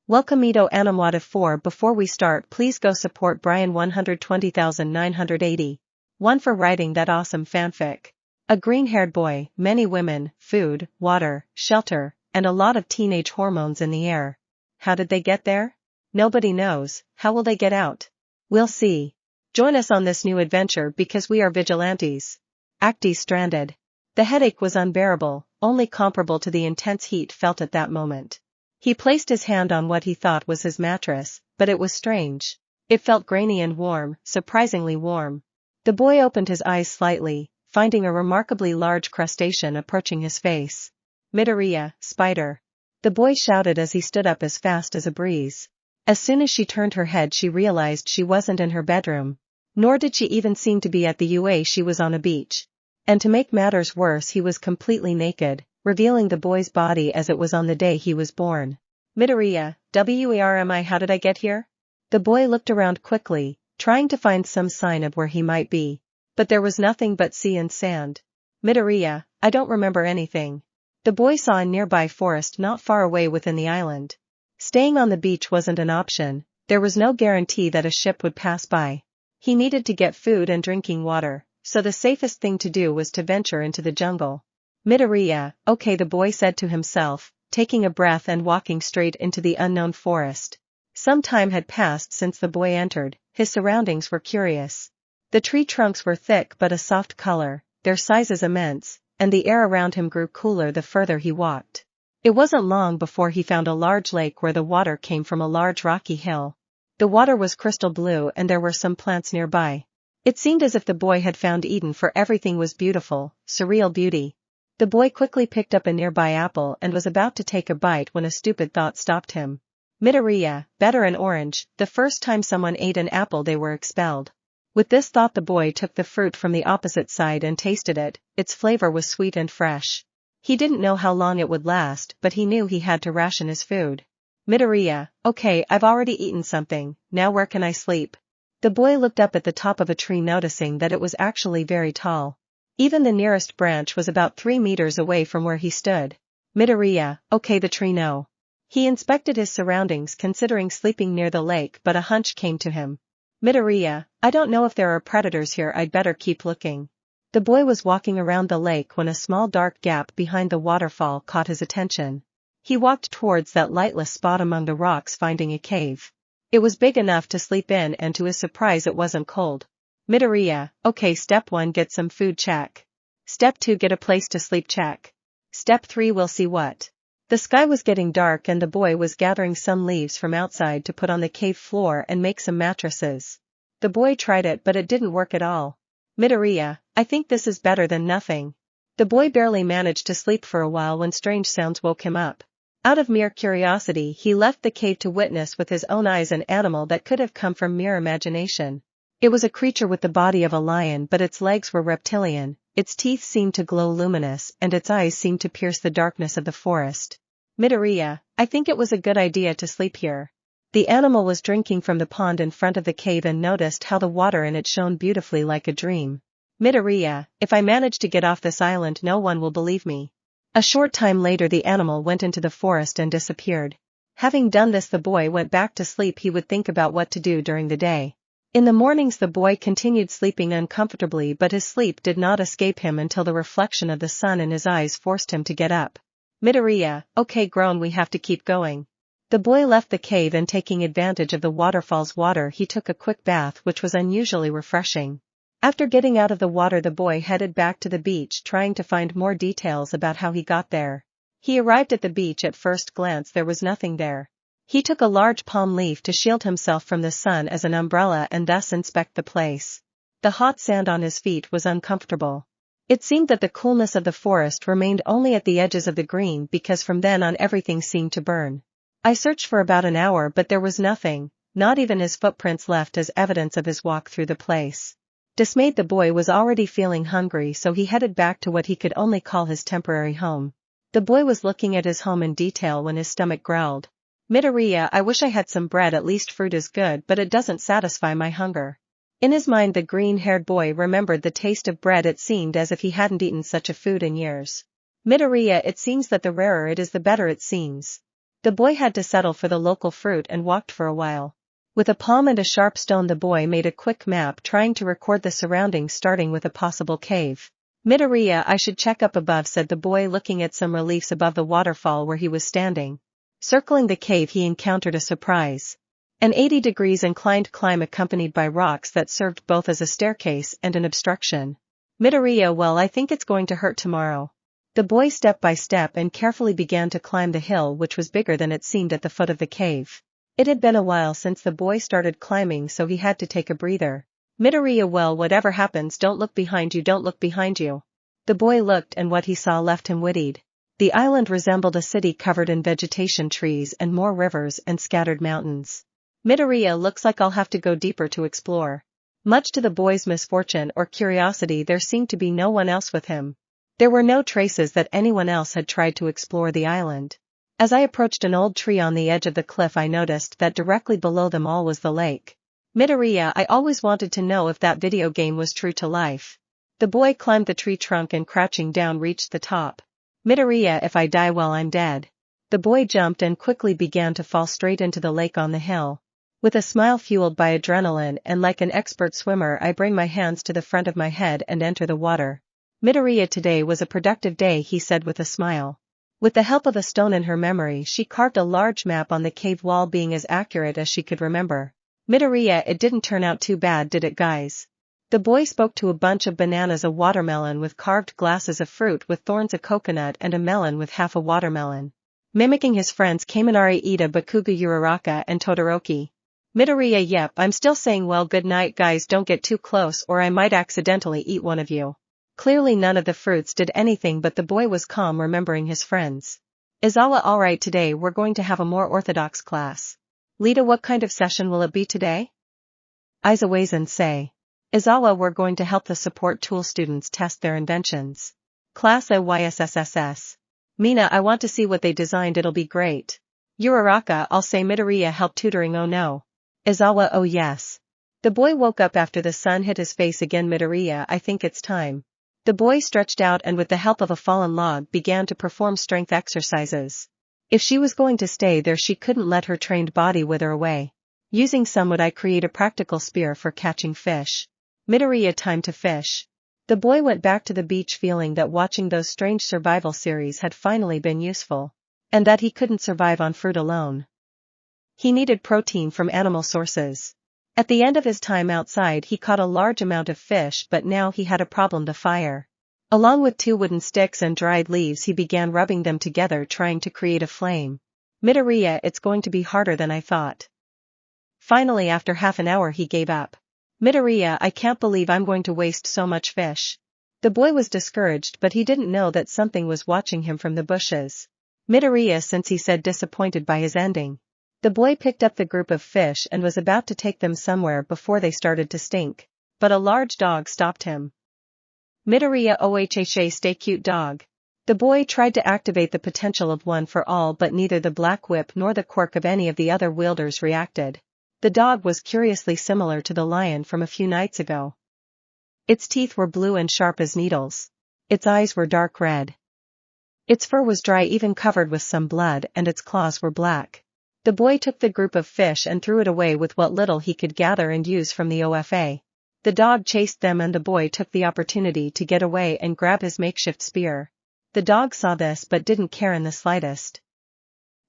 Welcome to Anamwada 4. Before we start, please go support Brian 120,980. 1 for writing that awesome fanfic. A green-haired boy, many women, food, water, shelter, and a lot of teenage hormones in the air. How did they get there? Nobody knows. How will they get out? We'll see. Join us on this new adventure because we are vigilantes. Acti stranded. The headache was unbearable, only comparable to the intense heat felt at that moment. He placed his hand on what he thought was his mattress, but it was strange. It felt grainy and warm, surprisingly warm. The boy opened his eyes slightly, finding a remarkably large crustacean approaching his face. Midoriya, spider. The boy shouted as he stood up as fast as a breeze. As soon as she turned her head she realized she wasn't in her bedroom. Nor did she even seem to be at the UA, she was on a beach. And to make matters worse, he was completely naked, revealing the boy's body as it was on the day he was born. Midoriya, Wermi, how did I get here? The boy looked around quickly, trying to find some sign of where he might be. But there was nothing but sea and sand. Midoriya, I don't remember anything. The boy saw a nearby forest not far away within the island. Staying on the beach wasn't an option, there was no guarantee that a ship would pass by. He needed to get food and drinking water, so the safest thing to do was to venture into the jungle. Midoriya, okay, the boy said to himself, taking a breath and walking straight into the unknown forest. Some time had passed since the boy entered, his surroundings were curious. The tree trunks were thick but a soft color, their sizes immense, and the air around him grew cooler the further he walked. It wasn't long before he found a large lake where the water came from a large rocky hill. The water was crystal blue and there were some plants nearby. It seemed as if the boy had found Eden, for everything was beautiful, surreal beauty. The boy quickly picked up a nearby apple and was about to take a bite when a stupid thought stopped him. Midoriya, better an orange. The first time someone ate an apple they were expelled. With this thought the boy took the fruit from the opposite side and tasted it. Its flavor was sweet and fresh. He didn't know how long it would last, but he knew he had to ration his food. Midoriya, okay, I've already eaten something, now where can I sleep? The boy looked up at the top of a tree, noticing that it was actually very tall. Even the nearest branch was about 3 meters away from where he stood. Midoriya, okay, the tree, no. He inspected his surroundings, considering sleeping near the lake, but a hunch came to him. Midoriya, I don't know if there are predators here, I'd better keep looking. The boy was walking around the lake when a small dark gap behind the waterfall caught his attention. He walked towards that lightless spot among the rocks, finding a cave. It was big enough to sleep in, and to his surprise it wasn't cold. Midoriya, okay, step 1, get some food, check. Step 2, get a place to sleep, check. Step 3, we'll see what. The sky was getting dark and the boy was gathering some leaves from outside to put on the cave floor and make some mattresses. The boy tried it, but it didn't work at all. Midoriya, I think this is better than nothing. The boy barely managed to sleep for a while when strange sounds woke him up. Out of mere curiosity he left the cave to witness with his own eyes an animal that could have come from mere imagination. It was a creature with the body of a lion, but its legs were reptilian, its teeth seemed to glow luminous, and its eyes seemed to pierce the darkness of the forest. Midoriya, I think it was a good idea to sleep here. The animal was drinking from the pond in front of the cave and noticed how the water in it shone beautifully like a dream. Midoriya, if I manage to get off this island no one will believe me. A short time later the animal went into the forest and disappeared. Having done this the boy went back to sleep. He would think about what to do during the day. In the mornings the boy continued sleeping uncomfortably, but his sleep did not escape him until the reflection of the sun in his eyes forced him to get up. Midoriya, okay, grown, we have to keep going. The boy left the cave and, taking advantage of the waterfall's water, he took a quick bath, which was unusually refreshing. After getting out of the water the boy headed back to the beach, trying to find more details about how he got there. He arrived at the beach. At first glance there was nothing there. He took a large palm leaf to shield himself from the sun as an umbrella and thus inspect the place. The hot sand on his feet was uncomfortable. It seemed that the coolness of the forest remained only at the edges of the green, because from then on everything seemed to burn. I searched for about an hour but there was nothing, not even his footprints left as evidence of his walk through the place. Dismayed, the boy was already feeling hungry, so he headed back to what he could only call his temporary home. The boy was looking at his home in detail when his stomach growled. Midoriya, I wish I had some bread, at least fruit is good, but it doesn't satisfy my hunger. In his mind the green-haired boy remembered the taste of bread. It seemed as if he hadn't eaten such a food in years. Midoriya, it seems that the rarer it is the better it seems. The boy had to settle for the local fruit and walked for a while. With a palm and a sharp stone the boy made a quick map trying to record the surroundings starting with a possible cave. Midoriya, I should check up above, said the boy looking at some reliefs above the waterfall where he was standing. Circling the cave he encountered a surprise. An 80 degrees inclined climb accompanied by rocks that served both as a staircase and an obstruction. Midoriya, well, I think it's going to hurt tomorrow. The boy step by step and carefully began to climb the hill, which was bigger than it seemed at the foot of the cave. It had been a while since the boy started climbing, so he had to take a breather. Midoriya, well, whatever happens, don't look behind you, don't look behind you. The boy looked and what he saw left him wittied. The island resembled a city covered in vegetation, trees and more rivers and scattered mountains. Midoriya, looks like I'll have to go deeper to explore. Much to the boy's misfortune or curiosity, there seemed to be no one else with him. There were no traces that anyone else had tried to explore the island. As I approached an old tree on the edge of the cliff, I noticed that directly below them all was the lake. Midoriya, I always wanted to know if that video game was true to life. The boy climbed the tree trunk and crouching down reached the top. Midoriya, if I die, well, I'm dead. The boy jumped and quickly began to fall straight into the lake on the hill. With a smile fueled by adrenaline and like an expert swimmer, I bring my hands to the front of my head and enter the water. Midoriya, today was a productive day, he said with a smile. With the help of a stone in her memory, she carved a large map on the cave wall, being as accurate as she could remember. Midoriya, it didn't turn out too bad, did it, guys? The boy spoke to a bunch of bananas, a watermelon with carved glasses, of fruit with thorns, a coconut, and a melon with half a watermelon. Mimicking his friends Kaminari, Ida, Bakuga, Uraraka, and Todoroki. Midoriya, yep, I'm still saying, well, good night, guys, don't get too close or I might accidentally eat one of you. Clearly none of the fruits did anything, but the boy was calm, remembering his friends. Izawa, alright, today we're going to have a more orthodox class. Lita, what kind of session will it be today? Izawa say. Izawa, we're going to help the support tool students test their inventions. Class AYSSSS. Mina, I want to see what they designed, it'll be great. Uraraka, I'll say. Midoriya, help tutoring, oh no. Izawa, oh yes. The boy woke up after the sun hit his face again. Midoriya, I think it's time. The boy stretched out and with the help of a fallen log began to perform strength exercises. If she was going to stay there, she couldn't let her trained body wither away. Using some wood, I create a practical spear for catching fish. Midoriya, time to fish. The boy went back to the beach feeling that watching those strange survival series had finally been useful. And that he couldn't survive on fruit alone. He needed protein from animal sources. At the end of his time outside, he caught a large amount of fish, but now he had a problem: the fire. Along with 2 wooden sticks and dried leaves, he began rubbing them together, trying to create a flame. Midoriya, it's going to be harder than I thought. Finally, after half an hour, he gave up. Midoriya, I can't believe I'm going to waste so much fish. The boy was discouraged, but he didn't know that something was watching him from the bushes. Midoriya, since he said, disappointed by his ending. The boy picked up the group of fish and was about to take them somewhere before they started to stink. But a large dog stopped him. Midoriya, ohha, stay cute, dog. The boy tried to activate the potential of One for All, but neither the black whip nor the quirk of any of the other wielders reacted. The dog was curiously similar to the lion from a few nights ago. Its teeth were blue and sharp as needles. Its eyes were dark red. Its fur was dry, even covered with some blood, and its claws were black. The boy took the group of fish and threw it away with what little he could gather and use from the OFA. The dog chased them and the boy took the opportunity to get away and grab his makeshift spear. The dog saw this but didn't care in the slightest.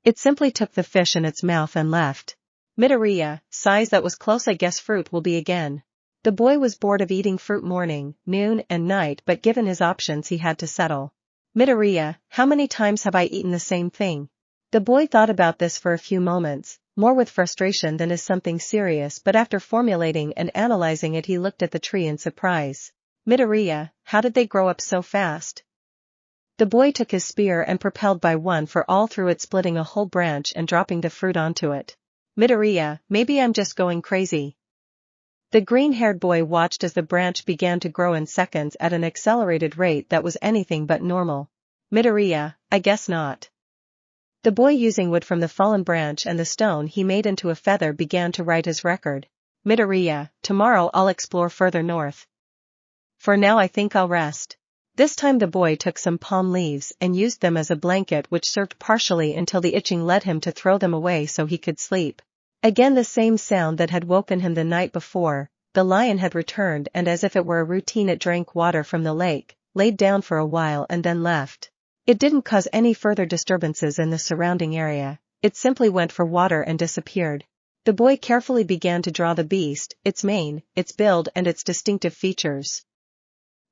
It simply took the fish in its mouth and left. Midoriya, size, that was close, I guess fruit will be again. The boy was bored of eating fruit morning, noon, and night, but given his options he had to settle. Midoriya, how many times have I eaten the same thing? The boy thought about this for a few moments, more with frustration than as something serious, but after formulating and analyzing it he looked at the tree in surprise. Midoriya, how did they grow up so fast? The boy took his spear and propelled by One for All through it, splitting a whole branch and dropping the fruit onto it. Midoriya, maybe I'm just going crazy. The green-haired boy watched as the branch began to grow in seconds at an accelerated rate that was anything but normal. Midoriya, I guess not. The boy, using wood from the fallen branch and the stone he made into a feather, began to write his record. Midoriya, tomorrow I'll explore further north. For now I think I'll rest. This time the boy took some palm leaves and used them as a blanket, which served partially until the itching led him to throw them away so he could sleep. Again the same sound that had woken him the night before. The lion had returned, and as if it were a routine it drank water from the lake, laid down for a while and then left. It didn't cause any further disturbances in the surrounding area. It simply went for water and disappeared. The boy carefully began to draw the beast, its mane, its build and its distinctive features.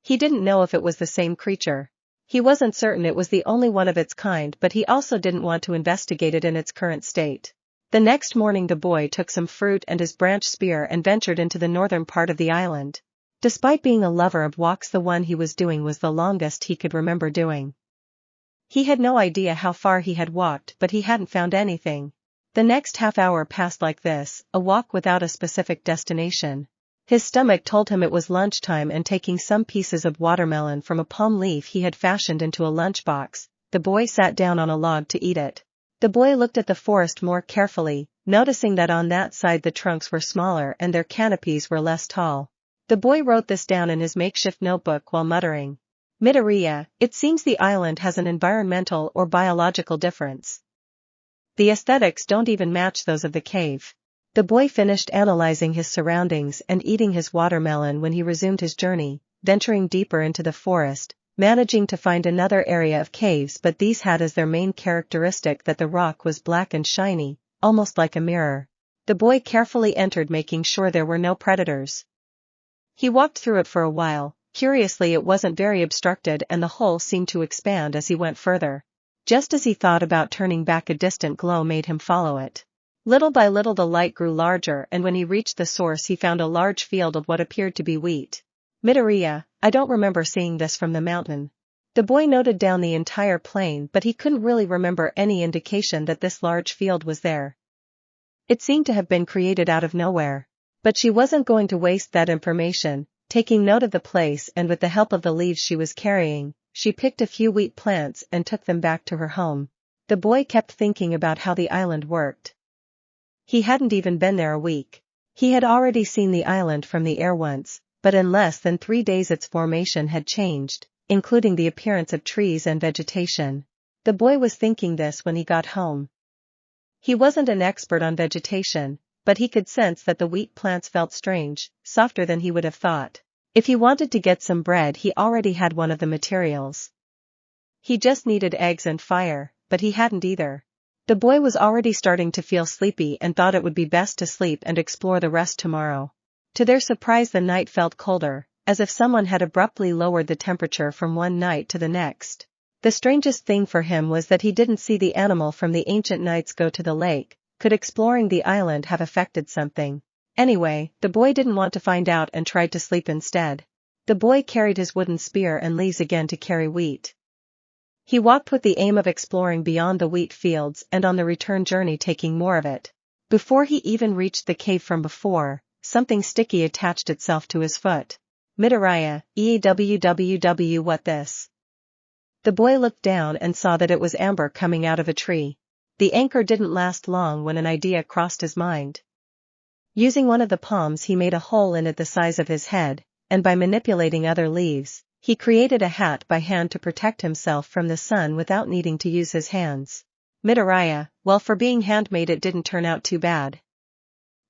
He didn't know if it was the same creature. He wasn't certain it was the only one of its kind, but he also didn't want to investigate it in its current state. The next morning the boy took some fruit and his branch spear and ventured into the northern part of the island. Despite being a lover of walks, the one he was doing was the longest he could remember doing. He had no idea how far he had walked, but he hadn't found anything. The next half hour passed like this, a walk without a specific destination. His stomach told him it was lunchtime, and taking some pieces of watermelon from a palm leaf he had fashioned into a lunchbox, the boy sat down on a log to eat it. The boy looked at the forest more carefully, noticing that on that side the trunks were smaller and their canopies were less tall. The boy wrote this down in his makeshift notebook while muttering, "Midoriya, it seems the island has an environmental or biological difference. The aesthetics don't even match those of the cave." The boy finished analyzing his surroundings and eating his watermelon when he resumed his journey, venturing deeper into the forest, managing to find another area of caves, but these had as their main characteristic that the rock was black and shiny, almost like a mirror. The boy carefully entered, making sure there were no predators. He walked through it for a while. Curiously, it wasn't very obstructed and the hole seemed to expand as he went further. Just as he thought about turning back, a distant glow made him follow it. Little by little the light grew larger, and when he reached the source he found a large field of what appeared to be wheat. "Midoriya, I don't remember seeing this from the mountain." The boy noted down the entire plain, but he couldn't really remember any indication that this large field was there. It seemed to have been created out of nowhere. But she wasn't going to waste that information. Taking note of the place and with the help of the leaves she was carrying, she picked a few wheat plants and took them back to her home. The boy kept thinking about how the island worked. He hadn't even been there a week. He had already seen the island from the air once, but in less than 3 days its formation had changed, including the appearance of trees and vegetation. The boy was thinking this when he got home. He wasn't an expert on vegetation, but he could sense that the wheat plants felt strange, softer than he would have thought. If he wanted to get some bread, he already had one of the materials. He just needed eggs and fire, but he hadn't either. The boy was already starting to feel sleepy and thought it would be best to sleep and explore the rest tomorrow. To their surprise, the night felt colder, as if someone had abruptly lowered the temperature from one night to the next. The strangest thing for him was that he didn't see the animal from the ancient nights go to the lake. Could exploring the island have affected something? Anyway, the boy didn't want to find out and tried to sleep instead. The boy carried his wooden spear and leaves again to carry wheat. He walked with the aim of exploring beyond the wheat fields and on the return journey taking more of it. Before he even reached the cave from before, something sticky attached itself to his foot. "Midoriya, EAWWW, what this?" The boy looked down and saw that it was amber coming out of a tree. The anchor didn't last long when an idea crossed his mind. Using one of the palms he made a hole in it the size of his head, and by manipulating other leaves, he created a hat by hand to protect himself from the sun without needing to use his hands. "Midoriya, well, for being handmade it didn't turn out too bad,"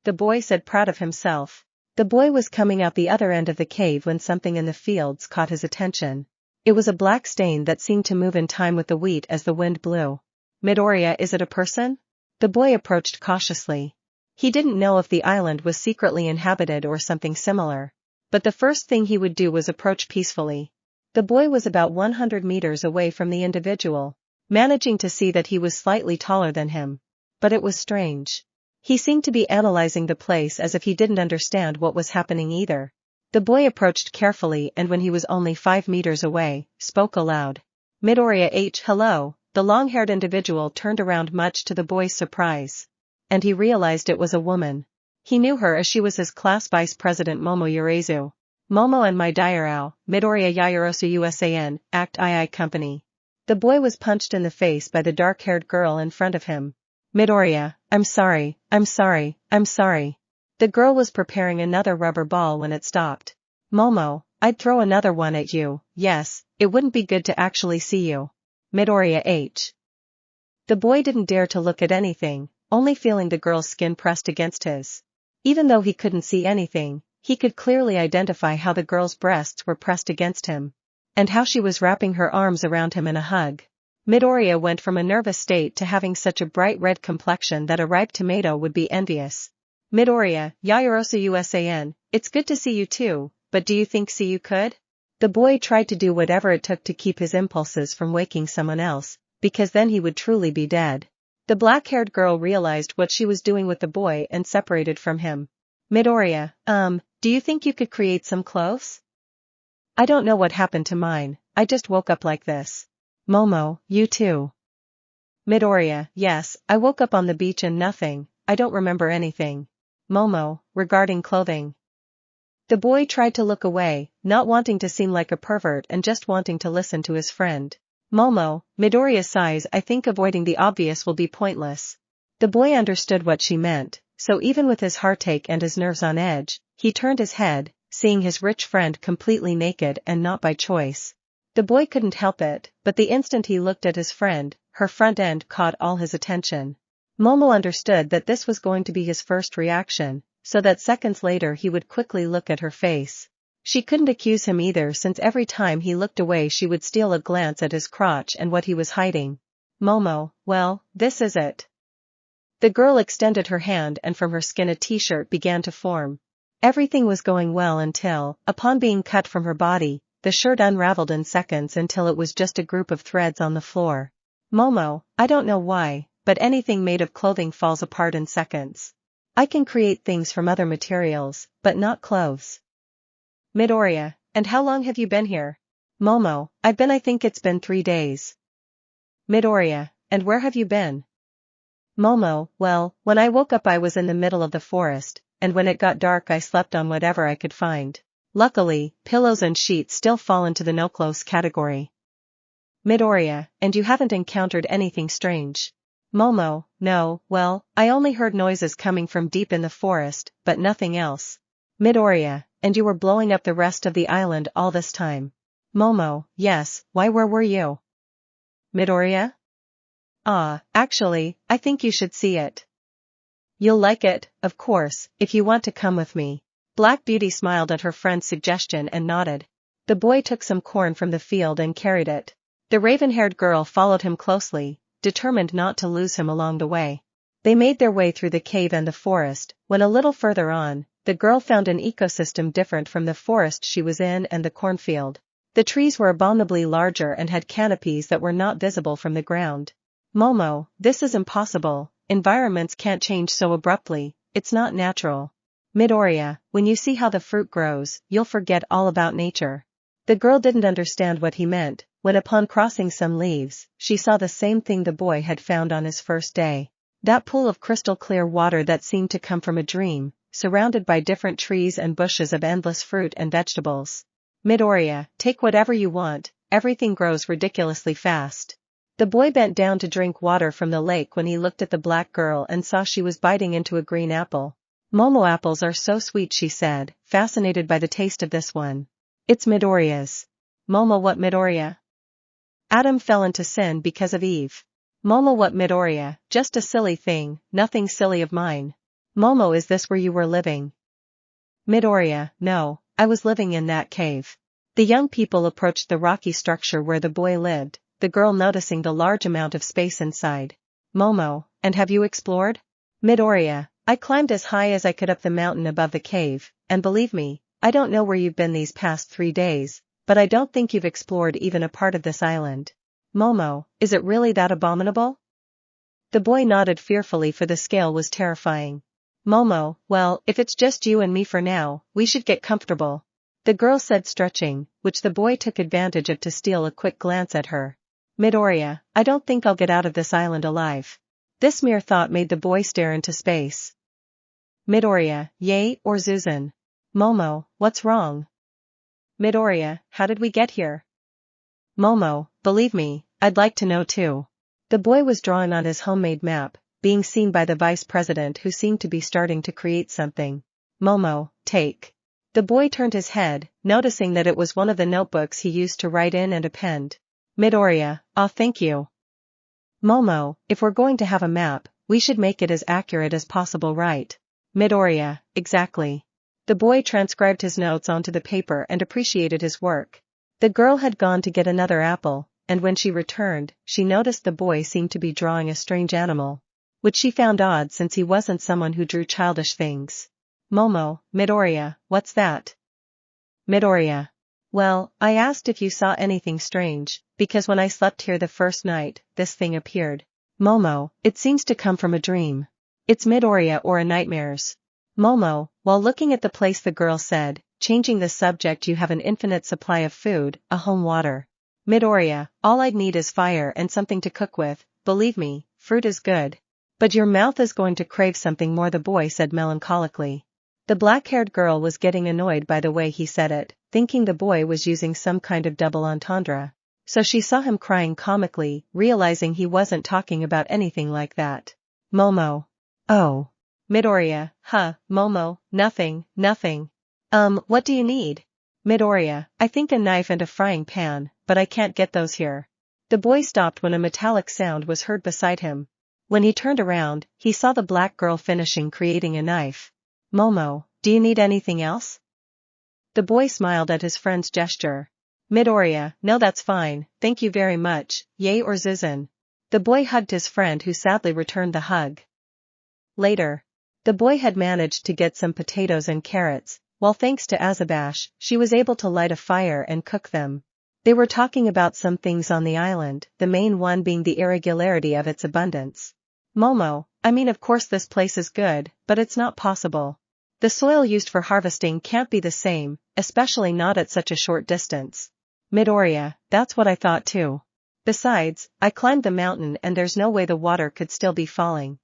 the boy said, proud of himself. The boy was coming out the other end of the cave when something in the fields caught his attention. It was a black stain that seemed to move in time with the wheat as the wind blew. "Midoriya, is it a person?" The boy approached cautiously. He didn't know if the island was secretly inhabited or something similar. But the first thing he would do was approach peacefully. The boy was about 100 meters away from the individual, managing to see that he was slightly taller than him. But it was strange. He seemed to be analyzing the place as if he didn't understand what was happening either. The boy approached carefully and when he was only 5 meters away, spoke aloud. "Midoriya hello." The long-haired individual turned around much to the boy's surprise. And he realized it was a woman. He knew her as she was his class vice president Momo Yayarozu. "Momo and my Diarao, Midoriya Yayarozu USAN, Act II Company." The boy was punched in the face by the dark-haired girl in front of him. "Midoriya, I'm sorry. The girl was preparing another rubber ball when it stopped. "Momo, I'd throw another one at you. Yes, it wouldn't be good to actually see you. Midoriya H. The boy didn't dare to look at anything, only feeling the girl's skin pressed against his. Even though he couldn't see anything, he could clearly identify how the girl's breasts were pressed against him. And how she was wrapping her arms around him in a hug. Midoriya went from a nervous state to having such a bright red complexion that a ripe tomato would be envious. Midoriya, Yaoyorozu, it's good to see you too, but do you think you could? The boy tried to do whatever it took to keep his impulses from waking someone else, because then he would truly be dead. The black-haired girl realized what she was doing with the boy and separated from him. Midoriya, do you think you could create some clothes? I don't know what happened to mine, I just woke up like this. Momo, you too. Midoriya, yes, I woke up on the beach and nothing, I don't remember anything. Momo, regarding clothing. The boy tried to look away, not wanting to seem like a pervert and just wanting to listen to his friend. Momo, Midoriya sighs, I think avoiding the obvious will be pointless. The boy understood what she meant, so even with his heartache and his nerves on edge, he turned his head, seeing his rich friend completely naked and not by choice. The boy couldn't help it, but the instant he looked at his friend, her front end caught all his attention. Momo understood that this was going to be his first reaction, so that seconds later he would quickly look at her face. She couldn't accuse him either since every time he looked away she would steal a glance at his crotch and what he was hiding. Momo, well, this is it. The girl extended her hand and from her skin a t-shirt began to form. Everything was going well until, upon being cut from her body, the shirt unraveled in seconds until it was just a group of threads on the floor. Momo, I don't know why, but anything made of clothing falls apart in seconds. I can create things from other materials, but not clothes. Midoriya, and how long have you been here? Momo, I think it's been 3 days. Midoriya, and where have you been? Momo, well, when I woke up I was in the middle of the forest, and when it got dark I slept on whatever I could find. Luckily, pillows and sheets still fall into the no clothes category. Midoriya, and you haven't encountered anything strange? Momo, no, well, I only heard noises coming from deep in the forest, but nothing else. Midoriya, and you were blowing up the rest of the island all this time? Momo, yes, why where were you? Midoriya? Actually, I think you should see it. You'll like it, of course, if you want to come with me. Black Beauty smiled at her friend's suggestion and nodded. The boy took some corn from the field and carried it. The raven-haired girl followed him closely, determined not to lose him along the way. They made their way through the cave and the forest. When a little further on, the girl found an ecosystem different from the forest she was in and the cornfield. The trees were abominably larger and had canopies that were not visible from the ground. Momo, this is impossible, environments can't change so abruptly, it's not natural. Midoriya, when you see how the fruit grows, you'll forget all about nature. The girl didn't understand what he meant, when upon crossing some leaves, she saw the same thing the boy had found on his first day. That pool of crystal clear water that seemed to come from a dream, surrounded by different trees and bushes of endless fruit and vegetables. Midoriya, take whatever you want, everything grows ridiculously fast. The boy bent down to drink water from the lake when he looked at the black girl and saw she was biting into a green apple. Momo apples are so sweet, she said, fascinated by the taste of this one. It's Midoriya's. Momo, what Midoriya? Adam fell into sin because of Eve. Momo, what Midoriya? Just a silly thing, nothing silly of mine. Momo, is this where you were living? Midoriya, no, I was living in that cave. The young people approached the rocky structure where the boy lived, the girl noticing the large amount of space inside. Momo, and have you explored? Midoriya, I climbed as high as I could up the mountain above the cave, and believe me, I don't know where you've been these past 3 days, but I don't think you've explored even a part of this island. Momo, is it really that abominable? The boy nodded fearfully, for the scale was terrifying. Momo, well, if it's just you and me for now, we should get comfortable. The girl said, stretching, which the boy took advantage of to steal a quick glance at her. Midoriya, I don't think I'll get out of this island alive. This mere thought made the boy stare into space. Midoriya, Yaoyorozu. Momo, what's wrong? Midoriya, how did we get here? Momo, believe me, I'd like to know too. The boy was drawing on his homemade map, being seen by the vice president who seemed to be starting to create something. Momo, take. The boy turned his head, noticing that it was one of the notebooks he used to write in and append. Midoriya, ah, thank you. Momo, if we're going to have a map, we should make it as accurate as possible, right? Midoriya, exactly. The boy transcribed his notes onto the paper and appreciated his work. The girl had gone to get another apple, and when she returned, she noticed the boy seemed to be drawing a strange animal, which she found odd since he wasn't someone who drew childish things. Momo, Midoriya, what's that? Midoriya. Well, I asked if you saw anything strange, because when I slept here the first night, this thing appeared. Momo, it seems to come from a dream. It's Midoriya or a nightmares. Momo, while looking at the place, the girl said, changing the subject, you have an infinite supply of food, a home, water. Midoriya, all I'd need is fire and something to cook with, believe me, fruit is good. But your mouth is going to crave something more, the boy said melancholically. The black-haired girl was getting annoyed by the way he said it, thinking the boy was using some kind of double entendre. So she saw him crying comically, realizing he wasn't talking about anything like that. Momo. Oh. Midoriya, huh, Momo, nothing. What do you need? Midoriya, I think a knife and a frying pan, but I can't get those here. The boy stopped when a metallic sound was heard beside him. When he turned around, he saw the black girl finishing creating a knife. Momo, do you need anything else? The boy smiled at his friend's gesture. Midoriya, no, that's fine, thank you very much, Yaoyorozu. The boy hugged his friend, who sadly returned the hug. Later. The boy had managed to get some potatoes and carrots, while thanks to Azabash, she was able to light a fire and cook them. They were talking about some things on the island, the main one being the irregularity of its abundance. Momo, I mean, of course this place is good, but it's not possible. The soil used for harvesting can't be the same, especially not at such a short distance. Midoriya, that's what I thought too. Besides, I climbed the mountain and there's no way the water could still be falling.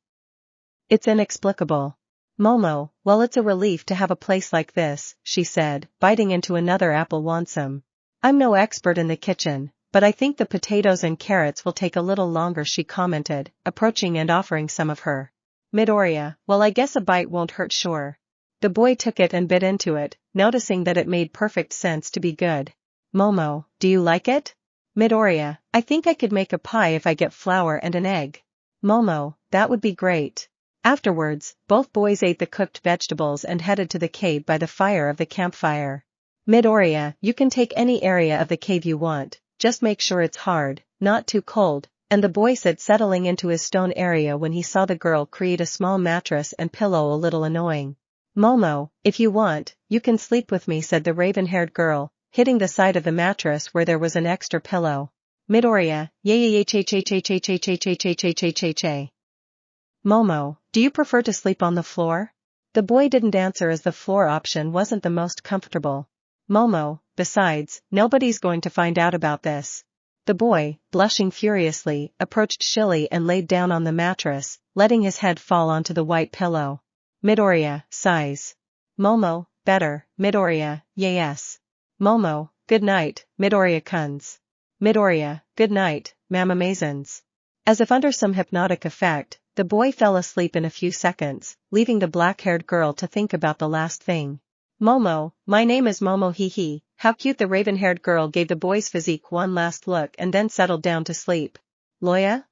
It's inexplicable. Momo, well, it's a relief to have a place like this, she said, biting into another apple. Want some? I'm no expert in the kitchen, but I think the potatoes and carrots will take a little longer, she commented, approaching and offering some of her. Midoriya, well, I guess a bite won't hurt, sure. The boy took it and bit into it, noticing that it made perfect sense to be good. Momo, do you like it? Midoriya, I think I could make a pie if I get flour and an egg. Momo, that would be great. Afterwards, both boys ate the cooked vegetables and headed to the cave by the fire of the campfire. Midoriya, you can take any area of the cave you want, just make sure it's hard, not too cold, and the boy said, settling into his stone area when he saw the girl create a small mattress and pillow. A little annoying. Momo, if you want, you can sleep with me, said the raven-haired girl, hitting the side of the mattress where there was an extra pillow. Midoriya, yay. Momo, do you prefer to sleep on the floor? The boy didn't answer as the floor option wasn't the most comfortable. Momo, besides, nobody's going to find out about this. The boy, blushing furiously, approached Shilly and laid down on the mattress, letting his head fall onto the white pillow. Midoriya, sighs. Momo, better, Midoriya, yes. Momo, good night, Midoriya-kuns. Midoriya, good night, Mamamazens. As if under some hypnotic effect, the boy fell asleep in a few seconds, leaving the black-haired girl to think about the last thing. Momo, my name is Momo, hee. How cute. The raven-haired girl gave the boy's physique one last look and then settled down to sleep. Loya?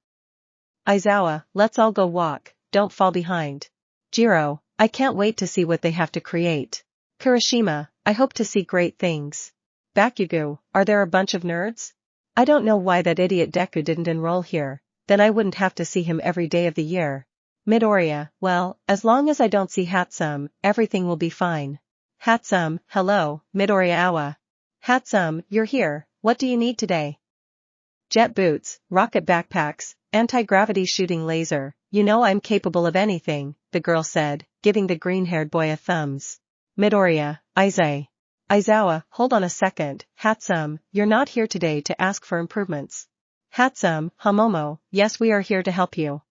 Aizawa, let's all go walk, don't fall behind. Jiro, I can't wait to see what they have to create. Kirishima, I hope to see great things. Bakugo, are there a bunch of nerds? I don't know why that idiot Deku didn't enroll here, then I wouldn't have to see him every day of the year. Midoriya, well, as long as I don't see Hatsum, everything will be fine. Hatsum, hello, Midoriya Awa. Hatsum, you're here, what do you need today? Jet boots, rocket backpacks, anti-gravity shooting laser, you know I'm capable of anything, the girl said, giving the green-haired boy a thumbs. Midoriya, Aizawa, hold on a second, Hatsum, you're not here today to ask for improvements. Hatsum, Momo, yes, we are here to help you.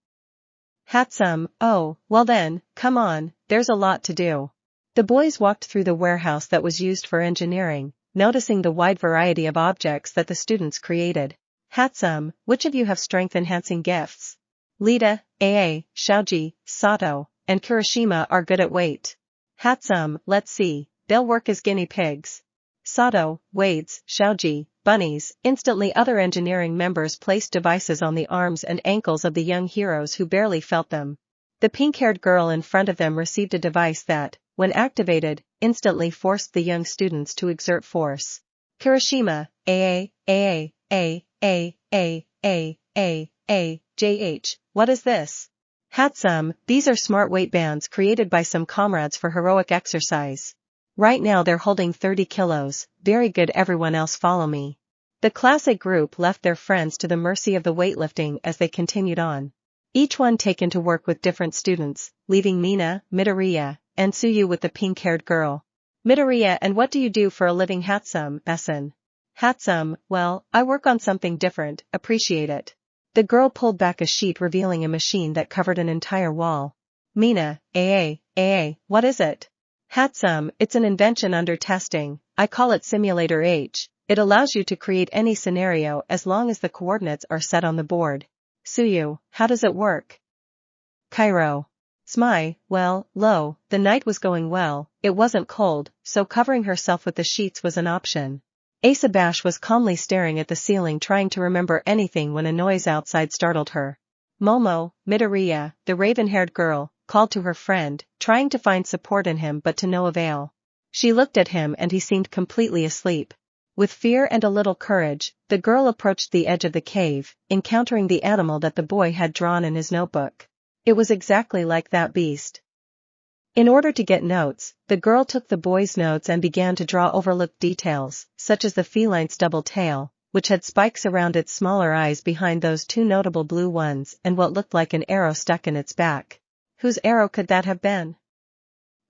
Hatsum, oh, well then, come on, there's a lot to do. The boys walked through the warehouse that was used for engineering, noticing the wide variety of objects that the students created. Hatsum, which of you have strength-enhancing gifts? Lita, Shaoji, Sato, and Kirishima are good at weight. Hatsum, let's see, they'll work as guinea pigs. Sato, Wades, Shaoji, bunnies. Instantly other engineering members placed devices on the arms and ankles of the young heroes who barely felt them. The pink-haired girl in front of them received a device that, when activated, instantly forced the young students to exert force. Kirishima, JH, what is this? Hatsum, these are smart weight bands created by some comrades for heroic exercise. Right now they're holding 30 kilos, very good, everyone else follow me. The classic group left their friends to the mercy of the weightlifting as they continued on. Each one taken to work with different students, leaving Mina, Midoriya, and Tsuyu with the pink-haired girl. Midoriya, and what do you do for a living? Hatsum, Essen. Hatsum, well, I work on something different, appreciate it. The girl pulled back a sheet revealing a machine that covered an entire wall. Mina, what is it? Hatsum, it's an invention under testing, I call it Simulator H, it allows you to create any scenario as long as the coordinates are set on the board. Tsuyu, how does it work? Kairo. Smai, well, the night was going well, it wasn't cold, so covering herself with the sheets was an option. Asabash was calmly staring at the ceiling trying to remember anything when a noise outside startled her. Momo, Midoriya, the raven-haired girl, called to her friend, trying to find support in him but to no avail. She looked at him and he seemed completely asleep. With fear and a little courage, the girl approached the edge of the cave, encountering the animal that the boy had drawn in his notebook. It was exactly like that beast. In order to get notes, the girl took the boy's notes and began to draw overlooked details, such as the feline's double tail, which had spikes around its smaller eyes behind those two notable blue ones, and what looked like an arrow stuck in its back. Whose arrow could that have been?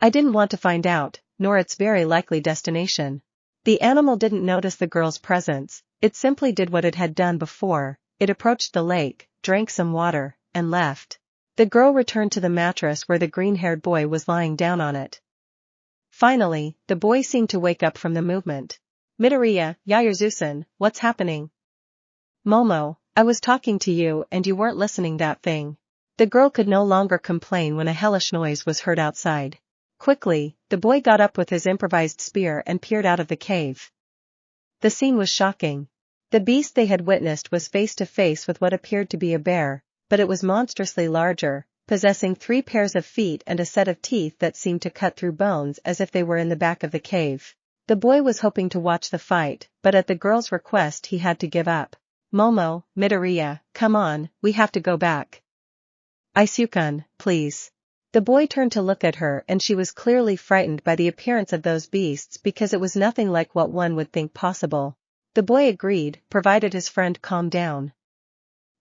I didn't want to find out, nor its very likely destination. The animal didn't notice the girl's presence, it simply did what it had done before, it approached the lake, drank some water, and left. The girl returned to the mattress where the green-haired boy was lying down on it. Finally, the boy seemed to wake up from the movement. Midoriya, Yayarozusen, what's happening? Momo, I was talking to you and you weren't listening, that thing. The girl could no longer complain when a hellish noise was heard outside. Quickly, the boy got up with his improvised spear and peered out of the cave. The scene was shocking. The beast they had witnessed was face to face with what appeared to be a bear, but it was monstrously larger, possessing 3 pairs of feet and a set of teeth that seemed to cut through bones as if they were in the back of the cave. The boy was hoping to watch the fight, but at the girl's request he had to give up. Momo, Midoriya, come on, we have to go back. Isukun, please. The boy turned to look at her and she was clearly frightened by the appearance of those beasts because it was nothing like what one would think possible. The boy agreed, provided his friend calmed down.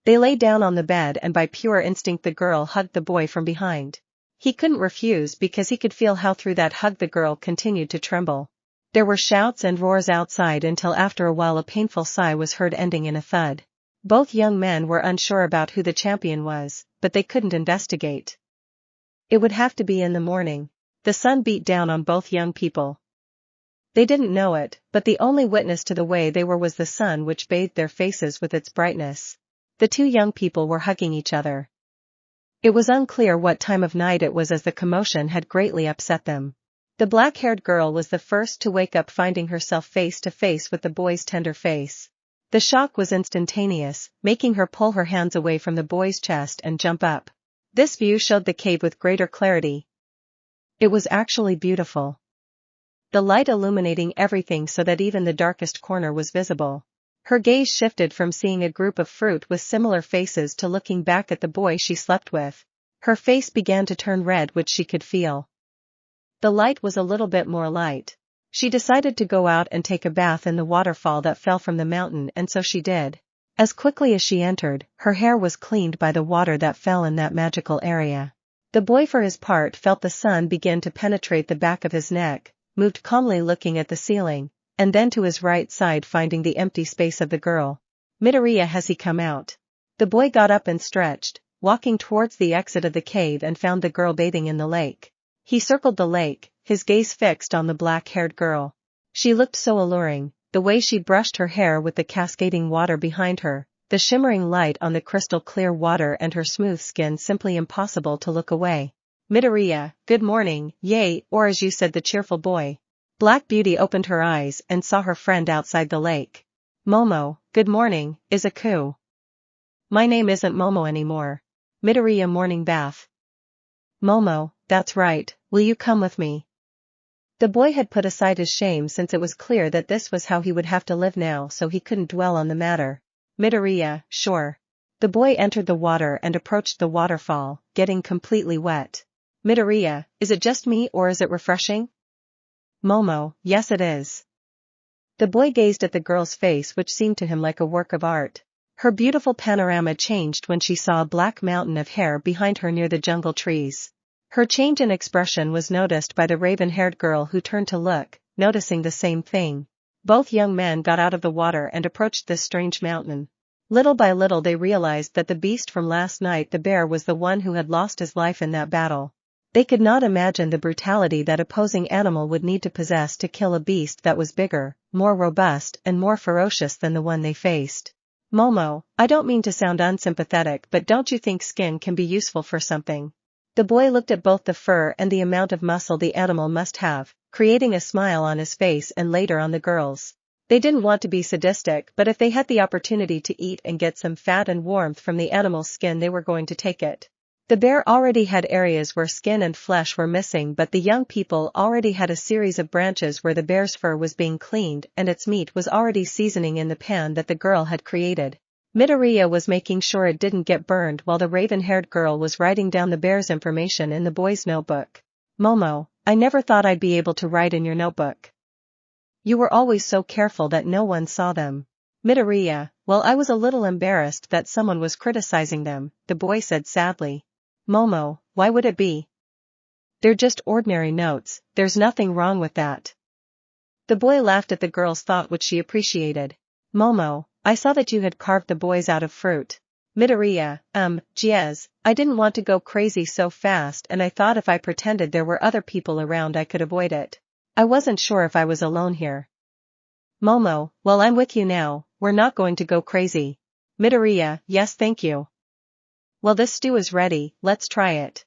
They lay down on the bed and by pure instinct the girl hugged the boy from behind. He couldn't refuse because he could feel how through that hug the girl continued to tremble. There were shouts and roars outside until after a while a painful sigh was heard ending in a thud. Both young men were unsure about who the champion was, but they couldn't investigate. It would have to be in the morning. The sun beat down on both young people. They didn't know it, but the only witness to the way they were was the sun which bathed their faces with its brightness. The two young people were hugging each other. It was unclear what time of night it was as the commotion had greatly upset them. The black-haired girl was the first to wake up finding herself face to face with the boy's tender face. The shock was instantaneous, making her pull her hands away from the boy's chest and jump up. This view showed the cave with greater clarity. It was actually beautiful. The light illuminating everything so that even the darkest corner was visible. Her gaze shifted from seeing a group of fruit with similar faces to looking back at the boy she slept with. Her face began to turn red, which she could feel. The light was a little bit more light. She decided to go out and take a bath in the waterfall that fell from the mountain, and so she did. As quickly as she entered, her hair was cleaned by the water that fell in that magical area. The boy for his part felt the sun begin to penetrate the back of his neck, moved calmly looking at the ceiling, and then to his right side finding the empty space of the girl. Midoriya, has he come out? The boy got up and stretched, walking towards the exit of the cave and found the girl bathing in the lake. He circled the lake, his gaze fixed on the black-haired girl. She looked so alluring, the way she brushed her hair with the cascading water behind her, the shimmering light on the crystal-clear water and her smooth skin, simply impossible to look away. Midoriya, good morning, yay, or as you said, the cheerful boy. Black Beauty opened her eyes and saw her friend outside the lake. Momo, good morning, izuku. My name isn't Momo anymore. Midoriya morning bath. Momo, that's right, will you come with me? The boy had put aside his shame since it was clear that this was how he would have to live now, so he couldn't dwell on the matter. Midoriya, sure. The boy entered the water and approached the waterfall, getting completely wet. Midoriya, is it just me or is it refreshing? Momo, yes it is. The boy gazed at the girl's face, which seemed to him like a work of art. Her beautiful panorama changed when she saw a black mountain of hair behind her near the jungle trees. Her change in expression was noticed by the raven-haired girl, who turned to look, noticing the same thing. Both young men got out of the water and approached this strange mountain. Little by little they realized that the beast from last night, the bear, was the one who had lost his life in that battle. They could not imagine the brutality that opposing animal would need to possess to kill a beast that was bigger, more robust and more ferocious than the one they faced. Momo, I don't mean to sound unsympathetic, but don't you think skin can be useful for something? The boy looked at both the fur and the amount of muscle the animal must have, creating a smile on his face and later on the girls. They didn't want to be sadistic, but if they had the opportunity to eat and get some fat and warmth from the animal's skin, they were going to take it. The bear already had areas where skin and flesh were missing, but the young people already had a series of branches where the bear's fur was being cleaned and its meat was already seasoning in the pan that the girl had created. Midoriya was making sure it didn't get burned while the raven-haired girl was writing down the bear's information in the boy's notebook. Momo, I never thought I'd be able to write in your notebook. You were always so careful that no one saw them. Midoriya, well, I was a little embarrassed that someone was criticizing them, the boy said sadly. Momo, why would it be? They're just ordinary notes, there's nothing wrong with that. The boy laughed at the girl's thought, which she appreciated. Momo, I saw that you had carved the boys out of fruit. Midoriya, geez, I didn't want to go crazy so fast, and I thought if I pretended there were other people around I could avoid it. I wasn't sure if I was alone here. Momo, well, I'm with you now, we're not going to go crazy. Midoriya, yes thank you. Well, this stew is ready, let's try it.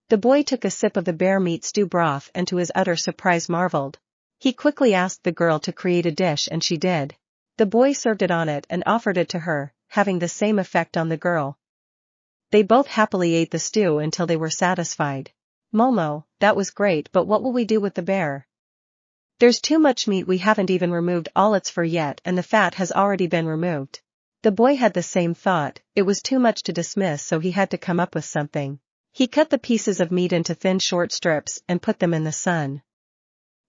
The boy took a sip of the bear meat stew broth and to his utter surprise marveled. He quickly asked the girl to create a dish and she did. The boy served it on it and offered it to her, having the same effect on the girl. They both happily ate the stew until they were satisfied. Momo, that was great, but what will we do with the bear? There's too much meat, we haven't even removed all its fur yet and the fat has already been removed. The boy had the same thought, it was too much to dismiss, so he had to come up with something. He cut the pieces of meat into thin short strips and put them in the sun.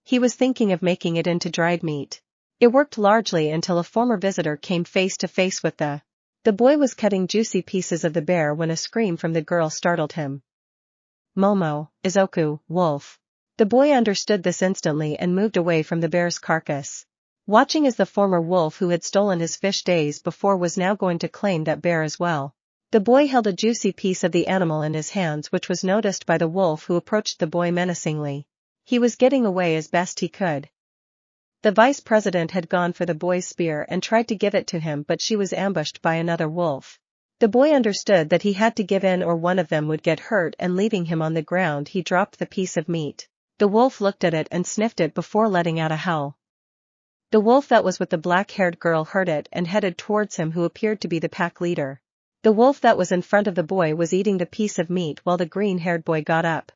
He was thinking of making it into dried meat. It worked largely until a former visitor came face to face with the boy was cutting juicy pieces of the bear when a scream from the girl startled him. Momo, izuku, wolf. The boy understood this instantly and moved away from the bear's carcass. Watching as the former wolf who had stolen his fish days before was now going to claim that bear as well. The boy held a juicy piece of the animal in his hands, which was noticed by the wolf, who approached the boy menacingly. He was getting away as best he could. The vice president had gone for the boy's spear and tried to give it to him, but she was ambushed by another wolf. The boy understood that he had to give in or one of them would get hurt, and leaving him on the ground he dropped the piece of meat. The wolf looked at it and sniffed it before letting out a howl. The wolf that was with the black-haired girl heard it and headed towards him, who appeared to be the pack leader. The wolf that was in front of the boy was eating the piece of meat while the green-haired boy got up.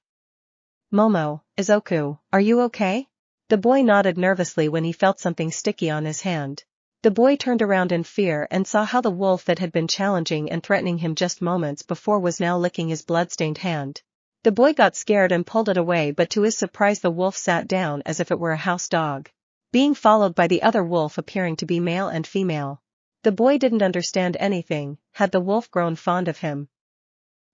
Momo, izuku, are you okay? The boy nodded nervously when he felt something sticky on his hand. The boy turned around in fear and saw how the wolf that had been challenging and threatening him just moments before was now licking his blood-stained hand. The boy got scared and pulled it away, but to his surprise the wolf sat down as if it were a house dog, being followed by the other wolf appearing to be male and female. The boy didn't understand anything. Had the wolf grown fond of him?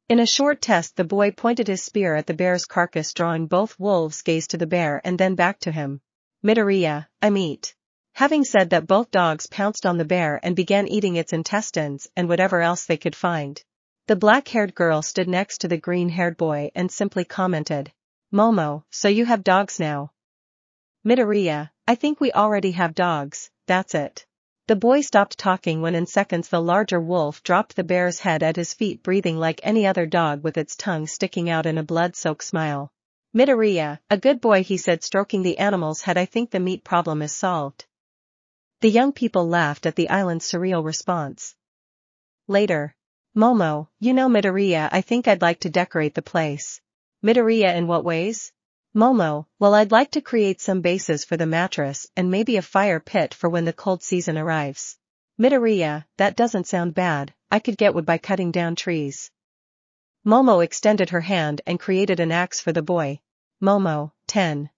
In a short test the boy pointed his spear at the bear's carcass, drawing both wolves' gaze to the bear and then back to him. Midoriya, I'm eat. Having said that, both dogs pounced on the bear and began eating its intestines and whatever else they could find. The black-haired girl stood next to the green-haired boy and simply commented, Momo, so you have dogs now? Midoriya, I think we already have dogs, that's it. The boy stopped talking when in seconds the larger wolf dropped the bear's head at his feet, breathing like any other dog with its tongue sticking out in a blood-soaked smile. Midoriya, a good boy, he said, stroking the animal's head. I think the meat problem is solved. The young people laughed at the island's surreal response. Later. Momo, you know Midoriya, I think I'd like to decorate the place. Midoriya, in what ways? Momo, well, I'd like to create some bases for the mattress and maybe a fire pit for when the cold season arrives. Midoriya, that doesn't sound bad, I could get wood by cutting down trees. Momo extended her hand and created an axe for the boy. Momo, 10.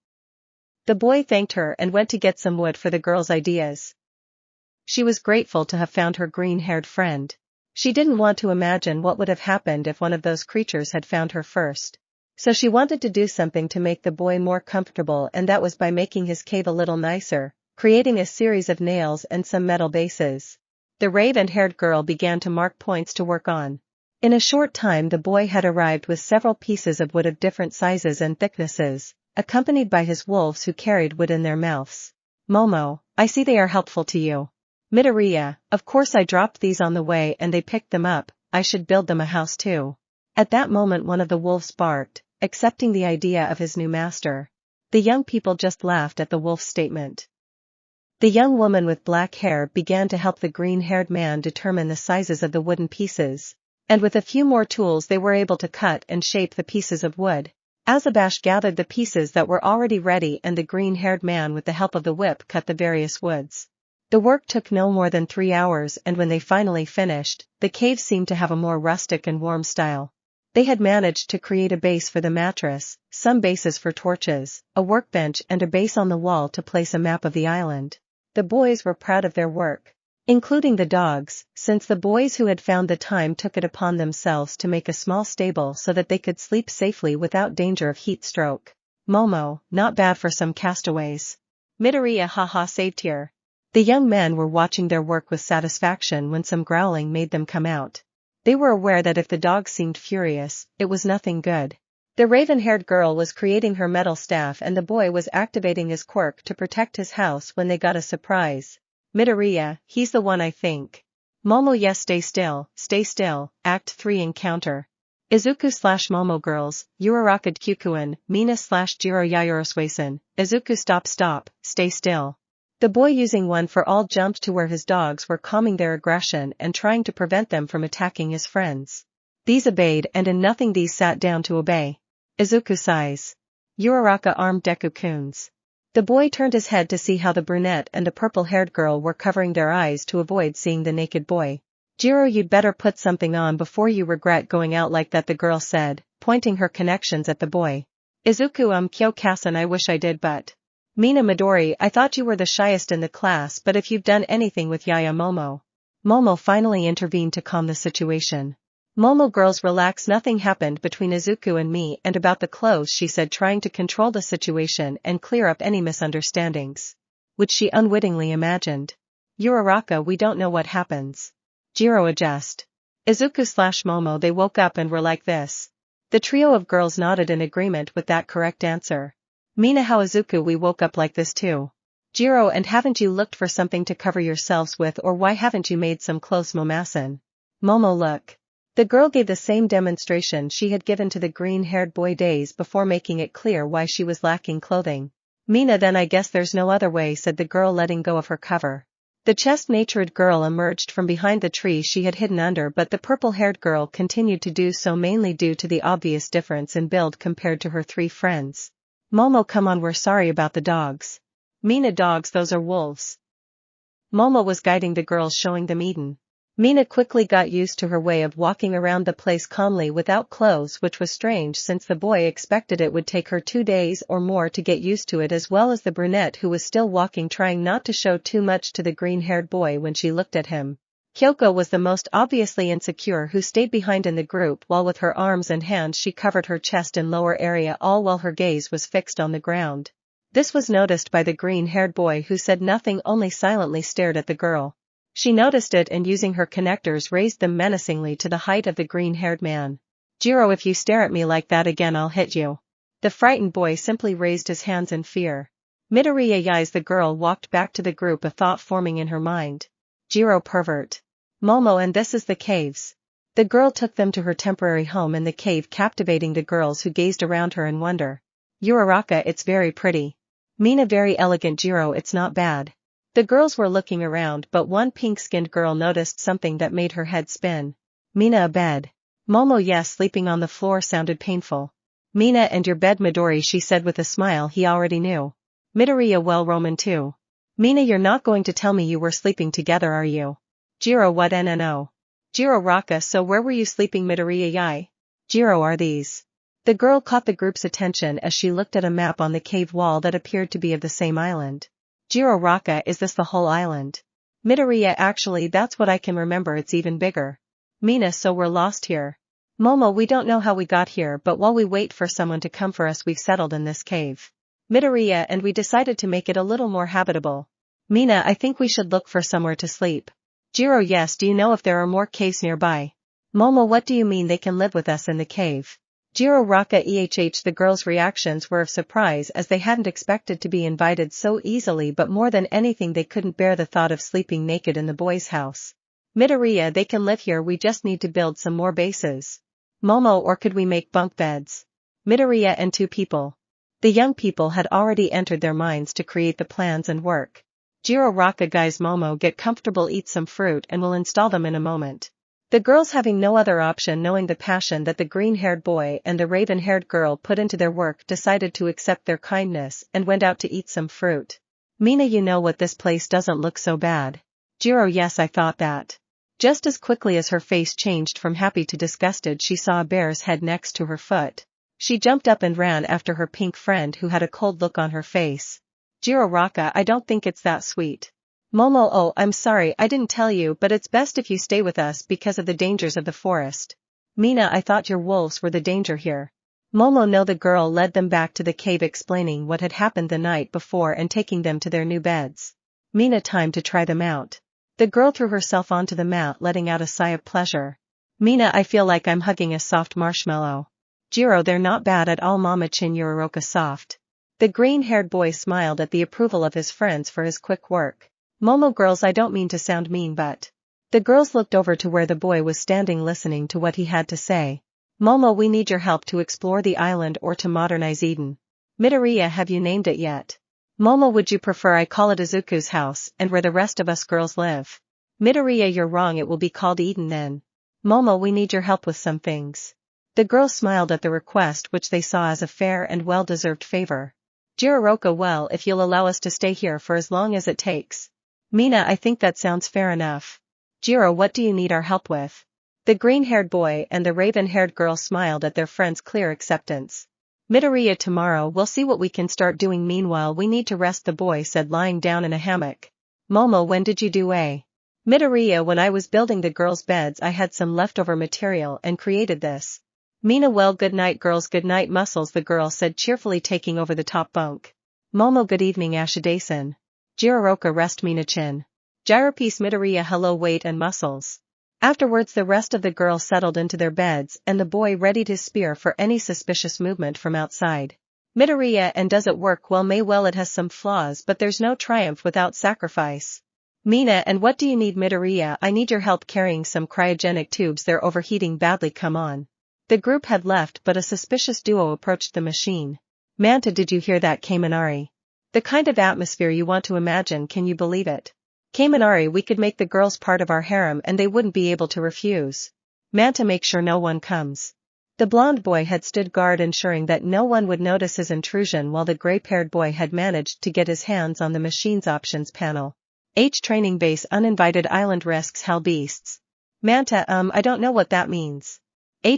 The boy thanked her and went to get some wood for the girl's ideas. She was grateful to have found her green-haired friend. She didn't want to imagine what would have happened if one of those creatures had found her first. So she wanted to do something to make the boy more comfortable, and that was by making his cave a little nicer, creating a series of nails and some metal bases. The raven-haired girl began to mark points to work on. In a short time the boy had arrived with several pieces of wood of different sizes and thicknesses, accompanied by his wolves who carried wood in their mouths. Momo, I see they are helpful to you. Midoriya, of course I dropped these on the way and they picked them up, I should build them a house too. At that moment one of the wolves barked, accepting the idea of his new master. The young people just laughed at the wolf's statement. The young woman with black hair began to help the green-haired man determine the sizes of the wooden pieces, and with a few more tools they were able to cut and shape the pieces of wood. Azabash gathered the pieces that were already ready and the green-haired man with the help of the whip cut the various woods. The work took no more than 3 hours, and when they finally finished, the cave seemed to have a more rustic and warm style. They had managed to create a base for the mattress, some bases for torches, a workbench and a base on the wall to place a map of the island. The boys were proud of their work, including the dogs, since the boys who had found the time took it upon themselves to make a small stable so that they could sleep safely without danger of heat stroke. Momo, not bad for some castaways. Midoriya, haha, saved here. The young men were watching their work with satisfaction when some growling made them come out. They were aware that if the dog seemed furious, it was nothing good. The raven-haired girl was creating her metal staff and the boy was activating his quirk to protect his house when they got a surprise. Midoriya, he's the one I think. Momo, yes, stay still, Act 3 Encounter. Izuku/Momo girls, Uraraka Kyukuin, Mina/Jiro Yaoyorozusen, Izuku, stop, stay still. The boy using one for all jumped to where his dogs were calming their aggression and trying to prevent them from attacking his friends. These obeyed and in nothing these sat down to obey. Izuku sighs. Uraraka armed Deku-kuns. The boy turned his head to see how the brunette and the purple-haired girl were covering their eyes to avoid seeing the naked boy. Jiro, you'd better put something on before you regret going out like that, the girl said, pointing her connections at the boy. Izuku, Kyo-kasan, I wish I did, but. Mina, Midori, I thought you were the shyest in the class, but if you've done anything with Yaya Momo. Momo finally intervened to calm the situation. Momo girls, relax, nothing happened between Izuku and me and about the clothes, she said, trying to control the situation and clear up any misunderstandings, which she unwittingly imagined. Uraraka, we don't know what happens. Jiro, adjust. Izuku/Momo, they woke up and were like this. The trio of girls nodded in agreement with that correct answer. Mina, how, Izuku, we woke up like this too. Jiro, and haven't you looked for something to cover yourselves with, or why haven't you made some clothes, Momasan? Momo, look. The girl gave the same demonstration she had given to the green-haired boy days before, making it clear why she was lacking clothing. Mina, then I guess there's no other way, said the girl, letting go of her cover. The chest-natured girl emerged from behind the tree she had hidden under, but the purple-haired girl continued to do so, mainly due to the obvious difference in build compared to her 3 friends. Momo, come on, we're sorry about the dogs. Mina, dogs, those are wolves. Momo was guiding the girls, showing them Eden. Mina quickly got used to her way of walking around the place calmly without clothes, which was strange since the boy expected it would take her 2 days or more to get used to it, as well as the brunette who was still walking, trying not to show too much to the green-haired boy when she looked at him. Kyoko was the most obviously insecure, who stayed behind in the group while with her arms and hands she covered her chest and lower area, all while her gaze was fixed on the ground. This was noticed by the green-haired boy, who said nothing, only silently stared at the girl. She noticed it and using her connectors raised them menacingly to the height of the green-haired man. Jiro, if you stare at me like that again I'll hit you. The frightened boy simply raised his hands in fear. Midoriya, yes, the girl walked back to the group, a thought forming in her mind. Jiro, pervert. Momo, and this is the caves. The girl took them to her temporary home in the cave, captivating the girls who gazed around her in wonder. Uraraka, it's very pretty. Mina, very elegant. Jiro, it's not bad. The girls were looking around, but one pink-skinned girl noticed something that made her head spin. Mina, a bed. Momo, yes, sleeping on the floor sounded painful. Mina, and your bed. Midori, she said with a smile he already knew. Midoriya, well, Roman too. Mina, you're not going to tell me you were sleeping together, are you? Jiro, what? No. Jiro, Raka, so where were you sleeping? Midoriya, yai. Jiro, are these? The girl caught the group's attention as she looked at a map on the cave wall that appeared to be of the same island. Jiro, Raka, is this the whole island? Midoriya, actually that's what I can remember, it's even bigger. Mina, so we're lost here. Momo, we don't know how we got here, but while we wait for someone to come for us we've settled in this cave. Midoriya, and we decided to make it a little more habitable. Mina, I think we should look for somewhere to sleep. Jiro, yes, do you know if there are more caves nearby? Momo, what do you mean they can live with us in the cave? Jiro, Raka, the girls' reactions were of surprise as they hadn't expected to be invited so easily, but more than anything they couldn't bear the thought of sleeping naked in the boys' house. Midoriya, they can live here, we just need to build some more bases. Momo, or could we make bunk beds? Midoriya, and 2 people. The young people had already entered their minds to create the plans and work. Jiro, Raka, guys, Momo, get comfortable, eat some fruit and we'll install them in a moment. The girls, having no other option, knowing the passion that the green-haired boy and the raven-haired girl put into their work, decided to accept their kindness and went out to eat some fruit. Mina, you know what, this place doesn't look so bad. Jiro, yes, I thought that. Just as quickly as her face changed from happy to disgusted, she saw a bear's head next to her foot. She jumped up and ran after her pink friend, who had a cold look on her face. Jiro, Raka, I don't think it's that sweet. Momo, oh, I'm sorry, I didn't tell you, but it's best if you stay with us because of the dangers of the forest. Mina, I thought your wolves were the danger here. Momo, no, the girl led them back to the cave, explaining what had happened the night before and taking them to their new beds. Mina, time to try them out. The girl threw herself onto the mat, letting out a sigh of pleasure. Mina, I feel like I'm hugging a soft marshmallow. Jiro, they're not bad at all. Mama Chin, Uraraka, soft. The green-haired boy smiled at the approval of his friends for his quick work. Momo, girls, I don't mean to sound mean, but... The girls looked over to where the boy was standing, listening to what he had to say. Momo, we need your help to explore the island or to modernize Eden. Midoriya, have you named it yet? Momo, would you prefer I call it Izuku's house and where the rest of us girls live? Midoriya, you're wrong, it will be called Eden then. Momo, we need your help with some things. The girls smiled at the request, which they saw as a fair and well-deserved favor. Jiroroka, well, if you'll allow us to stay here for as long as it takes. Mina, I think that sounds fair enough. Jiro, what do you need our help with? The green-haired boy and the raven-haired girl smiled at their friend's clear acceptance. Midoriya, tomorrow we'll see what we can start doing, meanwhile we need to rest, the boy said, lying down in a hammock. Momo, when did you do a? Midoriya, when I was building the girls' beds I had some leftover material and created this. Mina, well, good night girls. Good night Muscles, the girl said cheerfully, taking over the top bunk. Momo, good evening Ashidasen. Jiroroka, rest Mina Chin. Gyropiece, Midoriya, hello, wait, and Muscles. Afterwards the rest of the girls settled into their beds and the boy readied his spear for any suspicious movement from outside. Midoriya, and does it work? Well, it has some flaws, but there's no triumph without sacrifice. Mina, and what do you need? Midoriya, I need your help carrying some cryogenic tubes, they're overheating badly, come on. The group had left, but a suspicious duo approached the machine. Manta, did you hear that? Kaminari. The kind of atmosphere you want to imagine, can you believe it? Kaminari, we could make the girls part of our harem and they wouldn't be able to refuse. Manta, make sure no one comes. The blonde boy had stood guard, ensuring that no one would notice his intrusion, while the gray-haired boy had managed to get his hands on the machine's options panel. Training base, uninvited island risks, hell beasts. Manta, I don't know what that means.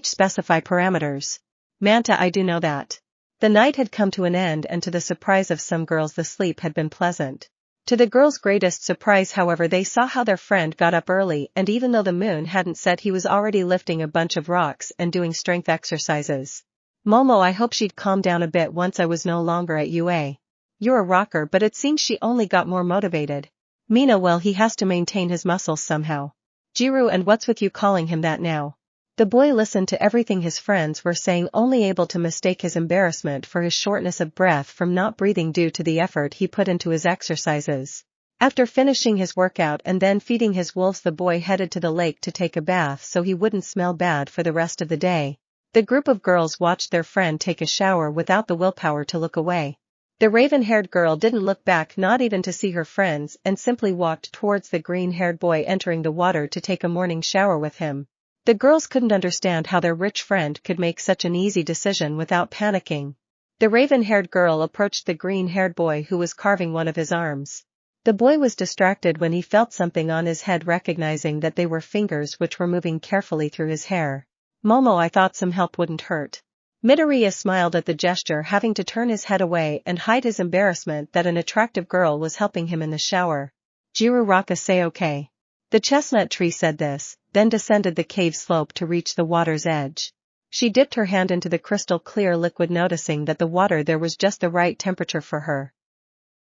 Specify parameters. Manta, I do know that. The night had come to an end, and to the surprise of some girls the sleep had been pleasant. To the girls' greatest surprise, however, they saw how their friend got up early, and even though the moon hadn't set he was already lifting a bunch of rocks and doing strength exercises. Momo, I hope she'd calm down a bit once I was no longer at UA. You're a rocker, but it seems she only got more motivated. Mina, well, he has to maintain his muscles somehow. Jiro, and what's with you calling him that now? The boy listened to everything his friends were saying, only able to mistake his embarrassment for his shortness of breath from not breathing due to the effort he put into his exercises. After finishing his workout and then feeding his wolves, the boy headed to the lake to take a bath so he wouldn't smell bad for the rest of the day. The group of girls watched their friend take a shower without the willpower to look away. The raven-haired girl didn't look back, not even to see her friends, and simply walked towards the green-haired boy entering the water to take a morning shower with him. The girls couldn't understand how their rich friend could make such an easy decision without panicking. The raven-haired girl approached the green-haired boy who was carving one of his arms. The boy was distracted when he felt something on his head, recognizing that they were fingers which were moving carefully through his hair. "Momo, I thought some help wouldn't hurt." Midoriya smiled at the gesture, having to turn his head away and hide his embarrassment that an attractive girl was helping him in the shower. "Uraraka, say okay." The chestnut tree said this, then descended the cave slope to reach the water's edge. She dipped her hand into the crystal clear liquid, noticing that the water there was just the right temperature for her.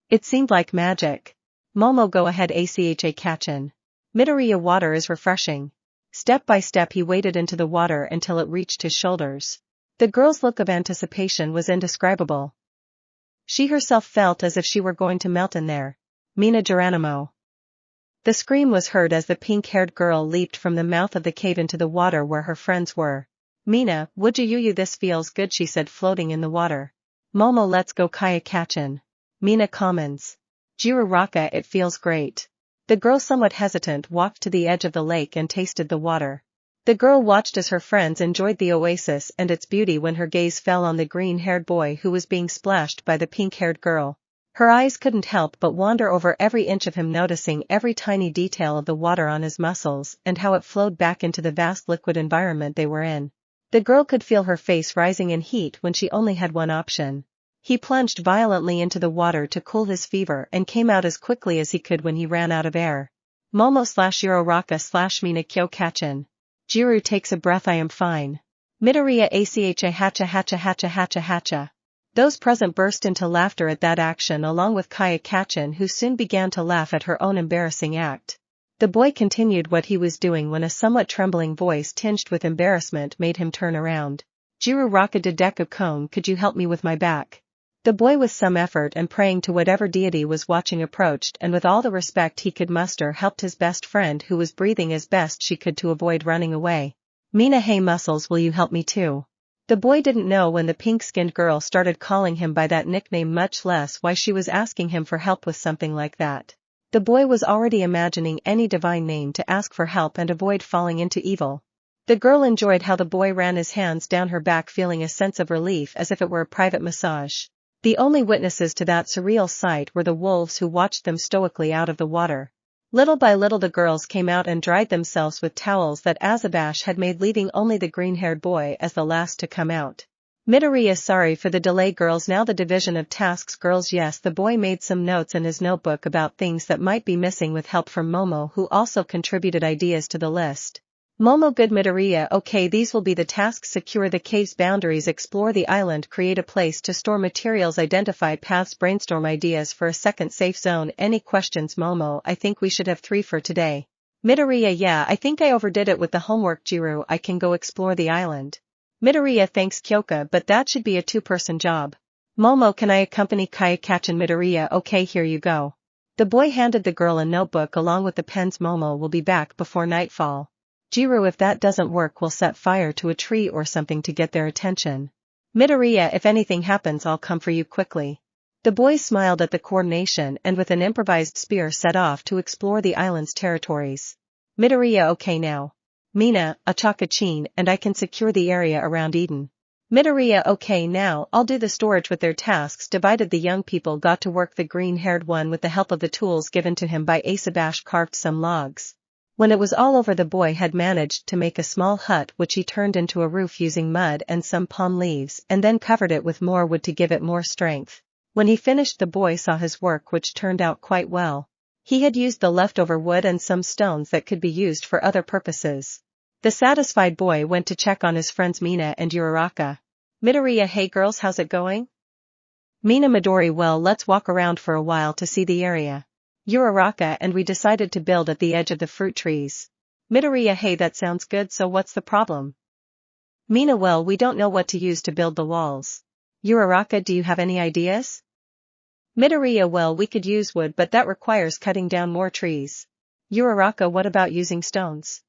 It seemed like magic. "Momo, go ahead, acha Kachin." Midoriya, water is refreshing. Step by step he waded into the water until it reached his shoulders. The girl's look of anticipation was indescribable. She herself felt as if she were going to melt in there. "Mina Geronimo." The scream was heard as the pink-haired girl leaped from the mouth of the cave into the water where her friends were. "Mina, would you this feels good," she said, floating in the water. "Momo, let's go Kaya Kachin." Mina comments. "Uraraka, it feels great." The girl, somewhat hesitant, walked to the edge of the lake and tasted the water. The girl watched as her friends enjoyed the oasis and its beauty when her gaze fell on the green-haired boy who was being splashed by the pink-haired girl. Her eyes couldn't help but wander over every inch of him, noticing every tiny detail of the water on his muscles and how it flowed back into the vast liquid environment they were in. The girl could feel her face rising in heat when she only had one option. He plunged violently into the water to cool his fever and came out as quickly as he could when he ran out of air. "Momo/Uraraka/Mina Kyo Kachin." Jiru takes a breath. "I am fine." Midoriya acha hacha. Those present burst into laughter at that action, along with Kaya Kachin, who soon began to laugh at her own embarrassing act. The boy continued what he was doing when a somewhat trembling voice tinged with embarrassment made him turn around. "Uraraka de Deku-kun, could you help me with my back?" The boy, with some effort and praying to whatever deity was watching, approached and with all the respect he could muster helped his best friend, who was breathing as best she could to avoid running away. "Mina, hey muscles, will you help me too?" The boy didn't know when the pink-skinned girl started calling him by that nickname, much less why she was asking him for help with something like that. The boy was already imagining any divine name to ask for help and avoid falling into evil. The girl enjoyed how the boy ran his hands down her back, feeling a sense of relief as if it were a private massage. The only witnesses to that surreal sight were the wolves, who watched them stoically out of the water. Little by little the girls came out and dried themselves with towels that Azabash had made, leaving only the green-haired boy as the last to come out. Midoriya, sorry for the delay girls. Now the division of tasks. Girls, yes, the boy made some notes in his notebook about things that might be missing with help from Momo, who also contributed ideas to the list. "Momo, good." Midoriya, okay, these will be the tasks: secure the cave's boundaries, explore the island, create a place to store materials, identify paths, brainstorm ideas for a second safe zone. Any questions? Momo, I think we should have 3 for today. Midoriya, yeah, I think I overdid it with the homework. Jiru, I can go explore the island. Midoriya, thanks Kyoka, but that should be a 2-person job. Momo, can I accompany Kaya Kachin? Midoriya, okay, here you go. The boy handed the girl a notebook along with the pens. Momo will be back before nightfall. Jiru, if that doesn't work, we'll set fire to a tree or something to get their attention. Midoriya, if anything happens, I'll come for you quickly. The boy smiled at the coordination and with an improvised spear set off to explore the island's territories. Midoriya, okay now. Mina, Achaka-chin, and I can secure the area around Eden. Midoriya, okay now, I'll do the storage with their tasks divided. The young people got to work. The green-haired one, with the help of the tools given to him by Asabash, carved some logs. When it was all over, the boy had managed to make a small hut which he turned into a roof using mud and some palm leaves, and then covered it with more wood to give it more strength. When he finished, the boy saw his work, which turned out quite well. He had used the leftover wood and some stones that could be used for other purposes. The satisfied boy went to check on his friends Mina and Uraraka. Midoriya, hey girls, how's it going? Mina, Midori, well, let's walk around for a while to see the area. Uraraka, and we decided to build at the edge of the fruit trees. Midoriya, hey, that sounds good, so what's the problem? Mina, well, we don't know what to use to build the walls. Uraraka, do you have any ideas? Midoriya, well, we could use wood, but that requires cutting down more trees. Uraraka, what about using stones?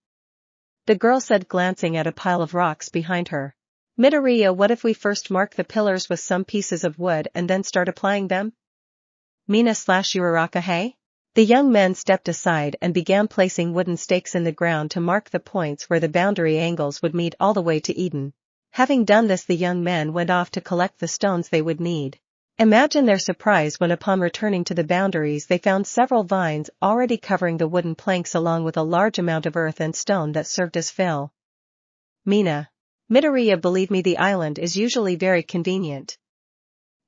The girl said, glancing at a pile of rocks behind her. Midoriya, what if we first mark the pillars with some pieces of wood and then start applying them? Mina/Uraraka, hey? The young men stepped aside and began placing wooden stakes in the ground to mark the points where the boundary angles would meet all the way to Eden. Having done this, the young men went off to collect the stones they would need. Imagine their surprise when upon returning to the boundaries they found several vines already covering the wooden planks along with a large amount of earth and stone that served as fill. Mina. Midoriya, believe me, the island is usually very convenient.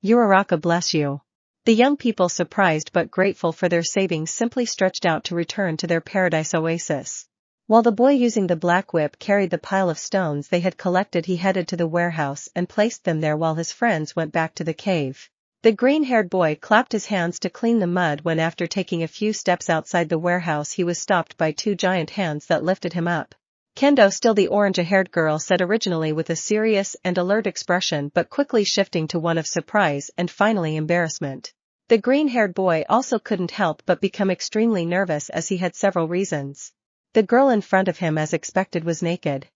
Uraraka, bless you. The young people, surprised but grateful for their savings, simply stretched out to return to their paradise oasis. While the boy using the black whip carried the pile of stones they had collected, he headed to the warehouse and placed them there while his friends went back to the cave. The green-haired boy clapped his hands to clean the mud when, after taking a few steps outside the warehouse, he was stopped by two giant hands that lifted him up. Kendo, still the orange-haired girl, said originally with a serious and alert expression, but quickly shifting to one of surprise and finally embarrassment. The green-haired boy also couldn't help but become extremely nervous, as he had several reasons. The girl in front of him, as expected, was naked.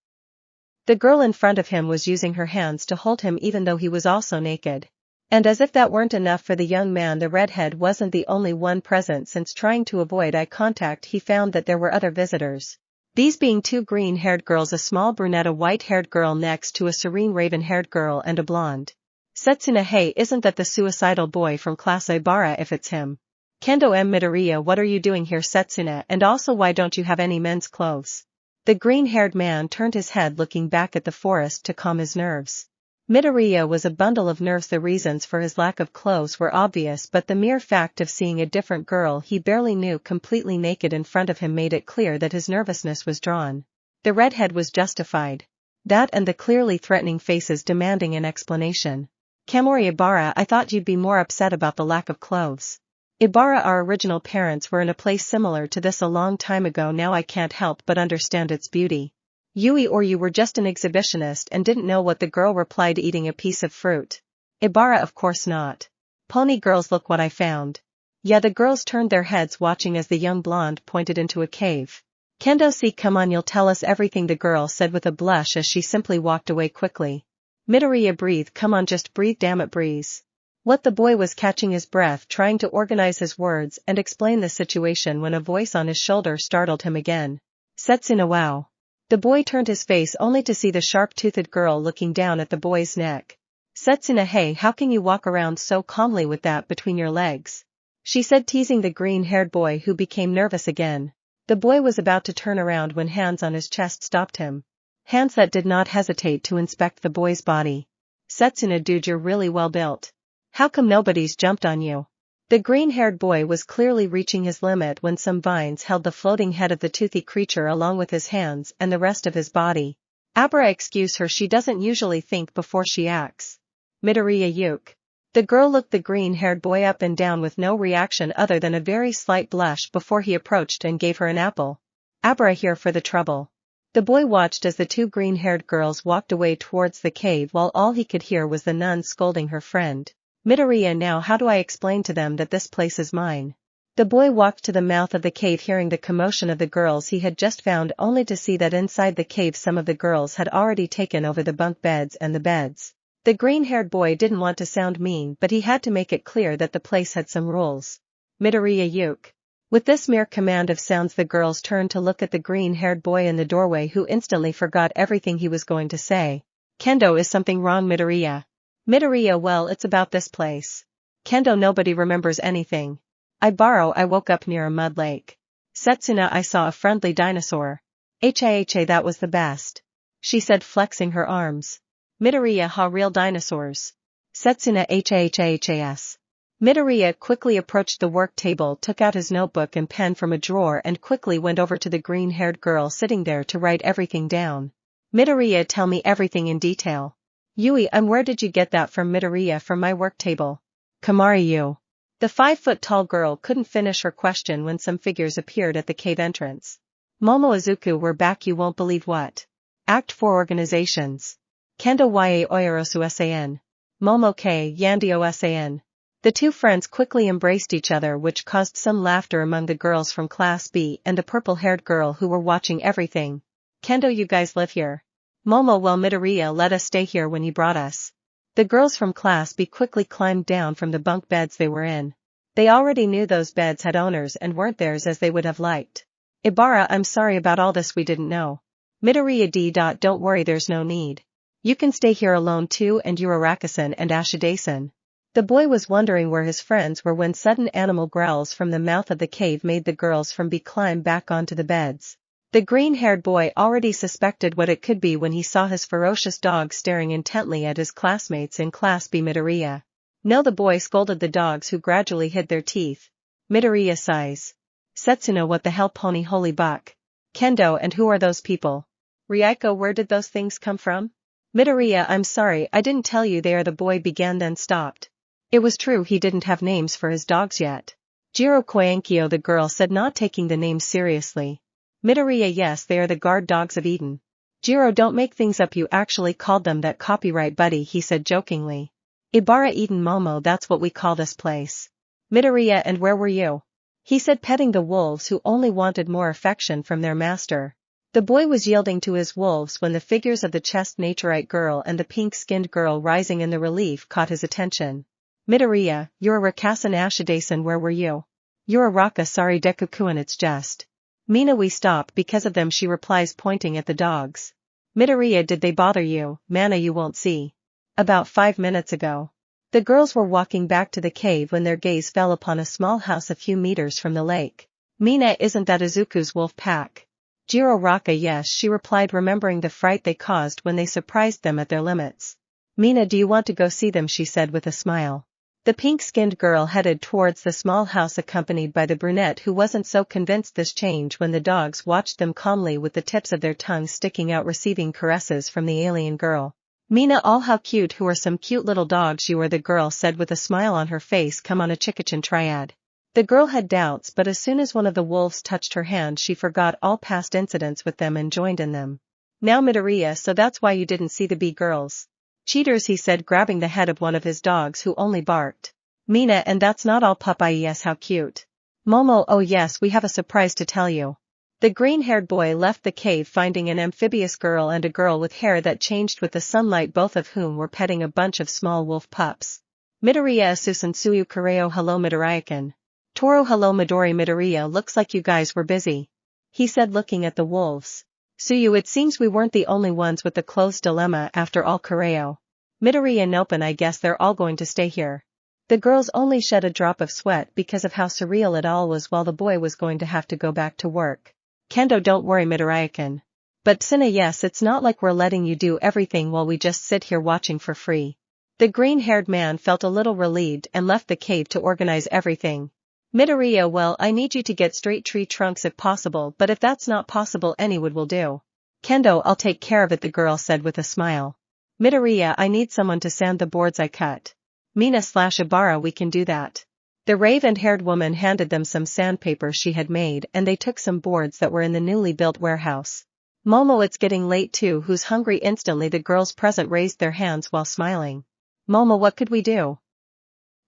The girl in front of him was using her hands to hold him even though he was also naked. And as if that weren't enough for the young man, the redhead wasn't the only one present, since trying to avoid eye contact he found that there were other visitors. These being two green-haired girls, a small brunette, a white-haired girl next to a serene raven-haired girl, and a blonde. Setsuna, hey, isn't that the suicidal boy from class Ibara if it's him? Kendo M. Midoriya, what are you doing here, Setsuna, and also why don't you have any men's clothes? The green-haired man turned his head, looking back at the forest to calm his nerves. Midoriya was a bundle of nerves. The reasons for his lack of clothes were obvious, but the mere fact of seeing a different girl he barely knew completely naked in front of him made it clear that his nervousness was drawn. The redhead was justified. That and the clearly threatening faces demanding an explanation. Kamori Ibara, I thought you'd be more upset about the lack of clothes. Ibara, our original parents were in a place similar to this a long time ago. Now I can't help but understand its beauty. Yui, or you were just an exhibitionist and didn't know what the girl replied, eating a piece of fruit. Ibara, of course not. Pony girls, look what I found. Yeah, the girls turned their heads, watching as the young blonde pointed into a cave. Kendo, see, come on, you'll tell us everything, the girl said with a blush as she simply walked away quickly. Midoriya, breathe, come on, just breathe, damn it, breeze. What? The boy was catching his breath, trying to organize his words and explain the situation when a voice on his shoulder startled him again. Setsuna, wow. The boy turned his face only to see the sharp-toothed girl looking down at the boy's neck. Setsuna, hey, how can you walk around so calmly with that between your legs? She said, teasing the green-haired boy, who became nervous again. The boy was about to turn around when hands on his chest stopped him. Hands that did not hesitate to inspect the boy's body. Setsuna, dude, you're really well built. How come nobody's jumped on you? The green-haired boy was clearly reaching his limit when some vines held the floating head of the toothy creature along with his hands and the rest of his body. Abra, excuse her, she doesn't usually think before she acts. Midoriya, yuck. The girl looked the green-haired boy up and down with no reaction other than a very slight blush before he approached and gave her an apple. Abra, here for the trouble. The boy watched as the two green-haired girls walked away towards the cave while all he could hear was the nun scolding her friend. Midoriya, now how do I explain to them that this place is mine? The boy walked to the mouth of the cave, hearing the commotion of the girls he had just found, only to see that inside the cave some of the girls had already taken over the bunk beds and the beds. The green-haired boy didn't want to sound mean, but he had to make it clear that the place had some rules. Midoriya, yuck. With this mere command of sounds, the girls turned to look at the green-haired boy in the doorway, who instantly forgot everything he was going to say. Kendo, is something wrong, Midoriya? Midoriya, well, it's about this place. Kendo, nobody remembers anything. I woke up near a mud lake. Setsuna, I saw a friendly dinosaur. Haha, that was the best. She said, flexing her arms. Midoriya, ha, real dinosaurs. Setsuna, hahs. Midoriya quickly approached the work table, took out his notebook and pen from a drawer and quickly went over to the green-haired girl sitting there to write everything down. Midoriya, tell me everything in detail. Yui, where did you get that from? Midoriya, from my work table. Kamari, you. The 5-foot-tall girl couldn't finish her question when some figures appeared at the cave entrance. Momo Izuku, we're back, you won't believe what. Act 4 Organizations. Kendo Yaoyorozu. Momo K. Yandere. The two friends quickly embraced each other, which caused some laughter among the girls from Class B and the purple-haired girl who were watching everything. Kendo, you guys live here? Momo, well, Midoriya let us stay here when you brought us. The girls from Class B quickly climbed down from the bunk beds they were in. They already knew those beds had owners and weren't theirs as they would have liked. Ibara, I'm sorry about all this, we didn't know. Midoriya D. Don't worry, there's no need. You can stay here alone too, and Uraraka-san and Ashide-san. The boy was wondering where his friends were when sudden animal growls from the mouth of the cave made the girls from B climb back onto the beds. The green-haired boy already suspected what it could be when he saw his ferocious dog staring intently at his classmates in Class B. Midoriya. No, the boy scolded the dogs who gradually hid their teeth. Midoriya sighs. Setsuno, what the hell, pony, holy buck. Kendo, and who are those people? Ryuko, where did those things come from? Midoriya, I'm sorry, I didn't tell you they are, the boy began then stopped. It was true he didn't have names for his dogs yet. Jiro Koyankyo, the girl said, not taking the names seriously. Midoriya, yes, they are the guard dogs of Eden. Jiro, don't make things up, you actually called them that, copyright buddy, he said jokingly. Ibara Eden, Momo, that's what we call this place. Midoriya, and where were you? He said, petting the wolves who only wanted more affection from their master. The boy was yielding to his wolves when the figures of the chest naturite girl and the pink-skinned girl rising in the relief caught his attention. Midoriya, Uraraka-san, Ashide-san, where were you? Uraraka, sorry Deku-kun, it's just. Mina, we stop because of them, she replies pointing at the dogs. Midoriya, did they bother you? Mana, you won't see. About 5 minutes ago. The girls were walking back to the cave when their gaze fell upon a small house a few meters from the lake. Mina, isn't that Izuku's wolf pack? Uraraka, yes, she replied, remembering the fright they caused when they surprised them at their limits. Mina, do you want to go see them, she said with a smile. The pink-skinned girl headed towards the small house accompanied by the brunette, who wasn't so convinced this change when the dogs watched them calmly with the tips of their tongues sticking out, receiving caresses from the alien girl. Mina, all how cute, who are some cute little dogs you are, the girl said with a smile on her face, come on, a Chikachin triad. The girl had doubts, but as soon as one of the wolves touched her hand she forgot all past incidents with them and joined in them. Now Midoriya, so that's why you didn't see the bee girls. Cheaters, he said, grabbing the head of one of his dogs who only barked. Mina, and that's not all, puppy, yes, how cute. Momo, oh yes, we have a surprise to tell you. The green-haired boy left the cave finding an amphibious girl and a girl with hair that changed with the sunlight, both of whom were petting a bunch of small wolf pups. Midoriya Asusan Suyu Kureo, hello Midoriya-kun. Toru, hello Midori. Midoriya, looks like you guys were busy. He said looking at the wolves. Suyu, it seems we weren't the only ones with the clothes dilemma after all, Kureo. Midoriya, nope, and I guess they're all going to stay here. The girls only shed a drop of sweat because of how surreal it all was, while the boy was going to have to go back to work. Kendo, don't worry Midoriya-kun. But Sina, yes, it's not like we're letting you do everything while we just sit here watching for free. The green-haired man felt a little relieved and left the cave to organize everything. Midoriya, well, I need you to get straight tree trunks if possible, but if that's not possible, any wood will do. Kendo, I'll take care of it, the girl said with a smile. Midoriya, I need someone to sand the boards I cut. Mina/Ibara, we can do that. The raven-haired woman handed them some sandpaper she had made and they took some boards that were in the newly built warehouse. Momo, it's getting late too, who's hungry? Instantly the girls present raised their hands while smiling. Momo, what could we do?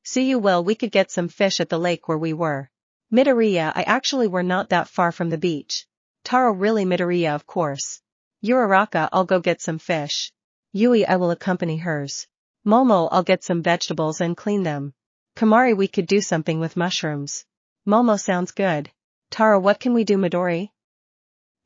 Suyu, well, we could get some fish at the lake where we were. Midoriya, I actually were not that far from the beach. Taro, really? Midoriya, of course. Uraraka, I'll go get some fish. Yui, I will accompany hers. Momo, I'll get some vegetables and clean them. Kamari, we could do something with mushrooms. Momo, sounds good. Taro, what can we do? Midori?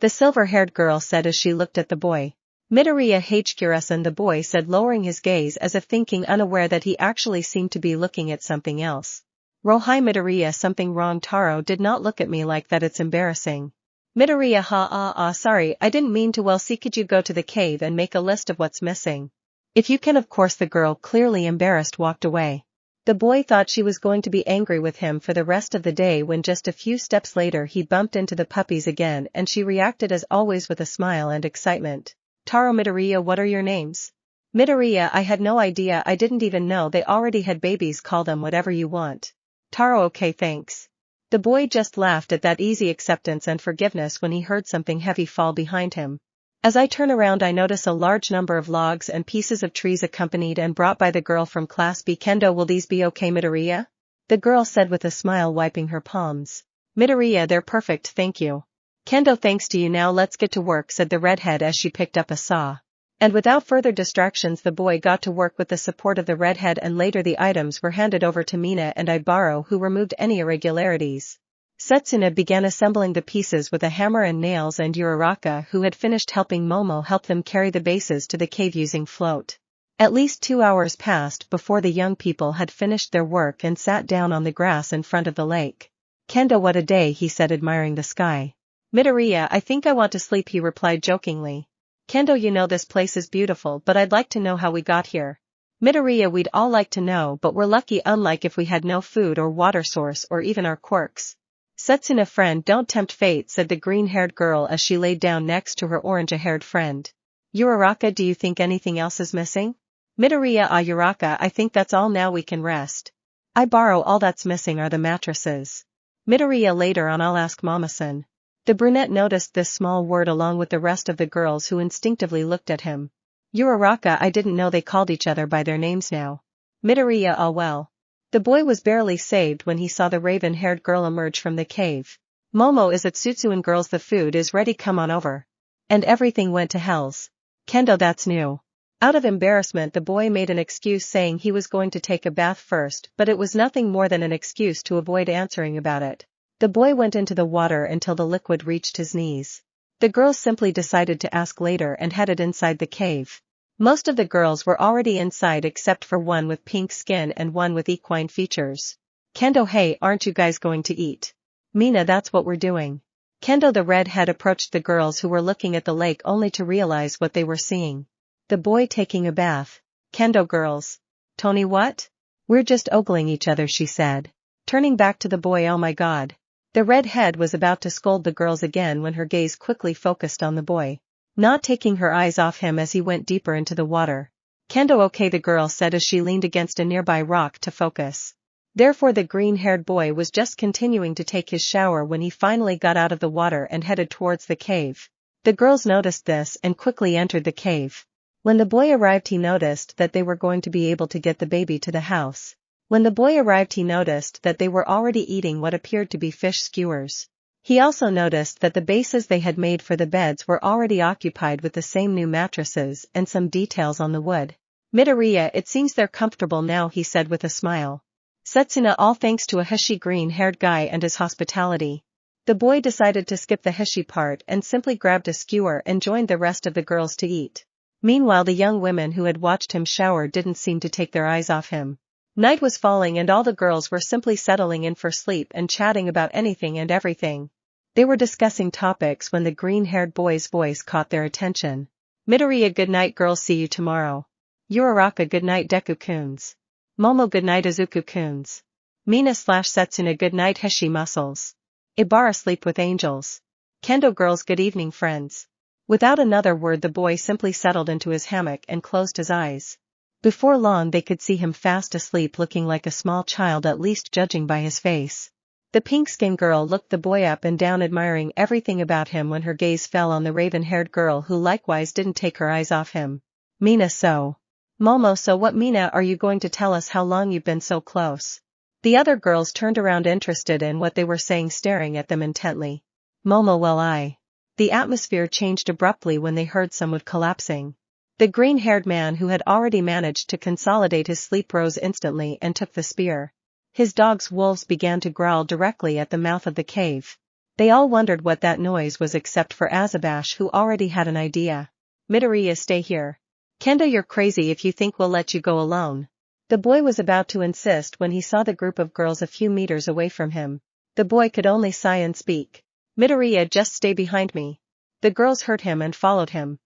The silver-haired girl said as she looked at the boy. Midoriya Hagakure-san, the boy said, lowering his gaze as if thinking, unaware that he actually seemed to be looking at something else. Rohai Midoriya, something wrong? Taro, did not look at me like that, it's embarrassing. Midoriya, sorry, I didn't mean to. Well, see, could you go to the cave and make a list of what's missing? If you can, of course. The girl, clearly embarrassed, walked away. The boy thought she was going to be angry with him for the rest of the day when just a few steps later he bumped into the puppies again and she reacted as always with a smile and excitement. Taro, Midoriya, what are your names? Midoriya, I had no idea, I didn't even know they already had babies. Call them whatever you want. Taro, okay, thanks. The boy just laughed at that easy acceptance and forgiveness when he heard something heavy fall behind him. As I turn around I notice a large number of logs and pieces of trees accompanied and brought by the girl from Class B. Kendo, will these be okay? Midoriya? The girl said with a smile, wiping her palms. Midoriya, they're perfect, thank you. Kendo, thanks to you. Now let's get to work, said the redhead as she picked up a saw. And without further distractions the boy got to work with the support of the redhead, and later the items were handed over to Mina and Ibaro, who removed any irregularities. Setsuna began assembling the pieces with a hammer and nails, and Uraraka, who had finished helping Momo, helped them carry the bases to the cave using float. At least 2 hours passed before the young people had finished their work and sat down on the grass in front of the lake. "Kendo, what a day," he said, admiring the sky. "Midoriya, I think I want to sleep," he replied jokingly. "Kendo, you know this place is beautiful, but I'd like to know how we got here." "Midoriya, we'd all like to know, but we're lucky, unlike if we had no food or water source or even our quirks." "Setsuna, friend, don't tempt fate," said the green-haired girl as she laid down next to her orange-haired friend. "Uraraka, do you think anything else is missing?" "Midoriya, Uraraka, I think that's all, now we can rest." "Ibaro, all that's missing are the mattresses." "Midoriya, later on I'll ask Mama-san." The brunette noticed this small word along with the rest of the girls, who instinctively looked at him. "Uraraka, I didn't know they called each other by their names now." "Midoriya, ah well." The boy was barely saved when he saw the raven-haired girl emerge from the cave. "Momo, is it Tsutsuan girls? The food is ready, come on over." And everything went to hells. "Kendo, that's new." Out of embarrassment the boy made an excuse, saying he was going to take a bath first, but it was nothing more than an excuse to avoid answering about it. The boy went into the water until the liquid reached his knees. The girls simply decided to ask later and headed inside the cave. Most of the girls were already inside except for one with pink skin and one with equine features. "Kendo, hey, aren't you guys going to eat?" "Mina, that's what we're doing." Kendo the redhead approached the girls, who were looking at the lake only to realize what they were seeing. The boy taking a bath. "Kendo girls." "Tony, what?" "We're just ogling each other," she said. Turning back to the boy, "Oh my god." The redhead was about to scold the girls again when her gaze quickly focused on the boy, not taking her eyes off him as he went deeper into the water. "Kendo, okay," the girl said as she leaned against a nearby rock to focus. Therefore the green-haired boy was just continuing to take his shower when he finally got out of the water and headed towards the cave. The girls noticed this and quickly entered the cave. When the boy arrived he noticed that they were going to be able to get the baby to the house. When the boy arrived he noticed that they were already eating what appeared to be fish skewers. He also noticed that the bases they had made for the beds were already occupied with the same new mattresses and some details on the wood. "Midoriya, it seems they're comfortable now," he said with a smile. "Setsuna, all thanks to a Hishi green-haired guy and his hospitality." The boy decided to skip the Hishi part and simply grabbed a skewer and joined the rest of the girls to eat. Meanwhile the young women who had watched him shower didn't seem to take their eyes off him. Night was falling and all the girls were simply settling in for sleep and chatting about anything and everything. They were discussing topics when the green-haired boy's voice caught their attention. "Midoriya, good night girls, see you tomorrow." "Uraraka, good night Deku-kuns." "Momo, good night Izuku-kuns." "Mina/Setsuna, good night Hishi muscles." "Ibara, sleep with angels." "Kendo girls, good evening friends." Without another word the boy simply settled into his hammock and closed his eyes. Before long they could see him fast asleep, looking like a small child, at least judging by his face. The pink-skinned girl looked the boy up and down, admiring everything about him, when her gaze fell on the raven-haired girl, who likewise didn't take her eyes off him. "Mina, so." "Momo, so what?" "Mina, are you going to tell us how long you've been so close?" The other girls turned around interested in what they were saying, staring at them intently. "Momo, well The atmosphere changed abruptly when they heard some wood collapsing. The green-haired man, who had already managed to consolidate his sleep, rose instantly and took the spear. His dogs wolves began to growl directly at the mouth of the cave. They all wondered what that noise was except for Azabash, who already had an idea. "Midoriya, stay here." "Kendo, you're crazy if you think we'll let you go alone." The boy was about to insist when he saw the group of girls a few meters away from him. The boy could only sigh and speak. "Midoriya, just stay behind me." The girls heard him and followed him.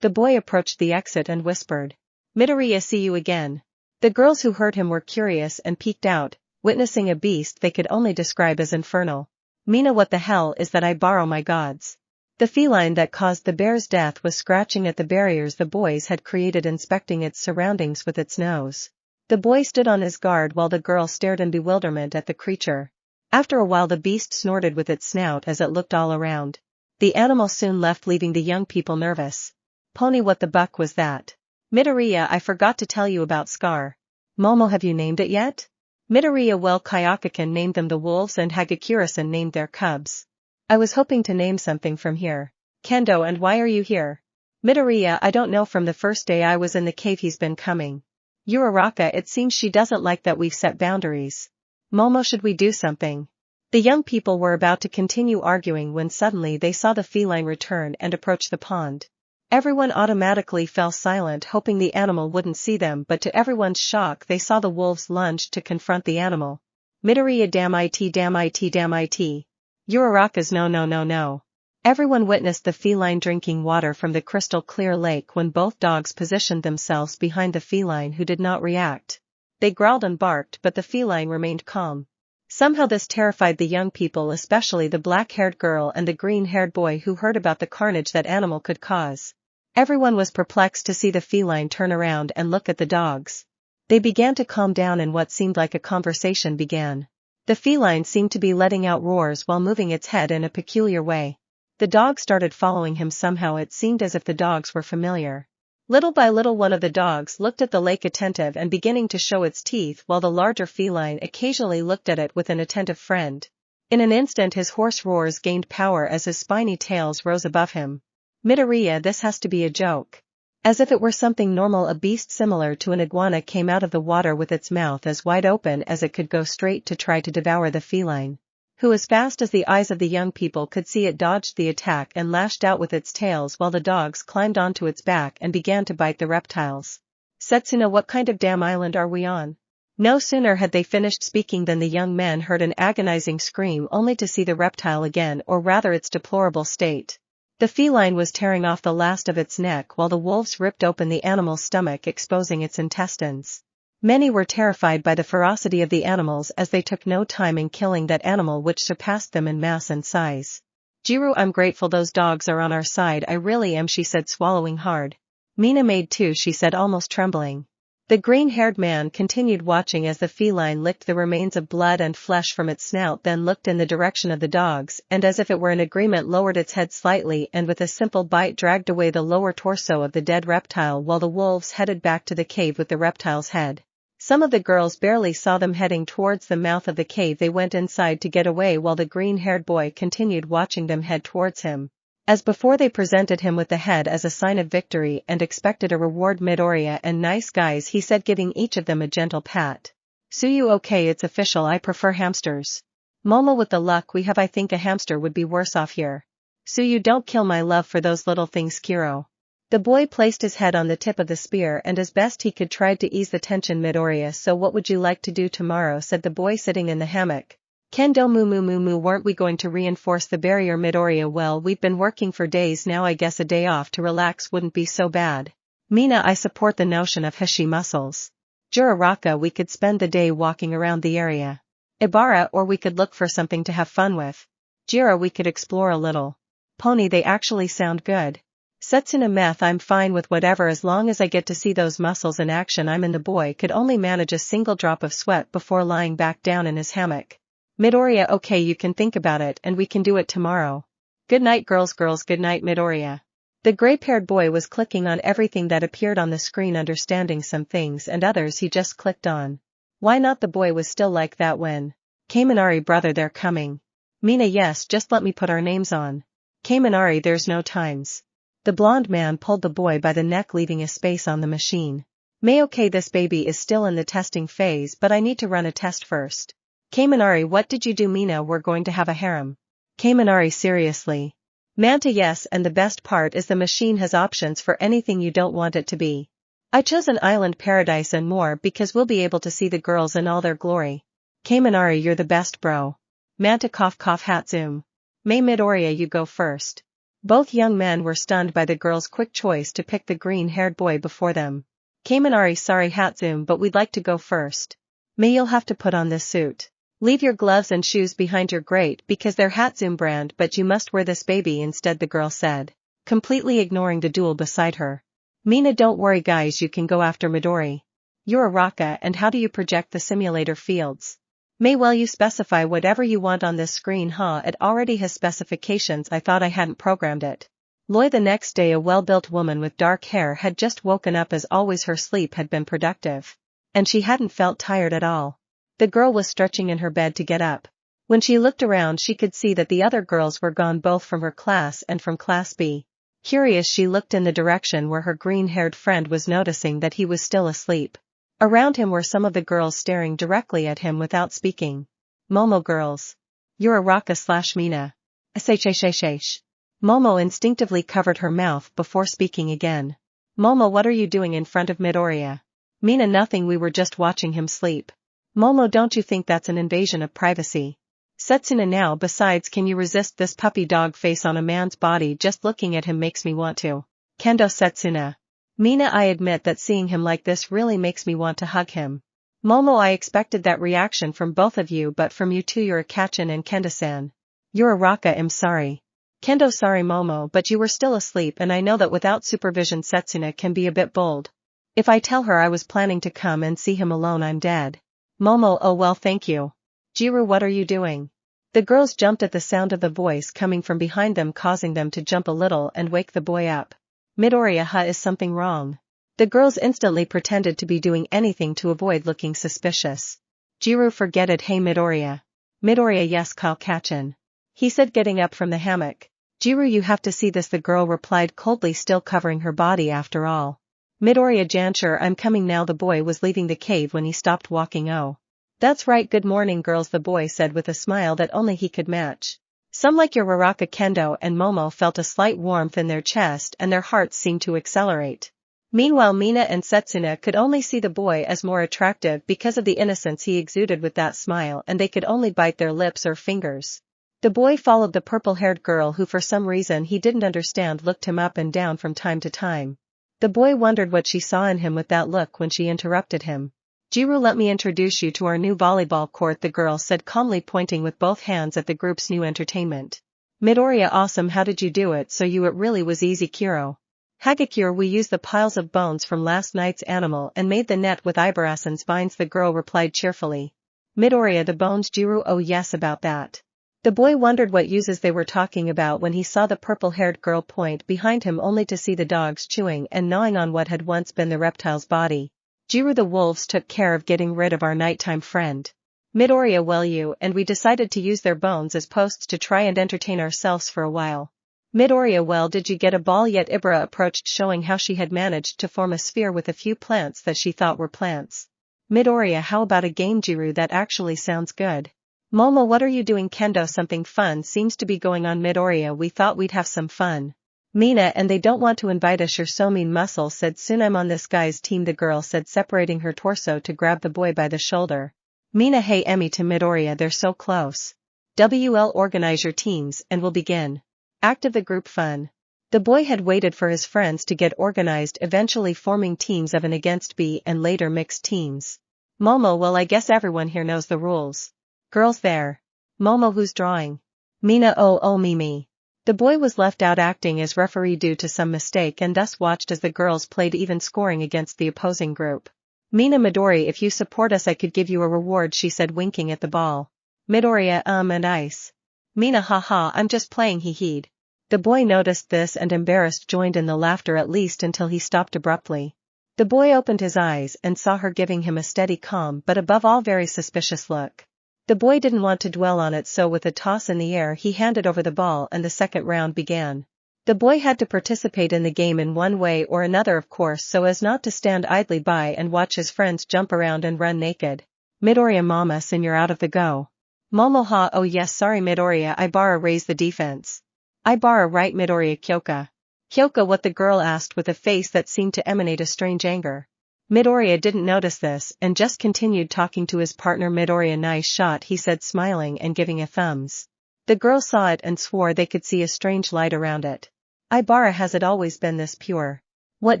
The boy approached the exit and whispered, "Midoriya, see you again." The girls who heard him were curious and peeked out, witnessing a beast they could only describe as infernal. "Mina, what the hell is that? I borrow my gods." The feline that caused the bear's death was scratching at the barriers the boys had created, inspecting its surroundings with its nose. The boy stood on his guard while the girl stared in bewilderment at the creature. After a while the beast snorted with its snout as it looked all around. The animal soon left, leaving the young people nervous. "Pony, what the buck was that?" "Midoriya, I forgot to tell you about Scar." "Momo, have you named it yet?" "Midoriya, well, Kayakakin named them the wolves and Hagakure-san named their cubs. I was hoping to name something from here." "Kendo, and why are you here?" Midoriya, I don't know, from the first day I was in the cave he's been coming. Uraraka, it seems she doesn't like that we've set boundaries. Momo, should we do something? The young people were about to continue arguing when suddenly they saw the feline return and approach the pond. Everyone automatically fell silent, hoping the animal wouldn't see them, but to everyone's shock they saw the wolves lunge to confront the animal. Midoriya, damn it, damn it, damn it. Uraraka's no no no no. Everyone witnessed the feline drinking water from the crystal clear lake when both dogs positioned themselves behind the feline, who did not react. They growled and barked, but the feline remained calm. Somehow this terrified the young people, especially the black-haired girl and the green-haired boy who heard about the carnage that animal could cause. Everyone was perplexed to see the feline turn around and look at the dogs. They began to calm down and what seemed like a conversation began. The feline seemed to be letting out roars while moving its head in a peculiar way. The dogs started following him. Somehow it seemed as if the dogs were familiar. Little by little one of the dogs looked at the lake, attentive and beginning to show its teeth, while the larger feline occasionally looked at it with an attentive friend. In an instant his hoarse roars gained power as his spiny tails rose above him. Midoriya, this has to be a joke. As if it were something normal, a beast similar to an iguana came out of the water with its mouth as wide open as it could go, straight to try to devour the feline, who, as fast as the eyes of the young people could see it, dodged the attack and lashed out with its tails while the dogs climbed onto its back and began to bite the reptiles. Setsuna, what kind of damn island are we on? No sooner had they finished speaking than the young men heard an agonizing scream, only to see the reptile again, or rather its deplorable state. The feline was tearing off the last of its neck while the wolves ripped open the animal's stomach, exposing its intestines. Many were terrified by the ferocity of the animals, as they took no time in killing that animal which surpassed them in mass and size. Jiro, I'm grateful those dogs are on our side, I really am, she said, swallowing hard. Mina made too, she said, almost trembling. The green-haired man continued watching as the feline licked the remains of blood and flesh from its snout, then looked in the direction of the dogs, and as if it were in agreement lowered its head slightly and with a simple bite dragged away the lower torso of the dead reptile, while the wolves headed back to the cave with the reptile's head. Some of the girls barely saw them heading towards the mouth of the cave. They went inside to get away while the green-haired boy continued watching them head towards him. As before, they presented him with the head as a sign of victory and expected a reward. Midoriya and nice guys, he said, giving each of them a gentle pat. Suyu, okay, it's official, I prefer hamsters. Momo, with the luck we have I think a hamster would be worse off here. Suyu, don't kill my love for those little things. Kiro. The boy placed his head on the tip of the spear and as best he could tried to ease the tension. Midoriya, so what would you like to do tomorrow, said the boy sitting in the hammock. Kendo, moo, weren't we going to reinforce the barrier? Midoriya, well, we've been working for days now, I guess a day off to relax wouldn't be so bad. Mina, I support the notion of Hishi muscles. Uraraka, we could spend the day walking around the area. Ibara, or we could look for something to have fun with. Jiro, we could explore a little. Pony, they actually sound good. Setsuna, meth, I'm fine with whatever as long as I get to see those muscles in action. I'm in. The boy could only manage a single drop of sweat before lying back down in his hammock. Midoriya, okay, you can think about it and we can do it tomorrow. Good night, girls, good night, Midoriya. The gray-haired boy was clicking on everything that appeared on the screen, understanding some things and others he just clicked on. Why not? The boy was still like that when Kaminari, brother, they're coming. Mina, yes, just let me put our names on. Kaminari, there's no times. The blonde man pulled the boy by the neck, leaving a space on the machine. May, okay, this baby is still in the testing phase, but I need to run a test first. Kaminari, what did you do? Mina, we're going to have a harem. Kaminari, seriously? Manta, yes, and the best part is the machine has options for anything you don't want it to be. I chose an island paradise and more because we'll be able to see the girls in all their glory. Kaminari, you're the best, bro. Manta, cough Hatsum. May, Midoriya, you go first. Both young men were stunned by the girl's quick choice to pick the green-haired boy before them. Kaminari, sorry Hatsum, but we'd like to go first. May, you'll have to put on this suit. Leave your gloves and shoes behind your grate because they're Hatsum brand, but you must wear this baby instead, the girl said, completely ignoring the duel beside her. Mina, don't worry guys, you can go after Midori. Uraraka, and how do you project the simulator fields? May, well, you specify whatever you want on this screen, huh? It already has specifications, I thought I hadn't programmed it. Loi, the next day a well-built woman with dark hair had just woken up. As always, her sleep had been productive. And she hadn't felt tired at all. The girl was stretching in her bed to get up. When she looked around she could see that the other girls were gone, both from her class and from Class B. Curious, she looked in the direction where her green-haired friend was, noticing that he was still asleep. Around him were some of the girls staring directly at him without speaking. Momo girls. Uraraka/Mina. Shh. Momo instinctively covered her mouth before speaking again. Momo, what are you doing in front of Midoriya? Mina, nothing, we were just watching him sleep. Momo, don't you think that's an invasion of privacy? Setsuna, now besides, can you resist this puppy dog face on a man's body? Just looking at him makes me want to. Kendo Setsuna. Mina, I admit that seeing him like this really makes me want to hug him. Momo, I expected that reaction from both of you, but from you two, you're a Kachin and Kendo-san. Uraraka, I'm sorry. Kendo, sorry Momo, but you were still asleep, and I know that without supervision Setsuna can be a bit bold. If I tell her I was planning to come and see him alone, I'm dead. Momo, oh well, thank you. Jiru, what are you doing? The girls jumped at the sound of the voice coming from behind them, causing them to jump a little and wake the boy up. Midoriya, is something wrong? The girls instantly pretended to be doing anything to avoid looking suspicious. Jiru, forget it. Hey Midoriya. Midoriya, yes, Kyle Kachin. He said, getting up from the hammock. Jiru, you have to see this, the girl replied coldly, still covering her body after all. Midoriya, Jansher, I'm coming now. The boy was leaving the cave when he stopped walking. Oh. That's right, good morning girls, the boy said with a smile that only he could match. Some like Uraraka, Kendo and Momo felt a slight warmth in their chest and their hearts seemed to accelerate. Meanwhile, Mina and Setsuna could only see the boy as more attractive because of the innocence he exuded with that smile, and they could only bite their lips or fingers. The boy followed the purple-haired girl, who for some reason he didn't understand looked him up and down from time to time. The boy wondered what she saw in him with that look when she interrupted him. Jiru, let me introduce you to our new volleyball court, the girl said calmly, pointing with both hands at the group's new entertainment. Midoriya, awesome, how did you do it? So you, it really was easy. Kiro. Hagakure, we used the piles of bones from last night's animal and made the net with Ibarasen's vines, the girl replied cheerfully. Midoriya, the bones? Jiru, oh yes, about that. The boy wondered what uses they were talking about when he saw the purple-haired girl point behind him, only to see the dogs chewing and gnawing on what had once been the reptile's body. Jiru, the wolves took care of getting rid of our nighttime friend. Midoriya, well, you and we decided to use their bones as posts to try and entertain ourselves for a while. Midoriya, well, did you get a ball yet? Ibara approached, showing how she had managed to form a sphere with a few plants that she thought were plants. Midoriya, how about a game? Jiru, that actually sounds good. Momo, what are you doing? Kendo, something fun seems to be going on. Midoriya, we thought we'd have some fun. Mina, and they don't want to invite us. You're so mean. Muscle said, soon I'm on this guy's team, the girl said, separating her torso to grab the boy by the shoulder. Mina, hey Emmy, to Midoriya, they're so close. WL, organize your teams and we'll begin. Act of the group fun. The boy had waited for his friends to get organized, eventually forming teams of an against B and later mixed teams. Momo, well, I guess everyone here knows the rules. Girls there. Momo, who's drawing? Mina, oh me. The boy was left out acting as referee due to some mistake and thus watched as the girls played even scoring against the opposing group. Mina, Midori, if you support us I could give you a reward, she said, winking at the ball. Midoriya, and ice. Mina, haha, I'm just playing, he'd. The boy noticed this and embarrassed joined in the laughter, at least until he stopped abruptly. The boy opened his eyes and saw her giving him a steady, calm but above all very suspicious look. The boy didn't want to dwell on it, so with a toss in the air he handed over the ball and the second round began. The boy had to participate in the game in one way or another, of course, so as not to stand idly by and watch his friends jump around and run naked. Midoriya, mama, sin, you're out of the go. Momo, oh yes, sorry Midoriya, Ibara, raise the defense. Ibara, right Midoriya. Kyoka, what? The girl asked with a face that seemed to emanate a strange anger. Midoriya didn't notice this and just continued talking to his partner. Midoriya, nice shot, he said, smiling and giving a thumbs. The girl saw it and swore they could see a strange light around it. Ibara, has it always been this pure? What?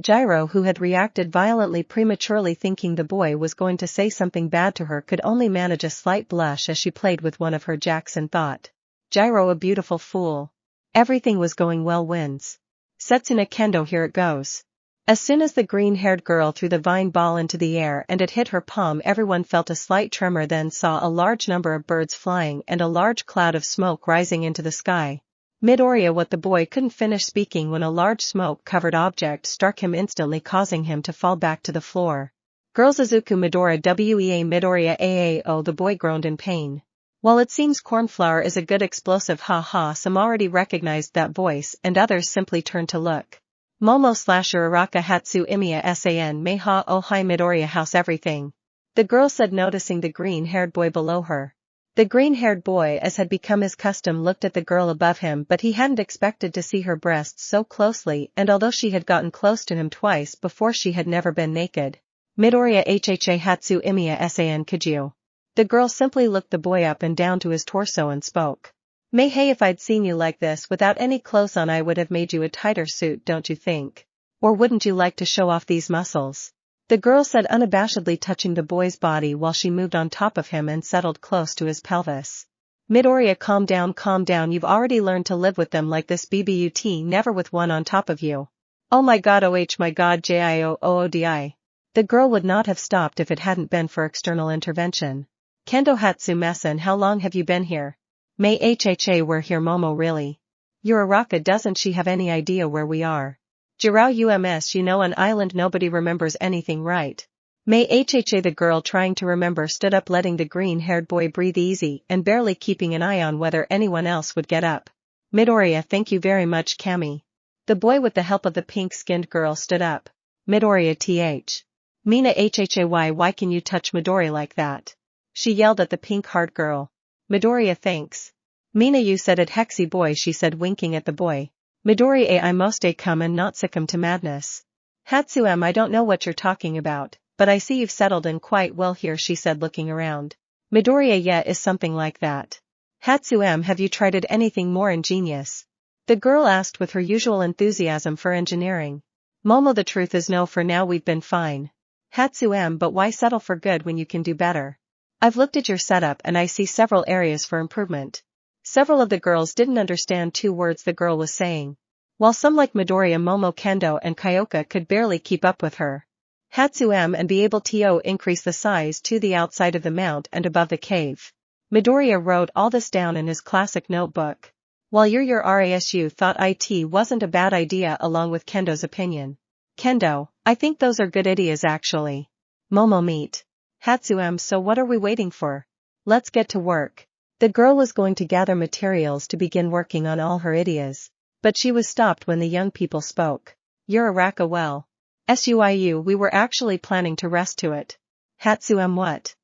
Gyro, who had reacted violently prematurely thinking the boy was going to say something bad to her, could only manage a slight blush as she played with one of her jacks and thought. Gyro, a beautiful fool. Everything was going well. Wins. Setsuna, Kendo, here it goes. As soon as the green-haired girl threw the vine ball into the air and it hit her palm, everyone felt a slight tremor, then saw a large number of birds flying and a large cloud of smoke rising into the sky. Midoriya, what? The boy couldn't finish speaking when a large smoke-covered object struck him instantly, causing him to fall back to the floor. Girls, izuku, Midoriya, wea Midoriya, aao, the boy groaned in pain. While it seems cornflower is a good explosive haha, some already recognized that voice and others simply turned to look. Momo/Uraraka Hatsu Imiya San Meha Ohai Midoriya House Everything. The girl said, noticing the green-haired boy below her. The green-haired boy, as had become his custom, looked at the girl above him, but he hadn't expected to see her breasts so closely, and although she had gotten close to him twice before, she had never been naked. Midoriya Hha Hatsu Imiya San could you? The girl simply looked the boy up and down to his torso and spoke. May hey, if I'd seen you like this without any clothes on, I would have made you a tighter suit, don't you think? Or wouldn't you like to show off these muscles? The girl said, unabashedly touching the boy's body while she moved on top of him and settled close to his pelvis. Midoriya, calm down, you've already learned to live with them like this, but never with one on top of you. Oh my god, JIOOODI. The girl would not have stopped if it hadn't been for external intervention. Kendo Hatsu Messen, how long have you been here? May HHA, we're here. Momo, really? Uraraka, doesn't she have any idea where we are? Jirao UMS, you know, an island nobody remembers anything, right? May HHA, the girl trying to remember, stood up, letting the green-haired boy breathe easy and barely keeping an eye on whether anyone else would get up. Midoriya, thank you very much, Kami. The boy, with the help of the pink-skinned girl, stood up. Midoriya th. Mina HHA, why can you touch Midori like that? She yelled at the pink-heart girl. Midoriya, thanks. Mina, you said it, Hexy boy, she said, winking at the boy. Midori, I most come and not sick 'em to madness. Hatsu I don't know what you're talking about, but I see you've settled in quite well here, she said, looking around. Midori, yeah, is something like that. Hatsu have you tried it anything more ingenious? The girl asked with her usual enthusiasm for engineering. Momo, the truth is no, for now we've been fine. Hatsu but why settle for good when you can do better? I've looked at your setup and I see several areas for improvement. Several of the girls didn't understand 2 words the girl was saying. While some like Midoriya, Momo, Kendo and Kyoka could barely keep up with her. Hatsu and be able to increase the size to the outside of the mount and above the cave. Midoriya wrote all this down in his classic notebook. While your RASU thought it wasn't a bad idea along with Kendo's opinion. Kendo, I think those are good ideas actually. Momo, meet. Hatsu so what are we waiting for? Let's get to work. The girl was going to gather materials to begin working on all her ideas, but she was stopped when the young people spoke. Uraraka, well. SUIU, we were actually planning to rest to it. Hatsu what?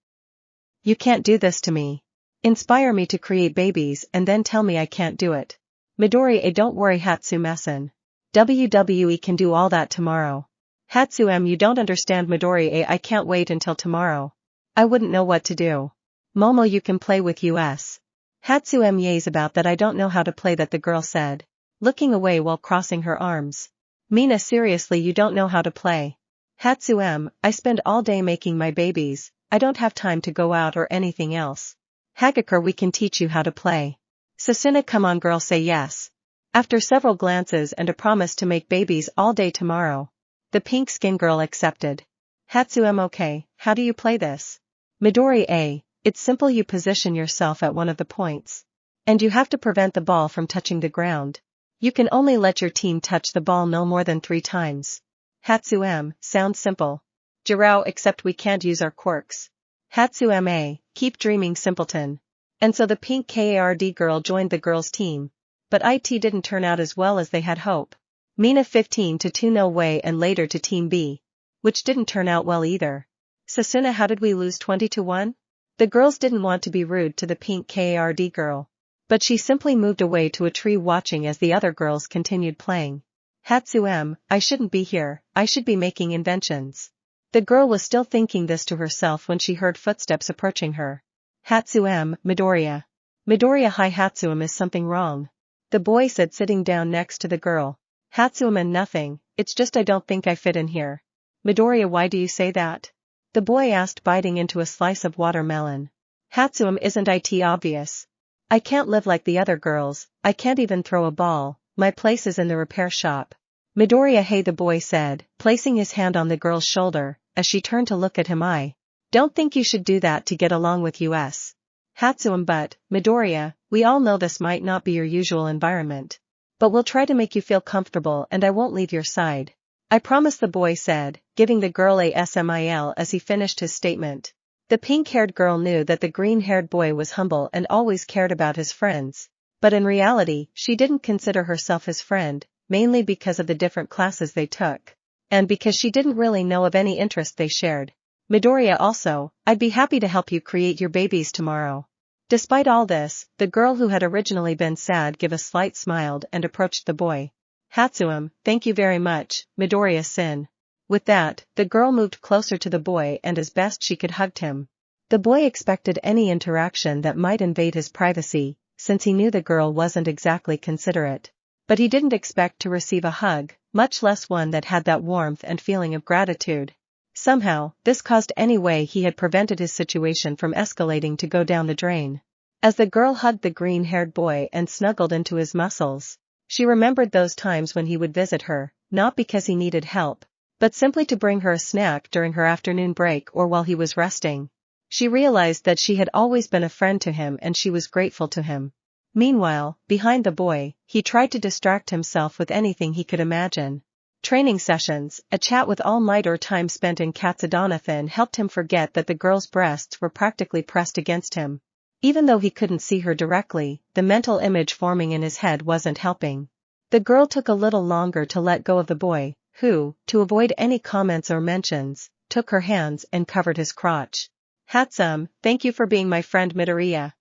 You can't do this to me. Inspire me to create babies and then tell me I can't do it. Midori, don't worry, Hatsu Messen. WWE can do all that tomorrow. Hatsu you don't understand, Midori, I can't wait until tomorrow. I wouldn't know what to do. Momo, you can play with us. Hatsu yays about that, I don't know how to play that, the girl said, looking away while crossing her arms. Mina, seriously, you don't know how to play? Hatsu I spend all day making my babies, I don't have time to go out or anything else. Hagakure, we can teach you how to play. Sasuna, come on girl, say yes. After several glances and a promise to make babies all day tomorrow, the pink skin girl accepted. Hatsu okay, how do you play this? Midori it's simple, you position yourself at one of the points. And you have to prevent the ball from touching the ground. You can only let your team touch the ball no more than 3 times. Hatsu sounds simple. Jirao, except we can't use our quirks. Hatsu keep dreaming, simpleton. And so the pink KARD girl joined the girls' team. But it didn't turn out as well as they had hoped. Mina 15-2 no way, and later to Team B. Which didn't turn out well either. Sasuna, how did we lose 20-1? The girls didn't want to be rude to the pink KARD girl. But she simply moved away to a tree, watching as the other girls continued playing. Hatsu I shouldn't be here, I should be making inventions. The girl was still thinking this to herself when she heard footsteps approaching her. Hatsu Midoriya. Midoriya, hi Hatsu, is something wrong? The boy said, sitting down next to the girl. Hatsu nothing, it's just I don't think I fit in here. Midoriya, why do you say that? The boy asked, biting into a slice of watermelon. Hatsu isn't it obvious? I can't live like the other girls, I can't even throw a ball, my place is in the repair shop. Midoriya, hey, the boy said, placing his hand on the girl's shoulder, as she turned to look at him. I don't think you should do that to get along with us. Hatsu but, Midoriya, we all know this might not be your usual environment. But we'll try to make you feel comfortable and I won't leave your side. I promise, the boy said, giving the girl a smile as he finished his statement. The pink-haired girl knew that the green-haired boy was humble and always cared about his friends. But in reality, she didn't consider herself his friend, mainly because of the different classes they took. And because she didn't really know of any interest they shared. Midoriya also, I'd be happy to help you create your babies tomorrow. Despite all this, the girl who had originally been sad gave a slight smile and approached the boy. Hatsuum, thank you very much, Midoriya-san. With that, the girl moved closer to the boy and as best she could hugged him. The boy expected any interaction that might invade his privacy, since he knew the girl wasn't exactly considerate. But he didn't expect to receive a hug, much less one that had that warmth and feeling of gratitude. Somehow, this caused any way he had prevented his situation from escalating to go down the drain. As the girl hugged the green-haired boy and snuggled into his muscles, she remembered those times when he would visit her, not because he needed help, but simply to bring her a snack during her afternoon break or while he was resting. She realized that she had always been a friend to him and she was grateful to him. Meanwhile, behind the boy, he tried to distract himself with anything he could imagine. Training sessions, a chat with Almight or time spent in Katsudanathan helped him forget that the girl's breasts were practically pressed against him. Even though he couldn't see her directly, the mental image forming in his head wasn't helping. The girl took a little longer to let go of the boy, who, to avoid any comments or mentions, took her hands and covered his crotch. Hatsuum, thank you for being my friend Midoriya.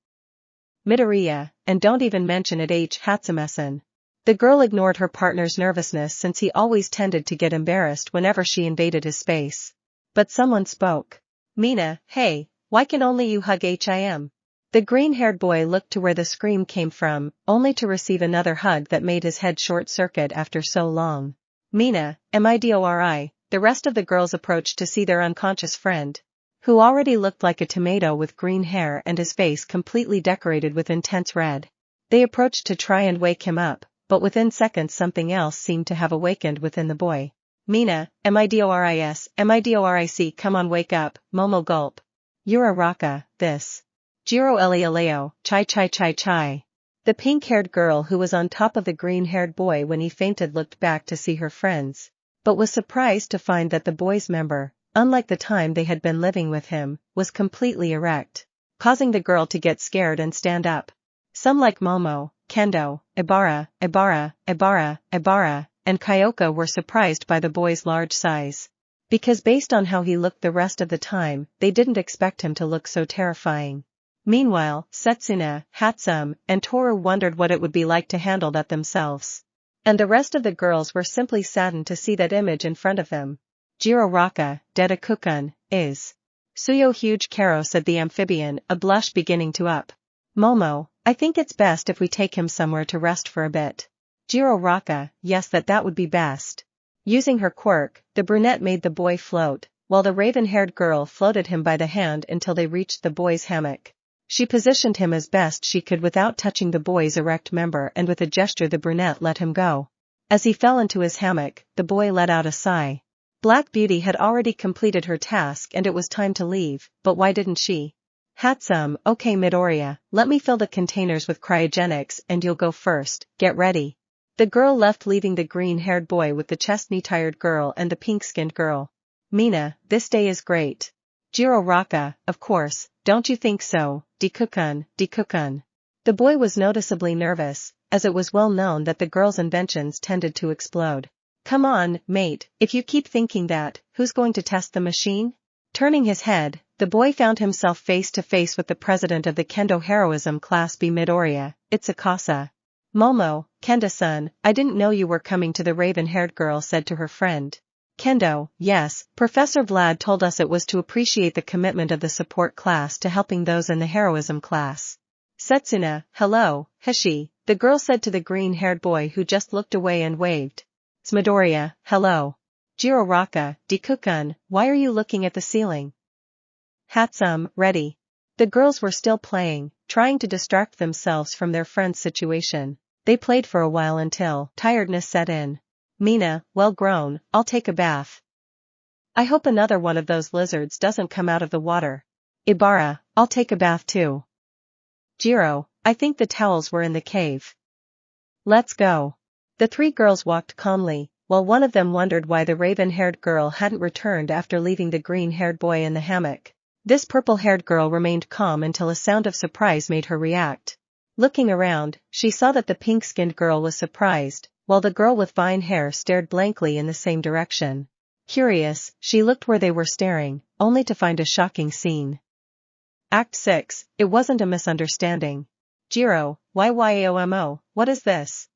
Midoriya, and don't even mention it Hatsume-san. The girl ignored her partner's nervousness since he always tended to get embarrassed whenever she invaded his space. But someone spoke. Mina, hey, why can only you hug him? The green-haired boy looked to where the scream came from, only to receive another hug that made his head short-circuit after so long. Mina, Midori, the rest of the girls approached to see their unconscious friend, who already looked like a tomato with green hair and his face completely decorated with intense red. They approached to try and wake him up, but within seconds something else seemed to have awakened within the boy. Mina, Midoric, come on, wake up, Momo gulp. Uraraka, this. Jiro Elialeo, chai. The pink-haired girl who was on top of the green-haired boy when he fainted looked back to see her friends, but was surprised to find that the boy's member, unlike the time they had been living with him, was completely erect, causing the girl to get scared and stand up. Some like Momo, Kendo, Ibara, and Kyoka were surprised by the boy's large size. Because based on how he looked the rest of the time, they didn't expect him to look so terrifying. Meanwhile, Setsuna, Hatsume, and Toru wondered what it would be like to handle that themselves. And the rest of the girls were simply saddened to see that image in front of them. Uraraka, Deku-kun, is. Suyo huge Karo, said the amphibian, a blush beginning to up. Momo, I think it's best if we take him somewhere to rest for a bit. Uraraka, yes, that would be best. Using her quirk, the brunette made the boy float, while the raven-haired girl floated him by the hand until they reached the boy's hammock. She positioned him as best she could without touching the boy's erect member, and with a gesture the brunette let him go. As he fell into his hammock, the boy let out a sigh. Black Beauty had already completed her task and it was time to leave, but why didn't she? Hatsume, okay Midoriya, let me fill the containers with cryogenics and you'll go first, get ready. The girl left, leaving the green-haired boy with the chestnut-tired girl and the pink-skinned girl. Mina, this day is great. Uraraka, of course, don't you think so, Deku-kun. The boy was noticeably nervous, as it was well known that the girl's inventions tended to explode. Come on, mate, if you keep thinking that, who's going to test the machine? Turning his head, the boy found himself face to face with the president of the Kendo Heroism Class B Midoriya, Itsukasa. Momo, Kendo-san, I didn't know you were coming to, the raven-haired girl said to her friend. Kendo, yes, Professor Vlad told us it was to appreciate the commitment of the support class to helping those in the heroism class. Setsuna, hello, Hishi, the girl said to the green-haired boy who just looked away and waved. Midoriya, hello. Uraraka, Deku-kun, why are you looking at the ceiling? Hatsume, ready. The girls were still playing, trying to distract themselves from their friend's situation. They played for a while until tiredness set in. Mina, well grown, I'll take a bath. I hope another one of those lizards doesn't come out of the water. Ibara, I'll take a bath too. Jiro, I think the towels were in the cave. Let's go. The three girls walked calmly, while one of them wondered why the raven-haired girl hadn't returned after leaving the green-haired boy in the hammock. This purple-haired girl remained calm until a sound of surprise made her react. Looking around, she saw that the pink-skinned girl was surprised, while the girl with vine hair stared blankly in the same direction. Curious, she looked where they were staring, only to find a shocking scene. Act 6, it wasn't a misunderstanding. Jiro, YYOMO, what is this?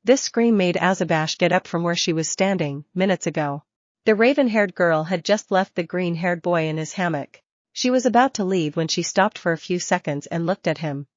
This scream made Azabash get up from where she was standing, minutes ago. The raven-haired girl had just left the green-haired boy in his hammock. She was about to leave when she stopped for a few seconds and looked at him.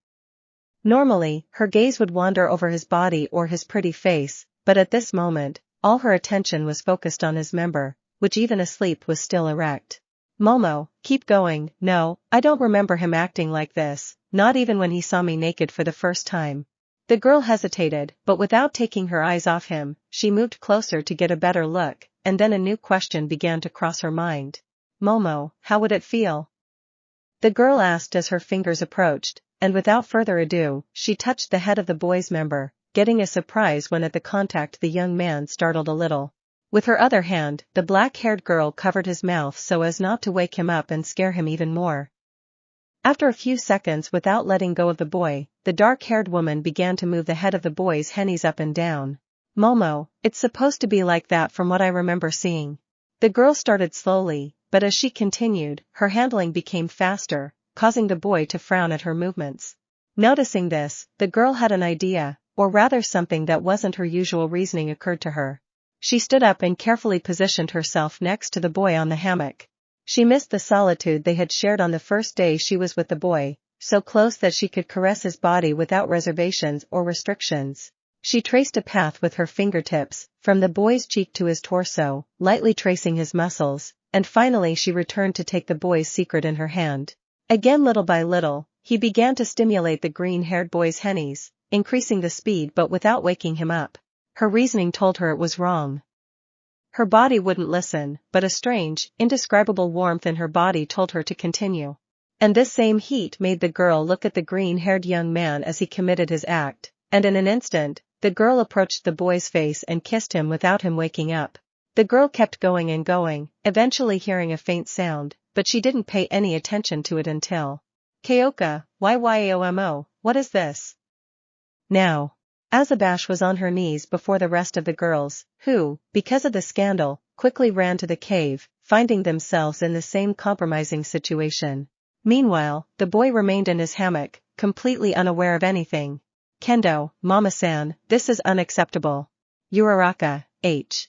Normally, her gaze would wander over his body or his pretty face, but at this moment, all her attention was focused on his member, which even asleep was still erect. Momo, keep going. No, I don't remember him acting like this, not even when he saw me naked for the first time. The girl hesitated, but without taking her eyes off him, she moved closer to get a better look, and then a new question began to cross her mind. Momo, how would it feel? The girl asked as her fingers approached, and without further ado, she touched the head of the boy's member, getting a surprise when at the contact the young man startled a little. With her other hand, the black-haired girl covered his mouth so as not to wake him up and scare him even more. After a few seconds without letting go of the boy, the dark-haired woman began to move the head of the boy's hennies up and down. Momo, it's supposed to be like that from what I remember seeing. The girl started slowly, but as she continued, her handling became faster, causing the boy to frown at her movements. Noticing this, the girl had an idea, or rather something that wasn't her usual reasoning occurred to her. She stood up and carefully positioned herself next to the boy on the hammock. She missed the solitude they had shared on the first day she was with the boy, so close that she could caress his body without reservations or restrictions. She traced a path with her fingertips, from the boy's cheek to his torso, lightly tracing his muscles, and finally she returned to take the boy's secret in her hand. Again, little by little, he began to stimulate the green-haired boy's hennies, increasing the speed but without waking him up. Her reasoning told her it was wrong. Her body wouldn't listen, but a strange, indescribable warmth in her body told her to continue. And this same heat made the girl look at the green-haired young man as he committed his act, and in an instant, the girl approached the boy's face and kissed him without him waking up. The girl kept going and going, eventually hearing a faint sound, but she didn't pay any attention to it until. Kyoka, YYOMO, what is this? Now. Azabash was on her knees before the rest of the girls, who, because of the scandal, quickly ran to the cave, finding themselves in the same compromising situation. Meanwhile, the boy remained in his hammock, completely unaware of anything. Kendo, Mama-san, this is unacceptable. Uraraka, H.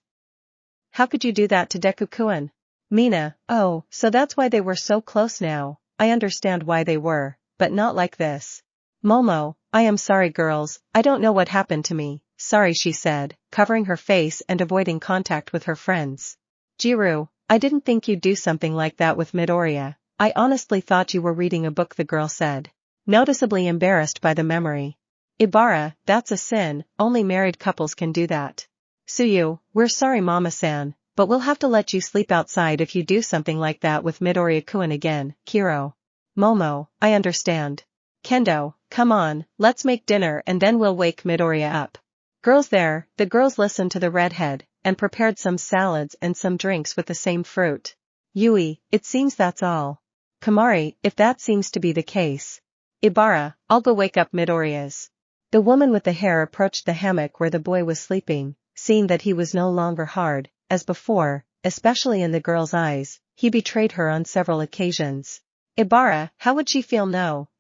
How could you do that to Deku-kun? Mina, oh, so that's why they were so close now. I understand why they were, but not like this. Momo, I am sorry girls, I don't know what happened to me, sorry she said, covering her face and avoiding contact with her friends. Jiro, I didn't think you'd do something like that with Midoriya, I honestly thought you were reading a book, the girl said, noticeably embarrassed by the memory. Ibara, that's a sin, only married couples can do that. Suyu, we're sorry Mama-san, but we'll have to let you sleep outside if you do something like that with Midoriya-kun again. Kiro. Momo, I understand. Kendo, come on, let's make dinner and then we'll wake Midoriya up. Girls there, the girls listened to the redhead, and prepared some salads and some drinks with the same fruit. Yui, it seems that's all. Kamari, if that seems to be the case. Ibara, I'll go wake up Midoriya's. The woman with the hair approached the hammock where the boy was sleeping, seeing that he was no longer hard, as before, especially in the girl's eyes, he betrayed her on several occasions. Ibara, how would she feel? No,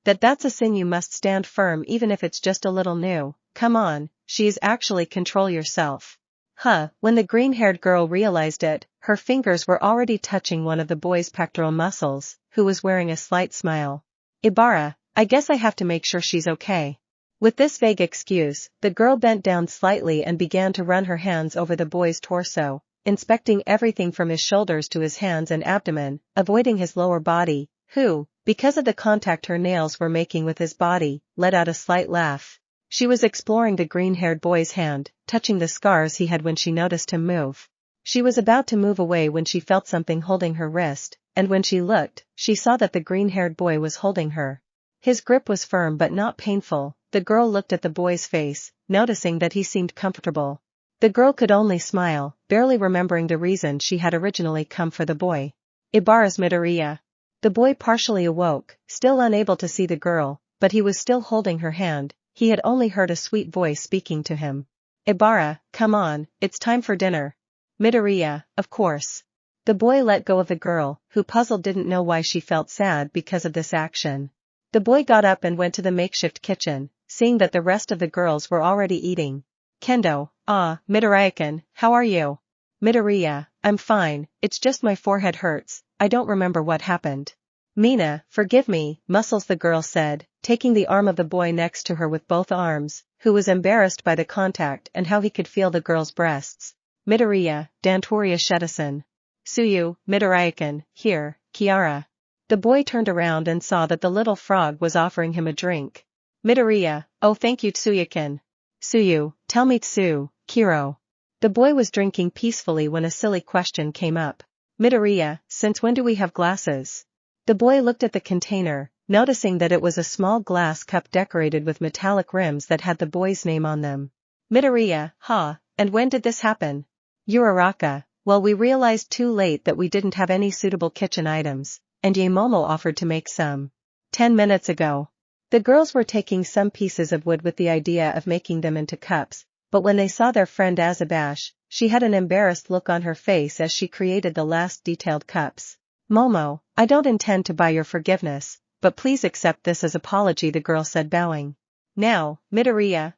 that's a sin, you must stand firm even if it's just a little new, come on, she is actually control yourself. When the green-haired girl realized it, her fingers were already touching one of the boy's pectoral muscles, who was wearing a slight smile. Ibara, I guess I have to make sure she's okay. With this vague excuse, the girl bent down slightly and began to run her hands over the boy's torso, inspecting everything from his shoulders to his hands and abdomen, avoiding his lower body, who, because of the contact her nails were making with his body, let out a slight laugh. She was exploring the green-haired boy's hand, touching the scars he had when she noticed him move. She was about to move away when she felt something holding her wrist, and when she looked, she saw that the green-haired boy was holding her. His grip was firm but not painful. The girl looked at the boy's face, noticing that he seemed comfortable. The girl could only smile, barely remembering the reason she had originally come for the boy. Ibara's Midoriya. The boy partially awoke, still unable to see the girl, but he was still holding her hand. He had only heard a sweet voice speaking to him. Ibara, come on, it's time for dinner. Midoriya, of course. The boy let go of the girl, who puzzled didn't know why she felt sad because of this action. The boy got up and went to the makeshift kitchen, seeing that the rest of the girls were already eating. Kendo, Midoriya-kun, how are you? Midoriya, I'm fine, it's just my forehead hurts, I don't remember what happened. Mina, forgive me, muscles the girl said, taking the arm of the boy next to her with both arms, who was embarrassed by the contact and how he could feel the girl's breasts. Midoriya, Dantoria Shedison. Suyu, Midoriya-kun, here, Kiara. The boy turned around and saw that the little frog was offering him a drink. Midoriya, oh thank you Tsuyu-kun. Suyu, tell me Tsu, Kiro. The boy was drinking peacefully when a silly question came up. Midoriya, since when do we have glasses? The boy looked at the container, noticing that it was a small glass cup decorated with metallic rims that had the boy's name on them. Midoriya, and when did this happen? Uraraka, well we realized too late that we didn't have any suitable kitchen items, and Momo offered to make some. 10 minutes ago. The girls were taking some pieces of wood with the idea of making them into cups, but when they saw their friend Azabash, she had an embarrassed look on her face as she created the last detailed cups. Momo, I don't intend to buy your forgiveness, but please accept this as apology the girl said bowing. Now, Midoriya,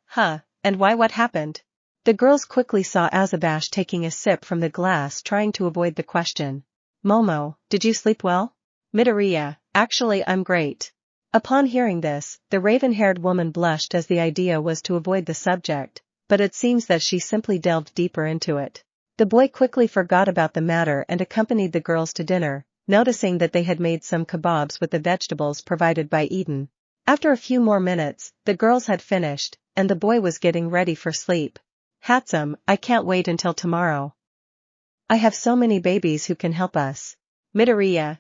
and why what happened? The girls quickly saw Azabash taking a sip from the glass trying to avoid the question. Momo, did you sleep well? Midoriya, actually I'm great. Upon hearing this, the raven-haired woman blushed as the idea was to avoid the subject, but it seems that she simply delved deeper into it. The boy quickly forgot about the matter and accompanied the girls to dinner, noticing that they had made some kebabs with the vegetables provided by Eden. After a few more minutes, the girls had finished, and the boy was getting ready for sleep. Hatsum, I can't wait until tomorrow. I have so many babies who can help us. Midoriya,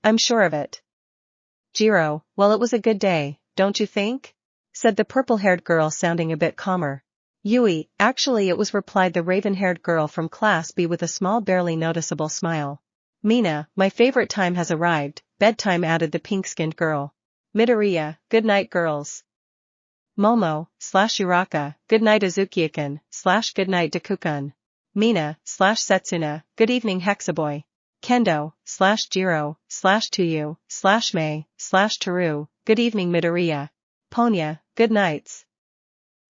I'm sure of it. Jiro, well it was a good day, don't you think? Said the purple-haired girl sounding a bit calmer. Yui, actually it was, replied the raven-haired girl from Class B with a small barely noticeable smile. Mina, my favorite time has arrived, bedtime, added the pink-skinned girl. Midoriya, good night girls. Momo, Uraraka, good night Izuku-kun, good night Deku-kun. Mina, Setsuna, good evening Hexaboy. Kendo, Jiro, Tuyu, Mei, Toru, good evening Midoriya. Ponya, good nights.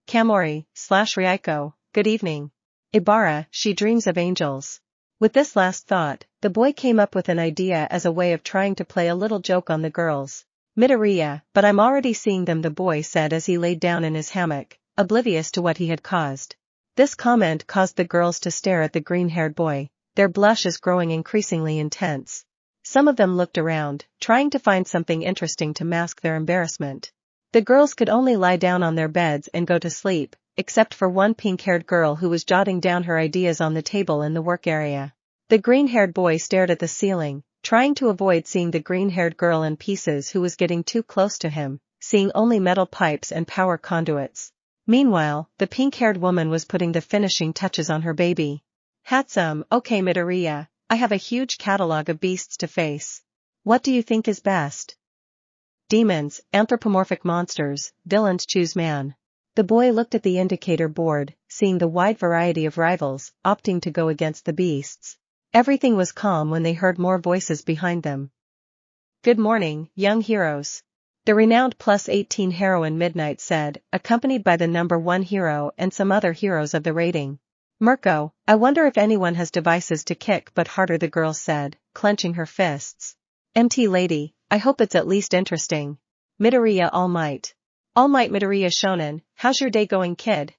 Kamori, Ryuko, good evening. Ibara, she dreams of angels. With this last thought, the boy came up with an idea as a way of trying to play a little joke on the girls. Midoriya, but I'm already seeing them, the boy said as he laid down in his hammock, oblivious to what he had caused. This comment caused the girls to stare at the green-haired boy, their blushes growing increasingly intense. Some of them looked around, trying to find something interesting to mask their embarrassment. The girls could only lie down on their beds and go to sleep, except for one pink-haired girl who was jotting down her ideas on the table in the work area. The green-haired boy stared at the ceiling, trying to avoid seeing the green-haired girl in pieces who was getting too close to him, seeing only metal pipes and power conduits. Meanwhile, the pink-haired woman was putting the finishing touches on her baby. Hatsum, okay Midoriya, I have a huge catalog of beasts to face. What do you think is best? Demons, anthropomorphic monsters, villains, choose man. The boy looked at the indicator board, seeing the wide variety of rivals, opting to go against the beasts. Everything was calm when they heard more voices behind them. Good morning, young heroes. The renowned +18 heroine Midnight said, accompanied by the number 1 hero and some other heroes of the rating. Mirko, I wonder if anyone has devices to kick but harder, the girl said, clenching her fists. MT lady, I hope it's at least interesting. Midoriya Almight. Almight Midoriya Shonen, how's your day going kid?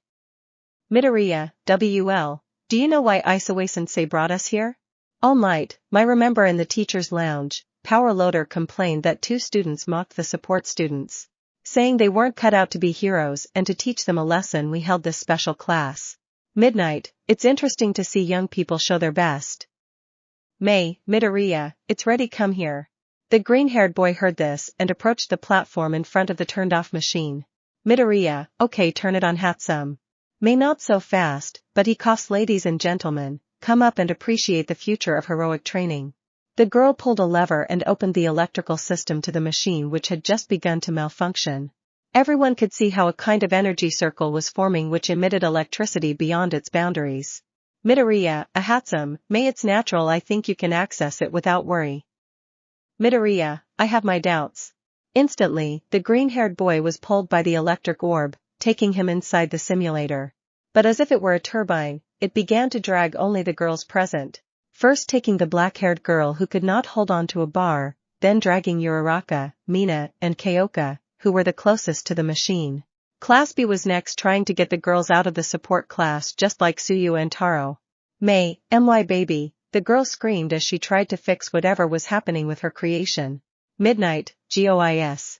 Midoriya, WL, do you know why Isawa-sensei brought us here? Almight, my remember in the teacher's lounge, Power Loader complained that 2 students mocked the support students, saying they weren't cut out to be heroes, and to teach them a lesson we held this special class. Midnight, it's interesting to see young people show their best. May, Midoriya, it's ready, come here. The green-haired boy heard this and approached the platform in front of the turned-off machine. Midoriya, okay, turn it on. Hatsum. May, not so fast, but he coughs. Ladies and gentlemen, come up and appreciate the future of heroic training. The girl pulled a lever and opened the electrical system to the machine, which had just begun to malfunction. Everyone could see how a kind of energy circle was forming which emitted electricity beyond its boundaries. Midoriya, Ahatsum, may it's natural, I think you can access it without worry. Midoriya, I have my doubts. Instantly, the green-haired boy was pulled by the electric orb, taking him inside the simulator. But as if it were a turbine, it began to drag only the girls present. First taking the black-haired girl who could not hold on to a bar, then dragging Uraraka, Mina, and Kyoka, who were the closest to the machine. Class B was next, trying to get the girls out of the support class just like Tsuyu and Taro. My baby, the girl screamed as she tried to fix whatever was happening with her creation. Midnight, GOIS.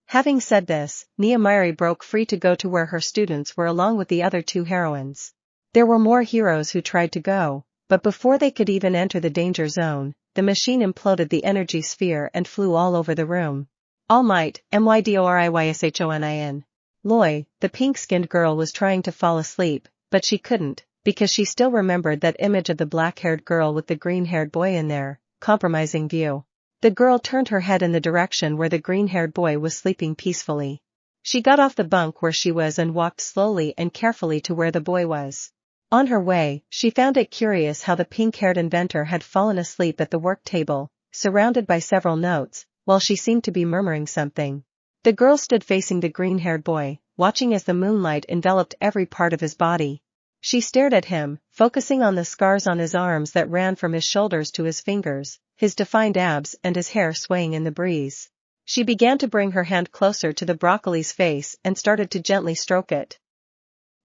Having said this, Niyamiri broke free to go to where her students were along with the other two heroines. There were more heroes who tried to go, but before they could even enter the danger zone, the machine imploded the energy sphere and flew all over the room. Almight, MYDORIYSHONIN. Loi, the pink-skinned girl, was trying to fall asleep, but she couldn't, because she still remembered that image of the black-haired girl with the green-haired boy in their compromising view. The girl turned her head in the direction where the green-haired boy was sleeping peacefully. She got off the bunk where she was and walked slowly and carefully to where the boy was. On her way, she found it curious how the pink-haired inventor had fallen asleep at the work table, surrounded by several notes, while she seemed to be murmuring something. The girl stood facing the green-haired boy, watching as the moonlight enveloped every part of his body. She stared at him, focusing on the scars on his arms that ran from his shoulders to his fingers, his defined abs and his hair swaying in the breeze. She began to bring her hand closer to the broccoli's face and started to gently stroke it.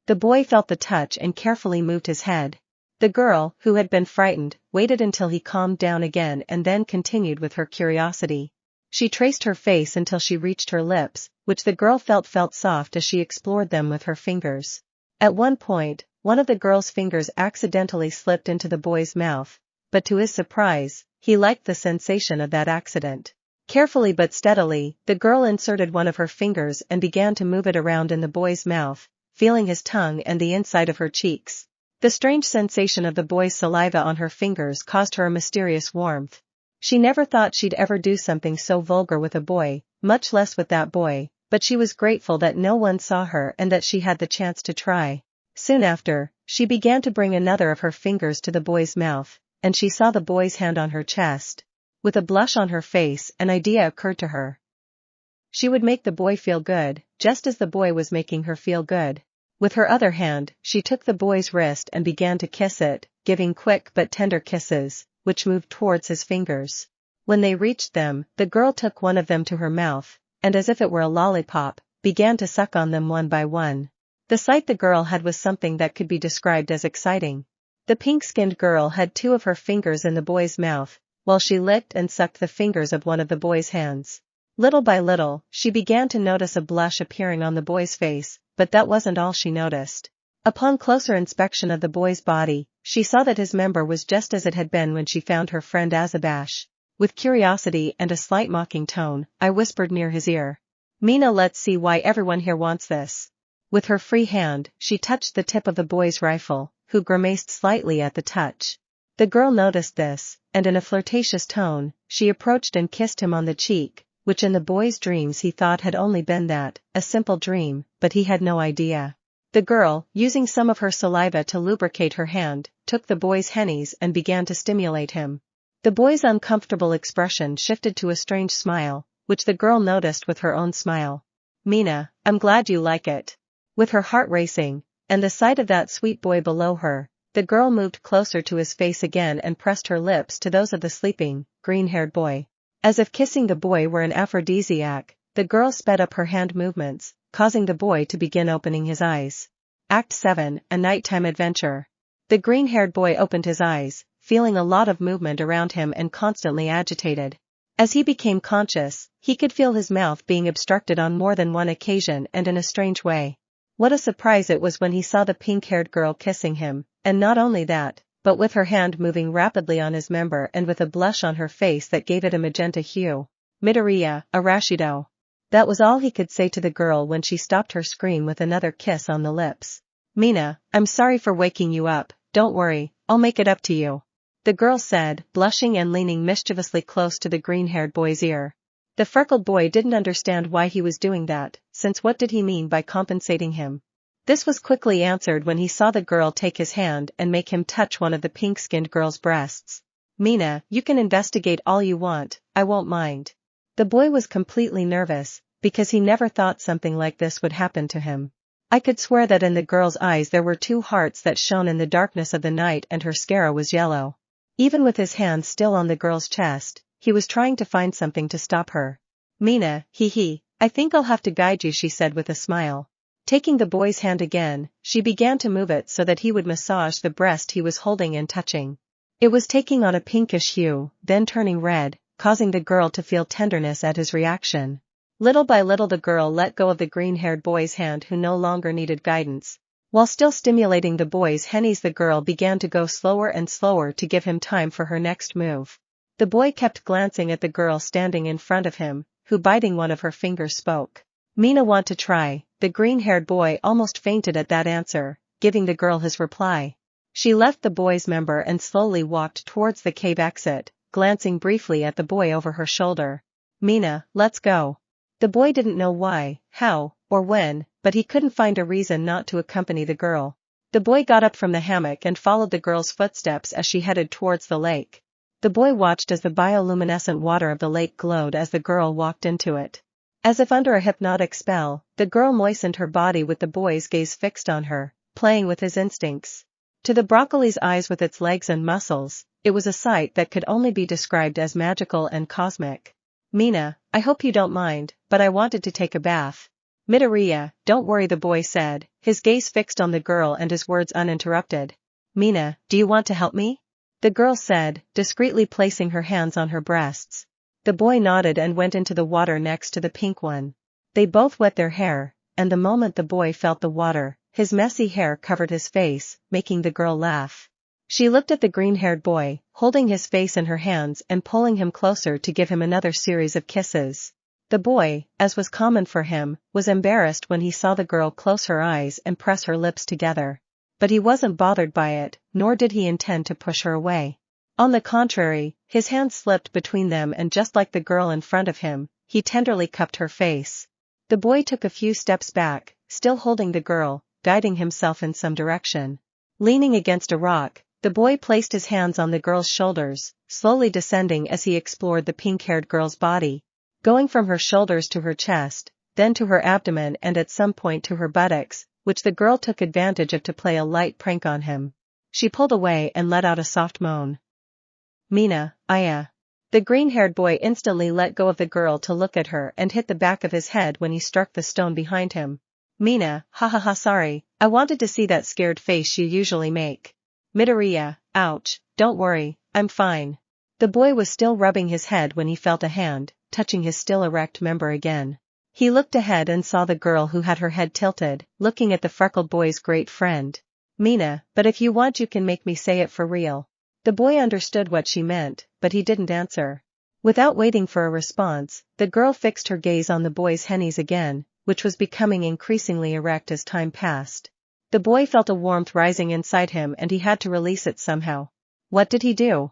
The boy felt the touch and carefully moved his head. The girl, who had been frightened, waited until he calmed down again and then continued with her curiosity. She traced her face until she reached her lips, which the girl felt soft as she explored them with her fingers. At one point, one of the girl's fingers accidentally slipped into the boy's mouth, but to his surprise, he liked the sensation of that accident. Carefully but steadily, the girl inserted one of her fingers and began to move it around in the boy's mouth, feeling his tongue and the inside of her cheeks. The strange sensation of the boy's saliva on her fingers caused her a mysterious warmth. She never thought she'd ever do something so vulgar with a boy, much less with that boy, but she was grateful that no one saw her and that she had the chance to try. Soon after, she began to bring another of her fingers to the boy's mouth, and she saw the boy's hand on her chest. With a blush on her face, an idea occurred to her. She would make the boy feel good, just as the boy was making her feel good. With her other hand, she took the boy's wrist and began to kiss it, giving quick but tender kisses, which moved towards his fingers. When they reached them, the girl took one of them to her mouth, and as if it were a lollipop, began to suck on them one by one. The sight the girl had was something that could be described as exciting. The pink-skinned girl had two of her fingers in the boy's mouth, while she licked and sucked the fingers of one of the boy's hands. Little by little, she began to notice a blush appearing on the boy's face, but that wasn't all she noticed. Upon closer inspection of the boy's body, she saw that his member was just as it had been when she found her friend Azabash. With curiosity and a slight mocking tone, I whispered near his ear. Mina, let's see why everyone here wants this. With her free hand, she touched the tip of the boy's rifle, who grimaced slightly at the touch. The girl noticed this, and in a flirtatious tone, she approached and kissed him on the cheek, which in the boy's dreams he thought had only been that, a simple dream, but he had no idea. The girl, using some of her saliva to lubricate her hand, took the boy's hennies and began to stimulate him. The boy's uncomfortable expression shifted to a strange smile, which the girl noticed with her own smile. Mina, I'm glad you like it. With her heart racing, and the sight of that sweet boy below her, the girl moved closer to his face again and pressed her lips to those of the sleeping, green-haired boy. As if kissing the boy were an aphrodisiac, the girl sped up her hand movements, causing the boy to begin opening his eyes. Act 7, A Nighttime Adventure. The green-haired boy opened his eyes, feeling a lot of movement around him and constantly agitated. As he became conscious, he could feel his mouth being obstructed on more than one occasion and in a strange way. What a surprise it was when he saw the pink-haired girl kissing him, and not only that, but with her hand moving rapidly on his member and with a blush on her face that gave it a magenta hue. Midoriya, Arashido. That was all he could say to the girl when she stopped her scream with another kiss on the lips. Mina, I'm sorry for waking you up, don't worry, I'll make it up to you. the girl said, blushing and leaning mischievously close to the green-haired boy's ear. The freckled boy didn't understand why he was doing that, since what did he mean by compensating him? This was quickly answered when he saw the girl take his hand and make him touch one of the pink-skinned girl's breasts. Mina, you can investigate all you want, I won't mind. The boy was completely nervous, because he never thought something like this would happen to him. I could swear that in the girl's eyes there were two hearts that shone in the darkness of the night and her scara was yellow. Even with his hand still on the girl's chest, he was trying to find something to stop her. Mina, I think I'll have to guide you, she said with a smile. Taking the boy's hand again, she began to move it so that he would massage the breast he was holding and touching. It was taking on a pinkish hue, then turning red, causing the girl to feel tenderness at his reaction. Little by little the girl let go of the green-haired boy's hand who no longer needed guidance. While still stimulating the boy's hennies, the girl began to go slower and slower to give him time for her next move. The boy kept glancing at the girl standing in front of him, who biting one of her fingers spoke. Mina, want to try? The green-haired boy almost fainted at that answer, giving the girl his reply. She left the boy's member and slowly walked towards the cave exit, glancing briefly at the boy over her shoulder. Mina, let's go. The boy didn't know why, how, or when, but he couldn't find a reason not to accompany the girl. The boy got up from the hammock and followed the girl's footsteps as she headed towards the lake. The boy watched as the bioluminescent water of the lake glowed as the girl walked into it. As if under a hypnotic spell, the girl moistened her body with the boy's gaze fixed on her, playing with his instincts. To the broccoli's eyes with its legs and muscles, it was a sight that could only be described as magical and cosmic. Mina, I hope you don't mind, but I wanted to take a bath. Midoriya, don't worry, the boy said, his gaze fixed on the girl and his words uninterrupted. Mina, do you want to help me? The girl said, discreetly placing her hands on her breasts. The boy nodded and went into the water next to the pink one. They both wet their hair, and the moment the boy felt the water, his messy hair covered his face, making the girl laugh. She looked at the green-haired boy, holding his face in her hands and pulling him closer to give him another series of kisses. The boy, as was common for him, was embarrassed when he saw the girl close her eyes and press her lips together. But he wasn't bothered by it, nor did he intend to push her away. On the contrary, his hand slipped between them and just like the girl in front of him, he tenderly cupped her face. The boy took a few steps back, still holding the girl, guiding himself in some direction. Leaning against a rock, the boy placed his hands on the girl's shoulders, slowly descending as he explored the pink-haired girl's body, going from her shoulders to her chest, then to her abdomen and at some point to her buttocks, which the girl took advantage of to play a light prank on him. She pulled away and let out a soft moan. Mina, The green-haired boy instantly let go of the girl to look at her and hit the back of his head when he struck the stone behind him. Mina, sorry, I wanted to see that scared face you usually make. Midoriya, ouch, don't worry, I'm fine. The boy was still rubbing his head when he felt a hand, touching his still erect member again. He looked ahead and saw the girl who had her head tilted, looking at the freckled boy's great friend. Mina, but if you want you can make me say it for real. The boy understood what she meant, but he didn't answer. Without waiting for a response, the girl fixed her gaze on the boy's hennies again, which was becoming increasingly erect as time passed. The boy felt a warmth rising inside him and he had to release it somehow. What did he do?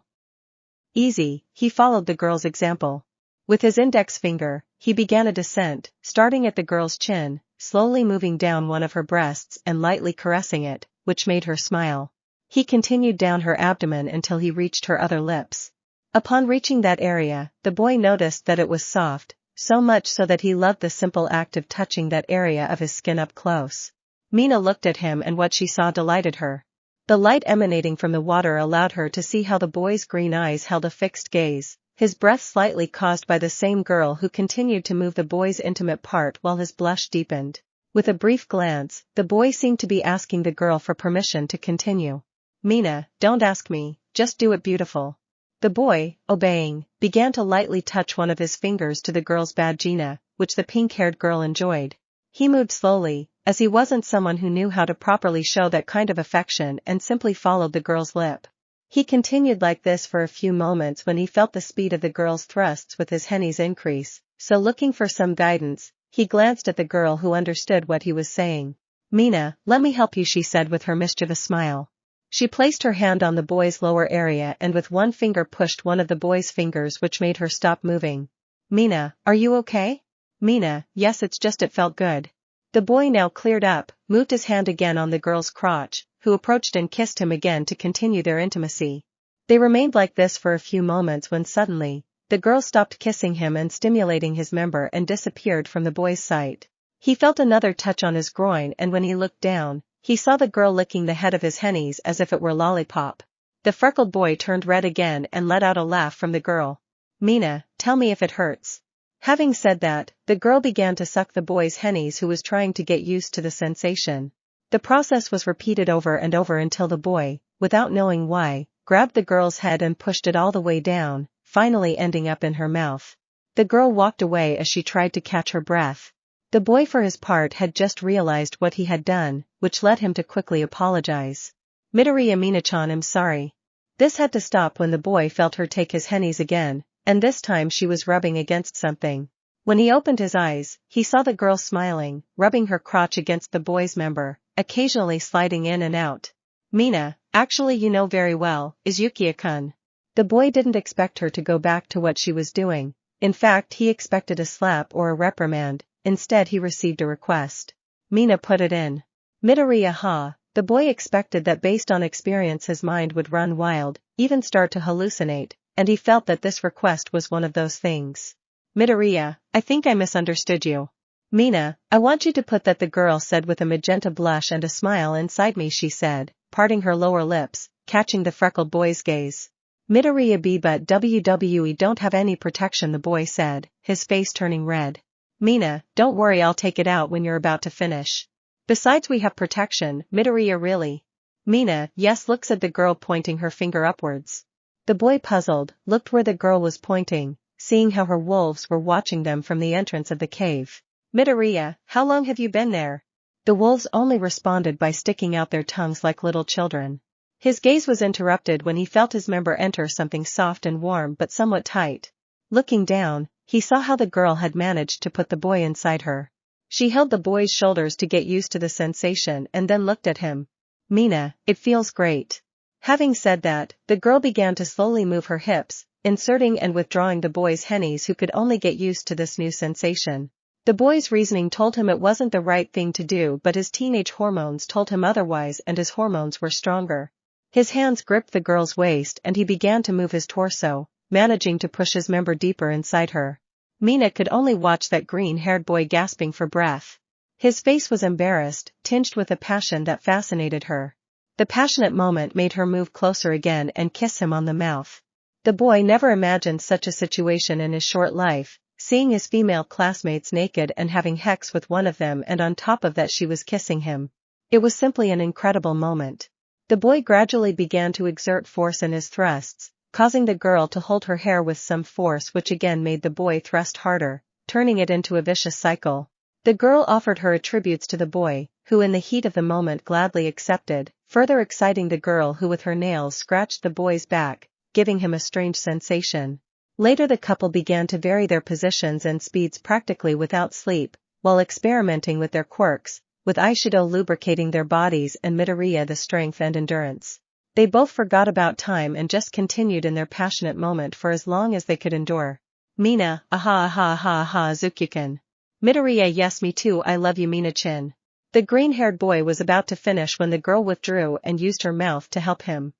Easy, he followed the girl's example. With his index finger, he began a descent, starting at the girl's chin, slowly moving down one of her breasts and lightly caressing it, which made her smile. He continued down her abdomen until he reached her other lips. Upon reaching that area, the boy noticed that it was soft, so much so that he loved the simple act of touching that area of his skin up close. Mina looked at him and what she saw delighted her. The light emanating from the water allowed her to see how the boy's green eyes held a fixed gaze, his breath slightly caused by the same girl who continued to move the boy's intimate part while his blush deepened. With a brief glance, the boy seemed to be asking the girl for permission to continue. Mina, don't ask me, just do it beautiful. The boy, obeying, began to lightly touch one of his fingers to the girl's vagina, which the pink-haired girl enjoyed. He moved slowly, as he wasn't someone who knew how to properly show that kind of affection and simply followed the girl's lip. He continued like this for a few moments when he felt the speed of the girl's thrusts with his hennies increase, so looking for some guidance, he glanced at the girl who understood what he was saying. Mina, let me help you, she said with her mischievous smile. She placed her hand on the boy's lower area and with one finger pushed one of the boy's fingers, which made her stop moving. Mina, are you okay? Mina, yes, it's just it felt good. The boy now cleared up, moved his hand again on the girl's crotch, who approached and kissed him again to continue their intimacy. They remained like this for a few moments when suddenly, the girl stopped kissing him and stimulating his member and disappeared from the boy's sight. He felt another touch on his groin, and when he looked down, he saw the girl licking the head of his hennies as if it were lollipop. The freckled boy turned red again and let out a laugh from the girl. Mina, tell me if it hurts. Having said that, the girl began to suck the boy's hennies, who was trying to get used to the sensation. The process was repeated over and over until the boy, without knowing why, grabbed the girl's head and pushed it all the way down, finally ending up in her mouth. The girl walked away as she tried to catch her breath. The boy for his part had just realized what he had done, which led him to quickly apologize. Midoriya Mina-chan, I'm sorry. This had to stop when the boy felt her take his hennies again, and this time she was rubbing against something. When he opened his eyes, he saw the girl smiling, rubbing her crotch against the boy's member, occasionally sliding in and out. Mina, actually you know very well, Izuku-kun. The boy didn't expect her to go back to what she was doing. In fact, he expected a slap or a reprimand. Instead he received a request. Mina, put it in. Midoriya, ha. The boy expected that based on experience his mind would run wild, even start to hallucinate, and he felt that this request was one of those things. Midoriya, I think I misunderstood you. Mina, I want you to put that, the girl said with a magenta blush and a smile inside me, she said, parting her lower lips, catching the freckled boy's gaze. Midoriya B, but WWE don't have any protection, the boy said, his face turning red. Mina, don't worry, I'll take it out when you're about to finish. Besides, we have protection, Midoriya, really? Mina, yes, look, said the girl, pointing her finger upwards. The boy, puzzled, looked where the girl was pointing, seeing how her wolves were watching them from the entrance of the cave. Midoriya, how long have you been there? The wolves only responded by sticking out their tongues like little children. His gaze was interrupted when he felt his member enter something soft and warm but somewhat tight. Looking down, he saw how the girl had managed to put the boy inside her. She held the boy's shoulders to get used to the sensation and then looked at him. Mina, it feels great. Having said that, the girl began to slowly move her hips, inserting and withdrawing the boy's hennies, who could only get used to this new sensation. The boy's reasoning told him it wasn't the right thing to do, but his teenage hormones told him otherwise, and his hormones were stronger. His hands gripped the girl's waist and he began to move his torso, managing to push his member deeper inside her. Mina could only watch that green-haired boy gasping for breath. His face was embarrassed, tinged with a passion that fascinated her. The passionate moment made her move closer again and kiss him on the mouth. The boy never imagined such a situation in his short life, seeing his female classmates naked and having sex with one of them, and on top of that she was kissing him. It was simply an incredible moment. The boy gradually began to exert force in his thrusts, causing the girl to hold her hair with some force, which again made the boy thrust harder, turning it into a vicious cycle. The girl offered her attributes to the boy, who in the heat of the moment gladly accepted, further exciting the girl, who with her nails scratched the boy's back, giving him a strange sensation. Later the couple began to vary their positions and speeds practically without sleep, while experimenting with their quirks, with Aishido lubricating their bodies and Midoriya the strength and endurance. They both forgot about time and just continued in their passionate moment for as long as they could endure. Mina, aha aha aha aha, Izuku-kun. Midoriya, yes, me too, I love you, Mina-chin. The green-haired boy was about to finish when the girl withdrew and used her mouth to help him.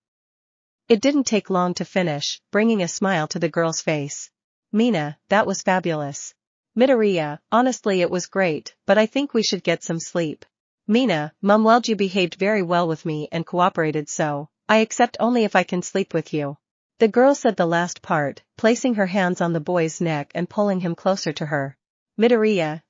It didn't take long to finish, bringing a smile to the girl's face. Mina, that was fabulous. Midoriya, honestly it was great, but I think we should get some sleep. Mina, well, you behaved very well with me and cooperated, so I accept only if I can sleep with you. The girl said the last part, placing her hands on the boy's neck and pulling him closer to her. Midoriya,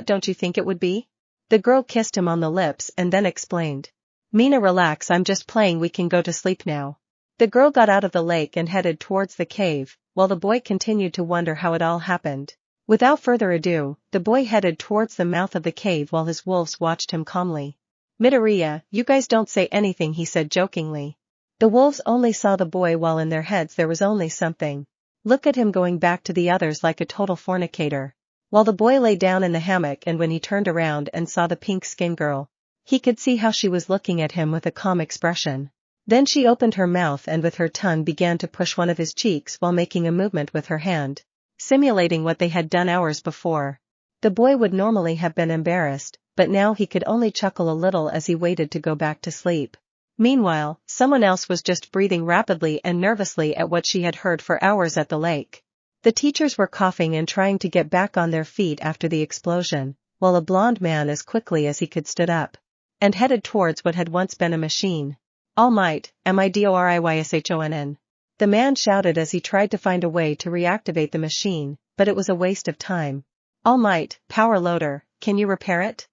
don't you think it would be? The girl kissed him on the lips and then explained. Mina, relax, I'm just playing, we can go to sleep now. The girl got out of the lake and headed towards the cave, while the boy continued to wonder how it all happened. Without further ado, the boy headed towards the mouth of the cave while his wolves watched him calmly. Midoriya, you guys don't say anything, he said jokingly. The wolves only saw the boy while in their heads there was only something. Look at him going back to the others like a total fornicator. While the boy lay down in the hammock, and when he turned around and saw the pink skin girl, he could see how she was looking at him with a calm expression. Then she opened her mouth and with her tongue began to push one of his cheeks while making a movement with her hand, simulating what they had done hours before. The boy would normally have been embarrassed, but now he could only chuckle a little as he waited to go back to sleep. Meanwhile, someone else was just breathing rapidly and nervously at what she had heard for hours at the lake. The teachers were coughing and trying to get back on their feet after the explosion, while a blonde man as quickly as he could stood up and headed towards what had once been a machine. Almight, Midoriyshon. The man shouted as he tried to find a way to reactivate the machine, but it was a waste of time. Almight, power loader, can you repair it?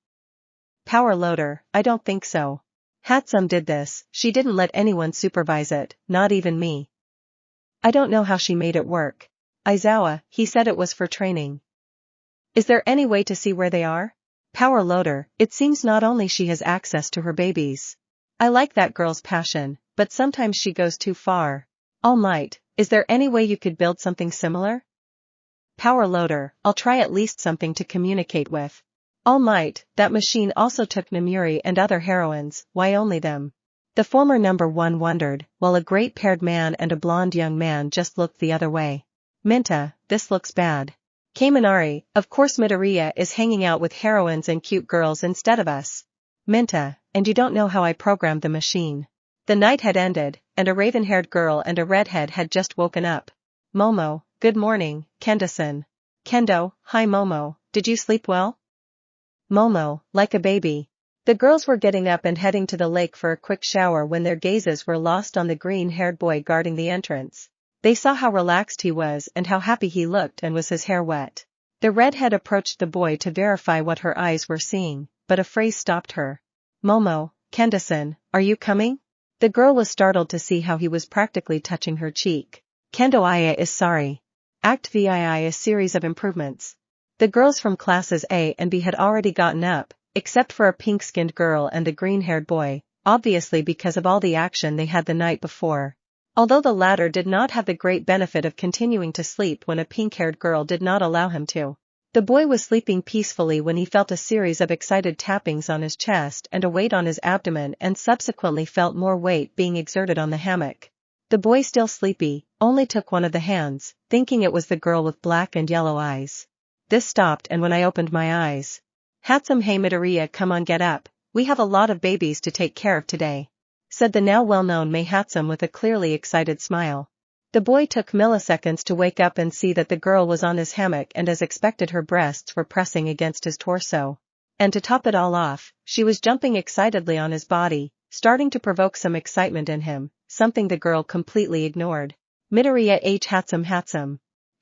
Power loader, I don't think so. Hatsum did this, she didn't let anyone supervise it, not even me. I don't know how she made it work. Aizawa, he said it was for training. Is there any way to see where they are? Power loader, it seems not only she has access to her babies. I like that girl's passion, but sometimes she goes too far. Almight, is there any way you could build something similar? Power loader, I'll try at least something to communicate with. Almight, that machine also took Namuri and other heroines, why only them? The former number one wondered, while a great-paired man and a blonde young man just looked the other way. Minta, this looks bad. Kaminari, of course Midoriya is hanging out with heroines and cute girls instead of us. Minta, and you don't know how I programmed the machine. The night had ended, and a raven-haired girl and a redhead had just woken up. Momo, good morning, Kendo-san. Kendo, hi Momo, did you sleep well? Momo, like a baby. The girls were getting up and heading to the lake for a quick shower when their gazes were lost on the green-haired boy guarding the entrance. They saw how relaxed he was and how happy he looked and was his hair wet. The redhead approached the boy to verify what her eyes were seeing, but a phrase stopped her. Momo, Kendo-san, are you coming? The girl was startled to see how he was practically touching her cheek. Kendo-iya is sorry. Act VII a series of improvements. The girls from classes A and B had already gotten up, except for a pink-skinned girl and the green-haired boy, obviously because of all the action they had the night before. Although the latter did not have the great benefit of continuing to sleep when a pink-haired girl did not allow him to. The boy was sleeping peacefully when he felt a series of excited tappings on his chest and a weight on his abdomen and subsequently felt more weight being exerted on the hammock. The boy, still sleepy, only took one of the hands, thinking it was the girl with black and yellow eyes. This stopped and when I opened my eyes. Hatsum, hey Midoriya, come on, get up, we have a lot of babies to take care of today, said the now well-known Mei Hatsum with a clearly excited smile. The boy took milliseconds to wake up and see that the girl was on his hammock and as expected her breasts were pressing against his torso. And to top it all off, she was jumping excitedly on his body, starting to provoke some excitement in him, something the girl completely ignored. Midoriya H. Hatsum.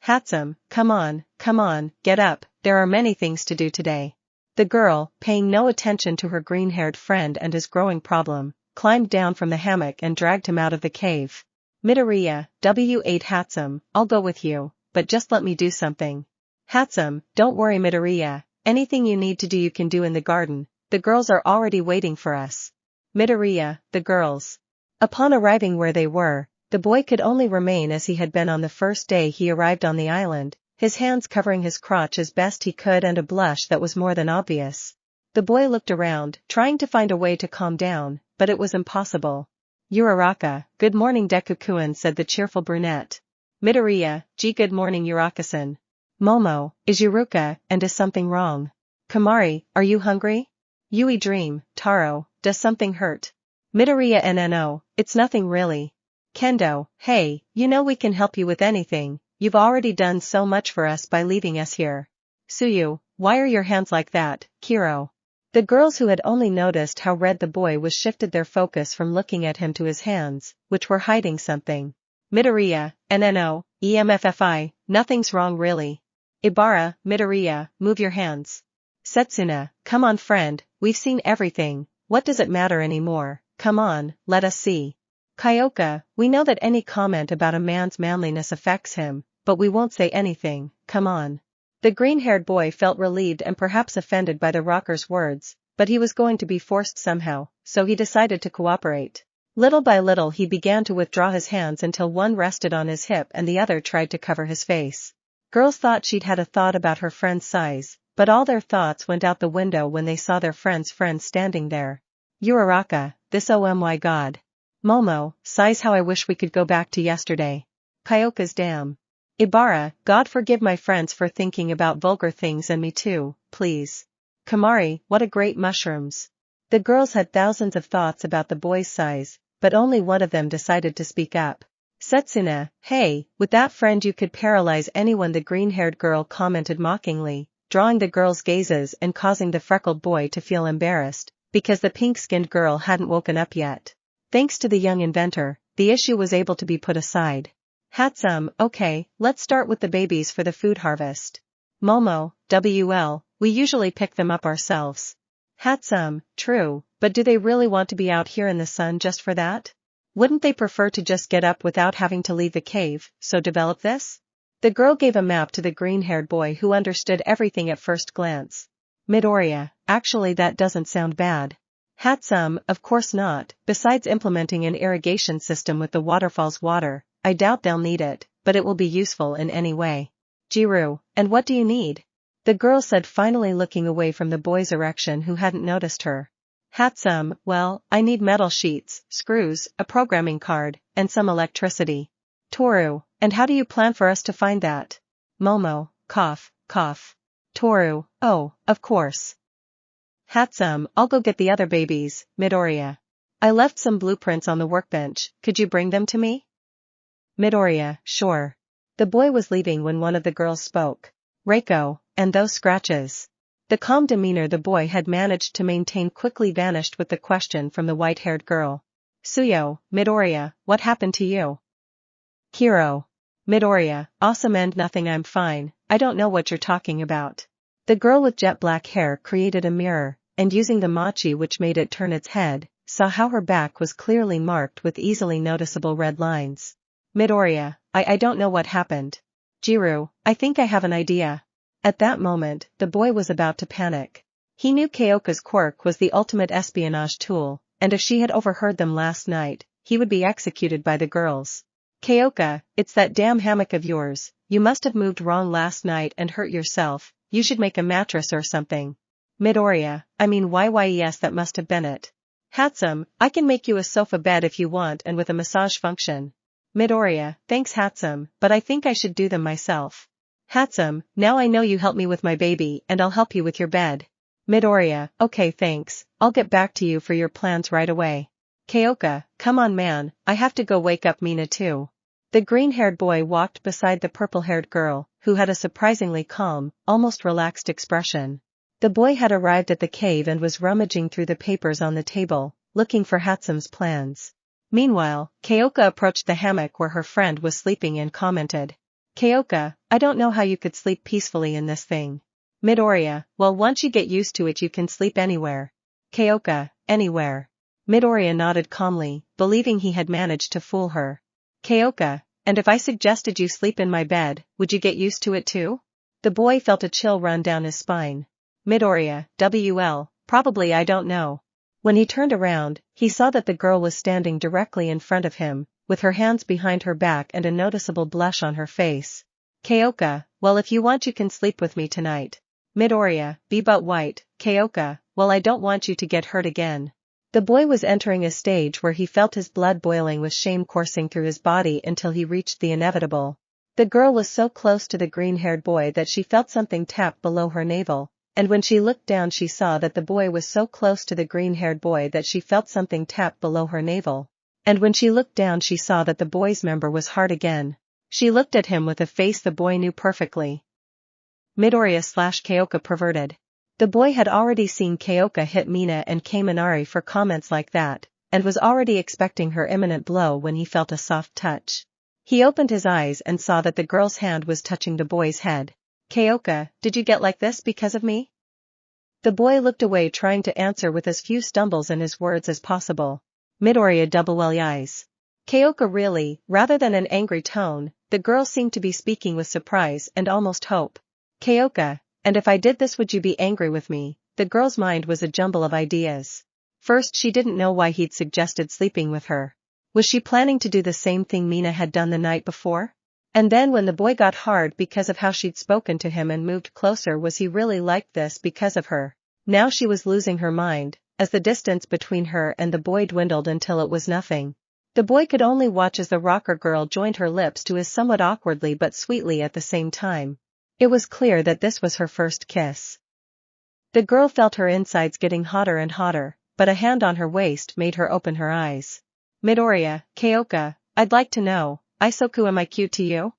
Hatsum, come on, get up, there are many things to do today. The girl, paying no attention to her green-haired friend and his growing problem, climbed down from the hammock and dragged him out of the cave. Midoriya, W8 Hatsum, I'll go with you, but just let me do something. Hatsum, don't worry Midoriya, anything you need to do you can do in the garden, the girls are already waiting for us. Midoriya, the girls. Upon arriving where they were, the boy could only remain as he had been on the first day he arrived on the island, his hands covering his crotch as best he could and a blush that was more than obvious. The boy looked around, trying to find a way to calm down, but it was impossible. Uraraka, good morning Deku-kun, said the cheerful brunette. Midoriya, good morning Uraraka-san. Momo, is Yuruka, and is something wrong? Kamari, are you hungry? Yui dream, Taro, does something hurt? Midoriya NNO, it's nothing really. Kendo, hey, you know we can help you with anything, you've already done so much for us by leaving us here. Suyu, why are your hands like that, Kiro? The girls who had only noticed how red the boy was shifted their focus from looking at him to his hands, which were hiding something. Midoriya, NNO, EMFFI, nothing's wrong really. Ibara, Midoriya, move your hands. Setsuna, come on friend, we've seen everything, what does it matter anymore, come on, let us see. Kyoka, we know that any comment about a man's manliness affects him, but we won't say anything, come on. The green-haired boy felt relieved and perhaps offended by the rocker's words, but he was going to be forced somehow, so he decided to cooperate. Little by little he began to withdraw his hands until one rested on his hip and the other tried to cover his face. Girls thought she'd had a thought about her friend's size, but all their thoughts went out the window when they saw their friend's friend standing there. Uraraka, this oh my god. Momo, sighs how I wish we could go back to yesterday. Kyoka's damn. Ibara, God forgive my friends for thinking about vulgar things and me too, please. Kamari, what a great mushrooms. The girls had thousands of thoughts about the boys' size, but only one of them decided to speak up. Setsuna, hey, with that friend you could paralyze anyone, the green-haired girl commented mockingly, drawing the girls' gazes and causing the freckled boy to feel embarrassed, because the pink-skinned girl hadn't woken up yet. Thanks to the young inventor, the issue was able to be put aside. Hatsum, okay, let's start with the babies for the food harvest. Momo, we usually pick them up ourselves. Hatsum, true, but do they really want to be out here in the sun just for that? Wouldn't they prefer to just get up without having to leave the cave, so develop this? The girl gave a map to the green-haired boy who understood everything at first glance. Midoriya, actually that doesn't sound bad. Hatsum, of course not, besides implementing an irrigation system with the waterfall's water, I doubt they'll need it, but it will be useful in any way. Jiru, and what do you need? The girl said, finally looking away from the boy's erection who hadn't noticed her. Hatsum, well, I need metal sheets, screws, a programming card, and some electricity. Toru, and how do you plan for us to find that? Momo, cough, cough. Toru, oh, of course. Hatsum, I'll go get the other babies. Midoriya. I left some blueprints on the workbench, could you bring them to me? Midoriya, sure. The boy was leaving when one of the girls spoke. Reiko, and those scratches. The calm demeanor the boy had managed to maintain quickly vanished with the question from the white-haired girl. Suyo, Midoriya, what happened to you? Hiro. Midoriya, awesome and nothing, I'm fine, I don't know what you're talking about. The girl with jet black hair created a mirror, and using the machi which made it turn its head, saw how her back was clearly marked with easily noticeable red lines. Midoriya, I don't know what happened. Jiru, I think I have an idea. At that moment, the boy was about to panic. He knew Kyoka's quirk was the ultimate espionage tool, and if she had overheard them last night, he would be executed by the girls. Kyoka, it's that damn hammock of yours, you must have moved wrong last night and hurt yourself, you should make a mattress or something. Midoriya, I mean yes, that must have been it. Hatsum, I can make you a sofa bed if you want and with a massage function. Midoriya, thanks Hatsum, but I think I should do them myself. Hatsum, now I know you help me with my baby and I'll help you with your bed. Midoriya, okay thanks, I'll get back to you for your plans right away. Kyoka, come on man, I have to go wake up Mina too. The green-haired boy walked beside the purple-haired girl, who had a surprisingly calm, almost relaxed expression. The boy had arrived at the cave and was rummaging through the papers on the table, looking for Hatsum's plans. Meanwhile, Kyoka approached the hammock where her friend was sleeping and commented. Kyoka, I don't know how you could sleep peacefully in this thing. Midoriya, well once you get used to it you can sleep anywhere. Kyoka, anywhere. Midoriya nodded calmly, believing he had managed to fool her. Kyoka, and if I suggested you sleep in my bed, would you get used to it too? The boy felt a chill run down his spine. Midoriya, probably I don't know. When he turned around, he saw that the girl was standing directly in front of him, with her hands behind her back and a noticeable blush on her face. Kyoka, well if you want you can sleep with me tonight. Midoriya, be but white. Kyoka, well I don't want you to get hurt again. The boy was entering a stage where he felt his blood boiling with shame coursing through his body until he reached the inevitable. The girl was so close to the green-haired boy that she felt something tap below her navel. And when she looked down she saw that the boy was so close to the green-haired boy that she felt something tap below her navel. And when she looked down she saw that the boy's member was hard again. She looked at him with a face the boy knew perfectly. Midoriya/Kyoka perverted. The boy had already seen Kyoka hit Mina and Kaminari for comments like that, and was already expecting her imminent blow when he felt a soft touch. He opened his eyes and saw that the girl's hand was touching the boy's head. Kyoka, did you get like this because of me? The boy looked away trying to answer with as few stumbles in his words as possible. Midoriya eyes. Kyoka really, rather than an angry tone, the girl seemed to be speaking with surprise and almost hope. Kyoka, and if I did this would you be angry with me? The girl's mind was a jumble of ideas. First she didn't know why he'd suggested sleeping with her. Was she planning to do the same thing Mina had done the night before? And then when the boy got hard because of how she'd spoken to him and moved closer, was he really like this because of her? Now she was losing her mind, as the distance between her and the boy dwindled until it was nothing. The boy could only watch as the rocker girl joined her lips to his somewhat awkwardly but sweetly at the same time. It was clear that this was her first kiss. The girl felt her insides getting hotter and hotter, but a hand on her waist made her open her eyes. Midoriya, Kyoka, I'd like to know, Isoku, am I cute to you?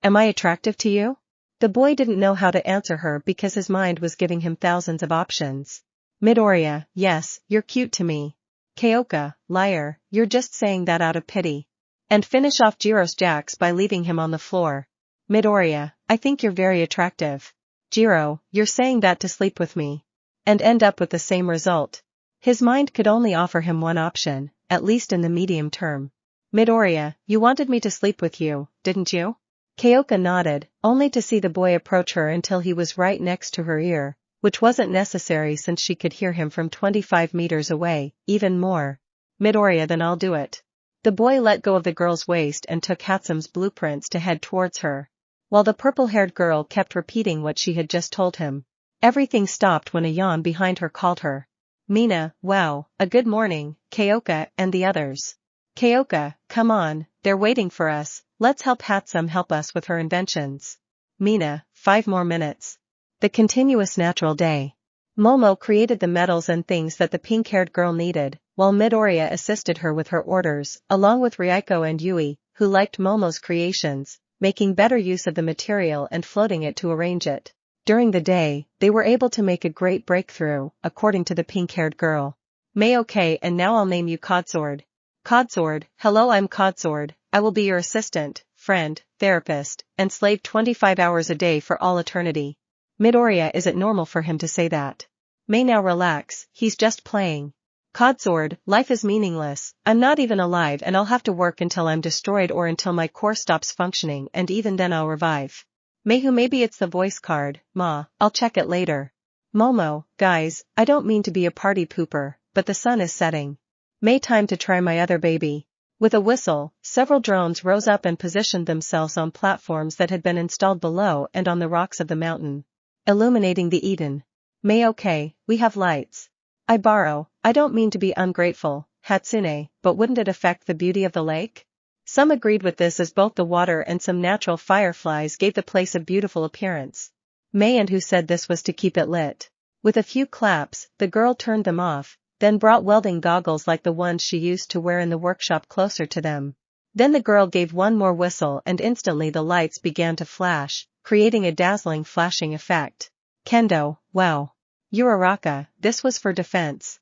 Am I attractive to you? The boy didn't know how to answer her because his mind was giving him thousands of options. Midoriya, yes, you're cute to me. Kyoka, liar, you're just saying that out of pity. And finish off Jiro's jacks by leaving him on the floor. Midoriya, I think you're very attractive. Jiro, you're saying that to sleep with me. And end up with the same result. His mind could only offer him one option, at least in the medium term. Midoriya, you wanted me to sleep with you, didn't you? Kyoka nodded, only to see the boy approach her until he was right next to her ear, which wasn't necessary since she could hear him from 25 meters away, even more. Midoriya, then I'll do it. The boy let go of the girl's waist and took Hatsume's blueprints to head towards her. While the purple-haired girl kept repeating what she had just told him. Everything stopped when a yawn behind her called her. Mina, wow, a good morning, Kyoka and the others. Kyoka, come on, they're waiting for us, let's help Hatsume help us with her inventions. Mina, 5 more minutes. The continuous natural day. Momo created the metals and things that the pink-haired girl needed, while Midoriya assisted her with her orders, along with Ryuko and Yui, who liked Momo's creations, making better use of the material and floating it to arrange it. During the day, they were able to make a great breakthrough, according to the pink-haired girl. May, okay, and now I'll name you Codsword. Codsword, hello, I'm Codsword, I will be your assistant, friend, therapist, and slave 25 hours a day for all eternity. Midoriya, is it normal for him to say that? May, now relax, he's just playing. Codsword, life is meaningless, I'm not even alive and I'll have to work until I'm destroyed or until my core stops functioning and even then I'll revive. Mayhu, maybe it's the voice card, ma, I'll check it later. Momo, guys, I don't mean to be a party pooper, but the sun is setting. May, time to try my other baby. With a whistle, several drones rose up and positioned themselves on platforms that had been installed below and on the rocks of the mountain, illuminating the Eden. May, okay, we have lights. I don't mean to be ungrateful, Hatsune, but wouldn't it affect the beauty of the lake? Some agreed with this as both the water and some natural fireflies gave the place a beautiful appearance. May, and who said this was to keep it lit? With a few claps, the girl turned them off, then brought welding goggles like the ones she used to wear in the workshop closer to them. Then the girl gave one more whistle and instantly the lights began to flash, creating a dazzling flashing effect. Kendo, wow. Uraraka, this was for defense.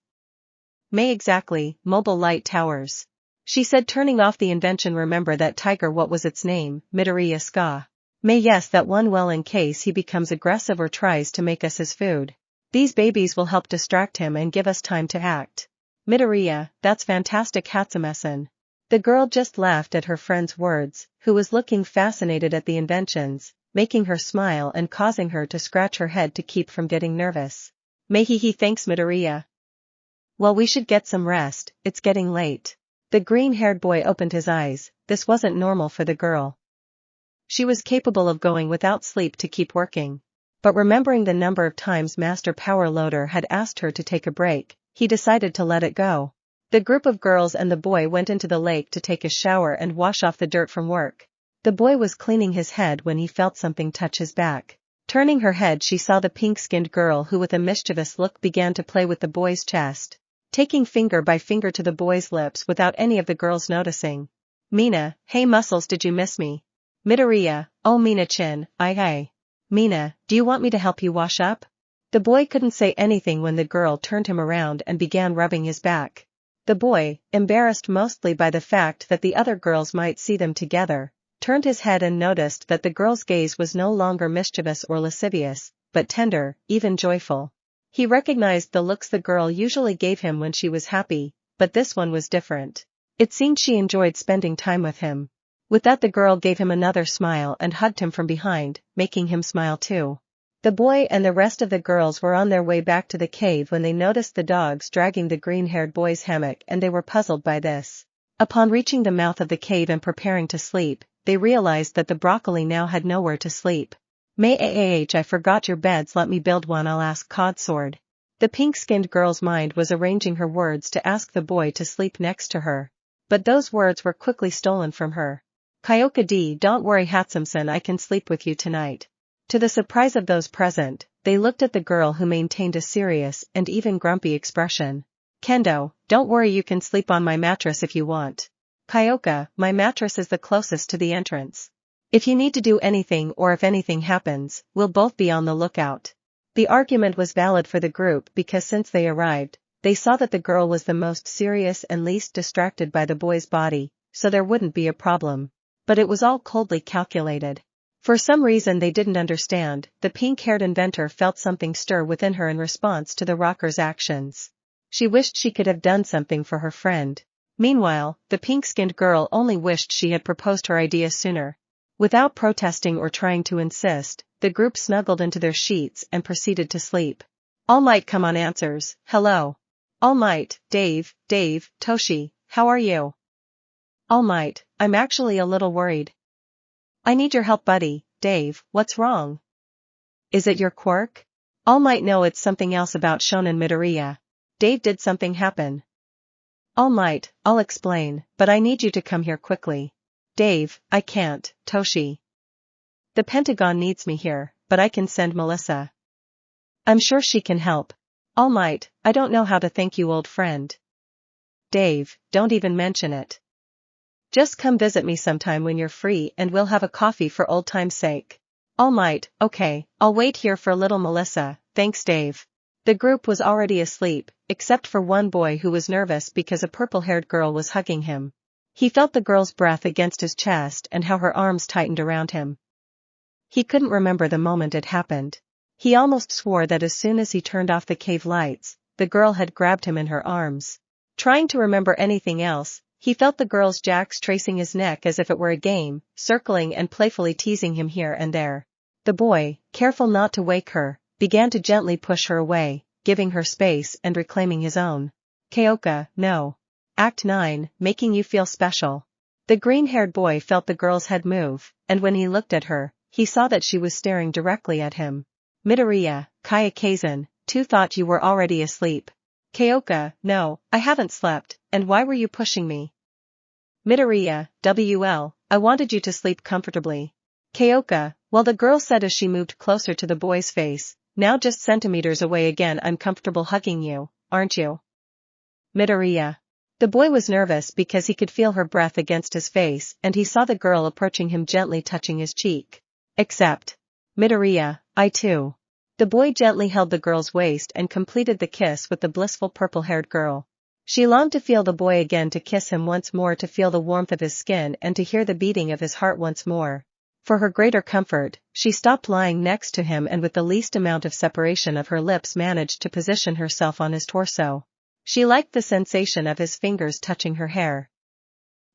May, exactly, mobile light towers. She said, turning off the invention. Remember that tiger, what was its name, Midoriya Ska. May, yes, that one, well, in case he becomes aggressive or tries to make us his food. These babies will help distract him and give us time to act. Midoriya, that's fantastic, Hatsume-san. The girl just laughed at her friend's words, who was looking fascinated at the inventions, making her smile and causing her to scratch her head to keep from getting nervous. May, thanks, Midoriya. Well, we should get some rest, it's getting late. The green-haired boy opened his eyes. This wasn't normal for the girl. She was capable of going without sleep to keep working. But remembering the number of times Master Power Loader had asked her to take a break, he decided to let it go. The group of girls and the boy went into the lake to take a shower and wash off the dirt from work. The boy was cleaning his head when he felt something touch his back. Turning her head, she saw the pink-skinned girl who with a mischievous look began to play with the boy's chest, taking finger by finger to the boy's lips without any of the girls noticing. Mina, hey muscles, did you miss me? Midoriya, oh Mina-chin, aye. Mina, do you want me to help you wash up? The boy couldn't say anything when the girl turned him around and began rubbing his back. The boy, embarrassed mostly by the fact that the other girls might see them together, turned his head and noticed that the girl's gaze was no longer mischievous or lascivious, but tender, even joyful. He recognized the looks the girl usually gave him when she was happy, but this one was different. It seemed she enjoyed spending time with him. With that, the girl gave him another smile and hugged him from behind, making him smile too. The boy and the rest of the girls were on their way back to the cave when they noticed the dogs dragging the green-haired boy's hammock, and they were puzzled by this. Upon reaching the mouth of the cave and preparing to sleep, they realized that the broccoli now had nowhere to sleep. May, I forgot your beds, let me build one, I'll ask Codsword. The pink-skinned girl's mind was arranging her words to ask the boy to sleep next to her. But those words were quickly stolen from her. Kyoka D, don't worry Hatsum-san, I can sleep with you tonight. To the surprise of those present, they looked at the girl who maintained a serious and even grumpy expression. Kendo, don't worry, you can sleep on my mattress if you want. Kyoka, my mattress is the closest to the entrance. If you need to do anything or if anything happens, we'll both be on the lookout. The argument was valid for the group because since they arrived, they saw that the girl was the most serious and least distracted by the boy's body, so there wouldn't be a problem. But it was all coldly calculated. For some reason they didn't understand, the pink-haired inventor felt something stir within her in response to the rocker's actions. She wished she could have done something for her friend. Meanwhile, the pink-skinned girl only wished she had proposed her idea sooner. Without protesting or trying to insist, the group snuggled into their sheets and proceeded to sleep. Almight, come on, answers. Hello. Almight, Dave, Toshi, how are you? Almight, I'm actually a little worried. I need your help, buddy. Dave, what's wrong? Is it your quirk? Almight, no, it's something else about Shonen Midoriya. Dave, did something happen? Almight, I'll explain, but I need you to come here quickly. Dave, I can't, Toshi. The Pentagon needs me here, but I can send Melissa. I'm sure she can help. Almight, I don't know how to thank you, old friend. Dave, don't even mention it. Just come visit me sometime when you're free and we'll have a coffee for old time's sake. Almight, okay, I'll wait here for little Melissa, thanks Dave. The group was already asleep, except for one boy who was nervous because a purple-haired girl was hugging him. He felt the girl's breath against his chest and how her arms tightened around him. He couldn't remember the moment it happened. He almost swore that as soon as he turned off the cave lights, the girl had grabbed him in her arms. Trying to remember anything else, he felt the girl's jacks tracing his neck as if it were a game, circling and playfully teasing him here and there. The boy, careful not to wake her, began to gently push her away, giving her space and reclaiming his own. Kyoka, no. Act 9, making you feel special. The green-haired boy felt the girl's head move, and when he looked at her, he saw that she was staring directly at him. Midoriya, Kayakazen, too, thought you were already asleep. Kyoka, no, I haven't slept, and why were you pushing me? Midoriya, WL, I wanted you to sleep comfortably. Kyoka, well, the girl said as she moved closer to the boy's face, now just centimeters away again, I'm comfortable hugging you, aren't you? Midoriya. The boy was nervous because he could feel her breath against his face and he saw the girl approaching him, gently touching his cheek. Except. Midoriya, I too. The boy gently held the girl's waist and completed the kiss with the blissful purple-haired girl. She longed to feel the boy again, to kiss him once more, to feel the warmth of his skin and to hear the beating of his heart once more. For her greater comfort, she stopped lying next to him and with the least amount of separation of her lips managed to position herself on his torso. She liked the sensation of his fingers touching her hair.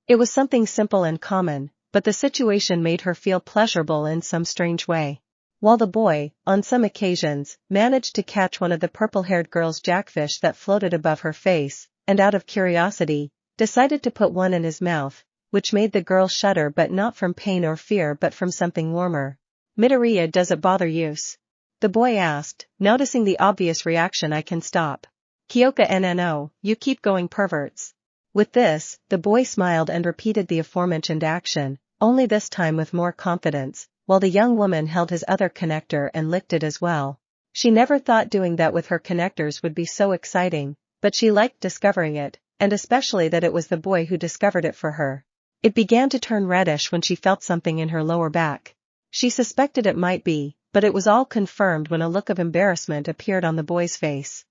It was something simple and common, but the situation made her feel pleasurable in some strange way. While the boy, on some occasions, managed to catch one of the purple-haired girl's jackfish that floated above her face, and out of curiosity, decided to put one in his mouth, which made the girl shudder, but not from pain or fear but from something warmer. Midoriya, does it bother you? The boy asked, noticing the obvious reaction. I can stop. Kyoka, NNO, you keep going, perverts. With this, the boy smiled and repeated the aforementioned action, only this time with more confidence, while the young woman held his other connector and licked it as well. She never thought doing that with her connectors would be so exciting, but she liked discovering it, and especially that it was the boy who discovered it for her. It began to turn reddish when she felt something in her lower back. She suspected it might be, but it was all confirmed when a look of embarrassment appeared on the boy's face.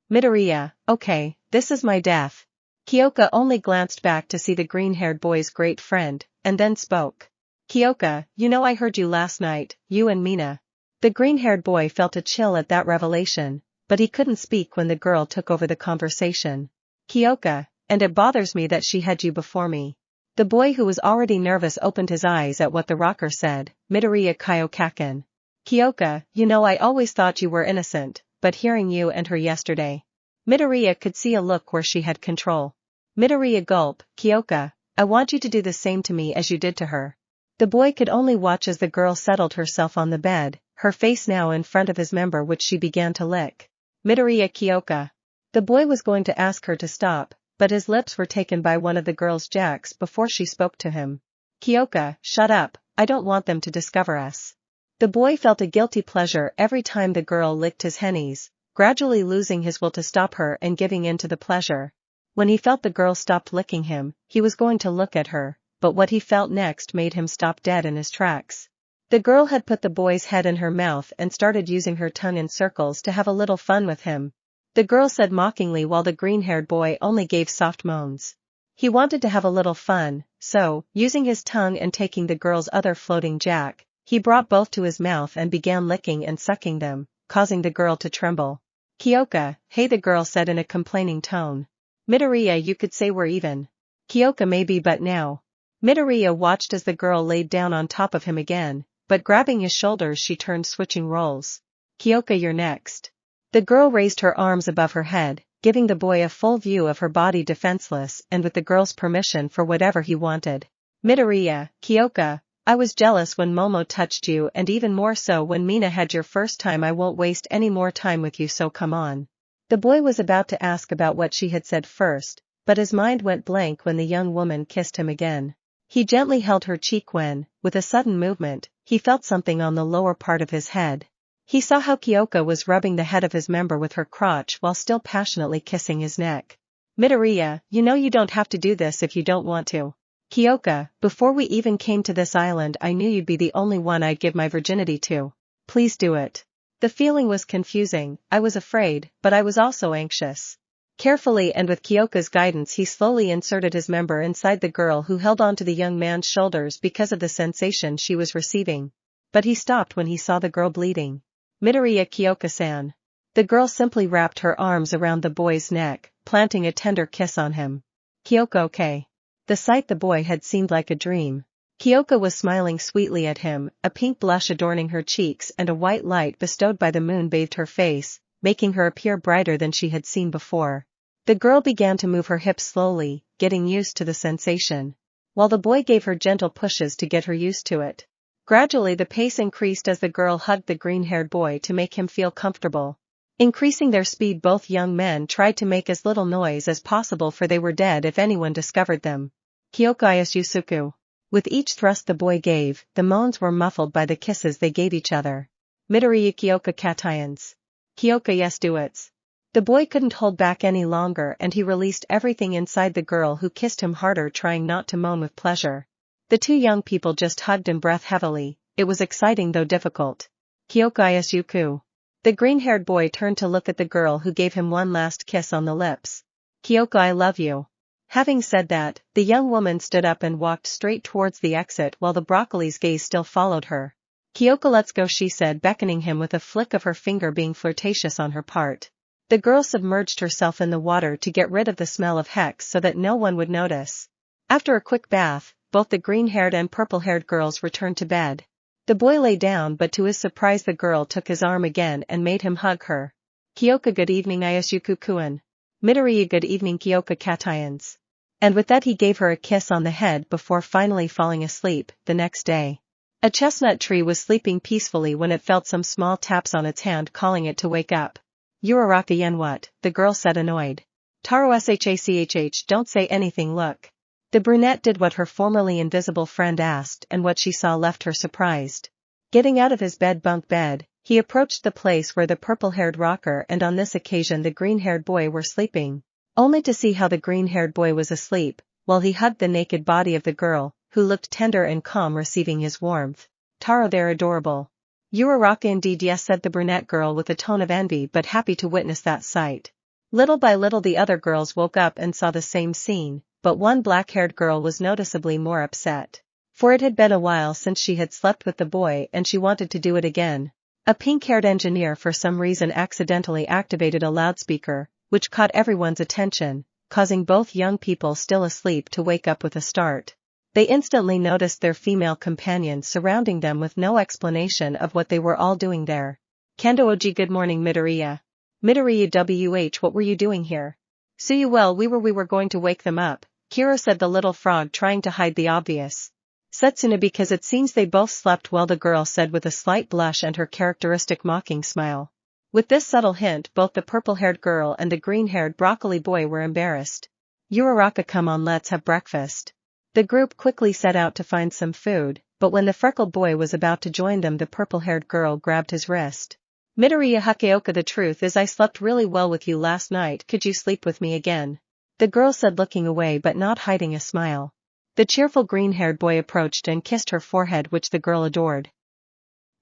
Midoriya, okay, this is my death. Kyoka only glanced back to see the green-haired boy's great friend, and then spoke. Kyoka, you know, I heard you last night, you and Mina. The green-haired boy felt a chill at that revelation, but he couldn't speak when the girl took over the conversation. Kyoka, and it bothers me that she had you before me. The boy, who was already nervous, opened his eyes at what the rocker said. Midoriya Kyokaken. Kyoka, you know, I always thought you were innocent, but hearing you and her yesterday. Midoriya could see a look where she had control. Midoriya, gulp. Kyoka, I want you to do the same to me as you did to her. The boy could only watch as the girl settled herself on the bed, her face now in front of his member, which she began to lick. Midoriya Kyoka. The boy was going to ask her to stop, but his lips were taken by one of the girl's jacks before she spoke to him. Kyoka, shut up, I don't want them to discover us. The boy felt a guilty pleasure every time the girl licked his hennies, gradually losing his will to stop her and giving in to the pleasure. When he felt the girl stopped licking him, he was going to look at her, but what he felt next made him stop dead in his tracks. The girl had put the boy's head in her mouth and started using her tongue in circles to have a little fun with him. The girl said mockingly while the green-haired boy only gave soft moans. He wanted to have a little fun, so, using his tongue and taking the girl's other floating jack, he brought both to his mouth and began licking and sucking them, causing the girl to tremble. Kyoka, hey, the girl said in a complaining tone. Midoriya, you could say we're even. Kyoka, maybe, but now. Midoriya watched as the girl laid down on top of him again, but grabbing his shoulders she turned, switching roles. Kyoka, you're next. The girl raised her arms above her head, giving the boy a full view of her body, defenseless and with the girl's permission for whatever he wanted. Midoriya, Kyoka, I was jealous when Momo touched you and even more so when Mina had your first time. I won't waste any more time with you, so come on. The boy was about to ask about what she had said first, but his mind went blank when the young woman kissed him again. He gently held her cheek when, with a sudden movement, he felt something on the lower part of his head. He saw how Kyoka was rubbing the head of his member with her crotch while still passionately kissing his neck. Midoriya, you know you don't have to do this if you don't want to. Kyoka, before we even came to this island I knew you'd be the only one I'd give my virginity to. Please do it. The feeling was confusing. I was afraid, but I was also anxious. Carefully and with Kyoka's guidance he slowly inserted his member inside the girl, who held onto the young man's shoulders because of the sensation she was receiving. But he stopped when he saw the girl bleeding. Midoriya, Kyoka-san. The girl simply wrapped her arms around the boy's neck, planting a tender kiss on him. Kyoka, okay. The sight the boy had seemed like a dream. Kyoka was smiling sweetly at him, a pink blush adorning her cheeks and a white light bestowed by the moon bathed her face, making her appear brighter than she had seen before. The girl began to move her hips slowly, getting used to the sensation, while the boy gave her gentle pushes to get her used to it. Gradually the pace increased as the girl hugged the green-haired boy to make him feel comfortable. Increasing their speed, both young men tried to make as little noise as possible, for they were dead if anyone discovered them. Kyoka Yusuku. With each thrust the boy gave, the moans were muffled by the kisses they gave each other. Midoriya, Kyoka Katians. Kyoka, yes, do it. The boy couldn't hold back any longer and he released everything inside the girl, who kissed him harder, trying not to moan with pleasure. The two young people just hugged and breathed heavily. It was exciting though difficult. Kyoka Yusuku. The green-haired boy turned to look at the girl, who gave him one last kiss on the lips. Kyoka, I love you. Having said that, the young woman stood up and walked straight towards the exit while the broccoli's gaze still followed her. Kyoka, let's go, she said, beckoning him with a flick of her finger, being flirtatious on her part. The girl submerged herself in the water to get rid of the smell of hex so that no one would notice. After a quick bath, both the green-haired and purple-haired girls returned to bed. The boy lay down, but to his surprise the girl took his arm again and made him hug her. Kyoka, good evening Yusuku-kun. Midoriya, good evening Kyoka Katians. And with that he gave her a kiss on the head before finally falling asleep. The next day, a chestnut tree was sleeping peacefully when it felt some small taps on its hand, calling it to wake up. Uraraka yen, what? The girl said, annoyed. Taro shachh, don't say anything, look. The brunette did what her formerly invisible friend asked, and what she saw left her surprised. Getting out of his bunk bed, he approached the place where the purple-haired rocker and on this occasion the green-haired boy were sleeping, only to see how the green-haired boy was asleep, while he hugged the naked body of the girl, who looked tender and calm, receiving his warmth. Taro, they're adorable. Uraraka, indeed, yes, said the brunette girl with a tone of envy, but happy to witness that sight. Little by little the other girls woke up and saw the same scene, but one black-haired girl was noticeably more upset. For it had been a while since she had slept with the boy and she wanted to do it again. A pink-haired engineer for some reason accidentally activated a loudspeaker, which caught everyone's attention, causing both young people still asleep to wake up with a start. They instantly noticed their female companions surrounding them with no explanation of what they were all doing there. Kendo-oji, good morning Midoriya. Midoriya wh, what were you doing here? Suyu, well, we were going to wake them up, Kiro said the little frog, trying to hide the obvious. Setsuna, because it seems they both slept well, the girl said with a slight blush and her characteristic mocking smile. With this subtle hint both the purple-haired girl and the green-haired broccoli boy were embarrassed. Uraraka, come on, let's have breakfast. The group quickly set out to find some food, but when the freckled boy was about to join them, the purple-haired girl grabbed his wrist. Midoriya Hakeoka, the truth is I slept really well with you last night, could you sleep with me again? The girl said, looking away but not hiding a smile. The cheerful green-haired boy approached and kissed her forehead, which the girl adored.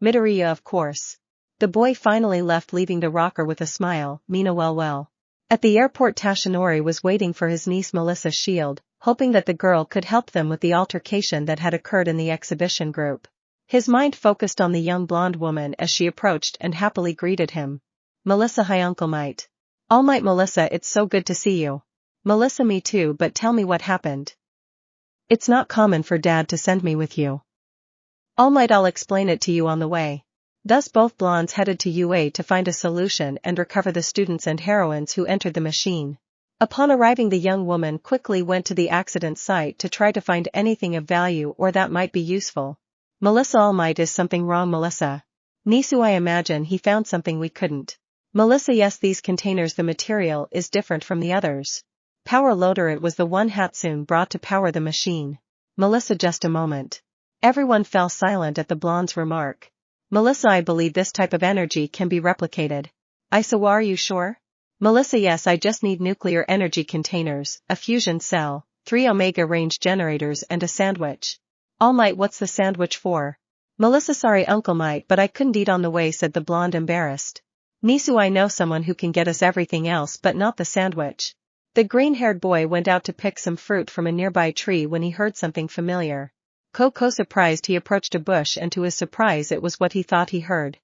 Midoriya, of course. The boy finally left, leaving the rocker with a smile. Mina, well. At the airport, Tashinori was waiting for his niece Melissa's shield, hoping that the girl could help them with the altercation that had occurred in the exhibition group. His mind focused on the young blonde woman as she approached and happily greeted him. Melissa, hi Uncle Might. Almight, Melissa, it's so good to see you. Melissa, me too, but tell me what happened. It's not common for Dad to send me with you. Almight, I'll explain it to you on the way. Thus both blondes headed to UA to find a solution and recover the students and heroines who entered the machine. Upon arriving, the young woman quickly went to the accident site to try to find anything of value or that might be useful. Melissa, Almight, is something wrong? Melissa. Nisu, I imagine he found something we couldn't. Melissa, yes, these containers, the material is different from the others. Power loader, it was the one Hatsune brought to power the machine. Melissa, just a moment. Everyone fell silent at the blonde's remark. Melissa, I believe this type of energy can be replicated. Isawa, are you sure? Melissa, yes, I just need nuclear energy containers, a fusion cell, 3 Omega range generators and a sandwich. All Might, what's the sandwich for? Melissa, sorry Uncle Might, but I couldn't eat on the way, said the blonde, embarrassed. Nisu, I know someone who can get us everything else but not the sandwich. The green-haired boy went out to pick some fruit from a nearby tree when he heard something familiar. Coco, surprised, he approached a bush and to his surprise it was what he thought he heard.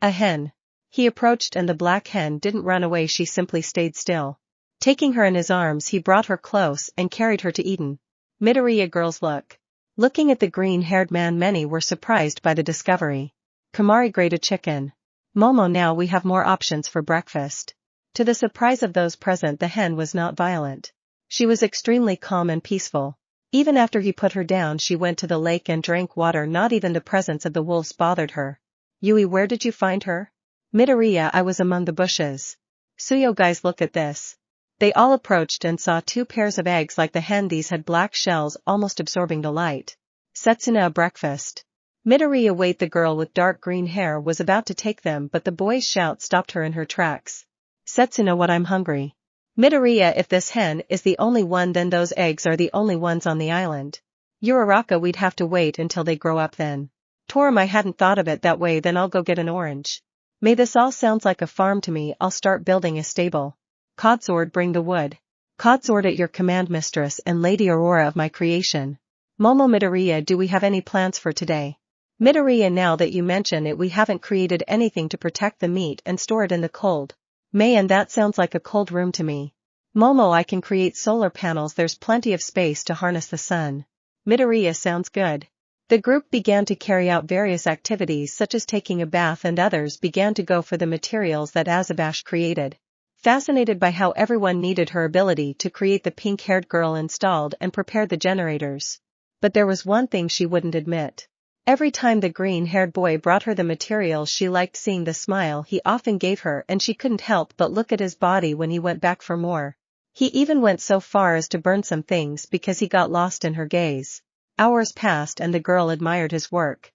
A hen. He approached and the black hen didn't run away, she simply stayed still. Taking her in his arms, he brought her close and carried her to Eden. Midoriya, girls, look. Looking at the green-haired man, many were surprised by the discovery. Kamari, grated chicken. Momo, now we have more options for breakfast. To the surprise of those present, the hen was not violent. She was extremely calm and peaceful. Even after he put her down, she went to the lake and drank water. Not even the presence of the wolves bothered her. Yui, where did you find her? Midoriya, I was among the bushes. Suyo, guys, look at this. They all approached and saw 2 pairs of eggs like the hen. These had black shells almost absorbing the light. Setsuna, a breakfast. Midoriya, wait, the girl with dark green hair was about to take them, but the boy's shout stopped her in her tracks. Setsuna, what, I'm hungry. Midoriya, if this hen is the only one, then those eggs are the only ones on the island. Uraraka, we'd have to wait until they grow up then. Toru, I hadn't thought of it that way, then I'll go get an orange. May, this all sounds like a farm to me, I'll start building a stable. Codsword, bring the wood. Codsword, at your command, mistress and Lady Aurora of my creation. Momo, Midoriya, do we have any plans for today? Midoriya, now that you mention it, we haven't created anything to protect the meat and store it in the cold. May, and that sounds like a cold room to me. Momo, I can create solar panels, there's plenty of space to harness the sun. Midoriya, sounds good. The group began to carry out various activities such as taking a bath, and others began to go for the materials that Azabash created. Fascinated by how everyone needed her ability to create, the pink-haired girl installed and prepared the generators. But there was one thing she wouldn't admit. Every time the green-haired boy brought her the materials, she liked seeing the smile he often gave her, and she couldn't help but look at his body when he went back for more. He even went so far as to burn some things because he got lost in her gaze. Hours passed and the girl admired his work.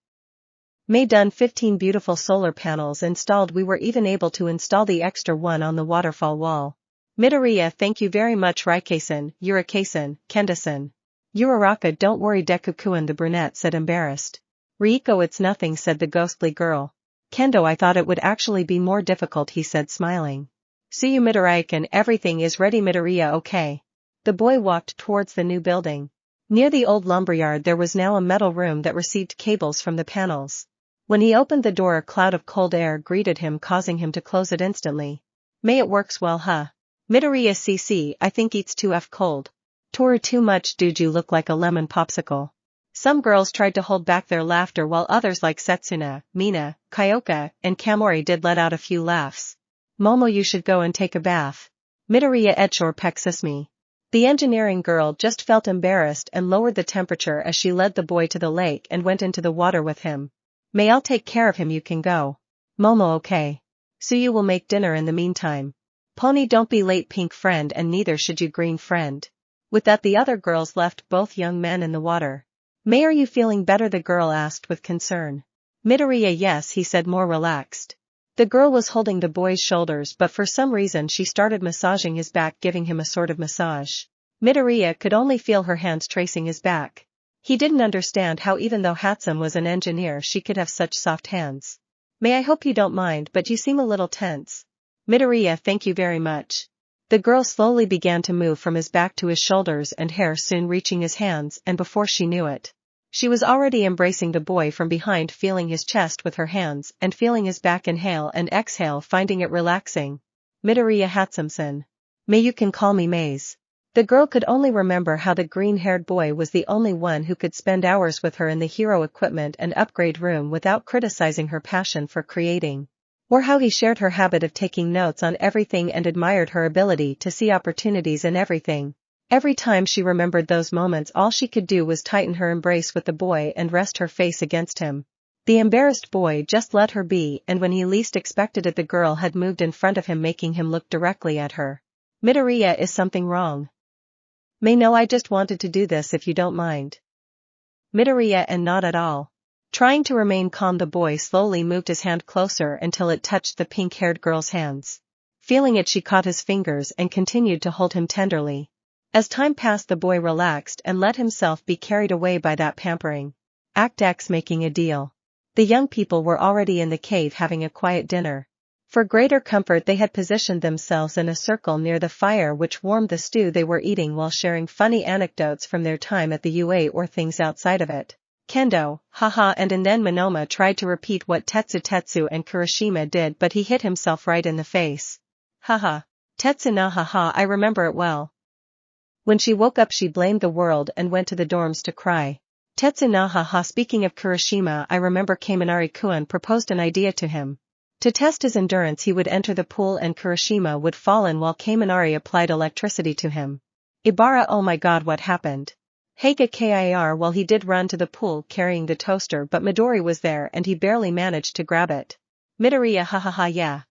May, done, 15 beautiful solar panels installed. We were even able to install the extra one on the waterfall wall. Midoriya, thank you very much. Raikei-san, Yuraka-san, Kenda-san. Uraraka, don't worry. Deku-kun, the brunette, said, embarrassed. Rieko, it's nothing, said the ghostly girl. Kendo, I thought it would actually be more difficult, he said, smiling. See you, Midoriya-kun, everything is ready. Midoriya, okay. The boy walked towards the new building. Near the old lumberyard there was now a metal room that received cables from the panels. When he opened the door, a cloud of cold air greeted him, causing him to close it instantly. May, it works well, huh? Midoriya, cc, I think it's too cold. Toru, too much, dude, you look like a lemon popsicle. Some girls tried to hold back their laughter while others like Setsuna, Mina, Kyoka, and Kamori did let out a few laughs. Momo, you should go and take a bath. Midoriya, etchor pexisme. The engineering girl just felt embarrassed and lowered the temperature as she led the boy to the lake and went into the water with him. May, I'll take care of him, you can go. Momo, okay. Suyu will make dinner in the meantime. Pony, don't be late, pink friend, and neither should you, green friend. With that, the other girls left both young men in the water. May, are you feeling better? The girl asked with concern. Midoriya, yes, he said, more relaxed. The girl was holding the boy's shoulders, but for some reason she started massaging his back, giving him a sort of massage. Midoriya could only feel her hands tracing his back. He didn't understand how, even though Hatsum was an engineer, she could have such soft hands. May, I hope you don't mind, but you seem a little tense. Midoriya, thank you very much. The girl slowly began to move from his back to his shoulders and hair, soon reaching his hands, and before she knew it, she was already embracing the boy from behind, feeling his chest with her hands and feeling his back inhale and exhale, finding it relaxing. Midoriya Hatsum-san. May, you can call me Maze. The girl could only remember how the green-haired boy was the only one who could spend hours with her in the hero equipment and upgrade room without criticizing her passion for creating. Or how he shared her habit of taking notes on everything and admired her ability to see opportunities in everything. Every time she remembered those moments, all she could do was tighten her embrace with the boy and rest her face against him. The embarrassed boy just let her be, and when he least expected it, the girl had moved in front of him, making him look directly at her. Midoriya, is something wrong? May, no, I just wanted to do this if you don't mind. Midoriya, and not at all. Trying to remain calm, the boy slowly moved his hand closer until it touched the pink-haired girl's hands. Feeling it, she caught his fingers and continued to hold him tenderly. As time passed, the boy relaxed and let himself be carried away by that pampering. Act X, making a deal. The young people were already in the cave having a quiet dinner. For greater comfort, they had positioned themselves in a circle near the fire, which warmed the stew they were eating, while sharing funny anecdotes from their time at the UA or things outside of it. Kendo, haha, and then Monoma tried to repeat what Tetsu and Kirishima did, but he hit himself right in the face. Haha. Tetsu na haha, I remember it well. When she woke up, she blamed the world and went to the dorms to cry. Tetsu na haha. Speaking of Kirishima, I remember Kaminari-kun proposed an idea to him. To test his endurance, he would enter the pool and Kirishima would fall in while Kaminari applied electricity to him. Ibara, oh my god, what happened? Hagakure, well, he did run to the pool carrying the toaster, but Midori was there and he barely managed to grab it. Midoriya, hahaha, yeah.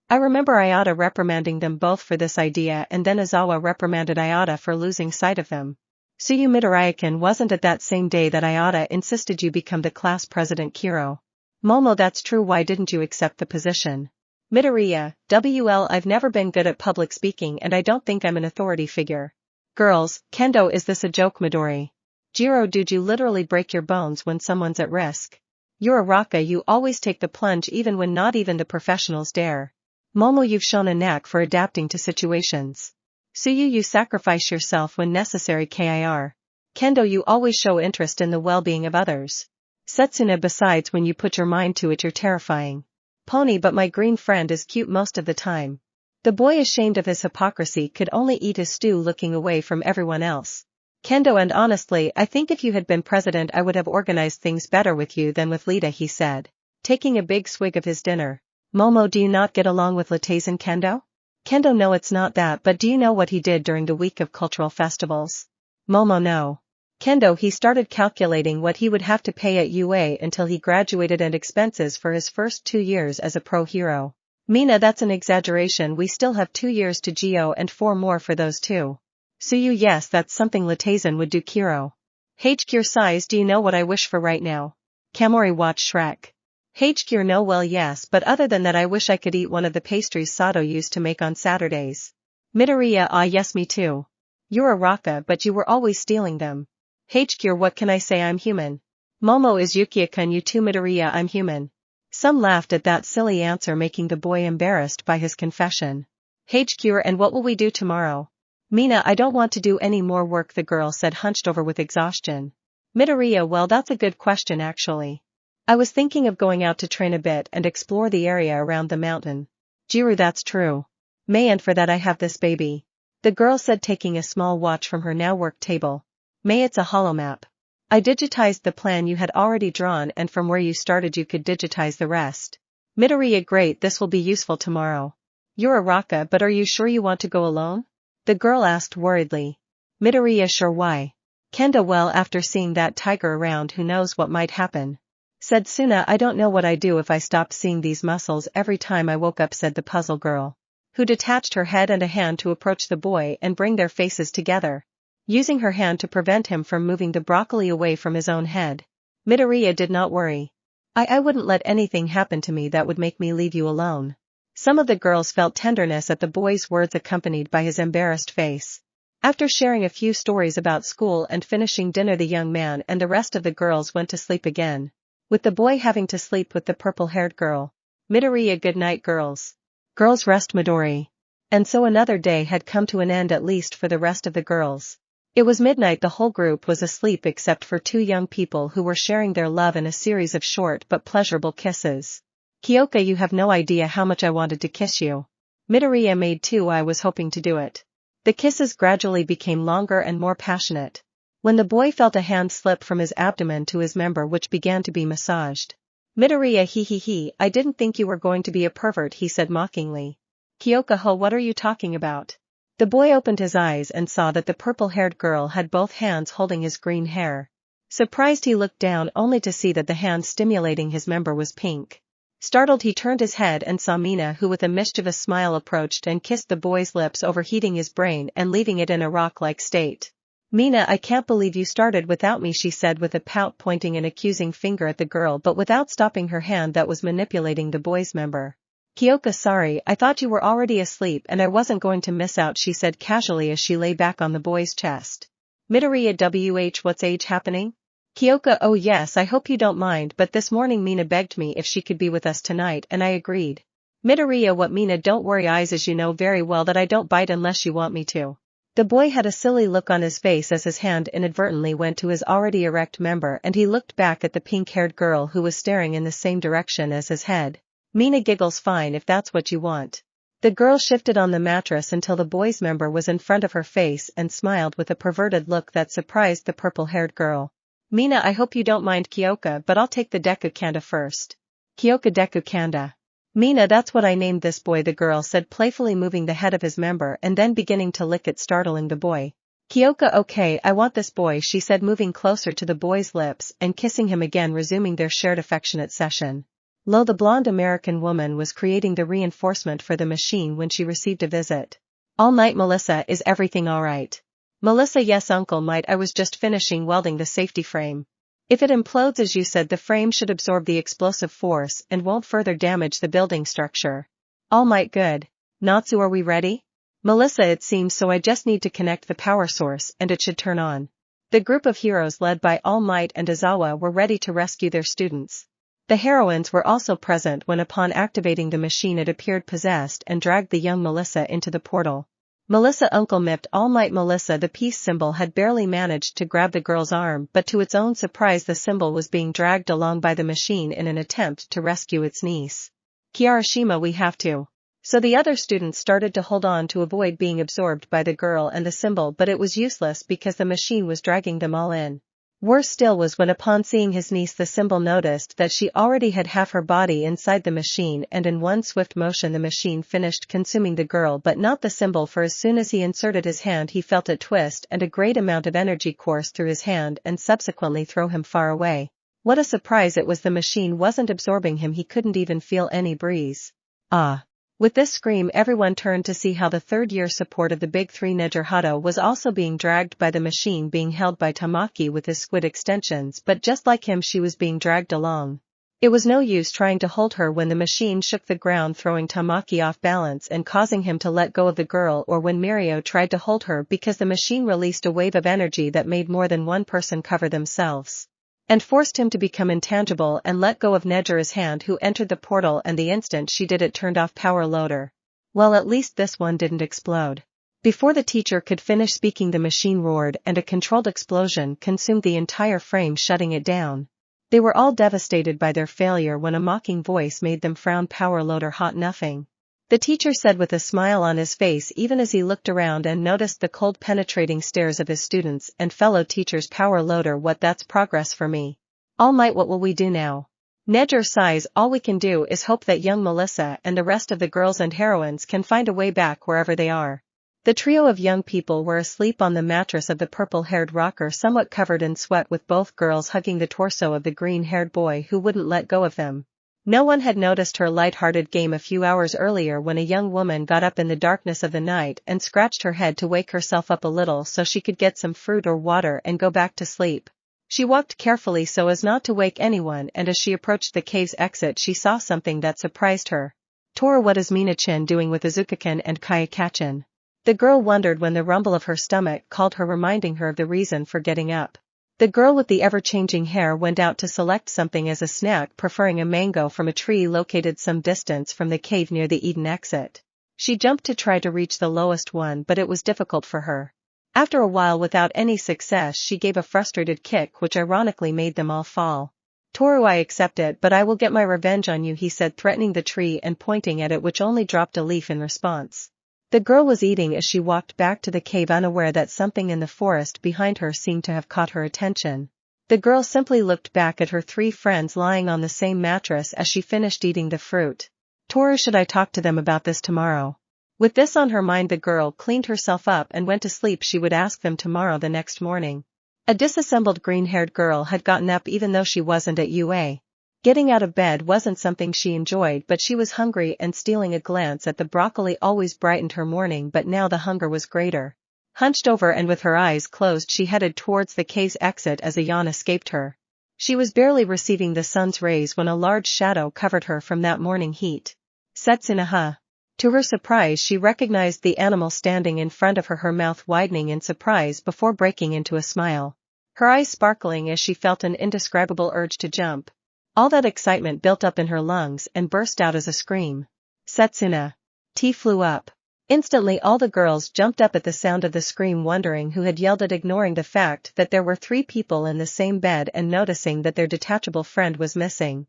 I remember Ayada reprimanding them both for this idea, and then Izawa reprimanded Ayada for losing sight of them. Tsuyu Midoriya-kun, wasn't it that same day that Ayada insisted you become the class president, Kiro? Momo, that's true, why didn't you accept the position? Midoriya, well, I've never been good at public speaking and I don't think I'm an authority figure. Girls, Kendo, is this a joke? Midori. Jiro, dude, you literally break your bones when someone's at risk. Uraraka, you always take the plunge even when not even the professionals dare. Momo, you've shown a knack for adapting to situations. Tsuyu, you sacrifice yourself when necessary. Kir. Kendo, you always show interest in the well-being of others. Setsuna, besides, when you put your mind to it, you're terrifying. Pony, but my green friend is cute most of the time. The boy, ashamed of his hypocrisy, could only eat his stew looking away from everyone else. Kendo, and honestly, I think if you had been president I would have organized things better with you than with Lita, he said, taking a big swig of his dinner. Momo, do you not get along with Latazan, Kendo? Kendo, no, it's not that, but do you know what he did during the week of cultural festivals? Momo, no. Kendo, he started calculating what he would have to pay at UA until he graduated and expenses for his first 2 years as a pro hero. Mina, that's an exaggeration, we still have 2 years to Geo and 4 more for those two. Tsuyu, yes, that's something Latazan would do. Kiro. Hagakure sighs, do you know what I wish for right now? Kamori, watch Shrek. Hagakure, no, well yes, but other than that I wish I could eat one of the pastries Sato used to make on Saturdays. Midoriya, ah yes, me too. Uraraka, but you were always stealing them. Hagakure, what can I say, I'm human. Momo, is Yukiya-kun you too? Midoriya, I'm human. Some laughed at that silly answer, making the boy embarrassed by his confession. Hagakure, and what will we do tomorrow? Mina, I don't want to do any more work, the girl said, hunched over with exhaustion. Midoriya, well, that's a good question actually. I was thinking of going out to train a bit and explore the area around the mountain. Jiru, that's true. May, and for that I have this baby. The girl said, taking a small watch from her now work table. May, it's a holomap. I digitized the plan you had already drawn, and from where you started you could digitize the rest. Midoriya, great, this will be useful tomorrow. Uraraka, but are you sure you want to go alone? The girl asked worriedly. Midoriya, sure, why? Kendo, well, after seeing that tiger around, who knows what might happen. Said Suna, I don't know what I'd do if I stopped seeing these muscles every time I woke up, said the puzzle girl. who detached her head and a hand to approach the boy and bring their faces together. Using her hand to prevent him from moving the broccoli away from his own head. Midoriya did not worry. I wouldn't let anything happen to me that would make me leave you alone. Some of the girls felt tenderness at the boy's words accompanied by his embarrassed face. After sharing a few stories about school and finishing dinner, the young man and the rest of the girls went to sleep again. With the boy having to sleep with the purple-haired girl. Midoriya, good night, girls. Girls, rest, Midori. And so another day had come to an end, at least for the rest of the girls. It was midnight. The whole group was asleep except for two young people who were sharing their love in a series of short but pleasurable kisses. Kyoka, you have no idea how much I wanted to kiss you. Midoriya made too. I was hoping to do it. The kisses gradually became longer and more passionate. When the boy felt a hand slip from his abdomen to his member, which began to be massaged. Midoriya, he, I didn't think you were going to be a pervert, he said mockingly. Kyoka, ho, what are you talking about? The boy opened his eyes and saw that the purple-haired girl had both hands holding his green hair. Surprised, he looked down only to see that the hand stimulating his member was pink. Startled, he turned his head and saw Mina, who with a mischievous smile approached and kissed the boy's lips, overheating his brain and leaving it in a rock-like state. Mina, I can't believe you started without me, she said with a pout, pointing an accusing finger at the girl but without stopping her hand that was manipulating the boy's member. Kyoka, sorry, I thought you were already asleep and I wasn't going to miss out, she said casually as she lay back on the boy's chest. Midoriya, what's age happening? Kyoka, oh yes, I hope you don't mind, but this morning Mina begged me if she could be with us tonight and I agreed. Midoriya, what? Mina, don't worry, eyes, as you know very well that I don't bite unless you want me to. The boy had a silly look on his face as his hand inadvertently went to his already erect member and he looked back at the pink-haired girl who was staring in the same direction as his head. Mina giggles, fine if that's what you want. The girl shifted on the mattress until the boy's member was in front of her face and smiled with a perverted look that surprised the purple-haired girl. Mina, I hope you don't mind, Kyoka, but I'll take the Deku Kanda first. Kyoka, Deku Kanda. Mina, that's what I named this boy, the girl said playfully, moving the head of his member and then beginning to lick it, startling the boy. Kyoka, okay, I want this boy, she said, moving closer to the boy's lips and kissing him again, resuming their shared affectionate session. Lo, the blonde American woman was creating the reinforcement for the machine when she received a visit. Almight, Melissa, is everything alright? Melissa, yes Uncle Might, I was just finishing welding the safety frame. If it implodes as you said, the frame should absorb the explosive force and won't further damage the building structure. Almight, good. Natsu, are we ready? Melissa, it seems so. I just need to connect the power source and it should turn on. The group of heroes led by Almight and Izawa were ready to rescue their students. The heroines were also present when upon activating the machine it appeared possessed and dragged the young Melissa into the portal. Melissa, Uncle Mipped, Almight. Melissa, the peace symbol had barely managed to grab the girl's arm, but to its own surprise the symbol was being dragged along by the machine in an attempt to rescue its niece. Kiarashima, we have to. So the other students started to hold on to avoid being absorbed by the girl and the symbol, but it was useless because the machine was dragging them all in. Worse still was when upon seeing his niece the symbol noticed that she already had half her body inside the machine, and in one swift motion the machine finished consuming the girl but not the symbol, for as soon as he inserted his hand he felt it twist and a great amount of energy course through his hand and subsequently throw him far away. What a surprise it was, the machine wasn't absorbing him, he couldn't even feel any breeze. Ah! With this scream everyone turned to see how the third-year support of the Big Three Neji was also being dragged by the machine being held by Tamaki with his squid extensions, but just like him she was being dragged along. It was no use trying to hold her when the machine shook the ground, throwing Tamaki off balance and causing him to let go of the girl, or when Mirio tried to hold her because the machine released a wave of energy that made more than one person cover themselves. And forced him to become intangible and let go of Nejira's hand, who entered the portal, and the instant she did it turned off power loader. Well, at least this one didn't explode. Before the teacher could finish speaking the machine roared and a controlled explosion consumed the entire frame, shutting it down. They were all devastated by their failure when a mocking voice made them frown. Power loader hot nothing. The teacher said with a smile on his face even as he looked around and noticed the cold penetrating stares of his students and fellow teachers. Power loader, what? That's progress for me. All Might, what will we do now? Nejir sighs, all we can do is hope that young Melissa and the rest of the girls and heroines can find a way back wherever they are. The trio of young people were asleep on the mattress of the purple-haired rocker, somewhat covered in sweat, with both girls hugging the torso of the green-haired boy who wouldn't let go of them. No one had noticed her light-hearted game a few hours earlier when a young woman got up in the darkness of the night and scratched her head to wake herself up a little so she could get some fruit or water and go back to sleep. She walked carefully so as not to wake anyone, and as she approached the cave's exit she saw something that surprised her. Toru, what is Mina-chan doing with Izuku-chan and Kayaka-chan? The girl wondered when the rumble of her stomach called her, reminding her of the reason for getting up. The girl with the ever-changing hair went out to select something as a snack, preferring a mango from a tree located some distance from the cave near the Eden exit. She jumped to try to reach the lowest one, but it was difficult for her. After a while, without any success, she gave a frustrated kick which ironically made them all fall. Toru, I accept it, but I will get my revenge on you, he said, threatening the tree and pointing at it, which only dropped a leaf in response. The girl was eating as she walked back to the cave, unaware that something in the forest behind her seemed to have caught her attention. The girl simply looked back at her three friends lying on the same mattress as she finished eating the fruit. Toru, should I talk to them about this tomorrow? With this on her mind, the girl cleaned herself up and went to sleep. She would ask them tomorrow. The next morning, a disassembled green-haired girl had gotten up even though she wasn't at UA. Getting out of bed wasn't something she enjoyed, but she was hungry, and stealing a glance at the broccoli always brightened her morning, but now the hunger was greater. Hunched over and with her eyes closed, she headed towards the cave's exit as a yawn escaped her. She was barely receiving the sun's rays when a large shadow covered her from that morning heat. Setsuna. To her surprise, she recognized the animal standing in front of her, her mouth widening in surprise before breaking into a smile. Her eyes sparkling as she felt an indescribable urge to jump. All that excitement built up in her lungs and burst out as a scream. Setsuna. T flew up. Instantly all the girls jumped up at the sound of the scream, wondering who had yelled it, ignoring the fact that there were three people in the same bed and noticing that their detachable friend was missing.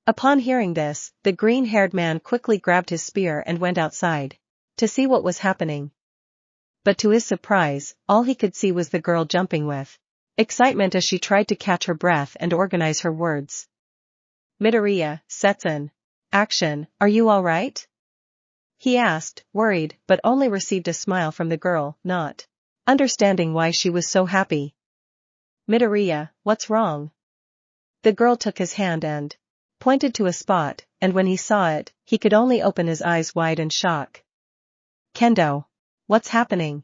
Upon hearing this, the green-haired man quickly grabbed his spear and went outside to see what was happening. But to his surprise, all he could see was the girl jumping with excitement as she tried to catch her breath and organize her words. Midoriya, Setsun. Action, are you alright? He asked, worried, but only received a smile from the girl, not understanding why she was so happy. Midoriya, what's wrong? The girl took his hand and pointed to a spot, and when he saw it, he could only open his eyes wide in shock. Kendo. What's happening?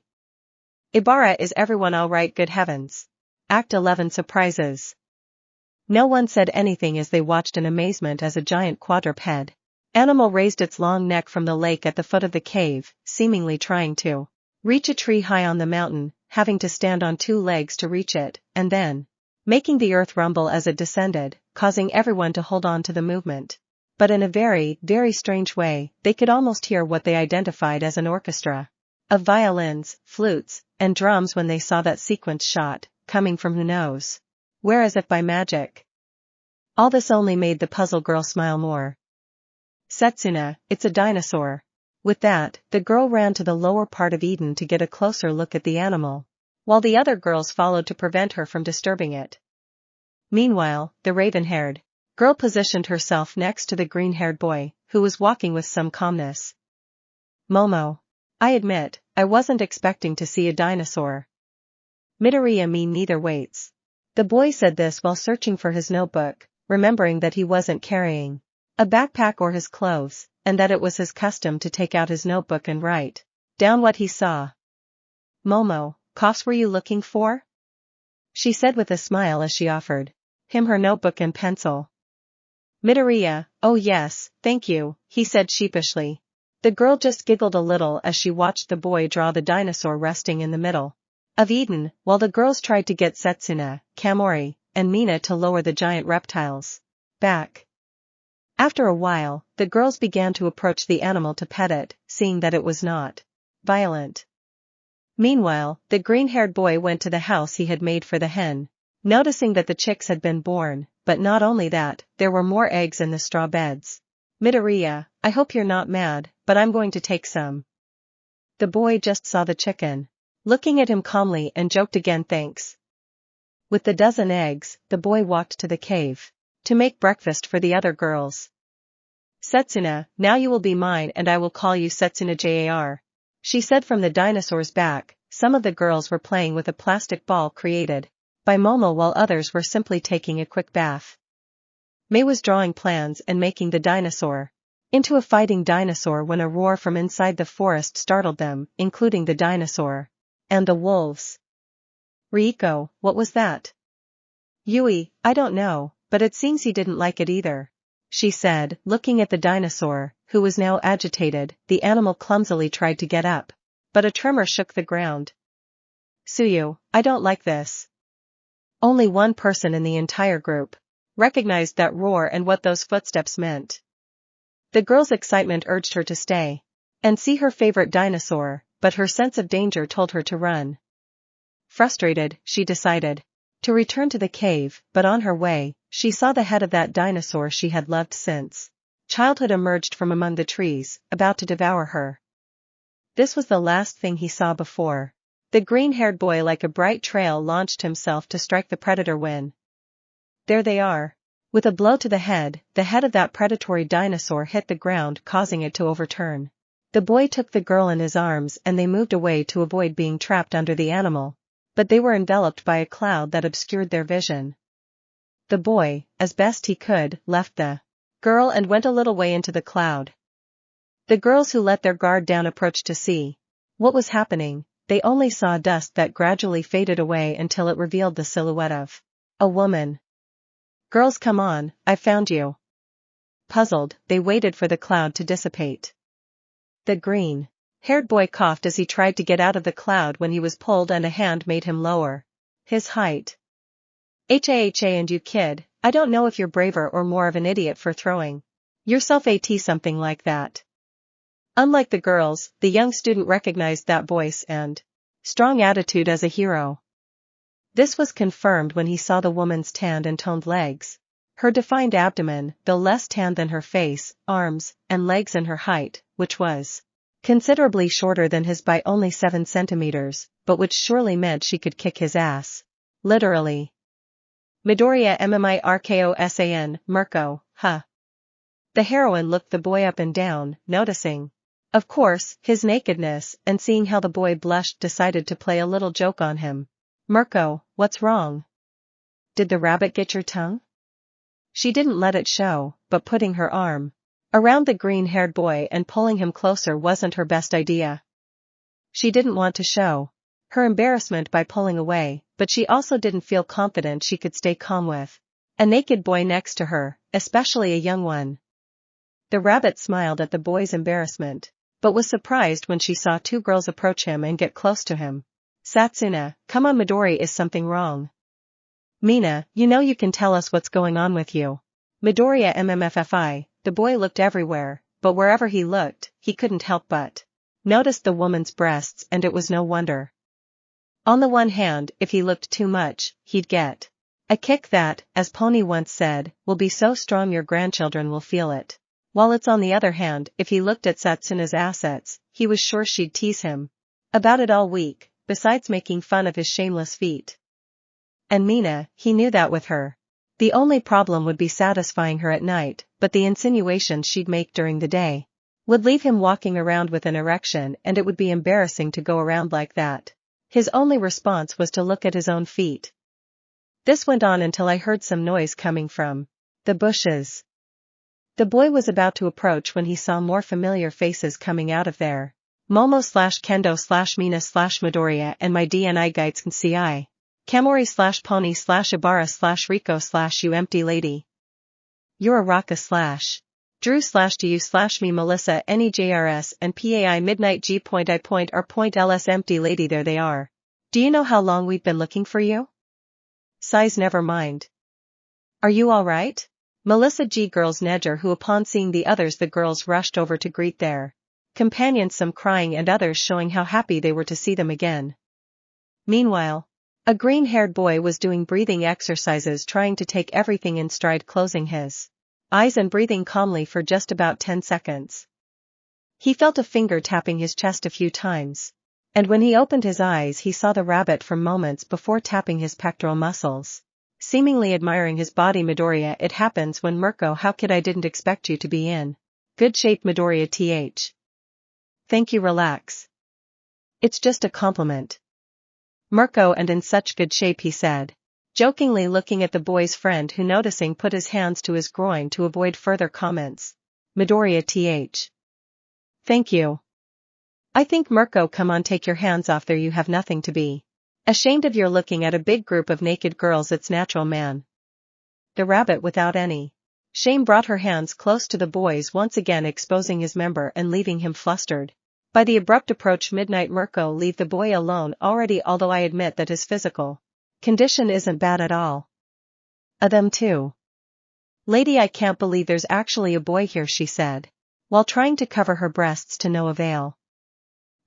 Ibara, is everyone alright? Good heavens. Act 11 Surprises. No one said anything as they watched in amazement as a giant quadruped animal raised its long neck from the lake at the foot of the cave, seemingly trying to reach a tree high on the mountain, having to stand on two legs to reach it, and then making the earth rumble as it descended, causing everyone to hold on to the movement. But in a very, very strange way, they could almost hear what they identified as an orchestra of violins, flutes, and drums when they saw that sequence shot, coming from who knows where, as if by magic. All this only made the puzzle girl smile more. Setsuna, it's a dinosaur. With that, the girl ran to the lower part of Eden to get a closer look at the animal, while the other girls followed to prevent her from disturbing it. Meanwhile, the raven-haired girl positioned herself next to the green-haired boy, who was walking with some calmness. Momo. I admit, I wasn't expecting to see a dinosaur. Midoriya, me neither. Waits. The boy said this while searching for his notebook, remembering that he wasn't carrying a backpack or his clothes, and that it was his custom to take out his notebook and write down what he saw. Momo, coughs were you looking for? She said with a smile as she offered him her notebook and pencil. Midoriya, oh yes, thank you, he said sheepishly. The girl just giggled a little as she watched the boy draw the dinosaur resting in the middle of Eden, while the girls tried to get Setsuna, Kamori, and Mina to lower the giant reptiles back. After a while, the girls began to approach the animal to pet it, seeing that it was not violent. Meanwhile, the green-haired boy went to the house he had made for the hen, noticing that the chicks had been born, but not only that, there were more eggs in the straw beds. Midoriya, I hope you're not mad, but I'm going to take some. The boy just saw the chicken, looking at him calmly, and joked again, thanks. With the dozen eggs, the boy walked to the cave to make breakfast for the other girls. Setsuna, now you will be mine and I will call you Setsuna Jar, she said from the dinosaur's back. Some of the girls were playing with a plastic ball created by Momo while others were simply taking a quick bath. Mei was drawing plans and making the dinosaur into a fighting dinosaur when a roar from inside the forest startled them, including the dinosaur and the wolves. Rieko, what was that? Yui, I don't know, but it seems he didn't like it either, she said, looking at the dinosaur, who was now agitated. The animal clumsily tried to get up, but a tremor shook the ground. Suyu, I don't like this. Only one person in the entire group recognized that roar and what those footsteps meant. The girl's excitement urged her to stay and see her favorite dinosaur, but her sense of danger told her to run. Frustrated, she decided to return to the cave, but on her way, she saw the head of that dinosaur she had loved since childhood emerged from among the trees, about to devour her. This was the last thing he saw before the green-haired boy, like a bright trail, launched himself to strike the predator when. There they are. With a blow to the head of that predatory dinosaur hit the ground, causing it to overturn. The boy took the girl in his arms and they moved away to avoid being trapped under the animal, but they were enveloped by a cloud that obscured their vision. The boy, as best he could, left the girl and went a little way into the cloud. The girls who let their guard down approached to see what was happening. They only saw dust that gradually faded away until it revealed the silhouette of a woman. Girls, come on, I found you. Puzzled, they waited for the cloud to dissipate. The green-haired boy coughed as he tried to get out of the cloud when he was pulled and a hand made him lower his height. HAHA, and you kid, I don't know if you're braver or more of an idiot for throwing yourself at something like that. Unlike the girls, the young student recognized that voice and strong attitude as a hero. This was confirmed when he saw the woman's tanned and toned legs, her defined abdomen, though less tanned than her face, arms, and legs, and her height, which was considerably shorter than his by only 7 centimeters, but which surely meant she could kick his ass. Literally. Midoriya Mmirkosan, Mirko, huh? The heroine looked the boy up and down, noticing, of course, his nakedness, and seeing how the boy blushed, decided to play a little joke on him. Mirko, what's wrong? Did the rabbit get your tongue? She didn't let it show, but putting her arm around the green-haired boy and pulling him closer wasn't her best idea. She didn't want to show her embarrassment by pulling away, but she also didn't feel confident she could stay calm with a naked boy next to her, especially a young one. The rabbit smiled at the boy's embarrassment, but was surprised when she saw 2 girls approach him and get close to him. Satsuna, come on, Midori, is something wrong? Mina, you know you can tell us what's going on with you. Midoriya MMFFI, the boy looked everywhere, but wherever he looked, he couldn't help but notice the woman's breasts, and it was no wonder. On the one hand, if he looked too much, he'd get a kick that, as Pony once said, will be so strong your grandchildren will feel it. While it's on the other hand, if he looked at Satsuna's assets, he was sure she'd tease him about it all week, besides making fun of his shameless feet. And Mina, he knew that with her, the only problem would be satisfying her at night, but the insinuations she'd make during the day would leave him walking around with an erection, and it would be embarrassing to go around like that. His only response was to look at his own feet. This went on until I heard some noise coming from the bushes. The boy was about to approach when he saw more familiar faces coming out of there. Momo/Kendo/Mina/Midoriya and my DNI guides can see I. Kamori/Pony/Ibara/Rico/you empty lady. Uraraka/Drew/DU/me Melissa NEJRS and PAI Midnight G.I.R.LS empty lady, there they are. Do you know how long we've been looking for you? Sighs, never mind. Are you alright? Melissa G. Girls Nedger, who upon seeing the others, the girls rushed over to greet their companions, some crying and others showing how happy they were to see them again. Meanwhile, a green-haired boy was doing breathing exercises, trying to take everything in stride, closing his eyes and breathing calmly for just about 10 seconds. He felt a finger tapping his chest a few times, and when he opened his eyes he saw the rabbit from moments before tapping his pectoral muscles, seemingly admiring his body. Midoriya, it happens when Mirko, how kid, I didn't expect you to be in good shape. Midoriya th. Thank you, relax. It's just a compliment. Mirko, and in such good shape, he said. jokingly looking at the boy's friend who noticing put his hands to his groin to avoid further comments. Midoriya th. Thank you. I think Mirko, come on, take your hands off there, you have nothing to be ashamed of. You're looking at a big group of naked girls, it's natural, man. The rabbit without any shame brought her hands close to the boy's, once again exposing his member and leaving him flustered by the abrupt approach. Midnight Mirko, leave the boy alone already, although I admit that his physical condition isn't bad at all. Them too. Lady, I can't believe there's actually a boy here, she said, while trying to cover her breasts to no avail.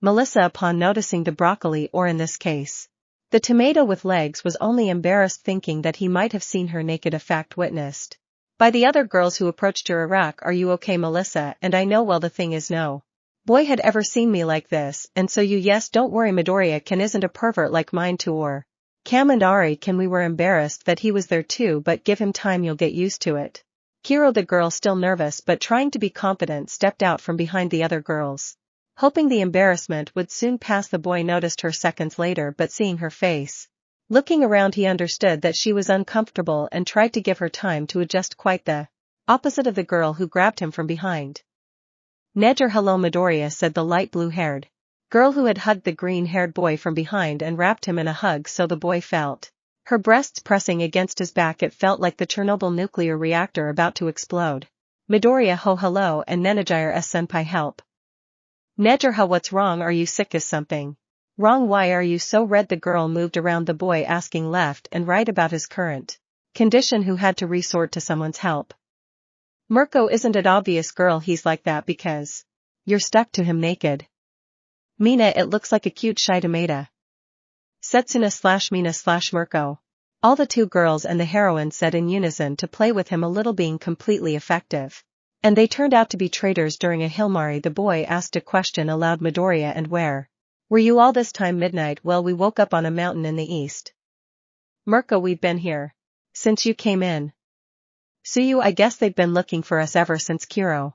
Melissa, upon noticing the broccoli, or in this case, the tomato with legs, was only embarrassed, thinking that he might have seen her naked, a fact witnessed by the other girls who approached Uraraka. Are you okay, Melissa? And I know, well, the thing is, no boy had ever seen me like this, and so you, yes, don't worry, Midoriya can isn't a pervert like mine too, or Cam and Ari can. We were embarrassed that he was there too, but give him time, you'll get used to it. Kiro, the girl, still nervous but trying to be confident, stepped out from behind the other girls, hoping the embarrassment would soon pass. The boy noticed her seconds later, but seeing her face looking around, he understood that she was uncomfortable and tried to give her time to adjust, quite the opposite of the girl who grabbed him from behind. Neger, hello, Midoriya, said the light blue-haired girl who had hugged the green-haired boy from behind and wrapped him in a hug so the boy felt her breasts pressing against his back. It felt like the Chernobyl nuclear reactor about to explode. Midoriya, ho, hello, and Nenejire senpai, help. Neger, how, what's wrong? Are you sick? Is something wrong? Why are you so red? The girl moved around the boy, asking left and right about his current condition, who had to resort to someone's help. Mirko, isn't it obvious, girl? He's like that because you're stuck to him naked. Mina, it looks like a cute shy tomato. Setsuna / Mina / Mirko. All the two girls and the heroine said in unison to play with him a little, being completely effective. And they turned out to be traitors. During a Hilmari, the boy asked a question aloud. Midoriya, and where were you all this time? Midnight, well, we woke up on a mountain in the east. Mirko, we've been here since you came in. Suyu, I guess they've been looking for us ever since. Kiro.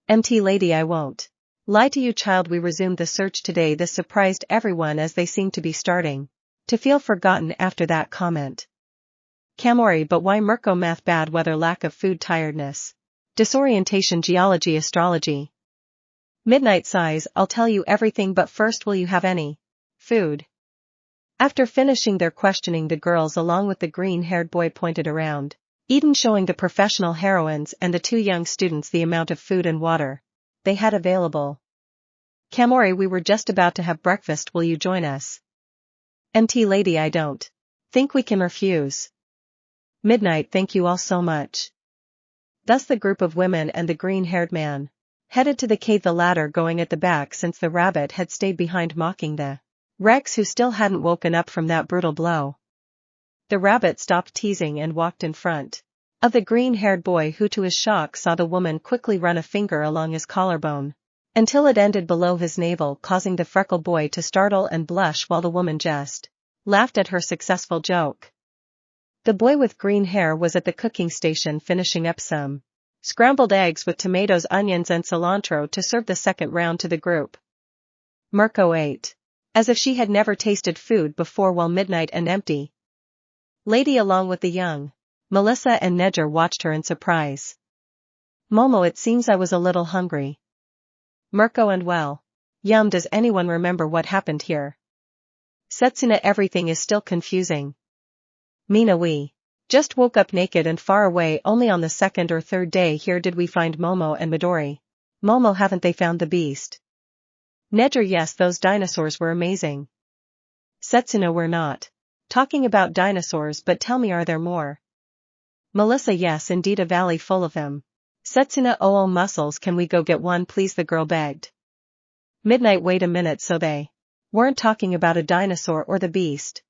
MT, lady, I won't lie to you, child, we resumed the search today. This surprised everyone as they seemed to be starting to feel forgotten after that comment. Kamori, but why? Mirko, math, bad weather, lack of food, tiredness, disorientation, geology, astrology. Midnight sighs, I'll tell you everything, but first, will you have any food? After finishing their questioning, the girls along with the green-haired boy pointed around Eden, showing the professional heroines and the two young students the amount of food and water they had available. Kamori, we were just about to have breakfast, will you join us? MT, lady, I don't think we can refuse. Midnight, thank you all so much. Thus the group of women and the green-haired man headed to the cave, the latter going at the back since the rabbit had stayed behind, mocking the Rex, who still hadn't woken up from that brutal blow. The rabbit stopped teasing and walked in front of the green-haired boy, who to his shock saw the woman quickly run a finger along his collarbone until it ended below his navel, causing the freckled boy to startle and blush, while the woman just laughed at her successful joke. The boy with green hair was at the cooking station finishing up some scrambled eggs with tomatoes, onions and cilantro to serve the second round to the group. Mirko ate as if she had never tasted food before, while Midnight and Empty Lady along with the young Melissa and Neger watched her in surprise. Momo, it seems I was a little hungry. Mirko, and well, yum, does anyone remember what happened here? Setsuna, everything is still confusing. Mina, we just woke up naked and far away. Only on the second or third day here did we find Momo and Midori. Momo, haven't they found the beast? Neger, yes, those dinosaurs were amazing. Setsuna, we're not talking about dinosaurs, but tell me, are there more? Melissa, yes, indeed, a valley full of them. Setsuna, oh, muscles, can we go get one please? The girl begged. Midnight, wait a minute, so they weren't talking about a dinosaur or the beast?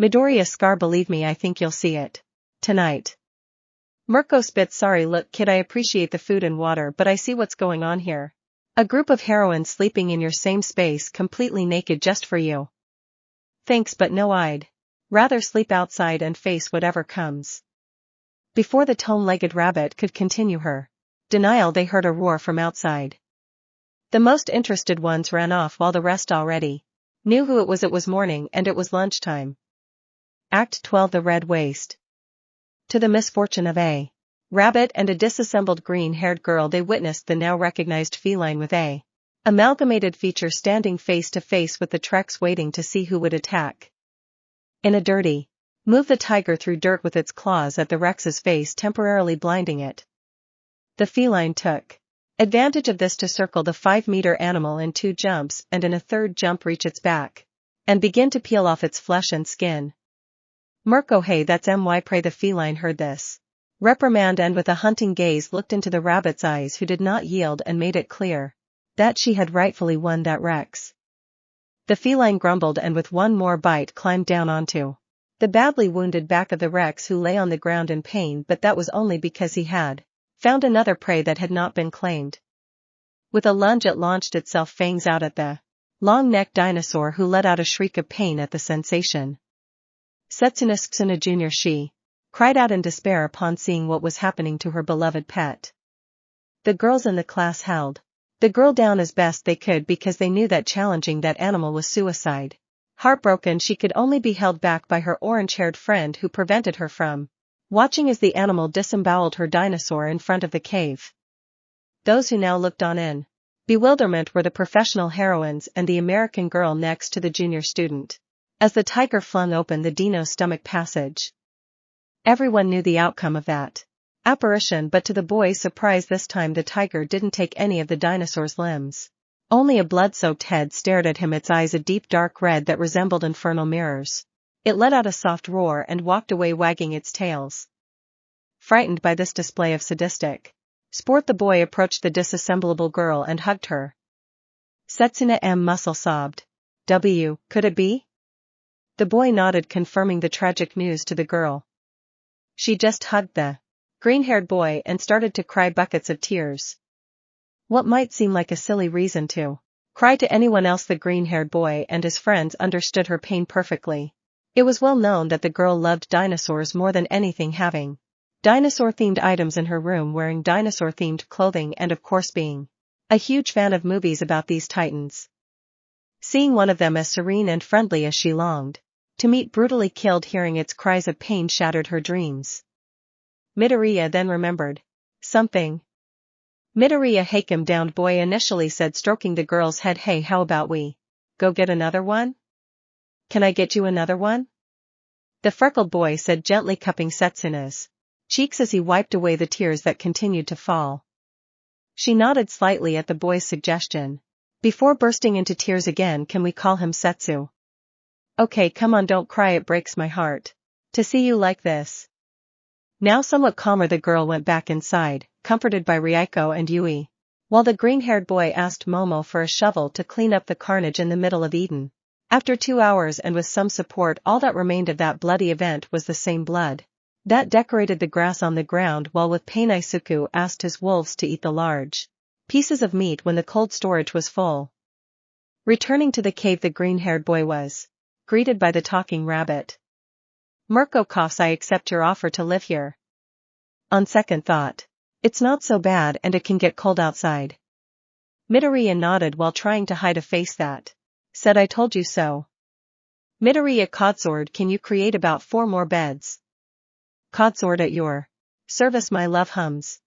Midoriya, Scar, believe me, I think you'll see it tonight. Mirko spits, sorry, look kid, I appreciate the food and water, but I see what's going on here. A group of heroines sleeping in your same space completely naked just for you. Thanks, but no, I'd rather sleep outside and face whatever comes. Before the tone-legged rabbit could continue her denial, they heard a roar from outside. The most interested ones ran off, while the rest already knew who it was. It was morning and it was lunchtime. Act 12 The Red Waste. To the misfortune of a rabbit and a disassembled green-haired girl, they witnessed the now recognized feline with a amalgamated feature standing face to face with the Treks, waiting to see who would attack. In a dirty move, the tiger threw dirt with its claws at the Rex's face, temporarily blinding it. The feline took advantage of this to circle the 5-meter animal in 2 jumps and in a 3rd jump reach its back and begin to peel off its flesh and skin. Mirko, hey, that's my prey. The feline heard this reprimand and with a hunting gaze looked into the rabbit's eyes, who did not yield, and made it clear that she had rightfully won that Rex. The feline grumbled and with one more bite climbed down onto the badly wounded back of the Rex, who lay on the ground in pain, but that was only because he had found another prey that had not been claimed. With a lunge it launched itself fangs out at the long-necked dinosaur, who let out a shriek of pain at the sensation. Setsuna Jr. She cried out in despair upon seeing what was happening to her beloved pet. The girls in the class held the girl down as best they could, because they knew that challenging that animal was suicide. Heartbroken, she could only be held back by her orange-haired friend, who prevented her from watching as the animal disemboweled her dinosaur in front of the cave. Those who now looked on in bewilderment were the professional heroines and the American girl next to the junior student, as the tiger flung open the dino's stomach passage. Everyone knew the outcome of that apparition, but to the boys' surprise this time the tiger didn't take any of the dinosaur's limbs. Only a blood-soaked head stared at him, its eyes a deep dark red that resembled infernal mirrors. It let out a soft roar and walked away, wagging its tails. Frightened by this display of sadistic sport, the boy approached the disassemblable girl and hugged her. Setsuna muscle sobbed. Could it be? The boy nodded, confirming the tragic news to the girl. She just hugged the green-haired boy and started to cry buckets of tears. What might seem like a silly reason to cry to anyone else, the green-haired boy and his friends understood her pain perfectly. It was well known that the girl loved dinosaurs more than anything, having dinosaur-themed items in her room, wearing dinosaur-themed clothing, and of course being a huge fan of movies about these titans. Seeing one of them as serene and friendly as she longed to meet, brutally killed, hearing its cries of pain shattered her dreams. Midoriya then remembered something. Midoriya, hey, calm down, boy initially said, stroking the girl's head. Hey, how about we go get another one? Can I get you another one? The freckled boy said, gently cupping Setsuna's cheeks as he wiped away the tears that continued to fall. She nodded slightly at the boy's suggestion, before bursting into tears again. Can we call him Setsu? Okay, come on, don't cry, it breaks my heart to see you like this. Now somewhat calmer, the girl went back inside, comforted by Ryuko and Yui, while the green-haired boy asked Momo for a shovel to clean up the carnage in the middle of Eden. After 2 hours and with some support, all that remained of that bloody event was the same blood that decorated the grass on the ground, while with pain Izuku asked his wolves to eat the large pieces of meat when the cold storage was full. Returning to the cave, the green-haired boy was greeted by the talking rabbit. Mirko coughs. I accept your offer to live here. On second thought, it's not so bad and it can get cold outside. Midoriya nodded while trying to hide a face that said, I told you so. Midoriya, Codsword, can you create about 4 more beds? Codsword, at your service, my love hums.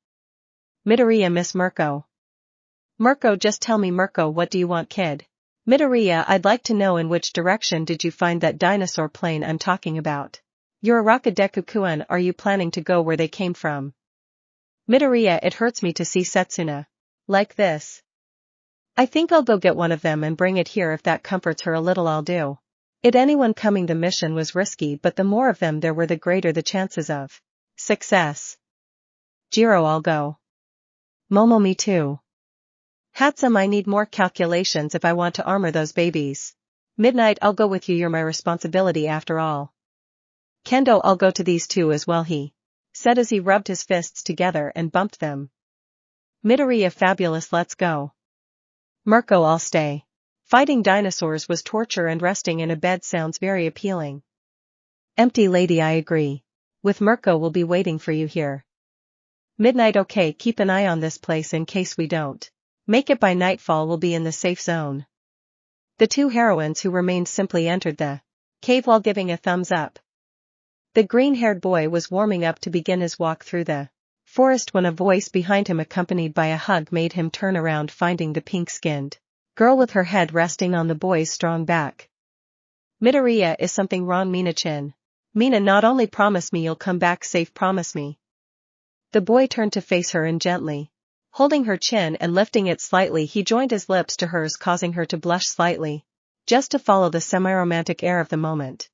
Midoriya, Miss Mirko. Mirko, just tell me, Mirko, what do you want, kid? Midoriya, I'd like to know in which direction did you find that dinosaur plane I'm talking about? Uraraka Deku-kun, are you planning to go where they came from? Midoriya, it hurts me to see Setsuna like this. I think I'll go get one of them and bring it here. If that comforts her a little, I'll do it. Anyone coming, the mission was risky, but the more of them there were, the greater the chances of success. Jiro, I'll go. Momo, me too. Hatsum, I need more calculations if I want to armor those babies. Midnight, I'll go with you, you're my responsibility after all. Kendo, I'll go to these 2 as well, he said as he rubbed his fists together and bumped them. Midoriya, fabulous, let's go. Mirko, I'll stay. Fighting dinosaurs was torture and resting in a bed sounds very appealing. Empty lady, I agree. With Mirko, we'll be waiting for you here. Midnight, okay, keep an eye on this place in case we don't make it by nightfall, we'll be in the safe zone. The 2 heroines who remained simply entered the cave while giving a thumbs up. The green-haired boy was warming up to begin his walk through the forest when a voice behind him accompanied by a hug made him turn around, finding the pink-skinned girl with her head resting on the boy's strong back. Midoriya, is something wrong? Mina-chan. Mina, not only promise me you'll come back safe, promise me. The boy turned to face her and gently holding her chin and lifting it slightly, he joined his lips to hers, causing her to blush slightly, just to follow the semi-romantic air of the moment.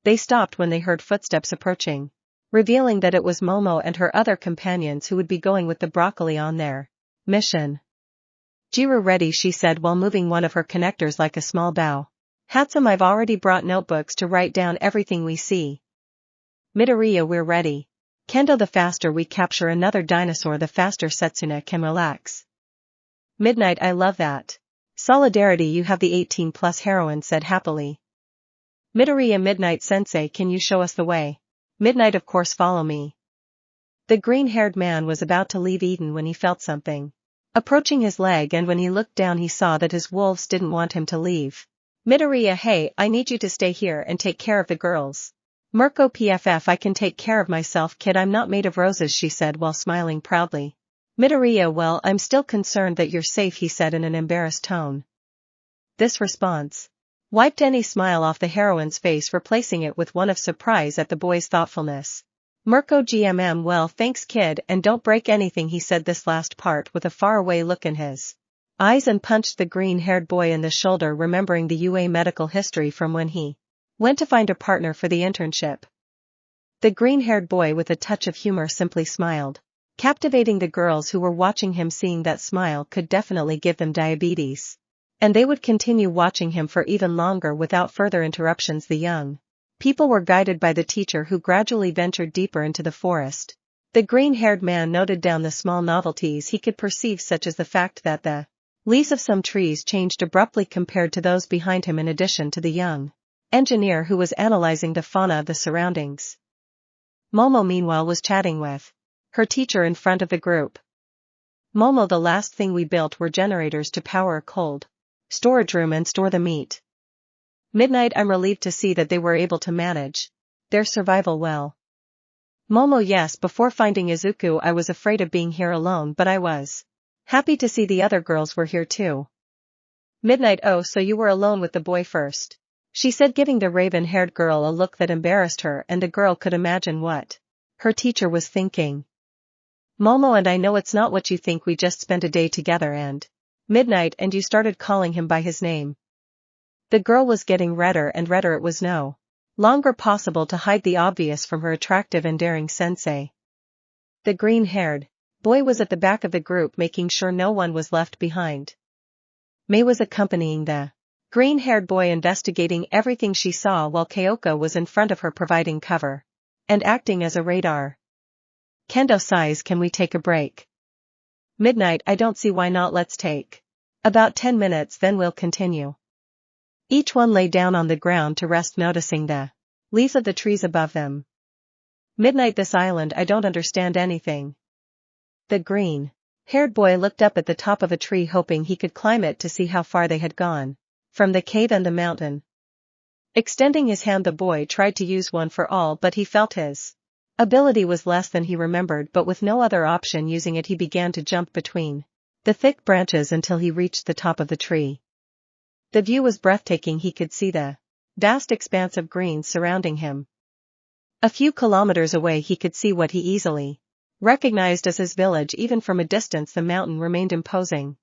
They stopped when they heard footsteps approaching, revealing that it was Momo and her other companions who would be going with the broccoli on their mission. "Jiru, ready?" she said while moving one of her connectors like a small bow. "Handsome, I've already brought notebooks to write down everything we see." "Midoriya, we're ready." "Kendo, the faster we capture another dinosaur, the faster Setsuna can relax." "Midnight, I love that. Solidarity, you have the 18+ heroine said happily. "Midoriya, Midnight Sensei, can you show us the way?" "Midnight, of course, follow me." The green-haired man was about to leave Eden when he felt something approaching his leg, and when he looked down he saw that his wolves didn't want him to leave. "Midoriya, hey, I need you to stay here and take care of the girls." "Mirko PFF, I can take care of myself, kid, I'm not made of roses," she said while smiling proudly. "Midoriya, well, I'm still concerned that you're safe," he said in an embarrassed tone. This response wiped any smile off the heroine's face, replacing it with one of surprise at the boy's thoughtfulness. "Mirko GMM, well thanks kid, and don't break anything," he said this last part with a faraway look in his eyes and punched the green-haired boy in the shoulder, remembering the UA medical history from when he went to find a partner for the internship. The green-haired boy with a touch of humor simply smiled, captivating the girls who were watching him. Seeing that smile could definitely give them diabetes, and they would continue watching him for even longer without further interruptions. The young people were guided by the teacher, who gradually ventured deeper into the forest. The green-haired man noted down the small novelties he could perceive, such as the fact that the leaves of some trees changed abruptly compared to those behind him, in addition to the young engineer who was analyzing the fauna of the surroundings. Momo, meanwhile, was chatting with her teacher in front of the group. "Momo, the last thing we built were generators to power a cold storage room and store the meat." "Midnight, I'm relieved to see that they were able to manage their survival well." "Momo, yes, before finding Izuku I was afraid of being here alone, but I was happy to see the other girls were here too." "Midnight, oh, so you were alone with the boy first?" she said, giving the raven-haired girl a look that embarrassed her, and the girl could imagine what her teacher was thinking. "Momo, and I know it's not what you think, we just spent a day together and—" "Midnight, and you started calling him by his name?" The girl was getting redder and redder. It was no longer possible to hide the obvious from her attractive and daring sensei. The green-haired boy was at the back of the group, making sure no one was left behind. Mei was accompanying the green-haired boy, investigating everything she saw, while Kyoko was in front of her providing cover and acting as a radar. "Kendo size, can we take a break?" "Midnight, I don't see why not, let's take about 10 minutes, then we'll continue." Each one lay down on the ground to rest, noticing the leaves of the trees above them. "Midnight, this island, I don't understand anything." The green-haired boy looked up at the top of a tree, hoping he could climb it to see how far they had gone from the cave and the mountain. Extending his hand, the boy tried to use one for all, but he felt his ability was less than he remembered, but with no other option using it, he began to jump between the thick branches until he reached the top of the tree. The view was breathtaking. He could see the vast expanse of green surrounding him. A few kilometers away he could see what he easily recognized as his village. Even from a distance the mountain remained imposing.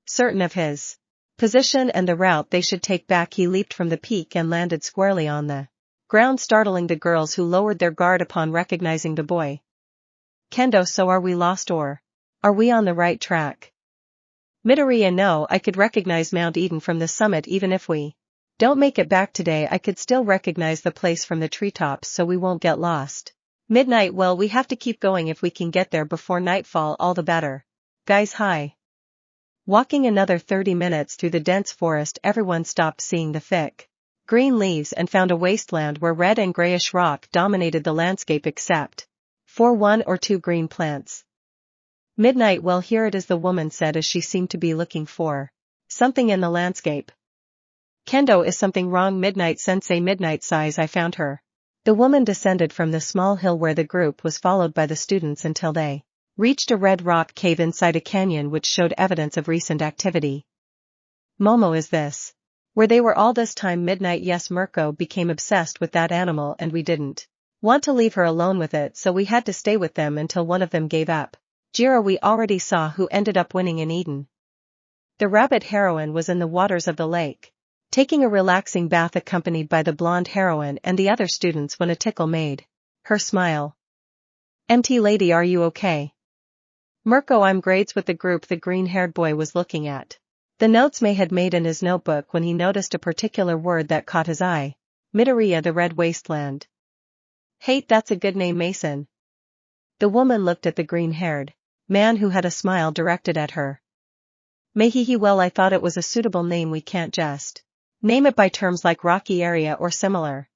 Certain of his position and the route they should take back, he leaped from the peak and landed squarely on the ground, startling the girls, who lowered their guard upon recognizing the boy. "Kendo, so are we lost, or are we on the right track?" "Midoriya, no, I could recognize Mount Eden from the summit. Even if we don't make it back today, I could still recognize the place from the treetops, so we won't get lost." "Midnight, well, we have to keep going. If we can get there before nightfall, all the better. Guys, hi." Walking another 30 minutes through the dense forest, everyone stopped, seeing the thick green leaves, and found a wasteland where red and grayish rock dominated the landscape except for 1 or 2 green plants. "Midnight, well, here it is," the woman said as she seemed to be looking for something in the landscape. "Kendo, is something wrong?" "Midnight Sensei, Midnight sighs, I found her. The woman descended from the small hill where the group was followed by the students until they reached a red rock cave inside a canyon which showed evidence of recent activity. Momo, is this where they were all this time? Midnight. Yes, Mirko became obsessed with that animal and we didn't want to leave her alone with it, so we had to stay with them until one of them gave up. Jiro, we already saw who ended up winning in Eden. The rabbit heroine was in the waters of the lake, taking a relaxing bath accompanied by the blonde heroine and the other students when a tickle made her smile. MT lady, are you okay? Mirko, I'm grades with the group. The green-haired boy was looking at the notes May had made in his notebook when he noticed a particular word that caught his eye. Midoriya, the Red Wasteland. Hey, that's a good name, Mason. The woman looked at the green-haired man who had a smile directed at her. May well, I thought it was a suitable name. We can't just name it by terms like Rocky Area or similar.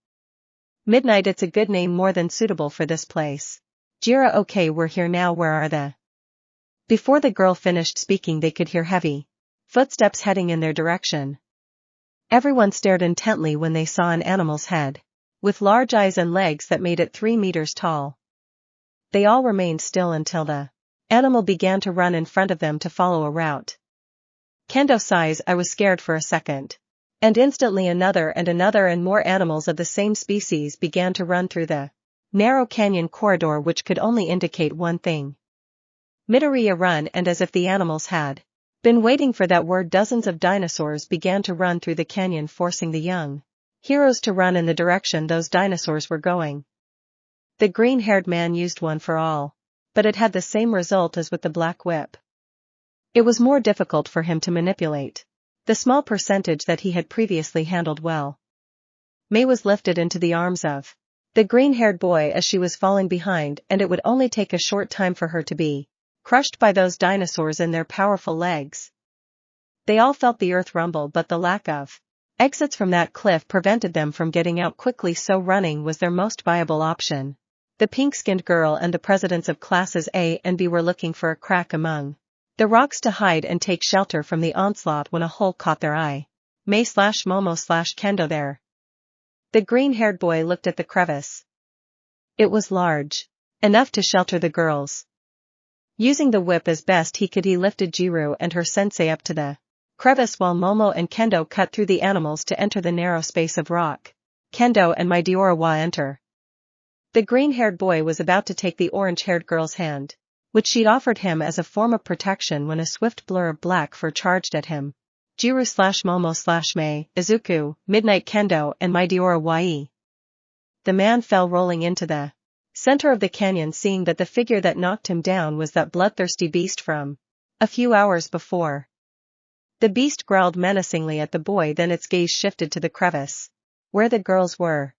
Midnight, it's a good name, more than suitable for this place. Jira, okay, we're here now. Where are the... Before the girl finished speaking they could hear heavy footsteps heading in their direction. Everyone stared intently when they saw an animal's head, with large eyes and legs that made it 3 meters tall. They all remained still until the animal began to run in front of them to follow a route. Kendo sighs, I was scared for a second. And instantly another and more animals of the same species began to run through the narrow canyon corridor, which could only indicate one thing. Midoriya, run, and as if the animals had been waiting for that word, dozens of dinosaurs began to run through the canyon, forcing the young heroes to run in the direction those dinosaurs were going. The green-haired man used one for all, but it had the same result as with the black whip. It was more difficult for him to manipulate the small percentage that he had previously handled well. May was lifted into the arms of the green-haired boy as she was falling behind, and it would only take a short time for her to be crushed by those dinosaurs in their powerful legs. They all felt the earth rumble, but the lack of exits from that cliff prevented them from getting out quickly, so running was their most viable option. The pink-skinned girl and the presidents of classes A and B were looking for a crack among the rocks to hide and take shelter from the onslaught when a hole caught their eye. May/Momo/Kendo there. The green-haired boy looked at the crevice. It was large enough to shelter the girls. Using the whip as best he could, he lifted Jiro and her sensei up to the crevice while Momo and Kendo cut through the animals to enter the narrow space of rock. Kendo and Midoriya wa enter. The green-haired boy was about to take the orange-haired girl's hand, which she'd offered him as a form of protection, when a swift blur of black fur charged at him. Jiro/Momo/May, Izuku, Midnight, Kendo, and Midoriya wa. The man fell rolling into the center of the canyon, seeing that the figure that knocked him down was that bloodthirsty beast from a few hours before. The beast growled menacingly at the boy, then its gaze shifted to the crevice where the girls were.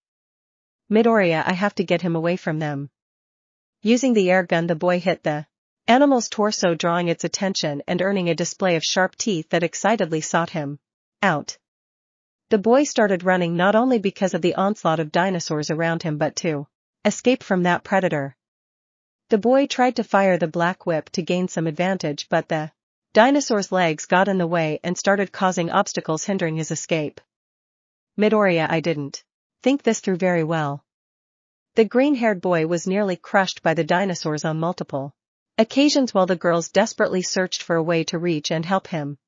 Midoriya, I have to get him away from them. Using the air gun, the boy hit the animal's torso, drawing its attention and earning a display of sharp teeth that excitedly sought him out. The boy started running, not only because of the onslaught of dinosaurs around him but to escape from that predator. The boy tried to fire the black whip to gain some advantage, but the dinosaur's legs got in the way and started causing obstacles hindering his escape. Midoriya, I didn't think this through very well. The green-haired boy was nearly crushed by the dinosaurs on multiple occasions while the girls desperately searched for a way to reach and help him.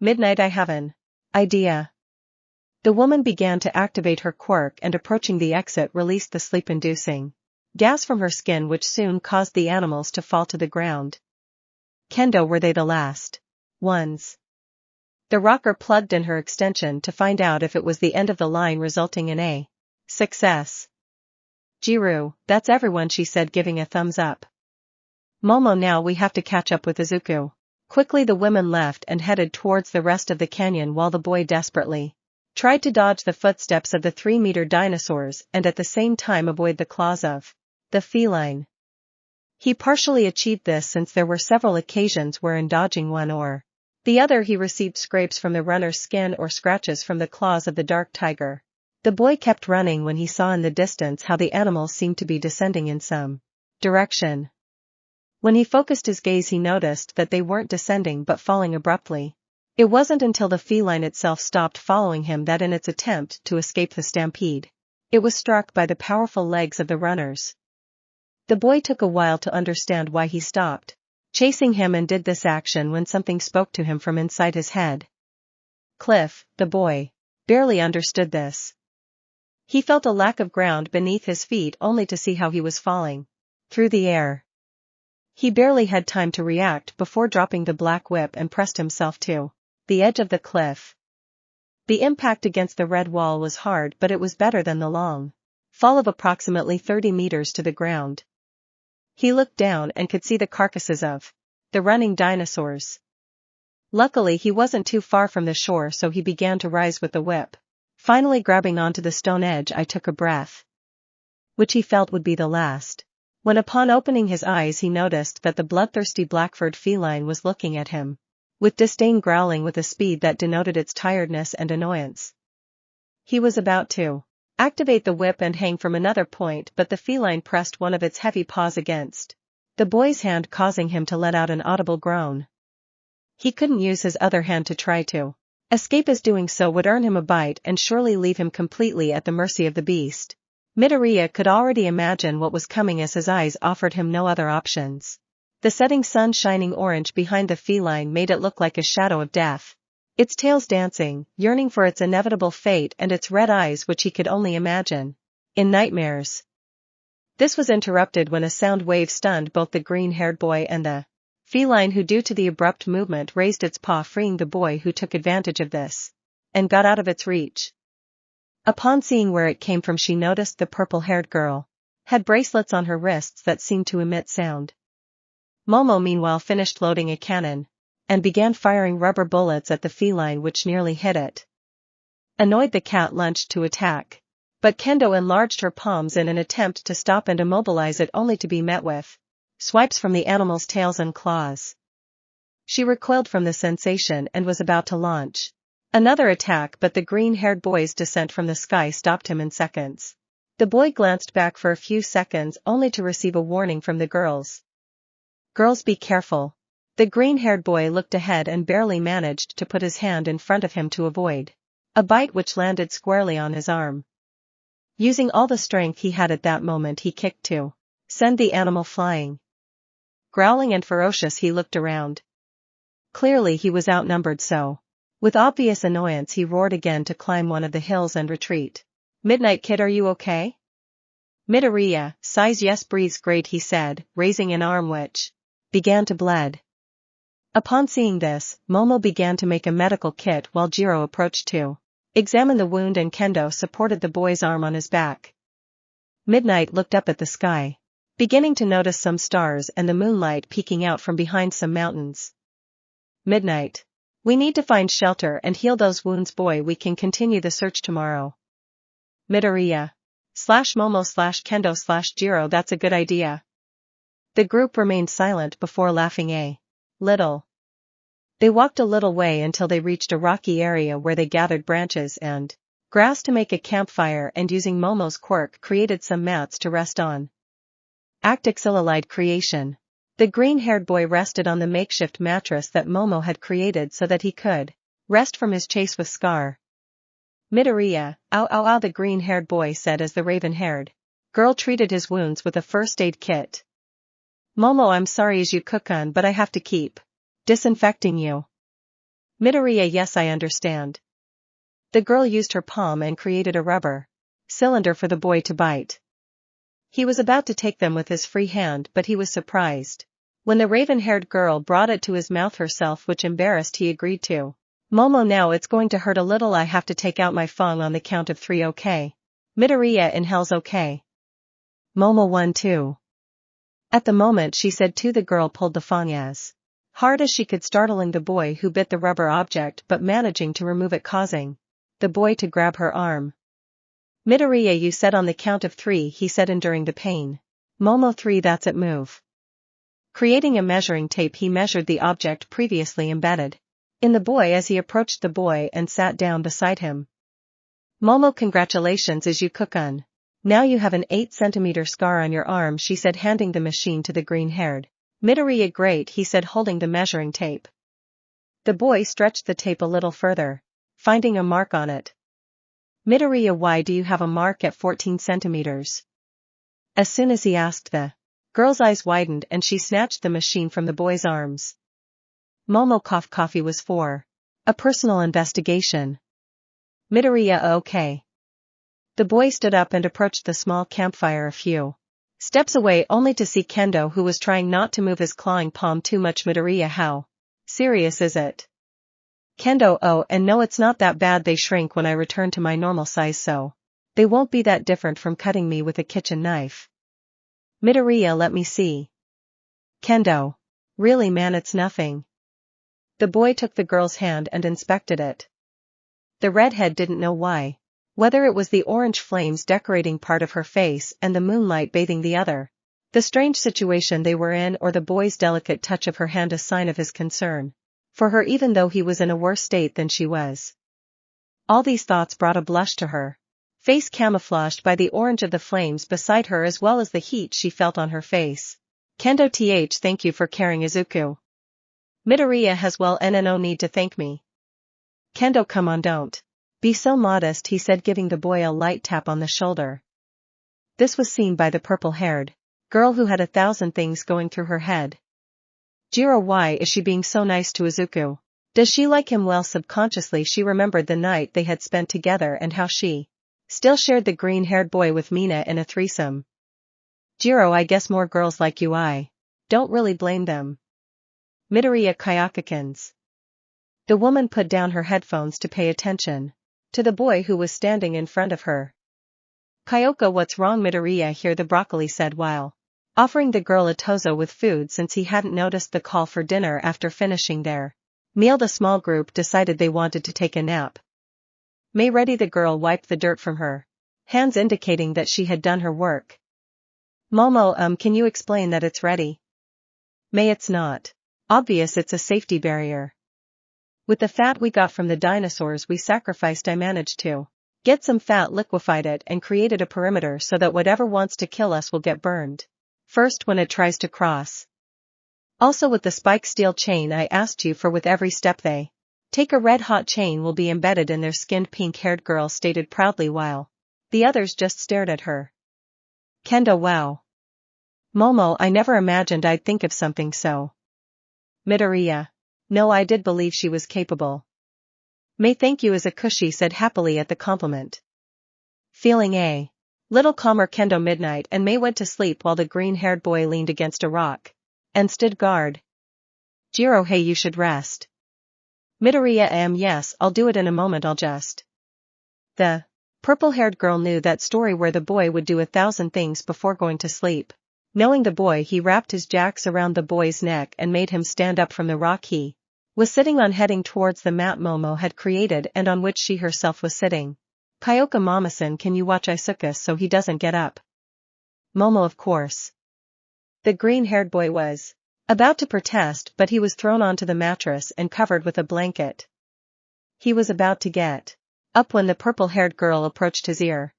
Midnight, I have an idea. The woman began to activate her quirk and, approaching the exit, released the sleep-inducing gas from her skin, which soon caused the animals to fall to the ground. Kendo, were they the last ones? The rocker plugged in her extension to find out if it was the end of the line, resulting in a success. Jiro, that's everyone, she said, giving a thumbs up. Momo, now we have to catch up with Izuku. Quickly the women left and headed towards the rest of the canyon while the boy desperately tried to dodge the footsteps of the 3-meter dinosaurs and at the same time avoid the claws of the feline. He partially achieved this, since there were several occasions where in dodging one or the other he received scrapes from the runner's skin or scratches from the claws of the dark tiger. The boy kept running when he saw in the distance how the animals seemed to be descending in some direction. When he focused his gaze, he noticed that they weren't descending but falling abruptly. It wasn't until the feline itself stopped following him that, in its attempt to escape the stampede, It was struck by the powerful legs of the runners. The boy took a while to understand why he stopped chasing him and did this action when something spoke to him from inside his head. Cliff, the boy, barely understood this. He felt a lack of ground beneath his feet only to see how he was falling through the air. He barely had time to react before dropping the black whip and pressed himself to the edge of the cliff. The impact against the red wall was hard, but it was better than the long fall of approximately 30 meters to the ground. He looked down and could see the carcasses of the running dinosaurs. Luckily he wasn't too far from the shore, so he began to rise with the whip. Finally grabbing onto the stone edge, I took a breath, which he felt would be the last, when upon opening his eyes he noticed that the bloodthirsty black-furred feline was looking at him with disdain, growling with a speed that denoted its tiredness and annoyance. He was about to activate the whip and hang from another point, but the feline pressed one of its heavy paws against the boy's hand, causing him to let out an audible groan. He couldn't use his other hand to try to escape, as doing so would earn him a bite and surely leave him completely at the mercy of the beast. Midoriya could already imagine what was coming as his eyes offered him no other options. The setting sun shining orange behind the feline made it look like a shadow of death. Its tails dancing, yearning for its inevitable fate, and its red eyes which he could only imagine in nightmares. This was interrupted when a sound wave stunned both the green-haired boy and the feline, who due to the abrupt movement raised its paw, freeing the boy, who took advantage of this and got out of its reach. Upon seeing where it came from, she noticed the purple-haired girl had bracelets on her wrists that seemed to emit sound. Momo meanwhile finished loading a cannon and began firing rubber bullets at the feline, which nearly hit it. Annoyed, the cat lunged to attack, but Kendo enlarged her palms in an attempt to stop and immobilize it, only to be met with swipes from the animal's tails and claws. She recoiled from the sensation and was about to launch another attack, but the green-haired boy's descent from the sky stopped him in seconds. The boy glanced back for a few seconds only to receive a warning from the girls. "Girls, be careful." The green-haired boy looked ahead and barely managed to put his hand in front of him to avoid a bite which landed squarely on his arm. Using all the strength he had at that moment, he kicked to send the animal flying. Growling and ferocious, he looked around. Clearly he was outnumbered, so with obvious annoyance he roared again to climb one of the hills and retreat. "Midnight Kid, are you okay?" Midoriya, sighs. "Yes, breathes great," he said, raising an arm which began to bleed. Upon seeing this, Momo began to make a medical kit while Jiro approached to examine the wound and Kendo supported the boy's arm on his back. Midnight looked up at the sky, beginning to notice some stars and the moonlight peeking out from behind some mountains. "Midnight, we need to find shelter and heal those wounds, boy. We can continue the search tomorrow." Midoriya /Momo/Kendo/Jiro, "That's a good idea." The group remained silent before laughing a little. They walked a little way until they reached a rocky area where they gathered branches and grass to make a campfire, and using Momo's quirk created some mats to rest on. Actixilolide creation. The green-haired boy rested on the makeshift mattress that Momo had created so that he could rest from his chase with Scar. Midoriya, "Ow ow ow," the green-haired boy said as the raven-haired girl treated his wounds with a first aid kit. "Momo, I'm sorry Izuku-kun, but I have to keep disinfecting you." Midoriya, "Yes, I understand." The girl used her palm and created a rubber cylinder for the boy to bite. He was about to take them with his free hand, but he was surprised when the raven-haired girl brought it to his mouth herself, which embarrassed he agreed to. "Momo, now it's going to hurt a little. I have to take out my fang on the count of 3, okay?" Midoriya inhales, "Okay." Momo 1, 2. At the moment she said 2, the girl pulled the fang as hard as she could, startling the boy, who bit the rubber object but managing to remove it, causing the boy to grab her arm. "Midoriya, you said on the count of 3, he said, enduring the pain. Momo 3, that's it, move." Creating a measuring tape, he measured the object previously embedded in the boy as he approached the boy and sat down beside him. "Momo, congratulations Izuku-kun. Now you have an 8-centimeter scar on your arm," she said, handing the machine to the green-haired Midoriya. "Great," he said, holding the measuring tape. The boy stretched the tape a little further, finding a mark on it. Midoriya, why do you have a mark at 14 centimeters? As soon as he asked, the girl's eyes widened and she snatched the machine from the boy's arms. Momo coffee was for a personal investigation. Midoriya, okay. The boy stood up and approached the small campfire a few steps away, only to see Kendo, who was trying not to move his clawing palm too much. Midoriya, how serious is it? Kendo, oh, and no, it's not that bad. They shrink when I return to my normal size, so they won't be that different from cutting me with a kitchen knife. Midoriya, let me see. Kendo. Really, man, it's nothing. The boy took the girl's hand and inspected it. The redhead didn't know why. Whether it was the orange flames decorating part of her face and the moonlight bathing the other, the strange situation they were in, or the boy's delicate touch of her hand, a sign of his concern for her, even though he was in a worse state than she was. All these thoughts brought a blush to her face, camouflaged by the orange of the flames beside her as well as the heat she felt on her face. Kendo, thank you for carrying Izuku. Midoriya has, well, no need to thank me. Kendo, come on, don't be so modest, he said, giving the boy a light tap on the shoulder. This was seen by the purple-haired girl, who had 1,000 things going through her head. Jiro, why is she being so nice to Izuku? Does she like him? Well, subconsciously she remembered the night they had spent together and how she still shared the green-haired boy with Mina in a threesome. Jiro, I guess more girls like you. I don't really blame them. Midoriya, Kayakakins. The woman put down her headphones to pay attention to the boy who was standing in front of her. Kyoka, what's wrong? Midoriya here, the broccoli said while offering the girl a tozo with food, since he hadn't noticed the call for dinner after finishing their meal. The small group decided they wanted to take a nap. May, ready? The girl wiped the dirt from her hands, indicating that she had done her work. Momo, can you explain that it's ready? May, it's not obvious, it's a safety barrier. With the fat we got from the dinosaurs we sacrificed, I managed to get some fat, liquefied it, and created a perimeter so that whatever wants to kill us will get burned first when it tries to cross. Also, with the spike steel chain I asked you for, with every step they take, a red-hot chain will be embedded in their skinned. Pink-haired girl stated proudly while the others just stared at her. Kendo, wow. Momo, I never imagined I'd think of something so. Midoriya. No, I did believe she was capable. May, thank you, Izuku said happily at the compliment. Feeling a little calmer, Kendo midnight and May went to sleep while the green-haired boy leaned against a rock and stood guard. Jiro, hey, you should rest. Midoriya, yes, I'll do it in a moment, I'll just. The purple-haired girl knew that story where the boy would do 1,000 things before going to sleep. Knowing the boy, he wrapped his jacks around the boy's neck and made him stand up from the rock he was sitting on, heading towards the mat Momo had created and on which she herself was sitting. Kyoka, Mama-san, can you watch Isuka so he doesn't get up? Momo, of course. The green-haired boy was about to protest, but he was thrown onto the mattress and covered with a blanket. He was about to get up when the purple-haired girl approached his ear.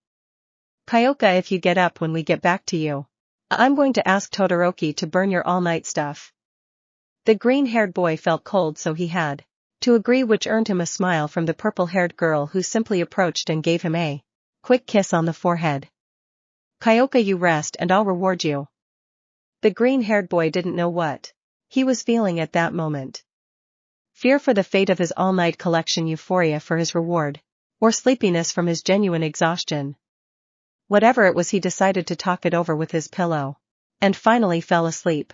Kyoka, if you get up when we get back to you, I'm going to ask Todoroki to burn your all-night stuff. The green-haired boy felt cold, so he had to agree, which earned him a smile from the purple-haired girl, who simply approached and gave him a quick kiss on the forehead. Kyoka, you rest and I'll reward you. The green-haired boy didn't know what he was feeling at that moment. Fear for the fate of his all-night collection, euphoria for his reward, or sleepiness from his genuine exhaustion. Whatever it was, he decided to talk it over with his pillow and finally fell asleep.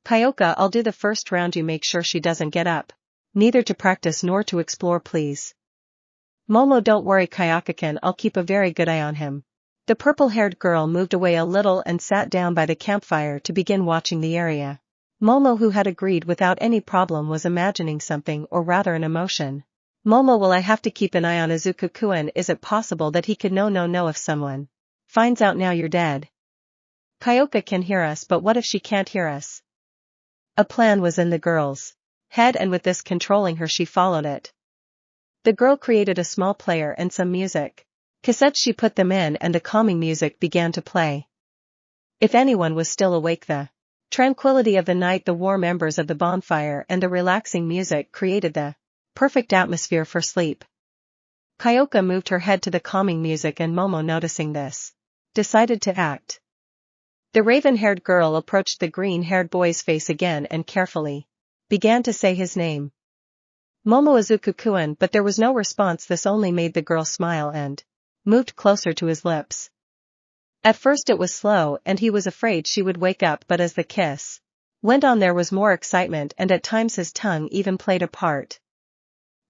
Kyoka, I'll do the first round, you make sure she doesn't get up. Neither to practice nor to explore, please. Momo, don't worry, Kyoka-kun, I'll keep a very good eye on him. The purple-haired girl moved away a little and sat down by the campfire to begin watching the area. Momo, who had agreed without any problem, was imagining something, or rather an emotion. Momo, will I have to keep an eye on Izuku-kun? Is it possible that he could know if someone finds out now you're dead? Kyoka can hear us, but what if she can't hear us? A plan was in the girl's head, and with this controlling her, she followed it. The girl created a small player and some music cassettes. She put them in and the calming music began to play. If anyone was still awake, the tranquility of the night, the warm embers of the bonfire and the relaxing music created the perfect atmosphere for sleep. Kyoka moved her head to the calming music and Momo, noticing this, decided to act. The raven-haired girl approached the green-haired boy's face again and carefully began to say his name. Momo Izuku-kun, but there was no response. This only made the girl smile and moved closer to his lips. At first it was slow and he was afraid she would wake up, but as the kiss went on there was more excitement and at times his tongue even played a part.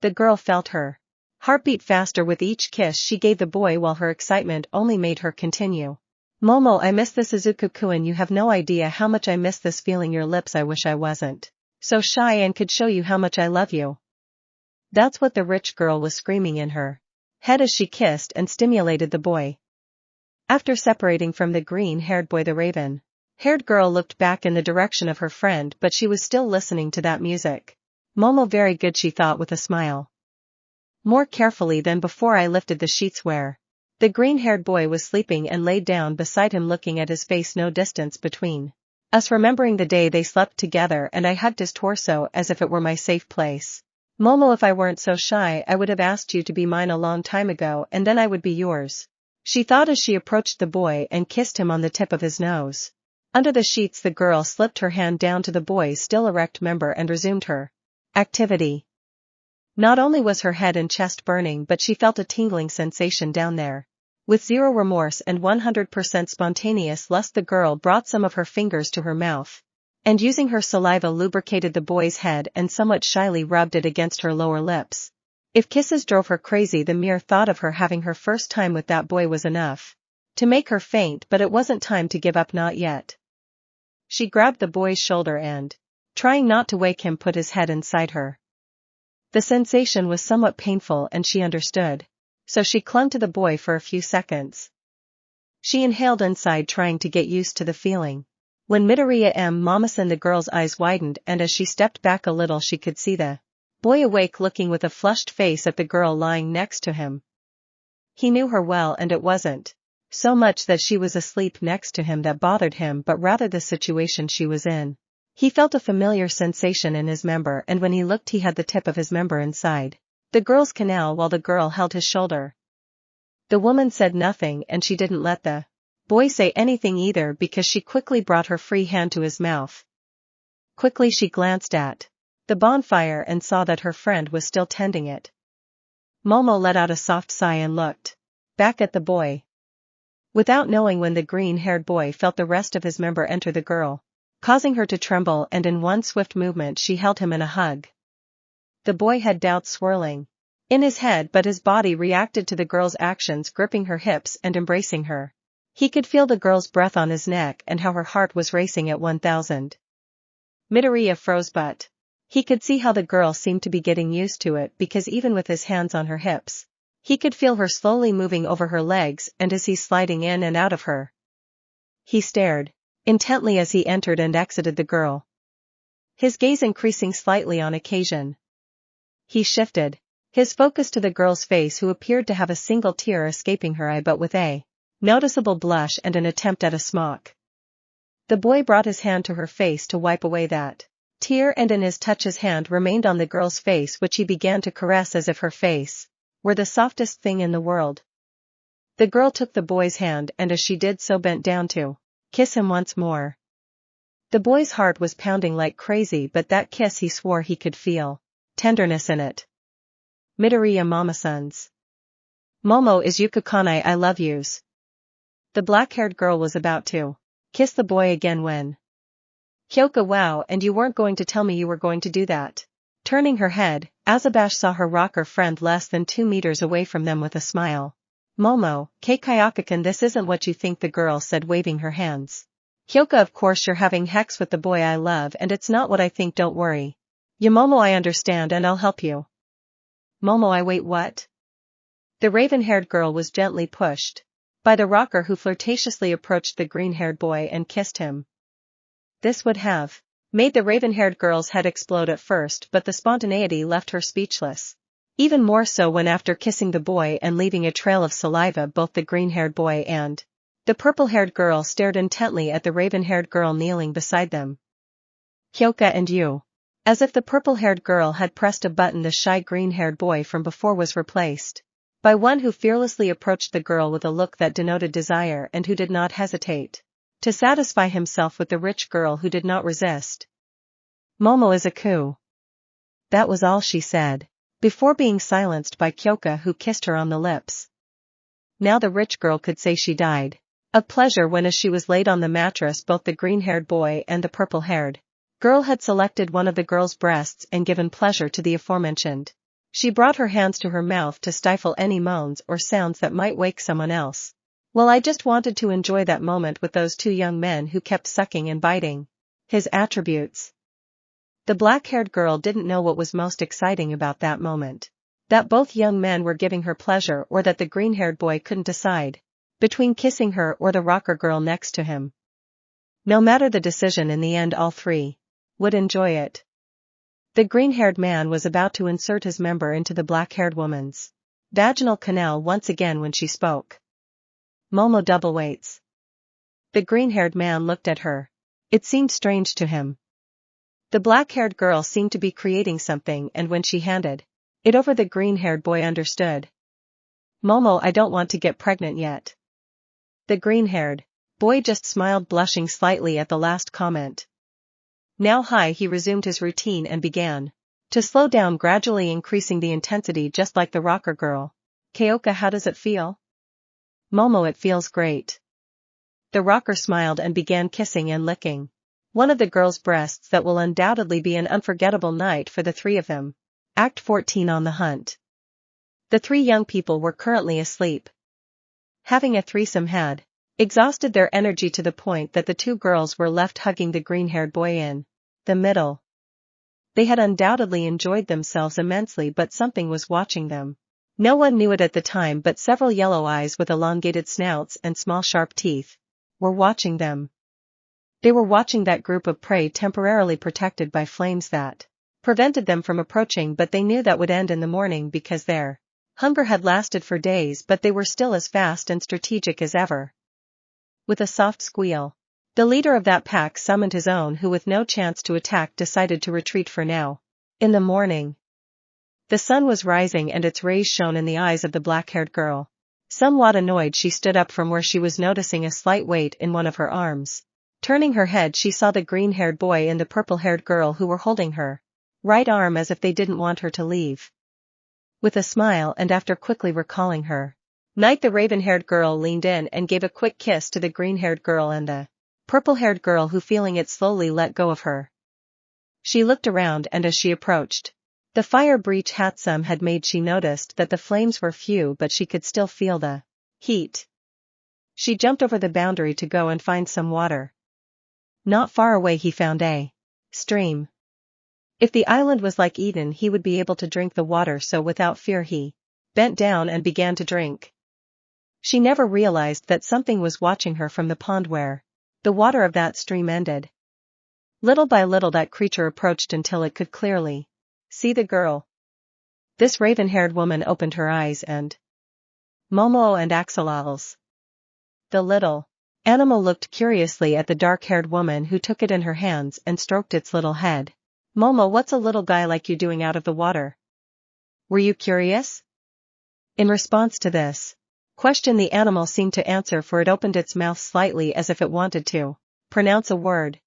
The girl felt her heartbeat faster with each kiss she gave the boy while her excitement only made her continue. Momo, I miss this Izuku-kun, you have no idea how much I miss this feeling your lips. I wish I wasn't so shy and could show you how much I love you. That's what the rich girl was screaming in her head as she kissed and stimulated the boy. After separating from the green-haired boy, the raven-haired girl looked back in the direction of her friend, but she was still listening to that music. Momo, very good, she thought with a smile. More carefully than before I lifted the sheets where the green-haired boy was sleeping and laid down beside him, looking at his face, no distance between us, remembering the day they slept together, and I hugged his torso as if it were my safe place. Momo, if I weren't so shy I would have asked you to be mine a long time ago, and then I would be yours, she thought as she approached the boy and kissed him on the tip of his nose. Under the sheets the girl slipped her hand down to the boy's still erect member and resumed her activity. Not only was her head and chest burning, but she felt a tingling sensation down there. With zero remorse and 100% spontaneous lust, the girl brought some of her fingers to her mouth, and using her saliva lubricated the boy's head and somewhat shyly rubbed it against her lower lips. If kisses drove her crazy, the mere thought of her having her first time with that boy was enough to make her faint, but it wasn't time to give up, not yet. She grabbed the boy's shoulder and, trying not to wake him, put his head inside her. The sensation was somewhat painful and she understood, so she clung to the boy for a few seconds. She inhaled inside, trying to get used to the feeling. When Midoriya Mamasan, the girl's eyes widened, and as she stepped back a little she could see the boy awake, looking with a flushed face at the girl lying next to him. He knew her well, and it wasn't so much that she was asleep next to him that bothered him, but rather the situation she was in. He felt a familiar sensation in his member, and when he looked he had the tip of his member inside the girl's canal while the girl held his shoulder. The woman said nothing, and she didn't let the boy say anything either, because she quickly brought her free hand to his mouth. Quickly she glanced at the bonfire and saw that her friend was still tending it. Momo let out a soft sigh and looked back at the boy. Without knowing when, the green-haired boy felt the rest of his member enter the girl, causing her to tremble, and in one swift movement she held him in a hug. The boy had doubts swirling in his head, but his body reacted to the girl's actions, gripping her hips and embracing her. He could feel the girl's breath on his neck and how her heart was racing at 1,000. Midoriya froze, but he could see how the girl seemed to be getting used to it, because even with his hands on her hips, he could feel her slowly moving over her legs, and as he's sliding in and out of her. He stared intently as he entered and exited the girl, his gaze increasing slightly on occasion. He shifted his focus to the girl's face, who appeared to have a single tear escaping her eye, but with a noticeable blush and an attempt at a smock. The boy brought his hand to her face to wipe away that tear, and in his touch his hand remained on the girl's face, which he began to caress as if her face were the softest thing in the world. The girl took the boy's hand, and as she did so bent down to kiss him once more. The boy's heart was pounding like crazy, but that kiss, he swore he could feel tenderness in it. Midoriya Mama-san's Momo is Yukakanai, I love yous. The black-haired girl was about to kiss the boy again when Kyoka, wow, and you weren't going to tell me you were going to do that? Turning her head, Azabash saw her rocker friend less than 2 meters away from them with a smile. Momo, Kayakakan, this isn't what you think, the girl said, waving her hands. Kyoka, of course you're having hex with the boy I love, and it's not what I think, don't worry. Yeah, Momo, I understand and I'll help you. Momo, I wait, what? The raven-haired girl was gently pushed by the rocker, who flirtatiously approached the green-haired boy and kissed him. This would have made the raven-haired girl's head explode at first, but the spontaneity left her speechless. Even more so when, after kissing the boy and leaving a trail of saliva, both the green-haired boy and the purple-haired girl stared intently at the raven-haired girl kneeling beside them. Kyoka, and you. As if the purple-haired girl had pressed a button, the shy green-haired boy from before was replaced by one who fearlessly approached the girl with a look that denoted desire and who did not hesitate to satisfy himself with the rich girl who did not resist. Momo Yayarozusen. That was all she said, before being silenced by Kyoka, who kissed her on the lips. Now the rich girl could say she died of pleasure when, as she was laid on the mattress, both the green-haired boy and the purple-haired girl had selected one of the girl's breasts and given pleasure to the aforementioned. She brought her hands to her mouth to stifle any moans or sounds that might wake someone else. Well, I just wanted to enjoy that moment with those two young men who kept sucking and biting his attributes. The black-haired girl didn't know what was most exciting about that moment. That both young men were giving her pleasure, or that the green-haired boy couldn't decide between kissing her or the rocker girl next to him. No matter the decision, in the end all three would enjoy it. The green-haired man was about to insert his member into the black-haired woman's vaginal canal once again when she spoke. Momo double waits. The green-haired man looked at her. It seemed strange to him. The black-haired girl seemed to be creating something, and when she handed it over, the green-haired boy understood. Momo, I don't want to get pregnant yet. The green-haired boy just smiled, blushing slightly at the last comment. Now he resumed his routine and began to slow down, gradually increasing the intensity just like the rocker girl. Kyoka, how does it feel? Momo, it feels great. The rocker smiled and began kissing and licking one of the girl's breasts. That will undoubtedly be an unforgettable night for the three of them. Act 14, On the Hunt. The three young people were currently asleep. Having a threesome had exhausted their energy to the point that the two girls were left hugging the green-haired boy in the middle. They had undoubtedly enjoyed themselves immensely, but something was watching them. No one knew it at the time, but several yellow eyes with elongated snouts and small sharp teeth were watching them. They were watching that group of prey, temporarily protected by flames that prevented them from approaching, but they knew that would end in the morning because their hunger had lasted for days, but they were still as fast and strategic as ever. With a soft squeal, the leader of that pack summoned his own, who with no chance to attack decided to retreat for now. In the morning, the sun was rising and its rays shone in the eyes of the black-haired girl. Somewhat annoyed, she stood up from where she was, noticing a slight weight in one of her arms. Turning her head, she saw the green-haired boy and the purple-haired girl, who were holding her right arm as if they didn't want her to leave. With a smile, and after quickly recalling her night, the raven-haired girl leaned in and gave a quick kiss to the green-haired girl and the purple-haired girl, who, feeling it, slowly let go of her. She looked around, and as she approached the fire breach Hatsum had made, she noticed that the flames were few, but she could still feel the heat. She jumped over the boundary to go and find some water. Not far away he found a stream. If the island was like Eden, he would be able to drink the water, so without fear he bent down and began to drink. She never realized that something was watching her from the pond where the water of that stream ended. Little by little that creature approached until it could clearly see the girl. This raven-haired woman opened her eyes and Momo and Axelals. The little animal looked curiously at the dark-haired woman, who took it in her hands and stroked its little head. Momo, what's a little guy like you doing out of the water? Were you curious? In response to this question, the animal seemed to answer, for it opened its mouth slightly as if it wanted to pronounce a word.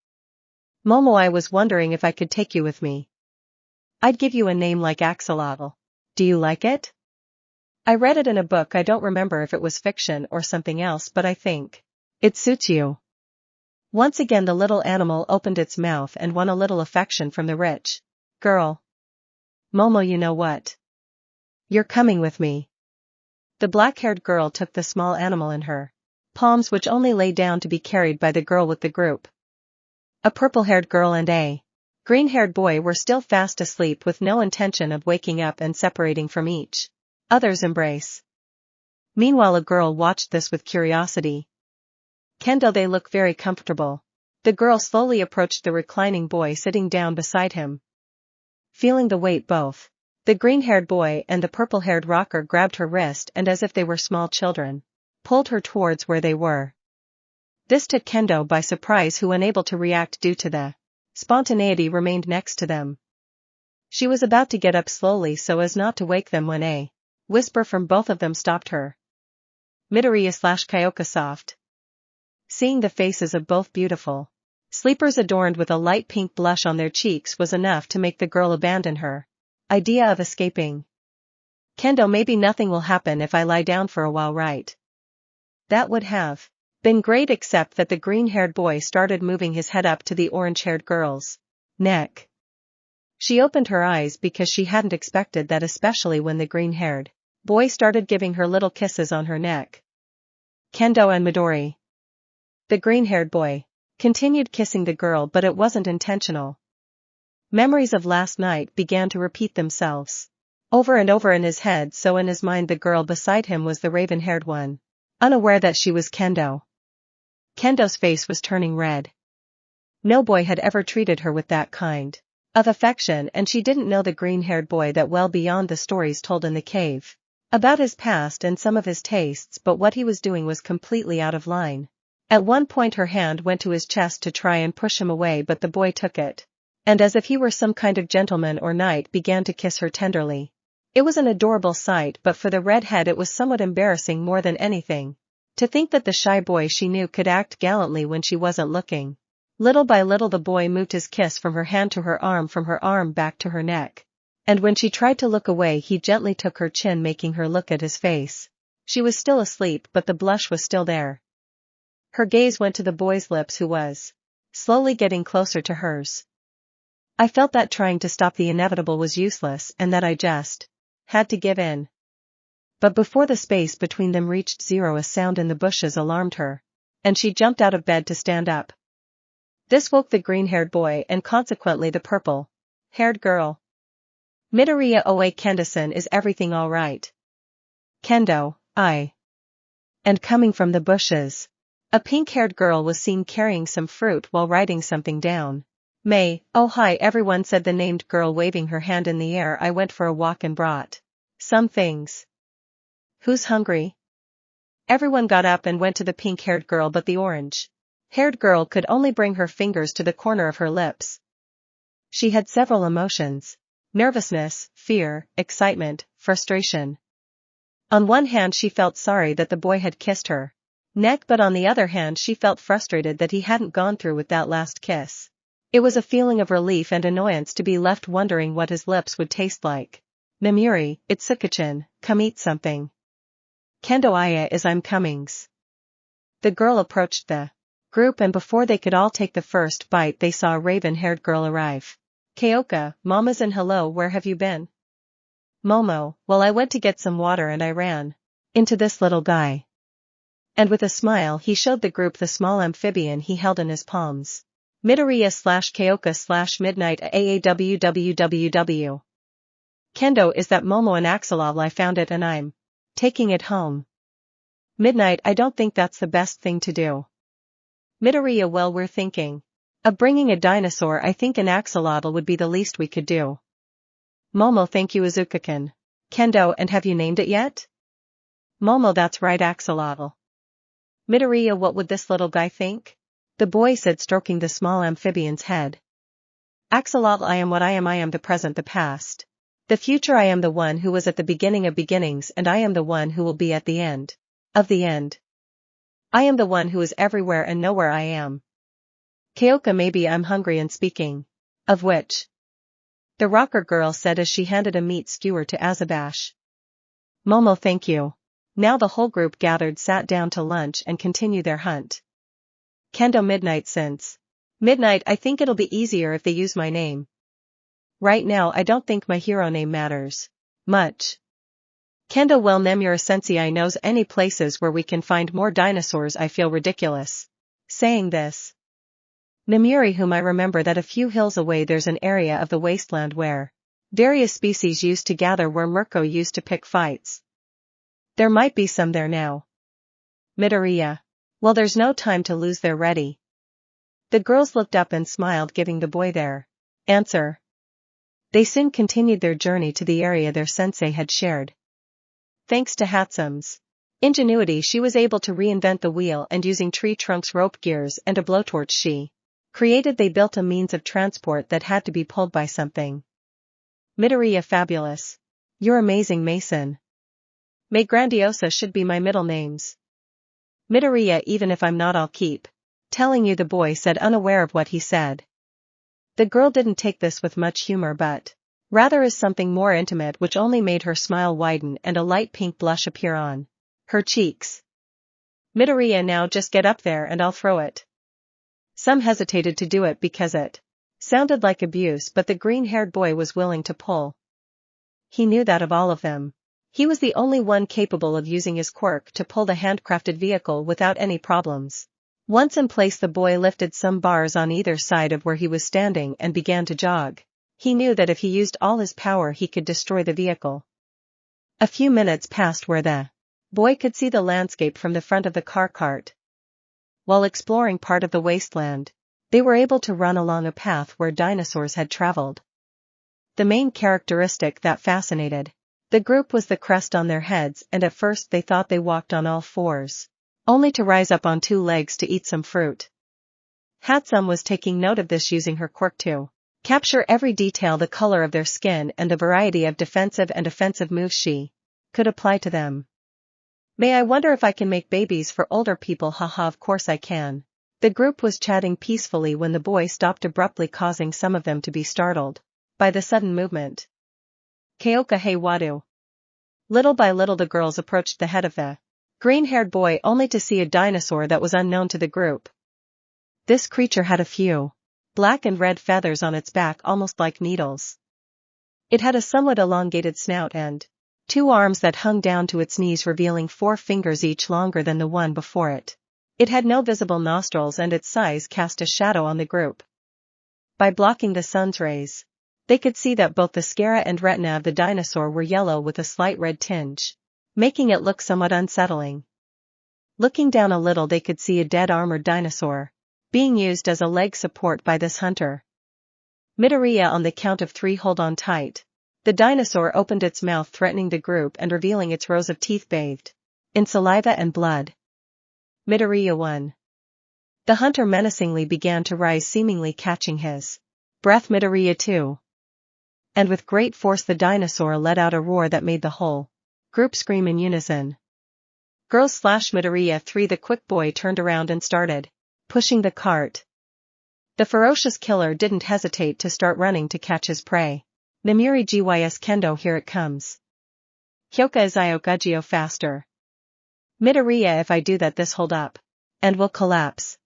Momo, I was wondering if I could take you with me. I'd give you a name like Axolotl. Do you like it? I read it in a book. I don't remember if it was fiction or something else, but I think it suits you. Once again the little animal opened its mouth and won a little affection from the rich girl. Momo, you know what? You're coming with me. The black-haired girl took the small animal in her palms, which only lay down to be carried by the girl with the group. A purple-haired girl and a green-haired boy were still fast asleep, with no intention of waking up and separating from each other's embrace. Meanwhile, a girl watched this with curiosity. Kendo, they look very comfortable. The girl slowly approached the reclining boy sitting down beside him. Feeling the weight, both the green-haired boy and the purple-haired rocker grabbed her wrist and, as if they were small children, pulled her towards where they were. This took Kendo by surprise, who, unable to react due to the spontaneity, remained next to them. She was about to get up slowly so as not to wake them when a whisper from both of them stopped her. Midoriya/Kyoka soft. Seeing the faces of both beautiful sleepers adorned with a light pink blush on their cheeks was enough to make the girl abandon her idea of escaping. Kendo, maybe nothing will happen if I lie down for a while, right? That would have been great, except that the green-haired boy started moving his head up to the orange-haired girl's neck. She opened her eyes because she hadn't expected that, especially when the green-haired boy started giving her little kisses on her neck. Kendo and Midori. The green-haired boy continued kissing the girl, but it wasn't intentional. Memories of last night began to repeat themselves over and over in his head, so in his mind the girl beside him was the raven-haired one, unaware that she was Kendo. Kendo's face was turning red. No boy had ever treated her with that kind of affection, and she didn't know the green-haired boy that well beyond the stories told in the cave about his past and some of his tastes, but what he was doing was completely out of line. At one point her hand went to his chest to try and push him away, but the boy took it, and as if he were some kind of gentleman or knight began to kiss her tenderly. It was an adorable sight, but for the redhead it was somewhat embarrassing more than anything. To think that the shy boy she knew could act gallantly when she wasn't looking. Little by little the boy moved his kiss from her hand to her arm, from her arm back to her neck. And when she tried to look away he gently took her chin, making her look at his face. She was still asleep, but the blush was still there. Her gaze went to the boy's lips, who was slowly getting closer to hers. I felt that trying to stop the inevitable was useless, and that I just had to give in. But before the space between them reached zero, a sound in the bushes alarmed her, and she jumped out of bed to stand up. This woke the green-haired boy and consequently the purple-haired girl. Midoriya Oe Kendo-san, is everything all right? Kendo, I. And coming from the bushes, a pink-haired girl was seen carrying some fruit while writing something down. May, oh hi everyone, said the named girl, waving her hand in the air. I went for a walk and brought some things. Who's hungry? Everyone got up and went to the pink-haired girl, but the orange-haired girl could only bring her fingers to the corner of her lips. She had several emotions: nervousness, fear, excitement, frustration. On one hand she felt sorry that the boy had kissed her neck, but on the other hand she felt frustrated that he hadn't gone through with that last kiss. It was a feeling of relief and annoyance to be left wondering what his lips would taste like. Namiri, it's Suka-chan, come eat something. Kendo Aya is I'm comings. The girl approached the group, and before they could all take the first bite they saw a raven-haired girl arrive. Kyoka, mamas, and hello, where have you been? Momo, well, I went to get some water and I ran into this little guy. And with a smile he showed the group the small amphibian he held in his palms. Midoriya/Kyoka/Midnight AAWWWW. Kendo, is that Momo and Axolotl? I found it and I'm taking it home. Midnight, I don't think that's the best thing to do. Midoriya, well, we're thinking of bringing a dinosaur. I think an axolotl would be the least we could do. Momo, thank you Izuku-kun. Kendo, and have you named it yet? Momo, that's right, axolotl. Midoriya, what would this little guy think? The boy said, stroking the small amphibian's head. Axolotl, I am what I am. I am the present, the past, the future. I am the one who was at the beginning of beginnings, and I am the one who will be at the end of the end. I am the one who is everywhere and nowhere. I am. Kyoka, maybe I'm hungry, and speaking of which, the rocker girl said as she handed a meat skewer to Azabash. Momo, thank you. Now the whole group gathered, sat down to lunch and continue their hunt. Kendo, Midnight, since Midnight, I think it'll be easier if they use my name. Right now I don't think my hero name matters much. Kendo, well, Nemura Sensei knows any places where we can find more dinosaurs. I feel ridiculous saying this. Nemuri, whom I remember that a few hills away there's an area of the wasteland where various species used to gather, where Mirko used to pick fights. There might be some there now. Midoriya, well, there's no time to lose, they're ready. The girls looked up and smiled, giving the boy their answer. They soon continued their journey to the area their sensei had shared. Thanks to Hatsume's ingenuity, she was able to reinvent the wheel, and using tree trunks, rope gears, and a blowtorch she created, they built a means of transport that had to be pulled by something. Midoriya, fabulous. You're amazing, Mason. May Grandiosa should be my middle names. Midoriya, even if I'm not, I'll keep telling you, the boy said, unaware of what he said. The girl didn't take this with much humor but rather as something more intimate, which only made her smile widen and a light pink blush appear on her cheeks. Midoriya, now just get up there and I'll throw it. Some hesitated to do it because it sounded like abuse, but the green-haired boy was willing to pull. He knew that of all of them, he was the only one capable of using his quirk to pull the handcrafted vehicle without any problems. Once in place, the boy lifted some bars on either side of where he was standing and began to jog. He knew that if he used all his power he could destroy the vehicle. A few minutes passed where the boy could see the landscape from the front of the car cart. While exploring part of the wasteland, they were able to run along a path where dinosaurs had traveled. The main characteristic that fascinated the group was the crest on their heads, and at first they thought they walked on all fours, only to rise up on two legs to eat some fruit. Hatsum was taking note of this, using her quirk to capture every detail, the color of their skin and the variety of defensive and offensive moves she could apply to them. May I wonder if I can make babies for older people? Haha, of course I can. The group was chatting peacefully when the boy stopped abruptly, causing some of them to be startled by the sudden movement. Kyoka, hey Wadu. Little by little the girls approached the head of the green-haired boy, only to see a dinosaur that was unknown to the group. This creature had a few black and red feathers on its back, almost like needles. It had a somewhat elongated snout and two arms that hung down to its knees, revealing 4 fingers each longer than the one before it. It had no visible nostrils, and its size cast a shadow on the group. By blocking the sun's rays, they could see that both the sclera and retina of the dinosaur were yellow with a slight red tinge, making it look somewhat unsettling. Looking down a little, they could see a dead armored dinosaur being used as a leg support by this hunter. Midoriya, on the count of 3, hold on tight. The dinosaur opened its mouth, threatening the group and revealing its rows of teeth bathed in saliva and blood. Midoriya 1. The hunter menacingly began to rise, seemingly catching his breath. Midoriya 2. And with great force the dinosaur let out a roar that made the whole group scream in unison. Girls / Midoriya 3. The quick boy turned around and started pushing the cart. The ferocious killer didn't hesitate to start running to catch his prey. Namiri Gys Kendo, here it comes. Hyoka Izio Gugio, faster. Midoriya, if I do that, this hold up and will collapse.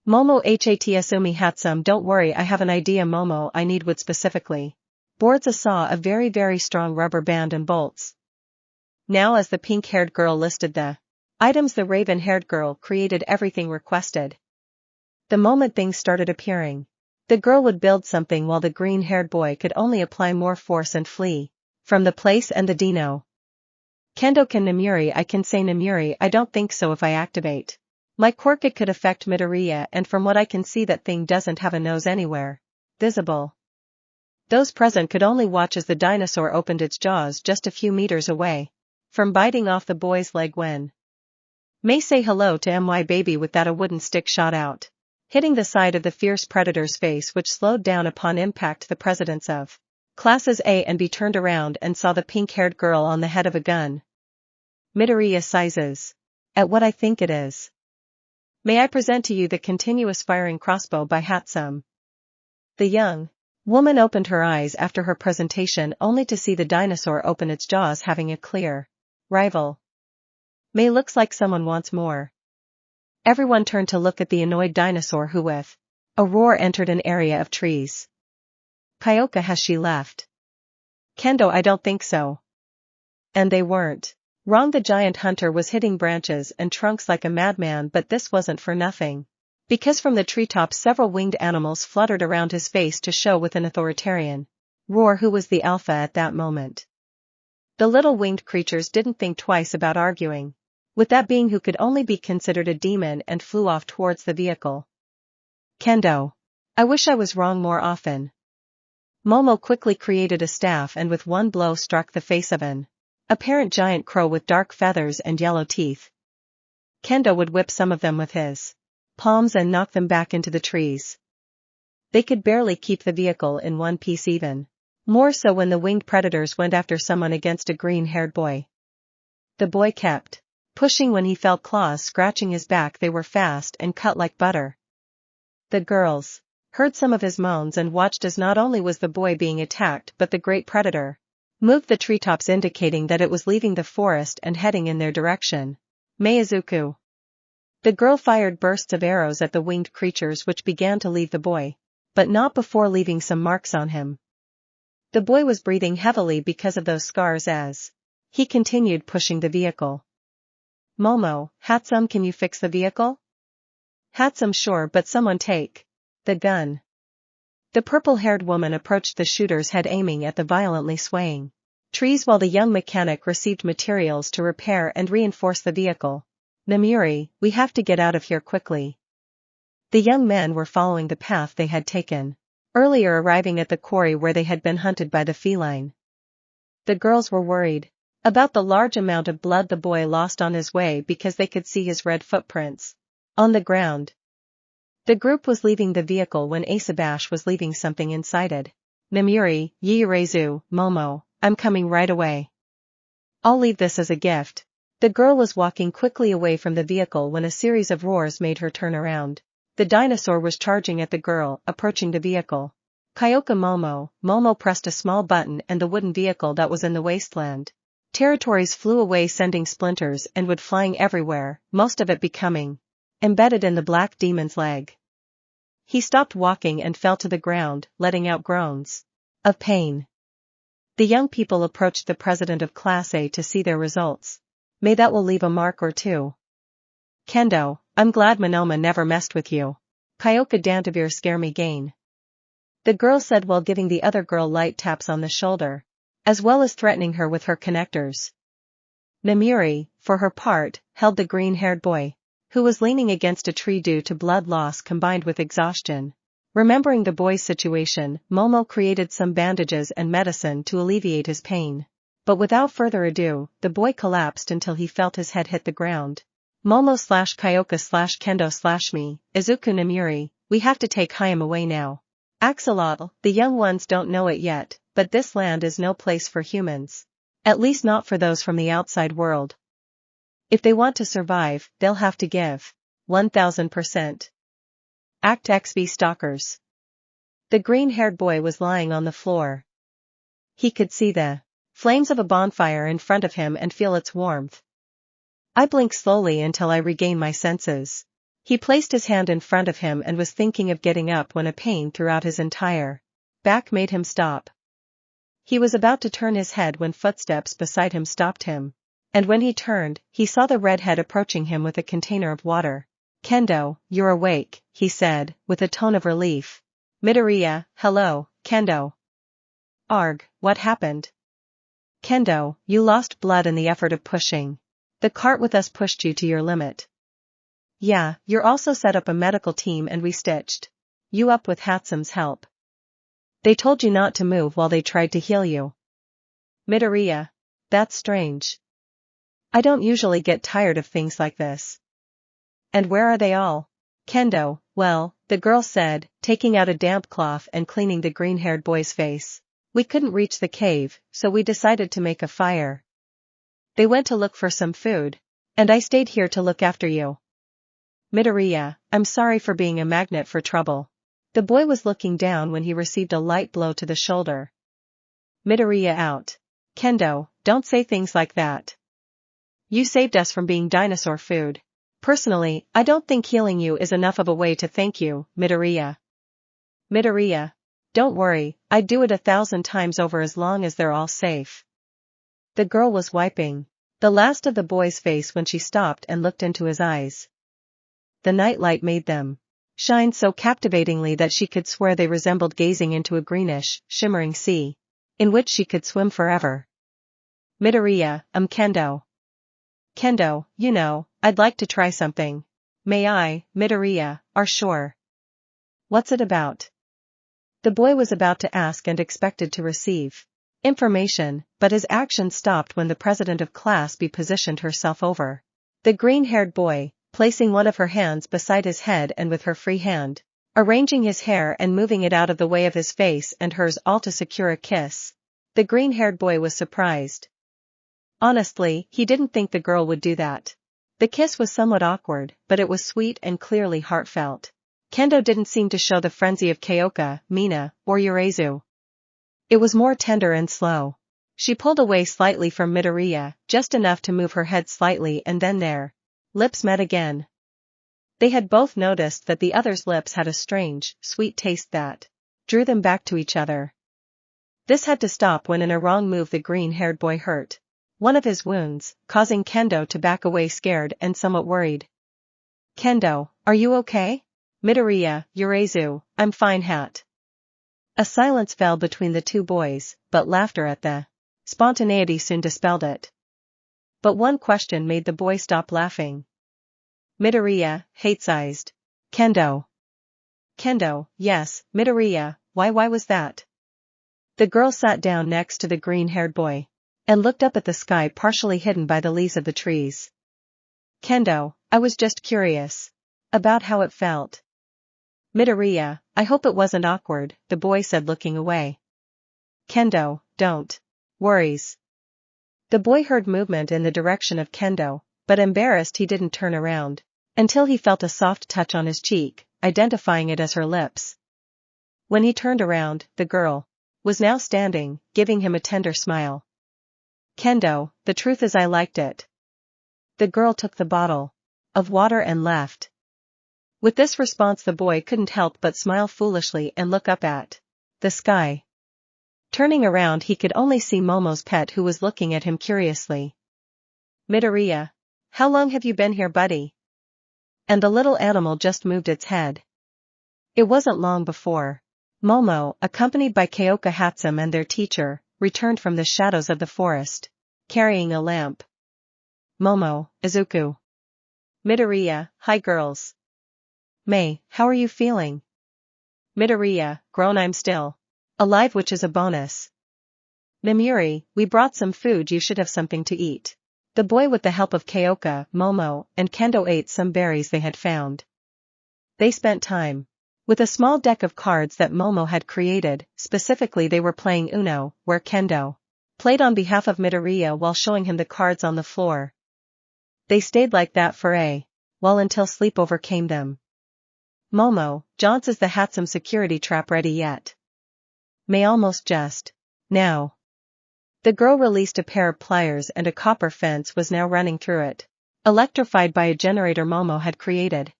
Momo Hatsumi Hatsum, don't worry, I have an idea. Momo, I need wood, specifically boards, a saw, a very very strong rubber band, and bolts. Now as the pink-haired girl listed the items, the raven-haired girl created everything requested. The moment things started appearing, the girl would build something while the green-haired boy could only apply more force and flee from the place and the dino. Kendo, can Namiri? I can say Namiri, I don't think so. If I activate my quirk it could affect Midoriya, and from what I can see that thing doesn't have a nose anywhere visible. Those present could only watch as the dinosaur opened its jaws just a few meters away from biting off the boy's leg when May say hello to my baby with that. A wooden stick shot out, hitting the side of the fierce predator's face, which slowed down upon impact. The presidents of classes A and B turned around and saw the pink-haired girl on the head of a gun. Midoriya sizes at what I think it is. May I present to you the continuous firing crossbow by Hatsum. The young woman opened her eyes after her presentation, only to see the dinosaur open its jaws, having a clear rival. May, looks like someone wants more. Everyone turned to look at the annoyed dinosaur, who with a roar entered an area of trees. Kyoka, has she left? Kendo, I don't think so. And they weren't wrong. The giant hunter was hitting branches and trunks like a madman, but this wasn't for nothing, because from the treetops several winged animals fluttered around his face to show with an authoritarian roar who was the alpha at that moment. The little winged creatures didn't think twice about arguing with that being, who could only be considered a demon, and flew off towards the vehicle. Kendo, I wish I was wrong more often. Momo quickly created a staff and with one blow struck the face of an apparent giant crow with dark feathers and yellow teeth. Kendo would whip some of them with his palms and knock them back into the trees. They could barely keep the vehicle in one piece, even more so when the winged predators went after someone against a green-haired boy. The boy kept pushing when he felt claws scratching his back. They were fast and cut like butter. The girls heard some of his moans and watched as not only was the boy being attacked but the great predator moved the treetops, indicating that it was leaving the forest and heading in their direction. Izuku. The girl fired bursts of arrows at the winged creatures which began to leave the boy, but not before leaving some marks on him. The boy was breathing heavily because of those scars as he continued pushing the vehicle. Momo, Hatsum, can you fix the vehicle? Hatsum, sure, but someone take the gun. The purple-haired woman approached the shooter's head, aiming at the violently swaying trees while the young mechanic received materials to repair and reinforce the vehicle. Namuri, we have to get out of here quickly. The young men were following the path they had taken earlier, arriving at the quarry where they had been hunted by the feline. The girls were worried about the large amount of blood the boy lost on his way because they could see his red footprints on the ground. The group was leaving the vehicle when Asabash was leaving something inside it. Namuri, Yaoyorozu, Momo, I'm coming right away. I'll leave this as a gift. The girl was walking quickly away from the vehicle when a series of roars made her turn around. The dinosaur was charging at the girl, approaching the vehicle. Kyoka Momo pressed a small button and the wooden vehicle that was in the wasteland territories flew away, sending splinters and wood flying everywhere, most of it becoming embedded in the black demon's leg. He stopped walking and fell to the ground, letting out groans of pain. The young people approached the president of Class A to see their results. May that will leave a mark or two. Kendo, I'm glad Monoma never messed with you. Kyoka Dantavir scare me gain. The girl said while giving the other girl light taps on the shoulder, as well as threatening her with her connectors. Namuri, for her part, held the green-haired boy, who was leaning against a tree due to blood loss combined with exhaustion. Remembering the boy's situation, Momo created some bandages and medicine to alleviate his pain. But without further ado, the boy collapsed until he felt his head hit the ground. Momo/Kyoka/Kendo/me, Izuku Namuri, we have to take Harem away now. Axolotl, the young ones don't know it yet, but this land is no place for humans. At least not for those from the outside world. If they want to survive, they'll have to give 1000%. Act XB Stalkers. The green-haired boy was lying on the floor. He could see the flames of a bonfire in front of him and feel its warmth. I blinked slowly until I regained my senses. He placed his hand in front of him and was thinking of getting up when a pain throughout his entire back made him stop. He was about to turn his head when footsteps beside him stopped him. And when he turned, he saw the redhead approaching him with a container of water. Kendo, you're awake, he said, with a tone of relief. Midoriya, hello, Kendo. Arg, what happened? Kendo, you lost blood in the effort of pushing. The cart with us pushed you to your limit. Yeah, you're also set up a medical team and we stitched you up with Hatsum's help. They told you not to move while they tried to heal you. Midoriya. That's strange. I don't usually get tired of things like this. And where are they all? Kendo, well, the girl said, taking out a damp cloth and cleaning the green-haired boy's face. We couldn't reach the cave, so we decided to make a fire. They went to look for some food, and I stayed here to look after you. Midoriya, I'm sorry for being a magnet for trouble. The boy was looking down when he received a light blow to the shoulder. Midoriya out. Kendo, don't say things like that. You saved us from being dinosaur food. Personally, I don't think healing you is enough of a way to thank you, Midoriya. Midoriya. Don't worry, I'd do it 1,000 times over as long as they're all safe. The girl was wiping the last of the boy's face when she stopped and looked into his eyes. The nightlight made them shine so captivatingly that she could swear they resembled gazing into a greenish, shimmering sea, in which she could swim forever. Midoriya, Kendo. Kendo, you know, I'd like to try something. May I, Midoriya, are sure. What's it about? The boy was about to ask and expected to receive information, but his action stopped when the president of Class B positioned herself over the green-haired boy, placing one of her hands beside his head and with her free hand, arranging his hair and moving it out of the way of his face and hers, all to secure a kiss. The green-haired boy was surprised. Honestly, he didn't think the girl would do that. The kiss was somewhat awkward, but it was sweet and clearly heartfelt. Kendo didn't seem to show the frenzy of Kyoka, Mina, or Yaoyorozu. It was more tender and slow. She pulled away slightly from Midoriya, just enough to move her head slightly, and then their lips met again. They had both noticed that the other's lips had a strange, sweet taste that drew them back to each other. This had to stop when in a wrong move the green-haired boy hurt one of his wounds, causing Kendo to back away scared and somewhat worried. Kendo, are you okay? Midoriya, Yaoyorozu, I'm fine hat. A silence fell between the two boys, but laughter at the spontaneity soon dispelled it. But one question made the boy stop laughing. Midoriya, hate-sized. Kendo. Kendo, yes, Midoriya, why was that? The girl sat down next to the green-haired boy and looked up at the sky partially hidden by the leaves of the trees. Kendo, I was just curious about how it felt. Midoriya, I hope it wasn't awkward, the boy said looking away. Kendo, don't worries. The boy heard movement in the direction of Kendo, but embarrassed he didn't turn around until he felt a soft touch on his cheek, identifying it as her lips. When he turned around, the girl was now standing, giving him a tender smile. Kendo, the truth is I liked it. The girl took the bottle of water and left. With this response the boy couldn't help but smile foolishly and look up at the sky. Turning around he could only see Momo's pet who was looking at him curiously. Midoriya, how long have you been here, buddy? And the little animal just moved its head. It wasn't long before Momo, accompanied by Kyoka Hatsum and their teacher, returned from the shadows of the forest, carrying a lamp. Momo, Izuku. Midoriya, hi girls. May, how are you feeling? Midoriya, grown I'm still alive, which is a bonus. Mimuri, we brought some food, you should have something to eat. The boy with the help of Kyoka, Momo, and Kendo ate some berries they had found. They spent time with a small deck of cards that Momo had created, specifically they were playing Uno, where Kendo played on behalf of Midoriya while showing him the cards on the floor. They stayed like that for a while until sleep overcame them. Momo, Johns, is the Hatsum security trap ready yet? May almost just now. The girl released a pair of pliers and a copper fence was now running through it, electrified by a generator Momo had created,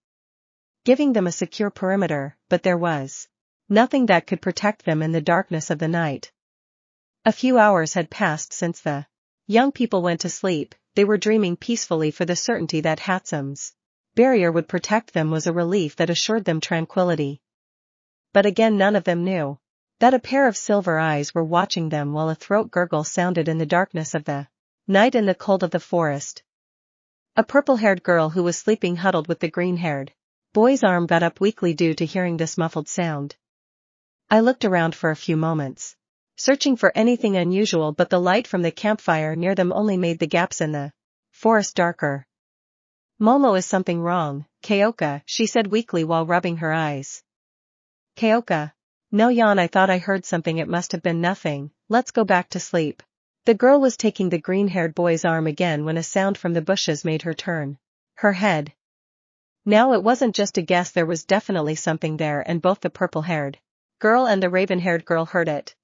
giving them a secure perimeter, but there was nothing that could protect them in the darkness of the night. A few hours had passed since the young people went to sleep. They were dreaming peacefully, for the certainty that Hatsum's barrier would protect them was a relief that assured them tranquility. But again none of them knew that a pair of silver eyes were watching them while a throat gurgle sounded in the darkness of the night and the cold of the forest. A purple-haired girl who was sleeping huddled with the green-haired boy's arm got up weakly due to hearing this muffled sound. I looked around for a few moments, searching for anything unusual, but the light from the campfire near them only made the gaps in the forest darker. Momo, is something wrong, Kyoka? She said weakly while rubbing her eyes. Kyoka. No, Yan, I thought I heard something. It must have been nothing, let's go back to sleep. The girl was taking the green-haired boy's arm again when a sound from the bushes made her turn her head. Now it wasn't just a guess, there was definitely something there, and both the purple-haired girl and the raven-haired girl heard it.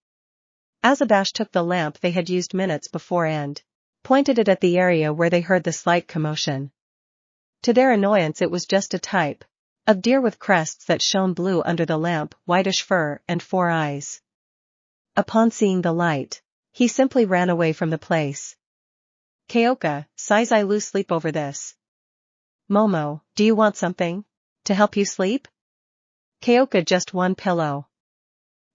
Azabash took the lamp they had used minutes before and pointed it at the area where they heard the slight commotion. To their annoyance it was just a type of deer with crests that shone blue under the lamp, whitish fur, and 4 eyes. Upon seeing the light, he simply ran away from the place. Kyoka, sighs, I lose sleep over this. Momo, do you want something to help you sleep? Kyoka, just one pillow.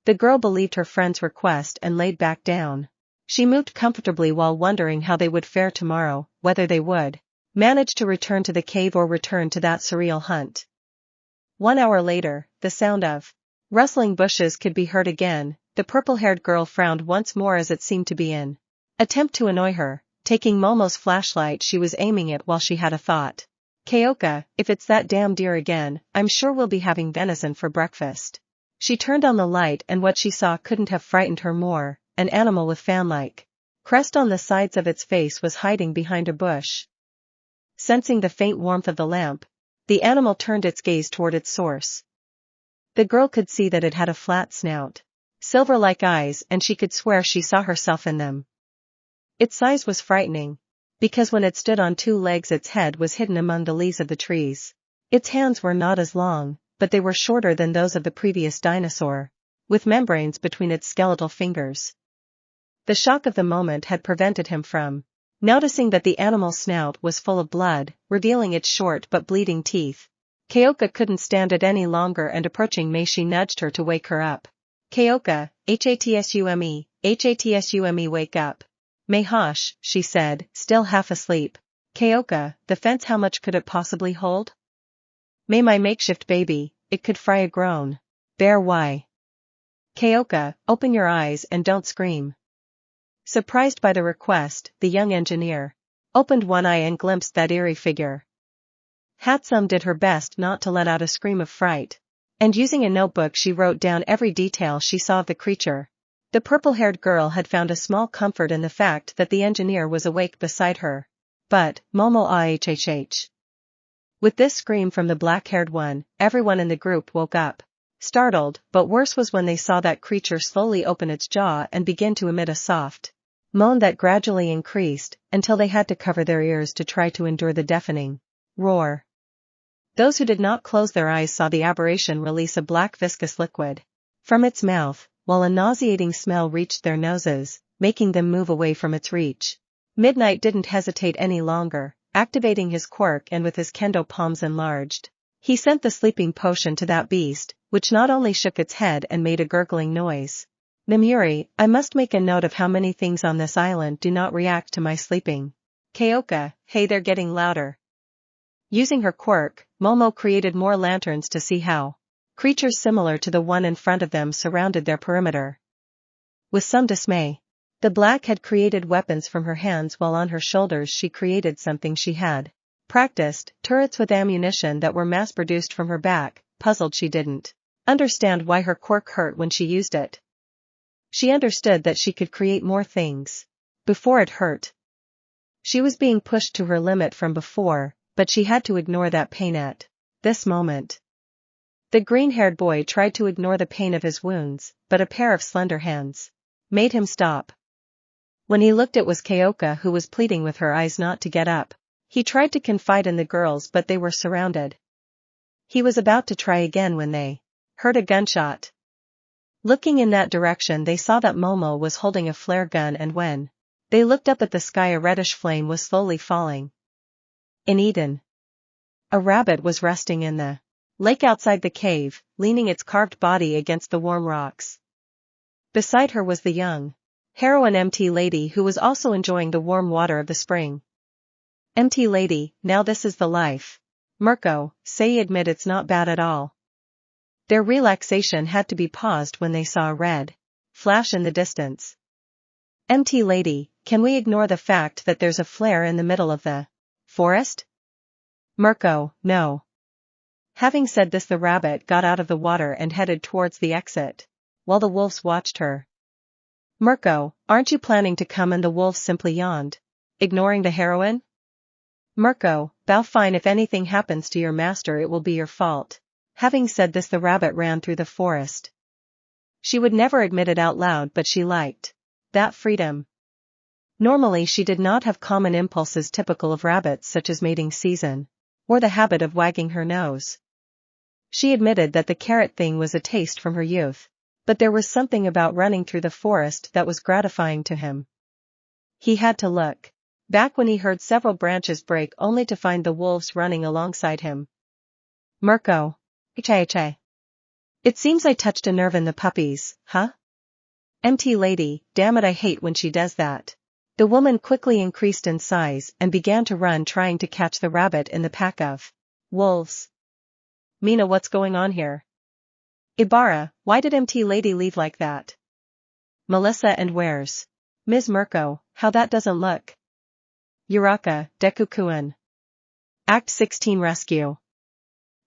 The girl believed her friend's request and laid back down. She moved comfortably while wondering how they would fare tomorrow, whether they would manage to return to the cave or return to that surreal hunt. 1 hour later, the sound of rustling bushes could be heard again. The purple-haired girl frowned once more as it seemed to be an attempt to annoy her. Taking Momo's flashlight, she was aiming it while she had a thought. Kyoka, if it's that damn deer again, I'm sure we'll be having venison for breakfast. She turned on the light and what she saw couldn't have frightened her more, an animal with fan-like Crest on the sides of its face was hiding behind a bush. Sensing the faint warmth of the lamp, the animal turned its gaze toward its source. The girl could see that it had a flat snout, silver-like eyes, and she could swear she saw herself in them. Its size was frightening, because when it stood on two legs its head was hidden among the leaves of the trees. Its hands were not as long, but they were shorter than those of the previous dinosaur, with membranes between its skeletal fingers. The shock of the moment had prevented him from noticing that the animal's snout was full of blood, revealing its short but bleeding teeth. Kyoka couldn't stand it any longer, and approaching Mei, she nudged her to wake her up. Kyoka, Hatsume, wake up. Mei, hush, she said, still half asleep. Kyoka, the fence, how much could it possibly hold? Mei, my makeshift baby, it could fry a grown bear. Why? Kyoka, open your eyes and don't scream. Surprised by the request, the young engineer opened one eye and glimpsed that eerie figure. Hatsume did her best not to let out a scream of fright, and using a notebook she wrote down every detail she saw of the creature. The purple-haired girl had found a small comfort in the fact that the engineer was awake beside her. But, Momo Yayarozusen. With this scream from the black-haired one, everyone in the group woke up, startled, but worse was when they saw that creature slowly open its jaw and begin to emit a soft moan that gradually increased, until they had to cover their ears to try to endure the deafening roar. Those who did not close their eyes saw the aberration release a black viscous liquid from its mouth, while a nauseating smell reached their noses, making them move away from its reach. Midnight didn't hesitate any longer, activating his quirk, and with his kendo palms enlarged, he sent the sleeping potion to that beast, which not only shook its head and made a gurgling noise. Namuri, I must make a note of how many things on this island do not react to my sleeping. Kyoka, hey, they're getting louder. Using her quirk, Momo created more lanterns to see how creatures similar to the one in front of them surrounded their perimeter. With some dismay, the black had created weapons from her hands, while on her shoulders she created something she had practiced, turrets with ammunition that were mass-produced from her back. Puzzled, she didn't understand why her quirk hurt when she used it. She understood that she could create more things before it hurt. She was being pushed to her limit from before, but she had to ignore that pain at this moment. The green-haired boy tried to ignore the pain of his wounds, but a pair of slender hands made him stop. When he looked, it was Kyoka who was pleading with her eyes not to get up. He tried to confide in the girls, but they were surrounded. He was about to try again when they heard a gunshot. Looking in that direction, they saw that Momo was holding a flare gun, and when they looked up at the sky, a reddish flame was slowly falling. In Eden, a rabbit was resting in the lake outside the cave, leaning its carved body against the warm rocks. Beside her was the young heroine MT Lady, who was also enjoying the warm water of the spring. MT Lady, now this is the life. Mirko, Seiya, admit it's not bad at all. Their relaxation had to be paused when they saw a red flash in the distance. MT Lady, can we ignore the fact that there's a flare in the middle of the forest? Mirko, no. Having said this, the rabbit got out of the water and headed towards the exit, while the wolves watched her. Mirko, aren't you planning to come? And the wolf simply yawned, ignoring the heroine. Mirko, bow, fine, if anything happens to your master it will be your fault. Having said this, the rabbit ran through the forest. She would never admit it out loud, but she liked that freedom. Normally she did not have common impulses typical of rabbits, such as mating season, or the habit of wagging her nose. She admitted that the carrot thing was a taste from her youth, but there was something about running through the forest that was gratifying to him. He had to look back when he heard several branches break, only to find the wolves running alongside him. Mirko. It seems I touched a nerve in the puppies, huh? MT Lady, damn it, I hate when she does that. The woman quickly increased in size and began to run, trying to catch the rabbit in the pack of wolves. Mina, what's going on here? Ibarra, why did MT Lady leave like that? Melissa, and where's Ms. Mirko? How that doesn't look. Uraraka, Deku-kun. Act 16 Rescue.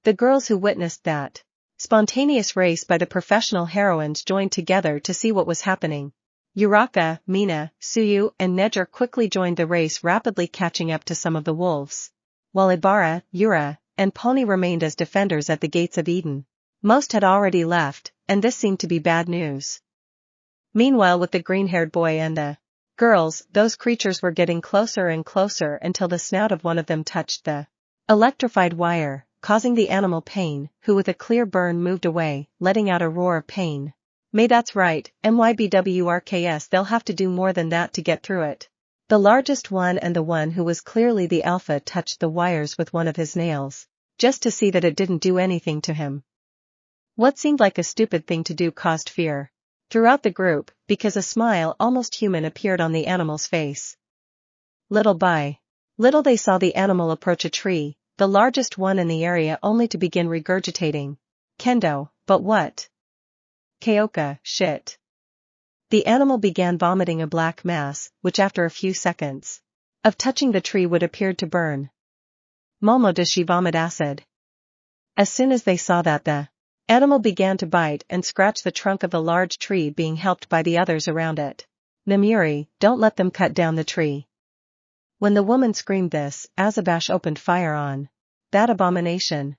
The girls who witnessed that spontaneous race by the professional heroines joined together to see what was happening. Uraraka, Mina, Tsuyu, and Nejer quickly joined the race, rapidly catching up to some of the wolves. While Ibara, Yura, and Pony remained as defenders at the gates of Eden. Most had already left, and this seemed to be bad news. Meanwhile, with the green-haired boy and the girls, those creatures were getting closer and closer until the snout of one of them touched the electrified wire, causing the animal pain, who with a clear burn moved away, letting out a roar of pain. May that's right, MYBWRKS, they'll have to do more than that to get through it. The largest one and the one who was clearly the alpha touched the wires with one of his nails, just to see that it didn't do anything to him. What seemed like a stupid thing to do caused fear throughout the group, because a smile almost human appeared on the animal's face. Little by little they saw the animal approach a tree, the largest one in the area, only to begin regurgitating. Kendo, but what? Kyoka, shit. The animal began vomiting a black mass, which after a few seconds of touching the tree would appear to burn. Momo, does she vomit acid? As soon as they saw that, the animal began to bite and scratch the trunk of the large tree, being helped by the others around it. Namuri, don't let them cut down the tree. When the woman screamed this, Azabash opened fire on that abomination.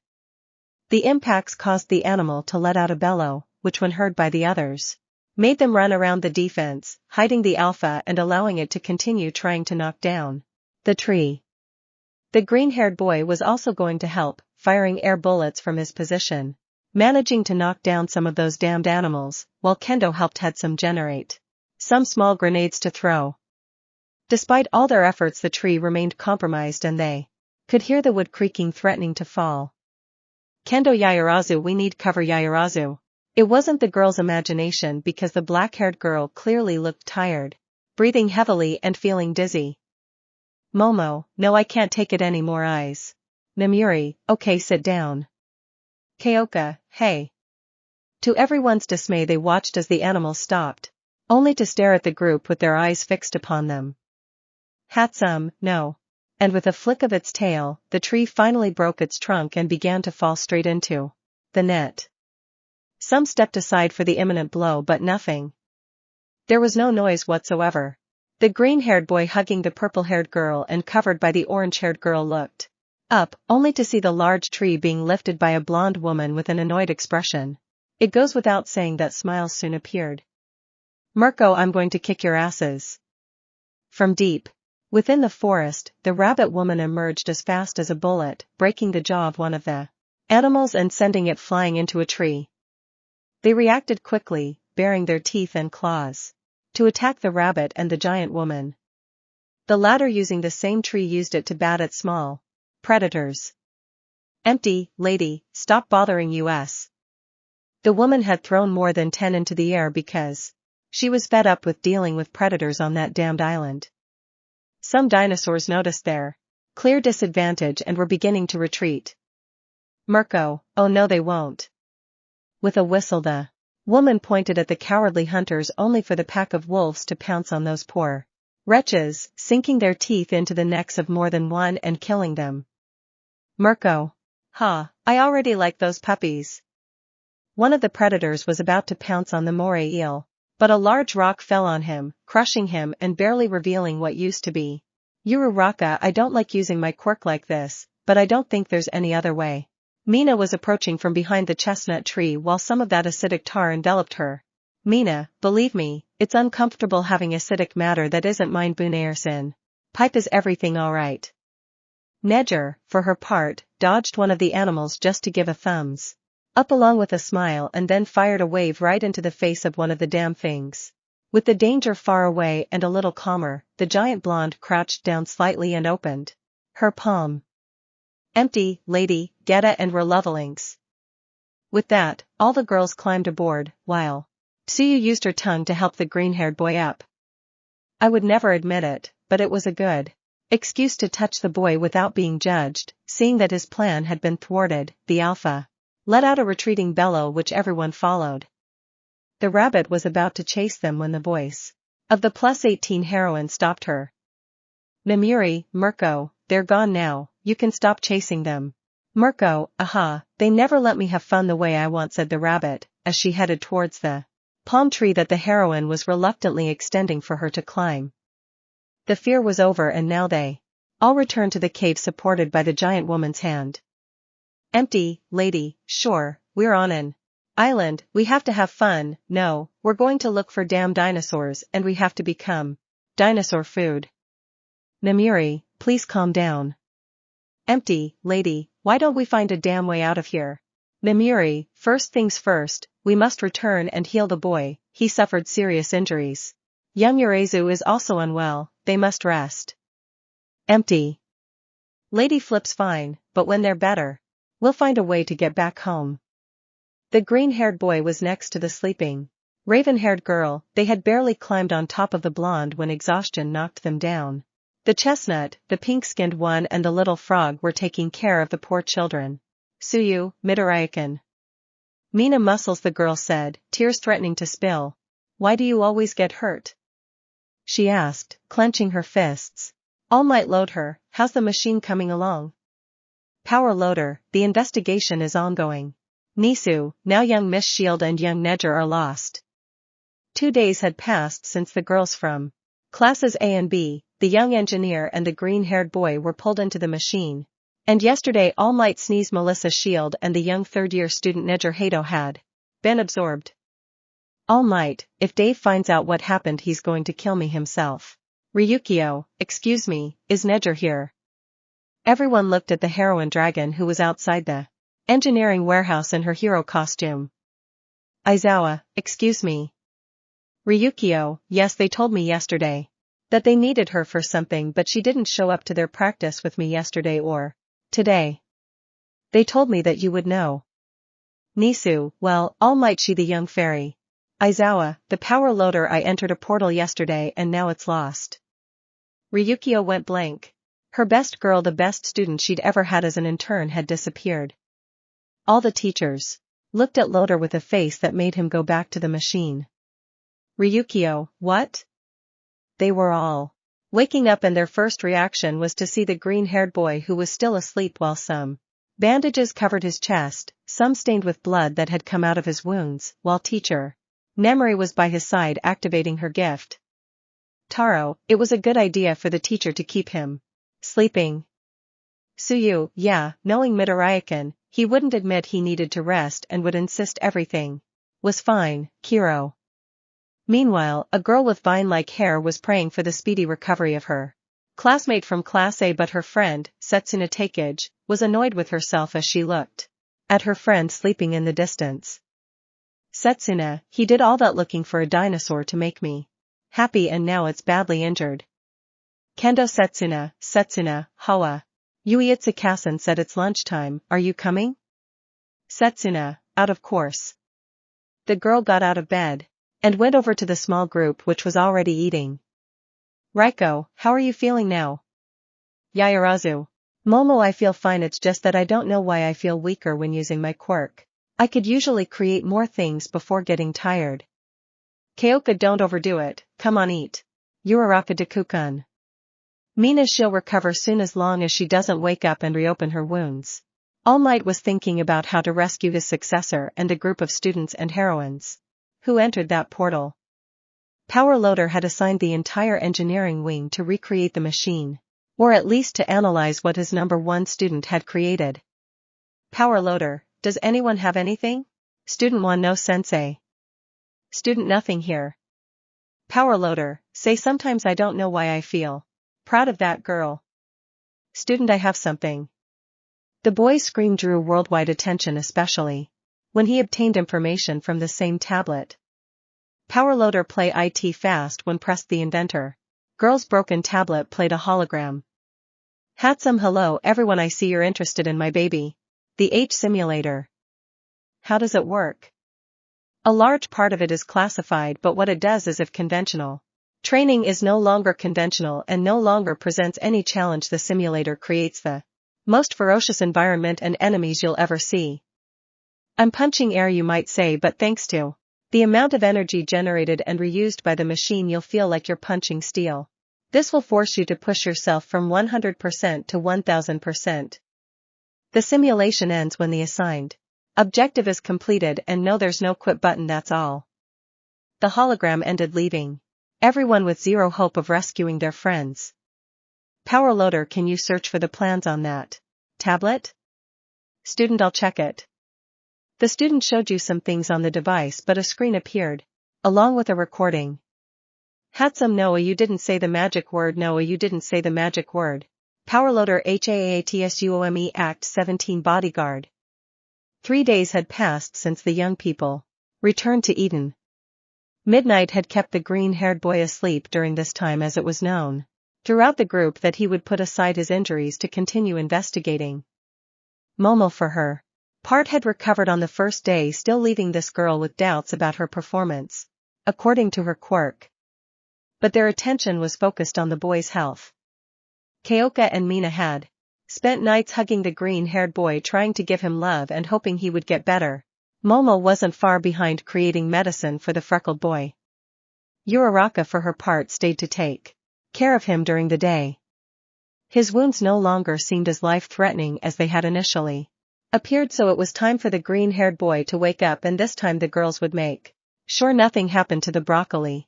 The impacts caused the animal to let out a bellow, which when heard by the others, made them run around the defense, hiding the alpha and allowing it to continue trying to knock down the tree. The green-haired boy was also going to help, firing air bullets from his position, managing to knock down some of those damned animals, while Kendo helped had some generate some small grenades to throw. Despite all their efforts, the tree remained compromised and they could hear the wood creaking, threatening to fall. Kendo, Yaoyorozu, we need cover, Yaoyorozu. It wasn't the girl's imagination, because the black-haired girl clearly looked tired, breathing heavily and feeling dizzy. Momo, no, I can't take it anymore. Eyes. Namuri, okay, sit down. Kyoka, hey. To everyone's dismay, they watched as the animal stopped, only to stare at the group with their eyes fixed upon them. Hatsum, no. And with a flick of its tail, the tree finally broke its trunk and began to fall straight into the net. Some stepped aside for the imminent blow, but nothing. There was no noise whatsoever. The green-haired boy hugging the purple-haired girl and covered by the orange-haired girl looked up, only to see the large tree being lifted by a blonde woman with an annoyed expression. It goes without saying that smiles soon appeared. Mirko, I'm going to kick your asses. From deep within the forest, the rabbit woman emerged as fast as a bullet, breaking the jaw of one of the animals and sending it flying into a tree. They reacted quickly, baring their teeth and claws to attack the rabbit and the giant woman. The latter, using the same tree, used it to bat at small predators. Empty, lady, stop bothering us. The woman had thrown more than 10 into the air because she was fed up with dealing with predators on that damned island. Some dinosaurs noticed their clear disadvantage and were beginning to retreat. Mirko, oh no, they won't. With a whistle, the woman pointed at the cowardly hunters, only for the pack of wolves to pounce on those poor wretches, sinking their teeth into the necks of more than one and killing them. Mirko. Ha, I already like those puppies. One of the predators was about to pounce on the moray eel, but a large rock fell on him, crushing him and barely revealing what used to be Uraraka. I don't like using my quirk like this, but I don't think there's any other way. Mina was approaching from behind the chestnut tree while some of that acidic tar enveloped her. Mina, believe me, it's uncomfortable having acidic matter that isn't mine. Bunayersin. Pipe, is everything alright? Nejer, for her part, dodged one of the animals just to give a thumbs up along with a smile, and then fired a wave right into the face of one of the damn things. With the danger far away and a little calmer, the giant blonde crouched down slightly and opened her palm. Empty, lady, Geta and Relovelinks. With that, all the girls climbed aboard, while Tsuyu used her tongue to help the green-haired boy up. I would never admit it, but it was a good excuse to touch the boy without being judged. Seeing that his plan had been thwarted, the alpha let out a retreating bellow which everyone followed. The rabbit was about to chase them when the voice of the +18 heroine stopped her. Namuri, Mirko, they're gone now, you can stop chasing them. Mirko, aha, they never let me have fun the way I want, said the rabbit, as she headed towards the palm tree that the heroine was reluctantly extending for her to climb. The fear was over and now they all returned to the cave supported by the giant woman's hand. Empty, lady, sure, we're on an island, we have to have fun, no, we're going to look for damn dinosaurs and we have to become dinosaur food. Namiri, please calm down. Empty, lady, why don't we find a damn way out of here? Namiri, first things first, we must return and heal the boy, he suffered serious injuries. Yaoyorozu is also unwell, they must rest. Empty. Lady Flip's fine, but when they're better, we'll find a way to get back home. The green-haired boy was next to the sleeping, raven-haired girl. They had barely climbed on top of the blonde when exhaustion knocked them down. The chestnut, the pink-skinned one and the little frog were taking care of the poor children. Suyu, Midoriyakan. Mina muscles, the girl said, tears threatening to spill. Why do you always get hurt? She asked, clenching her fists. Almight load her, how's the machine coming along? Power loader, the investigation is ongoing. Nisu, now young Miss Shield and young Neger are lost. 2 days had passed since the girls from classes A and B, the young engineer and the green-haired boy were pulled into the machine. And yesterday Almight sneezed Melissa Shield and the young third-year student Neger Hato had been absorbed. Almight, if Dave finds out what happened he's going to kill me himself. Ryukio, excuse me, is Neger here? Everyone looked at the heroine dragon who was outside the engineering warehouse in her hero costume. Aizawa, excuse me. Ryukio, yes, they told me yesterday that they needed her for something, but she didn't show up to their practice with me yesterday or today. They told me that you would know. Nisu, well, Almight, she the young fairy. Aizawa, the power loader, I entered a portal yesterday and now it's lost. Ryukio went blank. Her best girl, the best student she'd ever had as an intern, had disappeared. All the teachers looked at Loader with a face that made him go back to the machine. Ryukio, what? They were all waking up and their first reaction was to see the green-haired boy who was still asleep while some bandages covered his chest, some stained with blood that had come out of his wounds, while teacher Nemuri was by his side activating her gift. Taro, it was a good idea for the teacher to keep him sleeping. Suyu, yeah, knowing Midoriyakan, he wouldn't admit he needed to rest and would insist everything was fine. Kiro. Meanwhile, a girl with vine-like hair was praying for the speedy recovery of her classmate from Class A, but her friend, Setsuna Takage, was annoyed with herself as she looked at her friend sleeping in the distance. Setsuna, he did all that looking for a dinosaur to make me happy and now it's badly injured. Kendo Setsuna, Hawa. Yui Itsukasa said it's lunchtime, are you coming? Setsuna, out of course. The girl got out of bed and went over to the small group which was already eating. Raiko, how are you feeling now? Yaoyorozu. Momo, I feel fine, it's just that I don't know why I feel weaker when using my quirk. I could usually create more things before getting tired. Kyoka, don't overdo it, come on eat. Uraraka Deku-kun. Mina, she'll recover soon as long as she doesn't wake up and reopen her wounds. All Might was thinking about how to rescue his successor and a group of students and heroines who entered that portal. Power Loader had assigned the entire engineering wing to recreate the machine, or at least to analyze what his #1 student had created. Power Loader, does anyone have anything? Student 1, no sensei. Student, nothing here. Power Loader, say sometimes I don't know why I feel proud of that girl. Student, I have something. The boy's scream drew worldwide attention, especially when he obtained information from the same tablet. Power Loader, play it fast when pressed the inventor. Girl's broken tablet played a hologram. Hatsum, hello everyone, I see you're interested in my baby. The H simulator. How does it work? A large part of it is classified, but what it does is if conventional training is no longer conventional and no longer presents any challenge, the simulator creates the most ferocious environment and enemies you'll ever see. I'm punching air, you might say, but thanks to the amount of energy generated and reused by the machine, you'll feel like you're punching steel. This will force you to push yourself from 100% to 1000%. The simulation ends when the assigned objective is completed, and no, there's no quit button, that's all. The hologram ended leaving everyone with zero hope of rescuing their friends. Power loader, can you search for the plans on that tablet? Student, I'll check it. The student showed you some things on the device, but a screen appeared, along with a recording. Hatsum, Noah, you didn't say the magic word. Noah, you didn't say the magic word. Powerloader HAATSUOME Act 17 Bodyguard. 3 days had passed since the young people returned to Eden. Midnight had kept the green-haired boy asleep during this time, as it was known throughout the group that he would put aside his injuries to continue investigating. Momo, for her part, had recovered on the first day, still leaving this girl with doubts about her performance, according to her quirk. But their attention was focused on the boy's health. Kyoka and Mina had spent nights hugging the green-haired boy, trying to give him love and hoping he would get better. Momo wasn't far behind creating medicine for the freckled boy. Uraraka, for her part, stayed to take care of him during the day. His wounds no longer seemed as life-threatening as they had initially appeared, so it was time for the green-haired boy to wake up, and this time the girls would make sure nothing happened to the broccoli.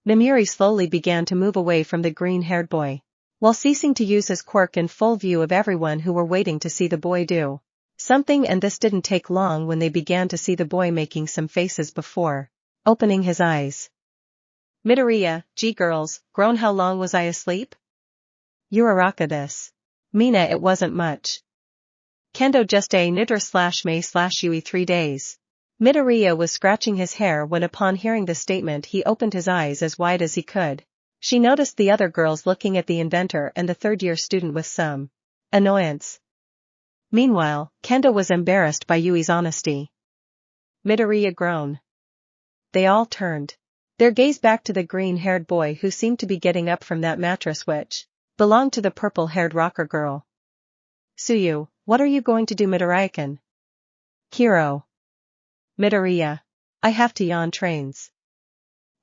Namiri slowly began to move away from the green-haired boy, while ceasing to use his quirk in full view of everyone who were waiting to see the boy do something, and this didn't take long when they began to see the boy making some faces before opening his eyes. Midoriya, gee girls, grown, how long was I asleep? Uraraka, this. Mina, it wasn't much. Kendo, just a nidr/may/ue 3 days. Midoriya was scratching his hair when, upon hearing the statement, he opened his eyes as wide as he could. She noticed the other girls looking at the inventor and the third-year student with some annoyance. Meanwhile, Kendo was embarrassed by Yui's honesty. Midoriya groaned. They all turned their gaze back to the green-haired boy, who seemed to be getting up from that mattress which belonged to the purple-haired rocker girl. Suyu, what are you going to do? Midoriya. Hiro. Midoriya. I have to yawn trains.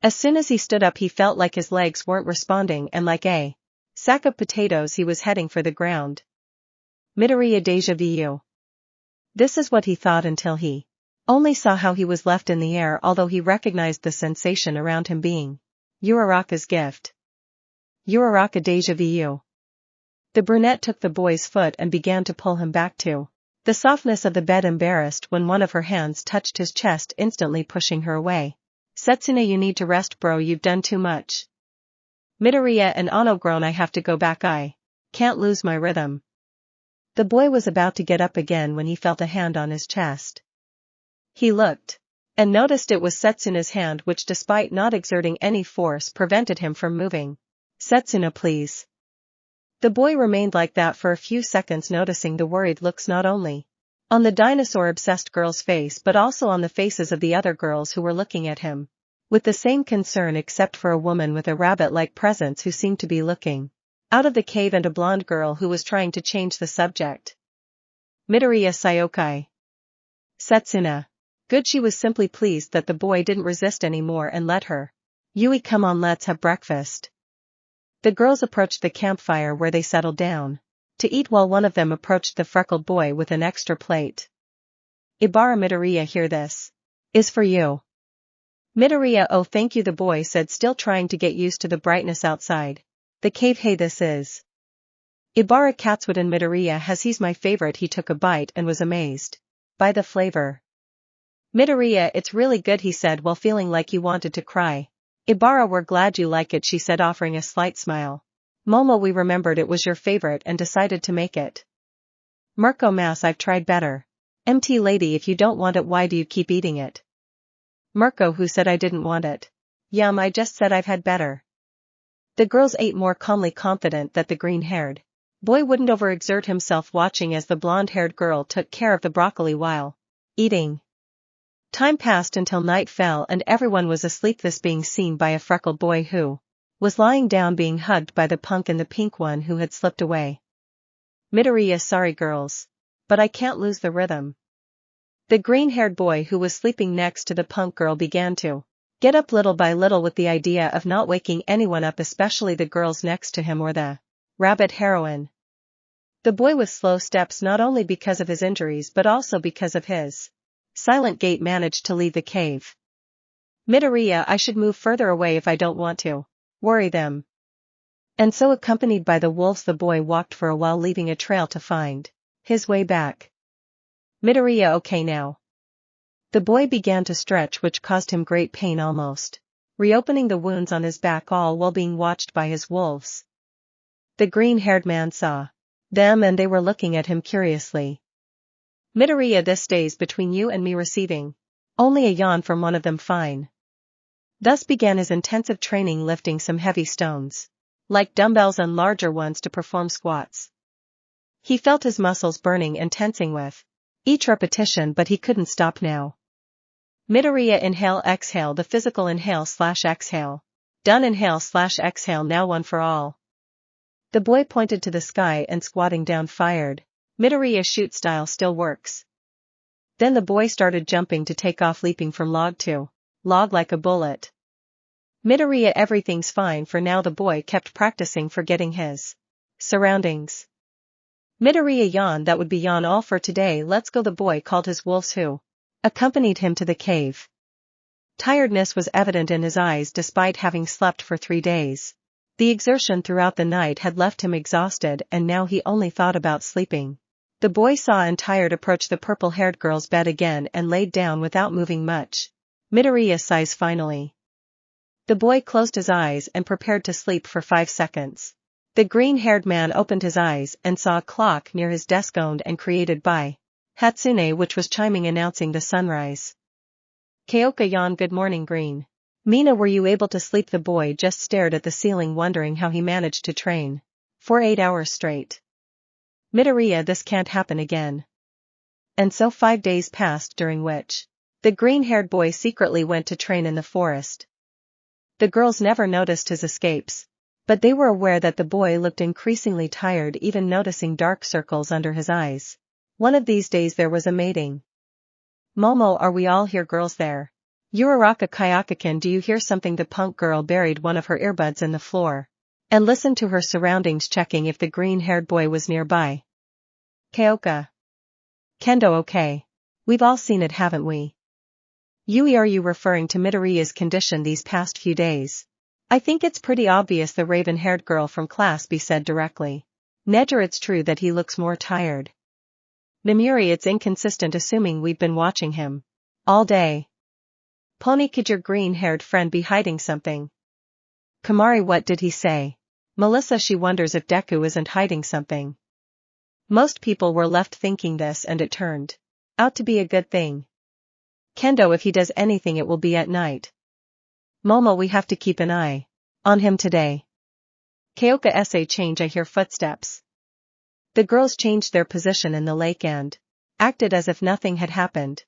As soon as he stood up, he felt like his legs weren't responding, and like a sack of potatoes he was heading for the ground. Midoriya deja vu. This is what he thought until he only saw how he was left in the air, although he recognized the sensation around him being Uraraka's gift. Uraraka deja vu. The brunette took the boy's foot and began to pull him back to the softness of the bed, embarrassed when one of her hands touched his chest, instantly pushing her away. Setsuna, you need to rest, bro, you've done too much. Midoriya and Ano groan, I have to go back, I can't lose my rhythm. The boy was about to get up again when he felt a hand on his chest. He looked and noticed it was Setsuna's hand, which, despite not exerting any force, prevented him from moving. Setsuna, please. The boy remained like that for a few seconds, noticing the worried looks not only on the dinosaur-obsessed girl's face but also on the faces of the other girls who were looking at him with the same concern, except for a woman with a rabbit-like presence who seemed to be looking out of the cave and a blonde girl who was trying to change the subject. Midoriya Sayokai. Setsuna. Good. She was simply pleased that the boy didn't resist anymore and let her. Yui, come on, let's have breakfast. The girls approached the campfire where they settled down to eat, while one of them approached the freckled boy with an extra plate. Ibara, Midoriya, here, this is for you. Midoriya, oh thank you, the boy said, still trying to get used to the brightness outside the cave. Hey, this is Ibara Catwood, and Midoriya has, he's my favorite. He took a bite and was amazed by the flavor. Midoriya, it's really good, he said while feeling like he wanted to cry. Ibara, we're glad you like it, she said, offering a slight smile. Momo, we remembered it was your favorite and decided to make it. Mirko Mass, I've tried better. MT lady, if you don't want it, why do you keep eating it? Mirko, who said I didn't want it? Yum, I just said I've had better. The girls ate more calmly, confident that the green-haired boy wouldn't overexert himself, watching as the blonde-haired girl took care of the broccoli while eating. Time passed until night fell and everyone was asleep, this being seen by a freckled boy who was lying down being hugged by the punk and the pink one who had slipped away. Midoriya, sorry girls, but I can't lose the rhythm. The green-haired boy who was sleeping next to the punk girl began to get up little by little with the idea of not waking anyone up, especially the girls next to him or the rabbit heroine. The boy with slow steps, not only because of his injuries but also because of his silent gait, managed to leave the cave. Midoriya, I should move further away if I don't want to worry them. And so, accompanied by the wolves, the boy walked for a while, leaving a trail to find his way back. Midoriya, okay now. The boy began to stretch, which caused him great pain, almost reopening the wounds on his back, all while being watched by his wolves. The green-haired man saw them and they were looking at him curiously. Midoriya, this stays between you and me, receiving only a yawn from one of them, fine. Thus began his intensive training, lifting some heavy stones, like dumbbells, and larger ones to perform squats. He felt his muscles burning and tensing with each repetition, but he couldn't stop now. Midoriya, inhale, exhale, the physical inhale/exhale. Done, inhale/exhale, now one for all. The boy pointed to the sky and, squatting down, fired. Midoriya, shoot style still works. Then the boy started jumping to take off, leaping from log to log like a bullet. Midoriya, everything's fine for now. The boy kept practicing, forgetting his surroundings. Midoriya, yawn, that would be yawn all for today, let's go. The boy called his wolves, who accompanied him to the cave. Tiredness was evident in his eyes despite having slept for 3 days. The exertion throughout the night had left him exhausted, and now he only thought about sleeping. The boy saw and, tired, approached the purple-haired girl's bed again and laid down without moving much. Midoriya sighs finally. The boy closed his eyes and prepared to sleep for 5 seconds. The green-haired man opened his eyes and saw a clock near his desk, owned and created by Hatsune, which was chiming, announcing the sunrise. Kyoka, yawn, good morning, Green. Mina, were you able to sleep? The boy just stared at the ceiling, wondering how he managed to train for 8 hours straight. Midoriya, this can't happen again. And so 5 days passed, during which the green-haired boy secretly went to train in the forest. The girls never noticed his escapes, but they were aware that the boy looked increasingly tired, even noticing dark circles under his eyes. One of these days there was a mating. Momo, are we all here? Girls there. Uraraka, Kayakakin, do you hear something? The punk girl buried one of her earbuds in the floor and listened to her surroundings, checking if the green-haired boy was nearby. Kyoka. Kendo, okay. We've all seen it, haven't we? Yui, are you referring to Midoriya's condition these past few days? I think it's pretty obvious, the raven-haired girl from Class B said directly. Nejer, it's true that he looks more tired. Namiri, it's inconsistent, assuming we've been watching him all day. Pony, could your green-haired friend be hiding something? Kamari, what did he say? Melissa, she wonders if Deku isn't hiding something. Most people were left thinking this, and it turned out to be a good thing. Kendo, if he does anything, it will be at night. Momo, we have to keep an eye on him today. Kyoka, SA change, I hear footsteps. The girls changed their position in the lake and acted as if nothing had happened.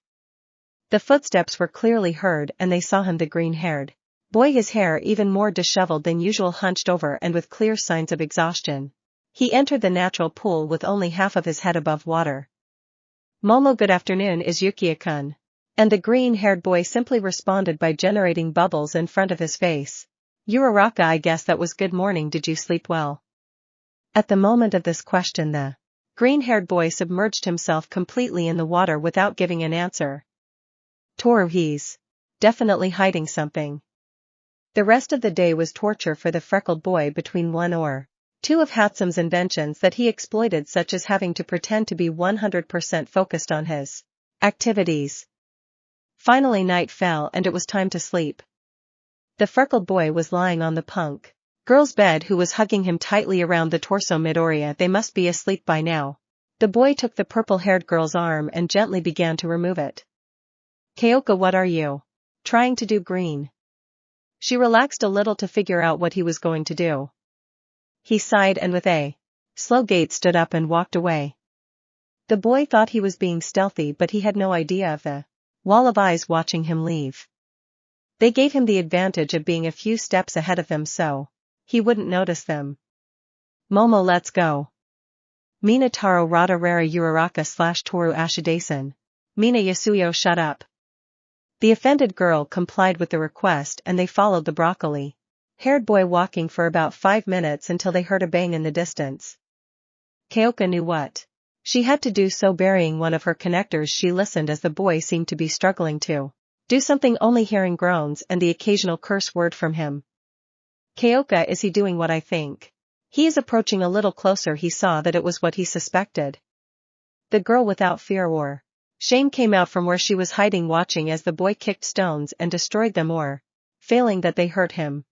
The footsteps were clearly heard, and they saw him, the green-haired boy, his hair even more disheveled than usual, hunched over and with clear signs of exhaustion. He entered the natural pool with only half of his head above water. Momo, good afternoon, is Yukia-kun. And the green-haired boy simply responded by generating bubbles in front of his face. Uraraka, I guess that was good morning, did you sleep well? At the moment of this question, the green-haired boy submerged himself completely in the water without giving an answer. Toru, he's definitely hiding something. The rest of the day was torture for the freckled boy. Between 1 or 2 of Hatsume's inventions that he exploited, such as having to pretend to be 100% focused on his activities. Finally night fell and it was time to sleep. The freckled boy was lying on the punk girl's bed, who was hugging him tightly around the torso. Midoriya, they must be asleep by now. The boy took the purple-haired girl's arm and gently began to remove it. Kyoka, what are you trying to do? Green. She relaxed a little to figure out what he was going to do. He sighed and with a slow gait stood up and walked away. The boy thought he was being stealthy, but he had no idea of the wall of eyes watching him leave. They gave him the advantage of being a few steps ahead of them so he wouldn't notice them. Momo, let's go. Mina, Taro, Rada, Rara, Uraraka / Toru, Ashidasen. Mina, Yasuyo, shut up. The offended girl complied with the request and they followed the broccoli-haired boy, walking for about 5 minutes until they heard a bang in the distance. Kyoka knew what she had to do, so burying one of her connectors she listened as the boy seemed to be struggling to Do something only hearing groans and the occasional curse word from him. Kyoka, is he doing what I think? He is approaching a little closer. He saw that it was what he suspected. The girl without fear or shame came out from where she was hiding, watching as the boy kicked stones and destroyed them, or failing that they hurt him.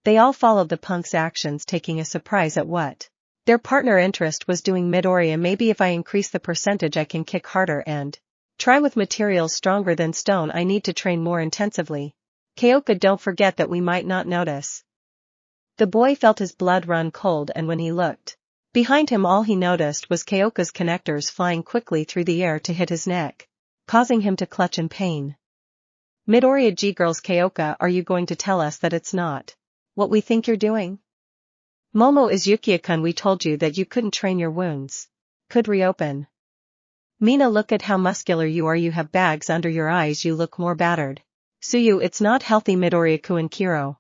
They all followed the punk's actions, taking a surprise at what their partner interest was doing. Midoriya, maybe if I increase the percentage I can kick harder and try with materials stronger than stone. I need to train more intensively. Kyoka, don't forget that we might not notice. The boy felt his blood run cold, and when he looked behind him, all he noticed was Kyoka's connectors flying quickly through the air to hit his neck, causing him to clutch in pain. Midoriya, G-girls, Kyoka, are you going to tell us that it's not what we think you're doing? Momo, is Yukia-kun, we told you that you couldn't train your wounds. Could reopen. Mina, look at how muscular you are, you have bags under your eyes, you look more battered. Tsuyu, it's not healthy. Midoriya-kun, Kiro.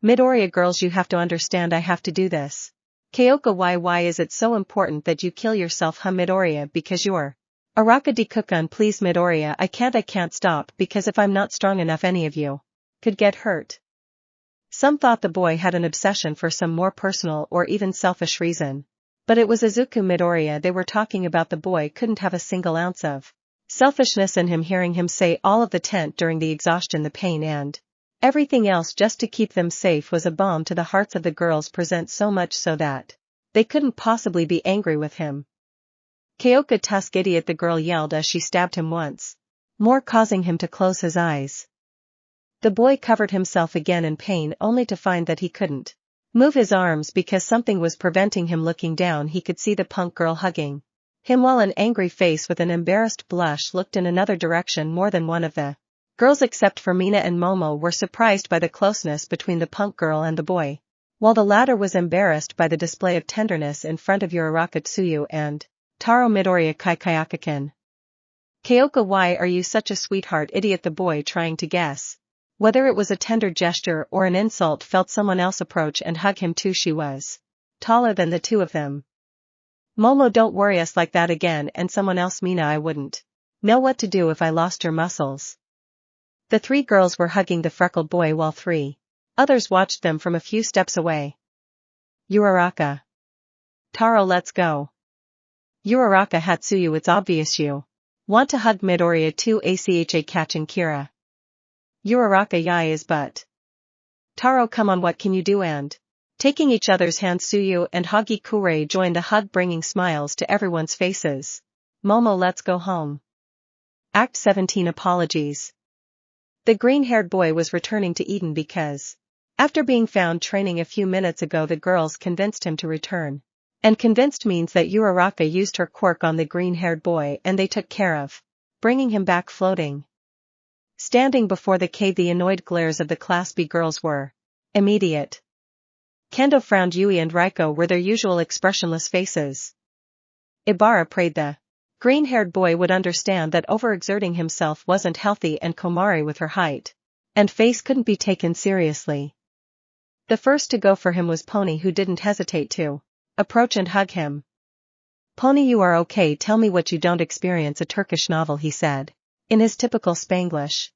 Midoriya, girls, you have to understand I have to do this. Kyoka, why is it so important that you kill yourself? Midoriya, because you're Uraraka. Deku-kun, please Midoriya, I can't stop, because if I'm not strong enough any of you could get hurt. Some thought the boy had an obsession for some more personal or even selfish reason. But it was Izuku. Midoriya, they were talking about the boy couldn't have a single ounce of selfishness in him. Hearing him say all of the tent during the exhaustion, the pain and everything else just to keep them safe was a balm to the hearts of the girls, present so much so that they couldn't possibly be angry with him. Kyoka, tusk idiot, the girl yelled as she stabbed him once more, causing him to close his eyes. The boy covered himself again in pain, only to find that he couldn't move his arms because something was preventing him. Looking down, he could see the punk girl hugging him, while an angry face with an embarrassed blush looked in another direction. More than one of the girls, except for Mina and Momo, were surprised by the closeness between the punk girl and the boy, while the latter was embarrassed by the display of tenderness in front of Uraraka, Tsuyu, and Taro. Midoriya, Kayaka-kun. Kyoka, why are you such a sweetheart, idiot? The boy, trying to guess whether it was a tender gesture or an insult, felt someone else approach and hug him too. She was taller than the two of them. Momo, don't worry us like that again. And someone else, Mina, I wouldn't know what to do if I lost your muscles. The three girls were hugging the freckled boy while three others watched them from a few steps away. Uraraka. Taro, let's go. Uraraka, Hatsuyu, it's obvious you want to hug Midoriya too. Acha, catching Kira. Uraraka, is but Taro, come on, what can you do? And taking each other's hands, Tsuyu and Hagakure joined the hug, bringing smiles to everyone's faces. Momo, let's go home. Act 17, Apologies. The green-haired boy was returning to Eden because, after being found training a few minutes ago, the girls convinced him to return. And convinced means that Uraraka used her quirk on the green-haired boy and they took care of bringing him back floating. Standing before the cave, the annoyed glares of the Class B girls were immediate. Kendo frowned. Yui and Raiko were their usual expressionless faces. Ibara prayed the green-haired boy would understand that overexerting himself wasn't healthy, and Komari, with her height and face, couldn't be taken seriously. The first to go for him was Pony, who didn't hesitate to approach and hug him. Pony, you are okay? Tell me what you don't experience. A Turkish novel, he said in his typical Spanglish.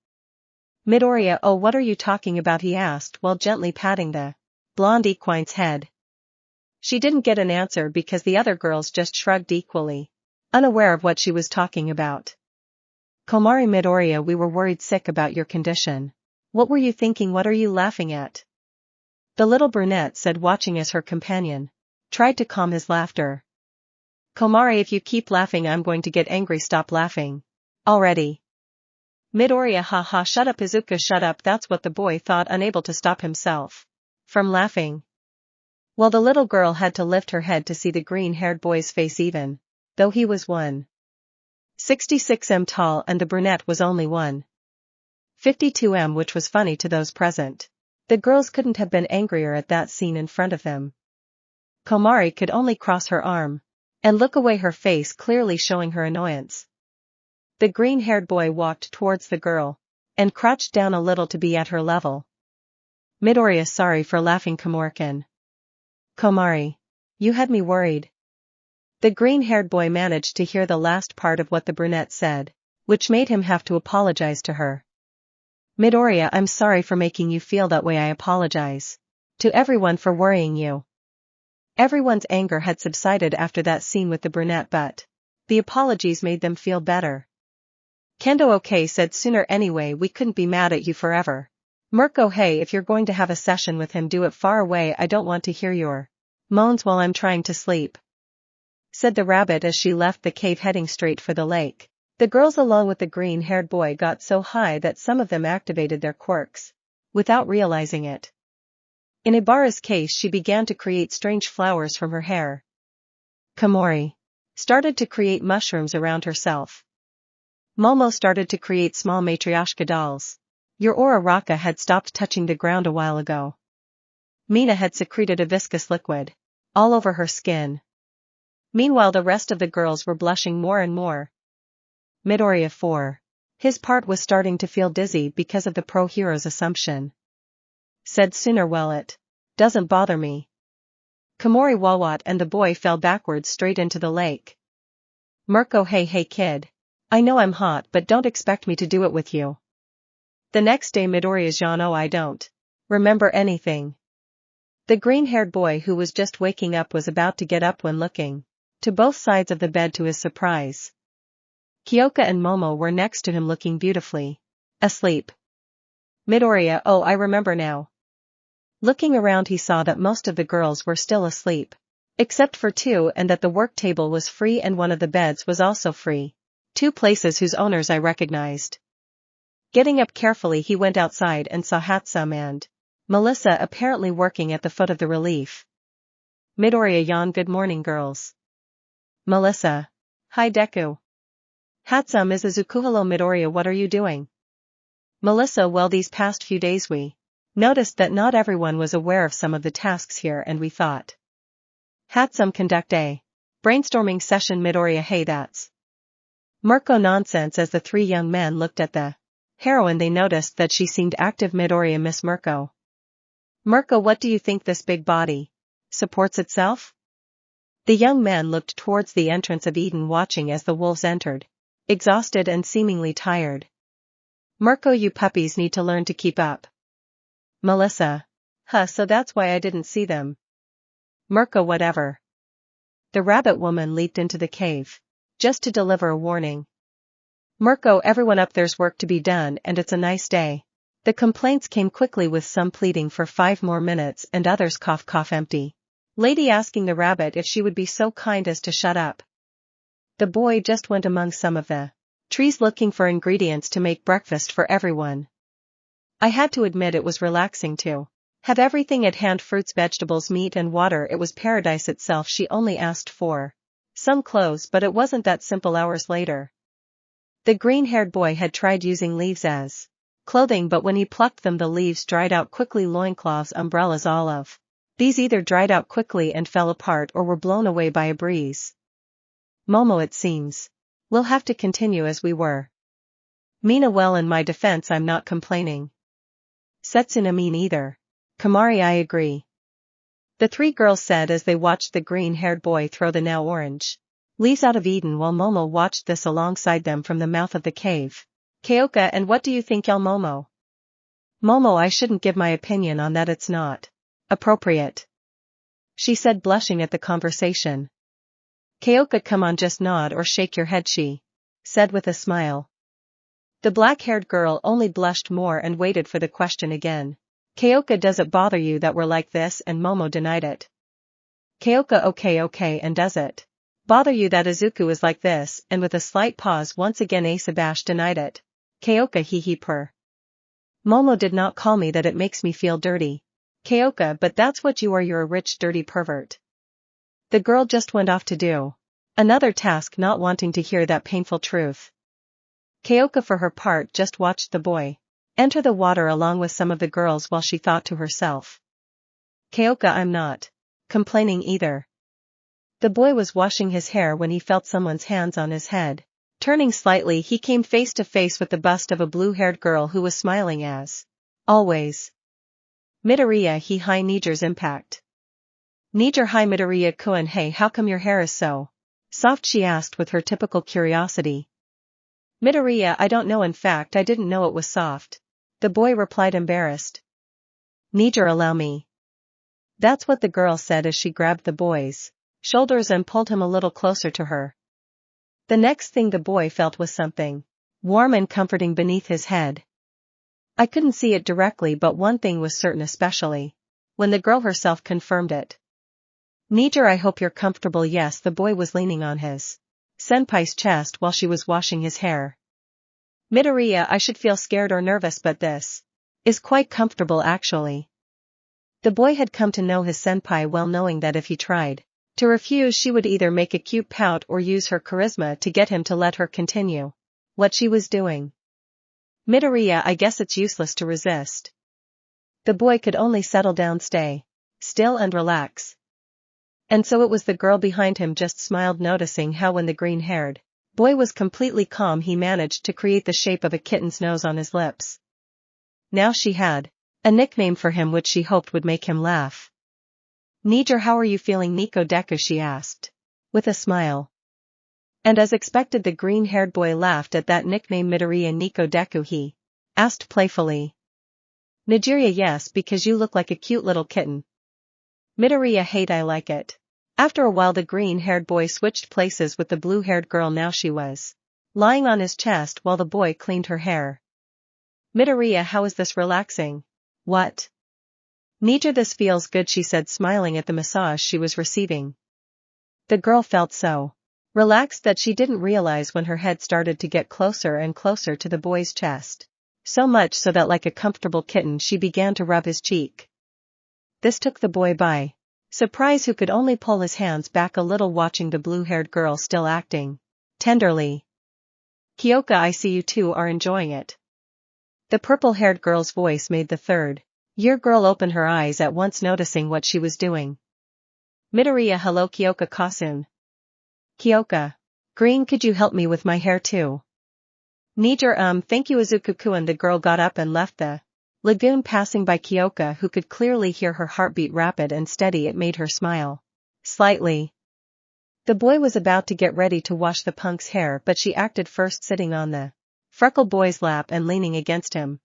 Midoriya, oh, what are you talking about? He asked while gently patting the blonde equine's head. She didn't get an answer because the other girls just shrugged equally, unaware of what she was talking about. Komari, Midoriya, we were worried sick about your condition. What were you thinking? What are you laughing at? The little brunette said, watching as her companion tried to calm his laughter. Komari, if you keep laughing I'm going to get angry. Stop laughing already. Midoriya, haha, shut up. Izuku, shut up. That's what the boy thought, unable to stop himself from laughing. While the little girl had to lift her head to see the green-haired boy's face, even though he was 166 tall and the brunette was only 152, which was funny to those present. The girls couldn't have been angrier at that scene in front of them. Komari could only cross her arm and look away, her face clearly showing her annoyance. The green-haired boy walked towards the girl and crouched down a little to be at her level. Midoriya, sorry for laughing. Komori-kun. Komari. You had me worried. The green-haired boy managed to hear the last part of what the brunette said which made him have to apologize to her. Midoriya, I'm sorry for making you feel that way. I apologize to everyone for worrying you. Everyone's anger had subsided after that scene with the brunette, but the apologies made them feel better. Kendo okay, said sooner anyway, we couldn't be mad at you forever. Mirko, hey, if you're going to have a session with him, do it far away. I don't want to hear your moans while I'm trying to sleep, said the rabbit as she left the cave heading straight for the lake. The girls along with the green-haired boy got so high that some of them activated their quirks without realizing it. In Ibara's case, she began to create strange flowers from her hair. Komori started to create mushrooms around herself. Momo started to create small matryoshka dolls. Your Uraraka had stopped touching the ground a while ago. Mina had secreted a viscous liquid all over her skin. Meanwhile, the rest of the girls were blushing more and more. Midoriya 4. His part was starting to feel dizzy because of the pro-hero's assumption. Said sooner, well, it doesn't bother me. Komori Wawat and the boy fell backwards straight into the lake. Mirko, hey kid. I know I'm hot, but don't expect me to do it with you. The next day, Midoriya Jean, oh, I don't remember anything. The green-haired boy who was just waking up was about to get up when looking to both sides of the bed to his surprise. Kyoka and Momo were next to him looking beautifully asleep. Midoriya, oh, I remember now. Looking around, he saw that most of the girls were still asleep, except for 2, and that the work table was free and one of the beds was also free. 2 places whose owners I recognized. Getting up carefully, he went outside and saw Hatsum and Melissa apparently working at the foot of the relief. Midoriya yawned, good morning, girls. Melissa. Hi, Deku. Hatsum is Izuku. Hello, Midoriya, what are you doing? Melissa, well, these past few days we noticed that not everyone was aware of some of the tasks here, and we thought Hatsum conduct a brainstorming session. Midoriya, hey, that's Mirko nonsense. As the 3 young men looked at the heroine, they noticed that she seemed active. Midoriya, Miss Mirko. Mirko, what do you think, this big body supports itself? The young man looked towards the entrance of Eden, watching as the wolves entered, exhausted and seemingly tired. Mirko, you puppies need to learn to keep up. Melissa. So that's why I didn't see them. Mirko, whatever. The rabbit woman leaped into the cave just to deliver a warning. Mirko, everyone up, there's work to be done and it's a nice day. The complaints came quickly, with some pleading for 5 more minutes and others cough empty lady asking the rabbit if she would be so kind as to shut up. The boy just went among some of the trees looking for ingredients to make breakfast for everyone. I had to admit it was relaxing to have everything at hand, fruits, vegetables, meat and water. It was paradise itself. She only asked for some clothes, but it wasn't that simple. Hours later, the green-haired boy had tried using leaves as clothing, but when he plucked them, the leaves dried out quickly. Loincloths, umbrellas, all of these either dried out quickly and fell apart or were blown away by a breeze. Momo, it seems we'll have to continue as we were. Mina, well, in my defense, I'm not complaining. Setsuna, me neither. Komari, I agree. The 3 girls said as they watched the green-haired boy throw the now orange leaves out of Eden, while Momo watched this alongside them from the mouth of the cave. Kyoka, and what do you think, y'all? Momo. Momo, I shouldn't give my opinion on that, it's not appropriate, she said, blushing at the conversation. Kyoka, come on, just nod or shake your head, she said with a smile. The black-haired girl only blushed more and waited for the question again. Kyoka, does it bother you that we're like this? And Momo denied it. Kyoka, okay, and does it bother you that Izuku is like this? And with a slight pause, once again Asabash denied it. Kyoka, hee purr. Momo did not call me that, it makes me feel dirty. Kyoka, but that's what you are, you're a rich dirty pervert. The girl just went off to do another task, not wanting to hear that painful truth. Kyoka, for her part, just watched the boy enter the water along with some of the girls while she thought to herself. Kyoka, I'm not complaining either. The boy was washing his hair when he felt someone's hands on his head. Turning slightly, he came face to face with the bust of a blue-haired girl who was smiling as always. Midoriya, he hi Niger's impact. Niger, hi Midoriya Kun, hey, how come your hair is so soft? She asked with her typical curiosity. Midoriya, I don't know, in fact I didn't know it was soft. The boy replied, embarrassed. Neither, allow me. That's what the girl said as she grabbed the boy's shoulders and pulled him a little closer to her. The next thing the boy felt was something warm and comforting beneath his head. I couldn't see it directly, but one thing was certain, especially when the girl herself confirmed it. Neither, I hope you're comfortable. Yes, the boy was leaning on his senpai's chest while she was washing his hair. Midoriya, I should feel scared or nervous, but this is quite comfortable actually. The boy had come to know his senpai well, knowing that if he tried to refuse, she would either make a cute pout or use her charisma to get him to let her continue what she was doing. Midoriya, I guess it's useless to resist. The boy could only settle down, stay still and relax. And so it was the girl behind him just smiled, noticing how when the green-haired boy was completely calm he managed to create the shape of a kitten's nose on his lips. Now she had a nickname for him which she hoped would make him laugh. Neither, how are you feeling, Nico Deku? She asked with a smile. And as expected, the green-haired boy laughed at that nickname. Midoriya, Nico Deku, he asked playfully. Nigeria, yes, because you look like a cute little kitten. Midoriya, hate, I like it. After a while the green-haired boy switched places with the blue-haired girl. Now she was lying on his chest while the boy cleaned her hair. Midoriya, how is this relaxing? What? Neither, this feels good, she said, smiling at the massage she was receiving. The girl felt so relaxed that she didn't realize when her head started to get closer and closer to the boy's chest. So much so that like a comfortable kitten she began to rub his cheek. This took the boy by surprise, who could only pull his hands back a little, watching the blue-haired girl still acting tenderly. Kyoka, I see you two are enjoying it. The purple-haired girl's voice made the third-year girl open her eyes at once, noticing what she was doing. Midoriya, hello Kyoka Kasun. Kyoka. Green, could you help me with my hair too? Neither, thank you Izuku-kun. The girl got up and left the lagoon, passing by Kyoka, who could clearly hear her heartbeat rapid and steady. It made her smile slightly. The boy was about to get ready to wash the punk's hair, but she acted first, sitting on the freckled boy's lap and leaning against him.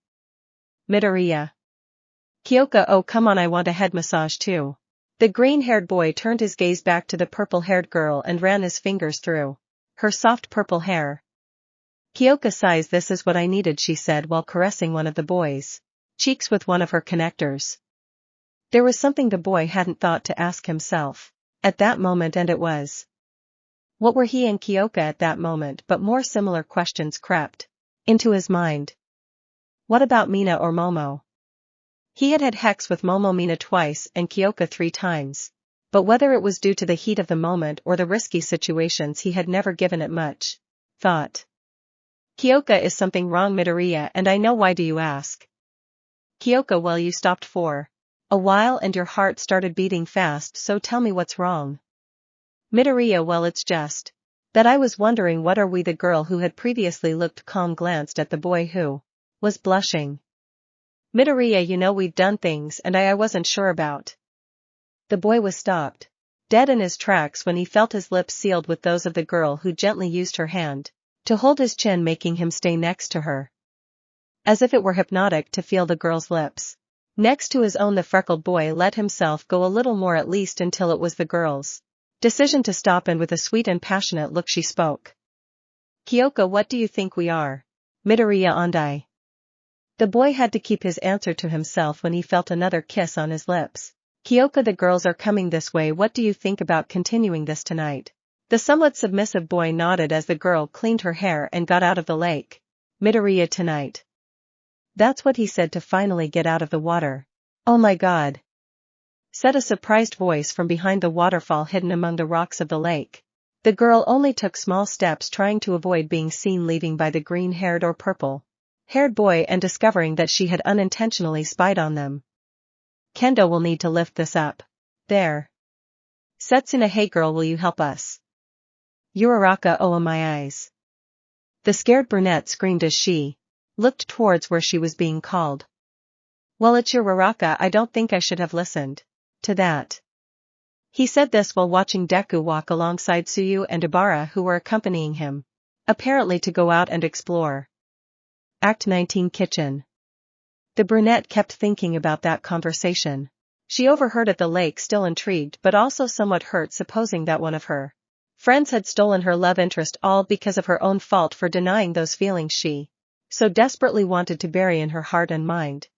Midoriya. Kyoka, oh come on, I want a head massage too. The green-haired boy turned his gaze back to the purple-haired girl and ran his fingers through her soft purple hair. Kyoka sighs, this is what I needed, she said while caressing one of the boy's cheeks with one of her connectors. There was something the boy hadn't thought to ask himself at that moment, and it was, what were he and Kyoka at that moment? But more similar questions crept into his mind. What about Mina or Momo? He had hex with Momo Mina twice and Kyoka 3 times. But whether it was due to the heat of the moment or the risky situations, he had never given it much thought. Kyoka, is something wrong? Midoriya, and I know why, do you ask? Kyoka, well, you stopped for a while and your heart started beating fast, so tell me what's wrong. Midoriya, well, it's just that I was wondering, what are we? The girl, who had previously looked calm, glanced at the boy who was blushing. Midoriya, you know, we've done things and I wasn't sure about. The boy was stopped dead in his tracks when he felt his lips sealed with those of the girl, who gently used her hand to hold his chin, making him stay next to her. As if it were hypnotic to feel the girl's lips next to his own, the freckled boy let himself go a little more, at least until it was the girl's decision to stop, and with a sweet and passionate look she spoke. Kyoka, what do you think we are? Midoriya Andai. The boy had to keep his answer to himself when he felt another kiss on his lips. Kyoka, the girls are coming this way. What do you think about continuing this tonight? The somewhat submissive boy nodded as the girl cleaned her hair and got out of the lake. Midoriya, tonight. That's what he said to finally get out of the water. Oh my god, said a surprised voice from behind the waterfall hidden among the rocks of the lake. The girl only took small steps, trying to avoid being seen leaving by the green-haired or purple-haired boy, and discovering that she had unintentionally spied on them. Kendo will need to lift this up. There. Setsuna, hey girl, will you help us? Uraraka, oh my eyes. The scared brunette screamed as she looked towards where she was being called. Well, it's Uraraka, I don't think I should have listened to that. He said this while watching Deku walk alongside Tsuyu and Ibara, who were accompanying him. Apparently to go out and explore. Act 19 Kitchen. The brunette kept thinking about that conversation. She overheard at the lake, still intrigued but also somewhat hurt, supposing that one of her friends had stolen her love interest, all because of her own fault for denying those feelings she so desperately wanted to bury in her heart and mind.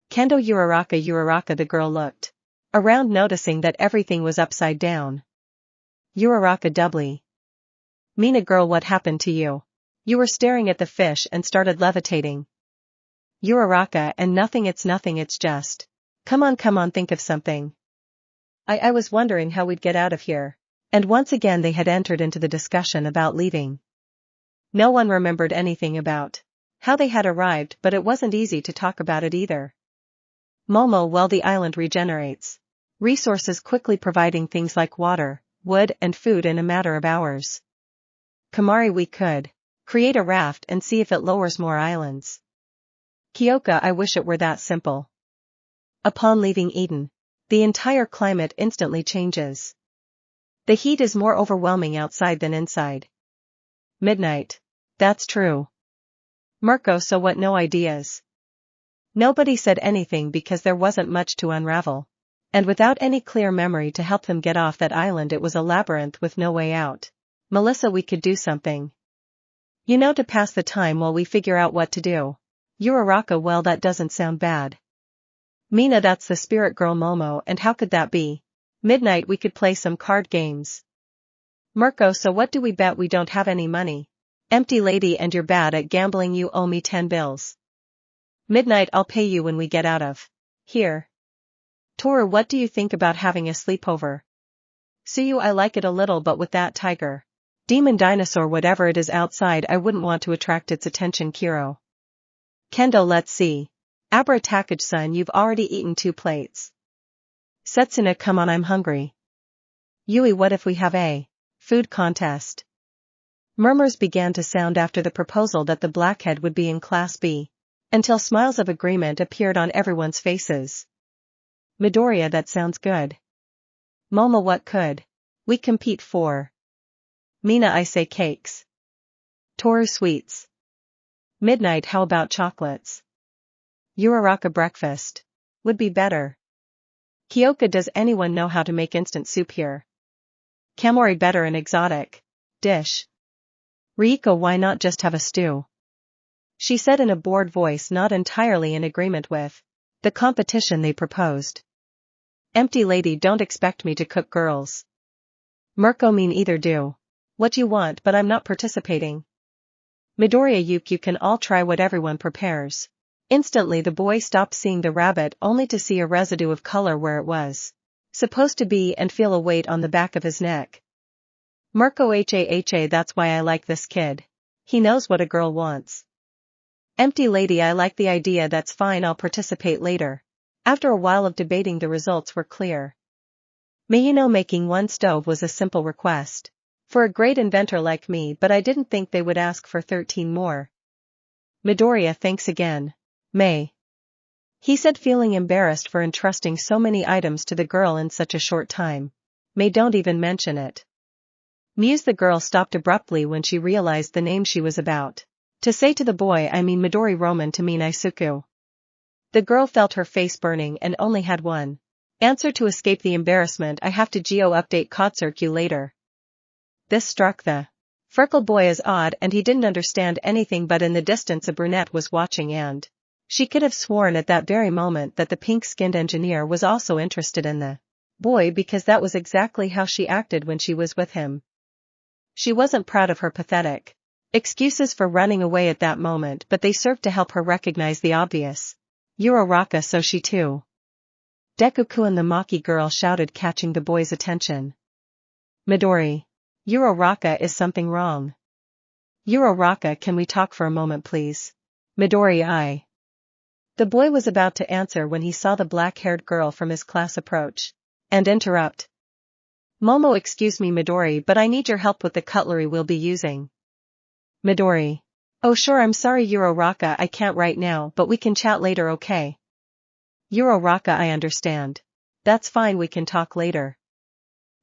Kendo Uraraka, the girl looked around, noticing that everything was upside down. Uraraka doubly. Mina girl, what happened to you? You were staring at the fish and started levitating. Uraraka, and nothing, it's just. Come on, think of something. I was wondering how we'd get out of here. And once again they had entered into the discussion about leaving. No one remembered anything about how they had arrived, but it wasn't easy to talk about it either. Momo, well, the island regenerates resources quickly, providing things like water, wood, and food in a matter of hours. Kamari, we could create a raft and see if it lowers more islands. Kyoka, I wish it were that simple. Upon leaving Eden, the entire climate instantly changes. The heat is more overwhelming outside than inside. Midnight. That's true. Mirko, so what, no ideas? Nobody said anything because there wasn't much to unravel. And without any clear memory to help them get off that island, it was a labyrinth with no way out. Melissa, we could do something. You know, to pass the time while we figure out what to do. Uraraka, well, that doesn't sound bad. Mina, that's the spirit girl Momo, and how could that be? Midnight, we could play some card games. Mirko, so what do we bet? We don't have any money. Empty lady, and you're bad at gambling, you owe me 10 bills. Midnight, I'll pay you when we get out of here. Toru, what do you think about having a sleepover? Seiya, I like it a little, but with that tiger, demon, dinosaur, whatever it is outside, I wouldn't want to attract its attention. Kiro. Kendo, let's see. Abra Takage-san, you've already eaten 2 plates. Setsuna, come on, I'm hungry. Yui, what if we have a food contest? Murmurs began to sound after the proposal that the blackhead would be in Class B, until smiles of agreement appeared on everyone's faces. Midoriya, that sounds good. Momo, what could we compete for? Mina, I say cakes. Toru, sweets. Midnight, how about chocolates? Uraraka, breakfast would be better. Kyoka, does anyone know how to make instant soup here? Kamori, better an exotic dish. Rieko, why not just have a stew? She said in a bored voice, not entirely in agreement with the competition they proposed. Empty lady, don't expect me to cook, girls. Mirko, mean either, do what you want, but I'm not participating. Midoriya, you can all try what everyone prepares. Instantly the boy stopped seeing the rabbit, only to see a residue of color where it was supposed to be and feel a weight on the back of his neck. Mirko, that's why I like this kid. He knows what a girl wants. Empty lady, I like the idea, that's fine, I'll participate later. After a while of debating, the results were clear. Making one stove was a simple request for a great inventor like me, but I didn't think they would ask for 13 more. Midoriya, thanks again, May. He said, feeling embarrassed for entrusting so many items to the girl in such a short time. May, don't even mention it. Muse, the girl stopped abruptly when she realized the name she was about to say to the boy, I mean Midori Roman to mean Isuku. The girl felt her face burning and only had one answer to escape the embarrassment, I have to update Kotsurku later. This struck the freckled boy as odd, and he didn't understand anything, but in the distance a brunette was watching, and she could have sworn at that very moment that the pink-skinned engineer was also interested in the boy, because that was exactly how she acted when she was with him. She wasn't proud of her pathetic excuses for running away at that moment, but they served to help her recognize the obvious. Uraraka, so she too. Deku and the Maki girl shouted, catching the boy's attention. Midori. Uraraka, is something wrong? Uraraka, can we talk for a moment, please? Midori, I. The boy was about to answer when he saw the black-haired girl from his class approach and interrupt. Momo, excuse me Midori, but I need your help with the cutlery we'll be using. Midori. Oh sure, I'm sorry Uraraka, I can't right now, but we can chat later, okay? Uraraka, I understand. That's fine, we can talk later.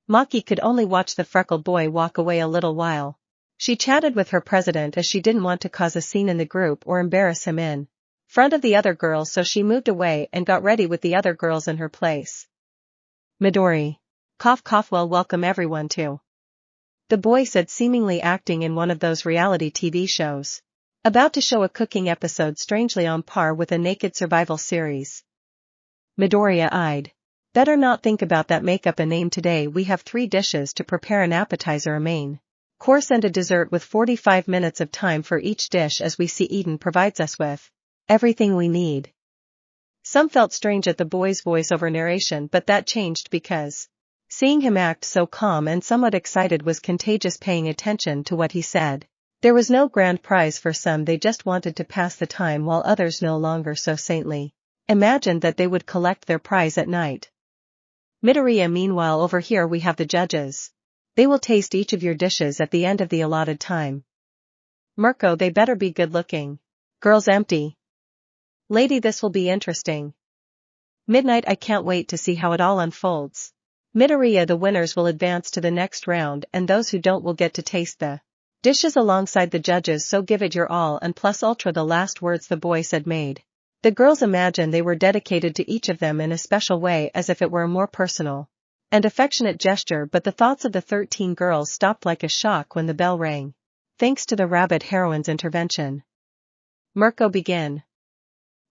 Maki could only watch the freckled boy walk away a little while. She chatted with her president as she didn't want to cause a scene in the group or embarrass him in front of the other girls, so she moved away and got ready with the other girls in her place. Midori. Cough cough, well, welcome everyone to. The boy said, seemingly acting in one of those reality TV shows. About to show a cooking episode strangely on par with a naked survival series. Midoriya eyed. Better not think about that, make up a name. Today we have 3 dishes to prepare: an appetizer, a main course and a dessert, with 45 minutes of time for each dish, as we see Eden provides us with everything we need. Some felt strange at the boy's voiceover narration, but that changed because seeing him act so calm and somewhat excited was contagious. Paying attention to what he said. There was no grand prize for some, they just wanted to pass the time, while others, no longer so saintly, imagined that they would collect their prize at night. Midoriya, meanwhile, over here we have the judges. They will taste each of your dishes at the end of the allotted time. Mirko, they better be good looking. Girls, empty. Lady, this will be interesting. Midnight, I can't wait to see how it all unfolds. Midoriya, the winners will advance to the next round, and those who don't will get to taste the dishes alongside the judges, so give it your all and plus ultra. The last words the boy said made the girls imagine they were dedicated to each of them in a special way, as if it were a more personal and affectionate gesture, but the thoughts of the 13 girls stopped like a shock when the bell rang. Thanks to the rabbit heroine's intervention. Mirko, begin.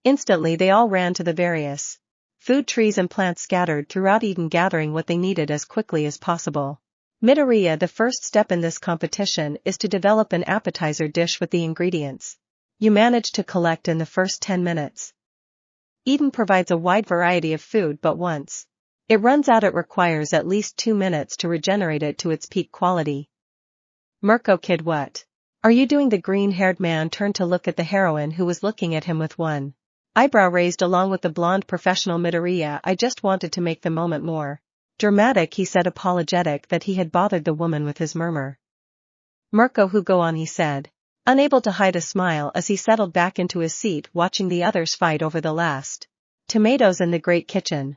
Instantly they all ran to the various food trees and plants scattered throughout Eden, gathering what they needed as quickly as possible. Midoriya, the first step in this competition is to develop an appetizer dish with the ingredients you managed to collect in the first 10 minutes. Eden provides a wide variety of food, but once it runs out, it requires at least 2 minutes to regenerate it to its peak quality. Mirko, kid, what are you doing? The green-haired man turned to look at the heroine, who was looking at him with one eyebrow raised along with the blonde professional. Midoriya, I just wanted to make the moment more dramatic, he said, apologetic that he had bothered the woman with his murmur. Mirko, who go on, he said, unable to hide a smile as he settled back into his seat, watching the others fight over the last tomatoes in the great kitchen.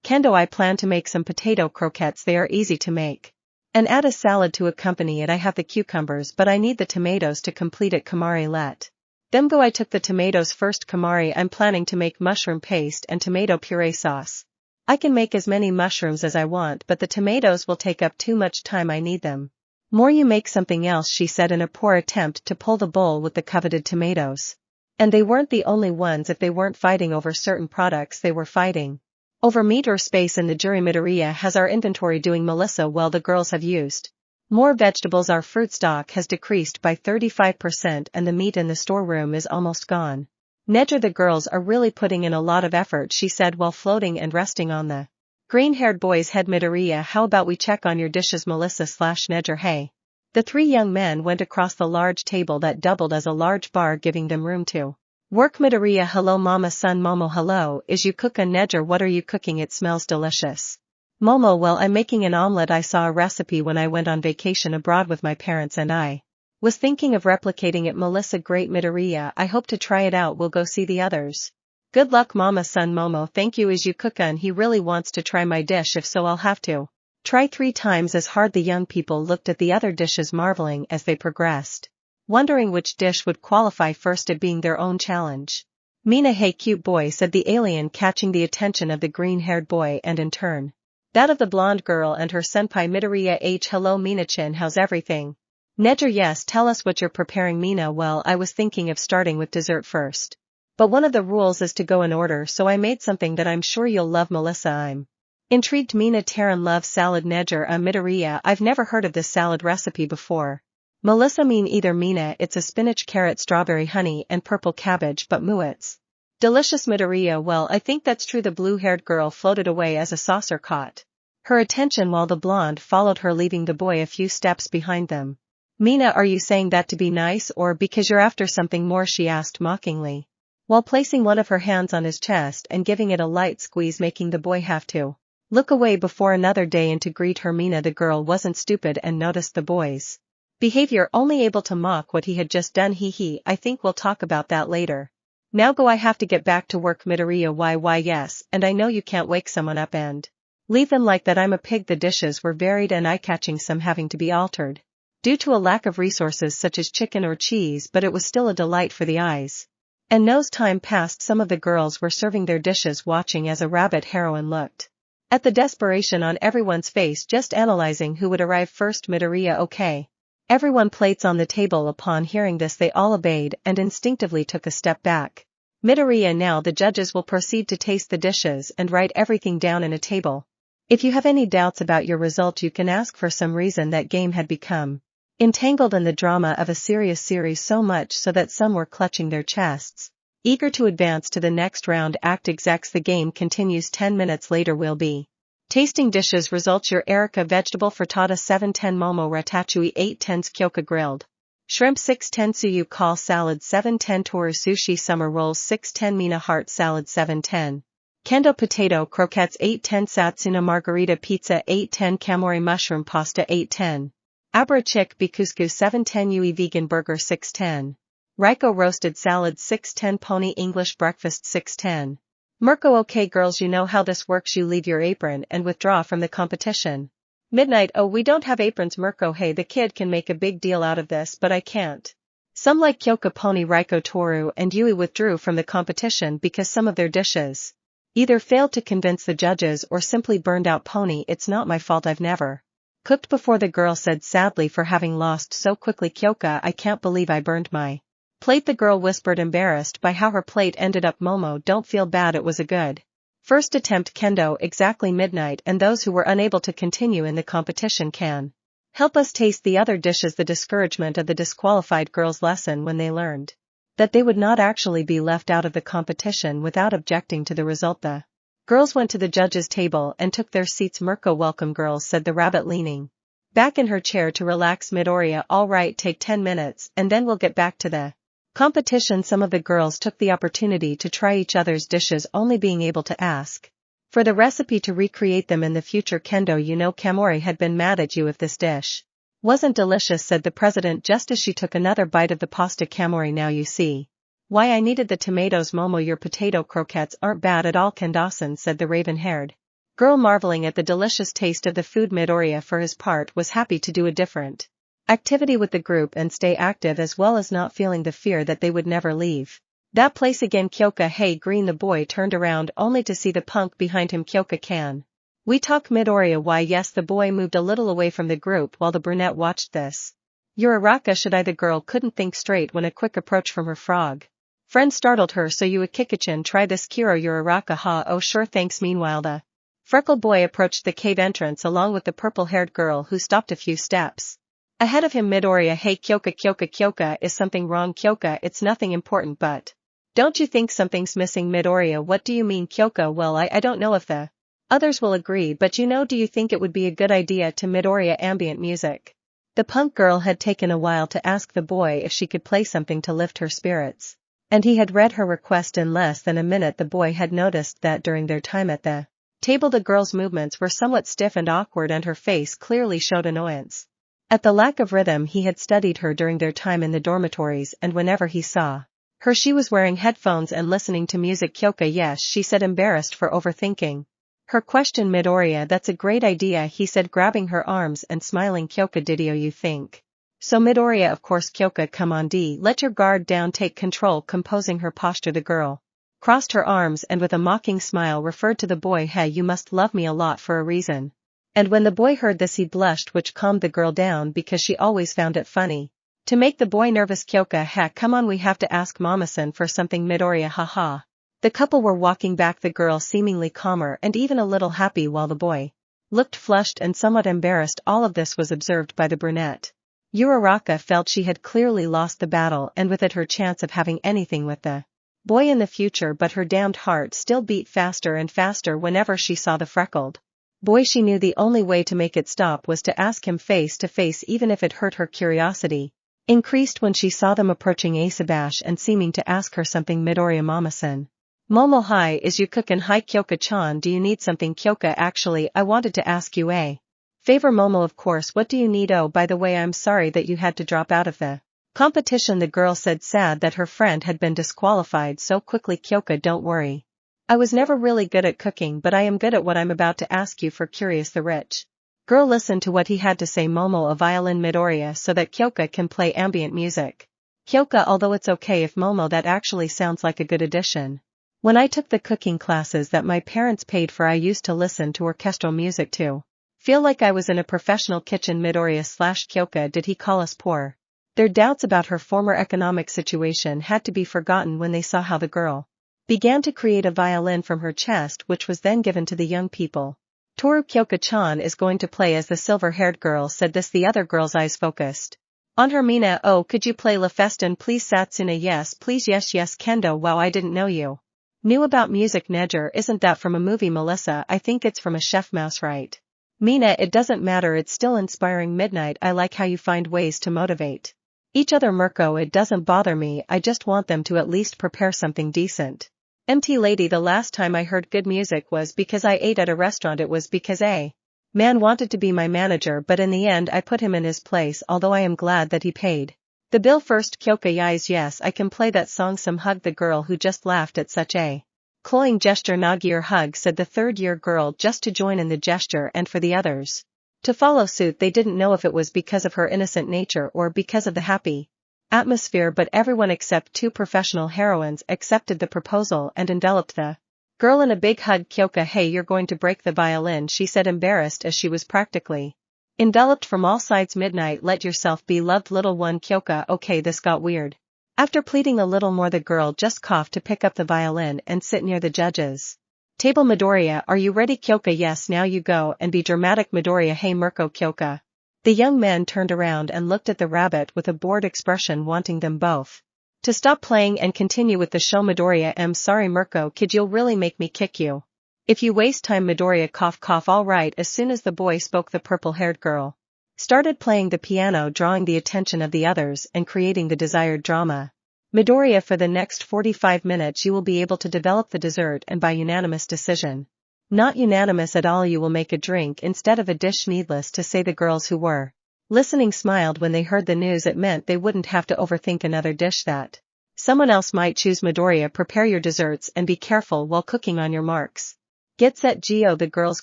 Kendo, I plan to make some potato croquettes. They are easy to make. And add a salad to accompany it. I have the cucumbers, but I need the tomatoes to complete it. Kamari, let them go. I took the tomatoes first. Kamari, I'm planning to make mushroom paste and tomato puree sauce. I can make as many mushrooms as I want, but the tomatoes will take up too much time. I need them more. You make something else, she said in a poor attempt to pull the bowl with the coveted tomatoes. And they weren't the only ones. If they weren't fighting over certain products, they were fighting over meat or space in the jury. Midoriya has our inventory doing. Melissa, well, the girls have used more vegetables. Our fruit stock has decreased by 35% and the meat in the storeroom is almost gone. Nedra, the girls are really putting in a lot of effort, she said while floating and resting on the green-haired boy's head. Midoriya, how about we check on your dishes? Melissa/Nedra, hey. The 3 young men went across the large table that doubled as a large bar, giving them room to work. Midoriya, hello mama. Son, Momo, hello, is you cook? And Nedra, what are you cooking? It smells delicious. Momo, well, I'm making an omelette. I saw a recipe when I went on vacation abroad with my parents and I was thinking of replicating it. Melissa, great. Midoriya, I hope to try it out. We'll go see the others. Good luck mama. Son, Momo, thank you. Is you cook? And he really wants to try my dish. If so, I'll have to try 3 times as hard. The young people looked at the other dishes, marveling as they progressed, wondering which dish would qualify first, it being their own challenge. Mina, hey cute boy, said the alien, catching the attention of the green-haired boy and in turn that of the blonde girl and her senpai. Midoriya, hello Mina-chan, how's everything? Nedra, yes, tell us what you're preparing. Mina, well, I was thinking of starting with dessert first. But one of the rules is to go in order, so I made something that I'm sure you'll love. Melissa, I'm intrigued. Mina, Taran loves salad. Nedra, Midoriya, I've never heard of this salad recipe before. Melissa, mean either. Mina, it's a spinach, carrot, strawberry, honey, and purple cabbage, but it's delicious. Midoriya, well, I think that's true. The blue-haired girl floated away as a saucer caught her attention while the blonde followed her, leaving the boy a few steps behind them. Mina, are you saying that to be nice or because you're after something more? She asked mockingly, while placing one of her hands on his chest and giving it a light squeeze, making the boy have to look away before another day and to greet her. Mina, the girl wasn't stupid and noticed the boy's behavior, only able to mock what he had just done. I think we'll talk about that later. Now go, I have to get back to work. Midoriya, why yes, and I know you can't wake someone up and leave them like that. I'm a pig. The dishes were varied and eye-catching, some having to be altered. due to a lack of resources such as chicken or cheese, but it was still a delight for the eyes and nose. Time passed. Some of the girls were serving their dishes, watching as a rabbit heroine looked at the desperation on everyone's face, just analyzing who would arrive first. Midoriya, okay. Everyone plates on the table. Upon hearing this they all obeyed and instinctively took a step back. Midoriya, now the judges will proceed to taste the dishes and write everything down in a table. If you have any doubts about your result you can ask. For some reason that game had become entangled in the drama of a serious series, so much so that some were clutching their chests, eager to advance to the next round. Act execs, the game continues. 10 minutes later we'll be tasting dishes. Results: Uraraka vegetable frittata 710, Momo ratatouille 810, Kyoka grilled shrimp 610, Tsuyu kale salad 710, Toru sushi summer rolls 610, Mina heart salad 710, Kendo potato croquettes 810, Satsuna margarita pizza 810, Kamori mushroom pasta 810, Abra chick bikusku 710, Yui vegan burger 610, Raiko roasted salad 610, Pony English breakfast 610. Mirko, okay girls, you know how this works. You leave your apron and withdraw from the competition. Midnight, oh we don't have aprons. Mirko, hey, the kid can make a big deal out of this but I can't. Some like Kyoka, Pony, Raiko, Toru and Yui withdrew from the competition because some of their dishes either failed to convince the judges or simply burned out. Pony, it's not my fault, I've never cooked before, the girl said sadly, for having lost so quickly. Kyoka, I can't believe I burned my plate, the girl whispered, embarrassed by how her plate ended up. Momo, don't feel bad, it was a good first attempt. Kendo, exactly. Midnight, and those who were unable to continue in the competition can help us taste the other dishes. The discouragement of the disqualified girls' lesson when they learned that they would not actually be left out of the competition without objecting to the result. The girls went to the judges' table and took their seats. Mirko, welcome girls, said the rabbit, leaning back in her chair to relax. Midoriya, all right, take 10 minutes and then we'll get back to the competition. Some of the girls took the opportunity to try each other's dishes, only being able to ask for the recipe to recreate them in the future. Kendo, you know Kamori had been mad at you if this dish wasn't delicious, said the president just as she took another bite of the pasta. Kamori, now you see why I needed the tomatoes. Momo, your potato croquettes aren't bad at all. Kendasan, said the raven-haired girl, marveling at the delicious taste of the food. Midoriya, for his part, was happy to do a different activity with the group and stay active, as well as not feeling the fear that they would never leave that place again. Kyoka, hey green, the boy turned around only to see the punk behind him. Kyoka, can we talk? Midoriya, why yes. The boy moved a little away from the group while the brunette watched this. Uraraka, should I? The girl couldn't think straight when a quick approach from her frog friend startled her. So you a Kikichin, try this Kiro. Uraraka, ha, oh sure thanks. Meanwhile the freckled boy approached the cave entrance along with the purple-haired girl, who stopped a few steps ahead of him. Midoriya, hey Kyoka. Kyoka, is something wrong? Kyoka, it's nothing important, but don't you think something's missing? Midoriya, what do you mean? Kyoka, well I don't know if the others will agree, but you know, do you think it would be a good idea to Midoriya ambient music? The punk girl had taken a while to ask the boy if she could play something to lift her spirits, and he had read her request in less than a minute. The boy had noticed that during their time at the table the girl's movements were somewhat stiff and awkward, and her face clearly showed annoyance at the lack of rhythm. He had studied her during their time in the dormitories, and whenever he saw her she was wearing headphones and listening to music. Kyoka, yes, she said, embarrassed for overthinking her question. Midoriya, that's a great idea, he said, grabbing her arms and smiling. Kyoka, didio, you think so? Midoriya, of course. Kyoka, come on D, let your guard down, take control. Composing her posture, the girl crossed her arms and with a mocking smile referred to the boy, hey, you must love me a lot for a reason. And when the boy heard this he blushed, which calmed the girl down because she always found it funny to make the boy nervous. Kyoka, heck, come on, we have to ask Mama-san for something. Midoriya, haha. The couple were walking back, the girl seemingly calmer and even a little happy, while the boy looked flushed and somewhat embarrassed. All of this was observed by the brunette. Uraraka felt she had clearly lost the battle and with it her chance of having anything with the boy in the future, but her damned heart still beat faster and faster whenever she saw the freckled boy. She knew the only way to make it stop was to ask him face to face, even if it hurt. Her curiosity increased when she saw them approaching Asabash and seeming to ask her something. Midoriya, Mama-san. Momo, hi, is you cookin'? Hi Kyoka-chan, do you need something? Kyoka, actually I wanted to ask you a favor. Momo, of course, what do you need? Oh, by the way, I'm sorry that you had to drop out of the competition, the girl said, sad that her friend had been disqualified so quickly. Kyoka, don't worry. I was never really good at cooking, but I am good at what I'm about to ask you for. Curious the rich Girl, listen to what he had to say. Momo a violin, Midoriya so that Kyoka can play ambient music. Kyoka, although it's okay if Momo, that actually sounds like a good addition. When I took the cooking classes that my parents paid for, I used to listen to orchestral music too. Feel like I was in a professional kitchen. Midoriya/Kyoka, did he call us poor? Their doubts about her former economic situation had to be forgotten when they saw how the girl began to create a violin from her chest, which was then given to the young people. Toru, Kyoka-chan is going to play as the silver-haired girl said this, the other girl's eyes focused on her. Mina, oh, could you play La Festin please? Satsuna, yes please. Yes Kendo, wow, I didn't know you knew about music. Nejer, isn't that from a movie? Melissa, I think it's from a chef mouse, right? Mina, it doesn't matter, it's still inspiring. Midnight, I like how you find ways to motivate each other. Mirko, it doesn't bother me, I just want them to at least prepare something decent. MT Lady, the last time I heard good music was because I ate at a restaurant. It was because a man wanted to be my manager, but in the end I put him in his place, although I am glad that he paid the bill first. Kyoka, yes I can play that song some. Hug the girl who just laughed at such a cloying gesture. Nagier hug, said the third-year girl just to join in the gesture and for the others to follow suit. They didn't know if it was because of her innocent nature or because of the happy atmosphere, but everyone except two professional heroines accepted the proposal and enveloped the girl in a big hug. Kyoka, hey, you're going to break the violin, she said, embarrassed as she was practically enveloped from all sides. Midnight, let yourself be loved, little one. Kyoka, okay, this got weird. After pleading a little more, the girl just coughed to pick up the violin and sit near the judges table. Midoriya, are you ready? Kyoka, yes, now you go and be dramatic. Midoriya, hey Mirko. Kyoka. The young man turned around and looked at the rabbit with a bored expression, wanting them both to stop playing and continue with the show. Midoriya, I'm sorry Mirko, kid, you'll really make me kick you if you waste time. Midoriya, cough cough. All right. As soon as the boy spoke, the purple-haired girl started playing the piano, drawing the attention of the others and creating the desired drama. Midoriya, for the next 45 minutes you will be able to develop the dessert, and by unanimous decision. Not unanimous at all, you will make a drink instead of a dish. Needless to say, the girls who were listening smiled when they heard the news. It meant they wouldn't have to overthink another dish that someone else might choose. Midoriya, prepare your desserts and be careful while cooking. On your marks, get set, Geo. The girls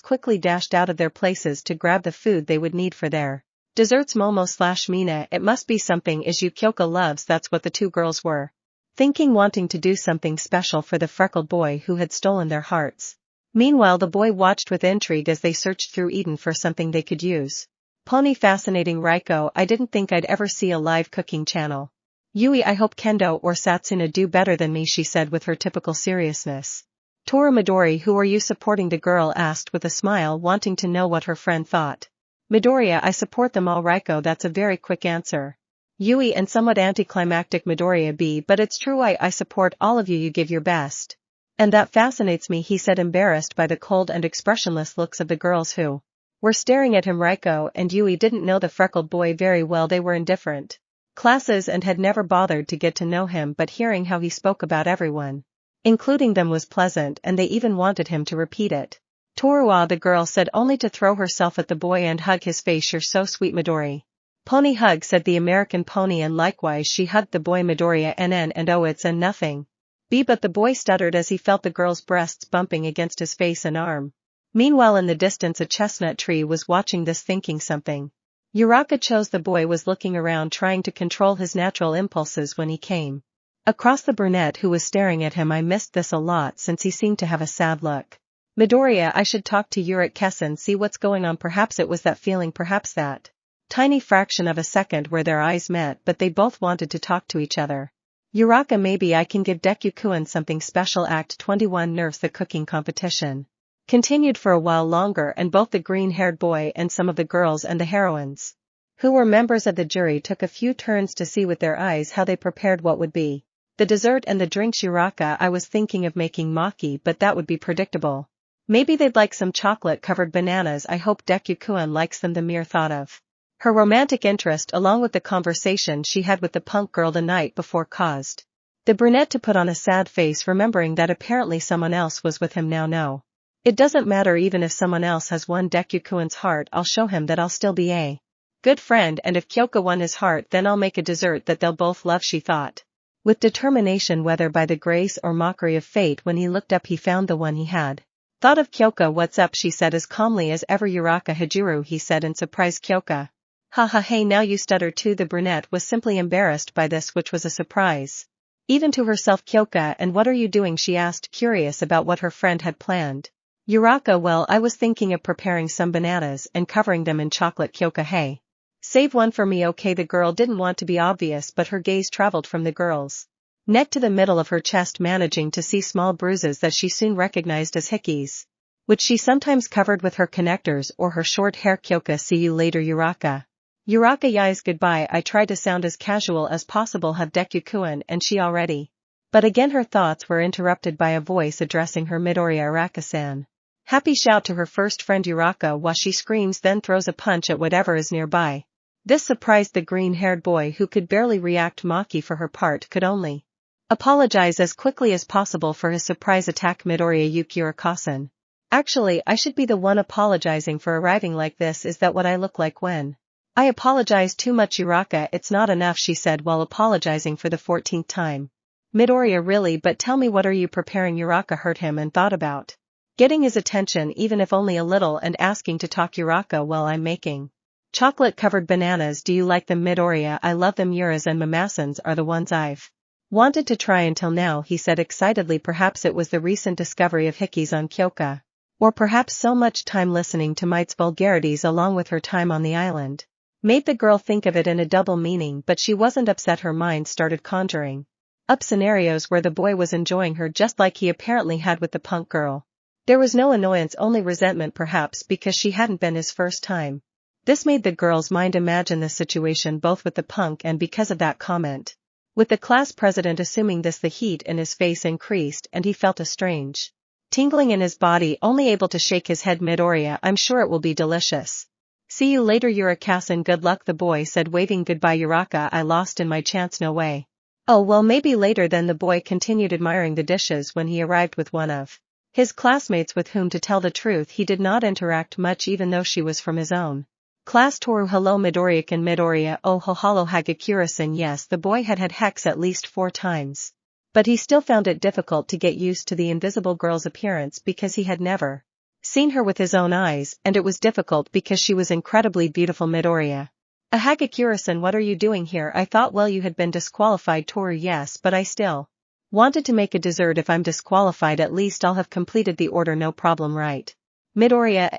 quickly dashed out of their places to grab the food they would need for their desserts. Momo/Mina, it must be something Izu Kyoka loves. That's what the two girls were thinking, wanting to do something special for the freckled boy who had stolen their hearts. Meanwhile, the boy watched with intrigue as they searched through Eden for something they could use. Pony, fascinating. Raiko, I didn't think I'd ever see a live cooking channel. Yui, I hope Kendo or Satsuna do better than me, she said with her typical seriousness. Toru, Midori, who are you supporting? The girl asked with a smile, wanting to know what her friend thought. Midoriya, I support them all. Raiko, that's a very quick answer. Yui, and somewhat anticlimactic. Midoriya, B, but it's true, I support all of you, you give your best. And that fascinates me, he said, embarrassed by the cold and expressionless looks of the girls who were staring at him. Raiko and Yui didn't know the freckled boy very well. They were in different classes and had never bothered to get to know him, but hearing how he spoke about everyone, including them, was pleasant, and they even wanted him to repeat it. Toru, the girl said, only to throw herself at the boy and hug his face. You're so sweet. Midori. Pony, hug, said the American pony, and likewise she hugged the boy. Midoriya, NN, and oh, it's nothing. B, but the boy stuttered as he felt the girl's breasts bumping against his face and arm. Meanwhile, in the distance, a chestnut tree was watching this, thinking something. Uraraka chose the boy was looking around, trying to control his natural impulses when he came across the brunette who was staring at him. I missed this a lot since he seemed to have a sad look. Midoriya, I should talk to Uraraka, see what's going on. Perhaps it was that feeling, perhaps that tiny fraction of a second where their eyes met, but they both wanted to talk to each other. Uraraka, maybe I can give Deku-kun something special. Act 21 Nerfs. The cooking competition continued for a while longer, and both the green-haired boy and some of the girls and the heroines, who were members of the jury, took a few turns to see with their eyes how they prepared what would be the dessert and the drinks. Uraraka, I was thinking of making maki, but that would be predictable. Maybe they'd like some chocolate-covered bananas. I hope Deku-kun likes them. The mere thought of her romantic interest, along with the conversation she had with the punk girl the night before, caused the brunette to put on a sad face, remembering that apparently someone else was with him now. No, it doesn't matter, even if someone else has won Deku-kun's heart, I'll show him that I'll still be a good friend, and if Kyoka won his heart, then I'll make a dessert that they'll both love, she thought with determination. Whether by the grace or mockery of fate, when he looked up he found the one he had Thought of Kyoka. What's up, she said as calmly as ever. Uraraka Hajuru, he said in surprise. Kyoka. Haha, hey, now you stutter too. The brunette was simply embarrassed by this, which was a surprise even to herself. Kyoka, and what are you doing, she asked, curious about what her friend had planned. Uraraka, well, I was thinking of preparing some bananas and covering them in chocolate. Kyoka, hey. Save one for me, okay? The girl didn't want to be obvious, but her gaze traveled from the girl's neck to the middle of her chest, managing to see small bruises that she soon recognized as hickeys, which she sometimes covered with her connectors or her short hair. Kyoka, see you later. Uraraka. Uraraka, yes, goodbye. I tried to sound as casual as possible. Have Deku-kun and she already. But again her thoughts were interrupted by a voice addressing her. Midoriya, Uraraka-san. Happy shout to her first friend Uraraka while she screams, then throws a punch at whatever is nearby. This surprised the green-haired boy, who could barely react. Maki, for her part, could only apologize as quickly as possible for his surprise attack. Midoriya, Yuki Uraraka-san. Actually, I should be the one apologizing for arriving like this. Is that what I look like when I apologize too much? Uraraka, it's not enough, she said while apologizing for the 14th time. Midoriya, really? But tell me, what are you preparing? Uraraka heard him and thought about getting his attention, even if only a little, and asking to talk. Uraraka, well, I'm making chocolate-covered bananas. Do you like them? Midoriya, I love them. Yuras and Mamasans are the ones I've wanted to try until now, he said excitedly. Perhaps it was the recent discovery of hickeys on Kyoka, or perhaps so much time listening to Might's vulgarities along with her time on the island made the girl think of it in a double meaning. But she wasn't upset. Her mind started conjuring up scenarios where the boy was enjoying her just like he apparently had with the punk girl. There was no annoyance, only resentment, perhaps because she hadn't been his first time. This made the girl's mind imagine the situation both with the punk and because of that comment with the class president. Assuming this, the heat in his face increased and he felt a strange tingling in his body, only able to shake his head. Midoriya, I'm sure it will be delicious. See you later, Uraraka-san. Good luck, the boy said, waving goodbye. Uraraka, I lost in my chance. No way. Oh well, maybe later then. The boy continued admiring the dishes when he arrived with one of his classmates with whom, to tell the truth, he did not interact much even though she was from his own class. Toru, hello Midoriya-kun. Midoriya, oh hello Hagakure-san. Yes, the boy had had Hex at least 4 times. But he still found it difficult to get used to the invisible girl's appearance because he had never seen her with his own eyes, and it was difficult because she was incredibly beautiful. Midoriya. Hagakure-san, what are you doing here? I thought, well, you had been disqualified. Toru, yes, but I still wanted to make a dessert. If I'm disqualified, at least I'll have completed the order. No problem, right? Midoriya,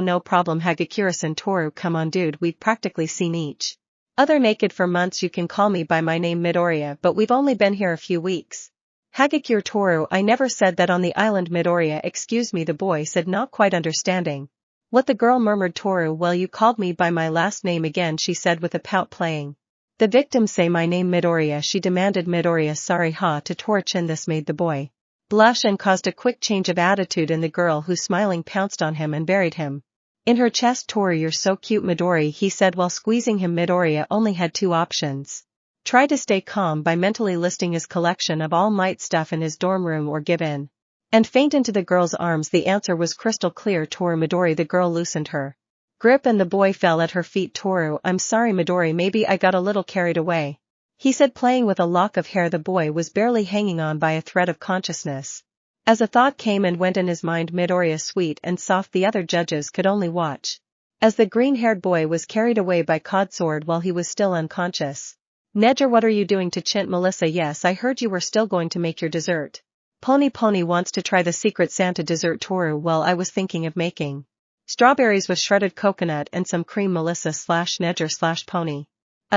no problem Hagakure-san. Toru, come on dude, we've practically seen each other naked for months. You can call me by my name Midoriya, but we've only been here a few weeks. Hagakure. Toru, I never said that on the island. Midoriya, excuse me, the boy said, not quite understanding what the girl murmured. Toru, well, you called me by my last name again, she said with a pout playing the victim. Say my name, Midoriya, she demanded. Midoriya, sorry ha to Toru-chan. This made the boy blush and caused a quick change of attitude in the girl, who smiling pounced on him and buried him in her chest. Toru, you're so cute Midori, he said while squeezing him. Midoriya only had 2 options. Try to stay calm by mentally listing his collection of Almight stuff in his dorm room, or give in and faint into the girl's arms. The answer was crystal clear. Toru, Midori. The girl loosened her grip and the boy fell at her feet. Toru, I'm sorry Midori, maybe I got a little carried away, he said, playing with a lock of hair. The boy was barely hanging on by a thread of consciousness as a thought came and went in his mind. Midoriya, sweet and soft. The other judges could only watch as the green-haired boy was carried away by Codsword while he was still unconscious. Nedger, what are you doing to Chint? Melissa, yes, I heard you were still going to make your dessert. Pony wants to try the Secret Santa dessert. Toru, well, I was thinking of making strawberries with shredded coconut and some cream. Melissa/Nedger/Pony.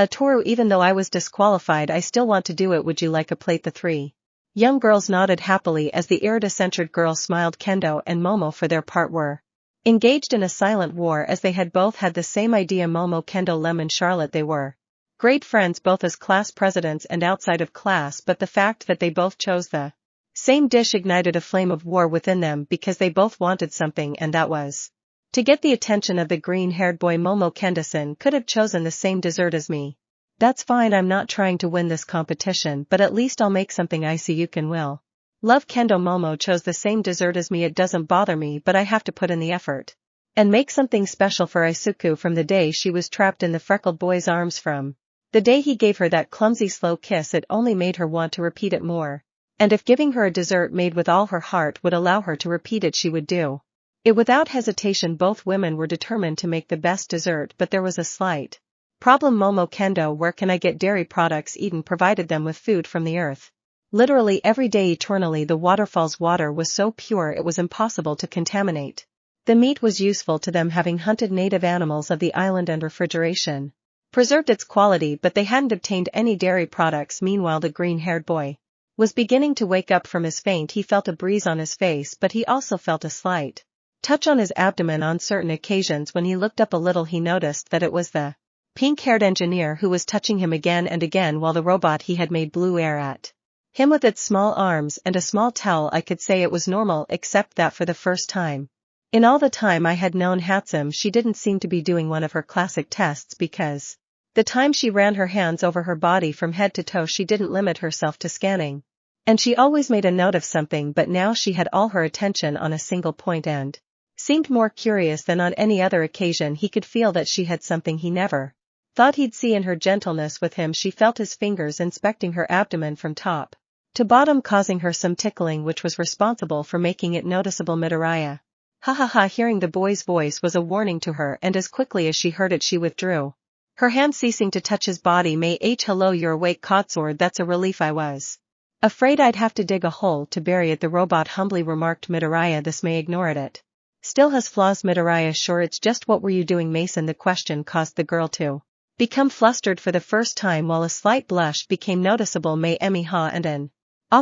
Toru, even though I was disqualified, I still want to do it. Would you like a plate? The 3 young girls nodded happily as the iridescent girl smiled. Kendo and Momo, for their part, were engaged in a silent war as they had both had the same idea. Momo, Kendo, Lemon, Charlotte, they were great friends both as class presidents and outside of class, but the fact that they both chose the same dish ignited a flame of war within them because they both wanted something, and that was to get the attention of the green-haired boy. Momo, Kendo-san could have chosen the same dessert as me. That's fine, I'm not trying to win this competition, but at least I'll make something icy you can will. Love. Kendo, Momo chose the same dessert as me. It doesn't bother me, but I have to put in the effort and make something special for Izuku. From the day she was trapped in the freckled boy's arms, from the day he gave her that clumsy slow kiss, it only made her want to repeat it more And if giving her a dessert made with all her heart would allow her to repeat it, she would do it without hesitation. Both women were determined to make the best dessert, but there was a slight problem. Momo Kendo, where can I get dairy products? Eden provided them with food from the earth. Literally every day eternally. The waterfall's water was so pure it was impossible to contaminate. The meat was useful to them, having hunted native animals of the island, and refrigeration preserved its quality, but they hadn't obtained any dairy products. Meanwhile the green-haired boy was beginning to wake up from his faint. He felt a breeze on his face, but he also felt a slight touch on his abdomen. On certain occasions when he looked up a little, he noticed that it was the pink-haired engineer who was touching him again and again, while the robot he had made blew air at him with its small arms and a small towel. I could say it was normal, except that for the first time in all the time I had known Hatsum, she didn't seem to be doing one of her classic tests, because the time she ran her hands over her body from head to toe, she didn't limit herself to scanning. And she always made a note of something, but now she had all her attention on a single point and seemed more curious than on any other occasion. He could feel that she had something he never thought he'd see in her gentleness with him. She felt his fingers inspecting her abdomen from top to bottom, causing her some tickling, which was responsible for making it noticeable. Midoriya, ha ha ha. Hearing the boy's voice was a warning to her, and as quickly as she heard it she withdrew her hand, ceasing to touch his body. May H, hello, you're awake, Codsword. That's a relief. I was afraid I'd have to dig a hole to bury it, the robot humbly remarked. Midoriya, this may ignore it. It still has flaws. Midoriya, sure, it's just what were you doing, Mason? The question caused the girl to become flustered for the first time, while a slight blush became noticeable. May Emi ha and an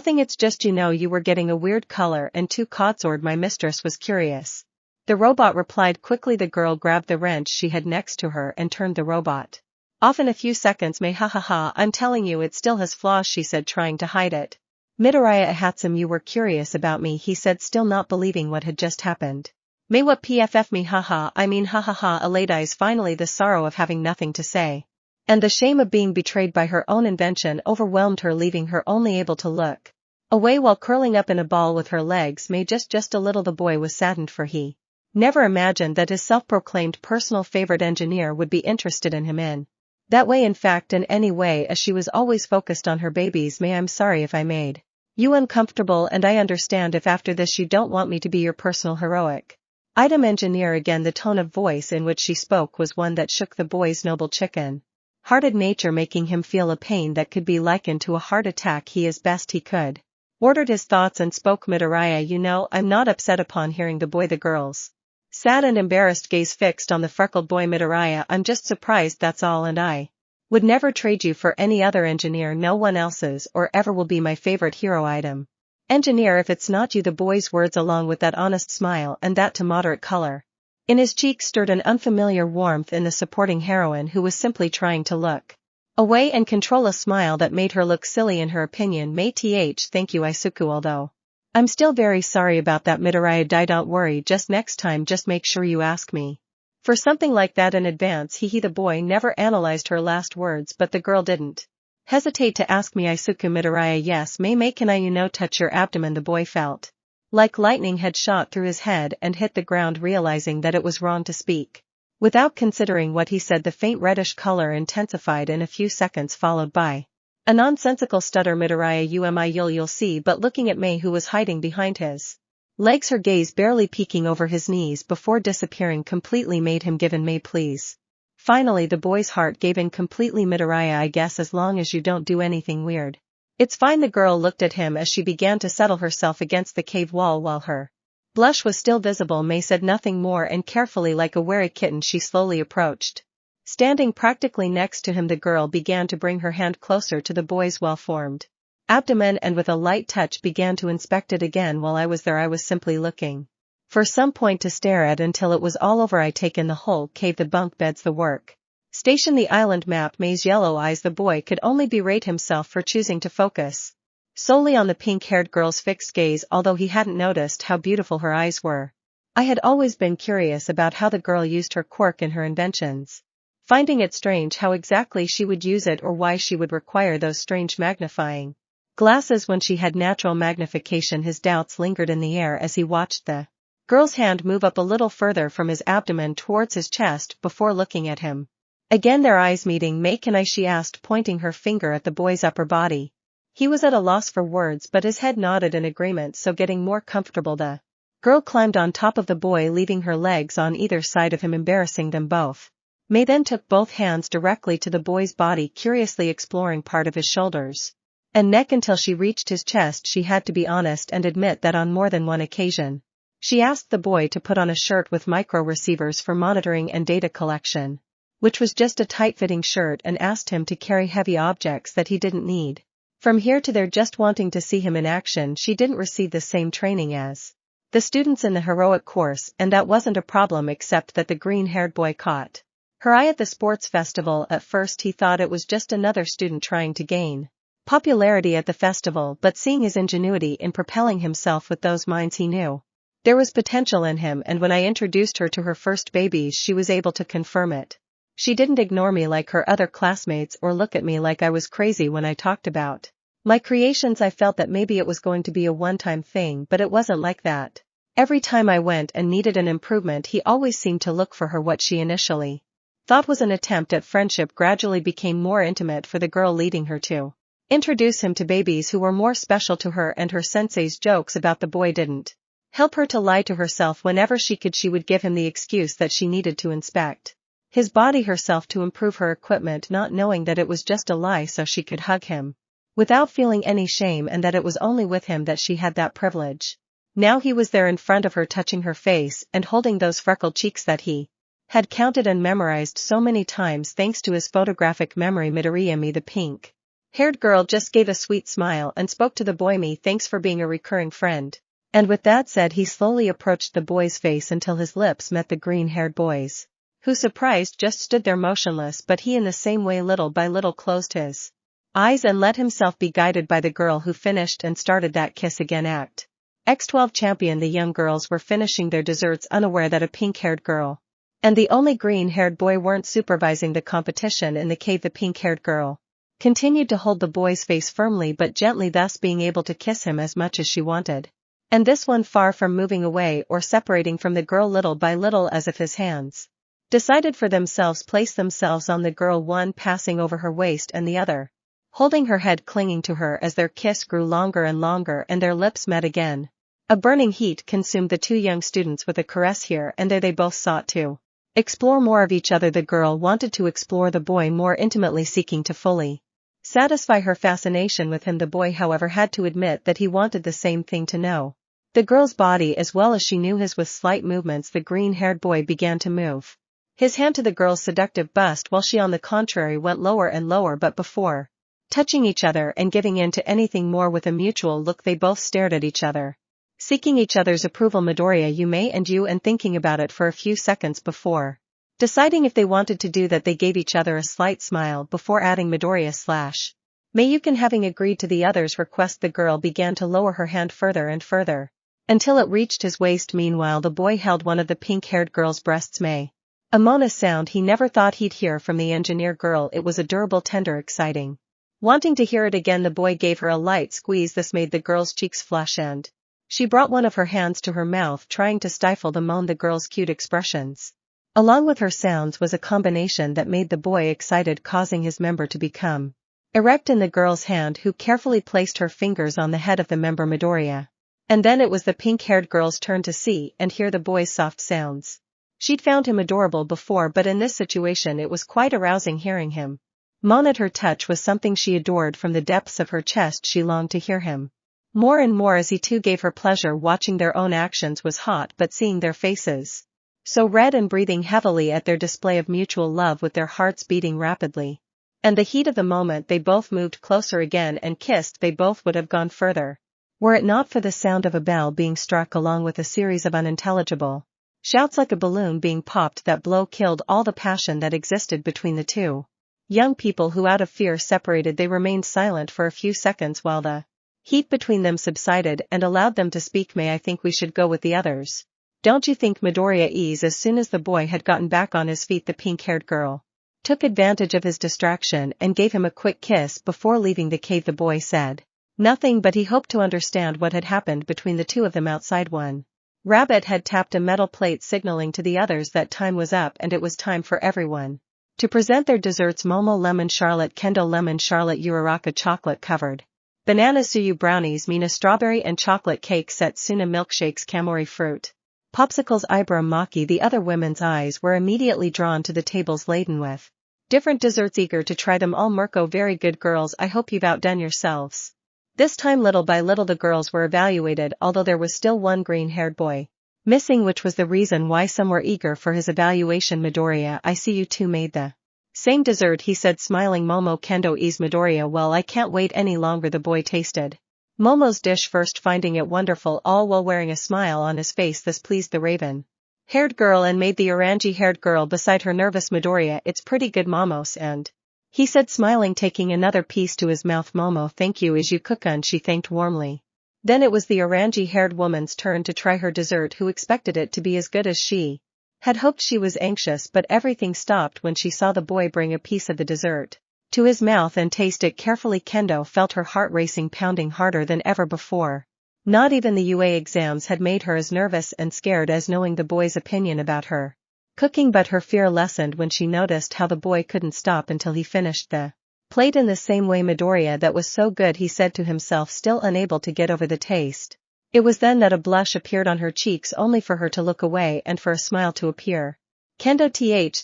thing, it's just, you were getting a weird color and too, Codsword. My mistress was curious. The robot replied quickly. The girl grabbed the wrench she had next to her and turned the robot off in a few seconds. May, ha ha ha, I'm telling you it still has flaws, she said, trying to hide it. Midoriya, Hatsum, you were curious about me, he said, still not believing what had just happened. May, what pff me, haha, I mean ha ha ha. Allayed eyes. Finally the sorrow of having nothing to say and the shame of being betrayed by her own invention overwhelmed her, leaving her only able to look away while curling up in a ball with her legs. May, just a little. The boy was saddened, for he never imagined that his self-proclaimed personal favorite engineer would be interested in him in that way, in fact in any way, as she was always focused on her babies. May, I'm sorry if I made you uncomfortable, and I understand if after this you don't want me to be your personal heroic item engineer again. The tone of voice in which she spoke was one that shook the boy's noble chicken-hearted nature, making him feel a pain that could be likened to a heart attack. He, as best he could, ordered his thoughts and spoke. Midoriya, I'm not upset. Upon hearing the boy, the girl's sad and embarrassed gaze fixed on the freckled boy. Midoriya, I'm just surprised, that's all, and I would never trade you for any other engineer, no one else's, or ever will be my favorite hero item engineer if it's not you. The boy's words, along with that honest smile and that to moderate color in his cheeks, stirred an unfamiliar warmth in the supporting heroine, who was simply trying to look away and control a smile that made her look silly in her opinion. May th, thank you, Isuku, although I'm still very sorry about that. Midoriya, don't worry, just next time just make sure you ask me for something like that in advance. The boy never analyzed her last words, but the girl didn't hesitate to ask me, Isuku. Midoriya, yes, May, can I touch your abdomen? The boy felt like lightning had shot through his head and hit the ground, realizing that it was wrong to speak without considering what he said. The faint reddish color intensified in a few seconds, followed by a nonsensical stutter. Midoriya, you'll see, but looking at May, who was hiding behind his legs, her gaze barely peeking over his knees before disappearing completely, made him give in. May, please. Finally the boy's heart gave in completely. Midoriya, I guess as long as you don't do anything weird, it's fine. The girl looked at him as she began to settle herself against the cave wall while her blush was still visible. May said nothing more, and carefully, like a wary kitten, she slowly approached. Standing practically next to him, the girl began to bring her hand closer to the boy's well-formed abdomen and with a light touch began to inspect it again. While I was there, I was simply looking for some point to stare at until it was all over. I take in the whole cave, the bunk beds, the work station, the island map. May's yellow eyes. The boy could only berate himself for choosing to focus solely on the pink-haired girl's fixed gaze, although he hadn't noticed how beautiful her eyes were. I had always been curious about how the girl used her quirk in her inventions, finding it strange how exactly she would use it or why she would require those strange magnifying glasses when she had natural magnification. His doubts lingered in the air as he watched the girl's hand move up a little further from his abdomen towards his chest before looking at him again, their eyes meeting. May, can I? She asked, pointing her finger at the boy's upper body. He was at a loss for words but his head nodded in agreement, so getting more comfortable the girl climbed on top of the boy, leaving her legs on either side of him, embarrassing them both. May then took both hands directly to the boy's body, curiously exploring part of his shoulders and neck until she reached his chest. She had to be honest and admit that on more than one occasion, she asked the boy to put on a shirt with micro receivers for monitoring and data collection, which was just a tight-fitting shirt, and asked him to carry heavy objects that he didn't need. From here to there, just wanting to see him in action. She didn't receive the same training as the students in the heroic course, and that wasn't a problem, except that the green-haired boy caught her eye at the sports festival. At first he thought it was just another student trying to gain popularity at the festival, but seeing his ingenuity in propelling himself with those minds, he knew there was potential in him, and when I introduced her to her first babies she was able to confirm it. She didn't ignore me like her other classmates or look at me like I was crazy when I talked about my creations. I felt that maybe it was going to be a one-time thing, but it wasn't like that. Every time I went and needed an improvement, he always seemed to look for her. What she initially thought was an attempt at friendship gradually became more intimate for the girl, leading her to introduce him to babies who were more special to her, and her sensei's jokes about the boy didn't help her to lie to herself. Whenever she could, she would give him the excuse that she needed to inspect his body herself to improve her equipment, not knowing that it was just a lie so she could hug him without feeling any shame, and that it was only with him that she had that privilege. Now he was there in front of her, touching her face and holding those freckled cheeks that he had counted and memorized so many times thanks to his photographic memory. Midoriyami, the pink-haired girl, just gave a sweet smile and spoke to the boy. Me, thanks for being a recurring friend. And with that said, he slowly approached the boy's face until his lips met the green-haired boy's, who, surprised, just stood there motionless, but he in the same way little by little closed his eyes and let himself be guided by the girl, who finished and started that kiss again. Act X12 champion. The young girls were finishing their desserts, unaware that a pink-haired girl and the only green-haired boy weren't supervising the competition in the cave. The pink-haired girl continued to hold the boy's face firmly but gently, thus being able to kiss him as much as she wanted. And this one, far from moving away or separating from the girl, little by little, as if his hands decided for themselves, placed themselves on the girl, one passing over her waist and the other holding her head, clinging to her as their kiss grew longer and longer and their lips met again. A burning heat consumed the two young students. With a caress here and there, they both sought to explore more of each other. The girl wanted to explore the boy more intimately, seeking to fully satisfy her fascination with him. The boy, however, had to admit that he wanted the same thing, to know the girl's body as well as she knew his. With slight movements, the green-haired boy began to move his hand to the girl's seductive bust, while she on the contrary went lower and lower, but before touching each other and giving in to anything more. With a mutual look, they both stared at each other, seeking each other's approval. Midoriya, you may, and you, and thinking about it for a few seconds before deciding if they wanted to do that. They gave each other a slight smile before adding Midoriya / may you can. Having agreed to the other's request, the girl began to lower her hand further and further until it reached his waist. Meanwhile, the boy held one of the pink-haired girl's breasts. May a moan, a sound he never thought he'd hear from the engineer girl. It was adorable, tender, exciting. Wanting to hear it again, the boy gave her a light squeeze. This made the girl's cheeks flush and she brought one of her hands to her mouth, trying to stifle the moan. The girl's cute expressions along with her sounds was a combination that made the boy excited, causing his member to become erect in the girl's hand, who carefully placed her fingers on the head of the member Midoriya. And then it was the pink-haired girl's turn to see and hear the boy's soft sounds. She'd found him adorable before, but in this situation it was quite arousing hearing him moan at her. Touch was something she adored. From the depths of her chest she longed to hear him more and more, as he too gave her pleasure. Watching their own actions was hot, but seeing their faces so red and breathing heavily at their display of mutual love, with their hearts beating rapidly, and the heat of the moment, they both moved closer again and kissed. They both would have gone further were it not for the sound of a bell being struck, along with a series of unintelligible shouts like a balloon being popped. That blow killed all the passion that existed between the two young people, who out of fear separated. They remained silent for a few seconds while the heat between them subsided and allowed them to speak. May I think we should go with the others. Don't you think? Midoriya eased. As soon as the boy had gotten back on his feet, the pink-haired girl took advantage of his distraction and gave him a quick kiss before leaving the cave. The boy said nothing, but he hoped to understand what had happened between the two of them outside. One rabbit had tapped a metal plate, signaling to the others that time was up and it was time for everyone to present their desserts. Momo lemon charlotte, Kendo lemon charlotte, Uraraka chocolate covered Banana suyu brownies, Mina strawberry and chocolate cake, Satsuna milkshakes, Kamori fruit popsicles, Ibra Maki. The other women's eyes were immediately drawn to the tables laden with different desserts, eager to try them all. Mirko, very good girls, I hope you've outdone yourselves. This time little by little the girls were evaluated, although there was still one green-haired boy missing, which was the reason why some were eager for his evaluation. Midoriya, I see you two made the same dessert, he said, smiling. Momo Kendo is Midoriya, well, I can't wait any longer. The boy tasted Momo's dish first, finding it wonderful, all while wearing a smile on his face. This pleased the raven-haired girl and made the orange-haired girl beside her nervous. Midoriya, it's pretty good, Momos, and he said, smiling, taking another piece to his mouth. Momo, thank you, as you cook, and she thanked warmly. Then it was the orangey-haired woman's turn to try her dessert, who expected it to be as good as she had hoped. She was anxious, but everything stopped when she saw the boy bring a piece of the dessert to his mouth and taste it carefully. Kendo felt her heart racing, pounding harder than ever before. Not even the UA exams had made her as nervous and scared as knowing the boy's opinion about her cooking, but her fear lessened when she noticed how the boy couldn't stop until he finished the plate in the same way. Midoriya, that was so good, he said to himself, still unable to get over the taste. It was then that a blush appeared on her cheeks, only for her to look away and for a smile to appear. Kendo,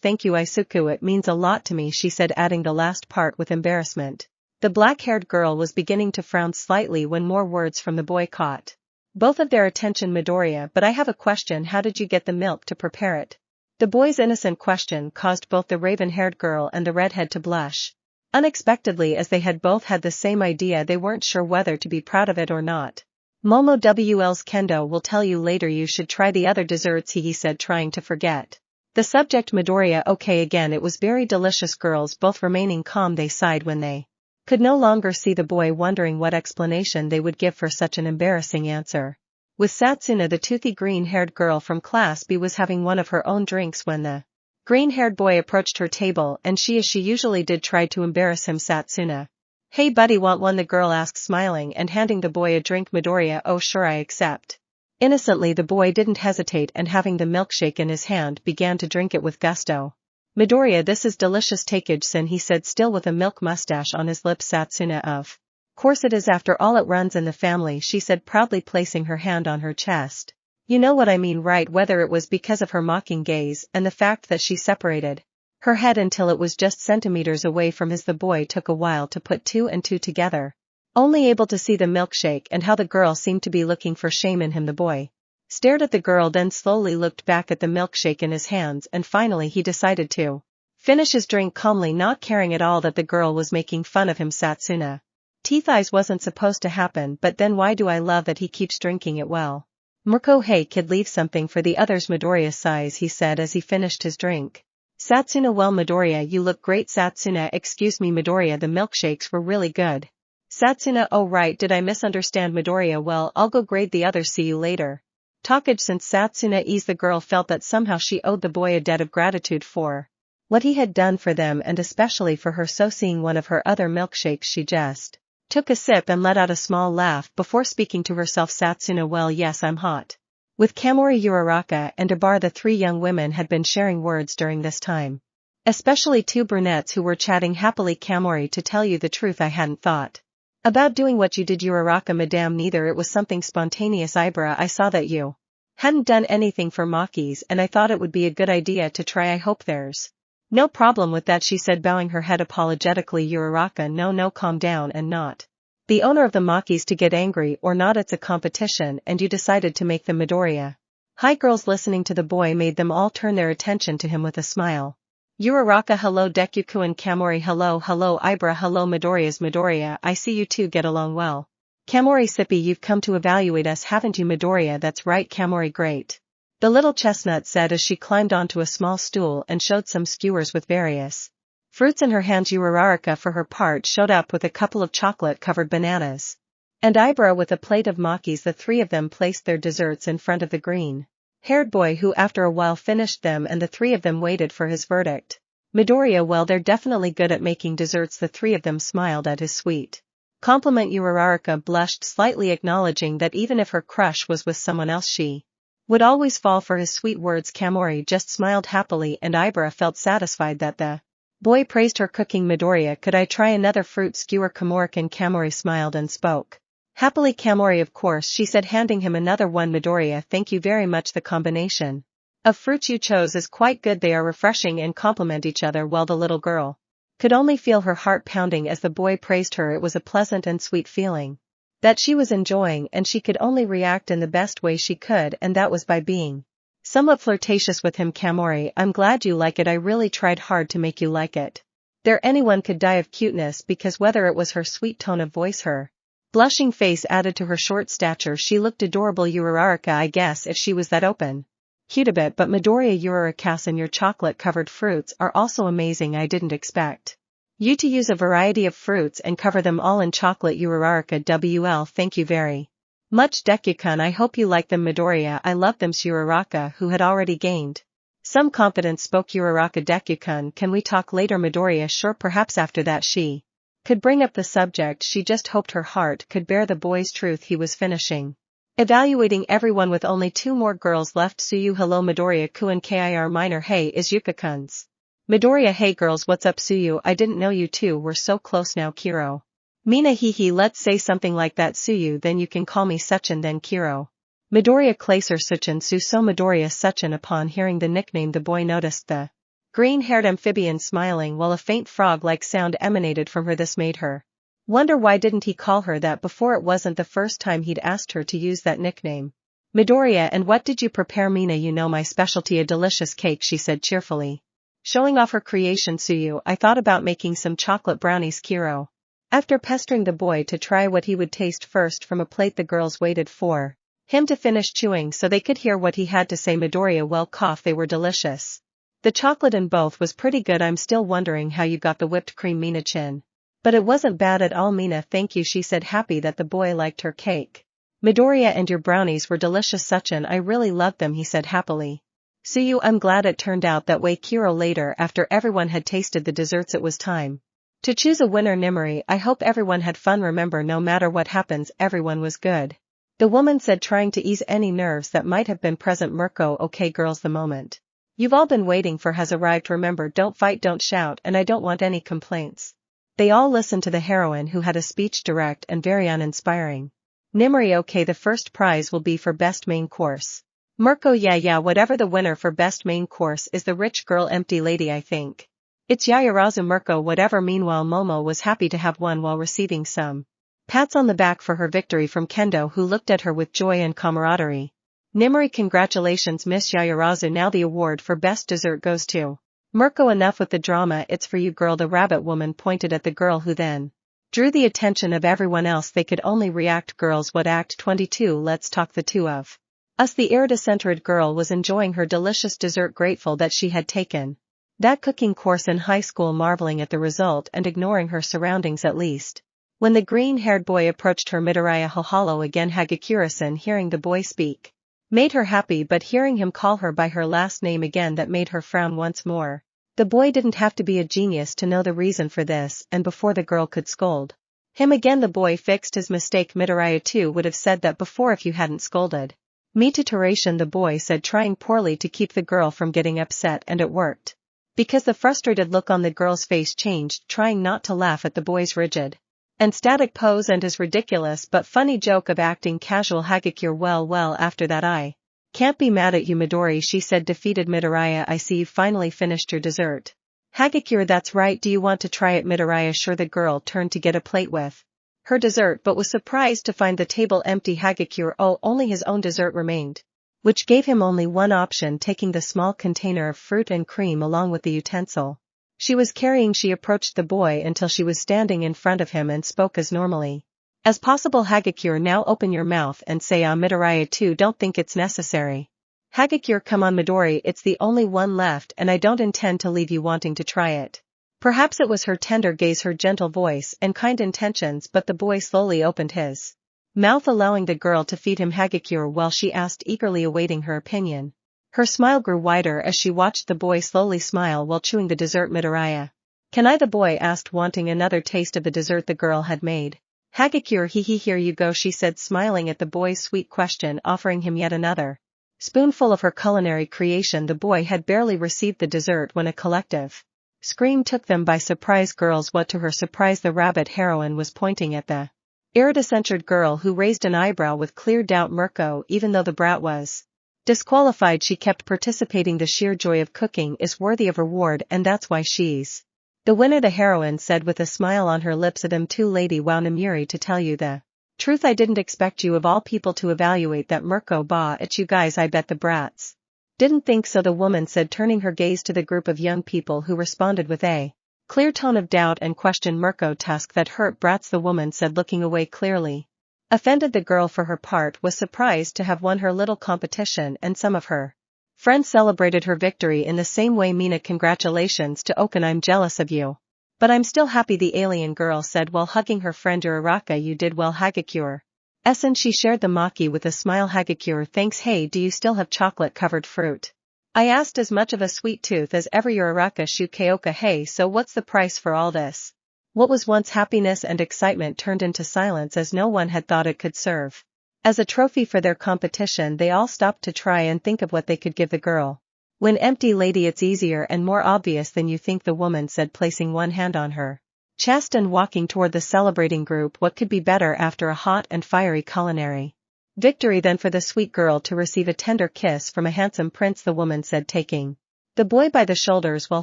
thank you, Isuku, it means a lot to me, she said, adding the last part with embarrassment. The black-haired girl was beginning to frown slightly when more words from the boy caught both of their attention. Midoriya, but I have a question, how did you get the milk to prepare it? The boy's innocent question caused both the raven-haired girl and the redhead to blush unexpectedly, as they had both had the same idea. They weren't sure whether to be proud of it or not. Momo WL's Kendo will tell you later, you should try the other desserts, he said, trying to forget the subject. Midoriya, okay, again, it was very delicious. Girls both remaining calm, they sighed when they could no longer see the boy, wondering what explanation they would give for such an embarrassing answer. With Satsuna, the toothy green-haired girl from Class B was having one of her own drinks when the green-haired boy approached her table, and she, as she usually did, tried to embarrass him. Satsuna, hey buddy, want one? The girl asked, smiling and handing the boy a drink. Midoriya, oh sure, I accept. Innocently, the boy didn't hesitate, and having the milkshake in his hand began to drink it with gusto. Midoriya, this is delicious, Takage-san, he said, still with a milk mustache on his lips. Satsuna, of course it is, after all it runs in the family, she said, proudly placing her hand on her chest. You know what I mean, right? Whether it was because of her mocking gaze and the fact that she separated her head until it was just centimeters away from his, the boy took a while to put two and two together. Only able to see the milkshake and how the girl seemed to be looking for shame in him, the boy stared at the girl, then slowly looked back at the milkshake in his hands, and finally he decided to finish his drink calmly, not caring at all that the girl was making fun of him. Satsuna, teeth eyes, wasn't supposed to happen, but then why do I love that he keeps drinking it? Well, Mirko, hey kid, leave something for the others. Midoriya sighs, he said as he finished his drink. Satsuna, well Midoriya, you look great. Satsuna, excuse me Midoriya, the milkshakes were really good. Satsuna, oh right, did I misunderstand? Midoriya, well, I'll go grade the others, see you later. Takage, since Satsuna eased, the girl felt that somehow she owed the boy a debt of gratitude for what he had done for them, and especially for her. So seeing one of her other milkshakes, she just took a sip and let out a small laugh before speaking to herself. Satsuna, well yes, I'm hot. With Kamori, Uraraka, and Ibar, the three young women had been sharing words during this time. Especially two brunettes who were chatting happily. Kamori, to tell you the truth, I hadn't thought about doing what you did. Uraraka, madame, neither, it was something spontaneous. Ibra, I saw that you hadn't done anything for Makis, and I thought it would be a good idea to try. I hope there's no problem with that, she said, bowing her head apologetically. Uraraka, no, calm down, and not the owner of the Makis to get angry or not, it's a competition and you decided to make them. Midoriya, hi. Girls listening to the boy made them all turn their attention to him with a smile. Uraraka, hello. Deku and Kamori, hello Ibra, hello Midoriya, I see you two get along well. Kamori, sippy, you've come to evaluate us, haven't you? Midoriya, that's right Kamori, great. The little chestnut said as she climbed onto a small stool and showed some skewers with various fruits in her hands. Uraraka, for her part, showed up with a couple of chocolate-covered bananas. And Ibra with a plate of makis. The three of them placed their desserts in front of the green-haired boy, who after a while finished them, and the three of them waited for his verdict. Midoriya, well, they're definitely good at making desserts. The three of them smiled at his sweet compliment. Uraraka blushed slightly, acknowledging that even if her crush was with someone else, she would always fall for his sweet words. Kamori just smiled happily, and Ibra felt satisfied that the Boy praised her cooking. Midoriya, could I try another fruit skewer? Kamori smiled and spoke. Happily Kamori, of course, she said, handing him another one. Midoriya, thank you very much. The combination of fruits you chose is quite good. They are refreshing and complement each other well. The little girl could only feel her heart pounding as the boy praised her. It was a pleasant and sweet feeling that she was enjoying, and she could only react in the best way she could, and that was by being somewhat flirtatious with him. Kamori, I'm glad you like it. I really tried hard to make you like it. There anyone could die of cuteness, because whether it was her sweet tone of voice, her blushing face added to her short stature, she looked adorable. Uraraka, I guess if she was that open. Cute a bit, but Midoriya, Uraraka and your chocolate-covered fruits are also amazing. I didn't expect you to use a variety of fruits and cover them all in chocolate. Uraraka, WL, thank you very much. Deku-kun, I hope you like them. Midoriya, I love them. Uraraka, who had already gained some confidence, spoke. Uraraka, Deku-kun, can we talk later? Midoriya, sure. Perhaps after that she could bring up the subject. She just hoped her heart could bear the boy's truth. He was finishing evaluating everyone with only 2 more girls left. Suyu, hello. Midoriya, kun kir minor, hey, is Yuka-kun's. Midoriya, hey girls, what's up? Suyu, I didn't know you two were so close now. Kiro, Mina, hee, let's say something like that. Suyu, then you can call me Suchin. Then Kiro, Midoriya, Klaser Suchin Su. So Midoriya Suchin. Upon hearing the nickname, the boy noticed the green-haired amphibian smiling while a faint frog-like sound emanated from her. This made her wonder why didn't he call her that before. It wasn't the first time he'd asked her to use that nickname. Midoriya, and what did you prepare? Mina, you know my specialty, a delicious cake, she said cheerfully, showing off her creation. Suyu, I thought about making some chocolate brownies. Kiro, after pestering the boy to try what he would taste first from a plate, the girls waited for him to finish chewing so they could hear what he had to say. Midoriya, well, they were delicious. The chocolate in both was pretty good. I'm still wondering how you got the whipped cream. Mina-chin, but it wasn't bad at all. Mina, thank you, she said, happy that the boy liked her cake. Midoriya, and your brownies were delicious. Suchin, I really loved them, he said happily. Suyu, I'm glad it turned out that way. Kiro, later, after everyone had tasted the desserts, it was time to choose a winner. Nimori, I hope everyone had fun. Remember, no matter what happens, everyone was good, the woman said, trying to ease any nerves that might have been present. Mirko, okay girls, the moment you've all been waiting for has arrived. Remember, don't fight, don't shout, and I don't want any complaints. They all listened to the heroine, who had a speech direct and very uninspiring. Nimori, okay, the first prize will be for best main course. Mirko, yeah, whatever the winner for best main course is, the rich girl empty lady, I think it's Yaoyorozu. Mirko, whatever. Meanwhile, Momo was happy to have won while receiving some pats on the back for her victory from Kendo, who looked at her with joy and camaraderie. Nimori, congratulations Miss Yaoyorozu, now the award for best dessert goes to Mirko. Enough with the drama, it's for you, girl. The rabbit woman pointed at the girl, who then drew the attention of everyone else. They could only react. Girls, what? Act 22, let's talk. The two of us. The iridescent girl was enjoying her delicious dessert, grateful that she had taken that cooking course in high school, marveling at the result and ignoring her surroundings at least. When the green-haired boy approached her, Midoriya, hello again. Hagakure-san, hearing the boy speak made her happy, but hearing him call her by her last name again, that made her frown once more. The boy didn't have to be a genius to know the reason for this, and before the girl could scold him again, the boy fixed his mistake. Midoriya too would have said that before if you hadn't scolded me to Toration, the boy said, trying poorly to keep the girl from getting upset, and it worked, because the frustrated look on the girl's face changed, trying not to laugh at the boy's rigid and static pose and his ridiculous but funny joke of acting casual. Hagakure, well, after that I can't be mad at you. Midori, she said, defeated. Midoriya, I see you finally finished your dessert. Hagakure, that's right, do you want to try it? Midoriya, sure. The girl turned to get a plate with her dessert, but was surprised to find the table empty. Hagakure, oh, only his own dessert remained, which gave him only one option, taking the small container of fruit and cream along with the utensil she was carrying. She approached the boy until she was standing in front of him and spoke as normally as possible. Hagakure, now open your mouth and say Midoriya too, don't think it's necessary. Hagakure, come on Midori, it's the only one left and I don't intend to leave you wanting to try it. Perhaps it was her tender gaze, her gentle voice, and kind intentions, but the boy slowly opened his mouth, allowing the girl to feed him Hagakure while she asked, eagerly awaiting her opinion. Her smile grew wider as she watched the boy slowly smile while chewing the dessert. Midoriya, can I? The boy asked, wanting another taste of the dessert the girl had made. Hagakure, here you go, she said, smiling at the boy's sweet question, offering him yet another spoonful of her culinary creation. The boy had barely received the dessert when a collective Scream took them by surprise. Girls, what? To her surprise, the rabbit heroine was pointing at the iridescent girl, who raised an eyebrow with clear doubt. Mirko, even though the brat was disqualified, she kept participating. The sheer joy of cooking is worthy of reward, and that's why she's the winner, the heroine said with a smile on her lips. Adam too, lady. Wow, Namiri, to tell you the truth, I didn't expect you of all people to evaluate that. Mirko, bah, it's you guys. I bet the brats didn't think so, the woman said, turning her gaze to the group of young people who responded with a clear tone of doubt and question. Mirko, task that hurt brats, the woman said, looking away clearly offended. The girl, for her part, was surprised to have won her little competition, and some of her friends celebrated her victory in the same way. Mina, congratulations to Okan, I'm jealous of you. But I'm still happy, the alien girl said while hugging her friend Uraraka. You did well, Hagakure. And she shared the maki with a smile. Hagakure, thanks. Hey, do you still have chocolate-covered fruit? I asked, as much of a sweet tooth as ever. Uraraka Shukeoka, hey, so what's the price for all this? What was once happiness and excitement turned into silence, as no one had thought it could serve as a trophy for their competition. They all stopped to try and think of what they could give the girl. When empty, lady, it's easier and more obvious than you think, the woman said, placing one hand on her chest and walking toward the celebrating group. What could be better after a hot and fiery culinary victory than for the sweet girl to receive a tender kiss from a handsome prince, the woman said, taking the boy by the shoulders while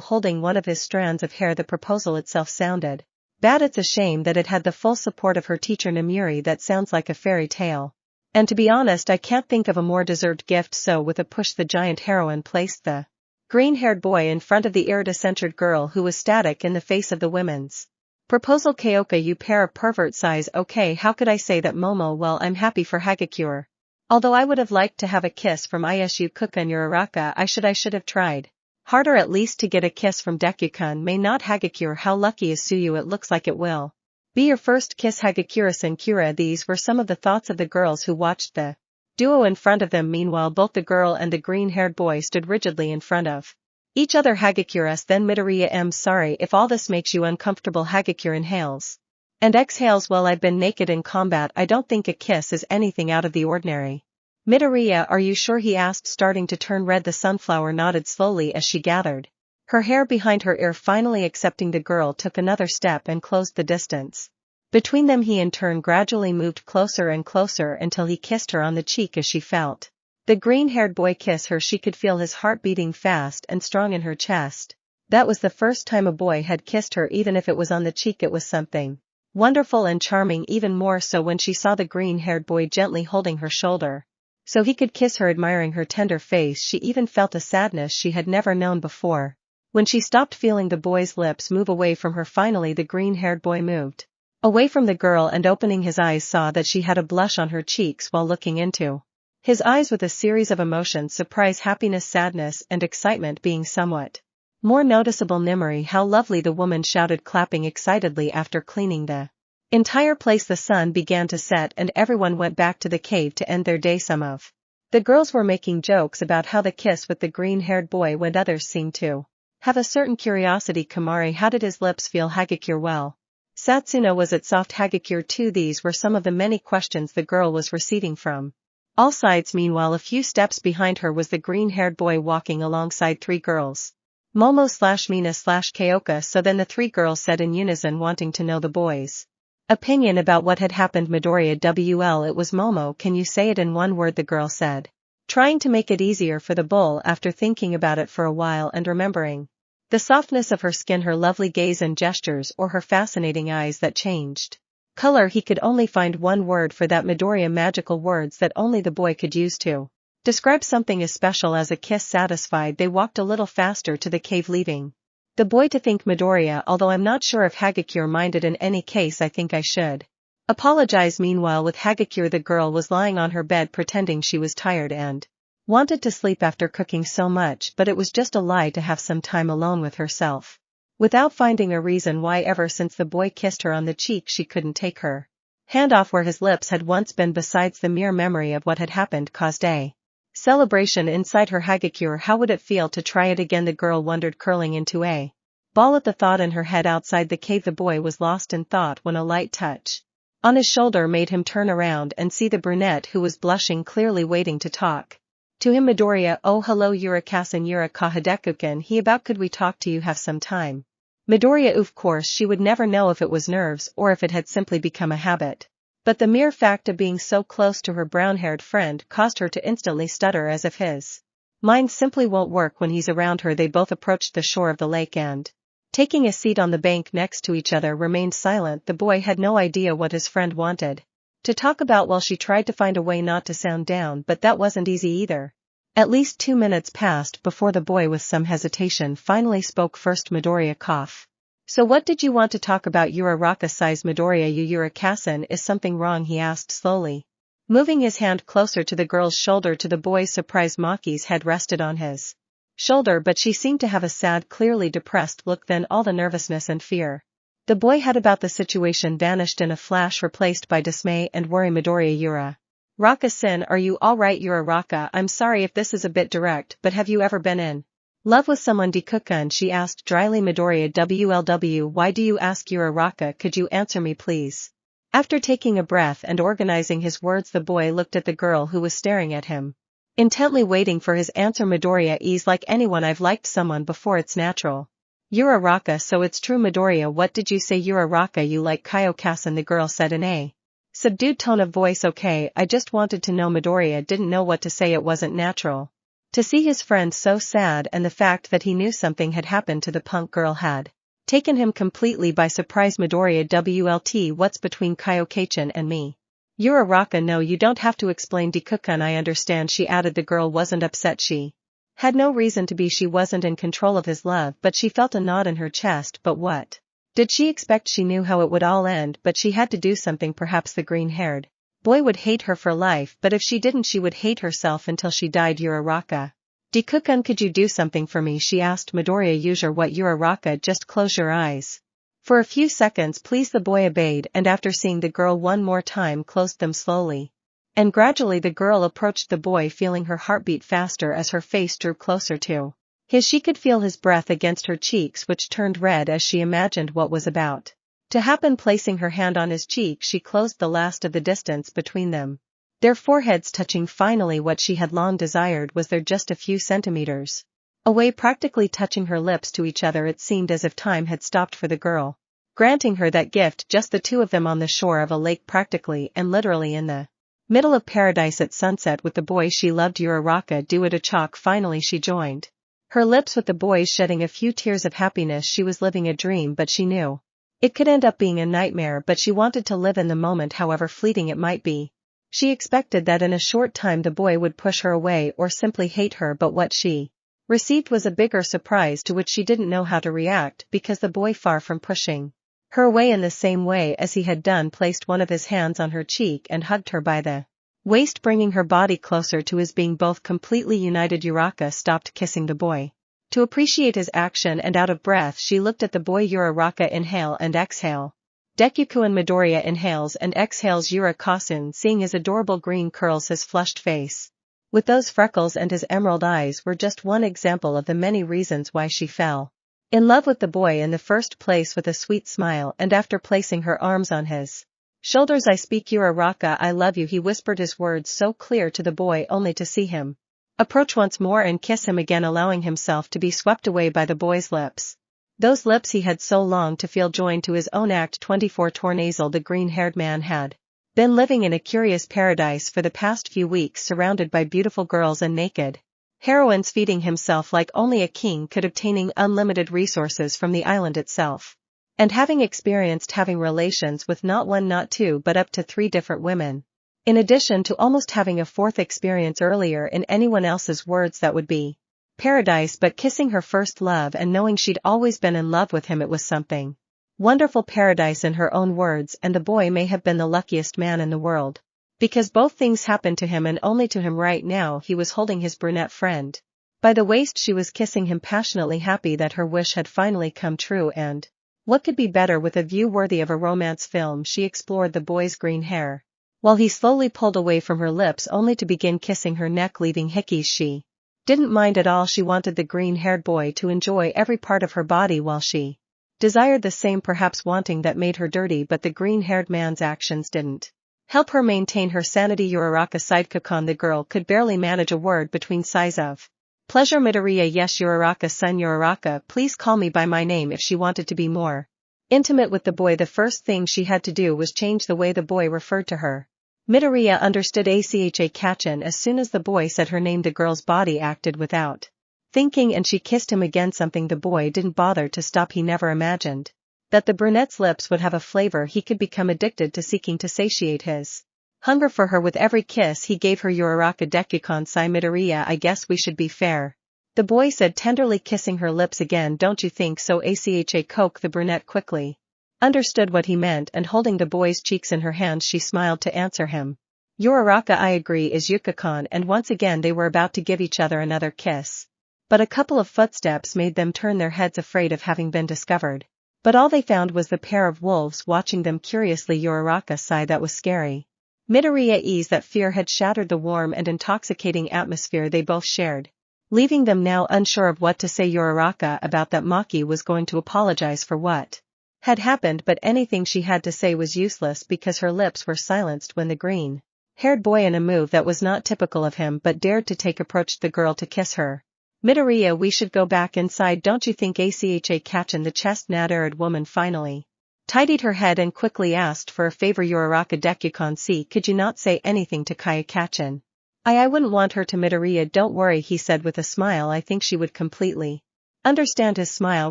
holding one of his strands of hair. The proposal itself sounded bad. It's a shame that it had the full support of her teacher Namiri. That sounds like a fairy tale. And to be honest, I can't think of a more deserved gift. So with a push, the giant heroine placed the green-haired boy in front of the iridescent girl, who was static in the face of the women's proposal. Keoka, you pair of pervert size. Okay, how could I say that, Momo? Well, I'm happy for Hagakure. Although I would have liked to have a kiss from Isu Kuka and Uraraka. I should have tried harder at least to get a kiss from Deku-kun. May not. Hagakure, how lucky is Suyu? It looks like it will be your first kiss, Hagakure-san. Kura. These were some of the thoughts of the girls who watched the duo in front of them. Meanwhile, both the girl and the green-haired boy stood rigidly in front of each other. Hagakure, then Midoriya, am sorry if all this makes you uncomfortable. Hagakure inhales and exhales. Well, I've been naked in combat. I don't think a kiss is anything out of the ordinary. Midoriya, are you sure? He asked, starting to turn red. The sunflower nodded slowly as she gathered her hair behind her ear. Finally accepting, the girl took another step and closed the distance between them. He in turn gradually moved closer and closer until he kissed her on the cheek. As she felt the green-haired boy kiss her, she could feel his heart beating fast and strong in her chest. That was the first time a boy had kissed her. Even if it was on the cheek, it was something wonderful and charming, even more so when she saw the green-haired boy gently holding her shoulder so he could kiss her, admiring her tender face. She even felt a sadness she had never known before when she stopped feeling the boy's lips move away from her. Finally, the green-haired boy moved away from the girl and, opening his eyes, saw that she had a blush on her cheeks while looking into his eyes with a series of emotions: surprise, happiness, sadness, and excitement being somewhat more noticeable. Nimori, how lovely, the woman shouted, clapping excitedly. After cleaning the entire place, the sun began to set and everyone went back to the cave to end their day. Some of the girls were making jokes about how the kiss with the green-haired boy went. Others seemed to have a certain curiosity. Kamari, how did his lips feel? Hagakure, well, Satsuno, was it soft? Hagakure, too. These were some of the many questions the girl was receiving from all sides. Meanwhile, a few steps behind her was the green-haired boy walking alongside three girls, Momo/Mina/Keoka. So then the three girls said in unison, wanting to know the boys' opinion about what had happened. Midoriya, WL, it was Momo. Can you say it in one word? The girl said, trying to make it easier for the bull after thinking about it for a while and remembering the softness of her skin, her lovely gaze and gestures, or her fascinating eyes that changed color. He could only find one word for that. Midoriya, magical words that only the boy could use to describe something as special as a kiss. Satisfied, they walked a little faster to the cave, leaving the boy to think. Midoriya, although I'm not sure if Hagakure minded. In any case, I think I should apologize. Meanwhile, with Hagakure, the girl was lying on her bed pretending she was tired and wanted to sleep after cooking so much, but it was just a lie to have some time alone with herself. Without finding a reason why, ever since the boy kissed her on the cheek, she couldn't take her hand off where his lips had once been. Besides, the mere memory of what had happened caused a celebration inside her. Hagakure, how would it feel to try it again? The girl wondered, curling into a ball at the thought in her head. Outside the cave, the boy was lost in thought when a light touch on his shoulder made him turn around and see the brunette, who was blushing, clearly waiting to talk to him. Midoriya, oh hello, Urakasan Uraka Hidekuken. He about, could we talk to you? Have some time? Midoriya, of course she would never know if it was nerves or if it had simply become a habit. But the mere fact of being so close to her brown-haired friend caused her to instantly stutter as if his mind simply won't work when he's around her. They both approached the shore of the lake and, taking a seat on the bank next to each other, remained silent. The boy had no idea what his friend wanted to talk about while she tried to find a way not to sound down, but that wasn't easy either. At least 2 minutes passed before the boy with some hesitation finally spoke first. Midoriya cough. So what did you want to talk about? Uraraka sighs. Midoriya, Uraraka-san, is something wrong? He asked slowly, moving his hand closer to the girl's shoulder. To the boy's surprise, Maki's head rested on his shoulder, but she seemed to have a sad, clearly depressed look. Then all the nervousness and fear the boy had about the situation vanished in a flash, replaced by dismay and worry. Midoriya, Uraraka-san, are you alright? Uraraka, I'm sorry if this is a bit direct, but have you ever been in love with someone? Deku-kun, she asked dryly. Midoriya, WLW, why do you ask? Uraraka, could you answer me please? After taking a breath and organizing his words, the boy looked at the girl who was staring at him, intently waiting for his answer. Midoriya is like anyone, I've liked someone before, it's natural. Uraraka, so it's true. Midoriya, what did you say? Uraraka, you like Kyokasan, the girl said in a subdued tone of voice. Okay, I just wanted to know. Midoriya didn't know what to say. It wasn't natural to see his friend so sad, and the fact that he knew something had happened to the punk girl had taken him completely by surprise. Midoriya, WLT, what's between Kyokasan and me? Uraraka, no, you don't have to explain. Deku-kun, I understand, she added. The girl wasn't upset. She had no reason to be. She wasn't in control of his love, but she felt a knot in her chest. But what did she expect? She knew how it would all end, but she had to do something. Perhaps the green-haired boy would hate her for life, but if she didn't, she would hate herself until she died. Uraraka, Deku-kun, could you do something for me? She asked. Midoriya, usually what? Uraraka, just close your eyes for a few seconds please. The boy obeyed, and after seeing the girl one more time, closed them slowly. And gradually the girl approached the boy, feeling her heartbeat faster as her face drew closer to his. She could feel his breath against her cheeks, which turned red as she imagined what was about to happen. Placing her hand on his cheek, she closed the last of the distance between them, their foreheads touching. Finally, what she had long desired was there, just a few centimeters away, practically touching her lips to each other. It seemed as if time had stopped for the girl, granting her that gift, just the two of them on the shore of a lake, practically and literally in the middle of paradise at sunset with the boy she loved. Uraraka, do it a chalk. Finally she joined her lips with the boy's, shedding a few tears of happiness. She was living a dream, but she knew it could end up being a nightmare, but she wanted to live in the moment, however fleeting it might be. She expected that in a short time the boy would push her away or simply hate her, but what she received was a bigger surprise to which she didn't know how to react, because the boy, far from pushing her away in the same way as he had done, placed one of his hands on her cheek and hugged her by the waist, bringing her body closer to his. Being both completely united, Uraraka stopped kissing the boy to appreciate his action, and out of breath she looked at the boy. Uraraka, inhale and exhale. Deku, and Midoriya inhales and exhales. Uraraka-san, seeing his adorable green curls, his flushed face with those freckles, and his emerald eyes were just one example of the many reasons why she fell in love with the boy in the first place. With a sweet smile, and after placing her arms on his shoulders, I speak. Uraraka, I love you, he whispered, his words so clear to the boy only to see him approach once more and kiss him again, allowing himself to be swept away by the boy's lips. Those lips he had so longed to feel, joined to his own. Act 24 Tornasol. The green-haired man had been living in a curious paradise for the past few weeks, surrounded by beautiful girls and naked heroines, feeding himself like only a king could, obtaining unlimited resources from the island itself, and having experienced having relations with not one, not two, but up to 3 different women, in addition to almost having a 4th experience earlier. In anyone else's words, that would be paradise, but kissing her first love and knowing she'd always been in love with him, it was something wonderful. Paradise in her own words, and the boy may have been the luckiest man in the world, because both things happened to him and only to him. Right now he was holding his brunette friend by the waist. She was kissing him passionately, happy that her wish had finally come true, and what could be better? With a view worthy of a romance film, she explored the boy's green hair, while he slowly pulled away from her lips only to begin kissing her neck, leaving hickeys. She didn't mind at all. She wanted the green-haired boy to enjoy every part of her body while she desired the same, perhaps wanting that made her dirty, but the green-haired man's actions didn't help her maintain her sanity. Uraraka sighed. Kokon, the girl could barely manage a word between sighs of Pleasure Midoriya. Yes, Uraraka son Uraraka, please call me by my name. If she wanted to be more intimate with the boy, the first thing she had to do was change the way the boy referred to her. Midoriya understood Acha Kachin as soon as the boy said her name. The girl's body acted without thinking and she kissed him again, something the boy didn't bother to stop. He never imagined that the brunette's lips would have a flavor he could become addicted to, seeking to satiate his hunger for her with every kiss he gave her. Uraraka Deku-kan sai Midoriya, I guess we should be fair, the boy said tenderly, kissing her lips again. Don't you think so? Acha Coke. The brunette quickly understood what he meant and holding the boy's cheeks in her hands she smiled to answer him. Uraraka, I agree, is Yuka-kan, and once again they were about to give each other another kiss. But a couple of footsteps made them turn their heads, afraid of having been discovered. But all they found was the pair of wolves watching them curiously. Uraraka sigh, that was scary. Midoriya ease, that fear had shattered the warm and intoxicating atmosphere they both shared, leaving them now unsure of what to say. Uraraka about that Maki was going to apologize for what had happened, but anything she had to say was useless because her lips were silenced when the green-haired boy, in a move that was not typical of him but dared to take, approached the girl to kiss her. Midoriya, we should go back inside, don't you think? Acha Kachin, the chestnut-haired woman, finally tidied her head and quickly asked for a favor. Uraraka Deku-kan, see, could you not say anything to Kaya Kachin? I wouldn't want her to. Midoriya, don't worry, he said with a smile. I think she would completely understand. His smile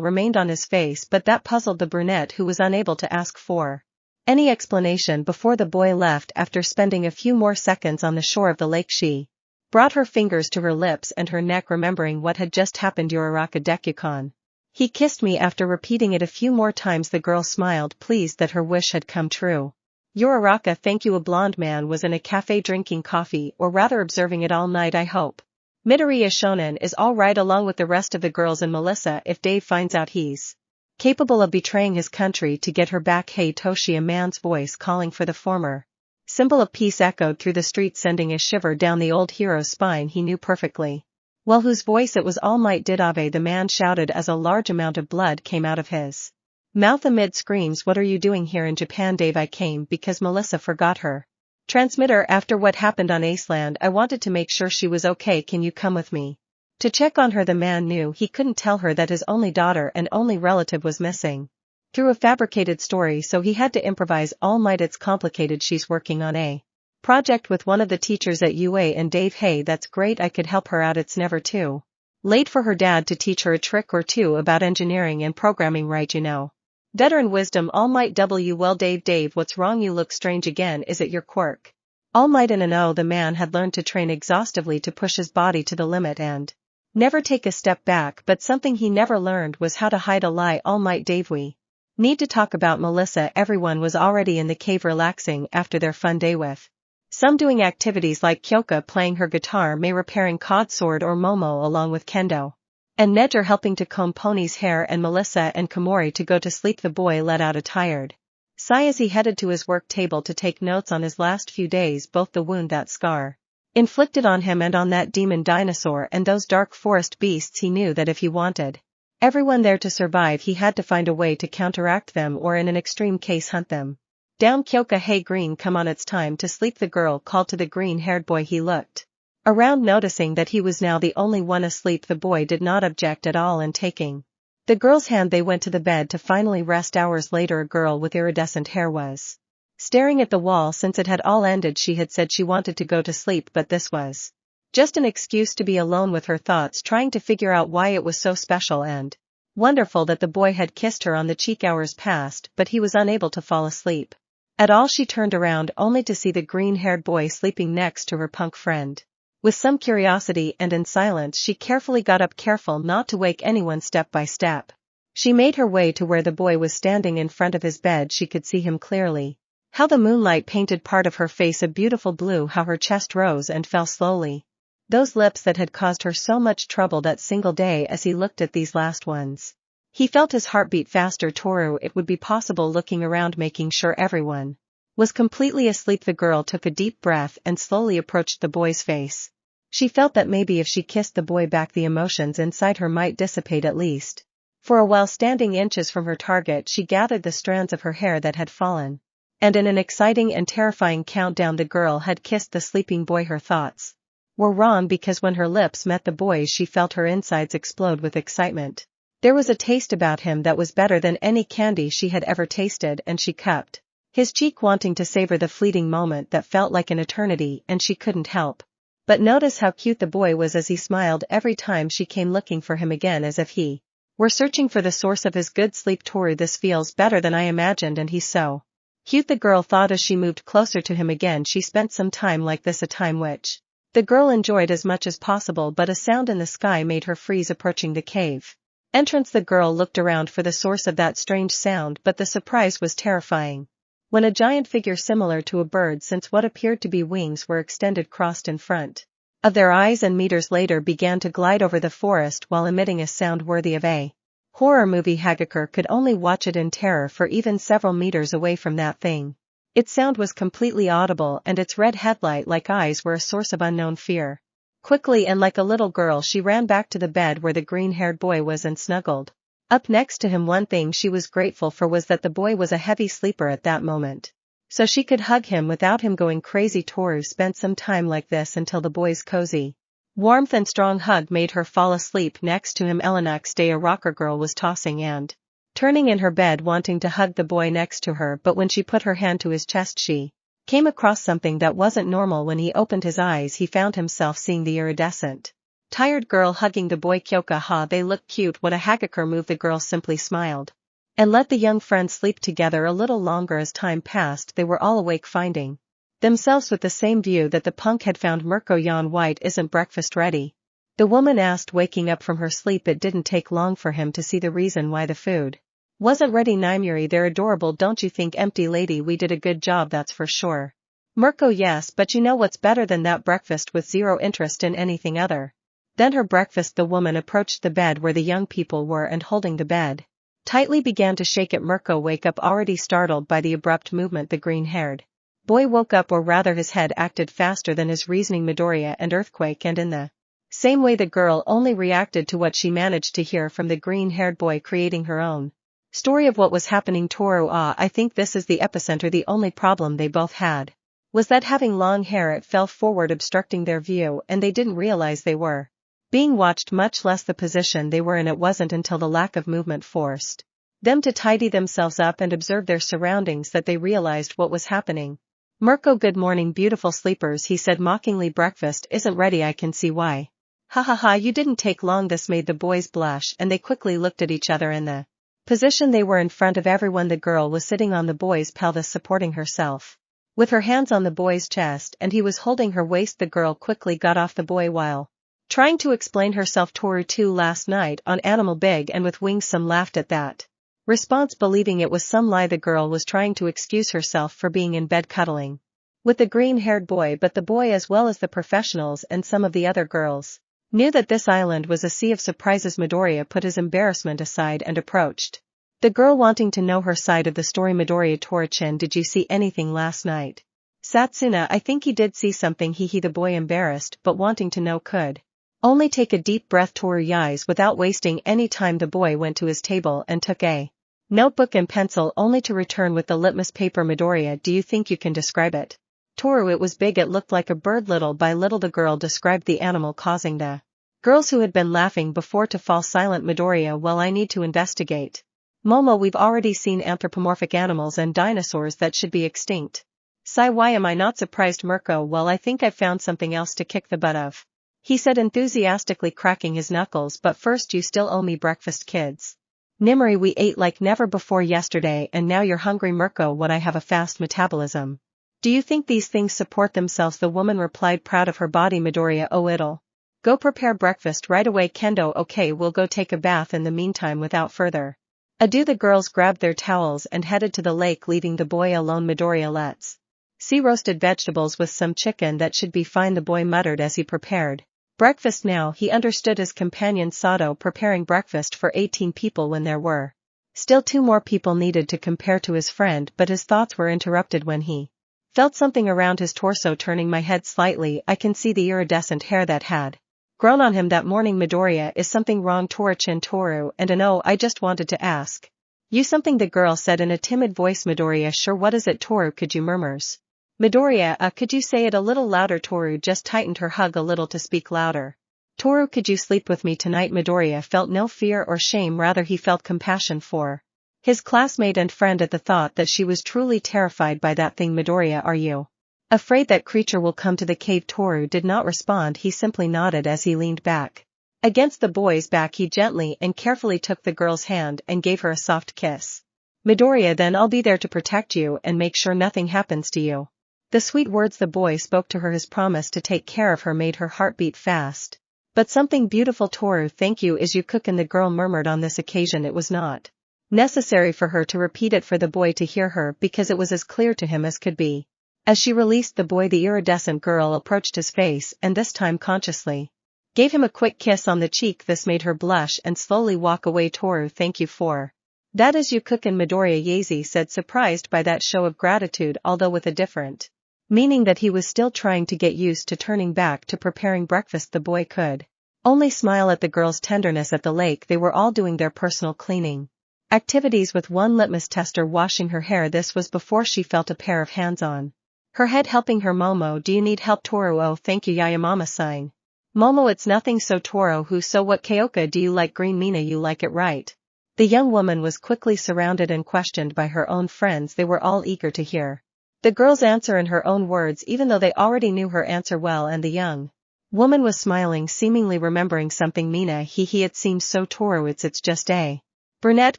remained on his face, but that puzzled the brunette, who was unable to ask for any explanation. Before the boy left, after spending a few more seconds on the shore of the lake, she brought her fingers to her lips and her neck, remembering what had just happened. Uraraka Deku-kan, he kissed me. After repeating it a few more times, the girl smiled, pleased that her wish had come true. Uraraka, thank you. A blonde man was in a cafe drinking coffee, or rather observing it all night. I hope Midoriya Shonen is all right along with the rest of the girls and Melissa. If Dave finds out he's capable of betraying his country to get her back. Hey Toshi, a man's voice calling for the former symbol of peace echoed through the street, sending a shiver down the old hero's spine. He knew perfectly well whose voice it was. Almight did Ave, the man shouted as a large amount of blood came out of his mouth amid screams. What are you doing here in Japan? Dave, I came because Melissa forgot her transmitter after what happened on Iceland. I wanted to make sure she was okay. Can you come with me to check on her? The man knew he couldn't tell her that his only daughter and only relative was missing through a fabricated story, so he had to improvise. Almight, it's complicated. She's working on a project with one of the teachers at UA. And Dave, hey, that's great, I could help her out. It's never too late for her dad to teach her a trick or two about engineering and programming, right? You know, veteran wisdom. Almight, well, Dave, what's wrong? You look strange again. Is it your quirk? Almight, in an O, the man had learned to train exhaustively to push his body to the limit and never take a step back, but something he never learned was how to hide a lie. Almight, Dave, we need to talk about Melissa. Everyone was already in the cave relaxing after their fun day, with some doing activities like Kyoka playing her guitar, May repairing Cod Sword, or Momo along with Kendo and Nejer helping to comb Pony's hair, and Melissa and Komori to go to sleep. The boy let out a tired sigh as he headed to his work table to take notes on his last few days, both the wound that Scar inflicted on him and on that demon dinosaur and those dark forest beasts. He knew that if he wanted everyone there to survive, he had to find a way to counteract them, or in an extreme case hunt them down. Kyoka, hey Green, come on, it's time to sleep, the girl called to the green-haired boy. He looked around, noticing that he was now the only one asleep. The boy did not object at all, and taking the girl's hand they went to the bed to finally rest. Hours later, a girl with iridescent hair was staring at the wall. Since it had all ended, she had said she wanted to go to sleep, but this was just an excuse to be alone with her thoughts, trying to figure out why it was so special and wonderful that the boy had kissed her on the cheek. Hours passed, but he was unable to fall asleep at all. She turned around only to see the green-haired boy sleeping next to her punk friend. With some curiosity and in silence, she carefully got up, careful not to wake anyone. Step by step, she made her way to where the boy was standing in front of his bed. She could see him clearly. How the moonlight painted part of her face a beautiful blue, how her chest rose and fell slowly. Those lips that had caused her so much trouble that single day. As he looked at these last ones, he felt his heart beat faster. Toru, it would be possible. Looking around, making sure everyone was completely asleep, the girl took a deep breath and slowly approached the boy's face. She felt that maybe if she kissed the boy back, the emotions inside her might dissipate at least for a while. Standing inches from her target, she gathered the strands of her hair that had fallen, and in an exciting and terrifying countdown, the girl had kissed the sleeping boy. Her thoughts were wrong because when her lips met the boy's she felt her insides explode with excitement. There was a taste about him that was better than any candy she had ever tasted and she cupped his cheek wanting to savor the fleeting moment that felt like an eternity and she couldn't help but notice how cute the boy was as he smiled every time she came looking for him again as if he were searching for the source of his good sleep. Toru, this feels better than I imagined and he's so cute, the girl thought as she moved closer to him again. She spent some time like this, a time which the girl enjoyed as much as possible, but a sound in the sky made her freeze approaching the cave entrance. The girl looked around for the source of that strange sound, but the surprise was terrifying. When a giant figure similar to a bird, since what appeared to be wings were extended, crossed in front of their eyes and meters later began to glide over the forest while emitting a sound worthy of a horror movie. Hagakure could only watch it in terror for even several meters away from that thing. Its sound was completely audible and its red headlight-like eyes were a source of unknown fear. Quickly and like a little girl she ran back to the bed where the green-haired boy was and snuggled up next to him. One thing she was grateful for was that the boy was a heavy sleeper at that moment, so she could hug him without him going crazy. Toru spent some time like this until the boy's cozy warmth and strong hug made her fall asleep next to him. The next day a rocker girl was tossing and turning in her bed wanting to hug the boy next to her, but when she put her hand to his chest she came across something that wasn't normal. When he opened his eyes he found himself seeing the iridescent tired girl hugging the boy. Kyoka, ha, they look cute. What a Hagakure move. The girl simply smiled and let the young friends sleep together a little longer. As time passed they were all awake, finding themselves with the same view that the punk had found. Mirko, yawned. White, isn't breakfast ready? The woman asked, waking up from her sleep. It didn't take long for him to see the reason why the food wasn't ready. Naimuri, they're adorable, don't you think? Empty lady, we did a good job, that's for sure. Mirko, yes, but you know what's better than that? Breakfast, with zero interest in anything other than her breakfast. The woman approached the bed where the young people were and holding the bed tightly began to shake it. Mirko, wake up already. Startled by the abrupt movement the green-haired boy woke up, or rather his head acted faster than his reasoning. Midoriya and earthquake, and in the same way the girl only reacted to what she managed to hear from the green-haired boy, creating her own story of what was happening. Toru, I think this is the epicenter. The only problem they both had was that having long hair it fell forward obstructing their view and they didn't realize they were being watched, much less the position they were in. It wasn't until the lack of movement forced them to tidy themselves up and observe their surroundings that they realized what was happening. Mirko, good morning beautiful sleepers, he said mockingly. Breakfast isn't ready, I can see why. Ha ha ha, you didn't take long. This made the boys blush and they quickly looked at each other. In the position they were in front of everyone, the girl was sitting on the boy's pelvis supporting herself with her hands on the boy's chest and he was holding her waist. The girl quickly got off the boy while trying to explain herself. Toru, too, last night on Animal Big and with wings. Some laughed at that response, believing it was some lie. The girl was trying to excuse herself for being in bed cuddling with the green-haired boy, but the boy, as well as the professionals and some of the other girls, knew that this island was a sea of surprises. Midoriya put his embarrassment aside and approached the girl, wanting to know her side of the story. Midoriya, Torichin, did you see anything last night? Satsuna, I think he did see something. He the boy, embarrassed but wanting to know, could only take a deep breath. Toru, yes. Without wasting any time the boy went to his table and took a notebook and pencil, only to return with the litmus paper. Midoriya, do you think you can describe it? Toru, it was big, it looked like a bird. Little by little the girl described the animal, causing the girls who had been laughing before to fall silent. Midoriya, well, I need to investigate. Momo, we've already seen anthropomorphic animals and dinosaurs that should be extinct. Sai, why am I not surprised? Mirko, well, I think I've found something else to kick the butt of, he said enthusiastically, cracking his knuckles. But first, you still owe me breakfast, kids. Nimuri, we ate like never before yesterday and now you're hungry. Mirko, what, I have a fast metabolism. Do you think these things support themselves? The woman replied, proud of her body. Midoriya, oh, it'll go prepare breakfast right away. Kendo, okay, we'll go take a bath in the meantime. Without further ado the girls grabbed their towels and headed to the lake, leaving the boy alone. Midoriya, let's see roasted vegetables with some chicken, that should be fine, the boy muttered as he prepared breakfast. Now he understood his companion Sato preparing breakfast for 18 people when there were still 2 more people needed to compare to his friend, but his thoughts were interrupted when he felt something around his torso. Turning my head slightly, I can see the iridescent hair that had grown on him that morning. Midoriya, is something wrong? Torichin, Toru, and no, I just wanted to ask you something, the girl said in a timid voice. Midoriya, sure, what is it? Toru, could you? Murmurs Midoriya, could you say it a little louder? Toru just tightened her hug a little to speak louder. Toru, could you sleep with me tonight? Midoriya felt no fear or shame, rather he felt compassion for his classmate and friend at the thought that she was truly terrified by that thing. Midoriya, are you afraid that creature will come to the cave? Toru did not respond, he simply nodded as he leaned back against the boy's back. He gently and carefully took the girl's hand and gave her a soft kiss. Midoriya, then I'll be there to protect you and make sure nothing happens to you. The sweet words the boy spoke to her, his promise to take care of her, made her heart beat fast. But something beautiful. Toru, thank you, Izuku, and the girl murmured. On this occasion it was not necessary for her to repeat it for the boy to hear her, because it was as clear to him as could be. As she released the boy, the iridescent girl approached his face and this time consciously gave him a quick kiss on the cheek. This made her blush and slowly walk away. Toru, thank you for that, Izuku, and Midoriya Yazi said, surprised by that show of gratitude, although with a different meaning that he was still trying to get used to turning back to preparing breakfast. The boy could only smile at the girl's tenderness. At the lake they were all doing their personal cleaning activities, with one litmus tester washing her hair. This was before she felt a pair of hands on her head helping her. Momo, do you need help? Toru, oh thank you, Yayamama-san. Momo, it's nothing. So Toru, who so what? Kyoka, do you like green? Mina, you like it, right? The young woman was quickly surrounded and questioned by her own friends. They were all eager to hear the girl's answer in her own words, even though they already knew her answer well, and the young woman was smiling, seemingly remembering something. Mina, it seems so. Toru, it's just a brunette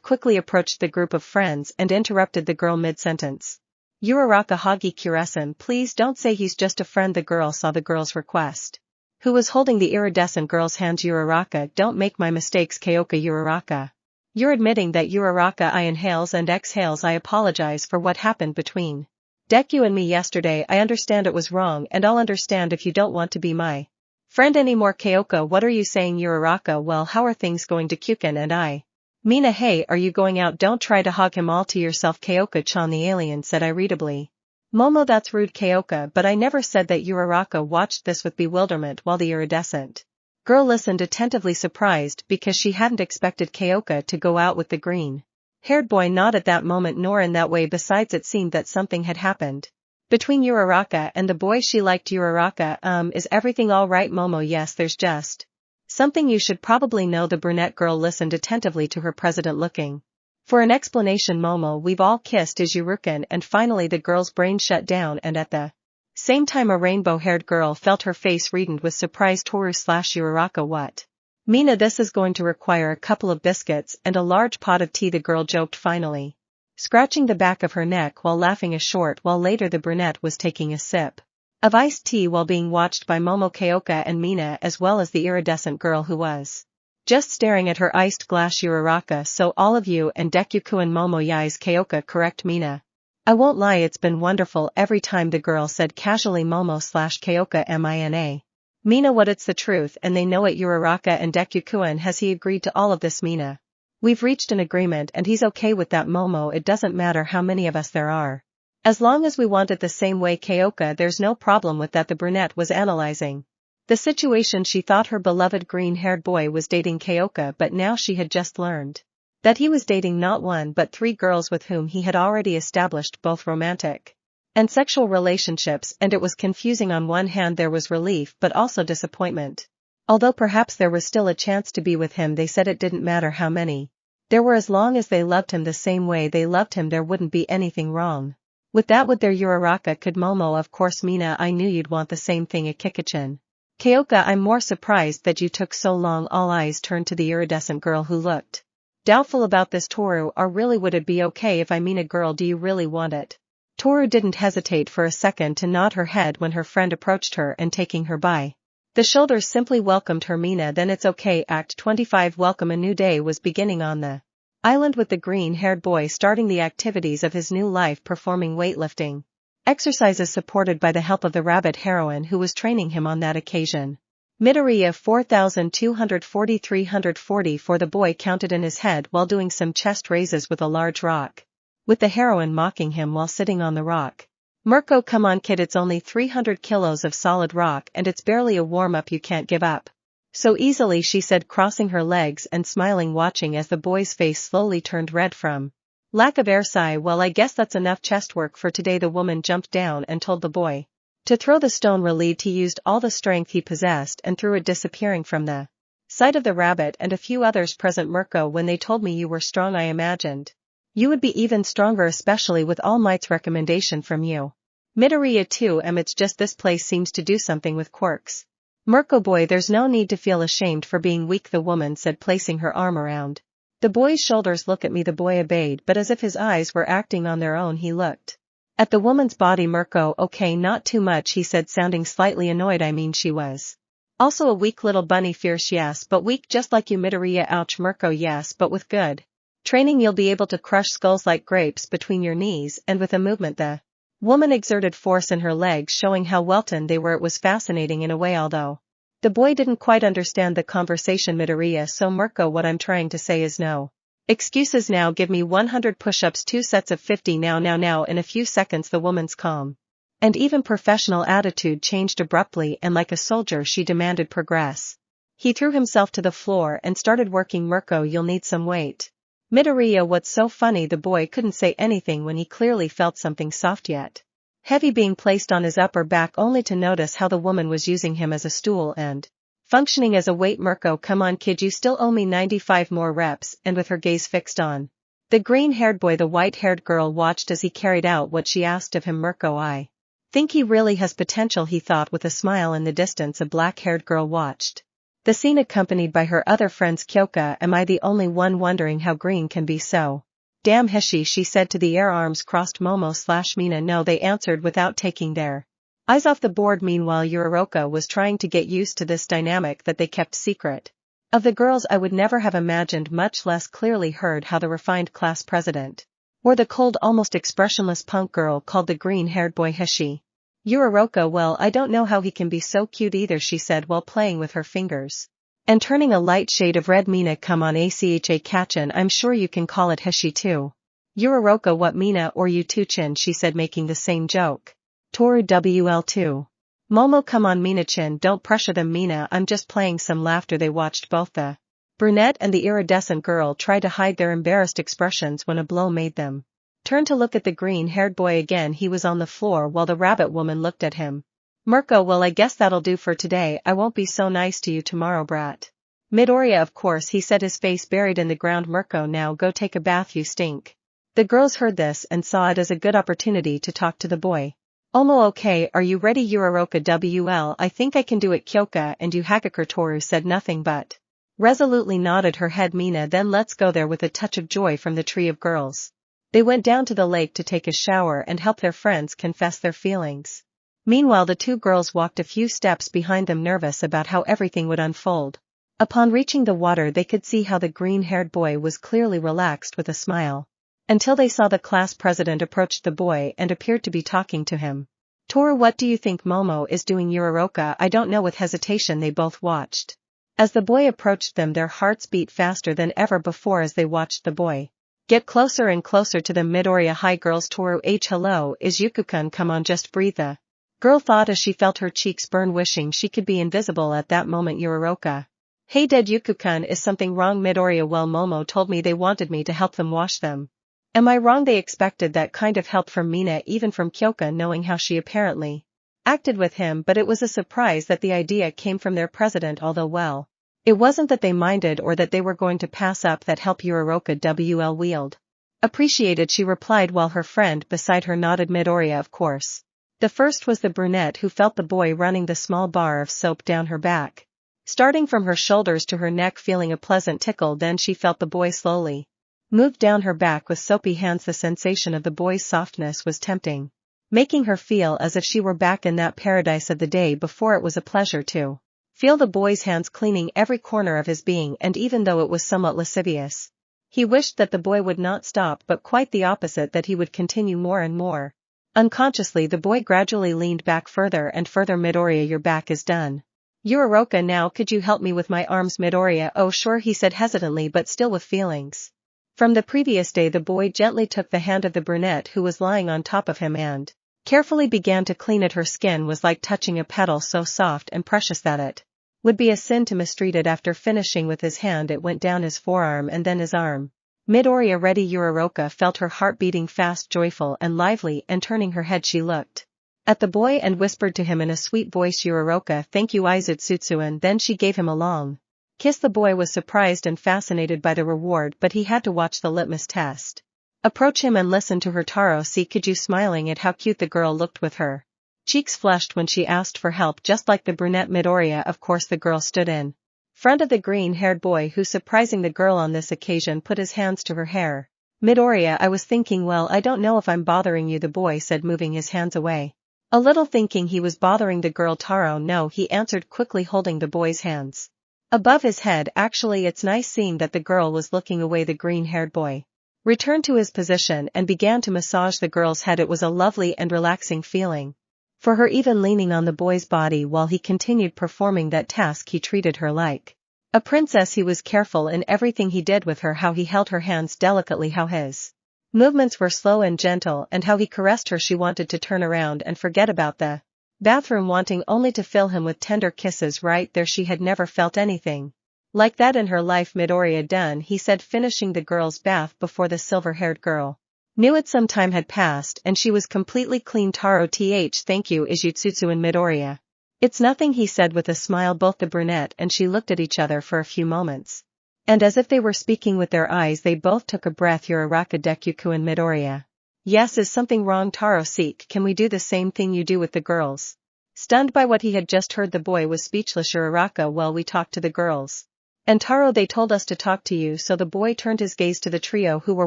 quickly approached the group of friends and interrupted the girl mid-sentence. Uraraka, Hagakure-san, please don't say he's just a friend. The girl saw the girl's request, who was holding the iridescent girl's hand. Uraraka, don't make my mistakes. Kyoka, Uraraka, you're admitting that? Uraraka, I inhales and exhales. I apologize for what happened between Deku and me yesterday. I understand it was wrong, and I'll understand if you don't want to be my friend anymore. Kyoka, what are you saying? Uraraka, well, how are things going to Kyuken and I? Mina, hey, are you going out? Don't try to hog him all to yourself. Kyoka-chan, the alien said irritably. Momo, that's rude. Kyoka, but I never said that. Uraraka watched this with bewilderment while the iridescent girl listened attentively, surprised because she hadn't expected Kyoka to go out with the green-haired boy. Not at that moment, nor in that way. Besides, it seemed that something had happened between Uraraka and the boy she liked. Uraraka, is everything all right? Momo, yes, there's just something you should probably know. The brunette girl listened attentively to her president, looking for an explanation. Momo, we've all kissed Izuku, and finally the girl's brain shut down, and at the same time a rainbow-haired girl felt her face reddened with surprise. Toru/Uraraka, what? Mina, this is going to require a couple of biscuits and a large pot of tea, the girl joked, finally scratching the back of her neck while laughing. A short while later the brunette was taking a sip of iced tea while being watched by Momo, Kyoka and Mina, as well as the iridescent girl who was just staring at her iced glass. Uraraka, so all of you and Deku and Momo Yai's. Kyoka, correct? Mina, I won't lie, it's been wonderful every time, the girl said casually. Momo/Kyoka, Mina. Mina, what? It's the truth, and they know it. Uraraka and Deku, has he agreed to all of this? Mina, we've reached an agreement and he's okay with that. Momo, it doesn't matter how many of us there are, as long as we want it the same way. Kyoka, there's no problem with that. The brunette was analyzing the situation. She thought her beloved green-haired boy was dating Kyoka, but now she had just learned that he was dating not one but three girls with whom he had already established both romantic and sexual relationships, and it was confusing. On one hand there was relief but also disappointment. Although perhaps there was still a chance to be with him, they said it didn't matter how many there were, as long as they loved him the same way they loved him, there wouldn't be anything wrong with that, would there? Uraraka, could? Momo, of course. Mina, I knew you'd want the same thing. Akikichan. Kyoka, I'm more surprised that you took so long. All eyes turned to the iridescent girl, who looked doubtful about this. Toru, or really, would it be okay if I mean a girl? Do you really want it? Toru didn't hesitate for a second to nod her head when her friend approached her and, taking her by the shoulders, simply welcomed her. Mina, then it's okay. Act 25. Welcome. A new day was beginning on the island, with the green-haired boy starting the activities of his new life, performing weightlifting exercises supported by the help of the rabbit heroine who was training him on that occasion. Midoriya, 4,240, 344, the boy counted in his head while doing some chest raises with a large rock, with the heroine mocking him while sitting on the rock. Mirko, come on kid, it's only 300 kilos of solid rock and it's barely a warm-up, you can't give up so easily, she said, crossing her legs and smiling, watching as the boy's face slowly turned red from Lack of air sigh. Well, I guess that's enough chest work for today. The woman jumped down and told the boy to throw the stone. Relieved, he used all the strength he possessed and threw it, disappearing from the sight of the rabbit and a few others present. Mirko, when they told me you were strong, I imagined you would be even stronger, especially with Almight's recommendation from you. Midoriya too. It's just this place seems to do something with quirks. Mirko boy, there's no need to feel ashamed for being weak, the woman said, placing her arm around the boy's shoulders. Look at me. The boy obeyed, but as if his eyes were acting on their own, he looked at the woman's body. Mirko, okay, not too much, he said, sounding slightly annoyed. I mean, she was also a weak little bunny. Fierce, yes, but weak just like you. Midoriya, ouch. Mirko, yes, but with good training you'll be able to crush skulls like grapes between your knees. And with a movement the woman exerted force in her legs, showing how well done they were. It was fascinating in a way, although the boy didn't quite understand the conversation. Midoriya, so Mirko, what I'm trying to say is no excuses now. Give me 100 push-ups, 2 sets of 50 now. In a few seconds the woman's calm and even professional attitude changed abruptly, and like a soldier she demanded progress. He threw himself to the floor and started working. Mirko, you'll need some weight. Midoriya, what's so funny? The boy couldn't say anything when he clearly felt something soft yet heavy being placed on his upper back, only to notice how the woman was using him as a stool and functioning as a weight. Mirko, come on kid, you still owe me 95 more reps. And with her gaze fixed on the green-haired boy, the white-haired girl watched as he carried out what she asked of him. Mirko, I think he really has potential, he thought with a smile. In the distance a black-haired girl watched the scene, accompanied by her other friends. Kyoka, am I the only one wondering how green can be so damn hishy? She said to the air, arms crossed. Momo/Mina, no, they answered without taking their eyes off the board. Meanwhile Uraraka was trying to get used to this dynamic that they kept secret. Of the girls I would never have imagined, much less clearly heard, how the refined class president or the cold, almost expressionless punk girl called the green-haired boy hishy. Uraraka, well, I don't know how he can be so cute either, she said while playing with her fingers and turning a light shade of red. Mina, come on, Acha Kachin, I'm sure you can call it hishy too. Uraraka, what, Mina, or you too, Chin, she said, making the same joke. Toru, WL2. Momo, come on Mina, Chin, don't pressure them. Mina, I'm just playing. Some laughter. They watched both the brunette and the iridescent girl try to hide their embarrassed expressions when a blow made them turn to look at the green-haired boy again. He was on the floor while the rabbit woman looked at him. Mirko, well, I guess that'll do for today. I won't be so nice to you tomorrow, brat. Midoriya, of course, he said, his face buried in the ground. Mirko, now go take a bath, you stink. The girls heard this and saw it as a good opportunity to talk to the boy. Omo, okay, are you ready? Uraraka, WL, I think I can do it. Kyoka, and you? Hagakure. Toru said nothing but resolutely nodded her head. Mina, then let's go there. With a touch of joy from the trio of girls, they went down to the lake to take a shower and help their friends confess their feelings. Meanwhile the two girls walked a few steps behind them, nervous about how everything would unfold. Upon reaching the water they could see how the green-haired boy was clearly relaxed with a smile, until they saw the class president approach the boy and appeared to be talking to him. Toru, what do you think Momo is doing? Uraraka, I don't know. With hesitation they both watched as the boy approached them. Their hearts beat faster than ever before as they watched the boy get closer and closer to them. Midoriya, hi girls. Toru, hello, is Yuku-kun, come on, just breathe, the girl thought as she felt her cheeks burn, wishing she could be invisible at that moment. Uraraka, hey dead Yuku-kun, is something wrong? Midoriya, well, Momo told me they wanted me to help them wash them. Am I wrong? They expected that kind of help from Mina, even from Kyoka, knowing how she apparently acted with him, but it was a surprise that the idea came from their president, although well, it wasn't that they minded or that they were going to pass up that help. Uraraka, WL wheeled. Appreciated, she replied while her friend beside her nodded. Midoriya, of course. The first was the brunette, who felt the boy running the small bar of soap down her back, starting from her shoulders to her neck, feeling a pleasant tickle. Then she felt the boy slowly moved down her back with soapy hands. The sensation of the boy's softness was tempting, making her feel as if she were back in that paradise of the day before. It was a pleasure to feel the boy's hands cleaning every corner of his being, and even though it was somewhat lascivious, he wished that the boy would not stop, but quite the opposite, that he would continue more and more. Unconsciously the boy gradually leaned back further and further. Midoriya, your back is done. Uraraka, now could you help me with my arms? Midoriya, oh sure, he said hesitantly but still with feelings. From the previous day the boy gently took the hand of the brunette who was lying on top of him and carefully began to clean it. Her skin was like touching a petal, so soft and precious that it would be a sin to mistreat it. After finishing with his hand it went down his forearm and then his arm. Midoriya ready Uraraka felt her heart beating fast, joyful and lively, and turning her head she looked at the boy and whispered to him in a sweet voice, Uraraka, thank you Izutsutsu. Then she gave him a long kiss. The boy was surprised and fascinated by the reward, but he had to watch the litmus test. Approach him and listen to her. Taro Kiju smiling at how cute the girl looked with her cheeks flushed when she asked for help, just like the brunette Midoriya. Of course the girl stood in front of the green-haired boy, who, surprising the girl on this occasion, put his hands to her hair. Midoriya, I was thinking, well, I don't know if I'm bothering you, the boy said, moving his hands away. A little thinking he was bothering the girl. Taro, no, he answered quickly, holding the boy's hands above his head. Actually, it's nice seeing that the girl was looking away. The green-haired boy returned to his position and began to massage the girl's head. It was a lovely and relaxing feeling for her, even leaning on the boy's body while he continued performing that task. He treated her like a princess. He was careful in everything he did with her, how he held her hands delicately, how his movements were slow and gentle, and how he caressed her. She wanted to turn around and forget about the bathroom, wanting only to fill him with tender kisses. Right there, she had never felt anything like that in her life. Midoriya, done, he said, finishing the girl's bath before the silver-haired girl knew it. Some time had passed and she was completely clean. Taro, thank you Izutsutsu and Midoriya. It's nothing, he said with a smile. Both the brunette and she looked at each other for a few moments, and as if they were speaking with their eyes, they both took a breath. Uraraka, Deku and Midoriya. Yes, is something wrong? Taro, can we do the same thing you do with the girls? Stunned by what he had just heard, the boy was speechless. Uraraka, well, we talked to the girls. And Taro, they told us to talk to you. So the boy turned his gaze to the trio who were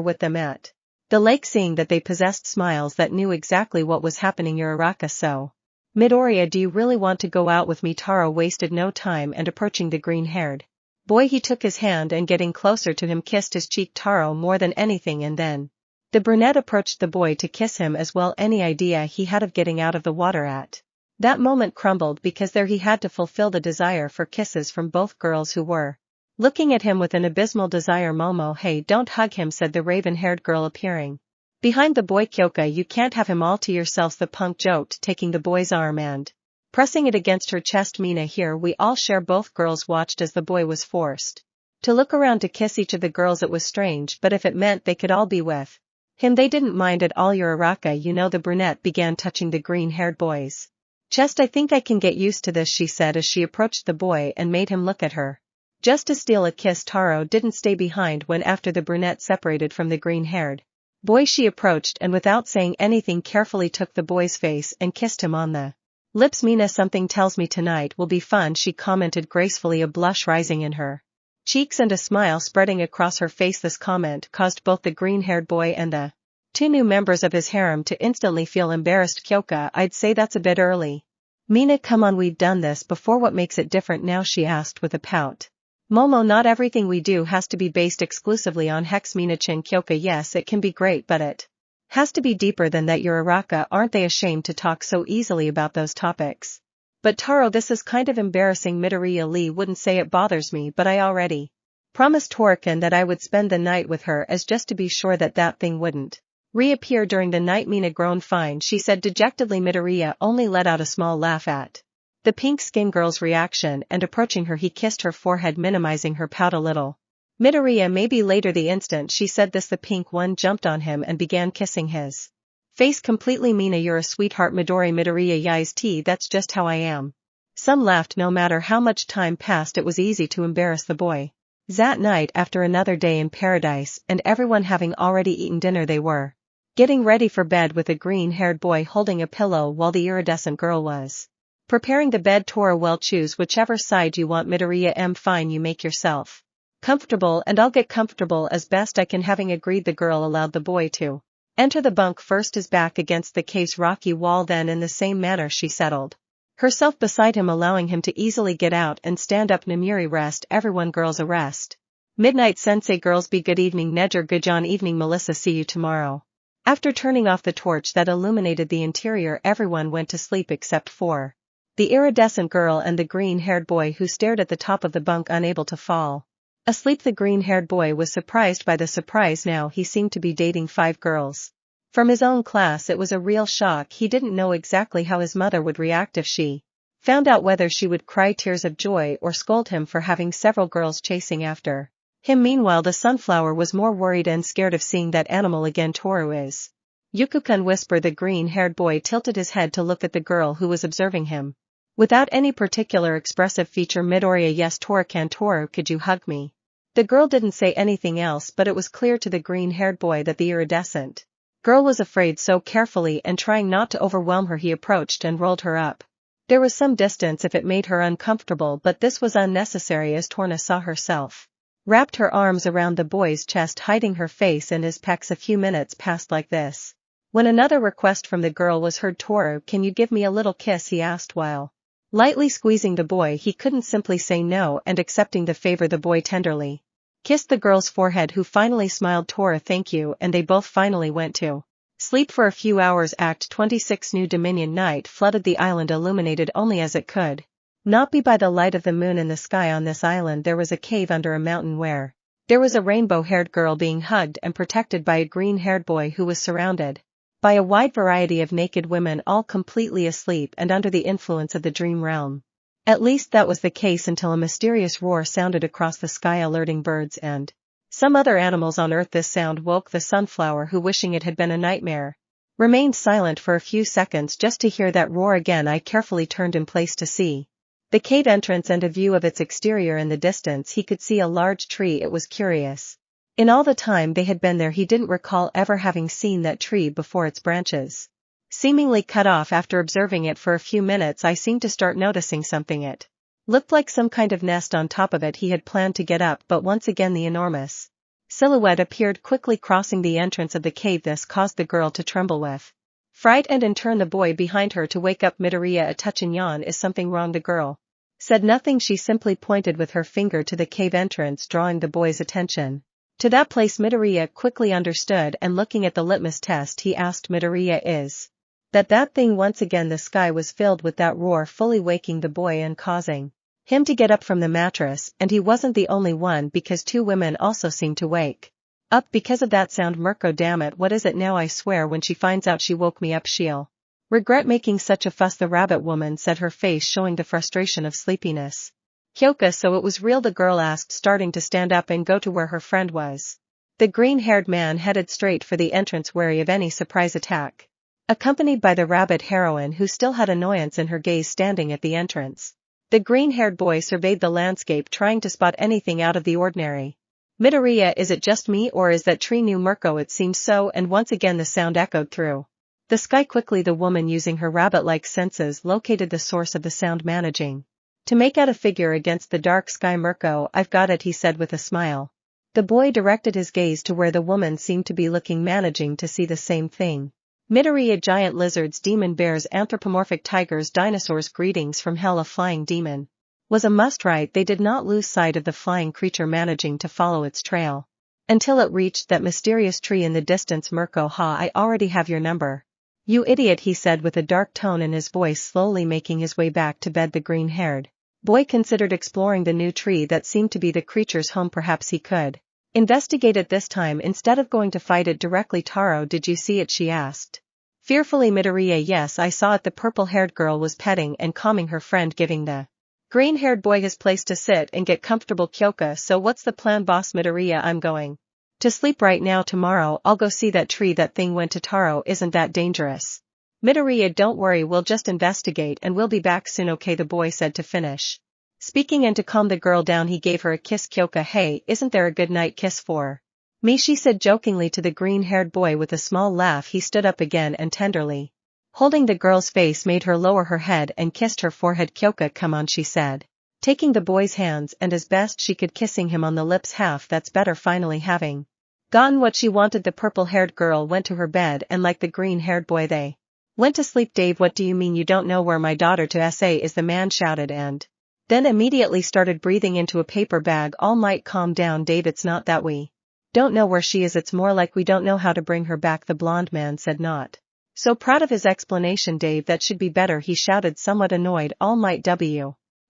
with them at the lake, seeing that they possessed smiles that knew exactly what was happening. Uraraka, so Midoriya, do you really want to go out with me? Taro wasted no time and approaching the green-haired boy, he took his hand and getting closer to him kissed his cheek. Taro, more than anything. And then the brunette approached the boy to kiss him as well. Any idea he had of getting out of the water at that moment crumbled, because there he had to fulfill the desire for kisses from both girls who were looking at him with an abysmal desire. Momo, hey, don't hug him, said the raven-haired girl appearing behind the boy. Kyoka, you can't have him all to yourselves, the punk joked, taking the boy's arm and pressing it against her chest. Mina, here we all share. Both girls watched as the boy was forced to look around to kiss each of the girls. It was strange, but if it meant they could all be with him, they didn't mind at all. Uraraka, you know, the brunette began touching the green-haired boy's chest. I think I can get used to this, she said as she approached the boy and made him look at her just to steal a kiss. Taro didn't stay behind when, after the brunette separated from the green-haired boy, she approached and without saying anything carefully took the boy's face and kissed him on the lips. Mina, something tells me tonight will be fun, she commented gracefully, a blush rising in her cheeks and a smile spreading across her face. This comment caused both the green-haired boy and the two new members of his harem to instantly feel embarrassed. Kyoka, I'd say that's a bit early. Mina, come on, we've done this before, what makes it different now, she asked with a pout. Momo, not everything we do has to be based exclusively on hex. Mina-chan, Kyoka, yes, it can be great, but it has to be deeper than that. Uraraka, aren't they ashamed to talk so easily about those topics? But Taro, this is kind of embarrassing. Midoriya, Lee wouldn't say it bothers me, but I already promised Torken that I would spend the night with her, as just to be sure that that thing wouldn't reappear during the night. Mina groaned. Fine, she said dejectedly. Midoriya only let out a small laugh at the pink skin girl's reaction, and approaching her he kissed her forehead, minimizing her pout a little. Midoriya, maybe later. The instant she said this, the pink one jumped on him and began kissing his face completely. Mina, you're a sweetheart. Midoriya, yais tea, that's just how I am. Some laughed. No matter how much time passed, it was easy to embarrass the boy. That night, after another day in paradise and everyone having already eaten dinner, they were getting ready for bed with a green-haired boy holding a pillow while the iridescent girl was preparing the bed. Toru, well, choose whichever side you want. Midoriya, fine, you make yourself comfortable and I'll get comfortable as best I can. Having agreed, the girl allowed the boy to enter the bunk first, his back against the cave's rocky wall. Then in the same manner she settled herself beside him, allowing him to easily get out and stand up. Namiri, rest everyone. Girls, a rest. Midnight Sensei, girls, be good evening. Nejer, Gujon, evening Melissa, see you tomorrow. After turning off the torch that illuminated the interior, everyone went to sleep except for the iridescent girl and the green-haired boy, who stared at the top of the bunk unable to fall asleep. The green-haired boy was surprised by the surprise. Now he seemed to be dating 5 girls from his own class. It was a real shock. He didn't know exactly how his mother would react if she found out, whether she would cry tears of joy or scold him for having several girls chasing after Him meanwhile the sunflower was more worried and scared of seeing that animal again. Toru is. Yuku-kun whispered. The green-haired boy tilted his head to look at the girl who was observing him. Without any particular expressive feature. Midoriya, yes. Toru-kan. Toru, could you hug me? The girl didn't say anything else, but it was clear to the green-haired boy that the iridescent girl was afraid, so carefully and trying not to overwhelm her he approached and rolled her up. There was some distance if it made her uncomfortable, but this was unnecessary as Torna saw herself wrapped her arms around the boy's chest, hiding her face and his pecs. A few minutes passed like this, when another request from the girl was heard. Toru, can you give me a little kiss? He asked while lightly squeezing the boy. He couldn't simply say no, and accepting the favor the boy tenderly kissed the girl's forehead, who finally smiled. Toru, thank you, and they both finally went to sleep for a few hours. Act 26. New Dominion. Night flooded the island, illuminated only as it could not be by the light of the moon in the sky. On this island there was a cave under a mountain where there was a rainbow-haired girl being hugged and protected by a green-haired boy who was surrounded by a wide variety of naked women, all completely asleep and under the influence of the dream realm. At least that was the case until a mysterious roar sounded across the sky, alerting birds and some other animals on Earth. This sound woke the sunflower, who, wishing it had been a nightmare, remained silent for a few seconds just to hear that roar again. I carefully turned in place to see the cave entrance and a view of its exterior. In the distance he could see a large tree. It was curious. In all the time they had been there he didn't recall ever having seen that tree before. Its branches seemingly cut off. After observing it for a few minutes I seemed to start noticing something. It looked like some kind of nest on top of it. He had planned to get up, but once again the enormous silhouette appeared quickly crossing the entrance of the cave. This caused the girl to tremble with fright and in turn the boy behind her to wake up. Midoriya, a touch and yawn. Is something wrong? The girl said nothing. She simply pointed with her finger to the cave entrance, drawing the boy's attention to that place. Midoriya quickly understood, and looking at the litmus test he asked, Midoriya, is that thing? Once again the sky was filled with that roar, fully waking the boy and causing him to get up from the mattress, and he wasn't the only one, because two women also seemed to wake up because of that sound. Mirko, damn it, what is it now? I swear when she finds out she woke me up she'll regret making such a fuss. The rabbit woman said, her face showing the frustration of sleepiness. Kyoka, so it was real? The girl asked, starting to stand up and go to where her friend was. The green-haired man headed straight for the entrance, wary of any surprise attack, accompanied by the rabbit heroine, who still had annoyance in her gaze, standing at the entrance. The green-haired boy surveyed the landscape, trying to spot anything out of the ordinary. Midoriya, is it just me, or is that tree new? Mirko, it seems so, and once again the sound echoed through the sky. Quickly the woman, using her rabbit-like senses, located the source of the sound, managing to make out a figure against the dark sky. Mirko, I've got it, he said with a smile. The boy directed his gaze to where the woman seemed to be looking, managing to see the same thing. Midoriya, giant lizards, demon bears, anthropomorphic tigers, dinosaurs, greetings from hell. A flying demon was a must-right. They did not lose sight of the flying creature, managing to follow its trail until it reached that mysterious tree in the distance. Mirko, ha, I already have your number. You idiot, he said with a dark tone in his voice, slowly making his way back to bed. The green-haired boy considered exploring the new tree that seemed to be the creature's home. Perhaps he could investigate it this time instead of going to fight it directly. Taro, did you see it? She asked fearfully. Midoriya, yes, I saw it. The purple-haired girl was petting and calming her friend, giving the green-haired boy his place to sit and get comfortable. Kyoka, so what's the plan, boss? Midoriya, I'm going to sleep right now. Tomorrow I'll go see that tree that thing went to. Taro, isn't that dangerous? Midoriya, don't worry, we'll just investigate and we'll be back soon. Okay, the boy said to finish speaking, and to calm the girl down he gave her a kiss. Kyoka, hey, isn't there a good night kiss for me? She said jokingly to the green-haired boy. With a small laugh he stood up again and tenderly holding the girl's face made her lower her head and kissed her forehead. Kyoka, come on, she said, taking the boy's hands and as best she could kissing him on the lips. Half that's better. Finally having gotten what she wanted, the purple-haired girl went to her bed, and like the green-haired boy they went to sleep. Dave, what do you mean you don't know where my daughter to SA is? The man shouted, and then immediately started breathing into a paper bag. Almight, calm down, Dave, it's not that we don't know where she is, it's more like we don't know how to bring her back. The blonde man said, not so proud of his explanation. Dave, that should be better, he shouted, somewhat annoyed. Almight,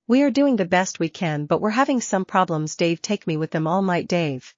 we are doing the best we can, but we're having some problems. Dave, take me with them. Almight, Dave,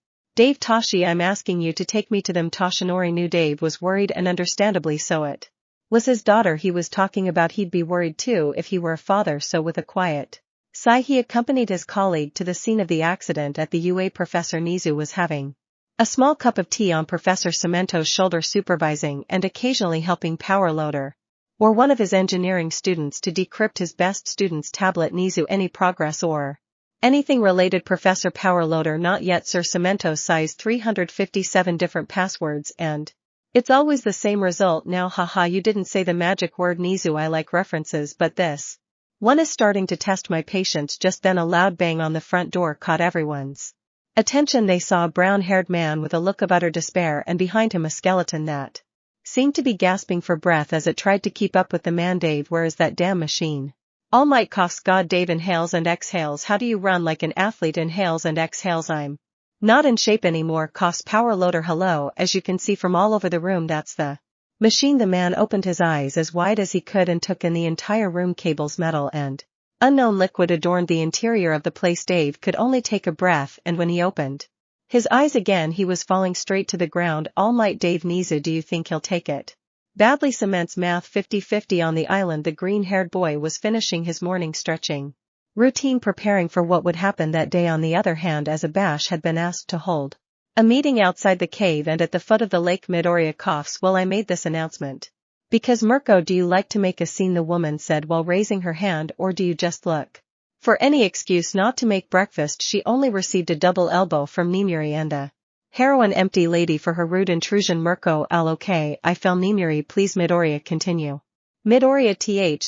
Tashi, I'm asking you to take me to them. Toshinori knew Dave was worried, and understandably so. It was his daughter he was talking about. He'd be worried too if he were a father. So with a quiet Sigh. He accompanied his colleague to the scene of the accident at the UA. Professor Nizu was having a small cup of tea on Professor Cemento's shoulder, supervising and occasionally helping Power Loader, or one of his engineering students, to decrypt his best student's tablet. Nizu, any progress or anything related? Professor Power Loader, not yet sir. Cemento size 357 different passwords and it's always the same result now. Haha, you didn't say the magic word. Nizu, I like references, but this one is starting to test my patience. Just then a loud bang on the front door caught everyone's attention. They saw a brown-haired man with a look of utter despair, and behind him a skeleton that seemed to be gasping for breath as it tried to keep up with the man. Dave, where is that damn machine? Almight coughs. God. Dave inhales and exhales. How do you run like an athlete? Inhales and exhales. I'm not in shape anymore, coughs Power Loader. Hello, as you can see from all over the room, that's the machine. The man opened his eyes as wide as he could and took in the entire room. Cables, metal, and unknown liquid adorned the interior of the place. Dave could only take a breath, and when he opened his eyes again he was falling straight to the ground. Almight. Dave Nizu, do you think he'll take it badly? Cements math 50-50 on the island. The green-haired boy was finishing his morning stretching routine, preparing for what would happen that day. On the other hand, as Abash had been asked to hold a meeting outside the cave and at the foot of the lake. Midoriya coughs. Well, I made this announcement because Mirko. Do you like to make a scene? The woman said while raising her hand, or do you just look for any excuse not to make breakfast? She only received a double elbow from Nimuri and the heroine empty lady for her rude intrusion. Mirko, I'll okay, I fell. Nimuri, please. Midoriya, continue. Midoriya,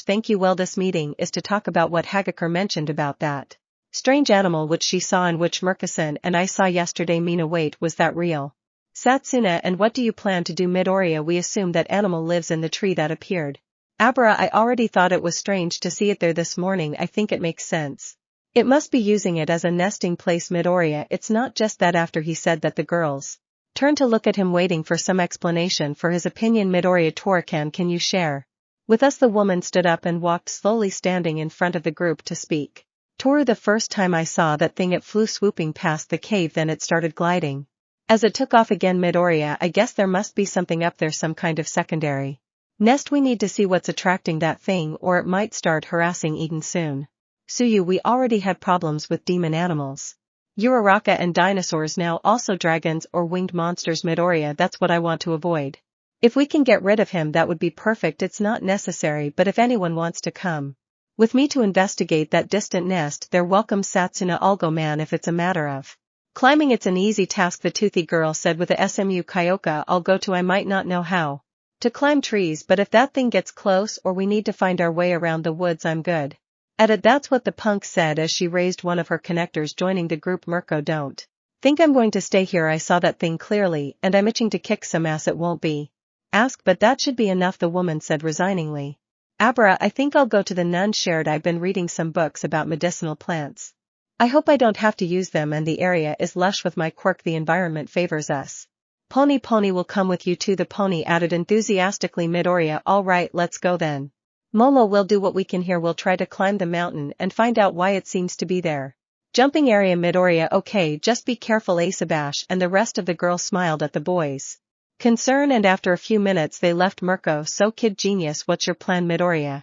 thank you. Well, this meeting is to talk about what Hagakure mentioned about that strange animal which she saw and which Murkison and I saw yesterday. Mina, wait, was that real? Satsuna, and what do you plan to do? Midoriya, we assume that animal lives in the tree that appeared. Abara, I already thought it was strange to see it there this morning. I think it makes sense. It must be using it as a nesting place. Midoriya, it's not just that. After he said that, the girls turned to look at him, waiting for some explanation for his opinion. Midoriya, Torukan, can you share with us? The woman stood up and walked slowly, standing in front of the group to speak. Toru, the first time I saw that thing it flew swooping past the cave, then it started gliding as it took off again. Midoriya, I guess there must be something up there, some kind of secondary nest. We need to see what's attracting that thing, or it might start harassing Eden soon. Suyu, we already had problems with demon animals, Uraraka, and dinosaurs, now also dragons or winged monsters. Midoriya, that's what I want to avoid. If we can get rid of him, that would be perfect. It's not necessary, but if anyone wants to come with me to investigate that distant nest, they're welcome. Satsuna, I'll go, man. If it's a matter of climbing, it's an easy task, the toothy girl said with a SMU. Kyoka, I'll go too. I might not know how to climb trees, but if that thing gets close or we need to find our way around the woods, I'm good at it. That's what the punk said as she raised one of her connectors, joining the group. Mirko, don't think I'm going to stay here. I saw that thing clearly, and I'm itching to kick some ass. It won't be ask, but that should be enough, the woman said resigningly. Abara, I think I'll go to the nun shared. I've been reading some books about medicinal plants. I hope I don't have to use them, and the area is lush with my quirk. The environment favors us. Pony will come with you too, the pony added enthusiastically. Midoriya, all right, let's go then. Momo, we'll do what we can here. We'll try to climb the mountain and find out why it seems to be there. Jumping area. Midoriya, okay, just be careful. Asabash and the rest of the girls smiled at the boys' concern, and after a few minutes they left. Mirko, so kid genius, what's your plan? Midoriya,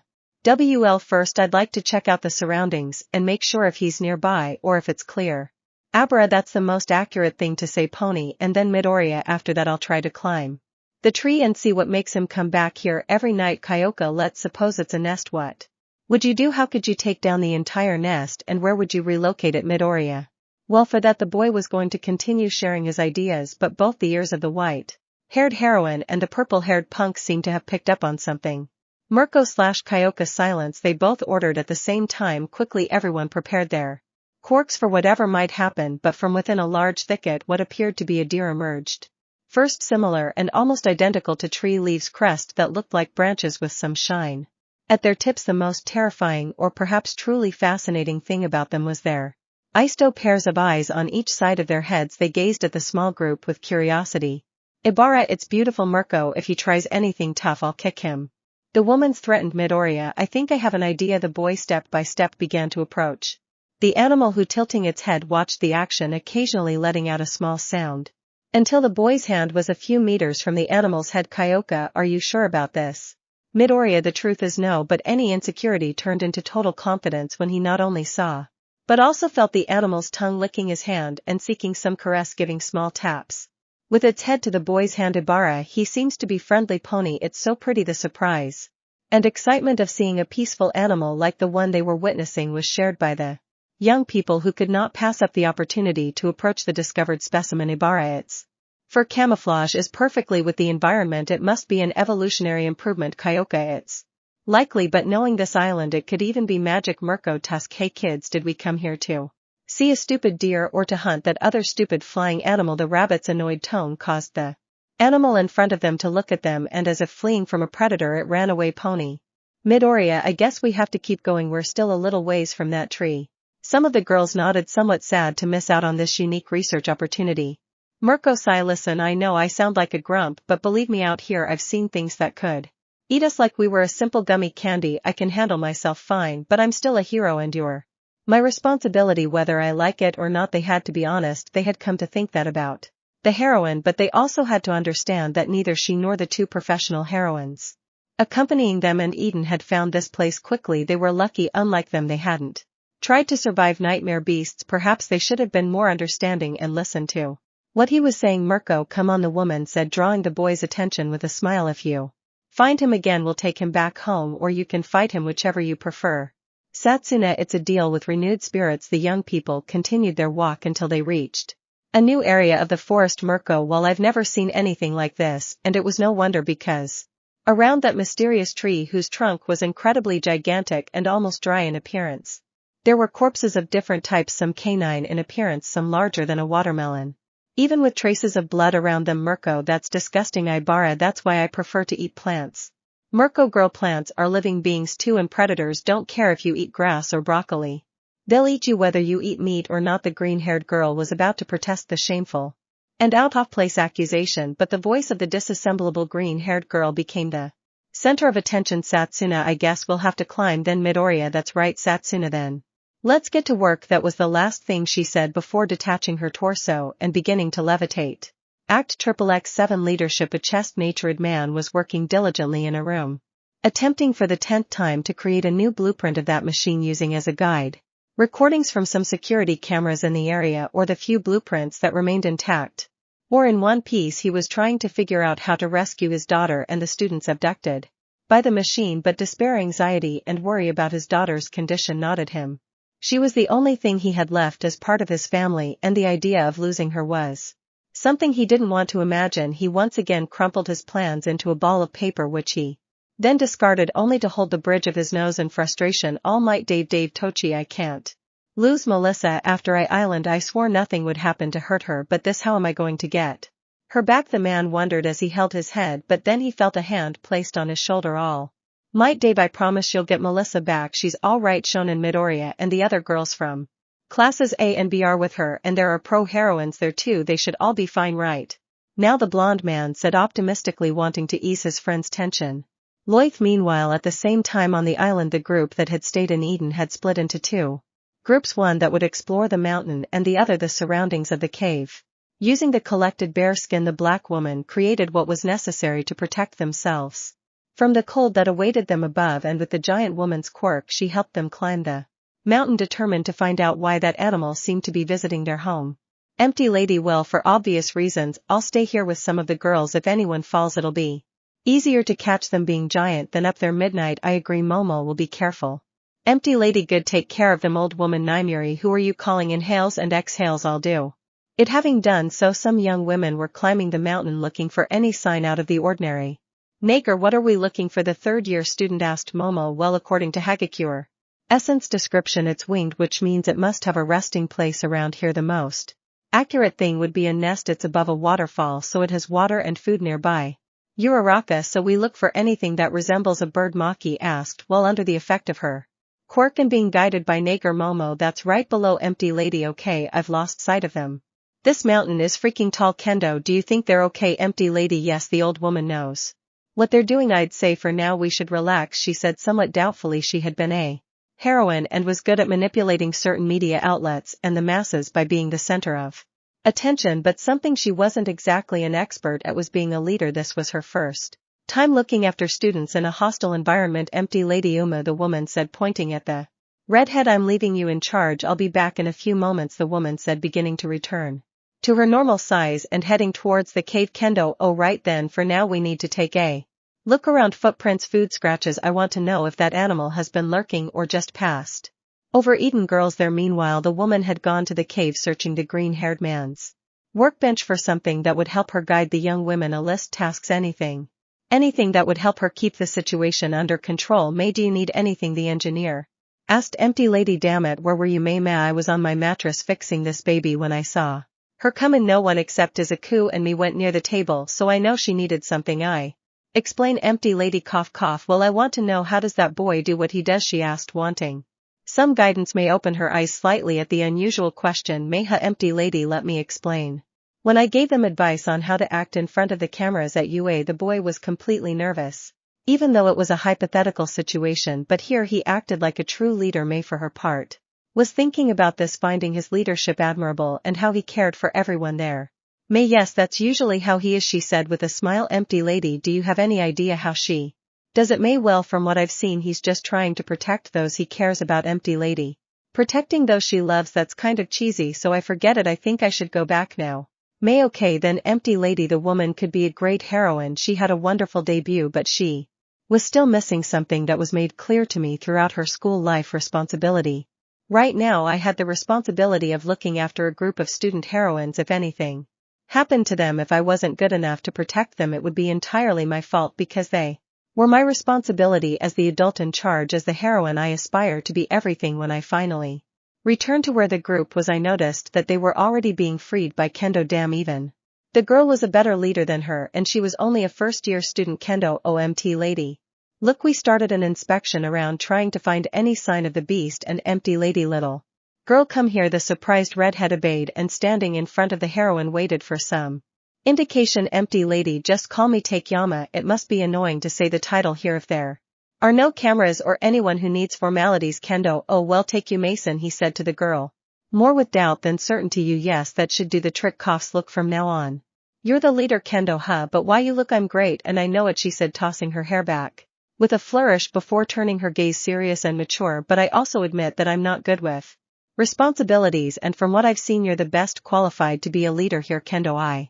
first I'd like to check out the surroundings and make sure if he's nearby or if it's clear. Abara, that's the most accurate thing to say, pony, and then Midoriya, after that I'll try to climb the tree and see what makes him come back here every night. Kyoka, let's suppose it's a nest. What would you do? How could you take down the entire nest, and where would you relocate it? Midoriya, well, for that the boy was going to continue sharing his ideas, but both the ears of the white-haired heroine and the purple-haired punk seemed to have picked up on something. Mirko/Kyoka silence. They both ordered at the same time. Quickly everyone prepared their quirks for whatever might happen, but from within a large thicket what appeared to be a deer emerged. First, similar and almost identical to tree leaves crest that looked like branches with some shine at their tips. The most terrifying, or perhaps truly fascinating thing about them was their Isto pairs of eyes on each side of their heads. They gazed at the small group with curiosity. Ibara, it's beautiful. Mirko, if he tries anything tough I'll kick him. The woman threatened. Midoriya, I think I have an idea. The boy step by step began to approach the animal, who tilting its head watched the action, occasionally letting out a small sound, until the boy's hand was a few meters from the animal's head. Kyoka, are you sure about this? Midoriya, the truth is no, but any insecurity turned into total confidence when he not only saw, but also felt the animal's tongue licking his hand and seeking some caress, giving small taps. With its head to the boy's hand. Ibara, he seems to be friendly pony, it's so pretty. The surprise and excitement of seeing a peaceful animal like the one they were witnessing was shared by the young people, who could not pass up the opportunity to approach the discovered specimen. Ibara, its fur camouflage is perfectly with the environment. It must be an evolutionary improvement. Kyoka, it's likely, but knowing this island, it could even be magic. Mirko Tusk, hey kids, did we come here to see a stupid deer or to hunt that other stupid flying animal? The rabbit's annoyed tone caused the animal in front of them to look at them, and as if fleeing from a predator, it ran away. Pony Midoriya, I guess we have to keep going, we're still a little ways from that tree. Some of the girls nodded, somewhat sad to miss out on this unique research opportunity. Mirko sighed, listen, I know I sound like a grump, but believe me, out here I've seen things that could eat us like we were a simple gummy candy. I can handle myself fine, but I'm still a hero and you're my responsibility whether I like it or not. They had to be honest, they had come to think that about the heroine, but they also had to understand that neither she nor the two professional heroines accompanying them and Eden had found this place quickly. They were lucky, unlike them they hadn't tried to survive nightmare beasts. Perhaps they should have been more understanding and listened to what he was saying. Mirko, come on, the woman said, drawing the boy's attention with a smile. If you find him again, we'll take him back home, or you can fight him, whichever you prefer. Satsuna, it's a deal. With renewed spirits, the young people continued their walk until they reached a new area of the forest. Mirko, well, I've never seen anything like this, and it was no wonder, because around that mysterious tree, whose trunk was incredibly gigantic and almost dry in appearance, there were corpses of different types, some canine in appearance, some larger than a watermelon, even with traces of blood around them. Mirko, that's disgusting. Ibara, that's why I prefer to eat plants. Mirko, girl, plants are living beings too, and predators don't care if you eat grass or broccoli. They'll eat you whether you eat meat or not. The green-haired girl was about to protest the shameful and out-of-place accusation, but the voice of the disassemblable green-haired girl became the center of attention. Satsuna, I guess we'll have to climb then. Midoriya, that's right Satsuna, then let's get to work. That was the last thing she said before detaching her torso and beginning to levitate. Act XXX7 Leadership. A chest-natured man was working diligently in a room, attempting for the 10th time to create a new blueprint of that machine, using as a guide recordings from some security cameras in the area, or the few blueprints that remained intact, or in one piece. He was trying to figure out how to rescue his daughter and the students abducted by the machine, but despair, anxiety and worry about his daughter's condition knotted him. She was the only thing he had left as part of his family, and the idea of losing her was something he didn't want to imagine. He once again crumpled his plans into a ball of paper, which he then discarded only to hold the bridge of his nose in frustration. Almight, Dave Tochi, I can't lose Melissa. After Island, I swore nothing would happen to hurt her, but this, how am I going to get her back? The man wondered as he held his head, but then he felt a hand placed on his shoulder. All might, Dave, I promise you'll get Melissa back. She's all right. Shonen, Midoriya and the other girls from classes A and B are with her, and there are pro-heroines there too. They should all be fine right now, the blonde man said optimistically, wanting to ease his friend's tension. Loith, meanwhile, at the same time on the island, the group that had stayed in Eden had split into two groups, one that would explore the mountain and the other the surroundings of the cave. Using the collected bear skin, the black woman created what was necessary to protect themselves from the cold that awaited them above, and with the giant woman's quirk she helped them climb the mountain, determined to find out why that animal seemed to be visiting their home. Empty lady, well, for obvious reasons, I'll stay here with some of the girls. If anyone falls, it'll be easier to catch them being giant than up there. Midnight, I agree. Momo will be careful. Empty lady, good, take care of them. Old woman, Naimuri, who are you calling? Inhales and exhales, I'll do it. Having done so, some young women were climbing the mountain looking for any sign out of the ordinary. Nager, what are we looking for? The third-year student asked Momo. Well, according to Hagakure Essence description, it's winged, which means it must have a resting place around here. The most accurate thing would be a nest. It's above a waterfall, so it has water and food nearby. Uraraka, so we look for anything that resembles a bird? Maki asked, while under the effect of her quirk and being guided by Nager. Momo, that's right below empty lady. Okay, I've lost sight of them. This mountain is freaking tall. Kendo, do you think they're okay? Empty lady, yes, the old woman knows what they're doing. I'd say for now we should relax, she said somewhat doubtfully. She had been a heroine and was good at manipulating certain media outlets and the masses by being the center of attention, but something she wasn't exactly an expert at was being a leader. This was her first Time looking after students in a hostile environment. Empty Lady Uma, the woman said, pointing at the redhead. I'm leaving you in charge. I'll be back in a few moments, the woman said, beginning to return to her normal size and heading towards the cave. Kendo, oh right then, for now we need to take a look around. Footprints, food scratches. I want to know if that animal has been lurking or just passed over. Eaten girls there. Meanwhile, the woman had gone to the cave, searching the green-haired man's workbench for something that would help her guide the young women. A list, tasks, anything that would help her keep the situation under control. May, do you need anything? The engineer asked. Empty Lady, damn it, where were you? May, I was on my mattress fixing this baby when I saw her come in. No one except Izuku and me went near the table, so I know she needed something. I explain. Empty Lady, cough cough. Well, I want to know, how does that boy do what he does? She asked, wanting some guidance. May opened her eyes slightly at the unusual question. May, Empty Lady, let me explain. When I gave them advice on how to act in front of the cameras at UA, the boy was completely nervous, even though it was a hypothetical situation, but here he acted like a true leader. May, for her part, was thinking about this, finding his leadership admirable and how he cared for everyone there. May, yes, that's usually how he is, she said with a smile. Empty Lady, do you have any idea how she does it? May, well, from what I've seen, he's just trying to protect those he cares about. Empty Lady, protecting those she loves? That's kind of cheesy, so I forget it. I think I should go back now. May, okay then. Empty Lady, the woman could be a great heroine. She had a wonderful debut, but she was still missing something that was made clear to me throughout her school life: responsibility. Right now I had the responsibility of looking after a group of student heroines. If anything happened to them, if I wasn't good enough to protect them, it would be entirely my fault, because they were my responsibility as the adult in charge. As the heroine, I aspire to be everything. When I finally returned to where the group was, I noticed that they were already being freed by Kendo. Damn, even the girl was a better leader than her, and she was only a first-year student. Kendo, Empty Lady, look, we started an inspection around trying to find any sign of the beast, and Empty Lady, little girl, come here. The surprised redhead obeyed and, standing in front of the heroine, waited for some indication. Empty Lady, just call me Takeyama. It must be annoying to say the title here if there are no cameras or anyone who needs formalities. Kendo, oh well, take you Mason, he said to the girl, more with doubt than certainty. You, yes, that should do the trick. Coughs, look, from now on you're the leader. Kendo, but why? You look, I'm great, and I know it, she said, tossing her hair back with a flourish before turning her gaze serious and mature. But I also admit that I'm not good with responsibilities, and from what I've seen, you're the best qualified to be a leader here. Kendo, I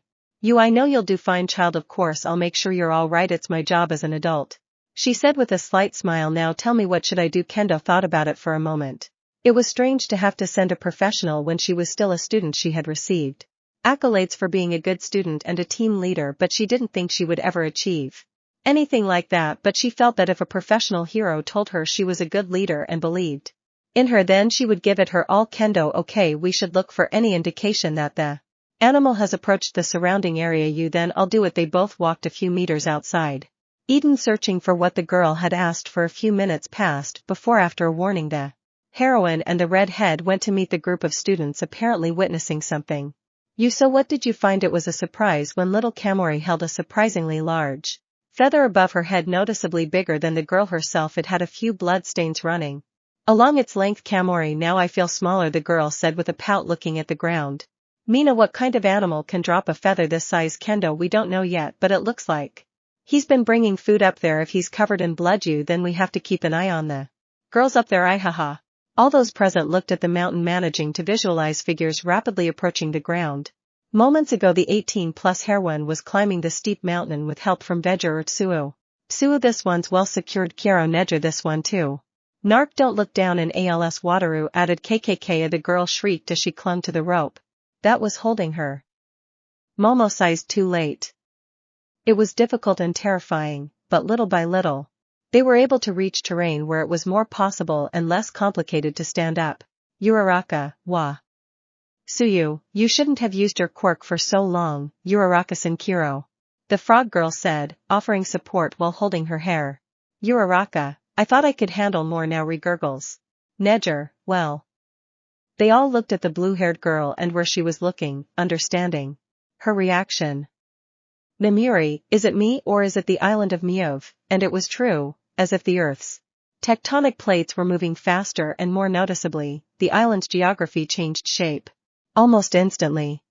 know you'll do fine, child. Of course I'll make sure you're all right. It's my job as an adult, she said with a slight smile. Now tell me, what should I do? Kendo thought about it for a moment. It was strange to have to send a professional when she was still a student. She had received accolades for being a good student and a team leader, but she didn't think she would ever achieve anything like that. But she felt that if a professional hero told her she was a good leader and believed in her, then she would give it her all. Kendo, okay, we should look for any indication that the animal has approached the surrounding area. You, then I'll do it. They both walked a few meters outside Eden, searching for what the girl had asked for. A few minutes passed before, after a warning, the heroine and the redhead went to meet the group of students, apparently witnessing something. You, so what did you find? It was a surprise when little Kamori held a surprisingly large feather above her head, noticeably bigger than the girl herself. It had a few blood stains running along its length. Kamori, now I feel smaller, the girl said with a pout, looking at the ground. Mina, what kind of animal can drop a feather this size? Kendo, we don't know yet, but it looks like he's been bringing food up there. If he's covered in blood, you, then we have to keep an eye on the girls up there. Haha. All those present looked at the mountain, managing to visualize figures rapidly approaching the ground. Moments ago the 18-plus heroine was climbing the steep mountain with help from Veja or Tsuo. Tsuo, this one's well secured. Kiaro, Neja, this one too. Nark, don't look down. In ALS Wataru added. KKK, the girl shrieked as she clung to the rope that was holding her. Momo sized too late. It was difficult and terrifying, but little by little they were able to reach terrain where it was more possible and less complicated to stand up. Uraraka, wa. Tsuyu, you shouldn't have used your quirk for so long, Uraraka-san. Kiro, the frog girl said, offering support while holding her hair. Uraraka, I thought I could handle more now. Regurgles. Nejer, well. They all looked at the blue-haired girl and where she was looking, understanding her reaction. Namuri, is it me or is it the island of Miov? And it was true, as if the Earth's tectonic plates were moving faster and more noticeably, the island's geography changed shape almost instantly.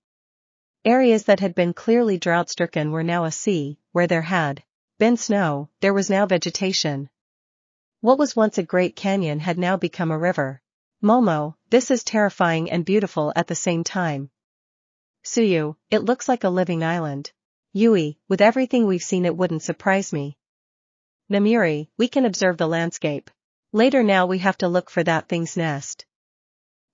Areas that had been clearly drought-stricken were now a sea, where there had been snow, there was now vegetation. What was once a great canyon had now become a river. Momo, this is terrifying and beautiful at the same time. Tsuyu, it looks like a living island. Yui, with everything we've seen it wouldn't surprise me. Namiri, we can observe the landscape. Later now we have to look for that thing's nest.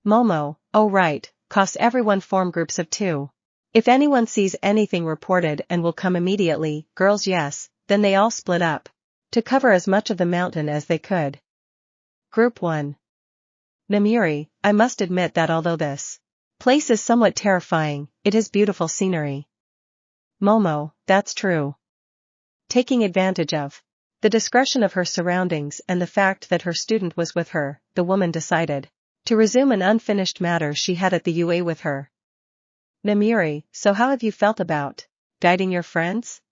Momo, oh right, costs everyone form groups of 2. If anyone sees anything reported and will come immediately, girls yes, then they all split up. To cover as much of the mountain as they could. Group 1. Namiri, I must admit that although this place is somewhat terrifying, it has beautiful scenery. Momo, that's true. Taking advantage of the discretion of her surroundings and the fact that her student was with her, the woman decided to resume an unfinished matter she had at the UA with her. Namiri, so how have you felt about guiding your friends?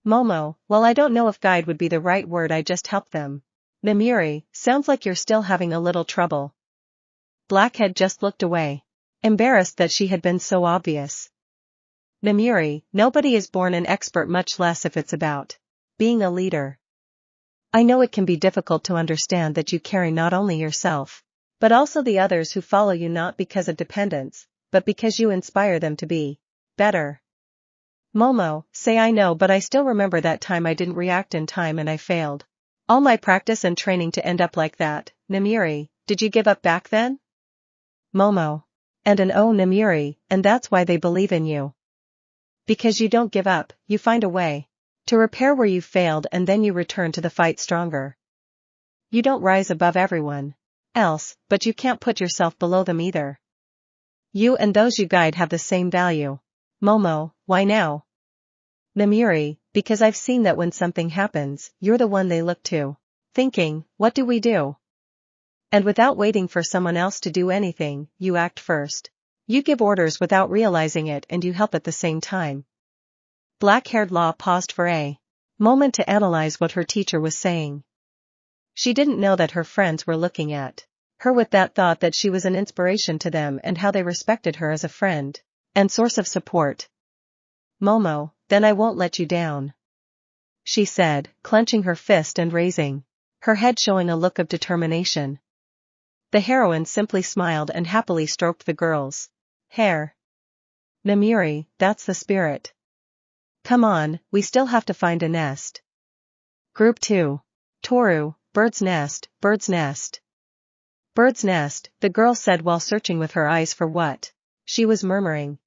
Momo, well I don't know if guide would be the right word, I just helped them. Namiri, sounds like you're still having a little trouble. Blackhead just looked away, embarrassed that she had been so obvious. Namiri, nobody is born an expert, much less if it's about being a leader. I know it can be difficult to understand that you carry not only yourself, but also the others who follow you, not because of dependence, but because you inspire them to be better. Momo, say I know, but I still remember that time I didn't react in time and I failed all my practice and training to end up like that. Namiri, did you give up back then? Momo. And an oh Namiri, and that's why they believe in you. Because you don't give up, you find a way to repair where you failed and then you return to the fight stronger. You don't rise above everyone else, but you can't put yourself below them either. You and those you guide have the same value. Momo, why now? Namiri, because I've seen that when something happens, you're the one they look to, thinking, what do we do? And without waiting for someone else to do anything, you act first. You give orders without realizing it and you help at the same time. Black-haired Law paused for a moment to analyze what her teacher was saying. She didn't know that her friends were looking at her with that thought that she was an inspiration to them and how they respected her as a friend and source of support. Momo, then I won't let you down, she said, clenching her fist and raising her head, showing a look of determination. The heroine simply smiled and happily stroked the girl's hair. Namiri, that's the spirit. Come on, we still have to find a nest. Group 2. Toru, bird's nest, bird's nest. Bird's nest, the girl said while searching with her eyes for what she was murmuring.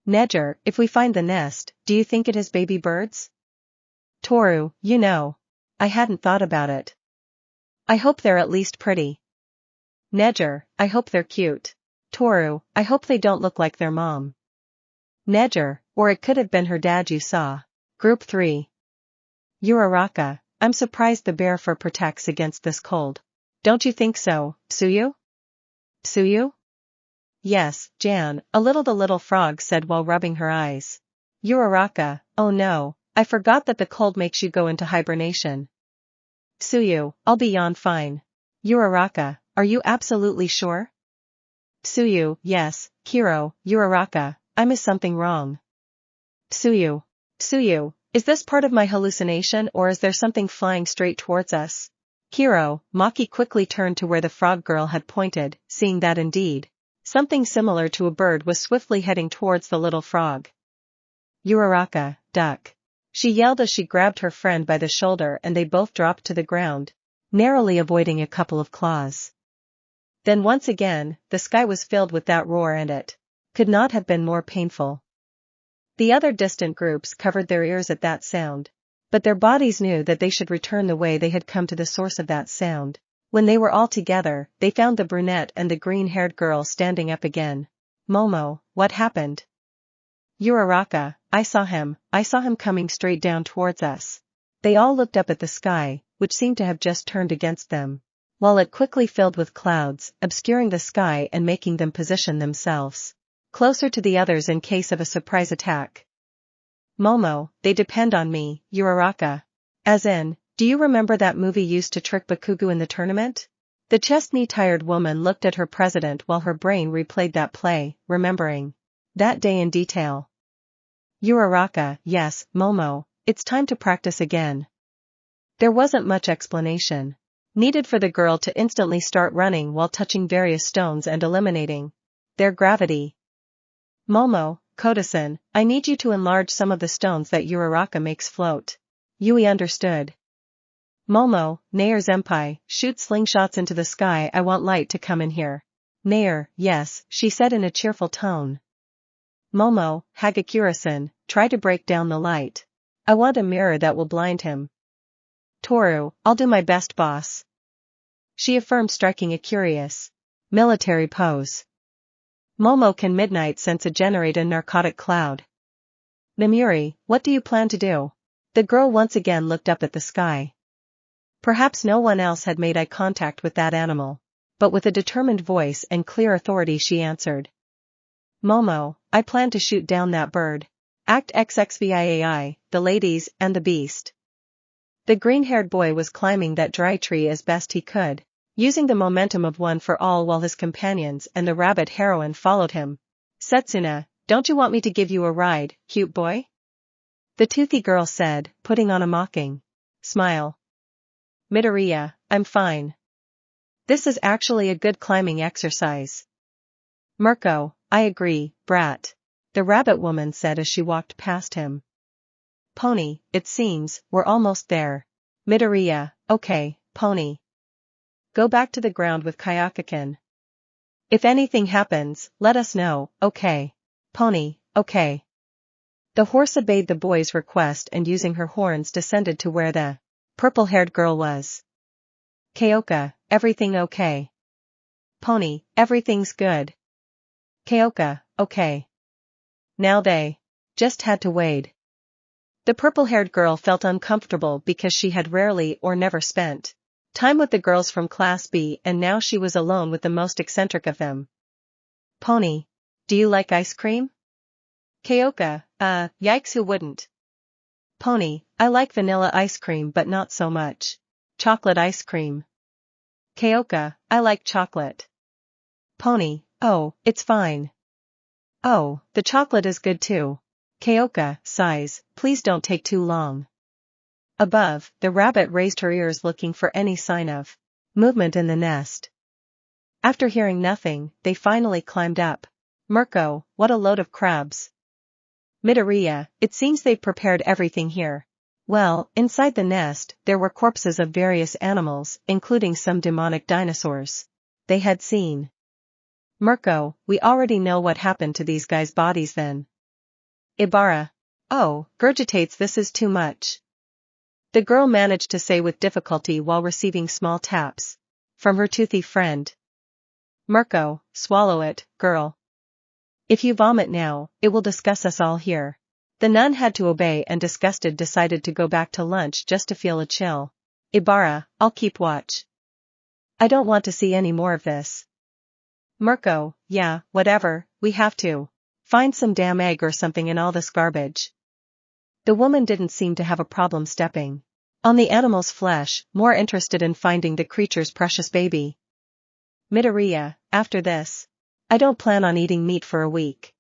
Neger, if we find the nest, do you think it has baby birds? Toru, you know, I hadn't thought about it. I hope they're at least pretty. Neger, I hope they're cute. Toru, I hope they don't look like their mom. Neger, or it could have been her dad you saw. Group 3. Uraraka, I'm surprised the bear fur protects against this cold. Don't you think so, Tsuyu? Tsuyu? Yes, Jan, a little, the little frog said while rubbing her eyes. Uraraka, oh no, I forgot that the cold makes you go into hibernation. Tsuyu, I'll be yawn fine. Uraraka, are you absolutely sure? Tsuyu, yes, Kiro, Uraraka, I missed something wrong. Tsuyu, is this part of my hallucination or is there something flying straight towards us? Kiro, Maki quickly turned to where the frog girl had pointed, seeing that indeed something similar to a bird was swiftly heading towards the little frog. Uraraka, duck, she yelled as she grabbed her friend by the shoulder and they both dropped to the ground, narrowly avoiding a couple of claws. Then once again, the sky was filled with that roar and it could not have been more painful. The other distant groups covered their ears at that sound, but their bodies knew that they should return the way they had come to the source of that sound. When they were all together, they found the brunette and the green-haired girl standing up again. Momo, what happened? Uraraka, I saw him coming straight down towards us. They all looked up at the sky, which seemed to have just turned against them, while it quickly filled with clouds, obscuring the sky and making them position themselves closer to the others in case of a surprise attack. Momo, they depend on me, Uraraka. As in, do you remember that movie used to trick Bakugo in the tournament? The chest-knee-tired woman looked at her president while her brain replayed that play, remembering that day in detail. Uraraka, yes, Momo, it's time to practice again. There wasn't much explanation needed for the girl to instantly start running while touching various stones and eliminating their gravity. Momo, Koda-san, I need you to enlarge some of the stones that Uraraka makes float. Yui understood. Momo, Nair-senpai, shoot slingshots into the sky. I want light to come in here. Nair, yes, she said in a cheerful tone. Momo, Hagakure-san, try to break down the light. I want a mirror that will blind him. Toru, I'll do my best, boss. She affirmed, striking a curious military pose. Momo, can Midnight Sense generate a narcotic cloud? Namuri, what do you plan to do? The girl once again looked up at the sky. Perhaps no one else had made eye contact with that animal, but with a determined voice and clear authority she answered. Momo, I plan to shoot down that bird. Act XXVIAI, the ladies, and the beast. The green-haired boy was climbing that dry tree as best he could, using the momentum of one for all while his companions and the rabbit heroine followed him. Setsuna, don't you want me to give you a ride, cute boy? The toothy girl said, putting on a mocking smile. Midoriya, I'm fine. This is actually a good climbing exercise. Mirko, I agree, brat. The rabbit woman said as she walked past him. Pony, it seems, we're almost there. Midoriya, okay, Pony. Go back to the ground with Kayakakin. If anything happens, let us know, okay. Pony, okay. The horse obeyed the boy's request and using her horns descended to where the purple-haired girl was. Kyoka, everything okay? Pony, everything's good. Kyoka, okay. Now they just had to wade. The purple-haired girl felt uncomfortable because she had rarely or never spent time with the girls from Class B and now she was alone with the most eccentric of them. Pony, do you like ice cream? Kyoka, yikes, who wouldn't? Pony, I like vanilla ice cream but not so much chocolate ice cream. Kyoka, I like chocolate. Pony, oh, it's fine. Oh, the chocolate is good too. Kyoka, sighs, please don't take too long. Above, the rabbit raised her ears looking for any sign of movement in the nest. After hearing nothing, they finally climbed up. Mirko, what a load of crabs. Midoriya, it seems they've prepared everything here. Well, inside the nest, there were corpses of various animals, including some demonic dinosaurs they had seen. Mirko, we already know what happened to these guys' bodies then. Ibara. Oh, gurgitates, this is too much. The girl managed to say with difficulty while receiving small taps from her toothy friend. Mirko, swallow it, girl. If you vomit now, it will disgust us all here. The nun had to obey and disgusted decided to go back to lunch just to feel a chill. Ibara, I'll keep watch. I don't want to see any more of this. Mirko, yeah, whatever, we have to find some damn egg or something in all this garbage. The woman didn't seem to have a problem stepping on the animal's flesh, more interested in finding the creature's precious baby. Midoriya, after this, I don't plan on eating meat for a week.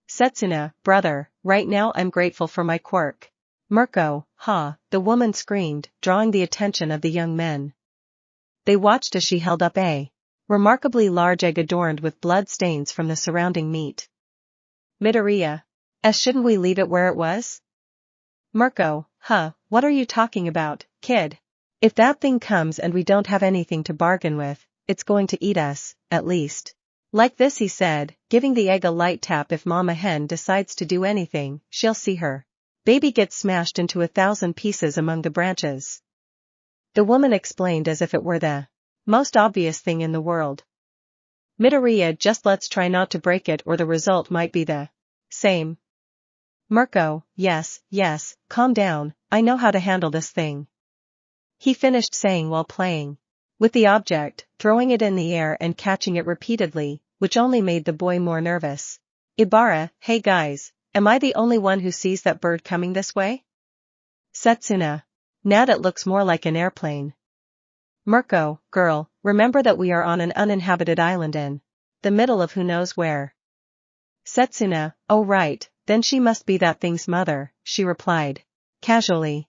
Setsuna, brother, right now I'm grateful for my quirk. Mirko, the woman screamed, drawing the attention of the young men. They watched as she held up a remarkably large egg adorned with blood stains from the surrounding meat. Midoriya, shouldn't we leave it where it was? Mirko, what are you talking about, kid? If that thing comes and we don't have anything to bargain with, it's going to eat us, at least. Like this, he said, giving the egg a light tap. If Mama Hen decides to do anything, she'll see her baby get smashed into 1,000 pieces among the branches. The woman explained as if it were the most obvious thing in the world. Midoriya, just let's try not to break it or the result might be the same. Mirko, yes, calm down, I know how to handle this thing. He finished saying while playing with the object, throwing it in the air and catching it repeatedly, which only made the boy more nervous. Ibara, hey guys, am I the only one who sees that bird coming this way? Setsuna, Nad, it looks more like an airplane. Mirko, girl, remember that we are on an uninhabited island in the middle of who knows where. Setsuna, oh right, then she must be that thing's mother, she replied. casually.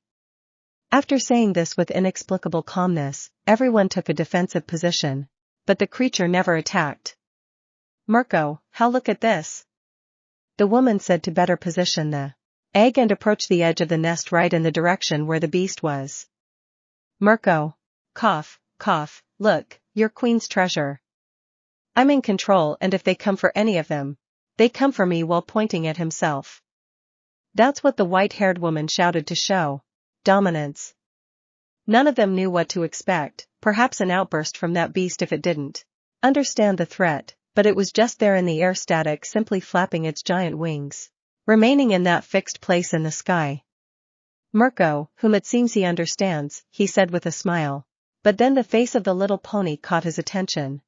After saying this with inexplicable calmness, everyone took a defensive position. But the creature never attacked. Mirko, how look at this? The woman said to better position the egg and approach the edge of the nest right in the direction where the beast was. Mirko. Cough, cough, look, your queen's treasure. I'm in control, and if they come for any of them, they come for me, while pointing at himself. That's what the white-haired woman shouted to show dominance. None of them knew what to expect, perhaps an outburst from that beast if it didn't understand the threat, but it was just there in the air, static, simply flapping its giant wings, remaining in that fixed place in the sky. Mirko, whom it seems he understands, he said with a smile. But then the face of the little pony caught his attention.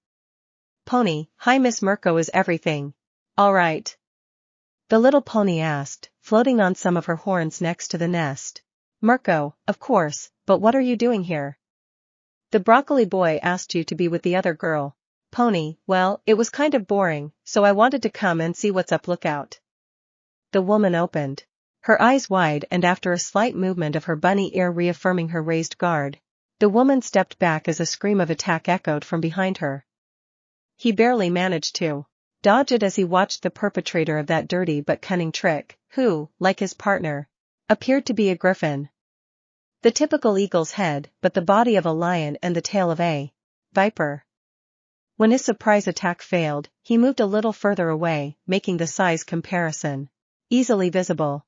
Pony, hi, Miss Mirko, is everything all right? The little pony asked, floating on some of her horns next to the nest. Mirko, of course, but what are you doing here? The broccoli boy asked you to be with the other girl. Pony, well, it was kind of boring, so I wanted to come and see what's up. Look out. The woman opened her eyes wide, and after a slight movement of her bunny ear reaffirming her raised guard, the woman stepped back as a scream of attack echoed from behind her. He barely managed to dodge it as he watched the perpetrator of that dirty but cunning trick, who, like his partner, appeared to be a griffin. The typical eagle's head, but the body of a lion and the tail of a viper. When his surprise attack failed, he moved a little further away, making the size comparison easily visible.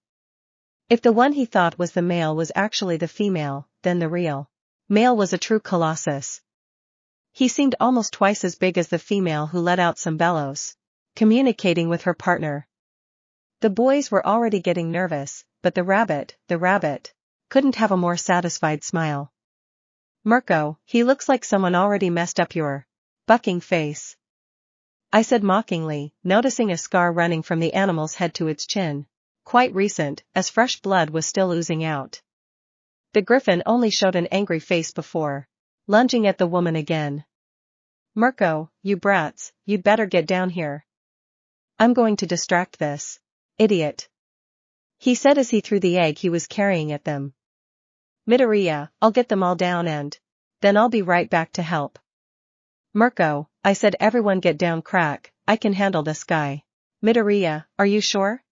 If the one he thought was the male was actually the female, then the real male was a true colossus. He seemed almost twice as big as the female, who let out some bellows, communicating with her partner. The boys were already getting nervous, but the rabbit, couldn't have a more satisfied smile. Mirko, he looks like someone already messed up your bucking face, I said mockingly, noticing a scar running from the animal's head to its chin. Quite recent, as fresh blood was still oozing out. The griffin only showed an angry face before lunging at the woman again. Mirko, you brats, you'd better get down here. I'm going to distract this idiot, he said as he threw the egg he was carrying at them. Midoriya, I'll get them all down and then I'll be right back to help. Mirko, I said, everyone get down. Crack, I can handle this guy. Midoriya, are you sure?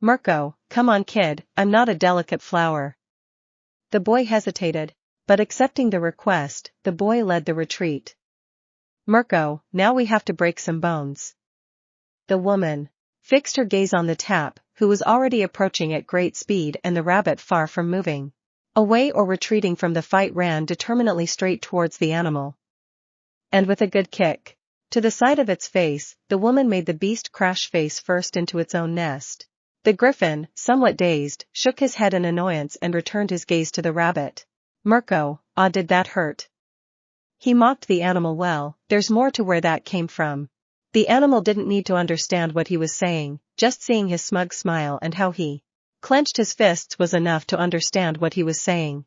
Mirko, come on kid, I'm not a delicate flower. The boy hesitated, but accepting the request, the boy led the retreat. Mirko, now we have to break some bones. The woman fixed her gaze on the tap, who was already approaching at great speed, and the rabbit, far from moving away or retreating from the fight, ran determinedly straight towards the animal. And with a good kick to the side of its face, the woman made the beast crash face first into its own nest. The griffin, somewhat dazed, shook his head in annoyance and returned his gaze to the rabbit. Mirko, did that hurt? He mocked the animal. Well, there's more to where that came from. The animal didn't need to understand what he was saying, just seeing his smug smile and how he clenched his fists was enough to understand what he was saying.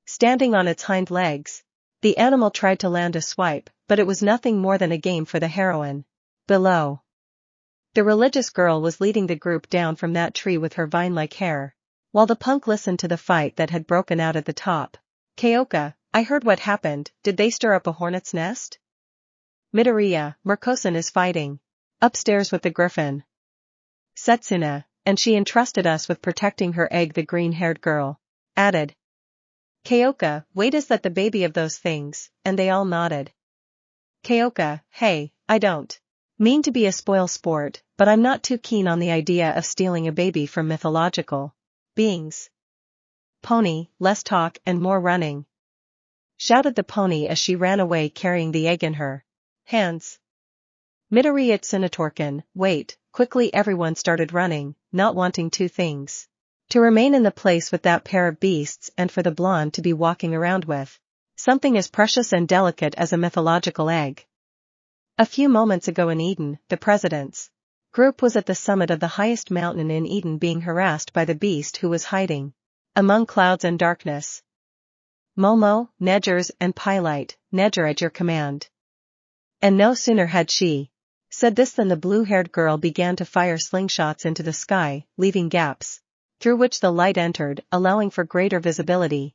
Standing on its hind legs, the animal tried to land a swipe, but it was nothing more than a game for the heroine. Below, the religious girl was leading the group down from that tree with her vine-like hair, while the punk listened to the fight that had broken out at the top. Kyoka, I heard what happened. Did they stir up a hornet's nest? Midoriya, Mirko-san is fighting upstairs with the griffin. Setsuna, and she entrusted us with protecting her egg, the green-haired girl added. Kyoka, wait, is that the baby of those things? And they all nodded. Kyoka, hey, I don't mean to be a spoil sport, but I'm not too keen on the idea of stealing a baby from mythological beings. Pony, less talk and more running, shouted the pony as she ran away carrying the egg in her hands. Midoriya Tsunatorkin, wait, quickly everyone started running, not wanting two things: to remain in the place with that pair of beasts, and for the blonde to be walking around with something as precious and delicate as a mythological egg. A few moments ago in Eden, the president's group was at the summit of the highest mountain in Eden, being harassed by the beast who was hiding among clouds and darkness. Momo, Nedgers and Pylite, Nedger at your command. And no sooner had she said this than the blue-haired girl began to fire slingshots into the sky, leaving gaps through which the light entered, allowing for greater visibility.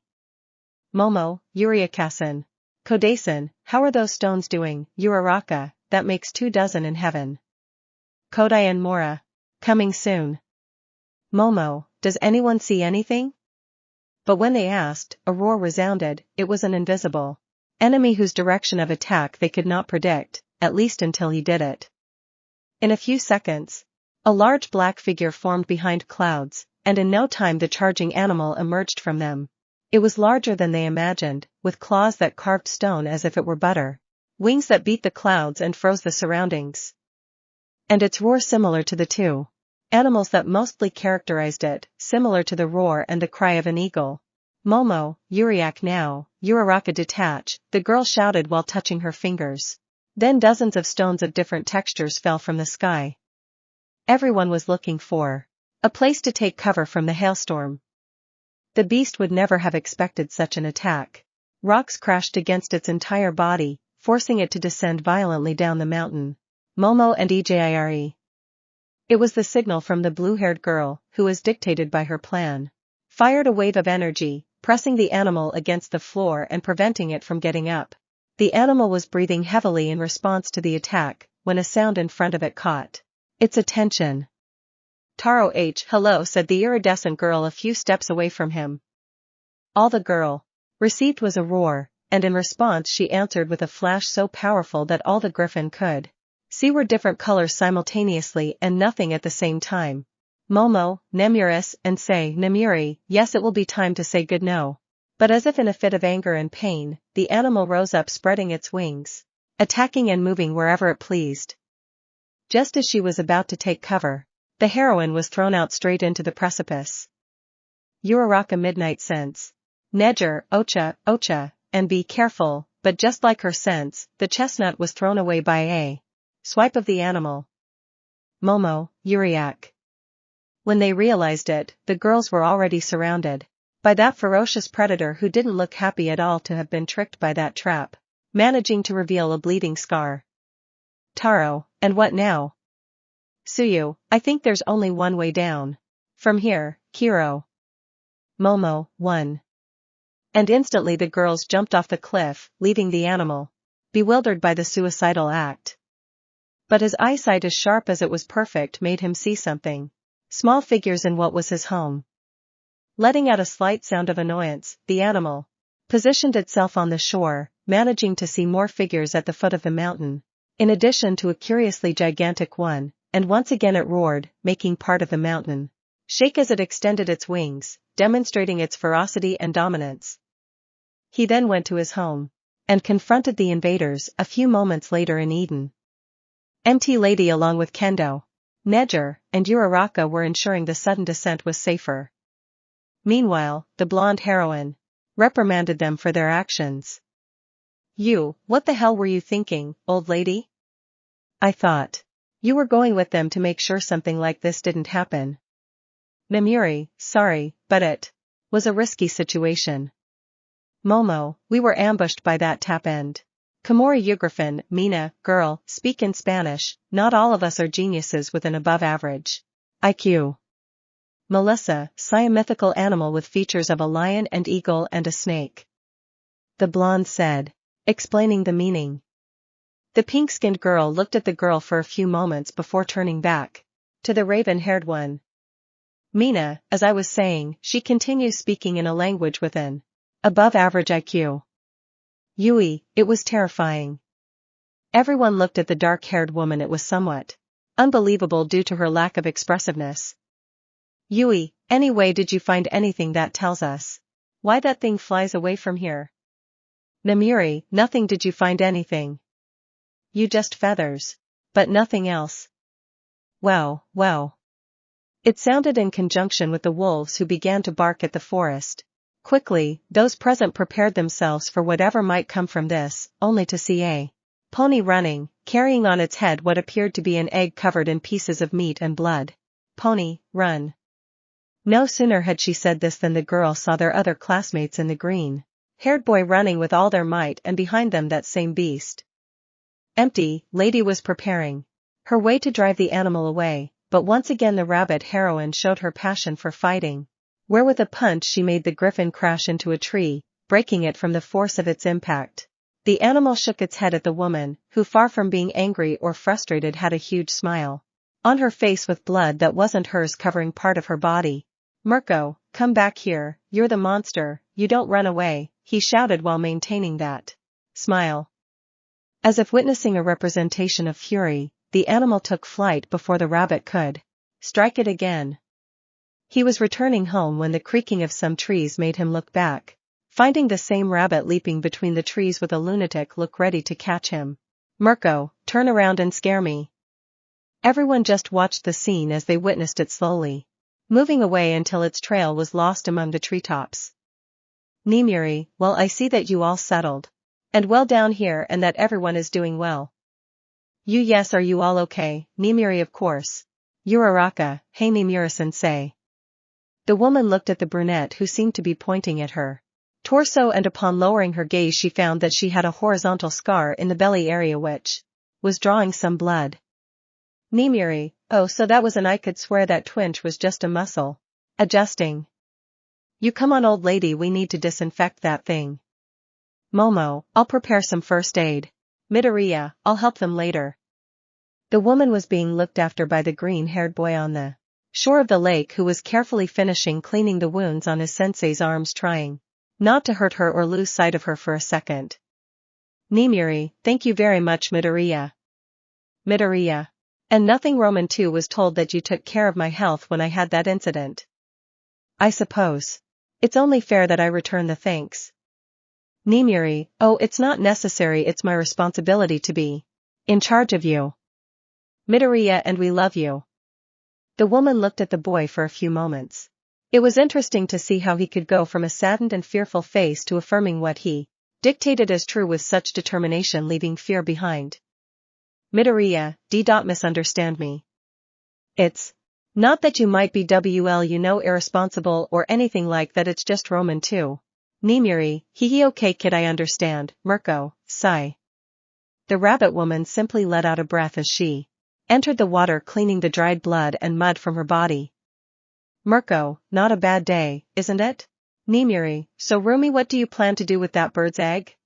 Momo Yayarozusen. Kodasan, how are those stones doing? Uraraka, that makes 24 in heaven. Kodai and Mora. Coming soon. Momo, does anyone see anything? But when they asked, a roar resounded. It was an invisible enemy whose direction of attack they could not predict, at least until he did it. In a few seconds, a large black figure formed behind clouds, and in no time the charging animal emerged from them. It was larger than they imagined, with claws that carved stone as if it were butter, wings that beat the clouds and froze the surroundings. And its roar similar to the two animals that mostly characterized it, similar to the roar and the cry of an eagle. Momo Yayarozusen now, Uraraka detach, the girl shouted while touching her fingers. Then dozens of stones of different textures fell from the sky. Everyone was looking for a place to take cover from the hailstorm. The beast would never have expected such an attack. Rocks crashed against its entire body, forcing it to descend violently down the mountain. Momo and Ejire. It was the signal from the blue-haired girl, who was dictated by her plan. Fired a wave of energy, pressing the animal against the floor and preventing it from getting up. The animal was breathing heavily in response to the attack, when a sound in front of it caught its attention. Taro hello, said the iridescent girl a few steps away from him. All the girl received was a roar, and in response she answered with a flash so powerful that all the griffin could see were different colors simultaneously and nothing at the same time. Momo, Nemuris, and say Nemuri, yes, it will be time to say good no. But as if in a fit of anger and pain, the animal rose up, spreading its wings, attacking and moving wherever it pleased. Just as she was about to take cover, the heroine was thrown out straight into the precipice. Uraraka midnight sense. Neger, Ocha, and be careful, but just like her sense, the chestnut was thrown away by a swipe of the animal. Momo Yayarozusen. When they realized it, the girls were already surrounded by that ferocious predator who didn't look happy at all to have been tricked by that trap, managing to reveal a bleeding scar. Taro, and what now? Suyu, I think there's only one way down. From here, Kiro. Momo, 1. And instantly the girls jumped off the cliff, leaving the animal bewildered by the suicidal act. But his eyesight, as sharp as it was perfect, made him see something. Small figures in what was his home. Letting out a slight sound of annoyance, the animal positioned itself on the shore, managing to see more figures at the foot of the mountain, in addition to a curiously gigantic one, and once again it roared, making part of the mountain shake as it extended its wings, demonstrating its ferocity and dominance. He then went to his home and confronted the invaders a few moments later in Eden. MT Lady along with Kendo, Neger, and Uraraka were ensuring the sudden descent was safer. Meanwhile, the blonde heroine reprimanded them for their actions. You, what the hell were you thinking, old lady? I thought you were going with them to make sure something like this didn't happen. Nemuri, sorry, but it was a risky situation. Momo, we were ambushed by that tap end. Komori Yugrafin, Mina, girl, speak in Spanish, not all of us are geniuses with an above average IQ. Melissa, Seiya mythical animal with features of a lion and eagle and a snake. The blonde said, explaining the meaning. The pink-skinned girl looked at the girl for a few moments before turning back to the raven-haired one. Mina, as I was saying, she continues speaking in a language with an above average IQ. Yui, it was terrifying. Everyone looked at the dark-haired woman. It was somewhat unbelievable due to her lack of expressiveness. Yui, anyway, did you find anything that tells us why that thing flies away from here? Nemuri, nothing. Did you find anything? You just feathers. But nothing else. Wow. It sounded in conjunction with the wolves who began to bark at the forest. Quickly, those present prepared themselves for whatever might come from this, only to see a pony running, carrying on its head what appeared to be an egg covered in pieces of meat and blood. Pony, run. No sooner had she said this than the girl saw their other classmates in the green-haired boy running with all their might, and behind them that same beast. Empty Lady was preparing her way to drive the animal away, but once again the rabbit heroine showed her passion for fighting, where with a punch she made the griffin crash into a tree, breaking it from the force of its impact. The animal shook its head at the woman, who far from being angry or frustrated had a huge smile on her face with blood that wasn't hers covering part of her body. "Mirko, come back here, you're the monster, you don't run away," he shouted while maintaining that smile. As if witnessing a representation of fury, the animal took flight before the rabbit could strike it again. He was returning home when the creaking of some trees made him look back, finding the same rabbit leaping between the trees with a lunatic look ready to catch him. "Mirko, turn around and scare me." Everyone just watched the scene as they witnessed it slowly moving away until its trail was lost among the treetops. "Nimiri, well, I see that you all settled. And well down here and that everyone is doing well." Yes, are you all okay?" "Nimiri, of course." "Uraraka, hey Nimiri-sensei." The woman looked at the brunette who seemed to be pointing at her torso, and upon lowering her gaze she found that she had a horizontal scar in the belly area which was drawing some blood. "Nimiri, oh, so that was I could swear that twinge was just a muscle adjusting." "You come on, old lady, we need to disinfect that thing." "Momo, I'll prepare some first aid." "Midoriya, I'll help them later." The woman was being looked after by the green-haired boy on the shore of the lake, who was carefully finishing cleaning the wounds on his sensei's arms, trying not to hurt her or lose sight of her for a second. "Nimiri, thank you very much, Midoriya." "Midoriya. And nothing, Roman too was told that you took care of my health when I had that incident." "I suppose it's only fair that I return the thanks." "Nimiri, oh, it's not necessary, it's my responsibility to be in charge of you." "Midoriya, and we love you." The woman looked at the boy for a few moments. It was interesting to see how he could go from a saddened and fearful face to affirming what he dictated as true with such determination, leaving fear behind. "Midoriya, don't misunderstand me. It's not that you might be irresponsible or anything like that, it's just Roman too." "Nimiri, okay kid, I understand." "Mirko, sigh." The rabbit woman simply let out a breath as she entered the water, cleaning the dried blood and mud from her body. "Mirko, not a bad day, isn't it?" "Nimiri, so Rumi, what do you plan to do with that bird's egg?"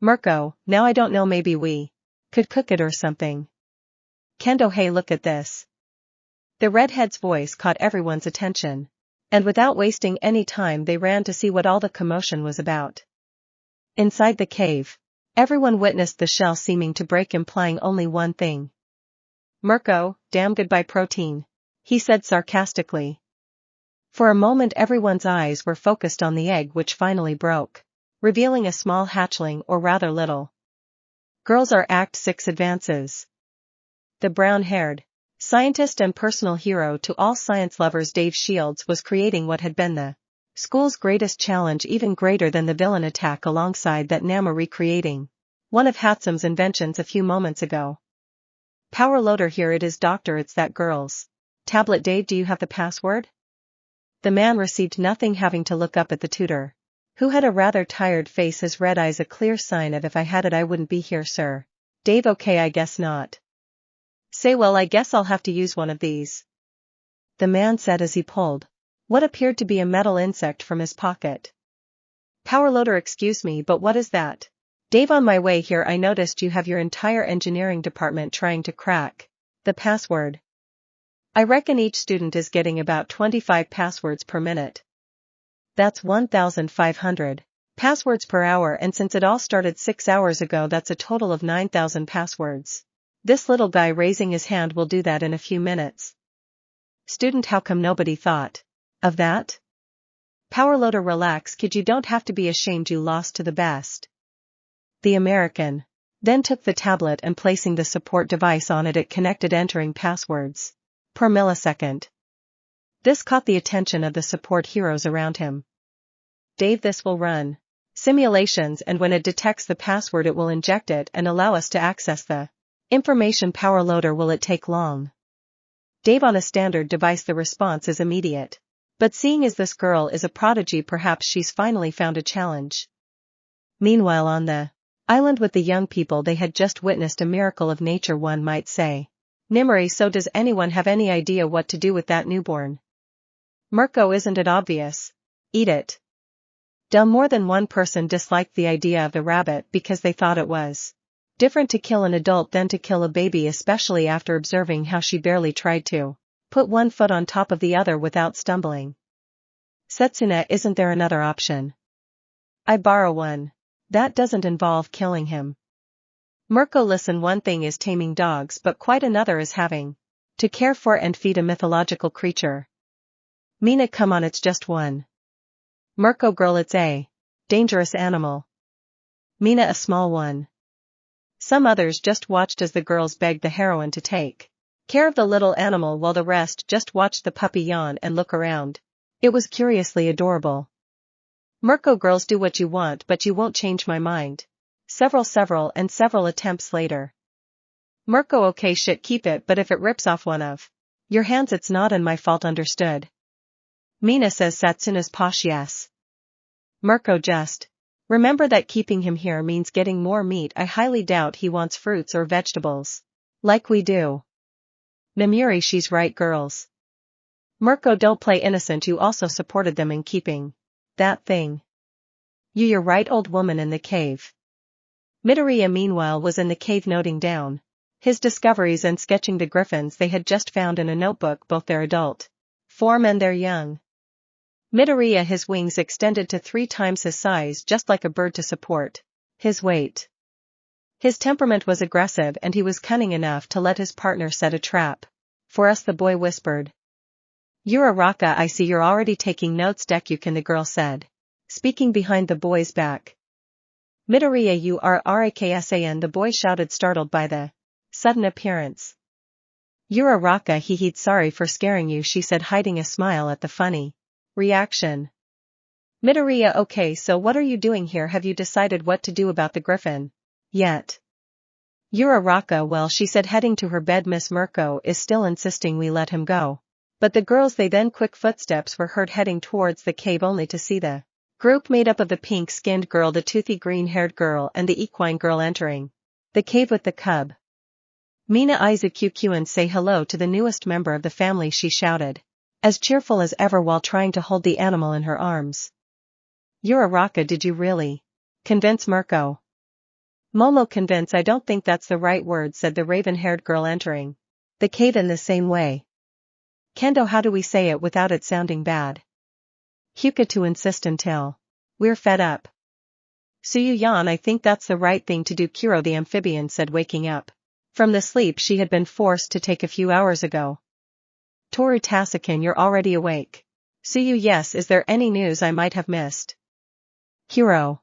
"Mirko, now I don't know, maybe we could cook it or something." "Kendo, hey, look at this." The redhead's voice caught everyone's attention, and without wasting any time they ran to see what all the commotion was about. Inside the cave, everyone witnessed the shell seeming to break, implying only one thing. "Mirko, damn goodbye protein," he said sarcastically. For a moment everyone's eyes were focused on the egg, which finally broke, revealing a small hatchling, or rather little girls are Act 6 advances. The brown-haired scientist and personal hero to all science lovers, Dave Shields, was creating what had been the school's greatest challenge, even greater than the villain attack, alongside that Nama recreating one of Hatsam's inventions a few moments ago. "Power loader, here it is, doctor, it's that girl's tablet. Dave, do you have the password?" The man received nothing, having to look up at the tutor, who had a rather tired face, his red eyes a clear sign of "if I had it I wouldn't be here, sir." "Dave, okay, I guess not." "Say, well, I guess I'll have to use one of these," the man said as he pulled what appeared to be a metal insect from his pocket. "Power loader, excuse me, but what is that?" "Dave, on my way here I noticed you have your entire engineering department trying to crack the password. I reckon each student is getting about 25 passwords per minute. That's 1,500 passwords per hour, and since it all started 6 hours ago, that's a total of 9,000 passwords. This little guy raising his hand will do that in a few minutes." "Student, how come nobody thought of that?" "Power loader, relax kid, you don't have to be ashamed, you lost to the best." The American then took the tablet and, placing the support device on it, connected, entering passwords per millisecond. This caught the attention of the support heroes around him. "Dave, this will run simulations, and when it detects the password it will inject it and allow us to access the information." "Power loader, will it take long?" "Dave, on a standard device the response is immediate. But seeing as this girl is a prodigy, perhaps she's finally found a challenge." Meanwhile, on the island with the young people, they had just witnessed a miracle of nature, one might say. Nimari, so does anyone have any idea what to do with that newborn? Mirko, isn't it obvious? Eat it. More than one person disliked the idea of the rabbit because they thought it was different to kill an adult than to kill a baby, especially after observing how she barely tried to put one foot on top of the other without stumbling. Setsuna, isn't there another option? I borrow one. That doesn't involve killing him. Mirko, listen, one thing is taming dogs, but quite another is having to care for and feed a mythological creature. Mina, come on, it's just one. Mirko, girl, it's a dangerous animal. Mina, a small one. Some others just watched as the girls begged the heroine to take care of the little animal while the rest just watched the puppy yawn and look around. It was curiously adorable. Mirko, girls, do what you want, but you won't change my mind. Several attempts later. Mirko, okay, shit, keep it, but if it rips off one of your hands, it's not in my fault, understood? Mina says Satsuna's posh yes. Mirko, just remember that keeping him here means getting more meat. I highly doubt he wants fruits or vegetables. Like we do. Namiri, she's right, girls. Mirko, don't play innocent, you also supported them in keeping that thing. You're right, old woman in the cave. Midoriya meanwhile was in the cave noting down his discoveries and sketching the griffins they had just found in a notebook, both their adult form and their young. Midoriya, his wings extended to 3 times his size, just like a bird, to support his weight. His temperament was aggressive and he was cunning enough to let his partner set a trap for us, the boy whispered. Uraraka, I see you're already taking notes, Deku, the girl said, speaking behind the boy's back. Midoriya, you are Raksan, the boy shouted, startled by the sudden appearance. Uraraka, he'd sorry for scaring you, she said, hiding a smile at the funny reaction. Midoriya, okay, so what are you doing here? Have you decided what to do about the griffin yet? Uraraka, well, she said, heading to her bed, Miss Mirko is still insisting we let him go. But the girls, then quick footsteps were heard heading towards the cave, only to see the group made up of the pink-skinned girl, the toothy green-haired girl, and the equine girl entering the cave with the cub. Mina, izuku, and say hello to the newest member of the family, she shouted, as cheerful as ever while trying to hold the animal in her arms. Uraraka, did you really convince Mirko? Momo, convince, I don't think that's the right word, said the raven-haired girl entering the cave in the same way. Kendo, how do we say it without it sounding bad? Hyuka, to insist until we're fed up. Suyu-yan, I think that's the right thing to do, Kuro the amphibian said, waking up from the sleep she had been forced to take a few hours ago. Toru Tasuken, you're already awake. Suyu, yes, is there any news I might have missed? Kuro.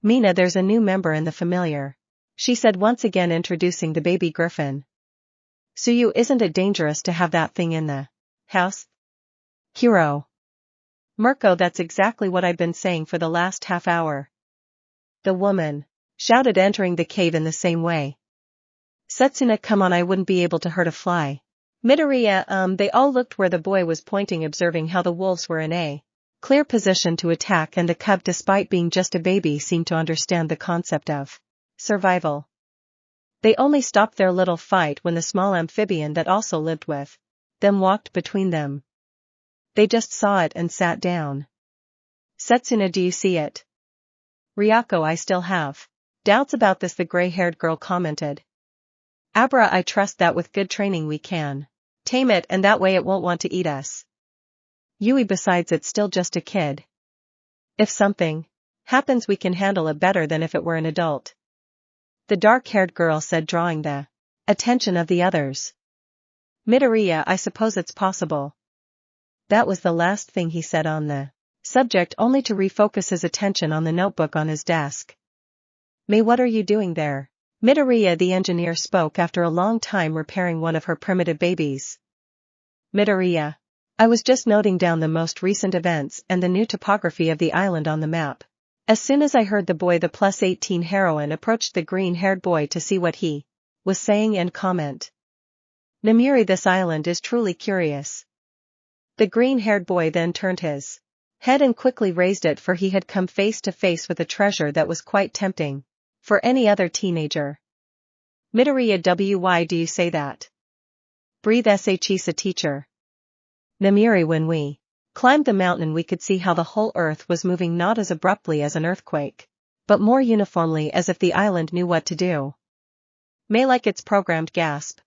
Mina, there's a new member in the familiar, she said, once again introducing the baby griffin. Suyu, isn't it dangerous to have that thing in the house? Kuro. Mirko, that's exactly what I've been saying for the last half hour. The woman shouted, entering the cave in the same way. Setsuna, come on, I wouldn't be able to hurt a fly. Midoriya, they all looked where the boy was pointing, observing how the wolves were in a clear position to attack, and the cub, despite being just a baby, seemed to understand the concept of survival. They only stopped their little fight when the small amphibian that also lived with them walked between them. They just saw it and sat down. Setsuna, do you see it? Ryako, I still have doubts about this, the gray-haired girl commented. Abra, I trust that with good training we can tame it, and that way it won't want to eat us. Yui, besides, it's still just a kid. If something happens, we can handle it better than if it were an adult. The dark-haired girl said, drawing the attention of the others. Midoriya, I suppose it's possible. That was the last thing he said on the subject, only to refocus his attention on the notebook on his desk. Mei, what are you doing there? Midoriya, the engineer, spoke after a long time repairing one of her primitive babies. Midoriya. I was just noting down the most recent events and the new topography of the island on the map. As soon as I heard the boy, the +18 heroine approached the green-haired boy to see what he was saying and comment. Namiri, this island is truly curious. The green-haired boy then turned his head and quickly raised it, for he had come face to face with a treasure that was quite tempting for any other teenager. Midoriya, why do you say that? Breathe Shisa teacher. Namiri, when we climbed the mountain we could see how the whole earth was moving, not as abruptly as an earthquake, but more uniformly, as if the island knew what to do. May, like its programmed gasp.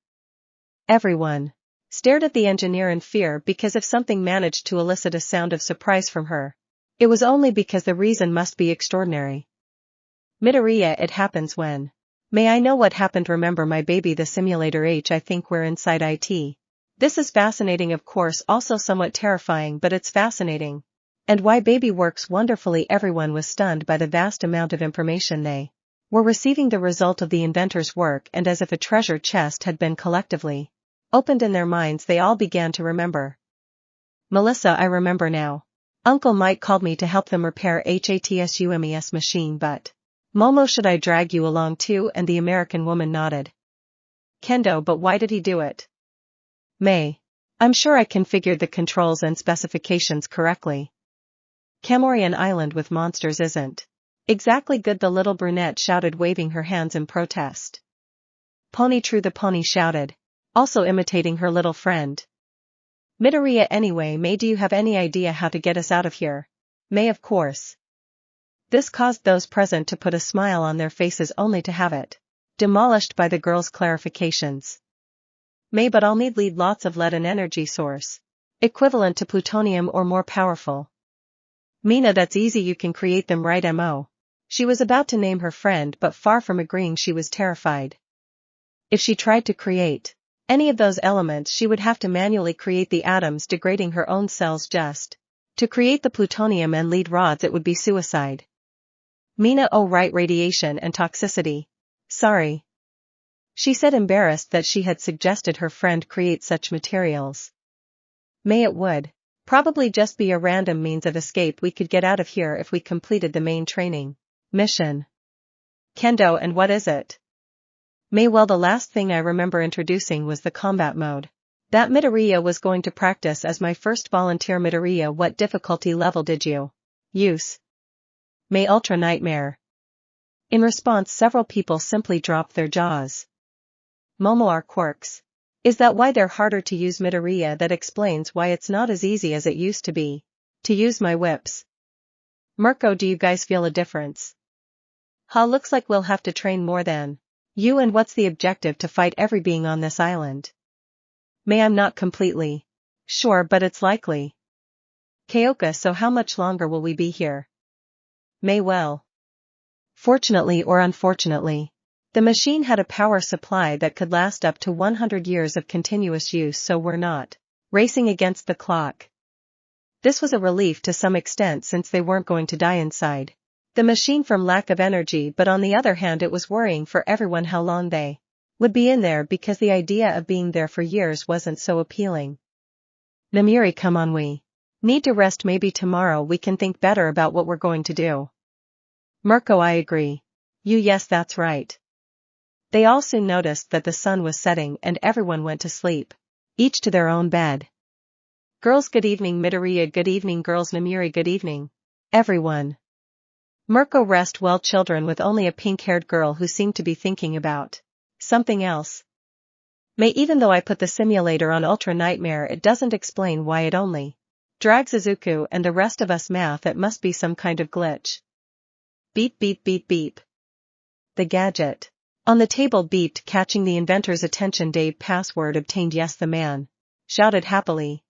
Everyone stared at the engineer in fear, because if something managed to elicit a sound of surprise from her, it was only because the reason must be extraordinary. Midoriya, it happens when. May I know what happened? Remember my baby, the simulator H. I think we're inside it. This is fascinating, of course, also somewhat terrifying, but it's fascinating. And why baby works wonderfully. Everyone was stunned by the vast amount of information they were receiving, the result of the inventor's work, and as if a treasure chest had been collectively opened in their minds, they all began to remember. Melissa, I remember now. Uncle Mike called me to help them repair HATSUMES machine, but Momo, should I drag you along too? And the American woman nodded. Kendo, but why did he do it? May. I'm sure I configured the controls and specifications correctly. Kamorian Island with monsters isn't exactly good, the little brunette shouted, waving her hands in protest. Pony, true, the pony shouted, also imitating her little friend. Midoriya, anyway, May, do you have any idea how to get us out of here? May, of course. This caused those present to put a smile on their faces, only to have it demolished by the girl's clarifications. May, but I'll need lots of lead, an energy source equivalent to plutonium or more powerful. Mina, that's easy, you can create them, right? Mo. She was about to name her friend, but far from agreeing, she was terrified. If she tried to create any of those elements, she would have to manually create the atoms, degrading her own cells just to create the plutonium and lead rods. It would be suicide. Mina, oh right, radiation and toxicity. Sorry. She said, embarrassed that she had suggested her friend create such materials. May, it would probably just be a random means of escape. We could get out of here if we completed the main training mission. Kendo, and what is it? May, well, the last thing I remember introducing was the combat mode that Midoriya was going to practice as my first volunteer. Midoriya, what difficulty level did you use? May, Ultra Nightmare. In response, several people simply dropped their jaws. Momo, our quirks. Is that why they're harder to use? Midoriya, that explains why it's not as easy as it used to be to use my whips. Mirko, do you guys feel a difference? Ha, looks like we'll have to train more than you. And what's the objective? To fight every being on this island? May, I'm not completely sure, but it's likely. Kyoka, so how much longer will we be here? May, well, fortunately or unfortunately, the machine had a power supply that could last up to 100 years of continuous use, so we're not racing against the clock. This was a relief to some extent, since they weren't going to die inside the machine from lack of energy, but on the other hand it was worrying for everyone how long they would be in there, because the idea of being there for years wasn't so appealing. Namiri, come on, we need to rest. Maybe tomorrow we can think better about what we're going to do. Mirko, I agree. Yes, that's right. They all soon noticed that the sun was setting and everyone went to sleep, each to their own bed. Girls, good evening. Midoriya, good evening. Girls, Namiri, good evening. Everyone. Mirko, rest well, children, with only a pink-haired girl who seemed to be thinking about something else. May, even though I put the simulator on Ultra Nightmare, it doesn't explain why it only drags Izuku and the rest of us. Math, it must be some kind of glitch. Beep, beep, beep, beep. The gadget on the table beeped, catching the inventor's attention. Dave, password obtained. Yes, the man shouted happily.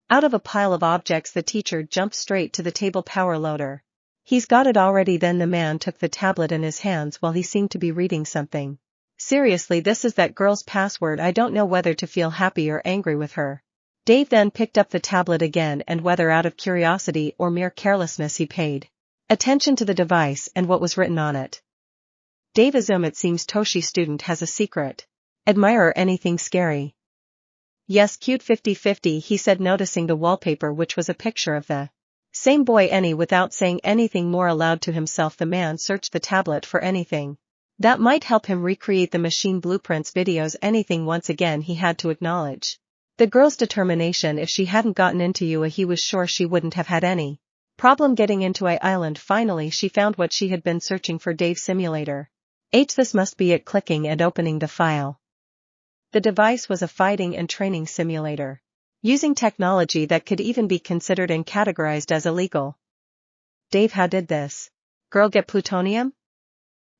Out of a pile of objects, the teacher jumped straight to the table power loader. He's got it already. Then the man took the tablet in his hands while he seemed to be reading something. Seriously, this is that girl's password. I don't know whether to feel happy or angry with her. Dave then picked up the tablet again, and whether out of curiosity or mere carelessness, he paid attention to the device and what was written on it. Dave, it seems Toshi student has a secret admirer. Anything scary? Yes, cute 50-50, he said, noticing the wallpaper, which was a picture of the same boy. Without saying anything more aloud to himself, the man searched the tablet for anything that might help him recreate the machine blueprints, videos, anything. Once again he had to acknowledge the girl's determination. If she hadn't gotten into UA, he was sure she wouldn't have had any problem getting into Island. Finally she found what she had been searching for. Dave simulator. This must be it. Clicking and opening the file. The device was a fighting and training simulator, using technology that could even be considered and categorized as illegal. Dave, how did this girl get plutonium?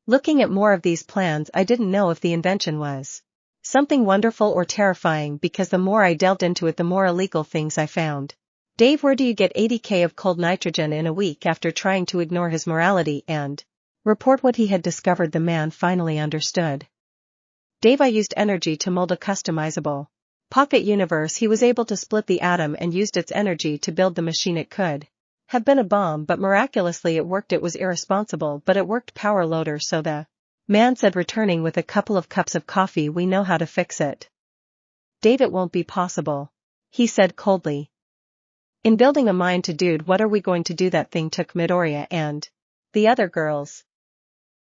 Looking at more of these plans, I didn't know if the invention was something wonderful or terrifying, because the more I delved into it, the more illegal things I found. Dave, where do you get 80k of cold nitrogen in a week? After trying to ignore his morality and report what he had discovered, the man finally understood. Dave, I used energy to mold a customizable pocket universe. He was able to split the atom and used its energy to build the machine. It could have been a bomb, but miraculously it worked. It was irresponsible, but it worked. Power loader, so the man said, returning with a couple of cups of coffee. We know how to fix it. Dave, it won't be possible, he said coldly. In building a mind to dude, what are we going to do? That thing took Midoriya and the other girls.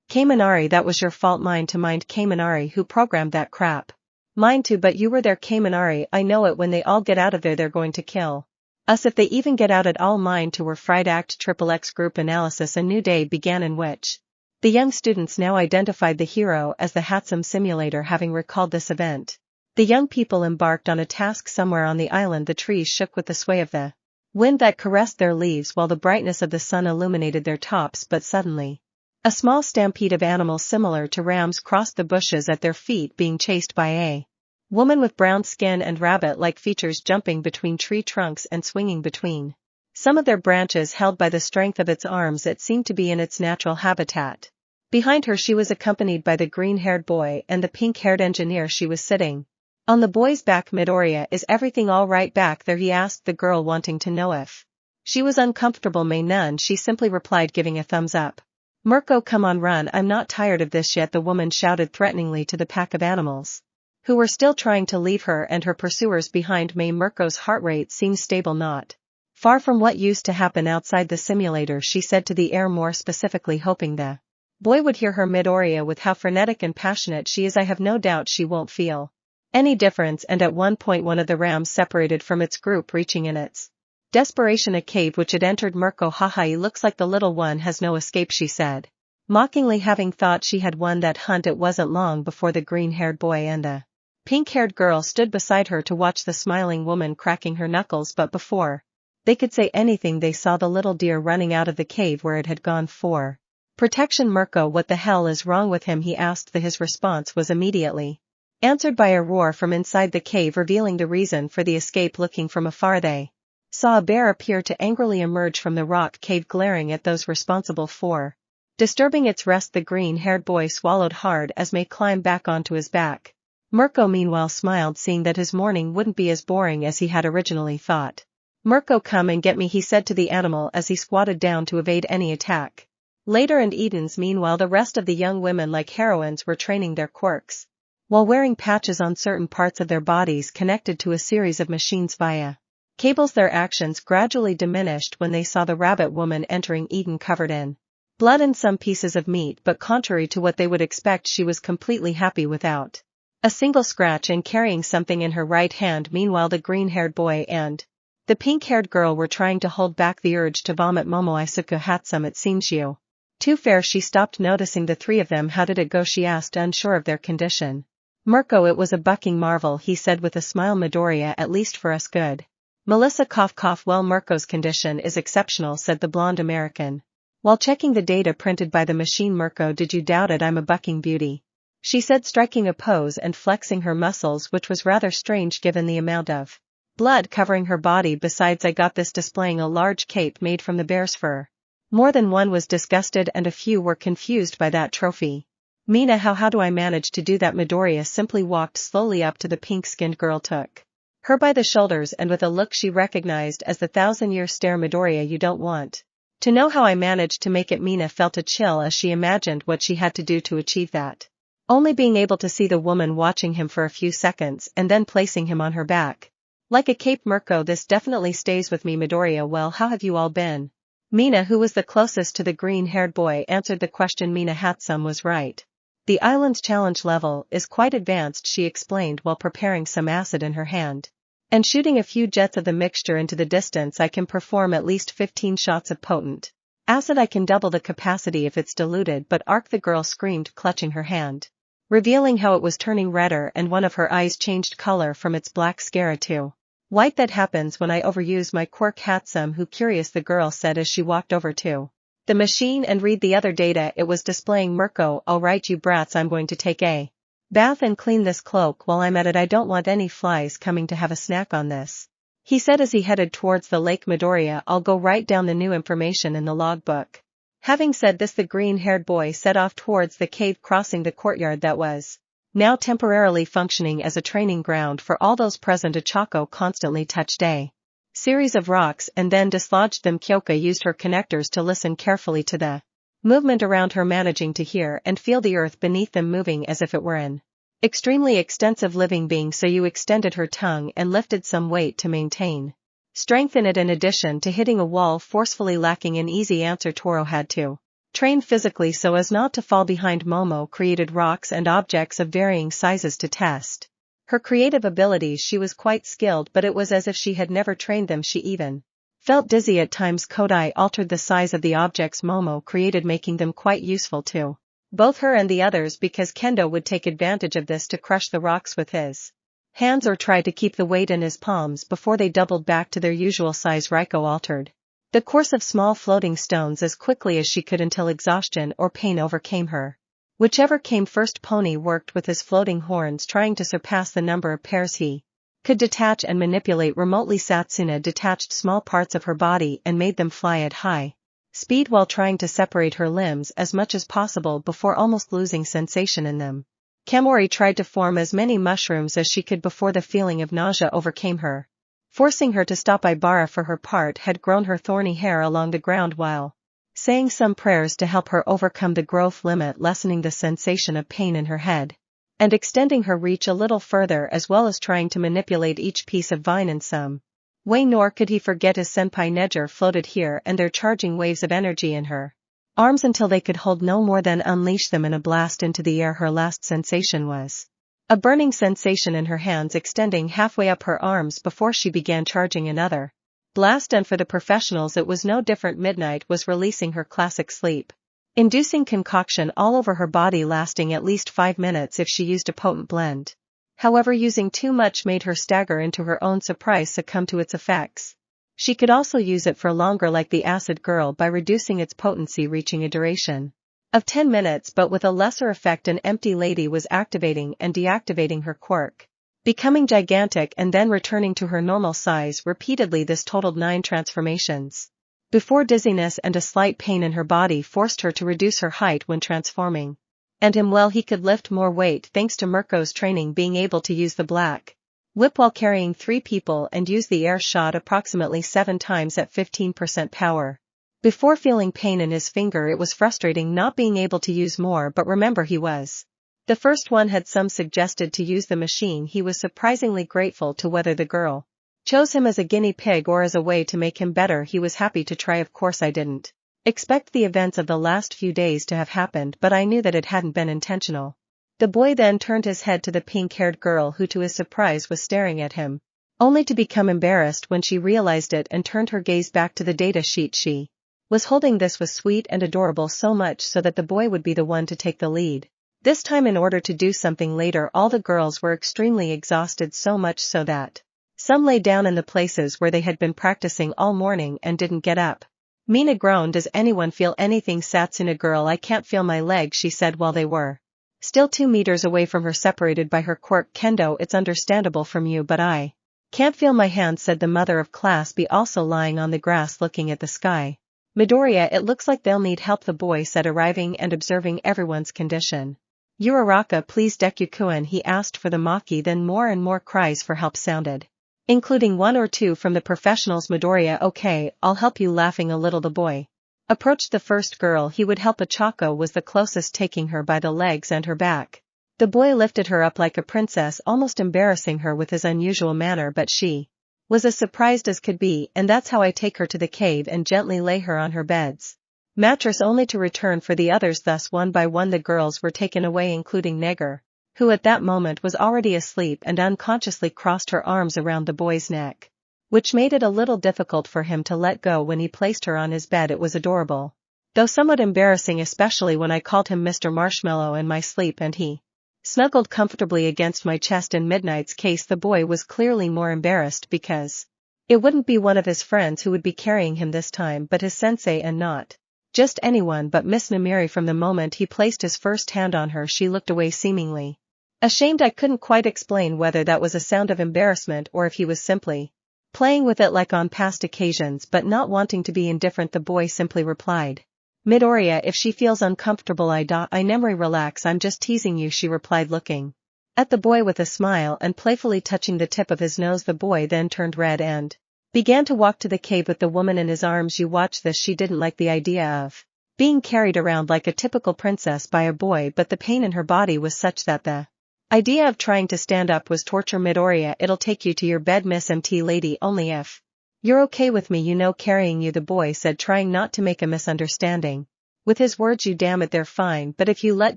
Kaminari, that was your fault. Mind to mind. Kaminari, who programmed that crap? Mine too, but you were there. Kaminari, I know it. When they all get out of there, they're going to kill us if they even get out at all. Mine too, were fried. Act XXX group analysis. A new day began in which the young students now identified the hero as the Hatsum simulator. Having recalled this event, the young people embarked on a task somewhere on the island. The trees shook with the sway of the wind that caressed their leaves, while the brightness of the sun illuminated their tops. But suddenly, a small stampede of animals similar to rams crossed the bushes at their feet, being chased by a woman with brown skin and rabbit-like features, jumping between tree trunks and swinging between some of their branches. Held by the strength of its arms, it seemed to be in its natural habitat. Behind her, she was accompanied by the green-haired boy and the pink-haired engineer. She was sitting on the boy's back. Midoriya, is everything all right back there? He asked the girl, wanting to know if she was uncomfortable. May none, she simply replied, giving a thumbs up. Mirko, come on, run. I'm not tired of this yet, the woman shouted threateningly to the pack of animals who were still trying to leave her and her pursuers behind. May Mirko's heart rate seemed stable, not far from what used to happen outside the simulator. She said to the air, more specifically hoping the boy would hear her. Midoriya, with how frenetic and passionate she is, I have no doubt she won't feel any difference. And at one point, one of the rams separated from its group, reaching in its desperation a cave which it entered. Mirko, haha, he looks like the little one has no escape, she said mockingly, having thought she had won that hunt. It wasn't long before the green-haired boy and the pink-haired girl stood beside her to watch the smiling woman cracking her knuckles. But before they could say anything, they saw the little deer running out of the cave where it had gone for protection. Mirko, what the hell is wrong with him? He asked. His response was immediately answered by a roar from inside the cave, revealing the reason for the escape. Looking from afar, they saw a bear appear to angrily emerge from the rock cave, glaring at those responsible for disturbing its rest. The green-haired boy swallowed hard as May climbed back onto his back. Mirko meanwhile smiled, seeing that his morning wouldn't be as boring as he had originally thought. Mirko, come and get me, he said to the animal as he squatted down to evade any attack. Later and Eden's, meanwhile, the rest of the young women, like heroines, were training their quirks while wearing patches on certain parts of their bodies connected to a series of machines via cables. Their actions gradually diminished when they saw the rabbit woman entering Eden covered in blood and some pieces of meat, but contrary to what they would expect, she was completely happy without a single scratch and carrying something in her right hand. Meanwhile, the green-haired boy and the pink-haired girl were trying to hold back the urge to vomit. Momo Yayarozusen, Hatsum, it seems you too fair. She stopped noticing the three of them. How did it go? She asked, unsure of their condition. Mirko, it was a bucking marvel, he said with a smile. Midoriya, at least for us, good. Melissa, cough cough. Well, Mirko's condition is exceptional, said the blonde American while checking the data printed by the machine. Mirko, did you doubt it? I'm a bucking beauty, she said, striking a pose and flexing her muscles, which was rather strange given the amount of blood covering her body. Besides, I got this, displaying a large cape made from the bear's fur. More than one was disgusted and a few were confused by that trophy. Mina, how do I manage to do that? Midoriya simply walked slowly up to the pink-skinned girl, took her by the shoulders, and with a look she recognized as the thousand-year stare, Midoriya, you don't want to know how I managed to make it. Mina felt a chill as she imagined what she had to do to achieve that. Only being able to see the woman watching him for a few seconds and then placing him on her back like a cape. Mirko, this definitely stays with me. Midoriya, well, how have you all been? Mina, who was the closest to the green-haired boy, answered the question. Mina, Hatsum was right. The island's challenge level is quite advanced, she explained while preparing some acid in her hand and shooting a few jets of the mixture into the distance. I can perform at least 15 shots of potent acid. I can double the capacity if it's diluted. But Ark, the girl screamed, clutching her hand. revealing how it was turning redder and one of her eyes changed color from its black scare to white. That happens when I overuse my quirk handsome. Who curious, the girl said as she walked over to the machine and read the other data it was displaying. Mirko, alright you brats, I'm going to take a bath and clean this cloak. While I'm at it I don't want any flies coming to have a snack on this, he said as he headed towards the lake. Midoriya, I'll go write down the new information in the logbook. Having said this, the green-haired boy set off towards the cave, crossing the courtyard that was now temporarily functioning as a training ground for all those present. Ochako constantly touched a series of rocks and then dislodged them. Kyoka used her connectors to listen carefully to the movement around her, managing to hear and feel the earth beneath them moving as if it were an extremely extensive living being. So you extended her tongue and lifted some weight to maintain strength in it, in addition to hitting a wall forcefully. Lacking an easy answer, Toru had to train physically so as not to fall behind. Momo created rocks and objects of varying sizes to test her creative abilities. She was quite skilled, but it was as if she had never trained them. She even felt dizzy at times. Kodai altered the size of the objects Momo created, making them quite useful to both her and the others, because Kendo would take advantage of this to crush the rocks with his hands or try to keep the weight in his palms before they doubled back to their usual size. Raiko altered the course of small floating stones as quickly as she could until exhaustion or pain overcame her. Whichever came first. Pony worked with his floating horns, trying to surpass the number of pairs he could detach and manipulate remotely. Satsuna detached small parts of her body and made them fly at high speed while trying to separate her limbs as much as possible before almost losing sensation in them. Kamori tried to form as many mushrooms as she could before the feeling of nausea overcame her, forcing her to stop. Ibara, for her part, had grown her thorny hair along the ground while saying some prayers to help her overcome the growth limit, lessening the sensation of pain in her head and extending her reach a little further, as well as trying to manipulate each piece of vine in some way. Nor could he forget his senpai Neger floated here and there, charging waves of energy in her arms until they could hold no more than unleash them in a blast into the air. Her last sensation was a burning sensation in her hands, extending halfway up her arms before she began charging another blast. And for the professionals it was no different. Midnight was releasing her classic sleep-inducing concoction all over her body, lasting at least 5 minutes if she used a potent blend. However, using too much made her stagger and to her own surprise succumb to its effects. She could also use it for longer, like the acid girl, by reducing its potency, reaching a duration of 10 minutes, but with a lesser effect. An empty lady was activating and deactivating her quirk, becoming gigantic and then returning to her normal size repeatedly. This totaled 9 transformations before dizziness and a slight pain in her body forced her to reduce her height when transforming. And he could lift more weight thanks to Mirko's training, being able to use the black whip while carrying 3 people and use the air shot approximately 7 times at 15% power. Before feeling pain in his finger, it was frustrating not being able to use more, but remember, he was the first one. Had some suggested to use the machine, he was surprisingly grateful to whether the girl chose him as a guinea pig or as a way to make him better. He was happy to try. Of course, I didn't expect the events of the last few days to have happened, but I knew that it hadn't been intentional. The boy then turned his head to the pink-haired girl, who to his surprise was staring at him, only to become embarrassed when she realized it and turned her gaze back to the data sheet she was holding. This was sweet and adorable, so much so that the boy would be the one to take the lead this time in order to do something later. All the girls were extremely exhausted, so much so that some lay down in the places where they had been practicing all morning and didn't get up. Mina groaned. Does anyone feel anything? Satsuna, girl, I can't feel my leg, she said while they were still 2 meters away from her, separated by her quirk. Kendo, it's understandable from you, but I can't feel my hands, said the mother of Class B, also lying on the grass looking at the sky. Midoriya, it looks like they'll need help, the boy said, arriving and observing everyone's condition. Uraraka, please Deku-kun, he asked for the Maki. Then more and more cries for help sounded, including 1 or 2 from the professionals. Midoriya, okay, I'll help you. Laughing a little, the boy approached the first girl he would help. Ochako was the closest, taking her by the legs and her back. The boy lifted her up like a princess, almost embarrassing her with his unusual manner, but she was as surprised as could be. And that's how I take her to the cave and gently lay her on her bed's mattress, only to return for the others. Thus one by one the girls were taken away, including Neger, who at that moment was already asleep and unconsciously crossed her arms around the boy's neck, which made it a little difficult for him to let go when he placed her on his bed. It was adorable, though somewhat embarrassing, especially when I called him Mr. Marshmallow in my sleep and he snuggled comfortably against my chest. In Midnight's case, the boy was clearly more embarrassed because it wouldn't be one of his friends who would be carrying him this time but his sensei, and not just anyone but Miss Namiri. From the moment he placed his first hand on her, she looked away, seemingly ashamed. I couldn't quite explain whether that was a sound of embarrassment or if he was simply playing with it like on past occasions, but not wanting to be indifferent. The boy simply replied, "Midoriya, if she feels uncomfortable, I never relax, I'm just teasing you," she replied, looking at the boy with a smile and playfully touching the tip of his nose. The boy then turned red and began to walk to the cave with the woman in his arms. You watch this. She didn't like the idea of being carried around like a typical princess by a boy, but the pain in her body was such that the idea of trying to stand up was torture. "Midoriya, it'll take you to your bed, Miss MT lady, only if you're okay with me, carrying you," the boy said, trying not to make a misunderstanding with his words. "You damn it, they're fine, but if you let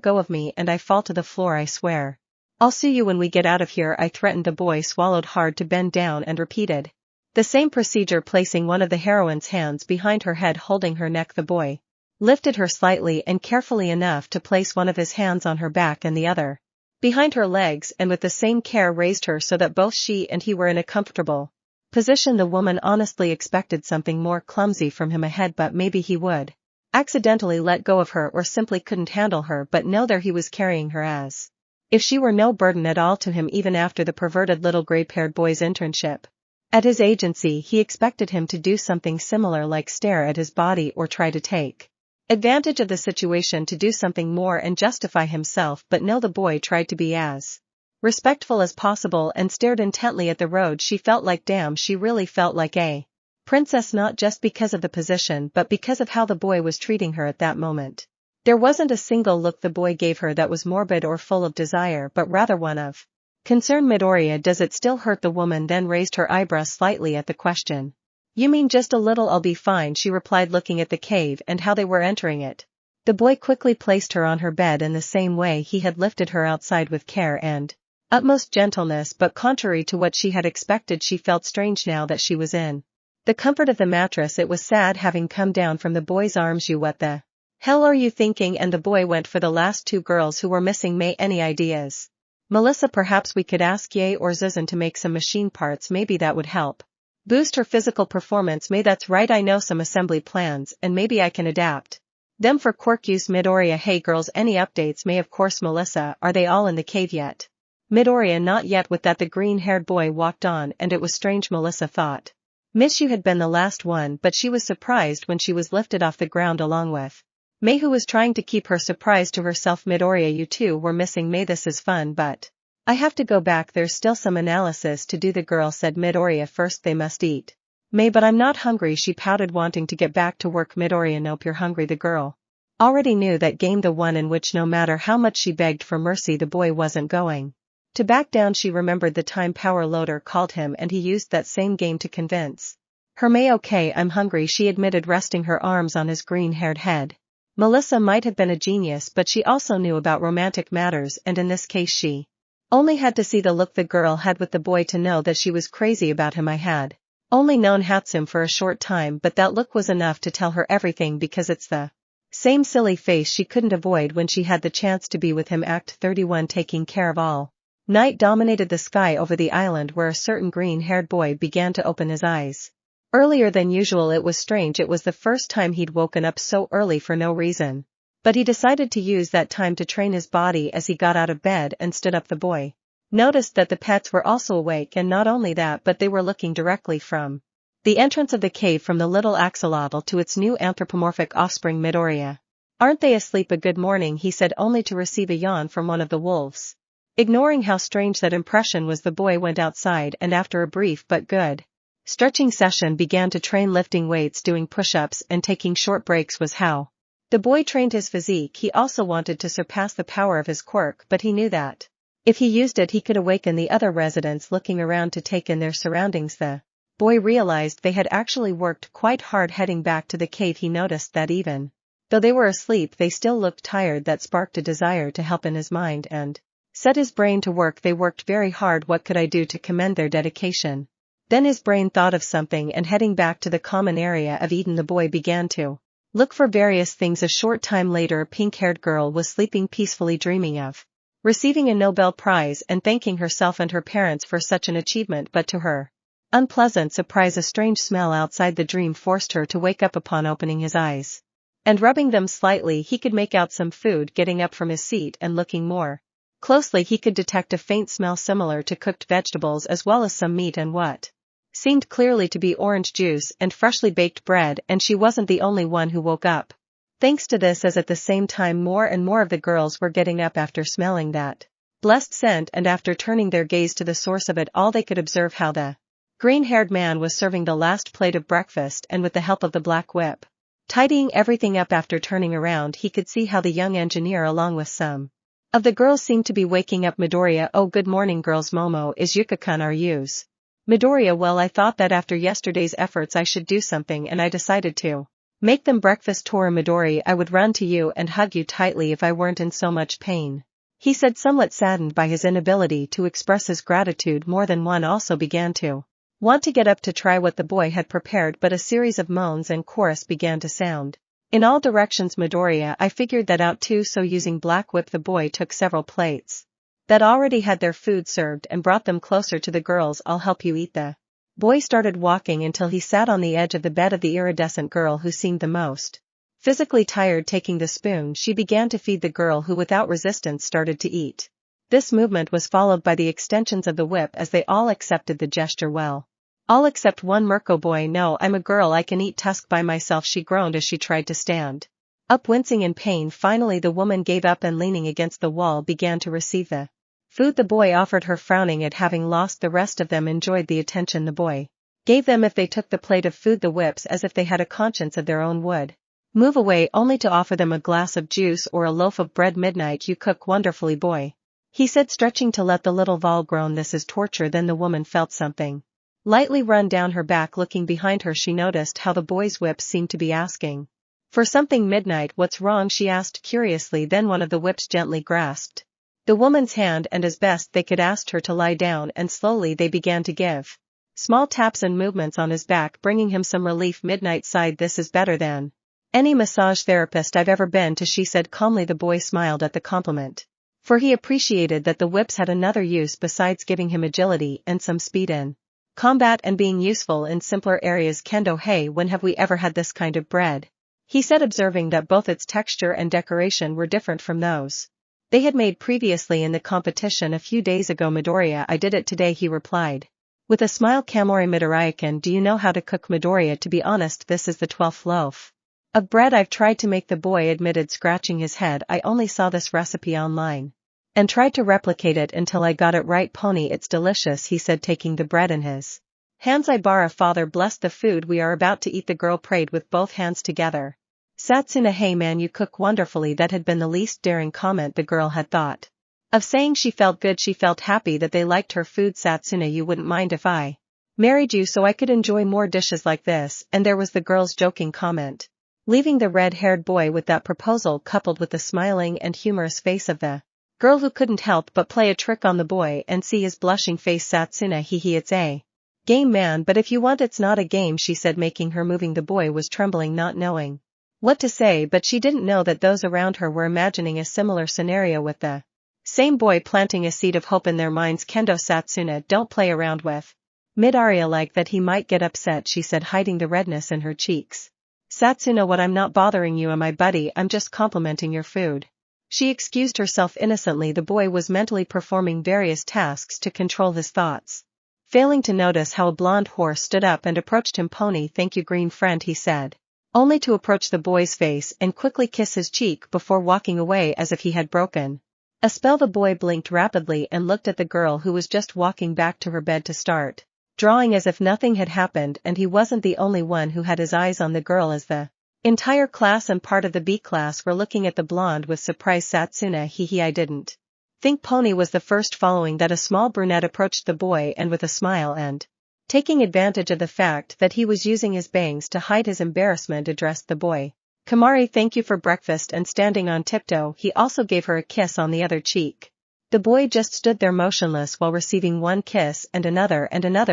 go of me and I fall to the floor, I swear I'll sue you when we get out of here," I threatened. The boy swallowed hard to bend down and repeated the same procedure, placing one of the heroine's hands behind her head, holding her neck. The boy lifted her slightly and carefully enough to place one of his hands on her back and the other behind her legs, and with the same care raised her so that both she and he were in a comfortable position. The woman honestly expected something more clumsy from him ahead, but maybe he would accidentally let go of her or simply couldn't handle her, but no, there he was carrying her as if she were no burden at all to him. Even after the perverted little gray-haired boy's internship at his agency, he expected him to do something similar, like stare at his body or try to take advantage of the situation to do something more and justify himself, but no, the boy tried to be as respectful as possible and stared intently at the road. She felt like, damn, she really felt like a princess, not just because of the position but because of how the boy was treating her at that moment. There wasn't a single look the boy gave her that was morbid or full of desire, but rather one of concern. "Midoriya, does it still hurt?" The woman then raised her eyebrows slightly at the question. "You mean just a little? I'll be fine," she replied, looking at the cave and how they were entering it. The boy quickly placed her on her bed in the same way he had lifted her outside, with care and utmost gentleness, but contrary to what she had expected, she felt strange now that she was in the comfort of the mattress. It was sad having come down from the boy's arms. "You, what the hell are you thinking?" And the boy went for the last two girls who were missing. "May, any ideas?" "Melissa, perhaps we could ask Yaoyorozu to make some machine parts, maybe that would help boost her physical performance." "May, that's right, I know some assembly plans and maybe I can adapt them for Quirk use." "Midoriya, hey girls, any updates?" "May, of course." "Melissa, are they all in the cave yet?" "Midoriya, not yet." With that, the green-haired boy walked on, and it was strange. Melissa thought Miss you had been the last one, but she was surprised when she was lifted off the ground along with May, who was trying to keep her surprise to herself. "Midoriya, you two were missing." "May, this is fun, but I have to go back, there's still some analysis to do." The girl said. "Midoriya, first they must eat." "May, but I'm not hungry," she pouted, wanting to get back to work. "Midoriya, nope, you're hungry." The girl already knew that game, the one in which no matter how much she begged for mercy the boy wasn't going to back down. She remembered the time Power Loader called him, and he used that same game to convince her. "May, okay, I'm hungry," she admitted, resting her arms on his green-haired head. Melissa might have been a genius, but she also knew about romantic matters, and in this case she only had to see the look the girl had with the boy to know that she was crazy about him. "I had only known Hatsum for a short time, but that look was enough to tell her everything, because it's the same silly face she couldn't avoid when she had the chance to be with him." Act 31, taking care of all. Night dominated the sky over the island, where a certain green-haired boy began to open his eyes earlier than usual. It was strange, it was the first time he'd woken up so early for no reason. But he decided to use that time to train his body as he got out of bed and stood up. The boy noticed that the pets were also awake, and not only that, but they were looking directly from the entrance of the cave, from the little axolotl to its new anthropomorphic offspring. "Midoriya, aren't they asleep?" "A good morning," he said, only to receive a yawn from one of the wolves. Ignoring how strange that impression was, the boy went outside and after a brief but good stretching session began to train, lifting weights, doing push-ups, and taking short breaks was how the boy trained his physique. He also wanted to surpass the power of his quirk, but he knew that if he used it he could awaken the other residents looking around to take in their surroundings. The boy realized they had actually worked quite hard heading back to the cave. He noticed that even though they were asleep they still looked tired. That sparked a desire to help in his mind and set his brain to work. They worked very hard. What could I do to commend their dedication? Then his brain thought of something, and heading back to the common area of Eden, the boy began to look for various things. A short time later, a pink-haired girl was sleeping peacefully, dreaming of receiving a Nobel Prize and thanking herself and her parents for such an achievement, but to her unpleasant surprise a strange smell outside the dream forced her to wake up. Upon opening his eyes and rubbing them slightly, he could make out some food. Getting up from his seat and looking more closely, he could detect a faint smell similar to cooked vegetables as well as some meat and what seemed clearly to be orange juice and freshly baked bread, and she wasn't the only one who woke up thanks to this, as at the same time more and more of the girls were getting up after smelling that blessed scent, and after turning their gaze to the source of it all they could observe how the green-haired man was serving the last plate of breakfast, and with the help of the black whip tidying everything up. After turning around he could see how the young engineer along with some of the girls seemed to be waking up. Midoriya: "Oh, good morning girls. Momo, is Yuka-kun are yous?" Midoriya: "Well, I thought that after yesterday's efforts I should do something, and I decided to make them breakfast." Toru: "Midori, I would run to you and hug you tightly if I weren't in so much pain," he said, somewhat saddened by his inability to express his gratitude. More than one also began to want to get up to try what the boy had prepared, but a series of moans and chorus began to sound in all directions. Midoriya: "I figured that out too." So using black whip the boy took several plates that already had their food served and brought them closer to the girls. "I'll help you eat." The boy started walking until he sat on the edge of the bed of the iridescent girl who seemed the most physically tired. Taking the spoon, she began to feed the girl, who without resistance started to eat. This movement was followed by the extensions of the whip as they all accepted the gesture well. All except one Mirko boy. "No, I'm a girl, I can eat tusk by myself," she groaned as she tried to stand up, wincing in pain. Finally the woman gave up and leaning against the wall began to receive the food the boy offered her, frowning at having lost. The rest of them enjoyed the attention the boy gave them. If they took the plate of food, the whips, as if they had a conscience of their own, would move away only to offer them a glass of juice or a loaf of bread. "Midnight, you cook wonderfully, boy," he said, stretching to let the little Vol groan. "This is torture." Then the woman felt something lightly run down her back. Looking behind her she noticed how the boy's whips seemed to be asking for something. "Midnight, what's wrong?" she asked curiously. Then one of the whips gently grasped the woman's hand and as best they could asked her to lie down, and slowly they began to give small taps and movements on his back, bringing him some relief. Midnight sighed. "This is better than any massage therapist I've ever been to," she said calmly. The boy smiled at the compliment, for he appreciated that the whips had another use besides giving him agility and some speed in combat and being useful in simpler areas. "Kendo, hey, when have we ever had this kind of bread?" he said, observing that both its texture and decoration were different from those they had made previously in the competition a few days ago. "Midoriya, I did it today," he replied with a smile. "Kamori Midoriya-kun, do you know how to cook?" "Midoriya, to be honest, this is the 12th loaf of bread I've tried to make," the boy admitted, scratching his head. "I only saw this recipe online and tried to replicate it until I got it right." "Pony, it's delicious," he said, taking the bread in his hands. "Ibara, Father bless the food we are about to eat." The girl prayed with both hands together. "Satsuna, hey man, you cook wonderfully." That had been the least daring comment the girl had thought of saying. She felt good, she felt happy that they liked her food. "Satsuna, you wouldn't mind if I married you so I could enjoy more dishes like this?" And there was the girl's joking comment, leaving the red-haired boy with that proposal coupled with the smiling and humorous face of the girl, who couldn't help but play a trick on the boy and see his blushing face. "Satsuna, hee, it's a game, man, but if you want it's not a game," she said, making her moving. The boy was trembling, not knowing what to say, but she didn't know that those around her were imagining a similar scenario with the same boy, planting a seed of hope in their minds. "Kendo, Satsuna, don't play around with Midoriya like that, he might get upset," she said, hiding the redness in her cheeks. "Satsuna, what, I'm not bothering you, am I, buddy? I'm just complimenting your food." She excused herself innocently. The boy was mentally performing various tasks to control his thoughts, failing to notice how a blonde horse stood up and approached him. "Pony, thank you, green friend," he said, only to approach the boy's face and quickly kiss his cheek before walking away as if he had broken a spell. The boy blinked rapidly and looked at the girl, who was just walking back to her bed to start drawing as if nothing had happened, and he wasn't the only one who had his eyes on the girl, as the entire class and part of the B class were looking at the blonde with surprise. "Satsuna, hee, I didn't think Pony was the first," following that a small brunette approached the boy and with a smile and taking advantage of the fact that he was using his bangs to hide his embarrassment, addressed the boy. "Kamari, thank you for breakfast," and standing on tiptoe he also gave her a kiss on the other cheek. The boy just stood there motionless while receiving one kiss and another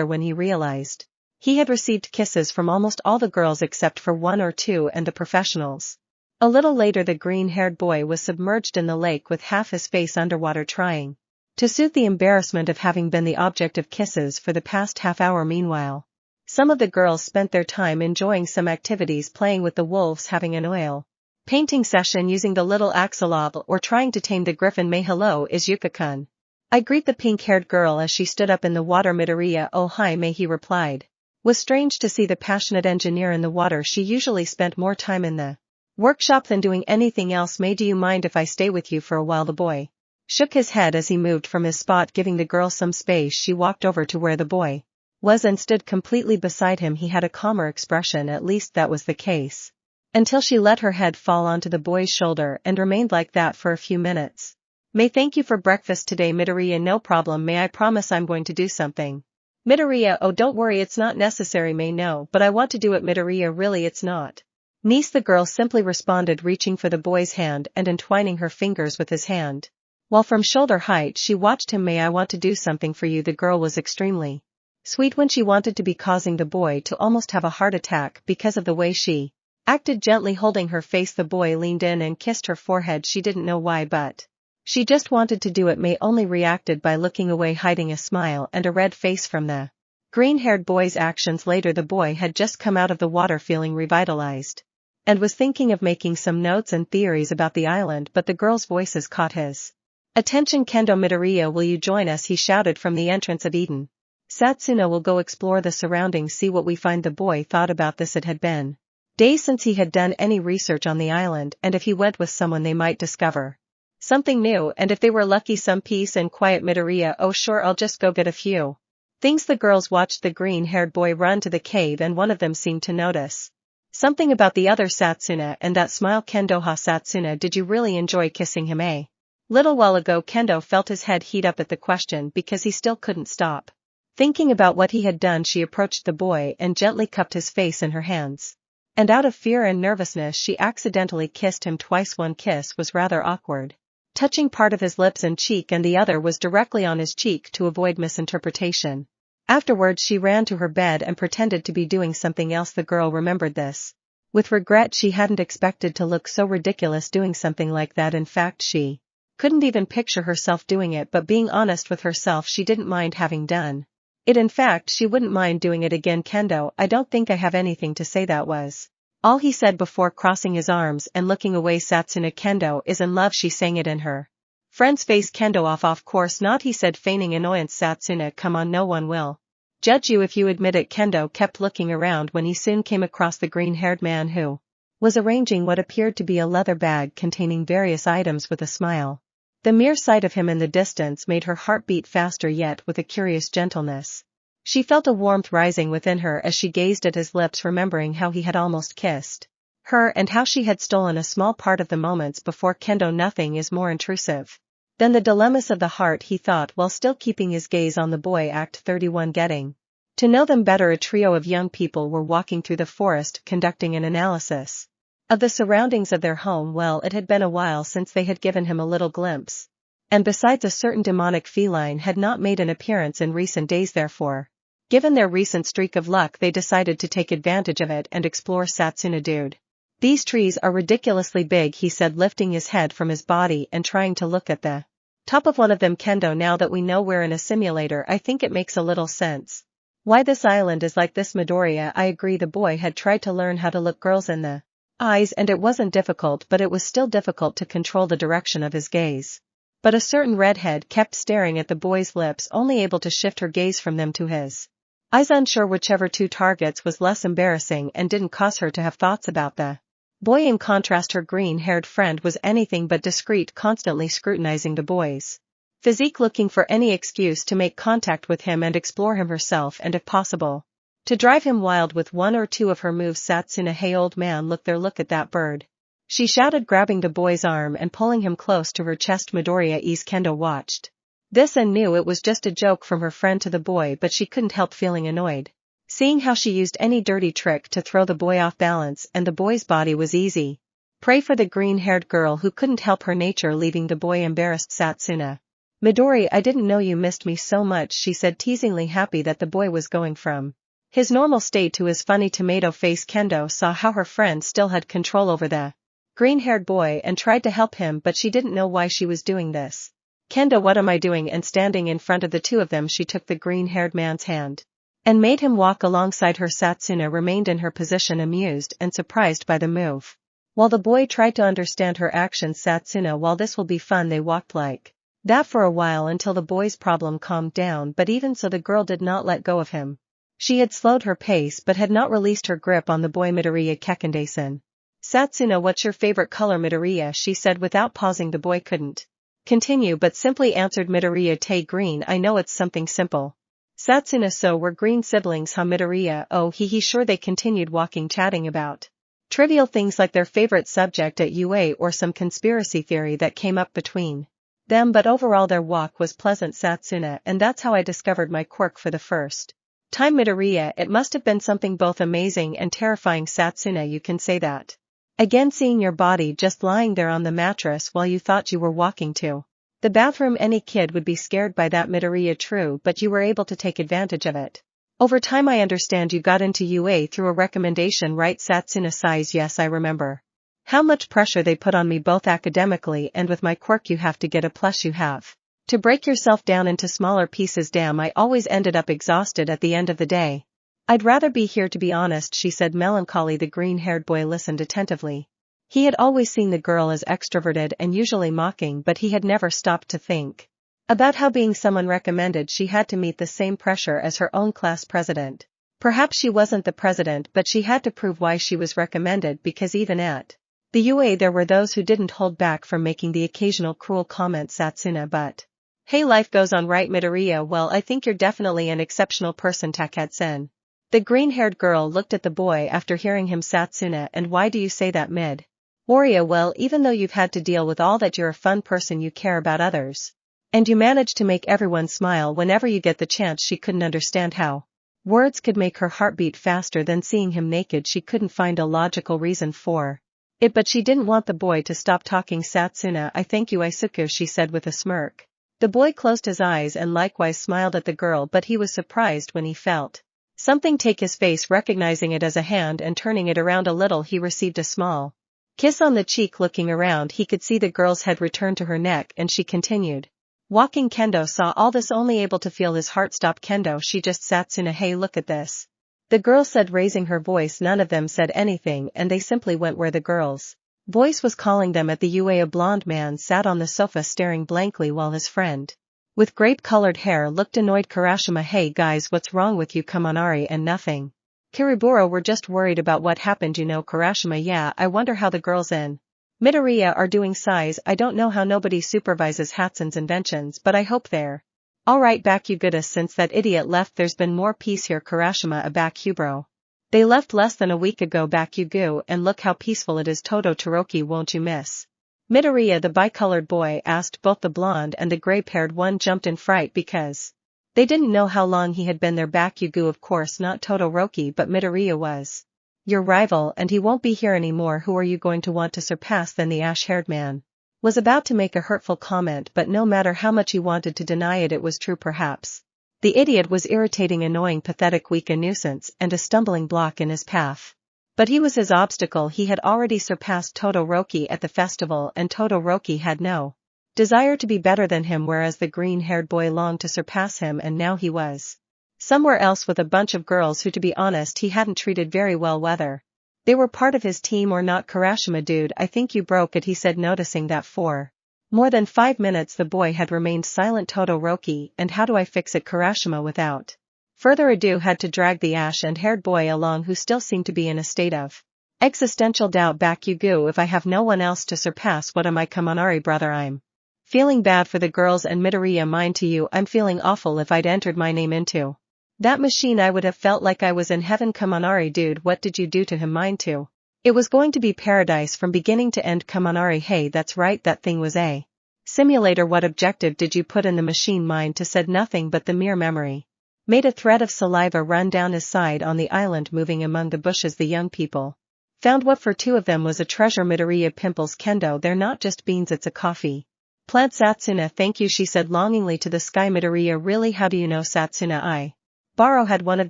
when he realized he had received kisses from almost all the girls except for one or two and the professionals. A little later the green-haired boy was submerged in the lake with half his face underwater trying to soothe the embarrassment of having been the object of kisses for the past half hour. Meanwhile, some of the girls spent their time enjoying some activities, playing with the wolves, having an oil painting session using the little axolotl, or trying to tame the griffin. May hello is Yuka-kun. I greet the pink-haired girl as she stood up in the water. Midoriya, oh hi May, he replied. Was strange to see the passionate engineer in the water. She usually spent more time in the workshop than doing anything else. May, do you mind if I stay with you for a while? The boy shook his head as he moved from his spot, giving the girl some space. She walked over to where the boy was and stood completely beside him. He had a calmer expression, at least that was the case, until she let her head fall onto the boy's shoulder and remained like that for a few minutes. May, thank you for breakfast today. Midoriya, no problem May, I promise I'm going to do something. Midoriya, oh don't worry, it's not necessary May. No, but I want to do it. Midoriya, really it's not. Niece, the girl simply responded, reaching for the boy's hand and entwining her fingers with his hand. While from shoulder height she watched him. May, I want to do something for you. The girl was extremely sweet when she wanted to be, causing the boy to almost have a heart attack because of the way she acted. Gently holding her face, the boy leaned in and kissed her forehead. She didn't know why, but she just wanted to do it. May only reacted by looking away, hiding a smile and a red face from the green-haired boy's actions. Later the boy had just come out of the water feeling revitalized and was thinking of making some notes and theories about the island, but the girls' voices caught his attention. Kendo, Midoriya, will you join us? He shouted from the entrance of Eden. Satsuna will go explore the surroundings, see what we find. The boy thought about this. It had been days since he had done any research on the island, and if he went with someone they might discover something new, and if they were lucky some peace and quiet. Midoriya, oh sure, I'll just go get a few things. The girls watched the green-haired boy run to the cave, and one of them seemed to notice something about the other. Satsuna, and that smile. Kendo, ha Satsuna, did you really enjoy kissing him? Little while ago. Kendo felt his head heat up at the question because he still couldn't stop thinking about what he had done. She approached the boy and gently cupped his face in her hands, and out of fear and nervousness she accidentally kissed him twice. One kiss was rather awkward, touching part of his lips and cheek, and the other was directly on his cheek to avoid misinterpretation. Afterwards she ran to her bed and pretended to be doing something else. The girl remembered this with regret. She hadn't expected to look so ridiculous doing something like that. In fact, she couldn't even picture herself doing it, but being honest with herself, she didn't mind having done it. In fact, she wouldn't mind doing it again. Kendo, I don't think I have anything to say. That was all he said before crossing his arms and looking away. Satsuna, Kendo is in love. She sang it in her friend's face. Kendo, of course not, he said, feigning annoyance. Satsuna, come on, no one will judge you if you admit it. Kendo kept looking around when he soon came across the green-haired man who was arranging what appeared to be a leather bag containing various items with a smile. The mere sight of him in the distance made her heart beat faster, yet with a curious gentleness. She felt a warmth rising within her as she gazed at his lips, remembering how he had almost kissed her and how she had stolen a small part of the moments before. Kendo, nothing is more intrusive than the dilemmas of the heart, he thought while still keeping his gaze on the boy. Act 31. Getting to know them better. A trio of young people were walking through the forest, conducting an analysis of the surroundings of their home. Well, it had been a while since they had given him a little glimpse, and besides, a certain demonic feline had not made an appearance in recent days. Therefore, given their recent streak of luck, they decided to take advantage of it and explore. Satsuna, dude, these trees are ridiculously big, he said, lifting his head from his body and trying to look at the top of one of them. Kendo, now that we know we're in a simulator, I think it makes a little sense why this island is like this. Midoriya, I agree. The boy had tried to learn how to look girls in the eyes, and it wasn't difficult, but it was still difficult to control the direction of his gaze. But a certain redhead kept staring at the boy's lips, only able to shift her gaze from them to his eyes, unsure whichever two targets was less embarrassing and didn't cause her to have thoughts about the boy. In contrast, her green-haired friend was anything but discreet, constantly scrutinizing the boy's physique, looking for any excuse to make contact with him and explore him herself, and if possible, to drive him wild with one or two of her moves. Satsuna, hey old man, look there, look at that bird, she shouted, grabbing the boy's arm and pulling him close to her chest. Midoriya ease. Kendo watched this and knew it was just a joke from her friend to the boy, but she couldn't help feeling annoyed, seeing how she used any dirty trick to throw the boy off balance, and the boy's body was easy prey for the green-haired girl, who couldn't help her nature, leaving the boy embarrassed. Satsuna, Midori, I didn't know you missed me so much, she said teasingly, happy that the boy was going from his normal state to his funny tomato face. Kendo saw how her friend still had control over the green-haired boy and tried to help him but she didn't know why she was doing this. Kendo, what am I doing? And standing in front of the two of them she took the green-haired man's hand and made him walk alongside her. Satsuna remained in her position, amused and surprised by the move. While the boy tried to understand her actions, Satsuna, while this will be fun, they walked like that for a while until the boy's problem calmed down, but even so the girl did not let go of him. She had slowed her pace but had not released her grip on the boy. Midoriya Kekkendai-san. Satsuna, what's your favorite color? Midoriya, she said without pausing. The boy couldn't continue but simply answered. Midoriya, Tay, green. I know it's something simple. Satsuna, so we're green siblings, huh? Midoriya, oh he sure. They continued walking, chatting about trivial things like their favorite subject at UA or some conspiracy theory that came up between them, but overall their walk was pleasant. Satsuna, and that's how I discovered my quirk for the first time. Midoriya, it must have been something both amazing and terrifying. Satsuna, you can say that again, seeing your body just lying there on the mattress while you thought you were walking to the bathroom. Any kid would be scared by that. Midoriya, true, but you were able to take advantage of it. Over time, I understand you got into UA through a recommendation, right? Satsuna sighs, yes, I remember how much pressure they put on me both academically and with my quirk. You have to get a plus, you have to break yourself down into smaller pieces. Damn, I always ended up exhausted at the end of the day. I'd rather be here, to be honest, she said melancholy. The green-haired boy listened attentively. He had always seen the girl as extroverted and usually mocking, but he had never stopped to think about how being someone recommended she had to meet the same pressure as her own class president. Perhaps she wasn't the president, but she had to prove why she was recommended, because even at the UA there were those who didn't hold back from making the occasional cruel comment. Satsuna, but hey, life goes on, right? Midoriya, well, I think you're definitely an exceptional person. Takatsen. The green-haired girl looked at the boy after hearing him. Satsuna, and why do you say that? Midoriya, well, even though you've had to deal with all that, you're a fun person, you care about others. And you manage to make everyone smile whenever you get the chance. She couldn't understand how words could make her heart beat faster than seeing him naked. She couldn't find a logical reason for it, but she didn't want the boy to stop talking. Satsuna, I thank you, Izuku, she said with a smirk. The boy closed his eyes and likewise smiled at the girl, but he was surprised when he felt something take his face. Recognizing it as a hand and turning it around a little, he received a small kiss on the cheek. Looking around, he could see the girl's head return to her neck, and she continued walking. Kendo saw all this, only able to feel his heart stop. Kendo, she just. Satsuna, hey, look at this, the girl said, raising her voice. None of them said anything, and they simply went where the girl's voice was calling them. At the UA, a blonde man sat on the sofa staring blankly while his friend with grape-colored hair looked annoyed. Kurashima, hey guys, what's wrong with you? Kaminari and nothing. Kiriburo, we're just worried about what happened, you know. Kurashima, yeah, I wonder how the girls in Midoriya are doing. Sighs, I don't know how, nobody supervises Hatsun's inventions, but I hope they're alright. Bakugoodus, since that idiot left there's been more peace here. Kurashima, a Bakubro. They left less than a week ago. Bakugo, and look how peaceful it is. Todoroki, won't you miss Midoriya? The bicolored boy asked. Both the blonde and the gray-haired one jumped in fright because they didn't know how long he had been there. Bakugo, of course not Todoroki, but Midoriya was your rival, and he won't be here anymore. Who are you going to want to surpass? Then the ash-haired man was about to make a hurtful comment, but no matter how much he wanted to deny it, it was true. Perhaps the idiot was irritating, annoying, pathetic, weak, a nuisance, and a stumbling block in his path. But he was his obstacle. He had already surpassed Todoroki at the festival, and Todoroki had no desire to be better than him, whereas the green-haired boy longed to surpass him, and now he was somewhere else with a bunch of girls who, to be honest, he hadn't treated very well, whether they were part of his team or not. Kurashima, dude, I think you broke it, he said, noticing that for more than 5 minutes the boy had remained silent. Todoroki, and how do I fix it? Kurashima, without further ado, had to drag the ash and haired boy along, who still seemed to be in a state of existential doubt. Bakugo, if I have no one else to surpass, what am I? Kaminari, brother, I'm feeling bad for the girls. And Midoriya, mine to you, I'm feeling awful. If I'd entered my name into that machine I would have felt like I was in heaven. Kaminari, dude, what did you do to him? Mine too. It was going to be paradise from beginning to end. Kaminari, hey, that's right, that thing was a simulator. What objective did you put in the machine? Mine too, said nothing, but the mere memory made a thread of saliva run down his side. On the island, moving among the bushes, the young people found what for two of them was a treasure. Midoriya, pimples. Kendo, they're not just beans, it's a coffee plant. Satsuna, thank you, she said longingly to the sky. Midoriya, really, how do you know? Satsuna, I Baro had one of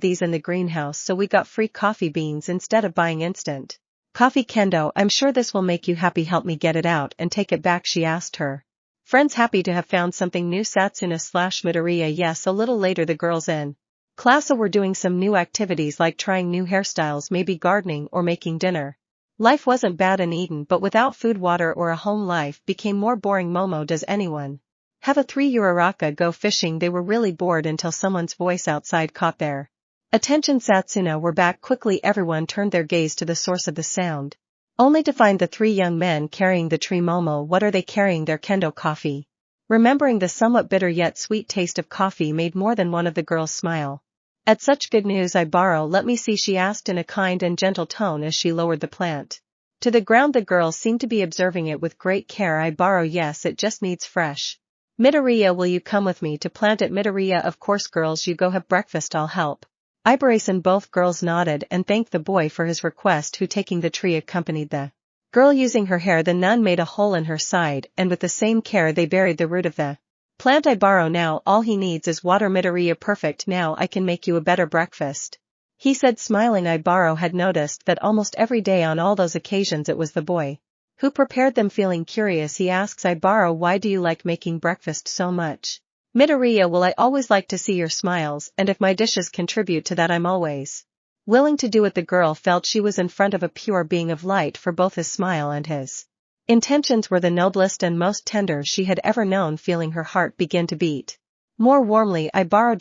these in the greenhouse, so we got free coffee beans instead of buying instant Coffee kendo, I'm sure this will make you happy, help me get it out and take it back, she asked her friends, happy to have found something new. Satsuna/Midoriya. Yes. A little later the girls in class were doing some new activities like trying new hairstyles, maybe gardening or making dinner. Life wasn't bad in Eden, but without food, water or a home life became more boring. Momo, does anyone have a 3 Uraraka go fishing? They were really bored until someone's voice outside caught their attention. Satsuna were back quickly. Everyone turned their gaze to the source of the sound, only to find the 3 young men carrying the tree. Momo, what are they carrying? Their kendo coffee. Remembering the somewhat bitter yet sweet taste of coffee made more than one of the girls smile. At such good news, I borrow, let me see, she asked in a kind and gentle tone as she lowered the plant to the ground. The girls seemed to be observing it with great care. I borrow, yes, it just needs fresh. Midoriya, will you come with me to plant it? Midoriya, of course. Girls, you go have breakfast, I'll help. Ibarasan. Both girls nodded and thanked the boy for his request, who taking the tree accompanied the girl using her hair. The nun made a hole in her side and with the same care they buried the root of the plant. I borrow, now all he needs is water. Midoriya, perfect, now I can make you a better breakfast, he said smiling. I borrow had noticed that almost every day on all those occasions it was the boy who prepared them. Feeling curious, he asks I borrow, why do you like making breakfast so much? Midoriya, well, I always like to see your smiles, and if my dishes contribute to that I'm always willing to do it. The girl felt she was in front of a pure being of light, for both his smile and his intentions were the noblest and most tender she had ever known. Feeling her heart begin to beat more warmly, I borrow,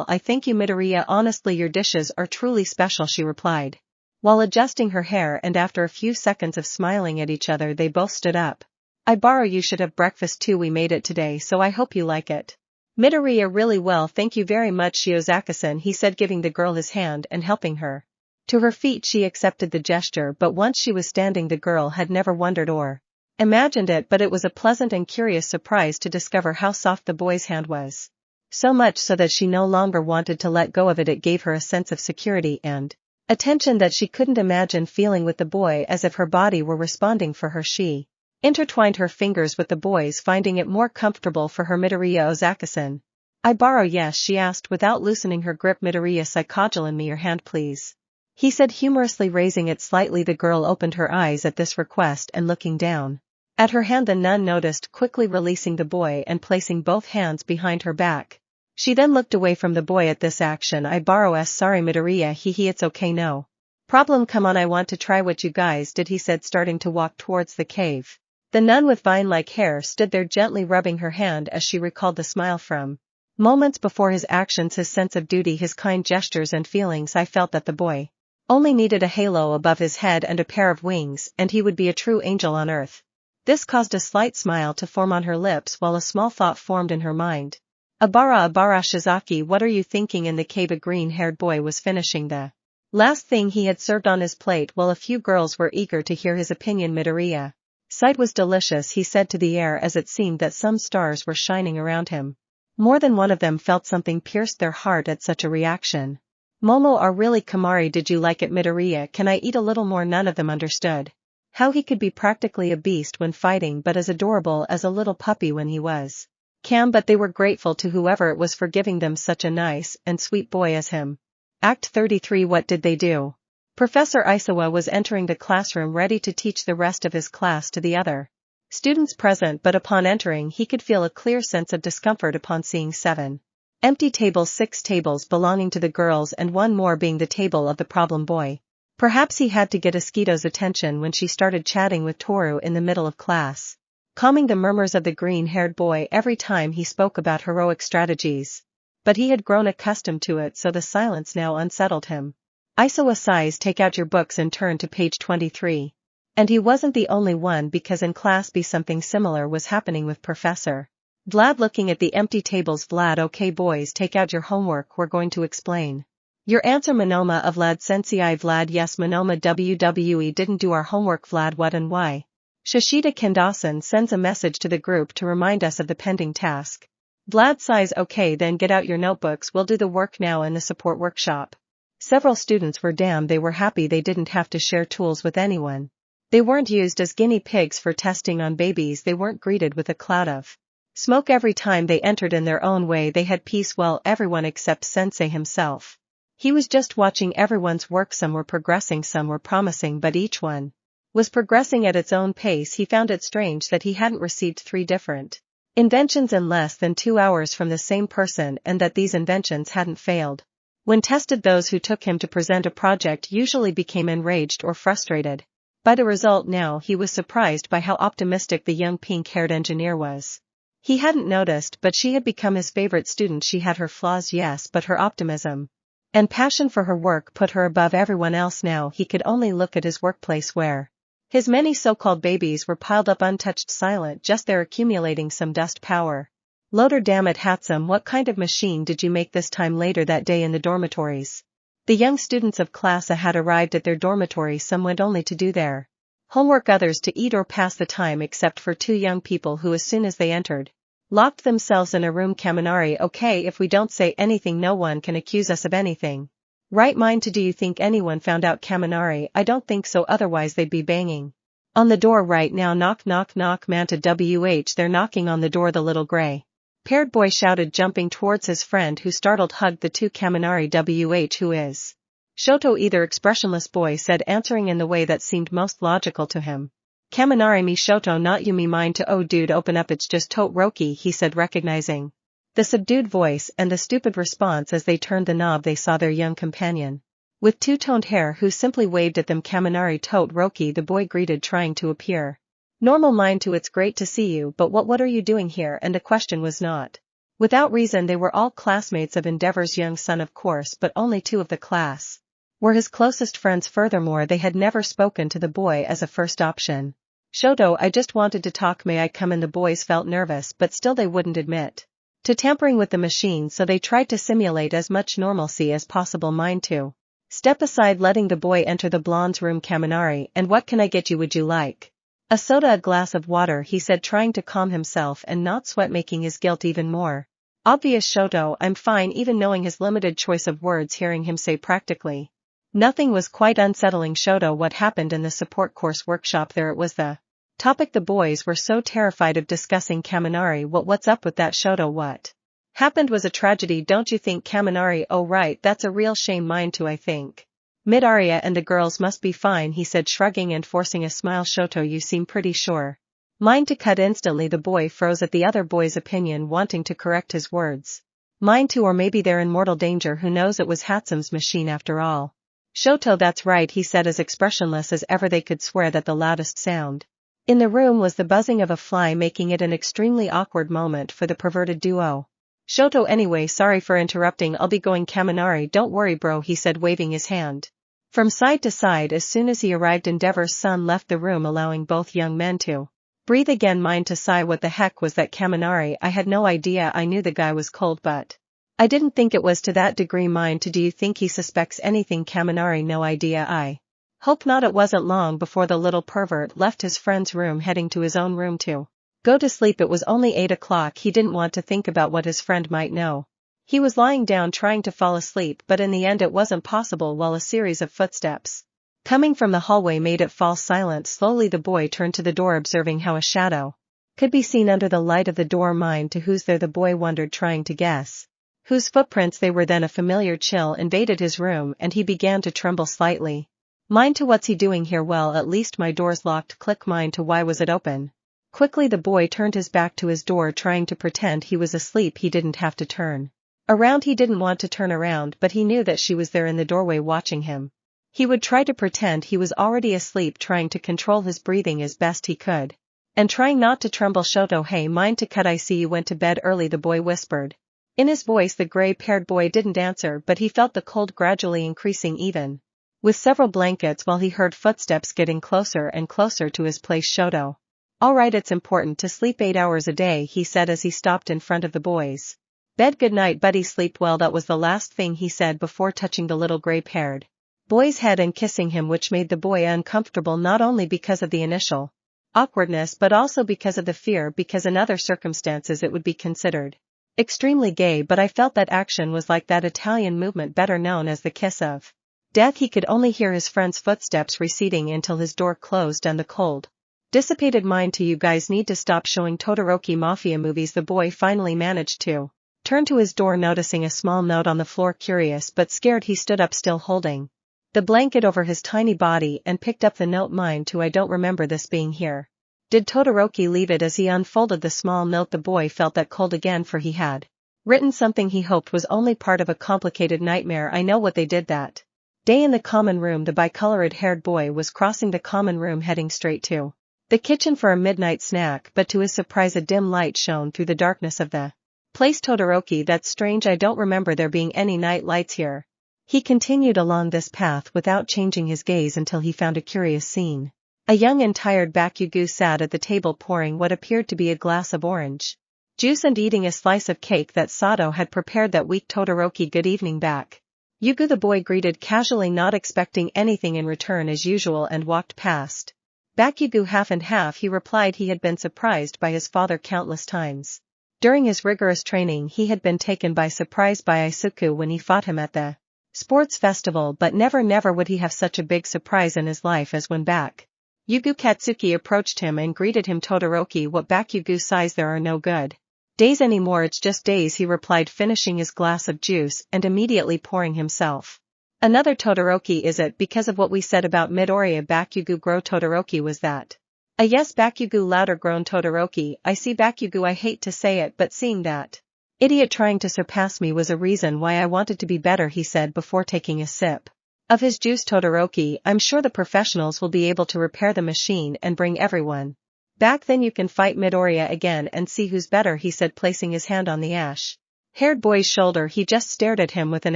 I thank you. Midoriya, honestly your dishes are truly special, she replied, while adjusting her hair, and after a few seconds of smiling at each other they both stood up. I borrow, you should have breakfast too, we made it today so I hope you like it. Midoriya, really well, thank you very much, Shiozaki-san, he said, giving the girl his hand and helping her to her feet. She accepted the gesture, but once she was standing the girl had never wondered or imagined it, but it was a pleasant and curious surprise to discover how soft the boy's hand was. So much so that she no longer wanted to let go of it. It gave her a sense of security and attention that she couldn't imagine feeling with the boy, as if her body were responding for her. She intertwined her fingers with the boy's, finding it more comfortable for her. Midoriya, Ozaki-san, I borrow, yes, she asked without loosening her grip. Midoriya, Psychogel, me your hand please, he said humorously, raising it slightly. The girl opened her eyes at this request and looking down at her hand the nun noticed, quickly releasing the boy and placing both hands behind her back. She then looked away from the boy at this action. I borrow, sorry Midoriya, it's okay, no problem, come on, I want to try what you guys did, he said, starting to walk towards the cave. The nun with vine-like hair stood there gently rubbing her hand as she recalled the smile from moments before, his actions, his sense of duty, his kind gestures and feelings. I felt that the boy only needed a halo above his head and a pair of wings, and he would be a true angel on earth. This caused a slight smile to form on her lips while a small thought formed in her mind. Abara Shizaki, what are you thinking? In the cave a green-haired boy was finishing the last thing he had served on his plate while a few girls were eager to hear his opinion. Midoriya, sight was delicious, he said to the air as it seemed that some stars were shining around him. More than one of them felt something pierced their heart at such a reaction. Momo are really Kamari, did you like it? Midoriya, can I eat a little more? None of them understood how he could be practically a beast when fighting but as adorable as a little puppy when he was calm, but they were grateful to whoever it was for giving them such a nice and sweet boy as him. Act 33. What did they do? Professor Isawa was entering the classroom ready to teach the rest of his class to the other students present, but upon entering he could feel a clear sense of discomfort upon seeing 7 empty tables, 6 tables belonging to the girls and 1 more being the table of the problem boy. Perhaps he had to get Asquito's attention when she started chatting with Toru in the middle of class, calming the murmurs of the green-haired boy every time he spoke about heroic strategies. But he had grown accustomed to it, so the silence now unsettled him. Isawa sighs, take out your books and turn to page 23. And he wasn't the only one, because in class B something similar was happening with Professor Vlad. Looking at the empty tables, Vlad, okay boys, take out your homework, we're going to explain your answer. Monoma of Vlad Sensei. Vlad, yes Monoma, WWE didn't do our homework. Vlad, what and why? Shishida Kendasan sends a message to the group to remind us of the pending task. Vlad sighs, okay then get out your notebooks, we'll do the work now in the support workshop. Several students were damned, they were happy they didn't have to share tools with anyone. They weren't used as guinea pigs for testing on babies, they weren't greeted with a cloud of smoke every time they entered. In their own way they had peace, well, everyone except Sensei himself. He was just watching everyone's work. Some were progressing, some were promising, but each one was progressing at its own pace. He found it strange that he hadn't received 3 different inventions in less than 2 hours from the same person, and that these inventions hadn't failed. When tested, those who took him to present a project usually became enraged or frustrated by the result. Now he was surprised by how optimistic the young pink-haired engineer was. He hadn't noticed, but she had become his favorite student. She had her flaws, yes, but her optimism and passion for her work put her above everyone else. Now he could only look at his workplace, where his many so-called babies were piled up untouched, silent, just there, accumulating some dust. Power loader. Damn it, Hatsum, what kind of machine did you make this time? Later that day in the dormitories, the young students of Class A had arrived at their dormitory. Some went only to do their homework, others to eat or pass the time, except for 2 young people who, as soon as they entered, locked themselves in a room. Kaminari, okay, if we don't say anything no one can accuse us of anything. Right, mind to do you think anyone found out? Kaminari, I don't think so, otherwise they'd be banging on the door right now. Knock knock knock. Manta WH, they're knocking on the door, the little gray-haired boy shouted, jumping towards his friend, who startled hugged the 2. Kaminari WH, who is Shoto? Either expressionless boy said, answering in the way that seemed most logical to him. Kaminari, me Shoto, not you. Me mind to. Oh dude, open up, it's just Todoroki, he said, recognizing the subdued voice and the stupid response. As they turned the knob, they saw their young companion with 2-toned hair, who simply waved at them. Kaminari, Todoroki, the boy greeted, trying to appear normal. Mind to, it's great to see you, but what are you doing here? And the question was not without reason. They were all classmates of Endeavor's young son, of course, but only 2 of the class were his closest friends. Furthermore, they had never spoken to the boy as a first option. Shoto, I just wanted to talk, may I come in? The boys felt nervous, but still they wouldn't admit to tampering with the machine, so they tried to simulate as much normalcy as possible. Mind to step aside, letting the boy enter the blonde's room. Kaminari, and what can I get you? Would you like a soda? A glass of water, he said, trying to calm himself and not sweat, making his guilt even more obvious. Shoto, I'm fine. Even knowing his limited choice of words, hearing him say practically nothing was quite unsettling. Shoto, what happened in the support course workshop there? It was the topic the boys were so terrified of discussing. Kaminari, what's up with that? Shoto, what happened was a tragedy, don't you think? Kaminari, oh right, that's a real shame. Mind to, I think Midoriya and the girls must be fine, he said, shrugging and forcing a smile. Shoto, you seem pretty sure. Mind to cut. Instantly the boy froze at the other boy's opinion, wanting to correct his words. Mind to, or maybe they're in mortal danger, who knows? It was Hatsum's machine after all. Shoto, that's right, he said, as expressionless as ever. They could swear that the loudest sound in the room was the buzzing of a fly, making it an extremely awkward moment for the perverted duo. Shoto, anyway, sorry for interrupting, I'll be going. Kaminari, don't worry bro, he said, waving his hand from side to side. As soon as he arrived, Endeavor's son left the room, allowing both young men to breathe again. Mind to sigh, what the heck was that? Kaminari, I had no idea. I knew the guy was cold, but I didn't think it was to that degree. Mind to, do you think he suspects anything? Kaminari, no idea. I hope not. It wasn't long before the little pervert left his friend's room, heading to his own room to go to sleep. It was only 8 o'clock. He didn't want to think about what his friend might know. He was lying down trying to fall asleep, but in the end it wasn't possible, while a series of footsteps coming from the hallway made it fall silent. Slowly the boy turned to the door, observing how a shadow could be seen under the light of the door. Mind to, who's there? The boy wondered, trying to guess whose footprints they were. Then a familiar chill invaded his room, and he began to tremble slightly. Mind to, what's he doing here? Well, at least my door's locked. Click. Mind to, why was it open? Quickly the boy turned his back to his door, trying to pretend he was asleep. He didn't have to turn around. He didn't want to turn around, but he knew that she was there in the doorway watching him. He would try to pretend he was already asleep, trying to control his breathing as best he could, and trying not to tremble. Shoto, hey, mind to cut, I see you went to bed early, the boy whispered in his voice. The gray-haired boy didn't answer, but he felt the cold gradually increasing, even with several blankets, while he heard footsteps getting closer and closer to his place. Shoto, all right, it's important to sleep 8 hours a day, he said as he stopped in front of the boys bed. Good night, buddy, sleep well. That was the last thing he said before touching the little gray-haired boy's head and kissing him, which made the boy uncomfortable, not only because of the initial awkwardness but also because of the fear, because in other circumstances it would be considered extremely gay. But I felt that action was like that Italian movement better known as the kiss of death. He could only hear his friend's footsteps receding until his door closed and the cold dissipated. Mind to, you guys need to stop showing Todoroki mafia movies, the boy finally managed to turned to his door noticing a small note on the floor. Curious but scared, he stood up, still holding the blanket over his tiny body, and picked up the note. Mine too, I don't remember this being here. Did Todoroki leave it? As he unfolded the small note, the boy felt that cold again, for he had written something he hoped was only part of a complicated nightmare. I know what they did that day in the common room. The bicolored-haired boy was crossing the common room, heading straight to the kitchen for a midnight snack, but to his surprise a dim light shone through the darkness of the place. Todoroki, that's strange, I don't remember there being any night lights here. He continued along this path without changing his gaze until he found a curious scene. A young and tired Bakugo sat at the table pouring what appeared to be a glass of orange juice and eating a slice of cake that Sato had prepared that week. Todoroki, good evening, Bakugo, the boy greeted casually, not expecting anything in return as usual, and walked past Bakugo. Half and half, he replied. He had been surprised by his father countless times. During his rigorous training he had been taken by surprise by Izuku when he fought him at the sports festival, but never would he have such a big surprise in his life as when Bakugo Katsuki approached him and greeted him. Todoroki, what, Bakugo sighs, there are no good days anymore. It's just days, he replied, finishing his glass of juice and immediately pouring himself another. Todoroki, is it because of what we said about Midoriya? Bakugo grow. Todoroki, was that a yes? Bakugo louder groan. Todoroki, I see. Bakugo, I hate to say it, but seeing that idiot trying to surpass me was a reason why I wanted to be better, he said before taking a sip of his juice. Todoroki, I'm sure the professionals will be able to repair the machine and bring everyone back, then you can fight Midoriya again and see who's better, he said, placing his hand on the ash-haired boy's shoulder. He just stared at him with an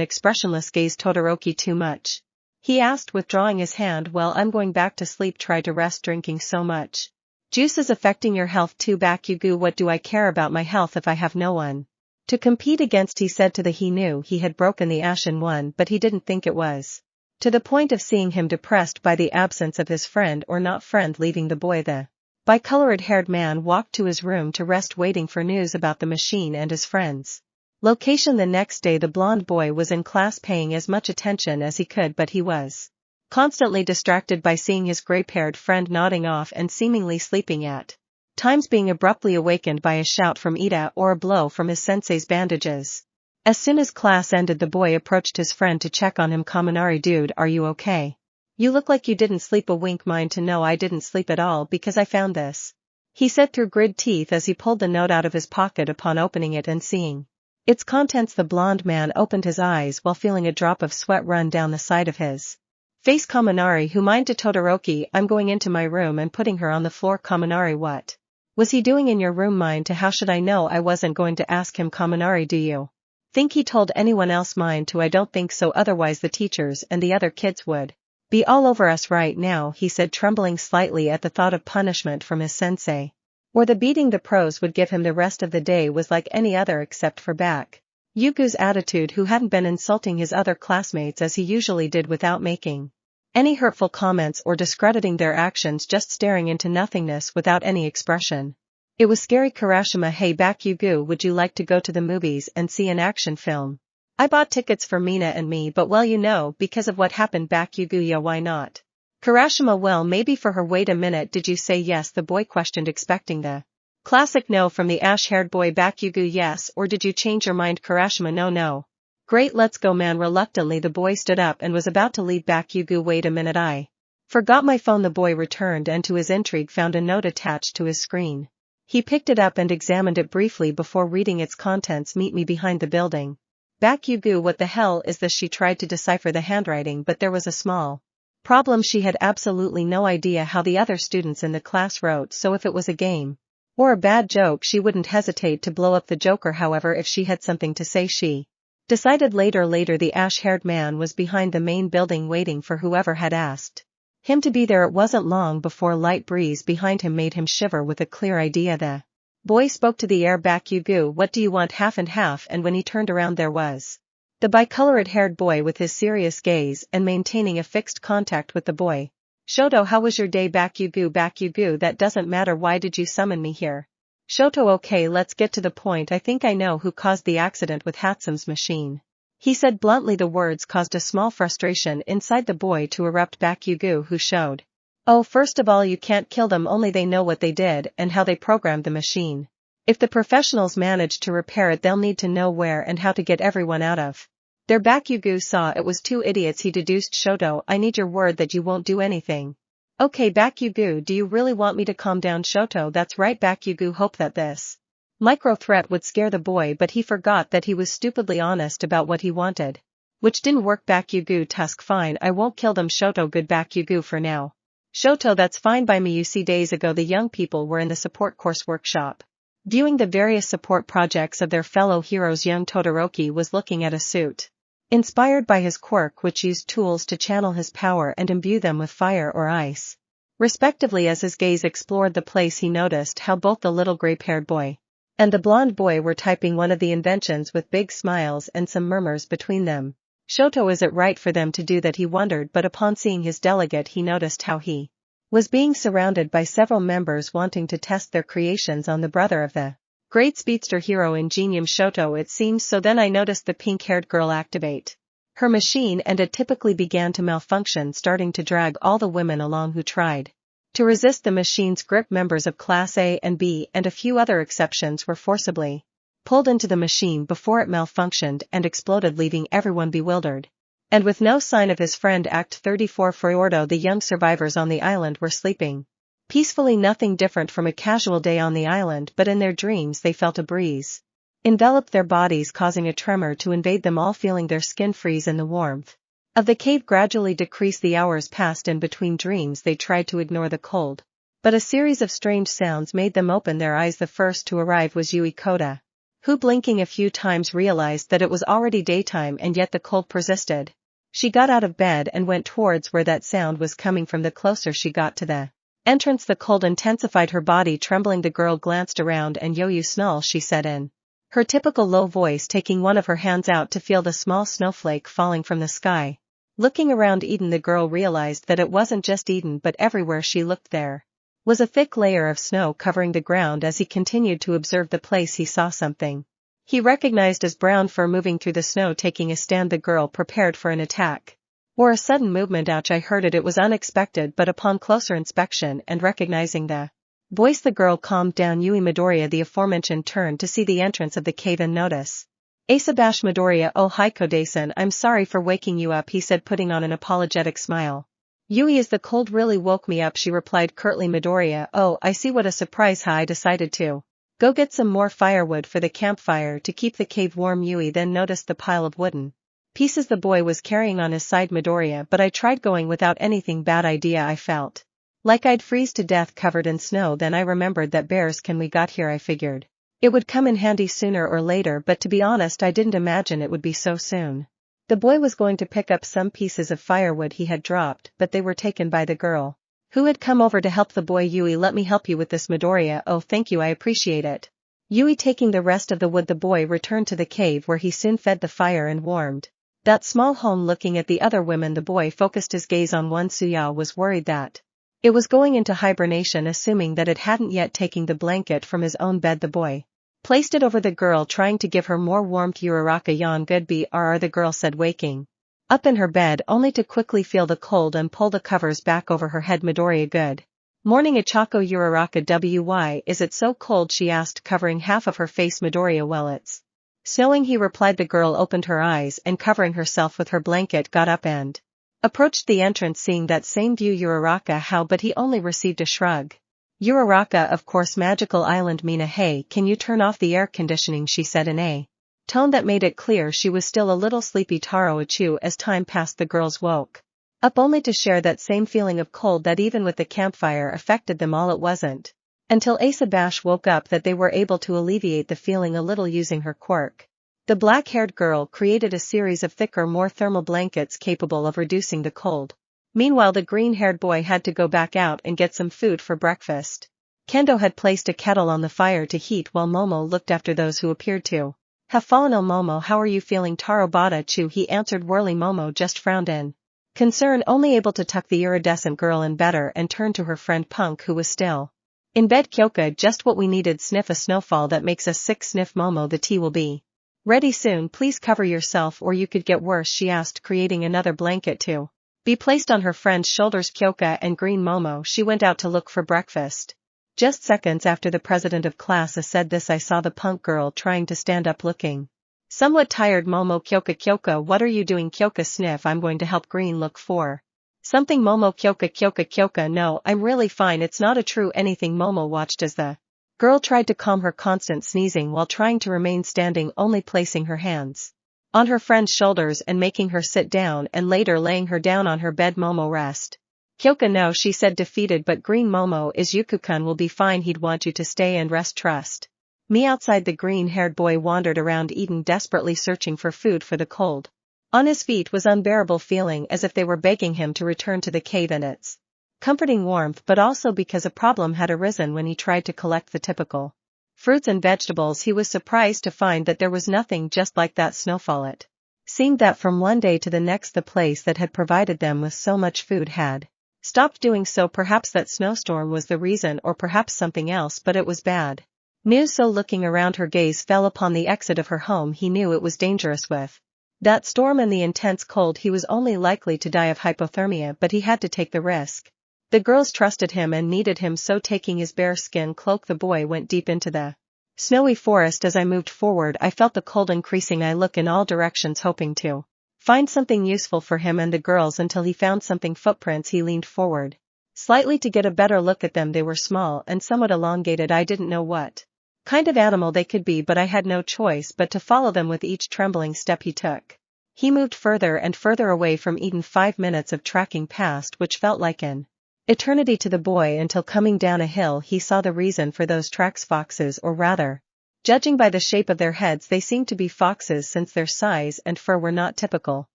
expressionless gaze. Todoroki, too much? He asked, withdrawing his hand. Well, I'm going back to sleep. Try to rest. Drinking so much juice is affecting your health too. Bakugo, what do I care about my health if I have no one to compete against, he said to the he knew he had broken the Ashen One, but he didn't think it was to the point of seeing him depressed by the absence of his friend or not friend. Leaving the boy, the bicolored-haired man walked to his room to rest, waiting for news about the machine and his friends' location. The next day the blonde boy was in class paying as much attention as he could, but he was constantly distracted by seeing his gray-haired friend nodding off and seemingly sleeping, at times being abruptly awakened by a shout from Ida or a blow from his sensei's bandages. As soon as class ended the boy approached his friend to check on him. Kaminari, dude, are you okay? You look like you didn't sleep. A wink. Mine to know I didn't sleep at all because I found this, he said through gritted teeth as he pulled the note out of his pocket. Upon opening it and seeing its contents, the blonde man opened his eyes while feeling a drop of sweat run down the side of his face. Kaminari, who? Mind to Todoroki, I'm going into my room and putting her on the floor. Kaminari, what was he doing in your room? Mine to how should I know? I wasn't going to ask him. Kaminari, do you think he told anyone else? Mine to I don't think so, otherwise the teachers and the other kids would be all over us right now, he said, trembling slightly at the thought of punishment from his sensei, or the beating the pros would give him. The rest of the day was like any other except for Bakugo's attitude, who hadn't been insulting his other classmates as he usually did without making any hurtful comments or discrediting their actions, just staring into nothingness without any expression. It was scary. Kurashima, hey Bakugo, would you like to go to the movies and see an action film? I bought tickets for Mina and me, but well, you know, because of what happened. Bakugo, yeah, why not? Kurashima, well, maybe for her. Wait a minute, did you say yes? The boy questioned, expecting the classic no from the ash-haired boy. Bakugo, yes, or did you change your mind? Kurashima, no. Great, let's go, man. Reluctantly the boy stood up and was about to leave. Bakugo, wait a minute, I forgot my phone. The boy returned and to his intrigue found a note attached to his screen. He picked it up and examined it briefly before reading its contents. Meet me behind the building. Bakugo, what the hell is this? She tried to decipher the handwriting, but there was a small problem. She had absolutely no idea how the other students in the class wrote, so if it was a game or a bad joke she wouldn't hesitate to blow up the joker. However, if she had something to say, she decided later. The ash-haired man was behind the main building waiting for whoever had asked him to be there. It wasn't long before a light breeze behind him made him shiver with a clear idea. The boy spoke to the air. Bakugo, what do you want? Half and half. And when he turned around there was the bicolored-haired boy with his serious gaze and maintaining a fixed contact with the boy. Shoto, how was your day? Bakugo, that doesn't matter. Why did you summon me here? Shoto, okay, let's get to the point. I think I know who caused the accident with Hatsume's machine, he said bluntly. The words caused a small frustration inside the boy to erupt. Bakugo, who showed? Oh, first of all, you can't kill them, only they know what they did and how they programmed the machine. If the professionals manage to repair it, they'll need to know where and how to get everyone out of there. Bakugo saw it was two idiots. He deduced, Shoto, I need your word that you won't do anything. Okay Bakugo, do you really want me to calm down? Shoto, that's right. Bakugo hoped that this micro threat would scare the boy, but he forgot that he was stupidly honest about what he wanted. Which didn't work. Bakugo tusk, fine, I won't kill them. Shoto, good. Bakugo, for now. Shoto, that's fine by me. You see, days ago the young people were in the support course workshop, viewing the various support projects of their fellow heroes. Young Todoroki was looking at a suit inspired by his quirk, which used tools to channel his power and imbue them with fire or ice, respectively. As his gaze explored the place, he noticed how both the little gray-haired boy and the blonde boy were typing one of the inventions with big smiles and some murmurs between them. Shoto, is it right for them to do that? He wondered, but upon seeing his delegate he noticed how he was being surrounded by several members wanting to test their creations on the brother of the great speedster hero Ingenium. Shoto, it seems so. Then I noticed the pink-haired girl activate her machine and it typically began to malfunction, starting to drag all the women along who tried to resist the machine's grip. Members of Class A and B and a few other exceptions were forcibly pulled into the machine before it malfunctioned and exploded, leaving everyone bewildered. And with no sign of his friend. Act 34. Friordo, the young survivors on the island were sleeping peacefully, nothing different from a casual day on the island, but in their dreams they felt a breeze envelop their bodies, causing a tremor to invade them all. Feeling their skin freeze and the warmth of the cave gradually decrease, the hours passed. In between dreams they tried to ignore the cold, but a series of strange sounds made them open their eyes. The first to arrive was Yui Koda, who, blinking a few times, realized that it was already daytime and yet the cold persisted. She got out of bed and went towards where that sound was coming from. The closer she got to the entrance, the cold intensified, her body trembling. The girl glanced around and Yo, you snarl, she said in her typical low voice, taking one of her hands out to feel the small snowflake falling from the sky. Looking around Eden, the girl realized that it wasn't just Eden, but everywhere she looked there was a thick layer of snow covering the ground. As he continued to observe the place, he saw something he recognized as brown fur moving through the snow, taking a stand. The girl prepared for an attack or a sudden movement. Ouch, I heard it. It was unexpected, but upon closer inspection and recognizing the voice, the girl calmed down. Yui Midoriya, the aforementioned, turned to see the entrance of the cave and notice Asabash. Midoriya, oh hi Kodasan, I'm sorry for waking you up, he said, putting on an apologetic smile. Yui, is the cold really woke me up, she replied curtly. Midoriya, oh, I see, what a surprise. I decided to go get some more firewood for the campfire to keep the cave warm. Yui then noticed the pile of wooden pieces the boy was carrying on his side. Midoriya, but I tried going without anything. Bad idea, I felt like I'd freeze to death covered in snow. Then I remembered that bears can we got here. I figured it would come in handy sooner or later, but to be honest I didn't imagine it would be so soon. The boy was going to pick up some pieces of firewood he had dropped, but they were taken by the girl who had come over to help the boy. Yui, let me help you with this. Midoriya, oh thank you, I appreciate it. Yui taking the rest of the wood, the boy returned to the cave where he soon fed the fire and warmed that small home. Looking at the other women, the boy focused his gaze on one. Suya was worried that it was going into hibernation. Assuming that it hadn't yet taken the blanket from his own bed, the boy placed it over the girl, trying to give her more warmth. Uraraka, yawn, good brr, the girl said, waking up in her bed only to quickly feel the cold and pull the covers back over her head. Midoriya, good morning Ichako. Uraraka, why is it so cold, she asked, covering half of her face. Midoriya, well, it's snowing, he replied. The girl opened her eyes and, covering herself with her blanket, got up and approached the entrance. Seeing that same view, Uraraka, how, but he only received a shrug. Uraraka, of course, magical island Mina, hey, can you turn off the air conditioning, she said in a tone that made it clear she was still a little sleepy. Taro Ichu. As time passed, the girls woke up only to share that same feeling of cold that even with the campfire affected them all. It wasn't until Asabash woke up that they were able to alleviate the feeling a little using her quirk. The black-haired girl created a series of thicker, more thermal blankets capable of reducing the cold. Meanwhile, the green-haired boy had to go back out and get some food for breakfast. Kendo had placed a kettle on the fire to heat while Momo looked after those who appeared to have fallen ill. Momo, how are you feeling? Taro Bada Chu, he answered wearily. Momo just frowned in concern, only able to tuck the iridescent girl in better and turned to her friend Punk, who was still in bed. Kyoka, just what we needed. Sniff, a snowfall that makes us sick. Sniff, Momo, the tea will be ready soon, please cover yourself or you could get worse, she asked, creating another blanket to be placed on her friend's shoulders. Kyoka and green Momo, she went out to look for breakfast. Just seconds after the president of class said this, I saw the punk girl trying to stand up looking somewhat tired. Momo Kyoka Kyoka, what are you doing? Kyoka sniff, I'm going to help Green look for something. Momo Kyoka Kyoka Kyoka, no, I'm really fine, it's not a true anything. Momo watched as the girl tried to calm her constant sneezing while trying to remain standing, only placing her hands on her friend's shoulders and making her sit down and later laying her down on her bed. Momo, rest. Kyoka, no, she said defeated, but Green, Momo is Yuku-kun will be fine, he'd want you to stay and rest, trust me. Outside, the green-haired boy wandered around Eden, desperately searching for food, for the cold on his feet was unbearable, feeling as if they were begging him to return to the cave and its comforting warmth, but also because a problem had arisen when he tried to collect the typical fruits and vegetables. He was surprised to find that there was nothing just like that snowfall. It seemed that from one day to the next the place that had provided them with so much food had stopped doing so. Perhaps that snowstorm was the reason, or perhaps something else, but it was bad news. So looking around, her gaze fell upon the exit of her home. He knew it was dangerous. With that storm and the intense cold, he was only likely to die of hypothermia, but he had to take the risk. The girls trusted him and needed him, so taking his bearskin cloak, the boy went deep into the snowy forest. As I moved forward, I felt the cold increasing. I looked in all directions, hoping to find something useful for him and the girls, until he found something. Footprints. He leaned forward slightly to get a better look at them. They were small and somewhat elongated. I didn't know what kind of animal they could be, but I had no choice but to follow them with each trembling step he took. He moved further and further away from Eden. 5 minutes of tracking passed, which felt like an eternity to the boy, until coming down a hill he saw the reason for those tracks. Foxes, or rather, judging by the shape of their heads, they seemed to be foxes, since their size and fur were not typical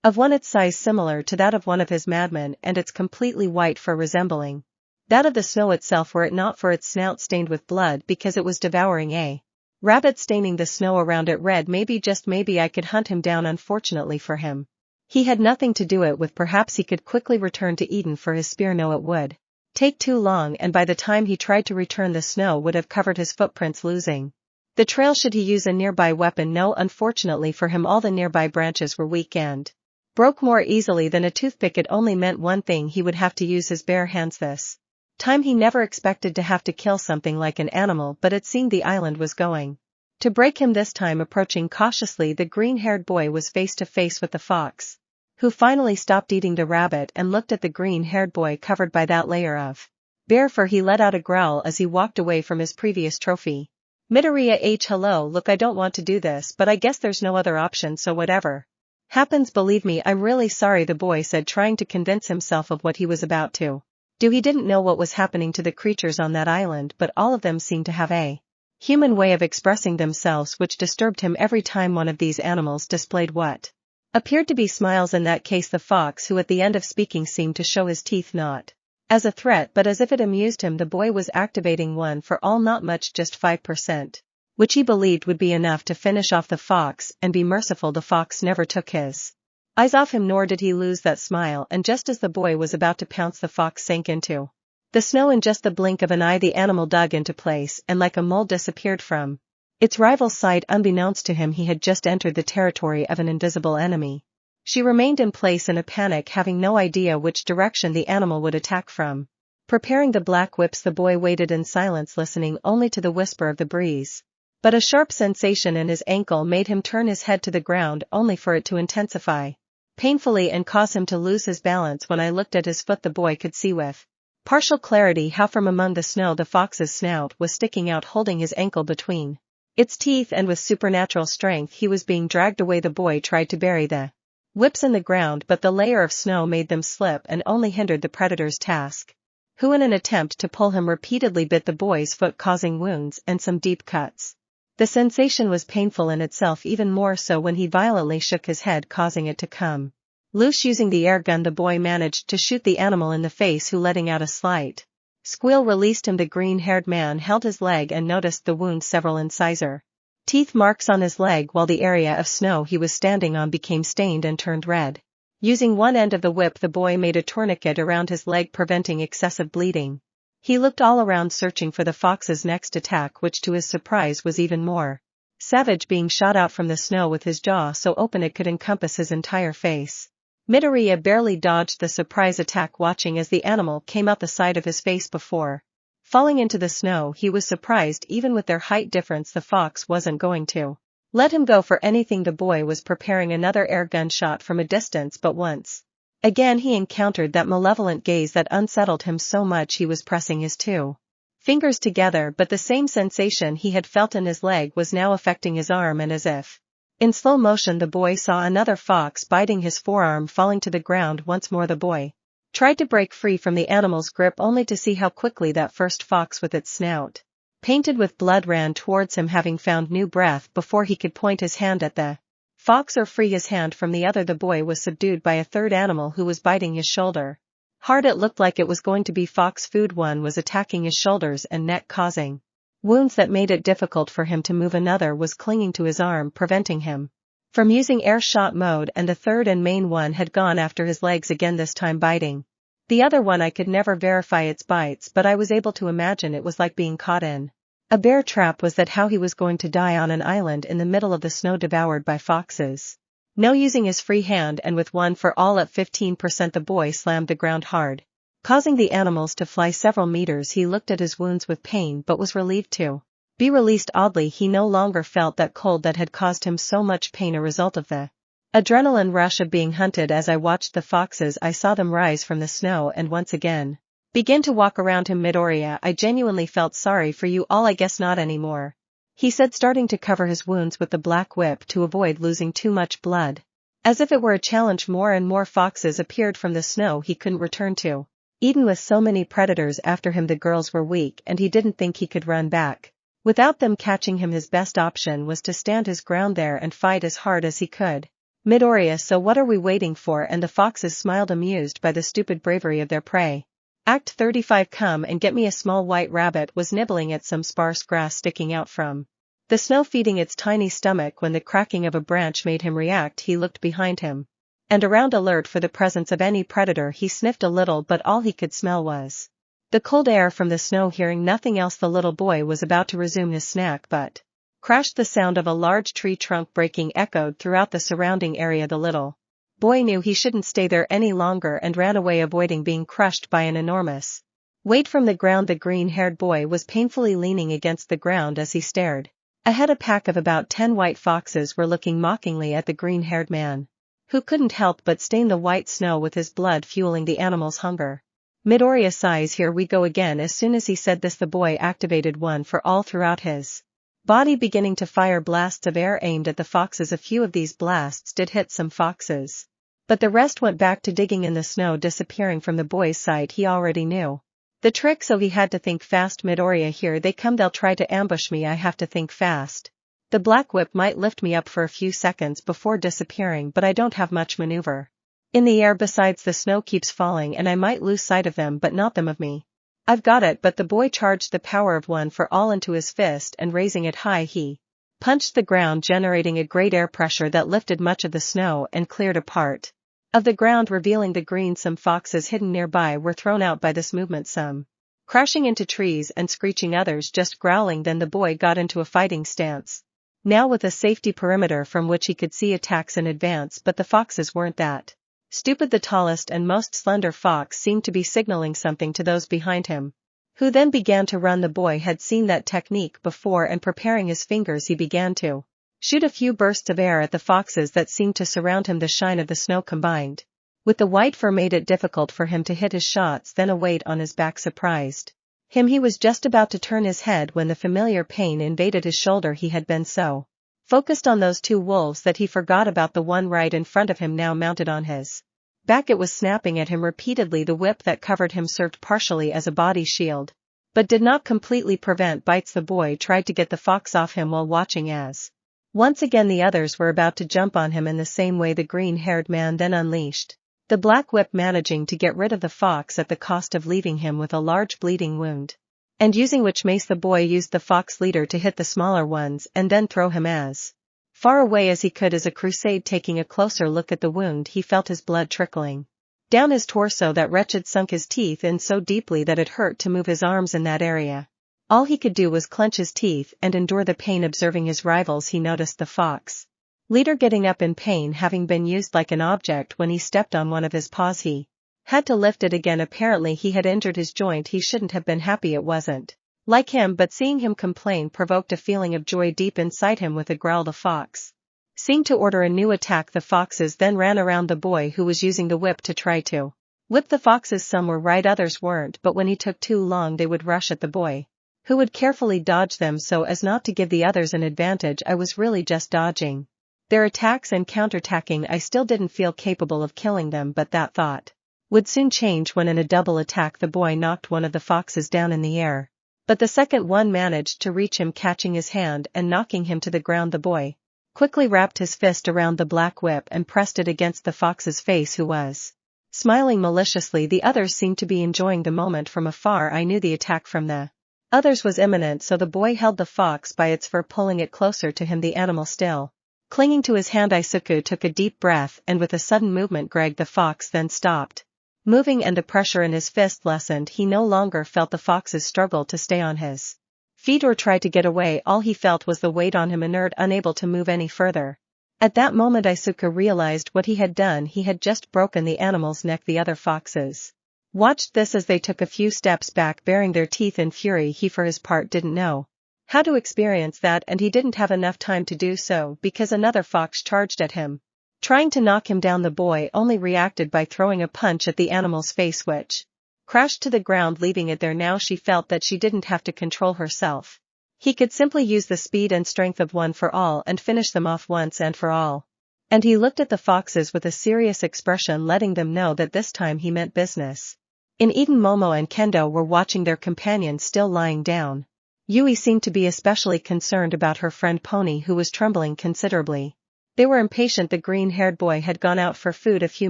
of one, its size similar to that of one of his madmen, and its completely white fur resembling that of the snow itself, were it not for its snout stained with blood, because it was devouring a rabbit, staining the snow around it red. Maybe, just maybe, I could hunt him down. Unfortunately for him, he had nothing to do it with. Perhaps he could quickly return to Eden for his spear. No, it would take too long, and by the time he tried to return, the snow would have covered his footprints, losing the trail. Should he use a nearby weapon? No, unfortunately for him, all the nearby branches were weak and broke more easily than a toothpick. It only meant one thing: he would have to use his bare hands. This time he never expected to have to kill something like an animal, but it seemed the island was going to break him this time. Approaching cautiously, the green-haired boy was face to face with the fox, who finally stopped eating the rabbit and looked at the green-haired boy covered by that layer of bear fur. He let out a growl as he walked away from his previous trophy. Midoriya H, hello, look, I don't want to do this, but I guess there's no other option, so whatever happens, believe me, I'm really sorry, the boy said, trying to convince himself of what he was about to do. He didn't know what was happening to the creatures on that island, but all of them seemed to have a human way of expressing themselves, which disturbed him every time one of these animals displayed what appeared to be smiles. In that case, the fox, who at the end of speaking seemed to show his teeth, not as a threat but as if it amused him. The boy was activating one for all, not much, just 5%, which he believed would be enough to finish off the fox and be merciful. The fox never took his eyes off him, nor did he lose that smile, and just as the boy was about to pounce, the fox sank into the snow. In just the blink of an eye, the animal dug into place and like a mole disappeared from its rival's sight. Unbeknownst to him, he had just entered the territory of an invisible enemy. She remained in place in a panic, having no idea which direction the animal would attack from. Preparing the black whips, the boy waited in silence, listening only to the whisper of the breeze. But a sharp sensation in his ankle made him turn his head to the ground, only for it to intensify painfully and cause him to lose his balance. When I looked at his foot, the boy could see with partial clarity how from among the snow the fox's snout was sticking out, holding his ankle between its teeth, and with supernatural strength he was being dragged away. The boy tried to bury the whips in the ground, but the layer of snow made them slip and only hindered the predator's task, who in an attempt to pull him repeatedly bit the boy's foot, causing wounds and some deep cuts. The sensation was painful in itself, even more so when he violently shook his head, causing it to come loose. Using the air gun, the boy managed to shoot the animal in the face, who, letting out a slight squeal, released him. The green-haired man held his leg and noticed the wound, several incisor teeth marks on his leg, while the area of snow he was standing on became stained and turned red. Using one end of the whip, the boy made a tourniquet around his leg, preventing excessive bleeding. He looked all around, searching for the fox's next attack, which to his surprise was even more savage, being shot out from the snow with his jaw so open it could encompass his entire face. Midoriya barely dodged the surprise attack, watching as the animal came out the side of his face before Falling into the snow, he was surprised even with their height difference the fox wasn't going to let him go for anything. The boy was preparing another air gun shot from a distance, but once again he encountered that malevolent gaze that unsettled him so much he was pressing his two fingers together, but the same sensation he had felt in his leg was now affecting his arm, and as if in slow motion the boy saw another fox biting his forearm. Falling to the ground once more, the boy tried to break free from the animal's grip, only to see how quickly that first fox with its snout painted with blood ran towards him, having found new breath before he could point his hand at the fox or free his hand from the other. The boy was subdued by a third animal who was biting his shoulder hard. It looked like it was going to be fox food. One was attacking his shoulders and neck, causing wounds that made it difficult for him to move. Another was clinging to his arm, preventing him from using air shot mode, and the third and main one had gone after his legs again, this time biting the other one. I could never verify its bites, but I was able to imagine it was like being caught in a bear trap. Was that how he was going to die on an island in the middle of the snow, devoured by foxes? No, using his free hand and with one for all at 15%, the boy slammed the ground hard, causing the animals to fly several meters. He looked at his wounds with pain but was relieved to be released. Oddly, he no longer felt that cold that had caused him so much pain, a result of the adrenaline rush of being hunted. As I watched the foxes, I saw them rise from the snow and once again begin to walk around him. Midoriya, I genuinely felt sorry for you all. I guess not anymore, he said, starting to cover his wounds with the black whip to avoid losing too much blood. As if it were a challenge, more and more foxes appeared from the snow. He couldn't return to Eden with so many predators after him. The girls were weak and he didn't think he could run back without them catching him. His best option was to stand his ground there and fight as hard as he could. Midoriya, so what are we waiting for? And the foxes smiled, amused by the stupid bravery of their prey. Act 35. Come and get me. A small white rabbit was nibbling at some sparse grass sticking out from the snow, feeding its tiny stomach, when the cracking of a branch made him react. He looked behind him and around, alert for the presence of any predator. He sniffed a little, but all he could smell was the cold air from the snow. Hearing nothing else, the little boy was about to resume his snack, but crashed. The sound of a large tree trunk breaking echoed throughout the surrounding area. The little boy knew he shouldn't stay there any longer and ran away, avoiding being crushed by an enormous weight from the ground. The green-haired boy was painfully leaning against the ground as he stared ahead. A pack of about 10 white foxes were looking mockingly at the green-haired man, who couldn't help but stain the white snow with his blood, fueling the animals' hunger. Midoriya sighs, here we go again. As soon as he said this, the boy activated one for all throughout his body, beginning to fire blasts of air aimed at the foxes. A few of these blasts did hit some foxes, but the rest went back to digging in the snow, disappearing from the boy's sight. He already knew the trick, so he had to think fast. Midoriya, here they come, they'll try to ambush me. I have to think fast. The black whip might lift me up for a few seconds before disappearing, but I don't have much maneuver in the air. Besides, the snow keeps falling and I might lose sight of them, but not them of me. I've got it. But the boy charged the power of one for all into his fist, and raising it high, he punched the ground, generating a great air pressure that lifted much of the snow and cleared a part of the ground, revealing the green. Some foxes hidden nearby were thrown out by this movement, some crashing into trees and screeching, others just growling. Then the boy got into a fighting stance, now with a safety perimeter from which he could see attacks in advance. But the foxes weren't that stupid. The tallest and most slender fox seemed to be signaling something to those behind him, who then began to run. The boy had seen that technique before, and preparing his fingers, he began to shoot a few bursts of air at the foxes that seemed to surround him. The shine of the snow combined with the white fur made it difficult for him to hit his shots. Then a weight on his back surprised him. He was just about to turn his head when the familiar pain invaded his shoulder. He had been so focused on those two wolves that he forgot about the one right in front of him, now mounted on his back. It was snapping at him repeatedly. The whip that covered him served partially as a body shield, but did not completely prevent bites. The boy tried to get the fox off him while watching as once again the others were about to jump on him in the same way. The green-haired man then unleashed the black whip, managing to get rid of the fox at the cost of leaving him with a large bleeding wound, and using which mace the boy used the fox leader to hit the smaller ones and then throw him as far away as he could. As a crusade, taking a closer look at the wound, he felt his blood trickling down his torso. That wretched sunk his teeth in so deeply that it hurt to move his arms in that area. All he could do was clench his teeth and endure the pain. Observing his rivals, he noticed the fox leader getting up in pain, having been used like an object when he stepped on one of his paws. He Had to lift it again. Apparently he had injured his joint. He shouldn't have been happy it wasn't like him, but seeing him complain provoked a feeling of joy deep inside him. With a growl, the fox seemed to order a new attack. The foxes then ran around the boy who was using the whip to try to whip the foxes. Some were right, others weren't, but when he took too long they would rush at the boy, who would carefully dodge them so as not to give the others an advantage. I was really just dodging their attacks and counterattacking. I still didn't feel capable of killing them, but that thought would soon change when in a double attack the boy knocked one of the foxes down in the air. But the second one managed to reach him, catching his hand and knocking him to the ground. The boy quickly wrapped his fist around the black whip and pressed it against the fox's face, who was smiling maliciously. The others seemed to be enjoying the moment. From afar I knew the attack from the others was imminent, so the boy held the fox by its fur, pulling it closer to him, the animal still clinging to his hand. Izuku took a deep breath and with a sudden movement dragged the fox, then stopped moving, and the pressure in his fist lessened. He no longer felt the fox's struggle to stay on his feet or try to get away. All he felt was the weight on him, inert, unable to move any further. At that moment Izuku realized what he had done. He had just broken the animal's neck. The other foxes watched this as they took a few steps back, baring their teeth in fury. He for his part didn't know how to experience that, and he didn't have enough time to do so because another fox charged at him, trying to knock him down. The boy only reacted by throwing a punch at the animal's face, which crashed to the ground, leaving it there. Now she felt that she didn't have to control herself. He could simply use the speed and strength of One for All and finish them off once and for all. And he looked at the foxes with a serious expression, letting them know that this time he meant business. In Eden, Momo and Kendo were watching their companion still lying down. Yui seemed to be especially concerned about her friend Pony, who was trembling considerably. They were impatient. The green-haired boy had gone out for food a few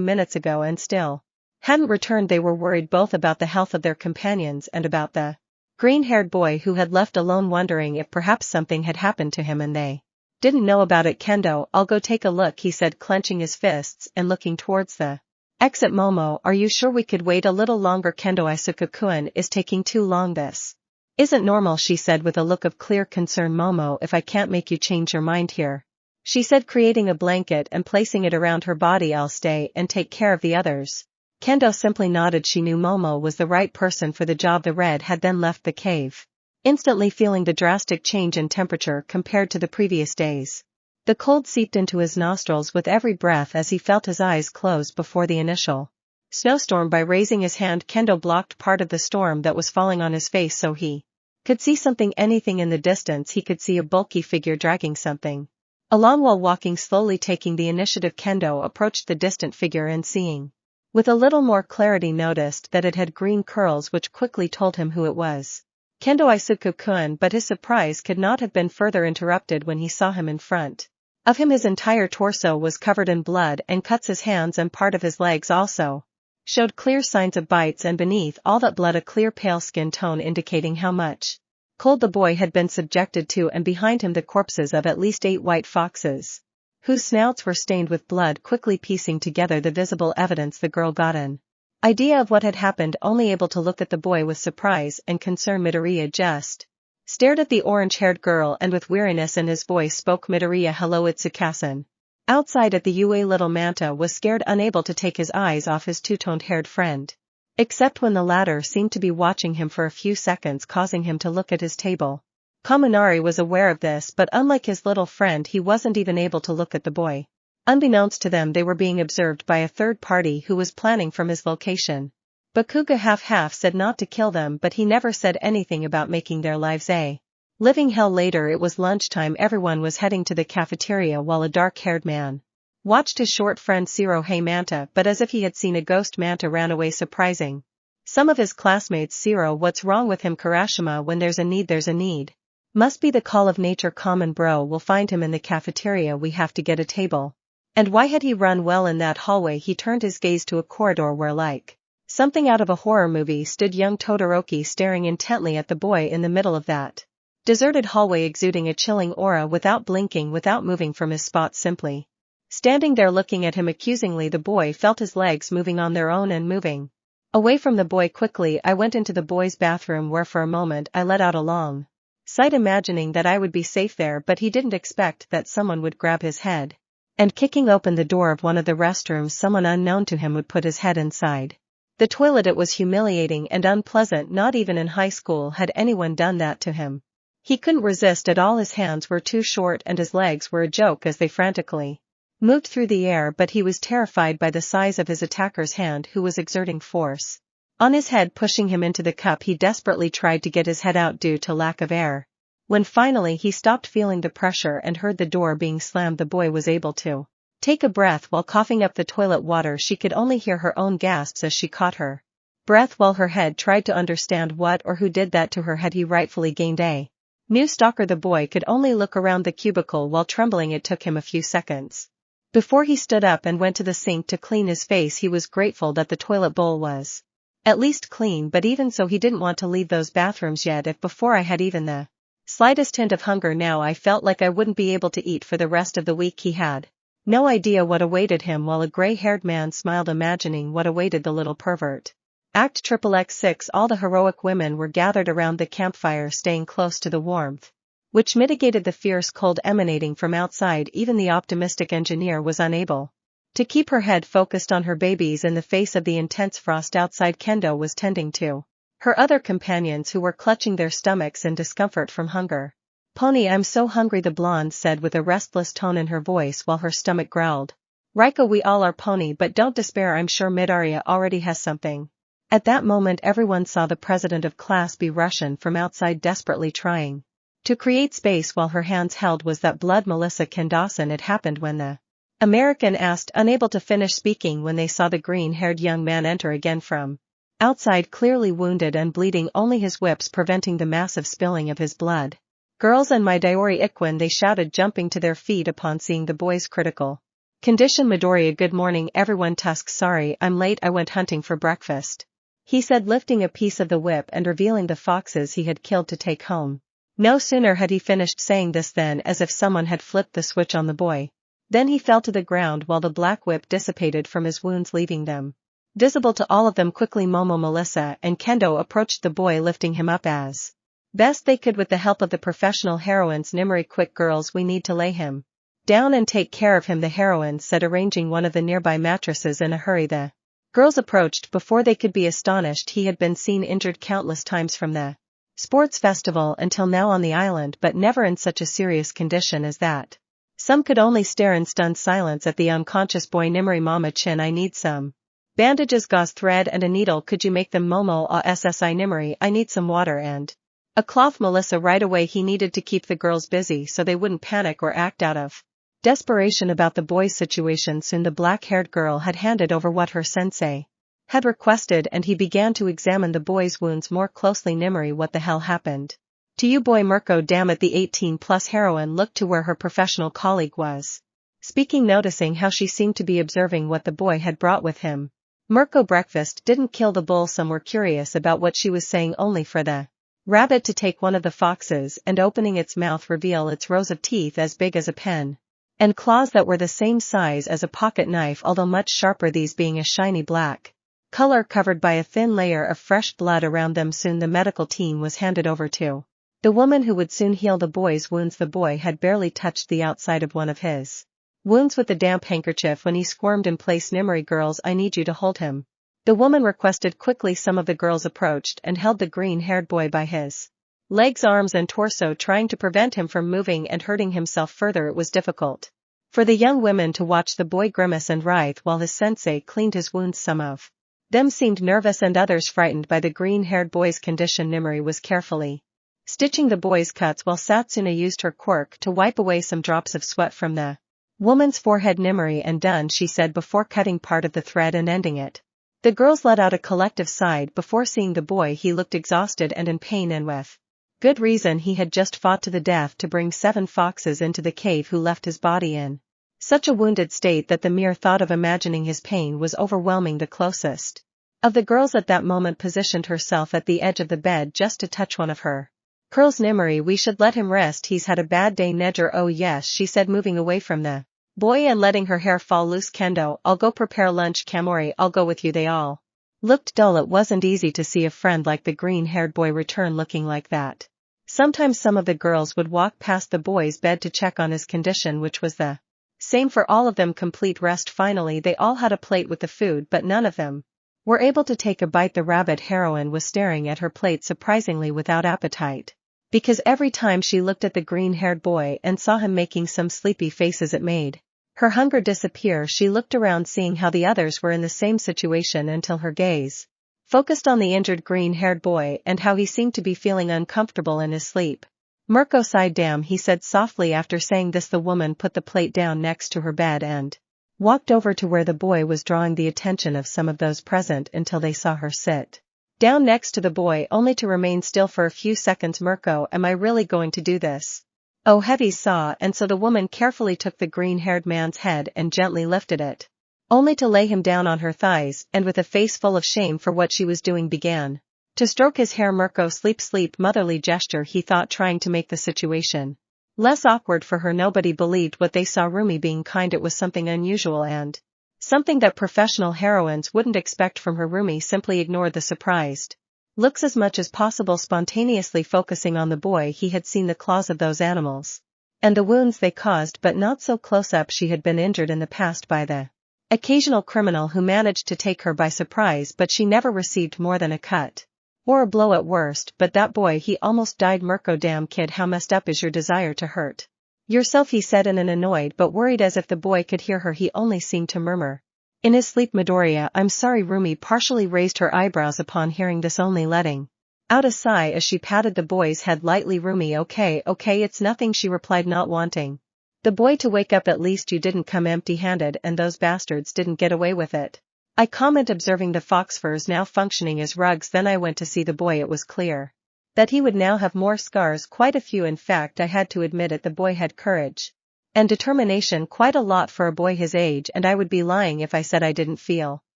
minutes ago and still hadn't returned. They were worried both about the health of their companions and about the green-haired boy who had left alone, wondering if perhaps something had happened to him and they didn't know about it. Kendo, I'll go take a look, he said, clenching his fists and looking towards the exit. Momo, are you sure we could wait a little longer? Kendo, Izuku-kun is taking too long. This isn't normal, she said with a look of clear concern. Momo, if I can't make you change your mind here, she said, creating a blanket and placing it around her body, I'll stay and take care of the others. Kendo simply nodded. She knew Momo was the right person for the job. The red had then left the cave, instantly feeling the drastic change in temperature compared to the previous days. The cold seeped into his nostrils with every breath as he felt his eyes close before the initial snowstorm. By raising his hand, Kendo blocked part of the storm that was falling on his face so he could see something. Anything in the distance. He could see a bulky figure dragging something along while walking slowly. Taking the initiative, Kendo approached the distant figure and, seeing with a little more clarity, noticed that it had green curls, which quickly told him who it was. Kendo, Izuku-kun, but his surprise could not have been further interrupted when he saw him in front of him. His entire torso was covered in blood and cuts. His hands and part of his legs also showed clear signs of bites, and beneath all that blood a clear pale skin tone indicating how much cold the boy had been subjected to, and behind him the corpses of at least 8 white foxes, whose snouts were stained with blood. Quickly piecing together the visible evidence, the girl got an idea of what had happened, only able to look at the boy with surprise and concern. Midoriya just stared at the orange-haired girl and with weariness in his voice spoke. Midoriya, hello, it's Tsukasa. Outside at the UA, little Manta was scared, unable to take his eyes off his two-toned-haired friend, except when the latter seemed to be watching him for a few seconds, causing him to look at his table. Kaminari was aware of this, but unlike his little friend, he wasn't even able to look at the boy. Unbeknownst to them, they were being observed by a third party who was planning from his location. Bakuga half said not to kill them, but he never said anything about making their lives a living hell. Later it was lunchtime. Everyone was heading to the cafeteria while a dark-haired man watched his short friend Zero. Hey Manta, but as if he had seen a ghost, Manta ran away, surprising some of his classmates. Zero, what's wrong with him? Kurashima, when there's a need, there's a need. Must be the call of nature. Common bro, we'll find him in the cafeteria. We have to get a table. And why had he run? Well, in that hallway. He turned his gaze to a corridor where, like something out of a horror movie, stood young Todoroki, staring intently at the boy in the middle of that deserted hallway, exuding a chilling aura. Without blinking, without moving from his spot, simply standing there looking at him accusingly, the boy felt his legs moving on their own and moving away from the boy. Quickly I went into the boy's bathroom, where for a moment I let out a long sigh, imagining that I would be safe there, but he didn't expect that someone would grab his head, and kicking open the door of one of the restrooms, someone unknown to him would put his head inside. The toilet. It was humiliating and unpleasant. Not even in high school had anyone done that to him. He couldn't resist at all. His hands were too short and his legs were a joke as they frantically moved through the air, but he was terrified by the size of his attacker's hand, who was exerting force on his head, pushing him into the cup. He desperately tried to get his head out due to lack of air. When finally he stopped feeling the pressure and heard the door being slammed, the boy was able to take a breath while coughing up the toilet water. She could only hear her own gasps as she caught her breath while her head tried to understand what or who did that to her. Had he rightfully gained a new stalker? The boy could only look around the cubicle while trembling. It took him a few seconds before he stood up and went to the sink to clean his face. He was grateful that the toilet bowl was at least clean, but even so he didn't want to leave those bathrooms yet. If before I had even the slightest hint of hunger, now I felt like I wouldn't be able to eat for the rest of the week. He had no idea what awaited him, while a gray-haired man smiled, imagining what awaited the little pervert. Act XXX6. All the heroic women were gathered around the campfire, staying close to the warmth, which mitigated the fierce cold emanating from outside. Even the optimistic engineer was unable to keep her head focused on her babies in the face of the intense frost outside. Kendo was tending to her other companions, who were clutching their stomachs in discomfort from hunger. "Pony, I'm so hungry," the blonde said with a restless tone in her voice while her stomach growled. "Rika, we all are, Pony, but don't despair. I'm sure Midoriya already has something." At that moment everyone saw the president of Class B Russian from outside, desperately trying to create space while her hands held was that blood. Melissa Kendawson. It happened when the American asked, unable to finish speaking when they saw the green-haired young man enter again from outside, clearly wounded and bleeding, only his whips preventing the massive spilling of his blood. "Girls and my Diori Ikwin," they shouted, jumping to their feet upon seeing the boy's critical condition. "Midoriya, good morning everyone." "Tusk, sorry I'm late, I went hunting for breakfast," he said, lifting a piece of the whip and revealing the foxes he had killed to take home. No sooner had he finished saying this than, as if someone had flipped the switch on the boy, then he fell to the ground while the black whip dissipated from his wounds, leaving them visible to all of them. Quickly Momo, Melissa, and Kendo approached the boy, lifting him up as best they could with the help of the professional heroines. "Nimari, quick girls, we need to lay him down and take care of him," the heroine said, arranging one of the nearby mattresses in a hurry. The girls approached. Before they could be astonished, he had been seen injured countless times from the sports festival until now on the island, but never in such a serious condition as that. Some could only stare in stunned silence at the unconscious boy. "Nimari, Mama Chin, I need some bandages, gauze, thread and a needle. Could you make them?" "Momo, ssi Nimari, I need some water and a cloth." "Melissa, right away." He needed to keep the girls busy so they wouldn't panic or act out of desperation about the boy's situation. Soon the black-haired girl had handed over what her sensei had requested, and he began to examine the boy's wounds more closely. "Nimari, what the hell happened to you, boy?" "Mirko, damn it." The 18-plus heroine looked to where her professional colleague was speaking, noticing how she seemed to be observing what the boy had brought with him. "Mirko, breakfast didn't kill the bull." Some were curious about what she was saying, only for the rabbit to take one of the foxes and, opening its mouth, reveal its rows of teeth as big as a pen and claws that were the same size as a pocket knife, although much sharper, these being a shiny black color covered by a thin layer of fresh blood around them. Soon the medical team was handed over to the woman who would soon heal the boy's wounds. The boy had barely touched the outside of one of his wounds with the damp handkerchief when he squirmed in place. "Nimari, girls, I need you to hold him," the woman requested. Quickly some of the girls approached and held the green-haired boy by his legs, arms and torso, trying to prevent him from moving and hurting himself further. It was difficult for the young women to watch the boy grimace and writhe while his sensei cleaned his wounds. Some of them seemed nervous and others frightened by the green-haired boy's condition. Nimari was carefully stitching the boy's cuts while Satsuna used her quirk to wipe away some drops of sweat from the woman's forehead. "Nimari, and done," she said before cutting part of the thread and ending it. The girls let out a collective sigh before seeing the boy. He looked exhausted and in pain, and with good reason. He had just fought to the death to bring 7 foxes into the cave, who left his body in such a wounded state that the mere thought of imagining his pain was overwhelming. The closest of the girls at that moment positioned herself at the edge of the bed just to touch one of her curls. "Nimari, we should let him rest, he's had a bad day." "Nejer, oh yes," she said, moving away from the boy and letting her hair fall loose. "Kendo, I'll go prepare lunch." "Kamori, I'll go with you." They all looked dull. It wasn't easy to see a friend like the green-haired boy return looking like that. Sometimes some of the girls would walk past the boy's bed to check on his condition, which was the same for all of them. Complete rest. Finally they all had a plate with the food, but none of them were able to take a bite. The rabbit heroine was staring at her plate surprisingly without appetite. Because every time she looked at the green-haired boy and saw him making some sleepy faces it made her hunger disappear. She looked around seeing how the others were in the same situation until her gaze focused on the injured green-haired boy and how he seemed to be feeling uncomfortable in his sleep. Mirko sighed. Damn, he said softly. After saying this, the woman put the plate down next to her bed and walked over to where the boy was, drawing the attention of some of those present until they saw her sit down next to the boy only to remain still for a few seconds. Mirko, am I really going to do this? Oh, heavy saw. And so the woman carefully took the green-haired man's head and gently lifted it, only to lay him down on her thighs, and with a face full of shame for what she was doing began to stroke his hair. Mirko, sleep, sleep, motherly gesture, he thought, trying to make the situation less awkward for her. Nobody believed what they saw. Rumi being kind, it was something unusual and something that professional heroines wouldn't expect from her. Rumi simply ignored the surprised looks as much as possible, spontaneously focusing on the boy. He had seen the claws of those animals and the wounds they caused, but not so close up. She had been injured in the past by the occasional criminal who managed to take her by surprise, but she never received more than a cut or a blow at worst. But that boy, he almost died. Mirko, damn kid, how messed up is your desire to hurt yourself, he said in an annoyed but worried as if the boy could hear her. He only seemed to murmur in his sleep, Midoriya, I'm sorry. Rumi partially raised her eyebrows upon hearing this, only letting out a sigh as she patted the boy's head lightly. Rumi, okay, it's nothing, she replied, not wanting the boy to wake up. At least you didn't come empty-handed, and those bastards didn't get away with it, I comment, observing the fox furs now functioning as rugs. Then I went to see the boy. It was clear that he would now have more scars, quite a few in fact. I had to admit it, the boy had courage and determination, quite a lot for a boy his age, and I would be lying if I said I didn't feel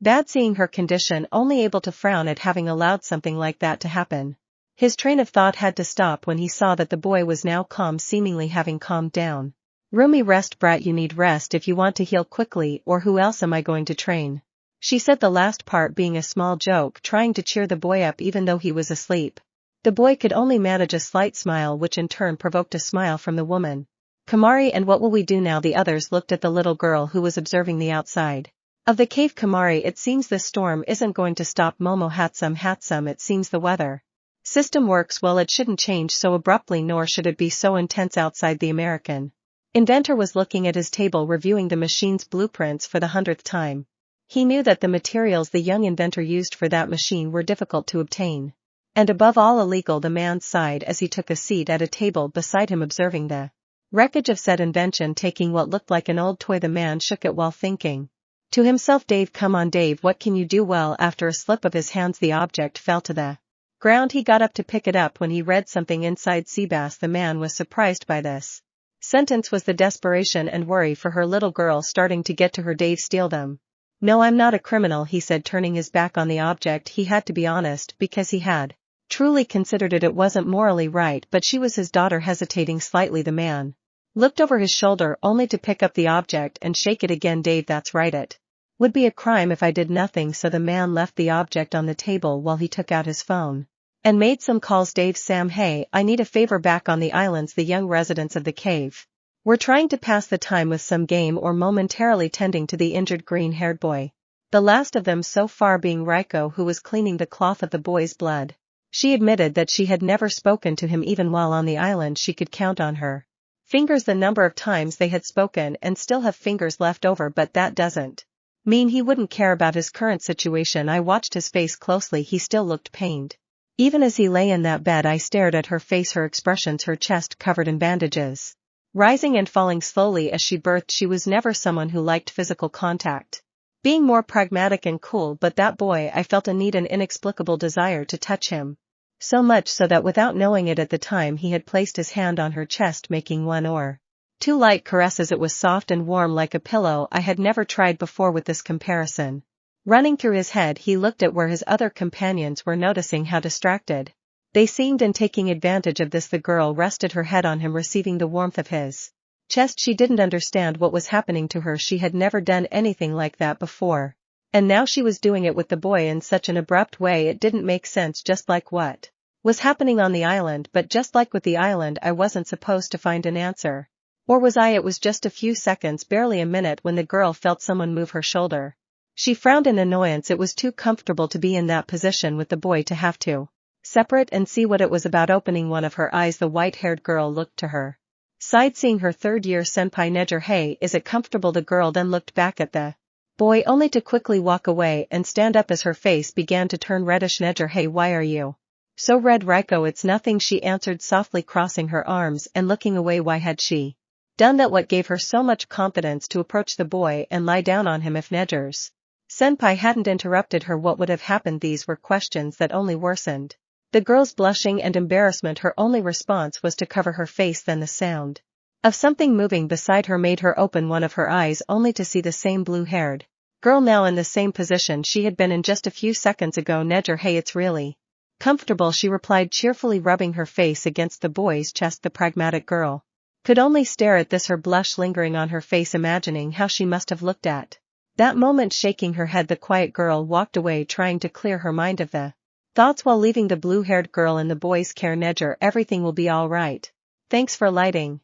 bad seeing her condition, only able to frown at having allowed something like that to happen. His train of thought had to stop when he saw that the boy was now calm, seemingly having calmed down. Rumi, rest, brat, you need rest if you want to heal quickly, or who else am I going to train? She said, the last part being a small joke, trying to cheer the boy up even though he was asleep. The boy could only manage a slight smile, which in turn provoked a smile from the woman. Kamari, and what will we do now? The others looked at the little girl who was observing the outside of the cave. Kamari, it seems this storm isn't going to stop. Momo, Hatsum, it seems the weather system works well. It shouldn't change so abruptly, nor should it be so intense outside. The American inventor was looking at his table, reviewing the machine's blueprints for the 100th time. He knew that the materials the young inventor used for that machine were difficult to obtain, and above all illegal. The man sighed as he took a seat at a table beside him, observing the wreckage of said invention. Taking what looked like an old toy, the man shook it while thinking to himself, Dave, come on Dave, what can you do? Well, after a slip of his hands the object fell to the ground. He got up to pick it up when he read something inside. Seabass. The man was surprised by this sentence. Was the desperation and worry for her little girl starting to get to her? Dave, steal them? No, I'm not a criminal, he said, turning his back on the object. He had to be honest, because he had truly considered it. It wasn't morally right, but she was his daughter. Hesitating slightly, the man looked over his shoulder only to pick up the object and shake it again. Dave, that's right, it would be a crime if I did nothing. So the man left the object on the table while he took out his phone and made some calls. Dave, Sam, hey, I need a favor. Back on the islands, the young residents of the cave were trying to pass the time with some game or momentarily tending to the injured green-haired boy, the last of them so far being Raiko, who was cleaning the cloth of the boy's blood. She admitted that she had never spoken to him even while on the island. She could count on her fingers the number of times they had spoken and still have fingers left over, but that doesn't mean he wouldn't care about his current situation. I watched his face closely. He still looked pained. Even as he lay in that bed, I stared at her face, her expressions, her chest covered in bandages, rising and falling slowly as she birthed. She was never someone who liked physical contact, being more pragmatic and cool, but that boy, I felt a neat and inexplicable desire to touch him. So much so that without knowing it at the time he had placed his hand on her chest, making one or two light caresses. It was soft and warm like a pillow. I had never tried before. With this comparison running through his head, he looked at where his other companions were, noticing how distracted they seemed and taking advantage of this. The girl rested her head on him, receiving the warmth of his chest. She didn't understand what was happening to her. She had never done anything like that before, and now she was doing it with the boy in such an abrupt way it didn't make sense, just like what was happening on the island. But just like with the island, I wasn't supposed to find an answer. Or was I? It was just a few seconds, barely a minute, when the girl felt someone move her shoulder. She frowned in annoyance. It was too comfortable to be in that position with the boy to have to separate and see what it was about. Opening one of her eyes, the white-haired girl looked to her side, seeing her third-year senpai Nejer. Hey, is it comfortable? The girl then looked back at the boy only to quickly walk away and stand up as her face began to turn reddish. Nejer, hey, why are you so red? Raiko, it's nothing, she answered softly, crossing her arms and looking away. Why had she done that? What gave her so much confidence to approach the boy and lie down on him? If Nejer's senpai hadn't interrupted her, what would have happened? These were questions that only worsened the girl's blushing and embarrassment. Her only response was to cover her face. Then the sound of something moving beside her made her open one of her eyes only to see the same blue-haired girl now in the same position she had been in just a few seconds ago. Nejer, hey, it's really comfortable, she replied cheerfully, rubbing her face against the boy's chest. The pragmatic girl could only stare at this, her blush lingering on her face, imagining how she must have looked at that moment. Shaking her head, the quiet girl walked away, trying to clear her mind of the thoughts while leaving the blue-haired girl in the boy's care. Nejer, everything will be all right. Thanks for lighting